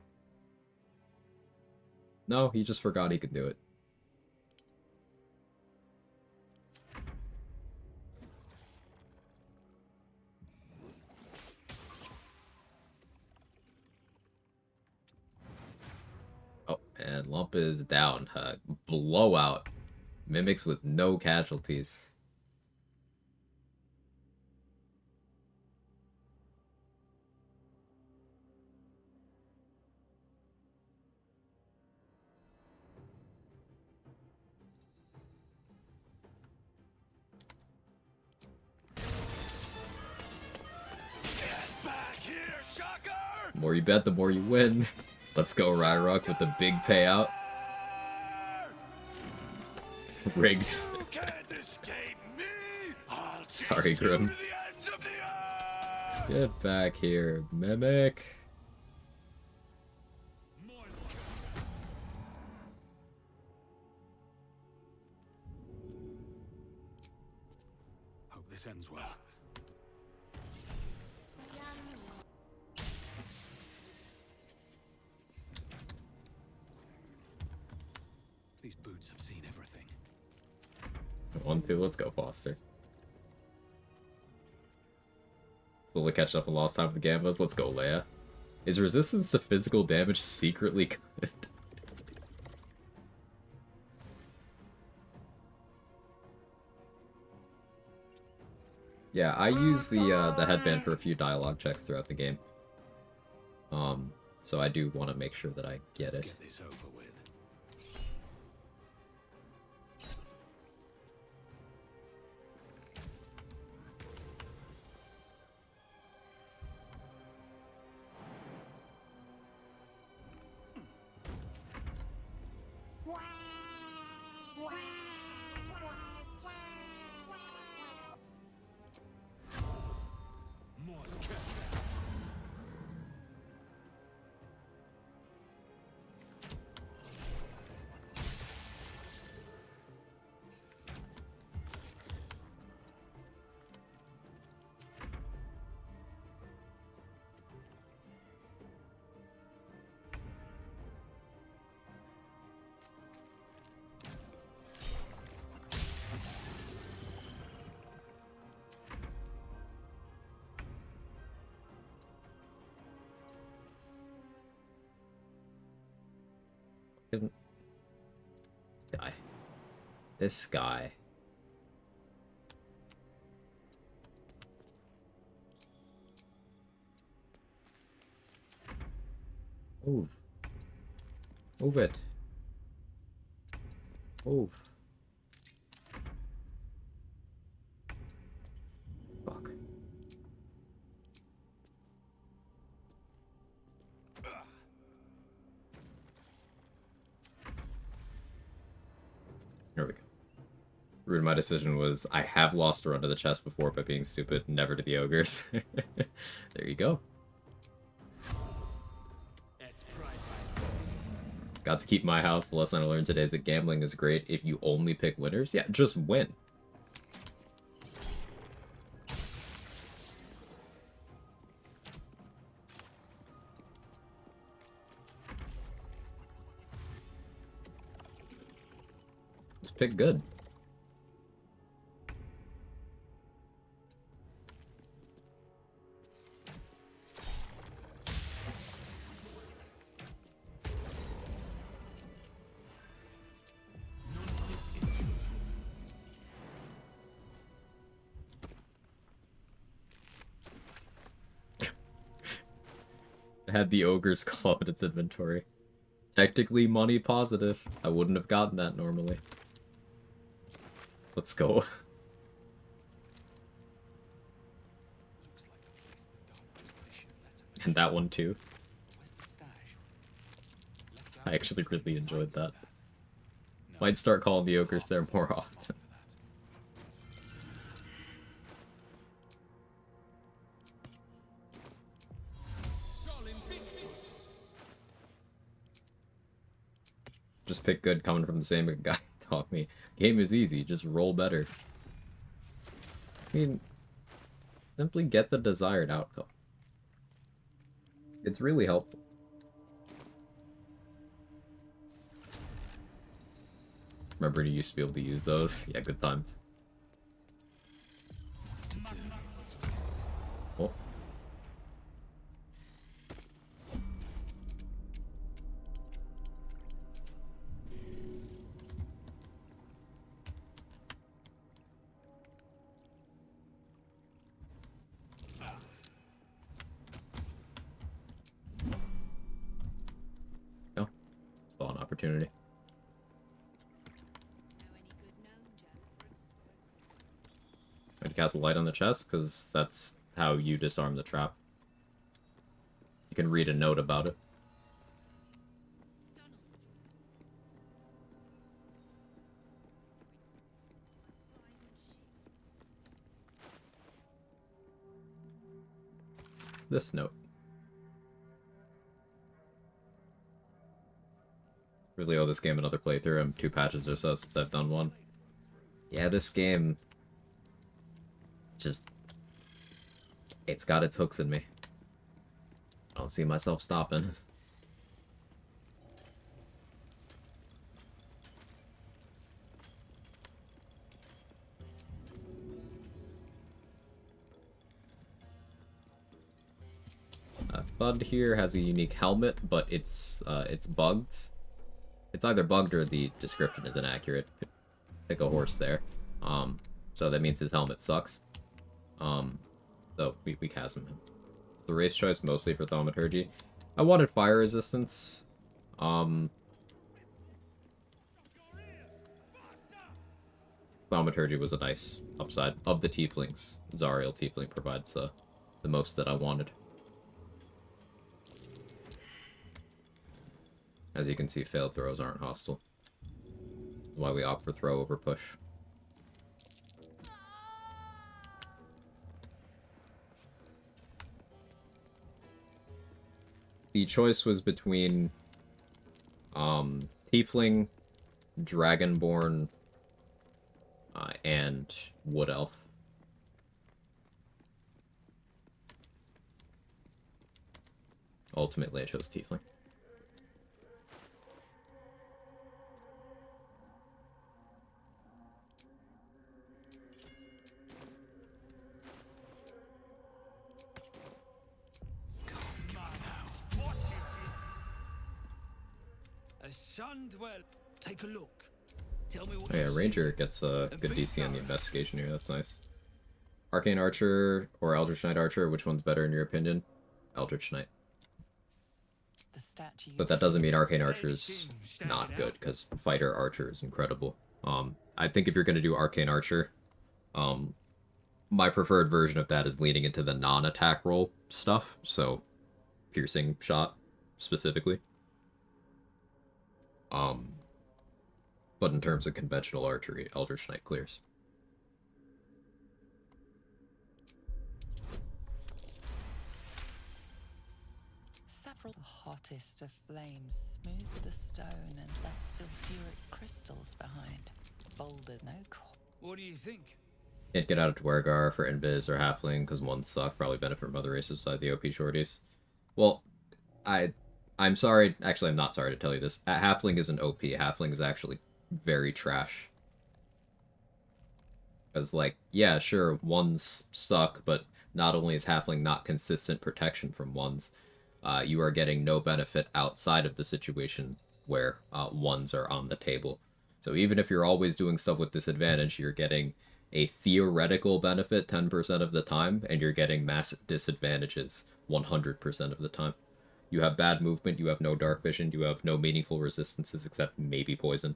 No, he just forgot he could do it. Oh, and Lump is down. Blowout. Mimics with no casualties. The more you bet, the more you win. Let's go, Ryrock, with the big payout. Rigged. Sorry, Grim. Get back here, Mimic. Hope this ends well. These boots have seen everything. 1-2, let's go, Foster. Slowly catch up and lost time with the Gambas. Let's go, Leia. Is resistance to physical damage secretly good? Yeah, I use the headband for a few dialogue checks throughout the game. So I do want to make sure that I get it. Get this over with. This guy. This guy. Move. Move it. Move. Fuck. Here we go. Root of my decision was I have lost a run to the chest before by being stupid, never to the ogres. There you go. Got to keep my house. The lesson I learned today is that gambling is great if you only pick winners. Yeah, just win. Just pick good. Had the ogre's claw in its inventory. Technically money positive. I wouldn't have gotten that normally. Let's go. And that one too. I actually really enjoyed that. Might start calling the ogres there more often. Just pick good coming from the same guy taught me. Game is easy, just roll better. I mean, simply get the desired outcome. It's really helpful. Remember you used to be able to use those? Yeah, good times. Oh. Oh, saw an opportunity. I'd cast a light on the chest, because that's how you disarm the trap. You can read a note about it. This note. Really owe this game another playthrough. I'm 2 patches or so since I've done one. Yeah, this game... just... it's got its hooks in me. I don't see myself stopping. Thud here has a unique helmet, but it's bugged. It's either bugged or the description is inaccurate. Pick a horse there. So that means his helmet sucks. So we chasm him. The race choice mostly for Thaumaturgy. I wanted fire resistance. Thaumaturgy was a nice upside. Of the tieflings, Zariel tiefling provides the most that I wanted. As you can see, failed throws aren't hostile. That's why we opt for throw over push. The choice was between Tiefling, Dragonborn, and Wood Elf. Ultimately, I chose Tiefling. A sun dwell. Take a look. Tell me what. Oh, yeah, you Ranger gets a good DC on the investigation here. That's nice. Arcane Archer or Eldritch Knight Archer, which one's better in your opinion? Eldritch Knight. The statue. But that doesn't mean Arcane Archer's not good, because Fighter Archer is incredible. I think if you're going to do Arcane Archer, my preferred version of that is leaning into the non-attack roll stuff, so piercing shot specifically. But in terms of conventional archery, Eldritch Knight clears. Several hottest of flames smoothed the stone and left sulfuric crystals behind. Boulder no core. What do you think? Can't get out of Dwergar for Invis or Halfling because one suck. Probably benefit from other races beside the OP shorties. Well, I'm sorry. Actually, I'm not sorry to tell you this. Halfling isn't OP. Halfling is actually very trash. Because, like, yeah, sure, ones suck, but not only is Halfling not consistent protection from ones, you are getting no benefit outside of the situation where ones are on the table. So even if you're always doing stuff with disadvantage, you're getting a theoretical benefit 10% of the time, and you're getting massive disadvantages 100% of the time. You have bad movement, you have no dark vision, you have no meaningful resistances except maybe poison.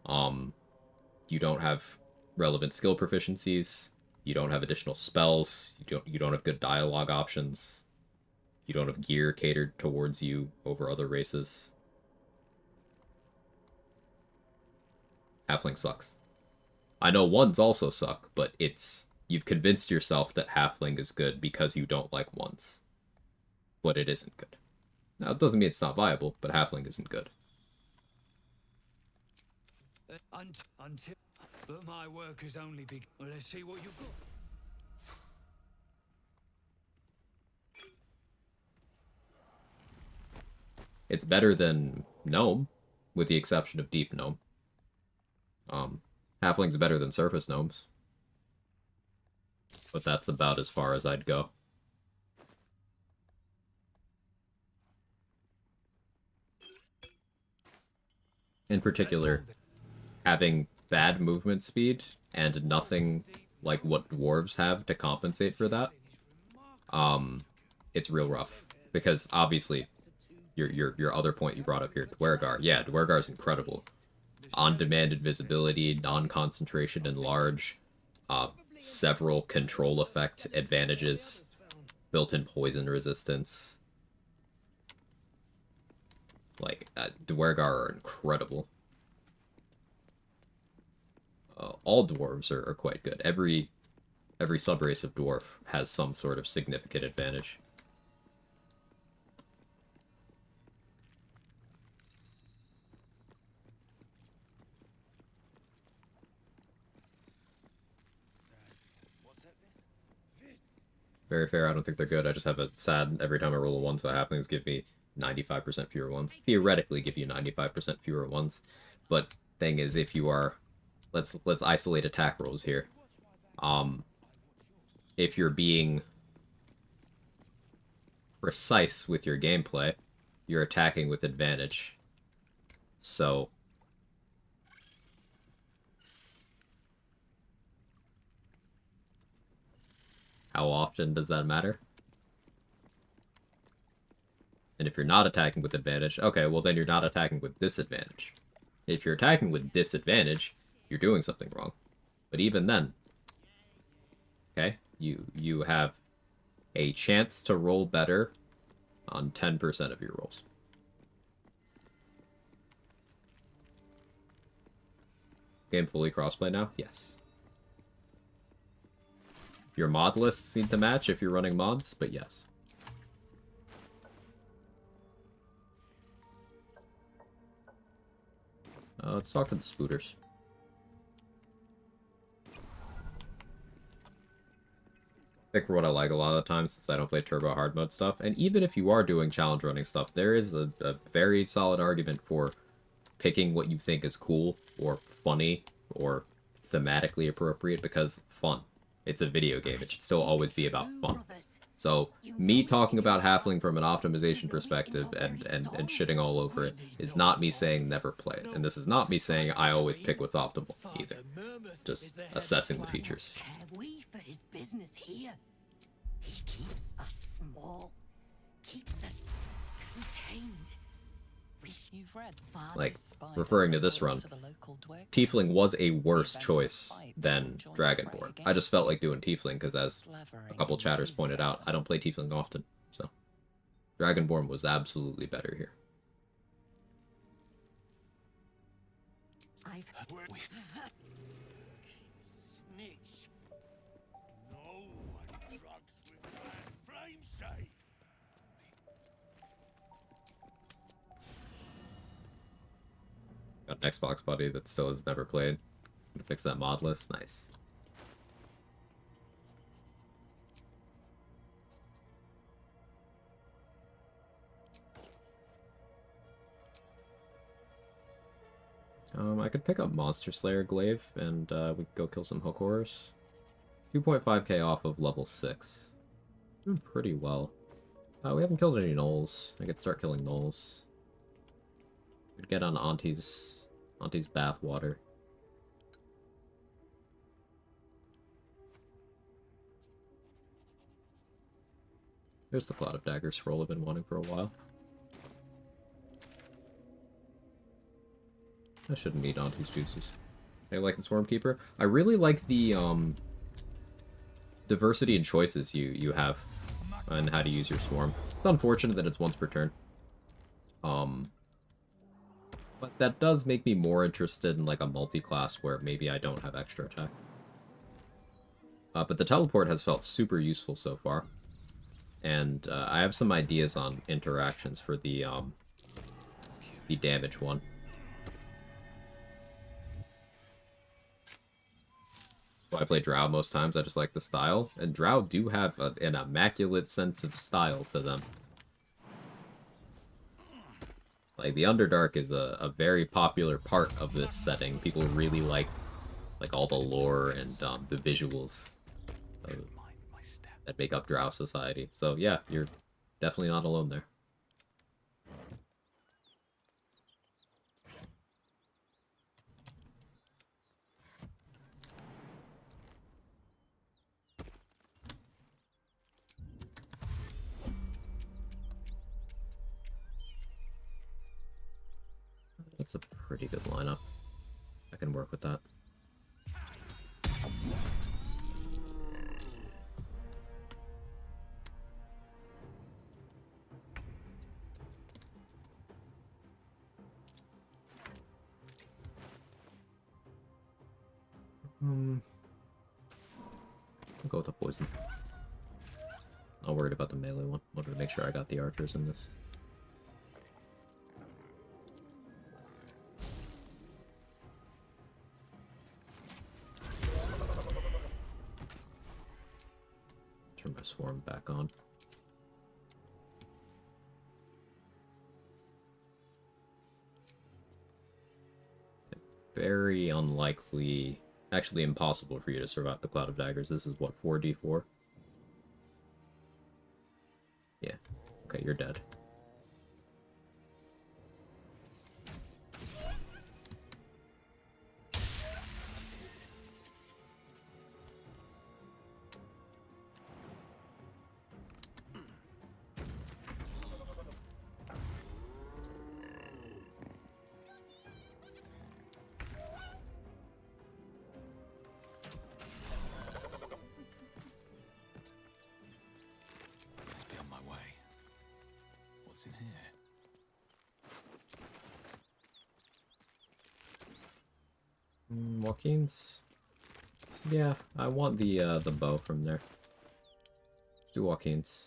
You don't have relevant skill proficiencies, you don't have additional spells, you don't have good dialogue options, you don't have gear catered towards you over other races. Halfling sucks. I know ones also suck, but you've convinced yourself that Halfling is good because you don't like ones. But it isn't good. Now, it doesn't mean it's not viable, but Halfling isn't good. Until, but my work has only begun. Well, let's see what you've got. It's better than Gnome, with the exception of Deep Gnome. Halfling's better than Surface Gnomes. But that's about as far as I'd go. In particular, having bad movement speed and nothing like what dwarves have to compensate for that, it's real rough. Because obviously, your other point you brought up here, Dwergar. Yeah, Dwergar's incredible. On-demand invisibility, non-concentration enlarge, several control effect advantages, built-in poison resistance. Like, Dwergar are incredible. All dwarves are quite good. Every subrace of dwarf has some sort of significant advantage. Very fair, I don't think they're good. I just have a sad every time I roll a 1, so halflings give me 95% fewer ones. Theoretically give you 95% fewer ones. But thing is, if you are... Let's isolate attack rolls here. If you're being precise with your gameplay, you're attacking with advantage. So... how often does that matter? And if you're not attacking with advantage, okay, well then you're not attacking with disadvantage. If you're attacking with disadvantage, you're doing something wrong. But even then, okay, you have a chance to roll better on 10% of your rolls. Game fully crossplay now? Yes. Your mod lists need to match if you're running mods, but yes. Let's talk to the spooters. Pick what I like a lot of the time since I don't play turbo hard mode stuff. And even if you are doing challenge running stuff, there is a very solid argument for picking what you think is cool or funny or thematically appropriate because fun. It's a video game. It should still always be about fun. So me talking about Halfling from an optimization perspective and shitting all over it is not me saying never play it. And this is not me saying I always pick what's optimal either. Just assessing the features. Care we for his business here? He keeps us small, keeps us contained. You've read Like, referring to this run, Tiefling was a worse choice than Dragonborn. I just felt like doing Tiefling because, as a couple chatters pointed out, I don't play Tiefling often, so Dragonborn was absolutely better here. Snitch. No one drugs with bad flame shade. Got an Xbox buddy that still has never played. Gonna fix that mod list. Nice. I could pick up Monster Slayer Glaive and we could go kill some hook horrors. 2.5k off of level 6. Doing pretty well. We haven't killed any gnolls. I could start killing gnolls. Could get on Auntie's bath water. Here's the Cloud of Daggers scroll I've been wanting for a while. I shouldn't need Auntie's juices. I like the Swarmkeeper. I really like the diversity in choices you have on how to use your swarm. It's unfortunate that it's once per turn. But that does make me more interested in like a multi-class where maybe I don't have extra attack. But the teleport has felt super useful so far. And I have some ideas on interactions for the damage one. I play Drow most times, I just like the style. And Drow do have an immaculate sense of style to them. Like, the Underdark is a very popular part of this setting. People really like all the lore and the visuals that make up Drow society. So yeah, you're definitely not alone there. That's a pretty good lineup. I can work with that. I'll go with a poison. Not worried about the melee one. Wanted to make sure I got the archers in this. Turn my swarm back on. Very unlikely, actually impossible for you to survive the Cloud of Daggers. This is what, 4d4? Yeah. Okay, you're dead. Must be on my way. What's in here? Joaquin's? Yeah, I want the bow from there. Let's do Joaquin's.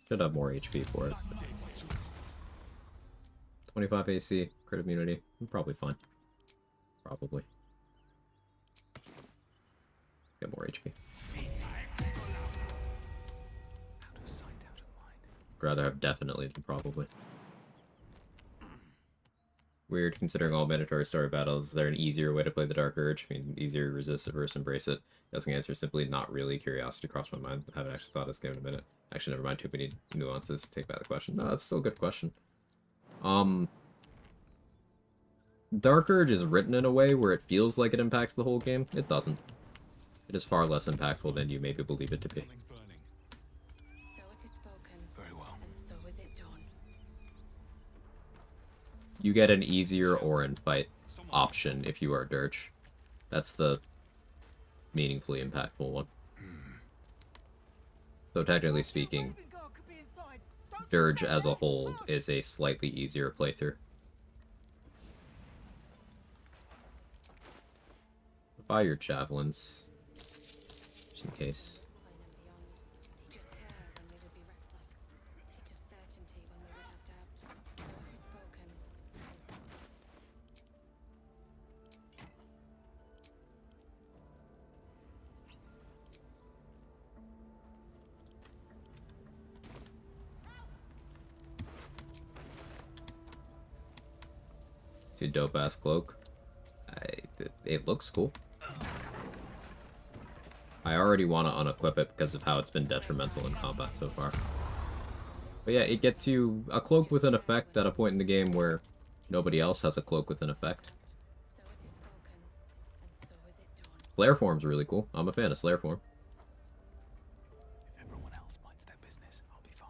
Should have more HP for it. 25 AC, crit immunity. I'm probably fine. Probably. Get more HP. Out of sight, out of mind. Rather have definitely than probably. Weird, considering all mandatory story battles. Is there an easier way to play the Dark Urge? I mean, easier to resist it versus embrace it? Doesn't answer, simply not really. Curiosity crossed my mind. I haven't actually thought of this game in a minute. Actually, never mind. Too many nuances to take back the question. No, that's still a good question. Dark Urge is written in a way where it feels like it impacts the whole game. It doesn't. It is far less impactful than you maybe believe it to be. You get an easier Orin fight option if you are Dirge. That's the meaningfully impactful one. So technically speaking, Dirge as a whole is a slightly easier playthrough. Buy your javelins, just in case. It's a dope ass cloak. It looks cool. I already want to unequip it because of how it's been detrimental in combat so far. But yeah, it gets you a cloak with an effect at a point in the game where nobody else has a cloak with an effect. Flare form's really cool. I'm a fan of Slayer form. If everyone else minds their business, I'll be fine.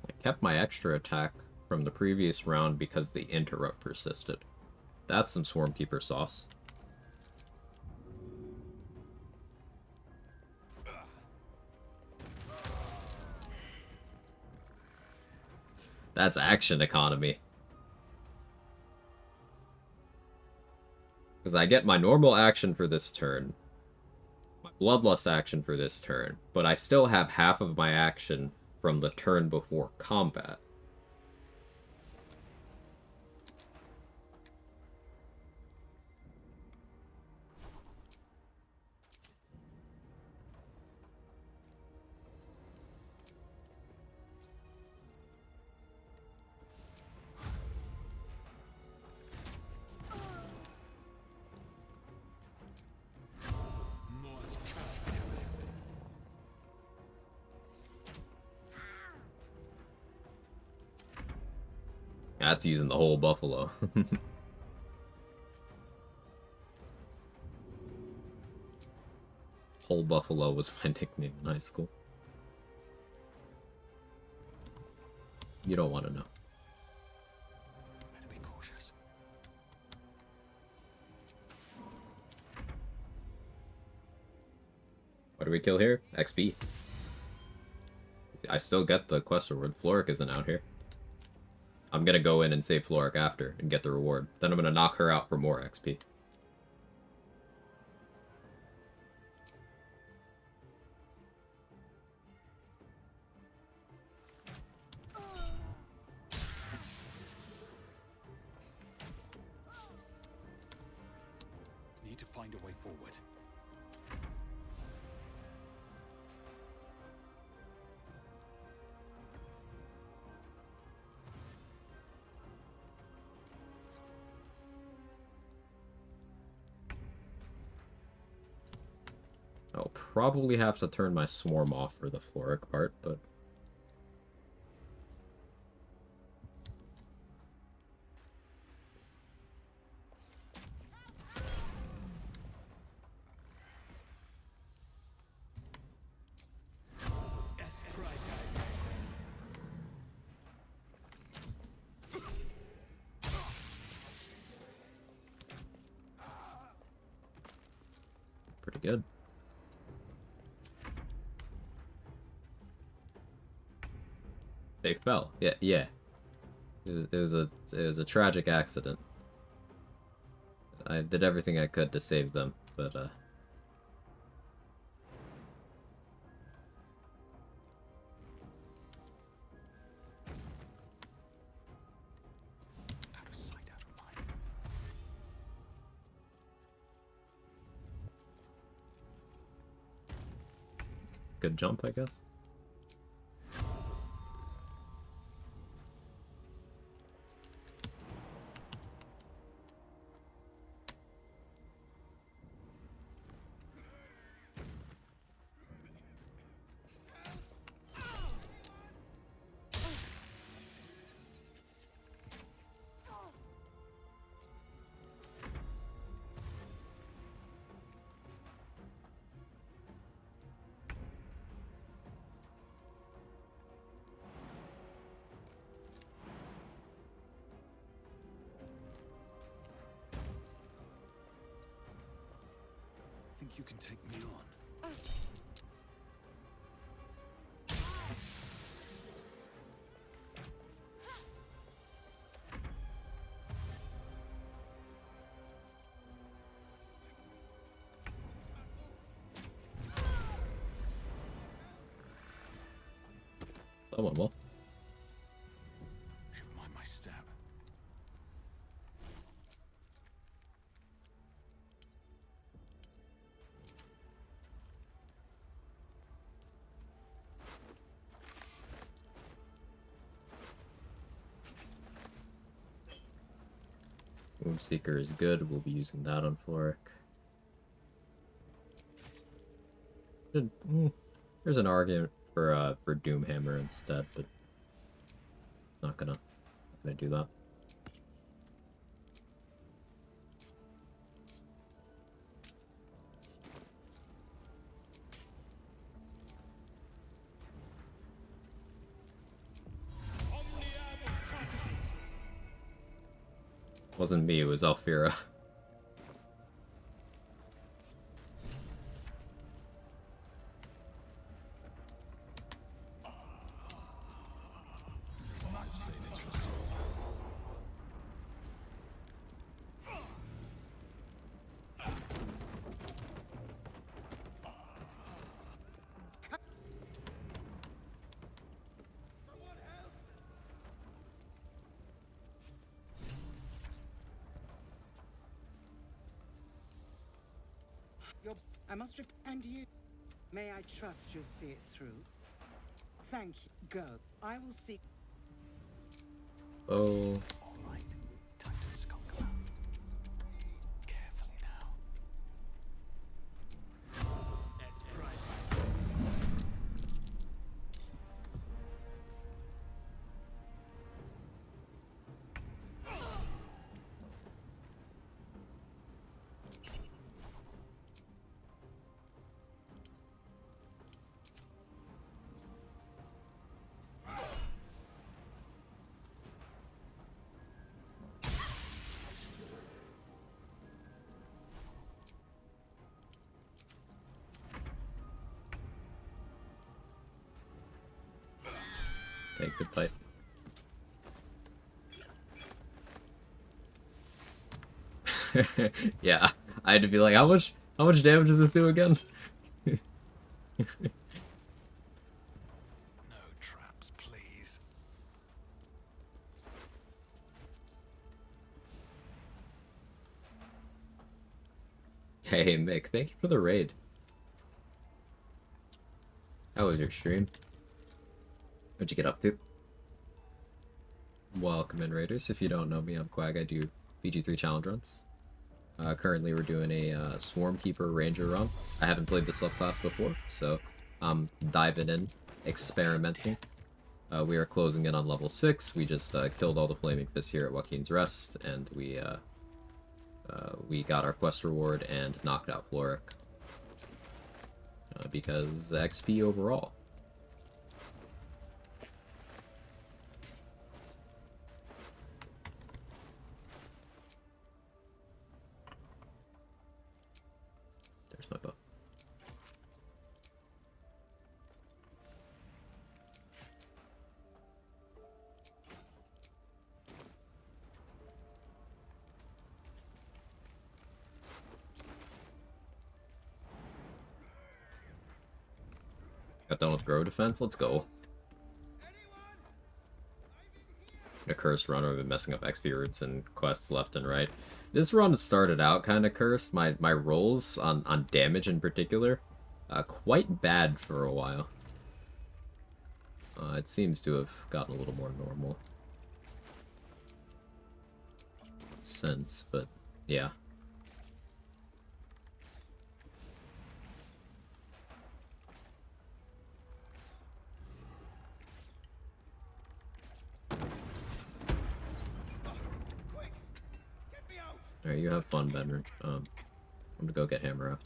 I kept my extra attack from the previous round because the interrupt persisted. That's some Swarmkeeper sauce. That's action economy. Because I get my normal action for this turn, my Bloodlust action for this turn, but I still have half of my action from the turn before combat. That's using the whole buffalo. Whole buffalo was my nickname in high school. You don't want to know. Better be cautious. What do we kill here? XP. I still get the quest reward. Floric isn't out here. I'm gonna go in and save Floric after and get the reward. Then I'm gonna knock her out for more XP. Need to find a way forward. I'll probably have to turn my swarm off for the Floric part, but... pretty good. They fell. Yeah. It was a tragic accident. I did everything I could to save them, but Out of sight, out of mind. good jump, I guess. Think you can take me on? That went well. Should mind my step. Wound Seeker is good. We'll be using that on Floric. There's an argument for Doomhammer instead, but not gonna do that. Wasn't me, it was Alfira. I must and you. May I trust you'll see it through? Thank you. Go. I will seek. Oh. Alright, time to skulk around. Carefully now. Let's pray. Okay, good fight. Yeah, I had to be like, how much damage does this do again? No traps, please. Hey Mick, thank you for the raid. How was your stream? What'd you get up to? Welcome in, Raiders. If you don't know me, I'm Quag. I do BG3 challenge runs. Currently, we're doing a Swarmkeeper Ranger run. I haven't played this subclass before, so I'm diving in, experimenting. We are closing in on level 6. We just killed all the Flaming Fists here at Joaquin's Rest, and we got our quest reward and knocked out Floric. Because XP overall. There's my bow. Got done with grow defense. Let's go. A cursed run. I've been messing up XP routes and quests left and right. This run started out kind of cursed. My rolls on damage in particular quite bad for a while. It seems to have gotten a little more normal since, but yeah. Alright, you have fun, Benren. I'm gonna go get Hammerraft.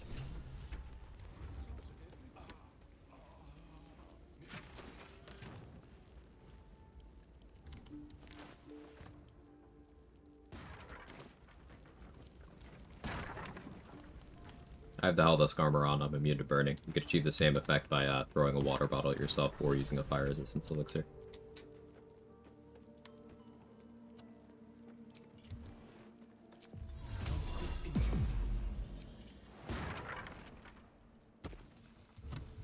I have the Helldusk armor on, I'm immune to burning. You could achieve the same effect by throwing a water bottle at yourself or using a fire resistance elixir.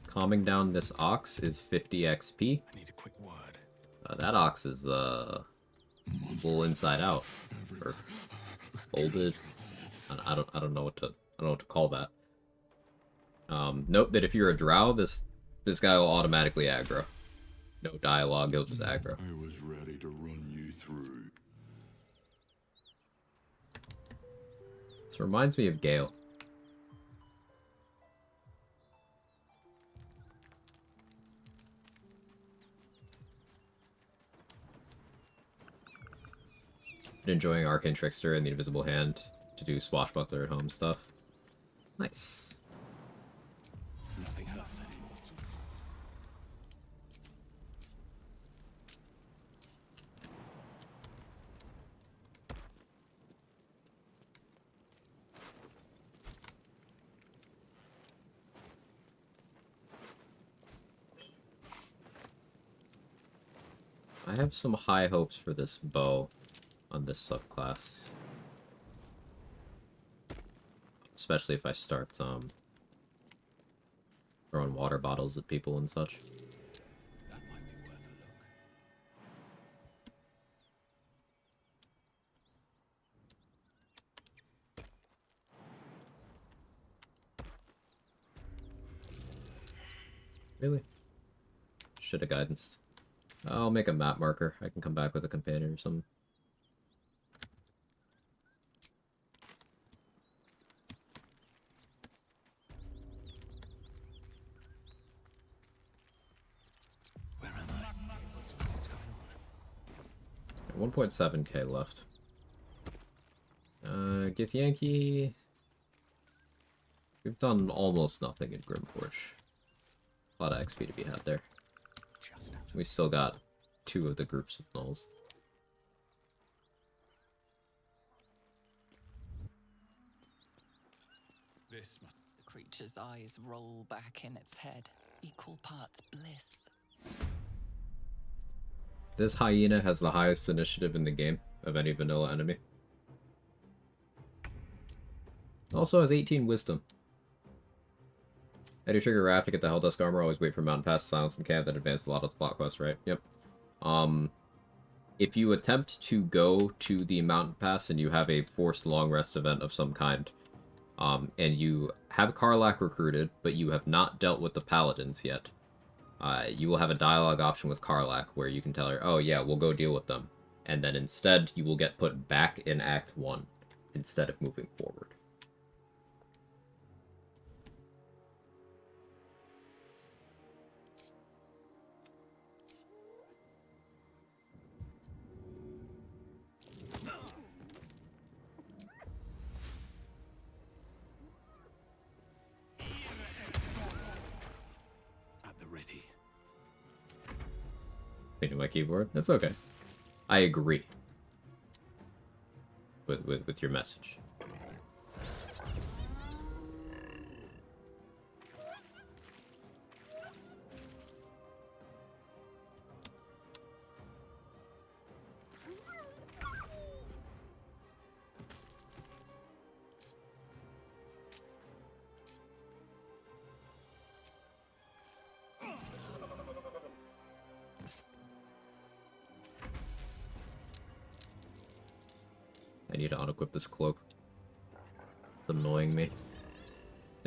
Calming down this ox is 50 XP. I need a quick word. That ox is full inside out, or folded. I don't know what to call that. Note that if you're a drow, this guy will automatically aggro. No dialogue, he'll just aggro. I was ready to run you through. This reminds me of Gale. Been enjoying Arcane Trickster and the Invisible Hand to do swashbuckler at home stuff. Nice. Nothing hurts anymore. I have some high hopes for this bow on this subclass. Especially if I start throwing water bottles at people and such. That might be worth a look. Really? Should have guidance. I'll make a map marker. I can come back with a companion or something. Where am I? What's going on? 1.7k left. Githyanki. We've done almost nothing in Grimforge. A lot of XP to be had there. We still got 2 of the groups of nulls. This must... The creature's eyes roll back in its head, equal parts bliss. This hyena has the highest initiative in the game of any vanilla enemy. Also has 18 wisdom. How do you trigger Raft to get the Helldusk armor? Always wait for Mountain Pass, Silence and Camp, that advance a lot of the plot quests, right? Yep. If you attempt to go to the Mountain Pass and you have a forced long rest event of some kind, and you have Karlach recruited, but you have not dealt with the Paladins yet, you will have a dialogue option with Karlach where you can tell her, oh yeah, we'll go deal with them. And then instead, you will get put back in Act 1 instead of moving forward. Thinking my keyboard. That's okay. I agree with your message. I need to unequip this cloak. It's annoying me.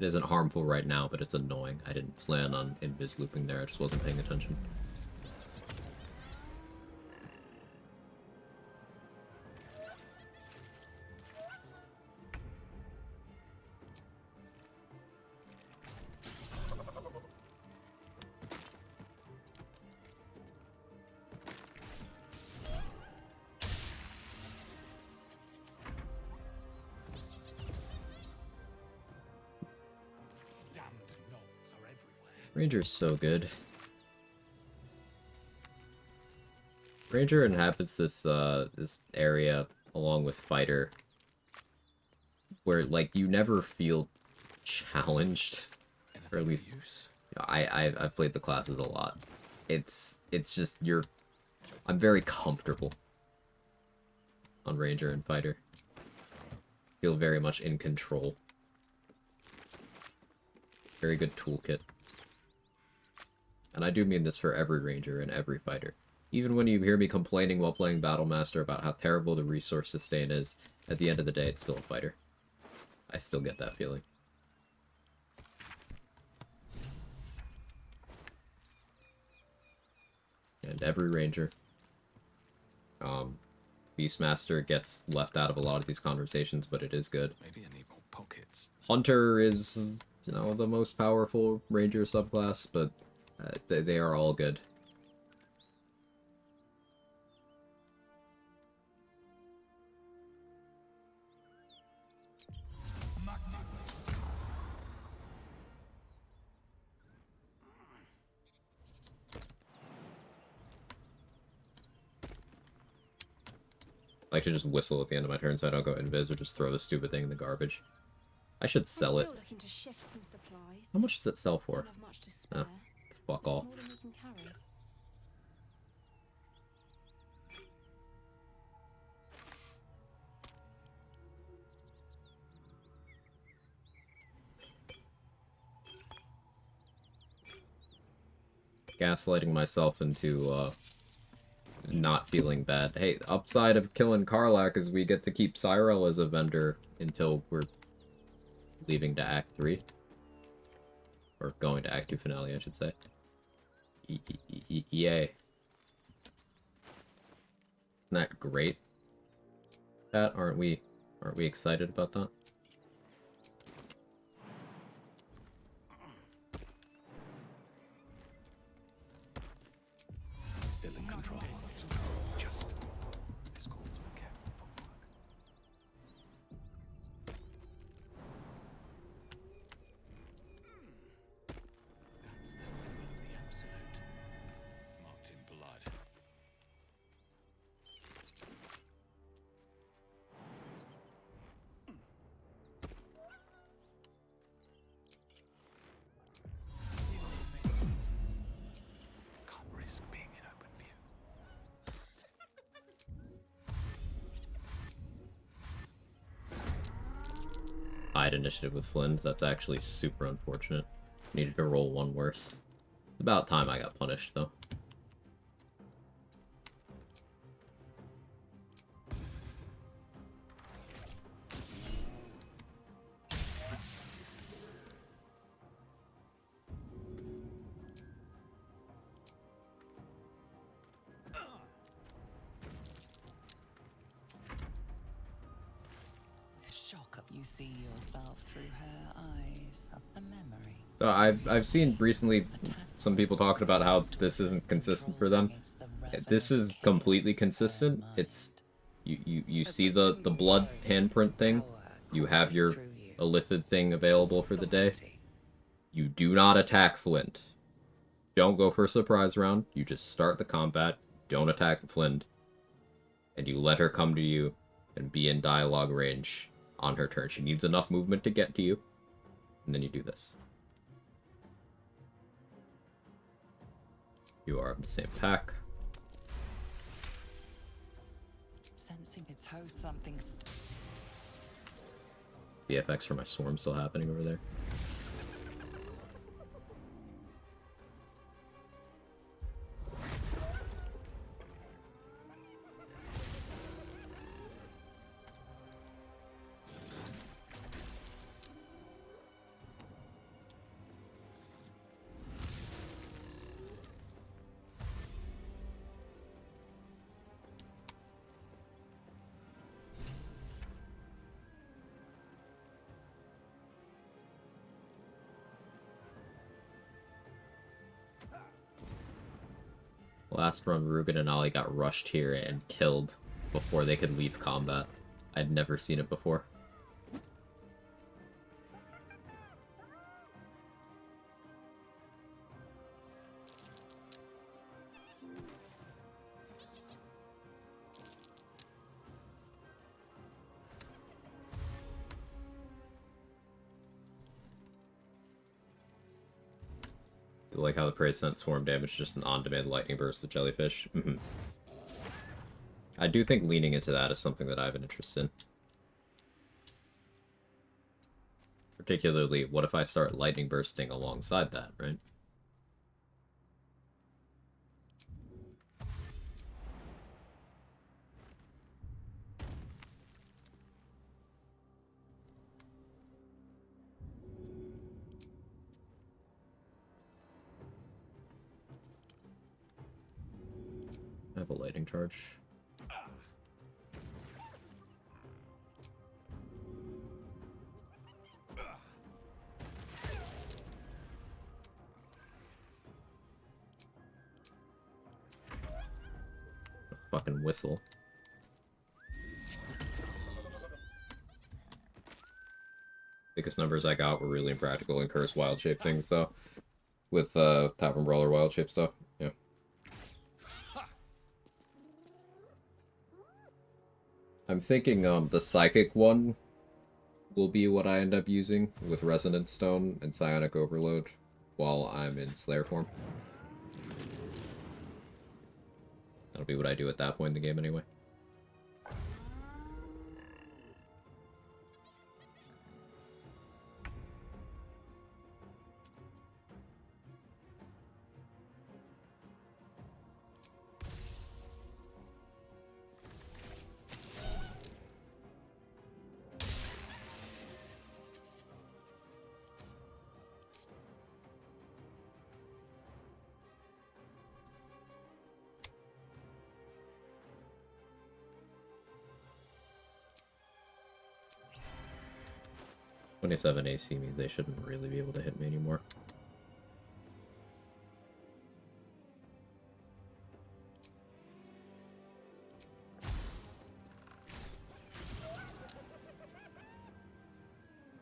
It isn't harmful right now, but it's annoying. I didn't plan on invis looping there, I just wasn't paying attention. Ranger's so good. Ranger inhabits this this area along with Fighter, where like you never feel challenged, or at least I've played the classes a lot. It's just I'm very comfortable on Ranger and Fighter. Feel very much in control. Very good toolkit. And I do mean this for every Ranger and every Fighter. Even when you hear me complaining while playing Battlemaster about how terrible the resource sustain is, at the end of the day, it's still a Fighter. I still get that feeling. And every Ranger. Beastmaster gets left out of a lot of these conversations, but it is good. Maybe I need more pockets. Hunter is, you know, the most powerful Ranger subclass, but they are all good. I like to just whistle at the end of my turn so I don't go invis or just throw the stupid thing in the garbage. I should sell it. How much does it sell for? Oh, fuck all. Gaslighting myself into not feeling bad. Hey, upside of killing Karlach is we get to keep Cyril as a vendor until we're leaving to Act 3. Or going to Act 2 finale, I should say. Yay. Isn't that great? Pat, aren't we excited about that? Still in control. Just. This calls for careful footwork. That's the symbol of the Absolute. Marked in blood. Can't risk being in open view. I'd initiative with Flynn. That's actually super unfortunate. Needed to roll one worse. It's about time I got punished, though. With shock, you see yourself through her eyes. A memory. So I've seen recently some people talking about how this isn't consistent for them. This is completely consistent. It's you see the blood handprint thing. You have your Illithid thing available for the day. You do not attack Flint. Don't go for a surprise round. You just start the combat. Don't attack Flint. And you let her come to you and be in dialogue range on her turn. She needs enough movement to get to you. And then you do this. You are of the same pack. Sensing its host, something's. VFX for my swarm still happening over there. Last run, Rugen and Ollie got rushed here and killed before they could leave combat. I'd never seen it before. Do you like how the prey sent swarm damage, just an on-demand lightning burst of jellyfish? Mm-hmm. I do think leaning into that is something that I have an interest in. Particularly, what if I start lightning bursting alongside that, right? I have a lightning charge. Fucking whistle. Biggest numbers I got were really impractical and curse wild shape things though. With Tavern Brawler wild shape stuff. Yeah. I'm thinking the psychic one will be what I end up using with Resonance Stone and Psionic Overload while I'm in Slayer form. That'll be what I do at that point in the game anyway. .27 AC means they shouldn't really be able to hit me anymore.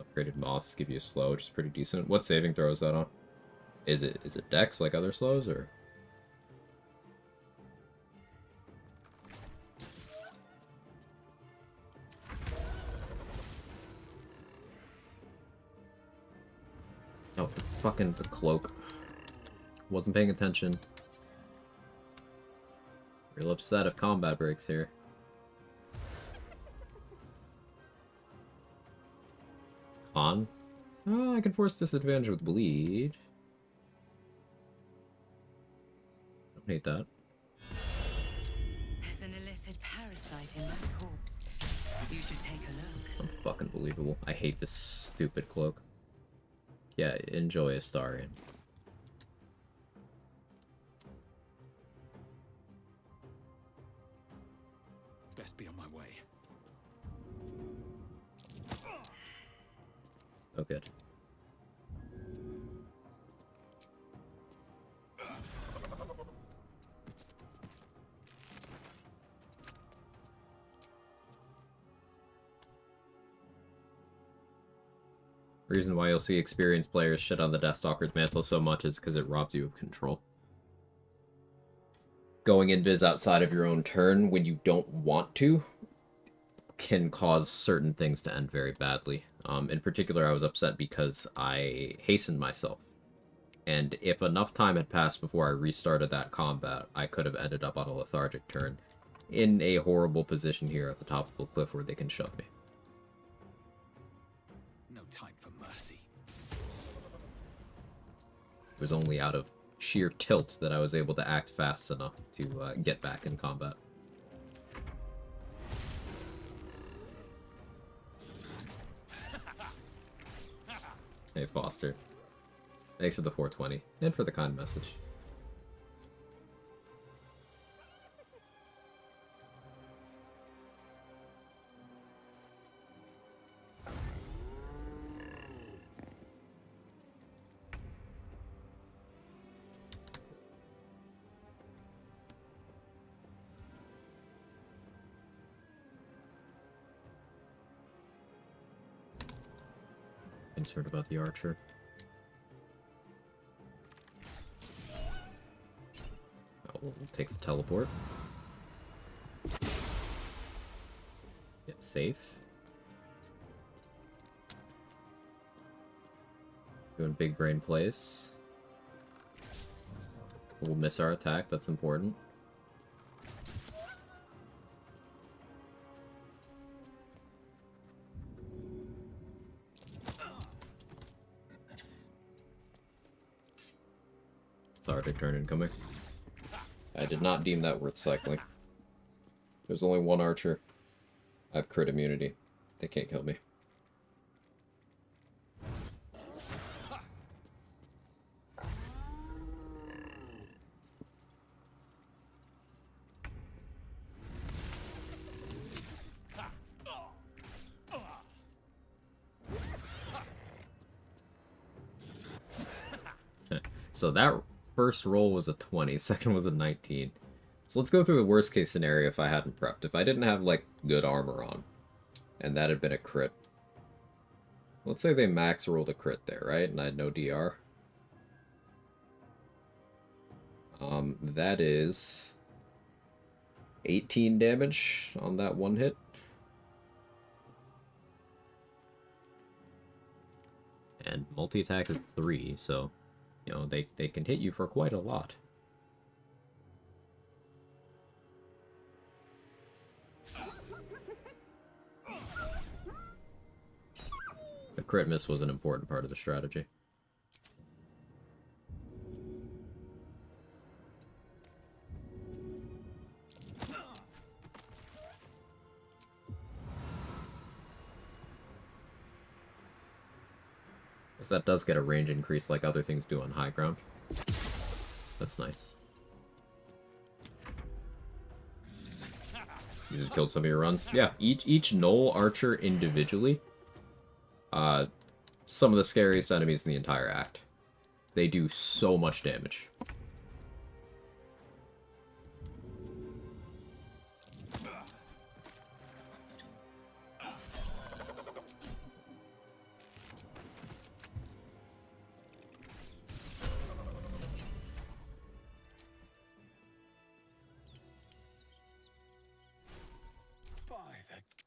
Upgraded moths give you a slow, which is pretty decent. What saving throw is that on? Is it dex like other slows, or? Oh, the cloak. Wasn't paying attention. Real upset if combat breaks here. On? Oh, I can force disadvantage with bleed. Don't hate that. There's an illithid parasite in my corpse. You should take a look. Unfucking believable. I hate this stupid cloak. Yeah, enjoy Astarion. Best be on my way. Oh, good. Reason why you'll see experienced players shit on the Deathstalker's mantle so much is because it robs you of control. Going invis outside of your own turn when you don't want to can cause certain things to end very badly. In particular, I was upset because I hastened myself. And if enough time had passed before I restarted that combat, I could have ended up on a lethargic turn in a horrible position here at the top of the cliff where they can shove me. No time for mercy. It was only out of sheer tilt that I was able to act fast enough to get back in combat. Hey, Foster. Thanks for the 420, and for the kind message. concerned about the archer. We'll take the teleport. Get safe. Doing big brain plays. We'll miss our attack, that's important. Lethargic turn incoming. I did not deem that worth cycling. There's only one archer. I have crit immunity. They can't kill me. So that first roll was a 20, second was a 19. So let's go through the worst case scenario if I hadn't prepped. If I didn't have, like, good armor on, and that had been a crit. Let's say they max rolled a crit there, right? And I had no DR. That is 18 damage on that one hit. And multi-attack is 3, so, you know, they can hit you for quite a lot. The crit miss was an important part of the strategy. Because that does get a range increase like other things do on high ground. That's nice. You just killed some of your runs. Yeah, each Knoll Archer individually, some of the scariest enemies in the entire act. They do so much damage.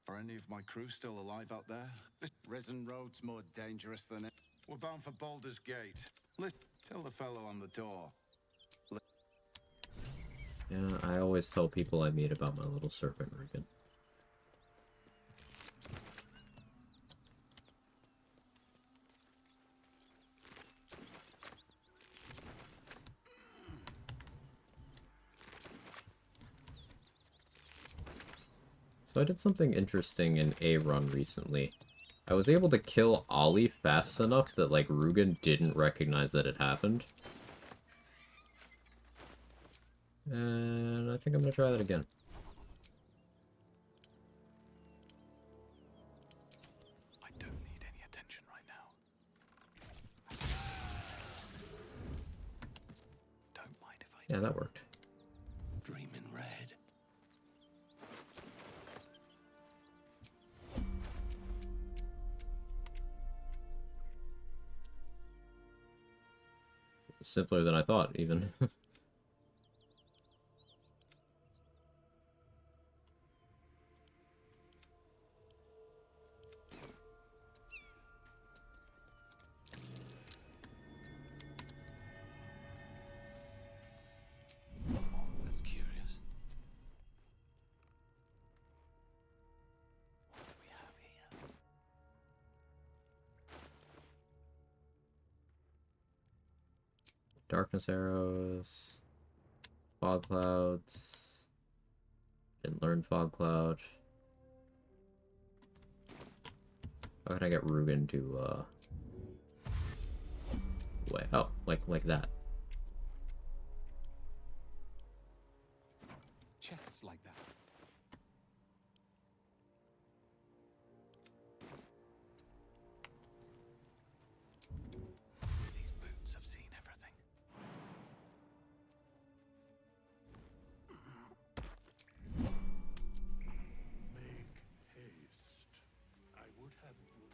Are any of my crew still alive out there? This risen road's more dangerous than it. We're bound for Baldur's Gate. Tell the fellow on the door. Yeah, I always tell people I meet about my little serpent Regan. So I did something interesting in a run recently. I was able to kill Ollie fast enough that, like, Rugen didn't recognize that it happened. And I think I'm gonna try that again. I don't need any attention right now. Don't mind if I Yeah, that worked. Dream in red. Simpler than I thought, even. That's curious. What do we have here? Darkness arrows. Fog clouds. Didn't learn fog cloud. How can I get Rugen to wait, oh, like that. Chests like that. These boots have seen everything. Make haste. I would have wood.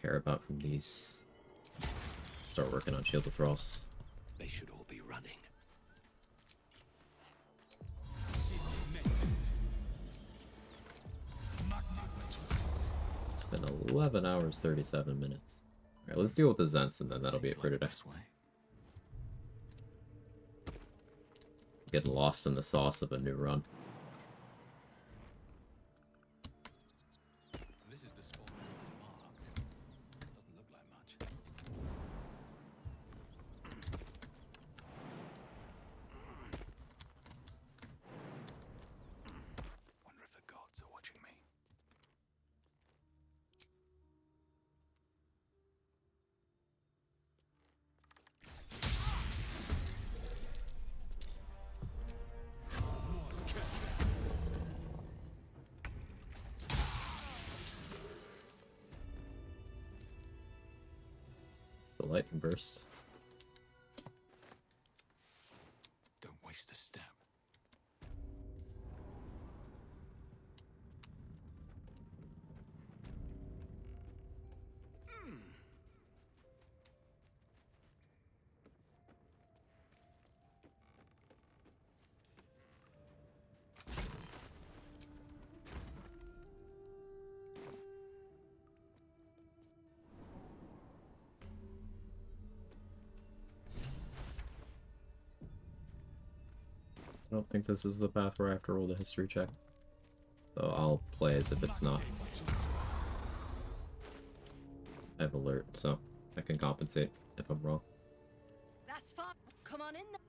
care about from these. Start working on shield withdrawals. They should all be running. It's been 11 hours, 37 minutes. Alright, let's deal with the Zents and then that'll be it for today. Getting lost in the sauce of a new run. This is the spot marked. Doesn't look like much. Wonder if the gods are watching me. The lightning burst. Don't waste a step. I don't think this is the path where I have to roll the history check. So I'll play as if it's not. I have alert, so I can compensate if I'm wrong. That's fun. Come on in there.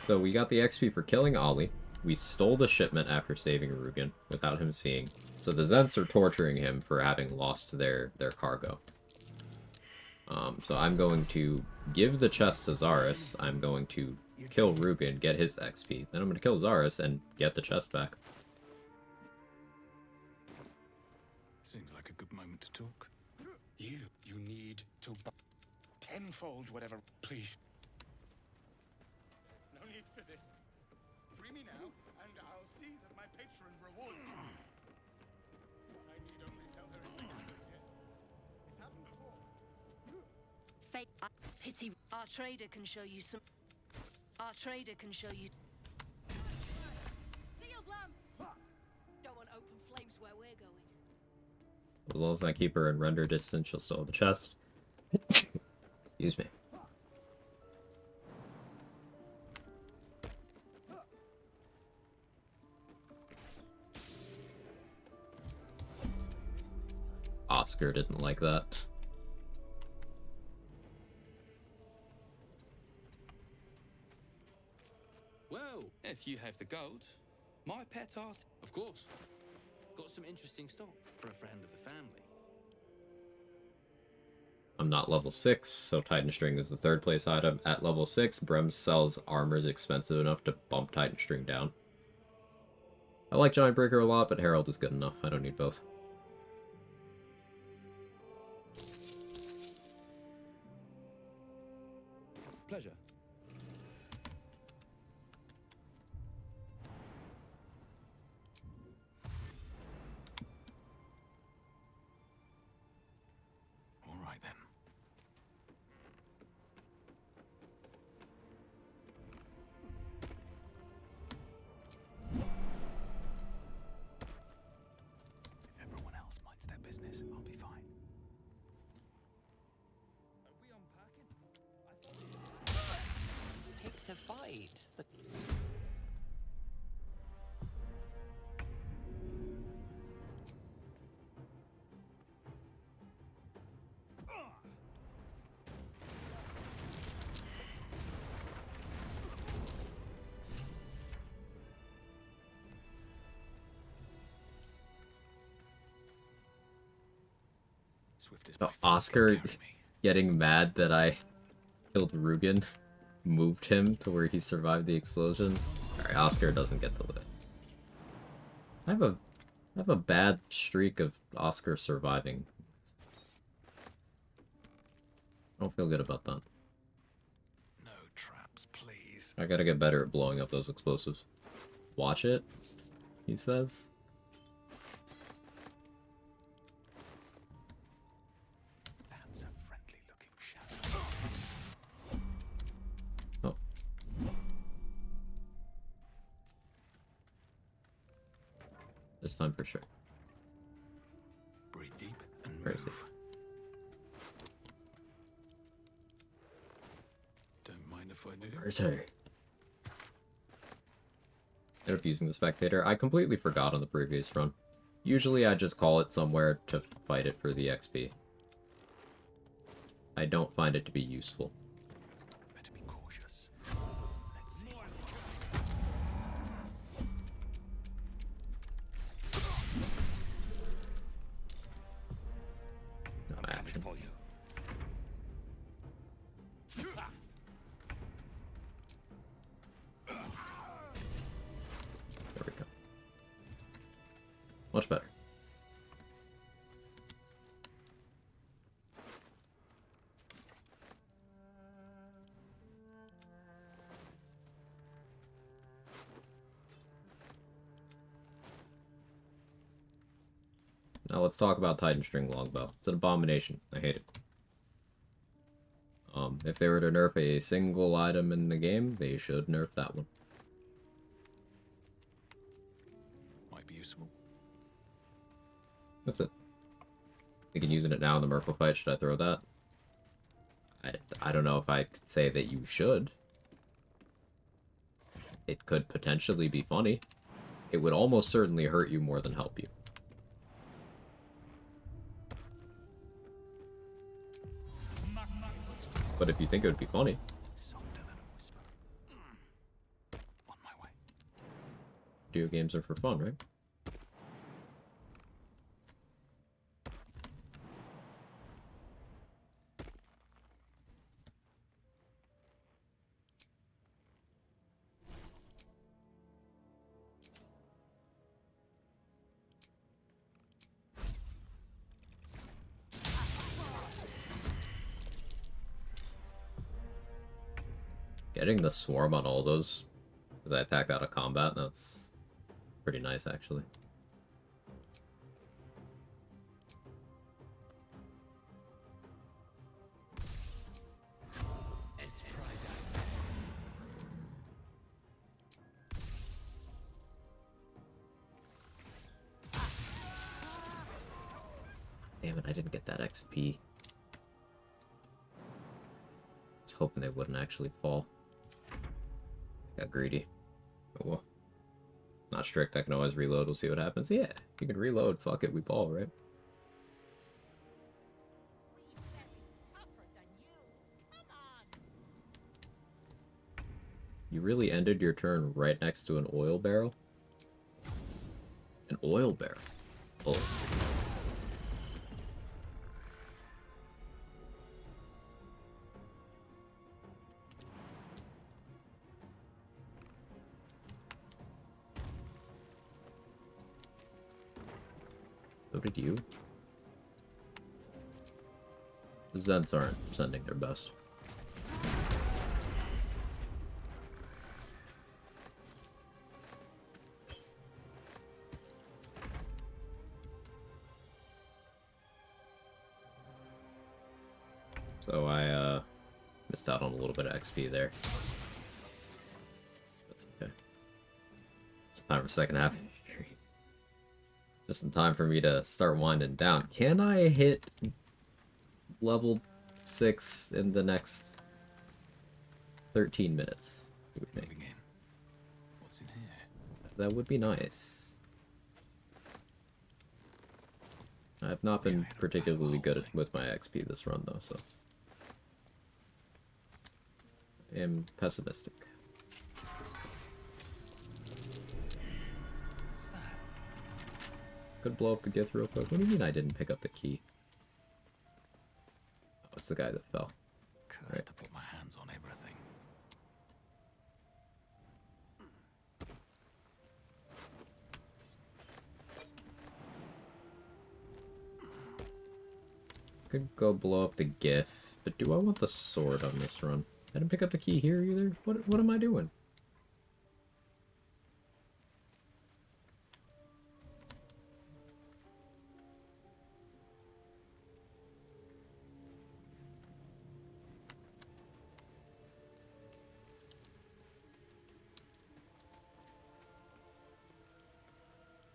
So we got the XP for killing Ollie. We stole the shipment after saving Rugen without him seeing. So the Zents are torturing him for having lost their cargo. So I'm going to give the chest to Zaris. I'm going to kill Rugen, get his XP. Then I'm going to kill Zaris and get the chest back. Seems like a good moment to talk. You need to tenfold whatever, please. There's no need for this. Free me now, and I'll see that my patron rewards you. I need only tell her it's a gathering, yes? It's happened before. Fate. Pity. Our trader can show you some. Our trader can show you. Sealed lamps. Don't want open flames where we're going. As long as I keep her in render distance, she'll still have the chest. Excuse me. Oscar didn't like that. Well, if you have the gold, my pet art, of course. Got some interesting stock for a friend of the family. I'm not level 6, so Titan String is the third place item. At level 6, Brem sells armors expensive enough to bump Titan String down. I like Giant Breaker a lot, but Herald is good enough. I don't need both. Pleasure. All right then. If everyone else minds their business, I'll be fine. Takes a fight. So Oscar getting mad that I killed Rugen moved him to where he survived the explosion. Alright, Oscar doesn't get to live. I have a bad streak of Oscar surviving. I don't feel good about that. No traps, please. I gotta get better at blowing up those explosives. Watch it, he says. This time for sure. Breathe deep and Where is he? move. Don't mind if I do. Where is he? Ended up using the spectator. I completely forgot on the previous run. Usually I just call it somewhere to fight it for the XP. I don't find it to be useful. Better be cautious. Let's see. No action. For you. There we go. Much better. Now let's talk about Titan String Longbow. It's an abomination. I hate it. If they were to nerf a single item in the game, they should nerf that one. Might be useful. That's it. Thinking using it now in the Merkle fight, should I throw that? I don't know if I could say that you should. It could potentially be funny. It would almost certainly hurt you more than help you. But if you think it would be funny. Softer than a whisper. On my way. Video games are for fun, right? Getting the swarm on all those as I attacked out of combat, that's pretty nice actually. It's Friday. Damn it, I didn't get that XP. I was hoping they wouldn't actually fall. Got greedy. Oh well. Not strict, I can always reload, we'll see what happens. Yeah, you can reload, fuck it, we ball, right? You really ended your turn right next to an oil barrel? An oil barrel? Oh. So did you? The Zeds aren't sending their best. So I missed out on a little bit of XP there. That's okay. It's time for the second half. Just in time for me to start winding down. Can I hit level 6 in the next 13 minutes? What do you think? What's in here? That would be nice. I've not been particularly good with my XP this run though, so I am pessimistic. Could blow up the Gith real quick. What do you mean I didn't pick up the key? Oh, it's the guy that fell. Cursed to put my hands on everything. Could go blow up the Gith, but do I want the sword on this run? I didn't pick up the key here either. What am I doing?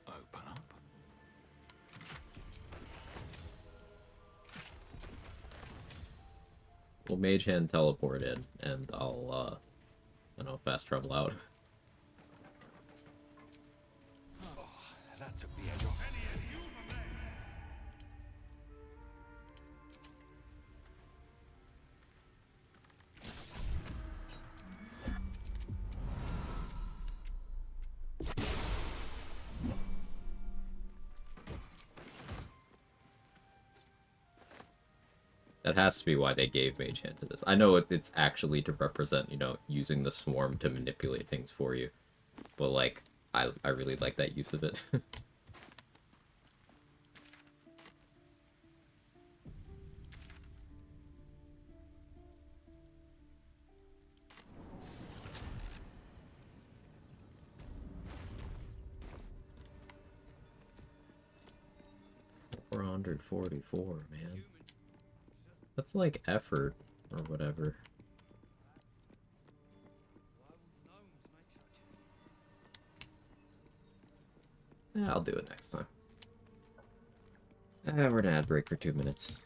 Open up. we'll mage hand teleport in, and I'll I don't know, fast travel out. That took the edge off. That has to be why they gave Mage Hand to this. I know it's actually to represent, you know, using the swarm to manipulate things for you. But, like, I really like that use of it. $444, man. That's like effort, or whatever. Yeah, I'll do it next time. We're gonna ad break for 2 minutes.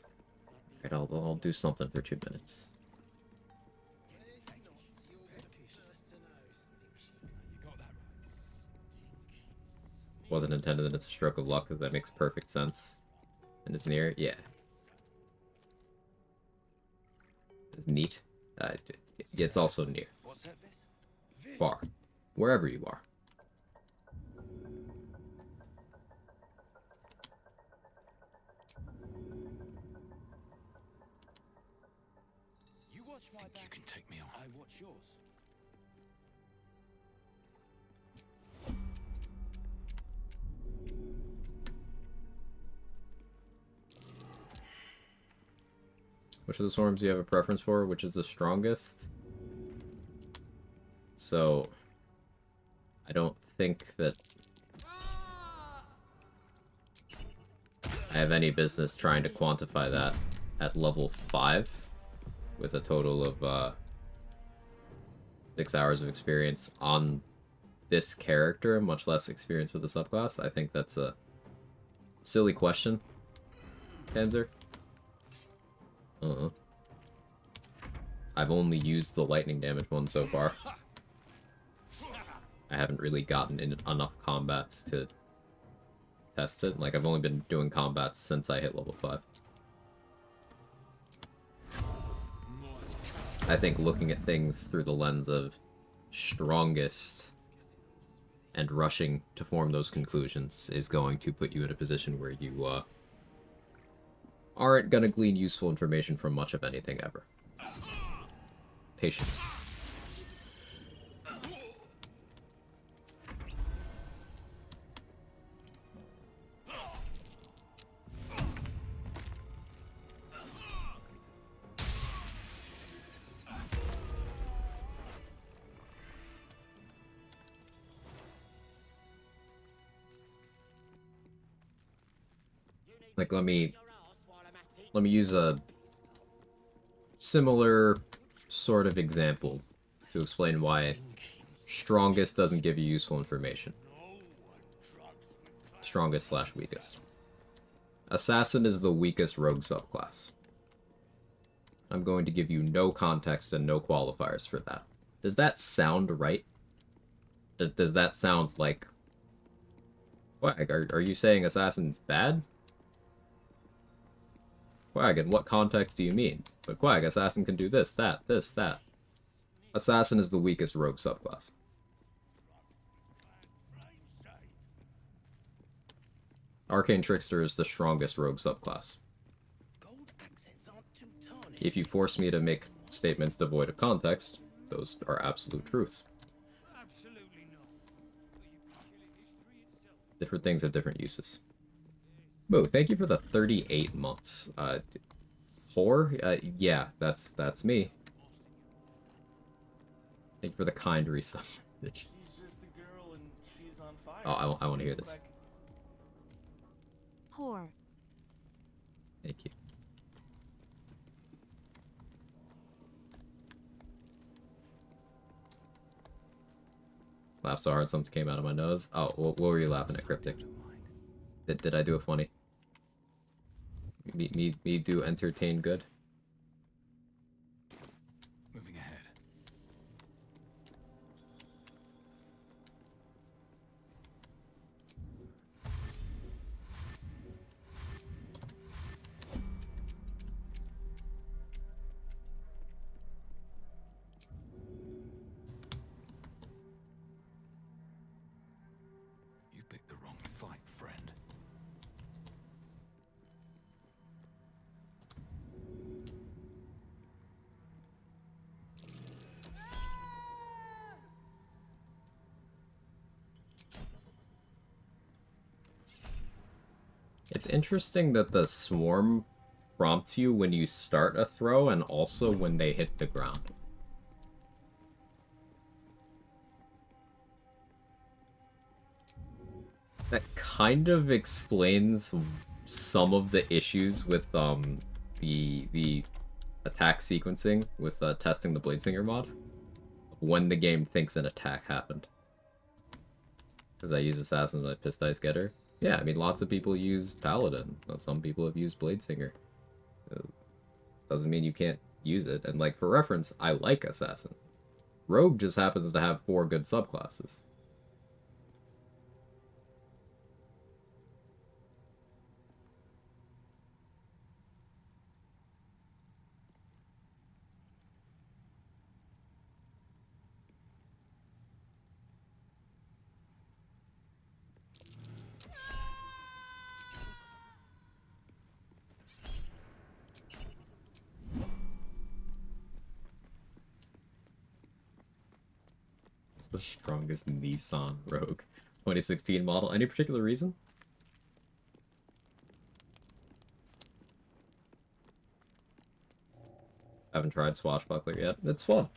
Alright, I'll do something for 2 minutes. Wasn't intended that it's a stroke of luck, because that makes perfect sense. And it's near, yeah. It's neat. It's also near. Far. Wherever you are. You watch my back. You can take me on. I watch yours. Which of the swarms do you have a preference for? Which is the strongest? So, I don't think that I have any business trying to quantify that at level 5 with a total of 6 hours of experience on this character, much less experience with the subclass. I think that's a silly question, Panzer. I've only used the lightning damage one so far. I haven't really gotten in enough combats to test it. Like, I've only been doing combats since I hit level 5. I think looking at things through the lens of strongest and rushing to form those conclusions is going to put you in a position where you aren't gonna glean useful information from much of anything ever. Patience. Like, let me use a similar sort of example to explain why strongest doesn't give you useful information. Strongest / weakest. Assassin is the weakest rogue subclass. I'm going to give you no context and no qualifiers for that. Does that sound right? Does that sound like... Quag, are you saying Assassin's bad? Quag, in what context do you mean? But Quag, Assassin can do this, that. Assassin is the weakest rogue subclass. Arcane Trickster is the strongest rogue subclass. If you force me to make statements devoid of context, those are absolute truths. Different things have different uses. Moo, thank you for the 38 months. Whore? Yeah, that's me. Thank you for the kind resub. Oh, I want to hear this. Whore. Thank you. Laugh so hard something came out of my nose. Oh, what were you laughing at, Cryptic? Did I do a funny? Me do entertain good? It's interesting that the swarm prompts you when you start a throw and also when they hit the ground. That kind of explains some of the issues with the attack sequencing with testing the Bladesinger mod when the game thinks an attack happened. Because I use Assassin as my Piss Dice Getter. Yeah, I mean, lots of people use Paladin. Some people have used Bladesinger. Doesn't mean you can't use it. And, like, for reference, I like Assassin. Rogue just happens to have 4 good subclasses. The strongest Nissan Rogue 2016 model. Any particular reason? Haven't tried Swashbuckler yet. It's fun.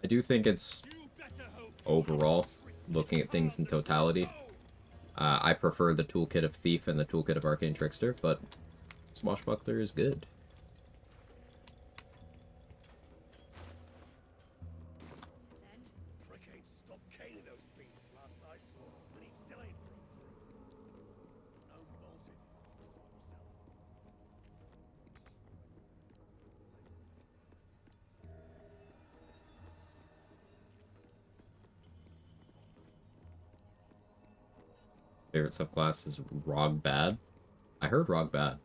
I do think it's, overall, looking at things in totality, I prefer the toolkit of Thief and the toolkit of Arcane Trickster, but Swashbuckler is good. Favorite subclass is Rog Bad. I heard Rog Bad.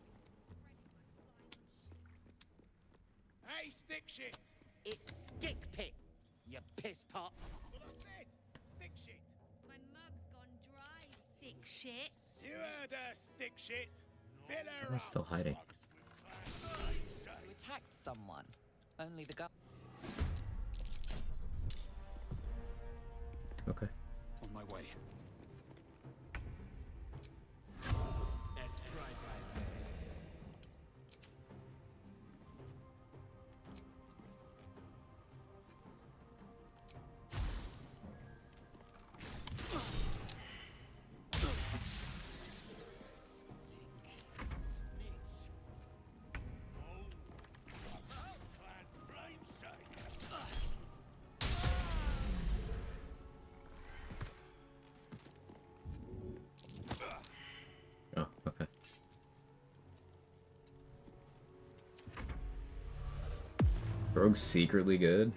Hey, stick shit! It's stick pick, you piss pot. What I said! Stick shit! My mug's gone dry, stick shit. You heard her, stick shit! Fill her We're up! still hiding. You attacked someone. Only the guy. Okay. On my way. Oh, okay. Rogue's secretly good.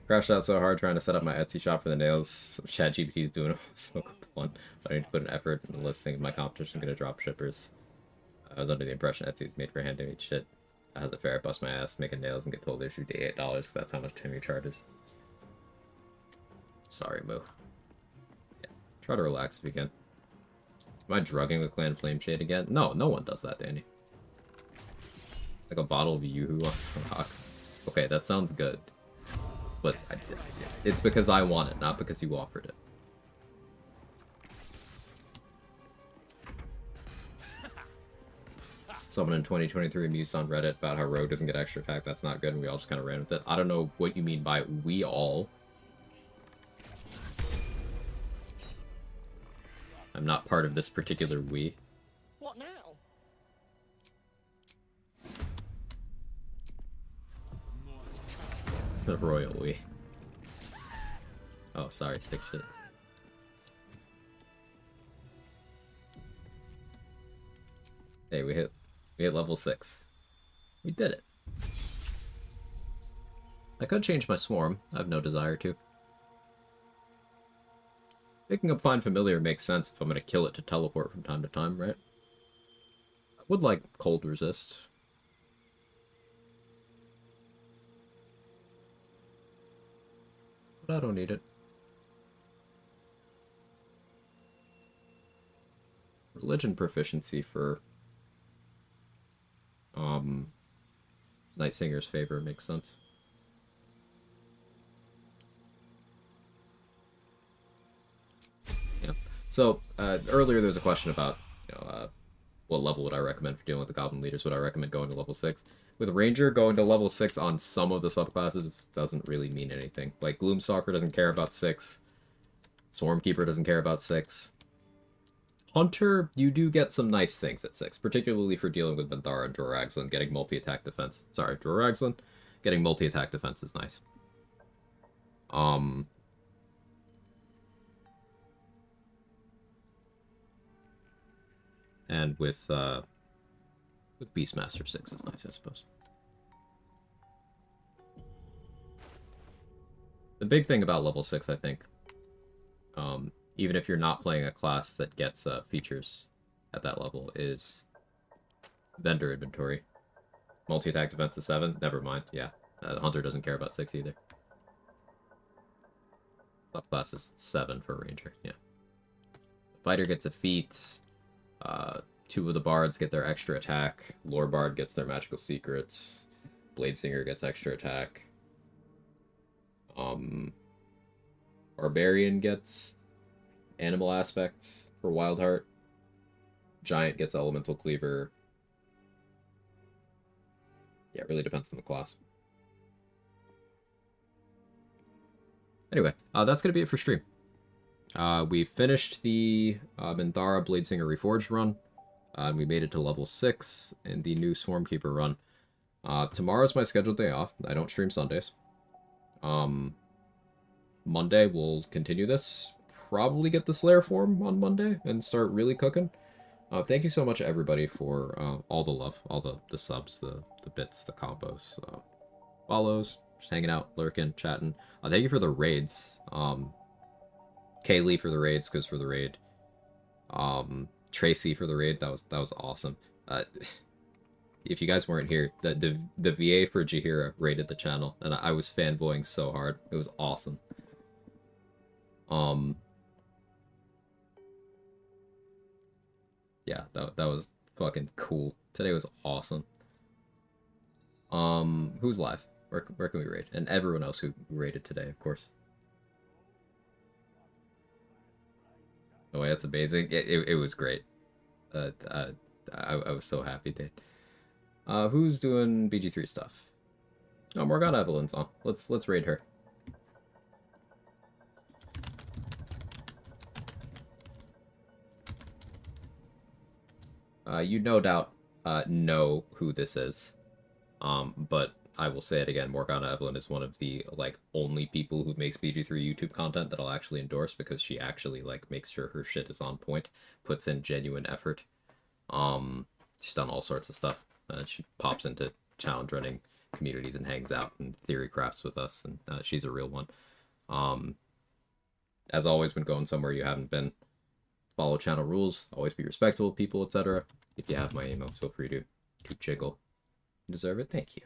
Crashed out so hard trying to set up my Etsy shop for the nails. ChatGPT's doing a smoke a blunt, but I need to put an effort in the listing. My competition gonna drop shippers. I was under the impression Etsy's made for handmade shit. I had the fair, bust my ass making nails and get told they should be $8 because that's how much Timmy charges. Sorry, Moo. Yeah, try to relax if you can. Am I drugging the Clan Flameshade again? No, no one does that, Danny. Like a bottle of Yoo-Hoo on the rocks. Okay, that sounds good. But it's because I want it, not because you offered it. Someone in 2023 mused on Reddit about how Rogue doesn't get extra attack. That's not good, and we all just kind of ran with it. I don't know what you mean by we all. I'm not part of this particular we. What now? The royal we. Oh, sorry, stick shit. Hey, we hit level 6. We did it. I could change my swarm. I have no desire to. Picking up Find Familiar makes sense if I'm gonna kill it to teleport from time to time, right? I would like Cold Resist. But I don't need it. Religion proficiency for Night Singer's favor makes sense. Yeah. So earlier there was a question about what level would I recommend for dealing with the goblin leaders? Would I recommend going to level 6? With Ranger, going to level 6 on some of the subclasses doesn't really mean anything. Like, Gloomstalker doesn't care about 6. Swarmkeeper doesn't care about 6. Hunter, you do get some nice things at 6, particularly for dealing with Benthara and Droraxlin, getting multi-attack defense. Sorry, Droraxlin, getting multi-attack defense is nice. And with Beastmaster 6 is nice, I suppose. The big thing about level 6, I think, even if you're not playing a class that gets features at that level, is vendor inventory. Multi-attack defense is 7? Never mind, yeah. Hunter doesn't care about 6 either. Subclass is 7 for Ranger, yeah. Fighter gets a feat. 2 of the bards get their extra attack. Lore Bard gets their magical secrets. Bladesinger gets extra attack. Barbarian gets animal aspects for Wildheart. Giant gets elemental cleaver. Yeah, it really depends on the class. Anyway, that's going to be it for stream. We finished the Minthara Bladesinger Reforged run. We made it to level 6 in the new Swarmkeeper run. Tomorrow's my scheduled day off. I don't stream Sundays. Monday we'll continue this. Probably get the Slayer form on Monday and start really cooking. Thank you so much, everybody, for all the love, all the subs, the bits, the combos, follows, just hanging out, lurking, chatting. Thank you for the raids. Kaylee for the raids, Skuz for the raid. Tracy for the raid. That was awesome. If you guys weren't here, the VA for Jaheira raided the channel, and I was fanboying so hard. It was awesome. Yeah, that was fucking cool. Today was awesome. Who's live? Where can we raid? And everyone else who raided today, of course. Oh, that's amazing. It was great. I was so happy, dude. Who's doing BG3 stuff? Oh, Morgana Evelyn's on. Let's raid her. You no doubt know who this is. But I will say it again, Morgana Evelyn is one of the, like, only people who makes BG3 YouTube content that I'll actually endorse, because she actually, like, makes sure her shit is on point, puts in genuine effort. She's done all sorts of stuff. She pops into challenge running communities and hangs out and theory crafts with us, and she's a real one. As always, when going somewhere you haven't been, follow channel rules, always be respectful of people, etc. If you have my emails, feel free to jiggle. You deserve it. Thank you.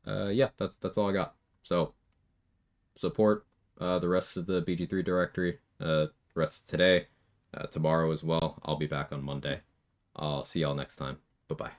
Yeah, that's all I got. So support the rest of the BG3 directory, rest of today, tomorrow as well. I'll be back on Monday. I'll see y'all next time. Bye-bye.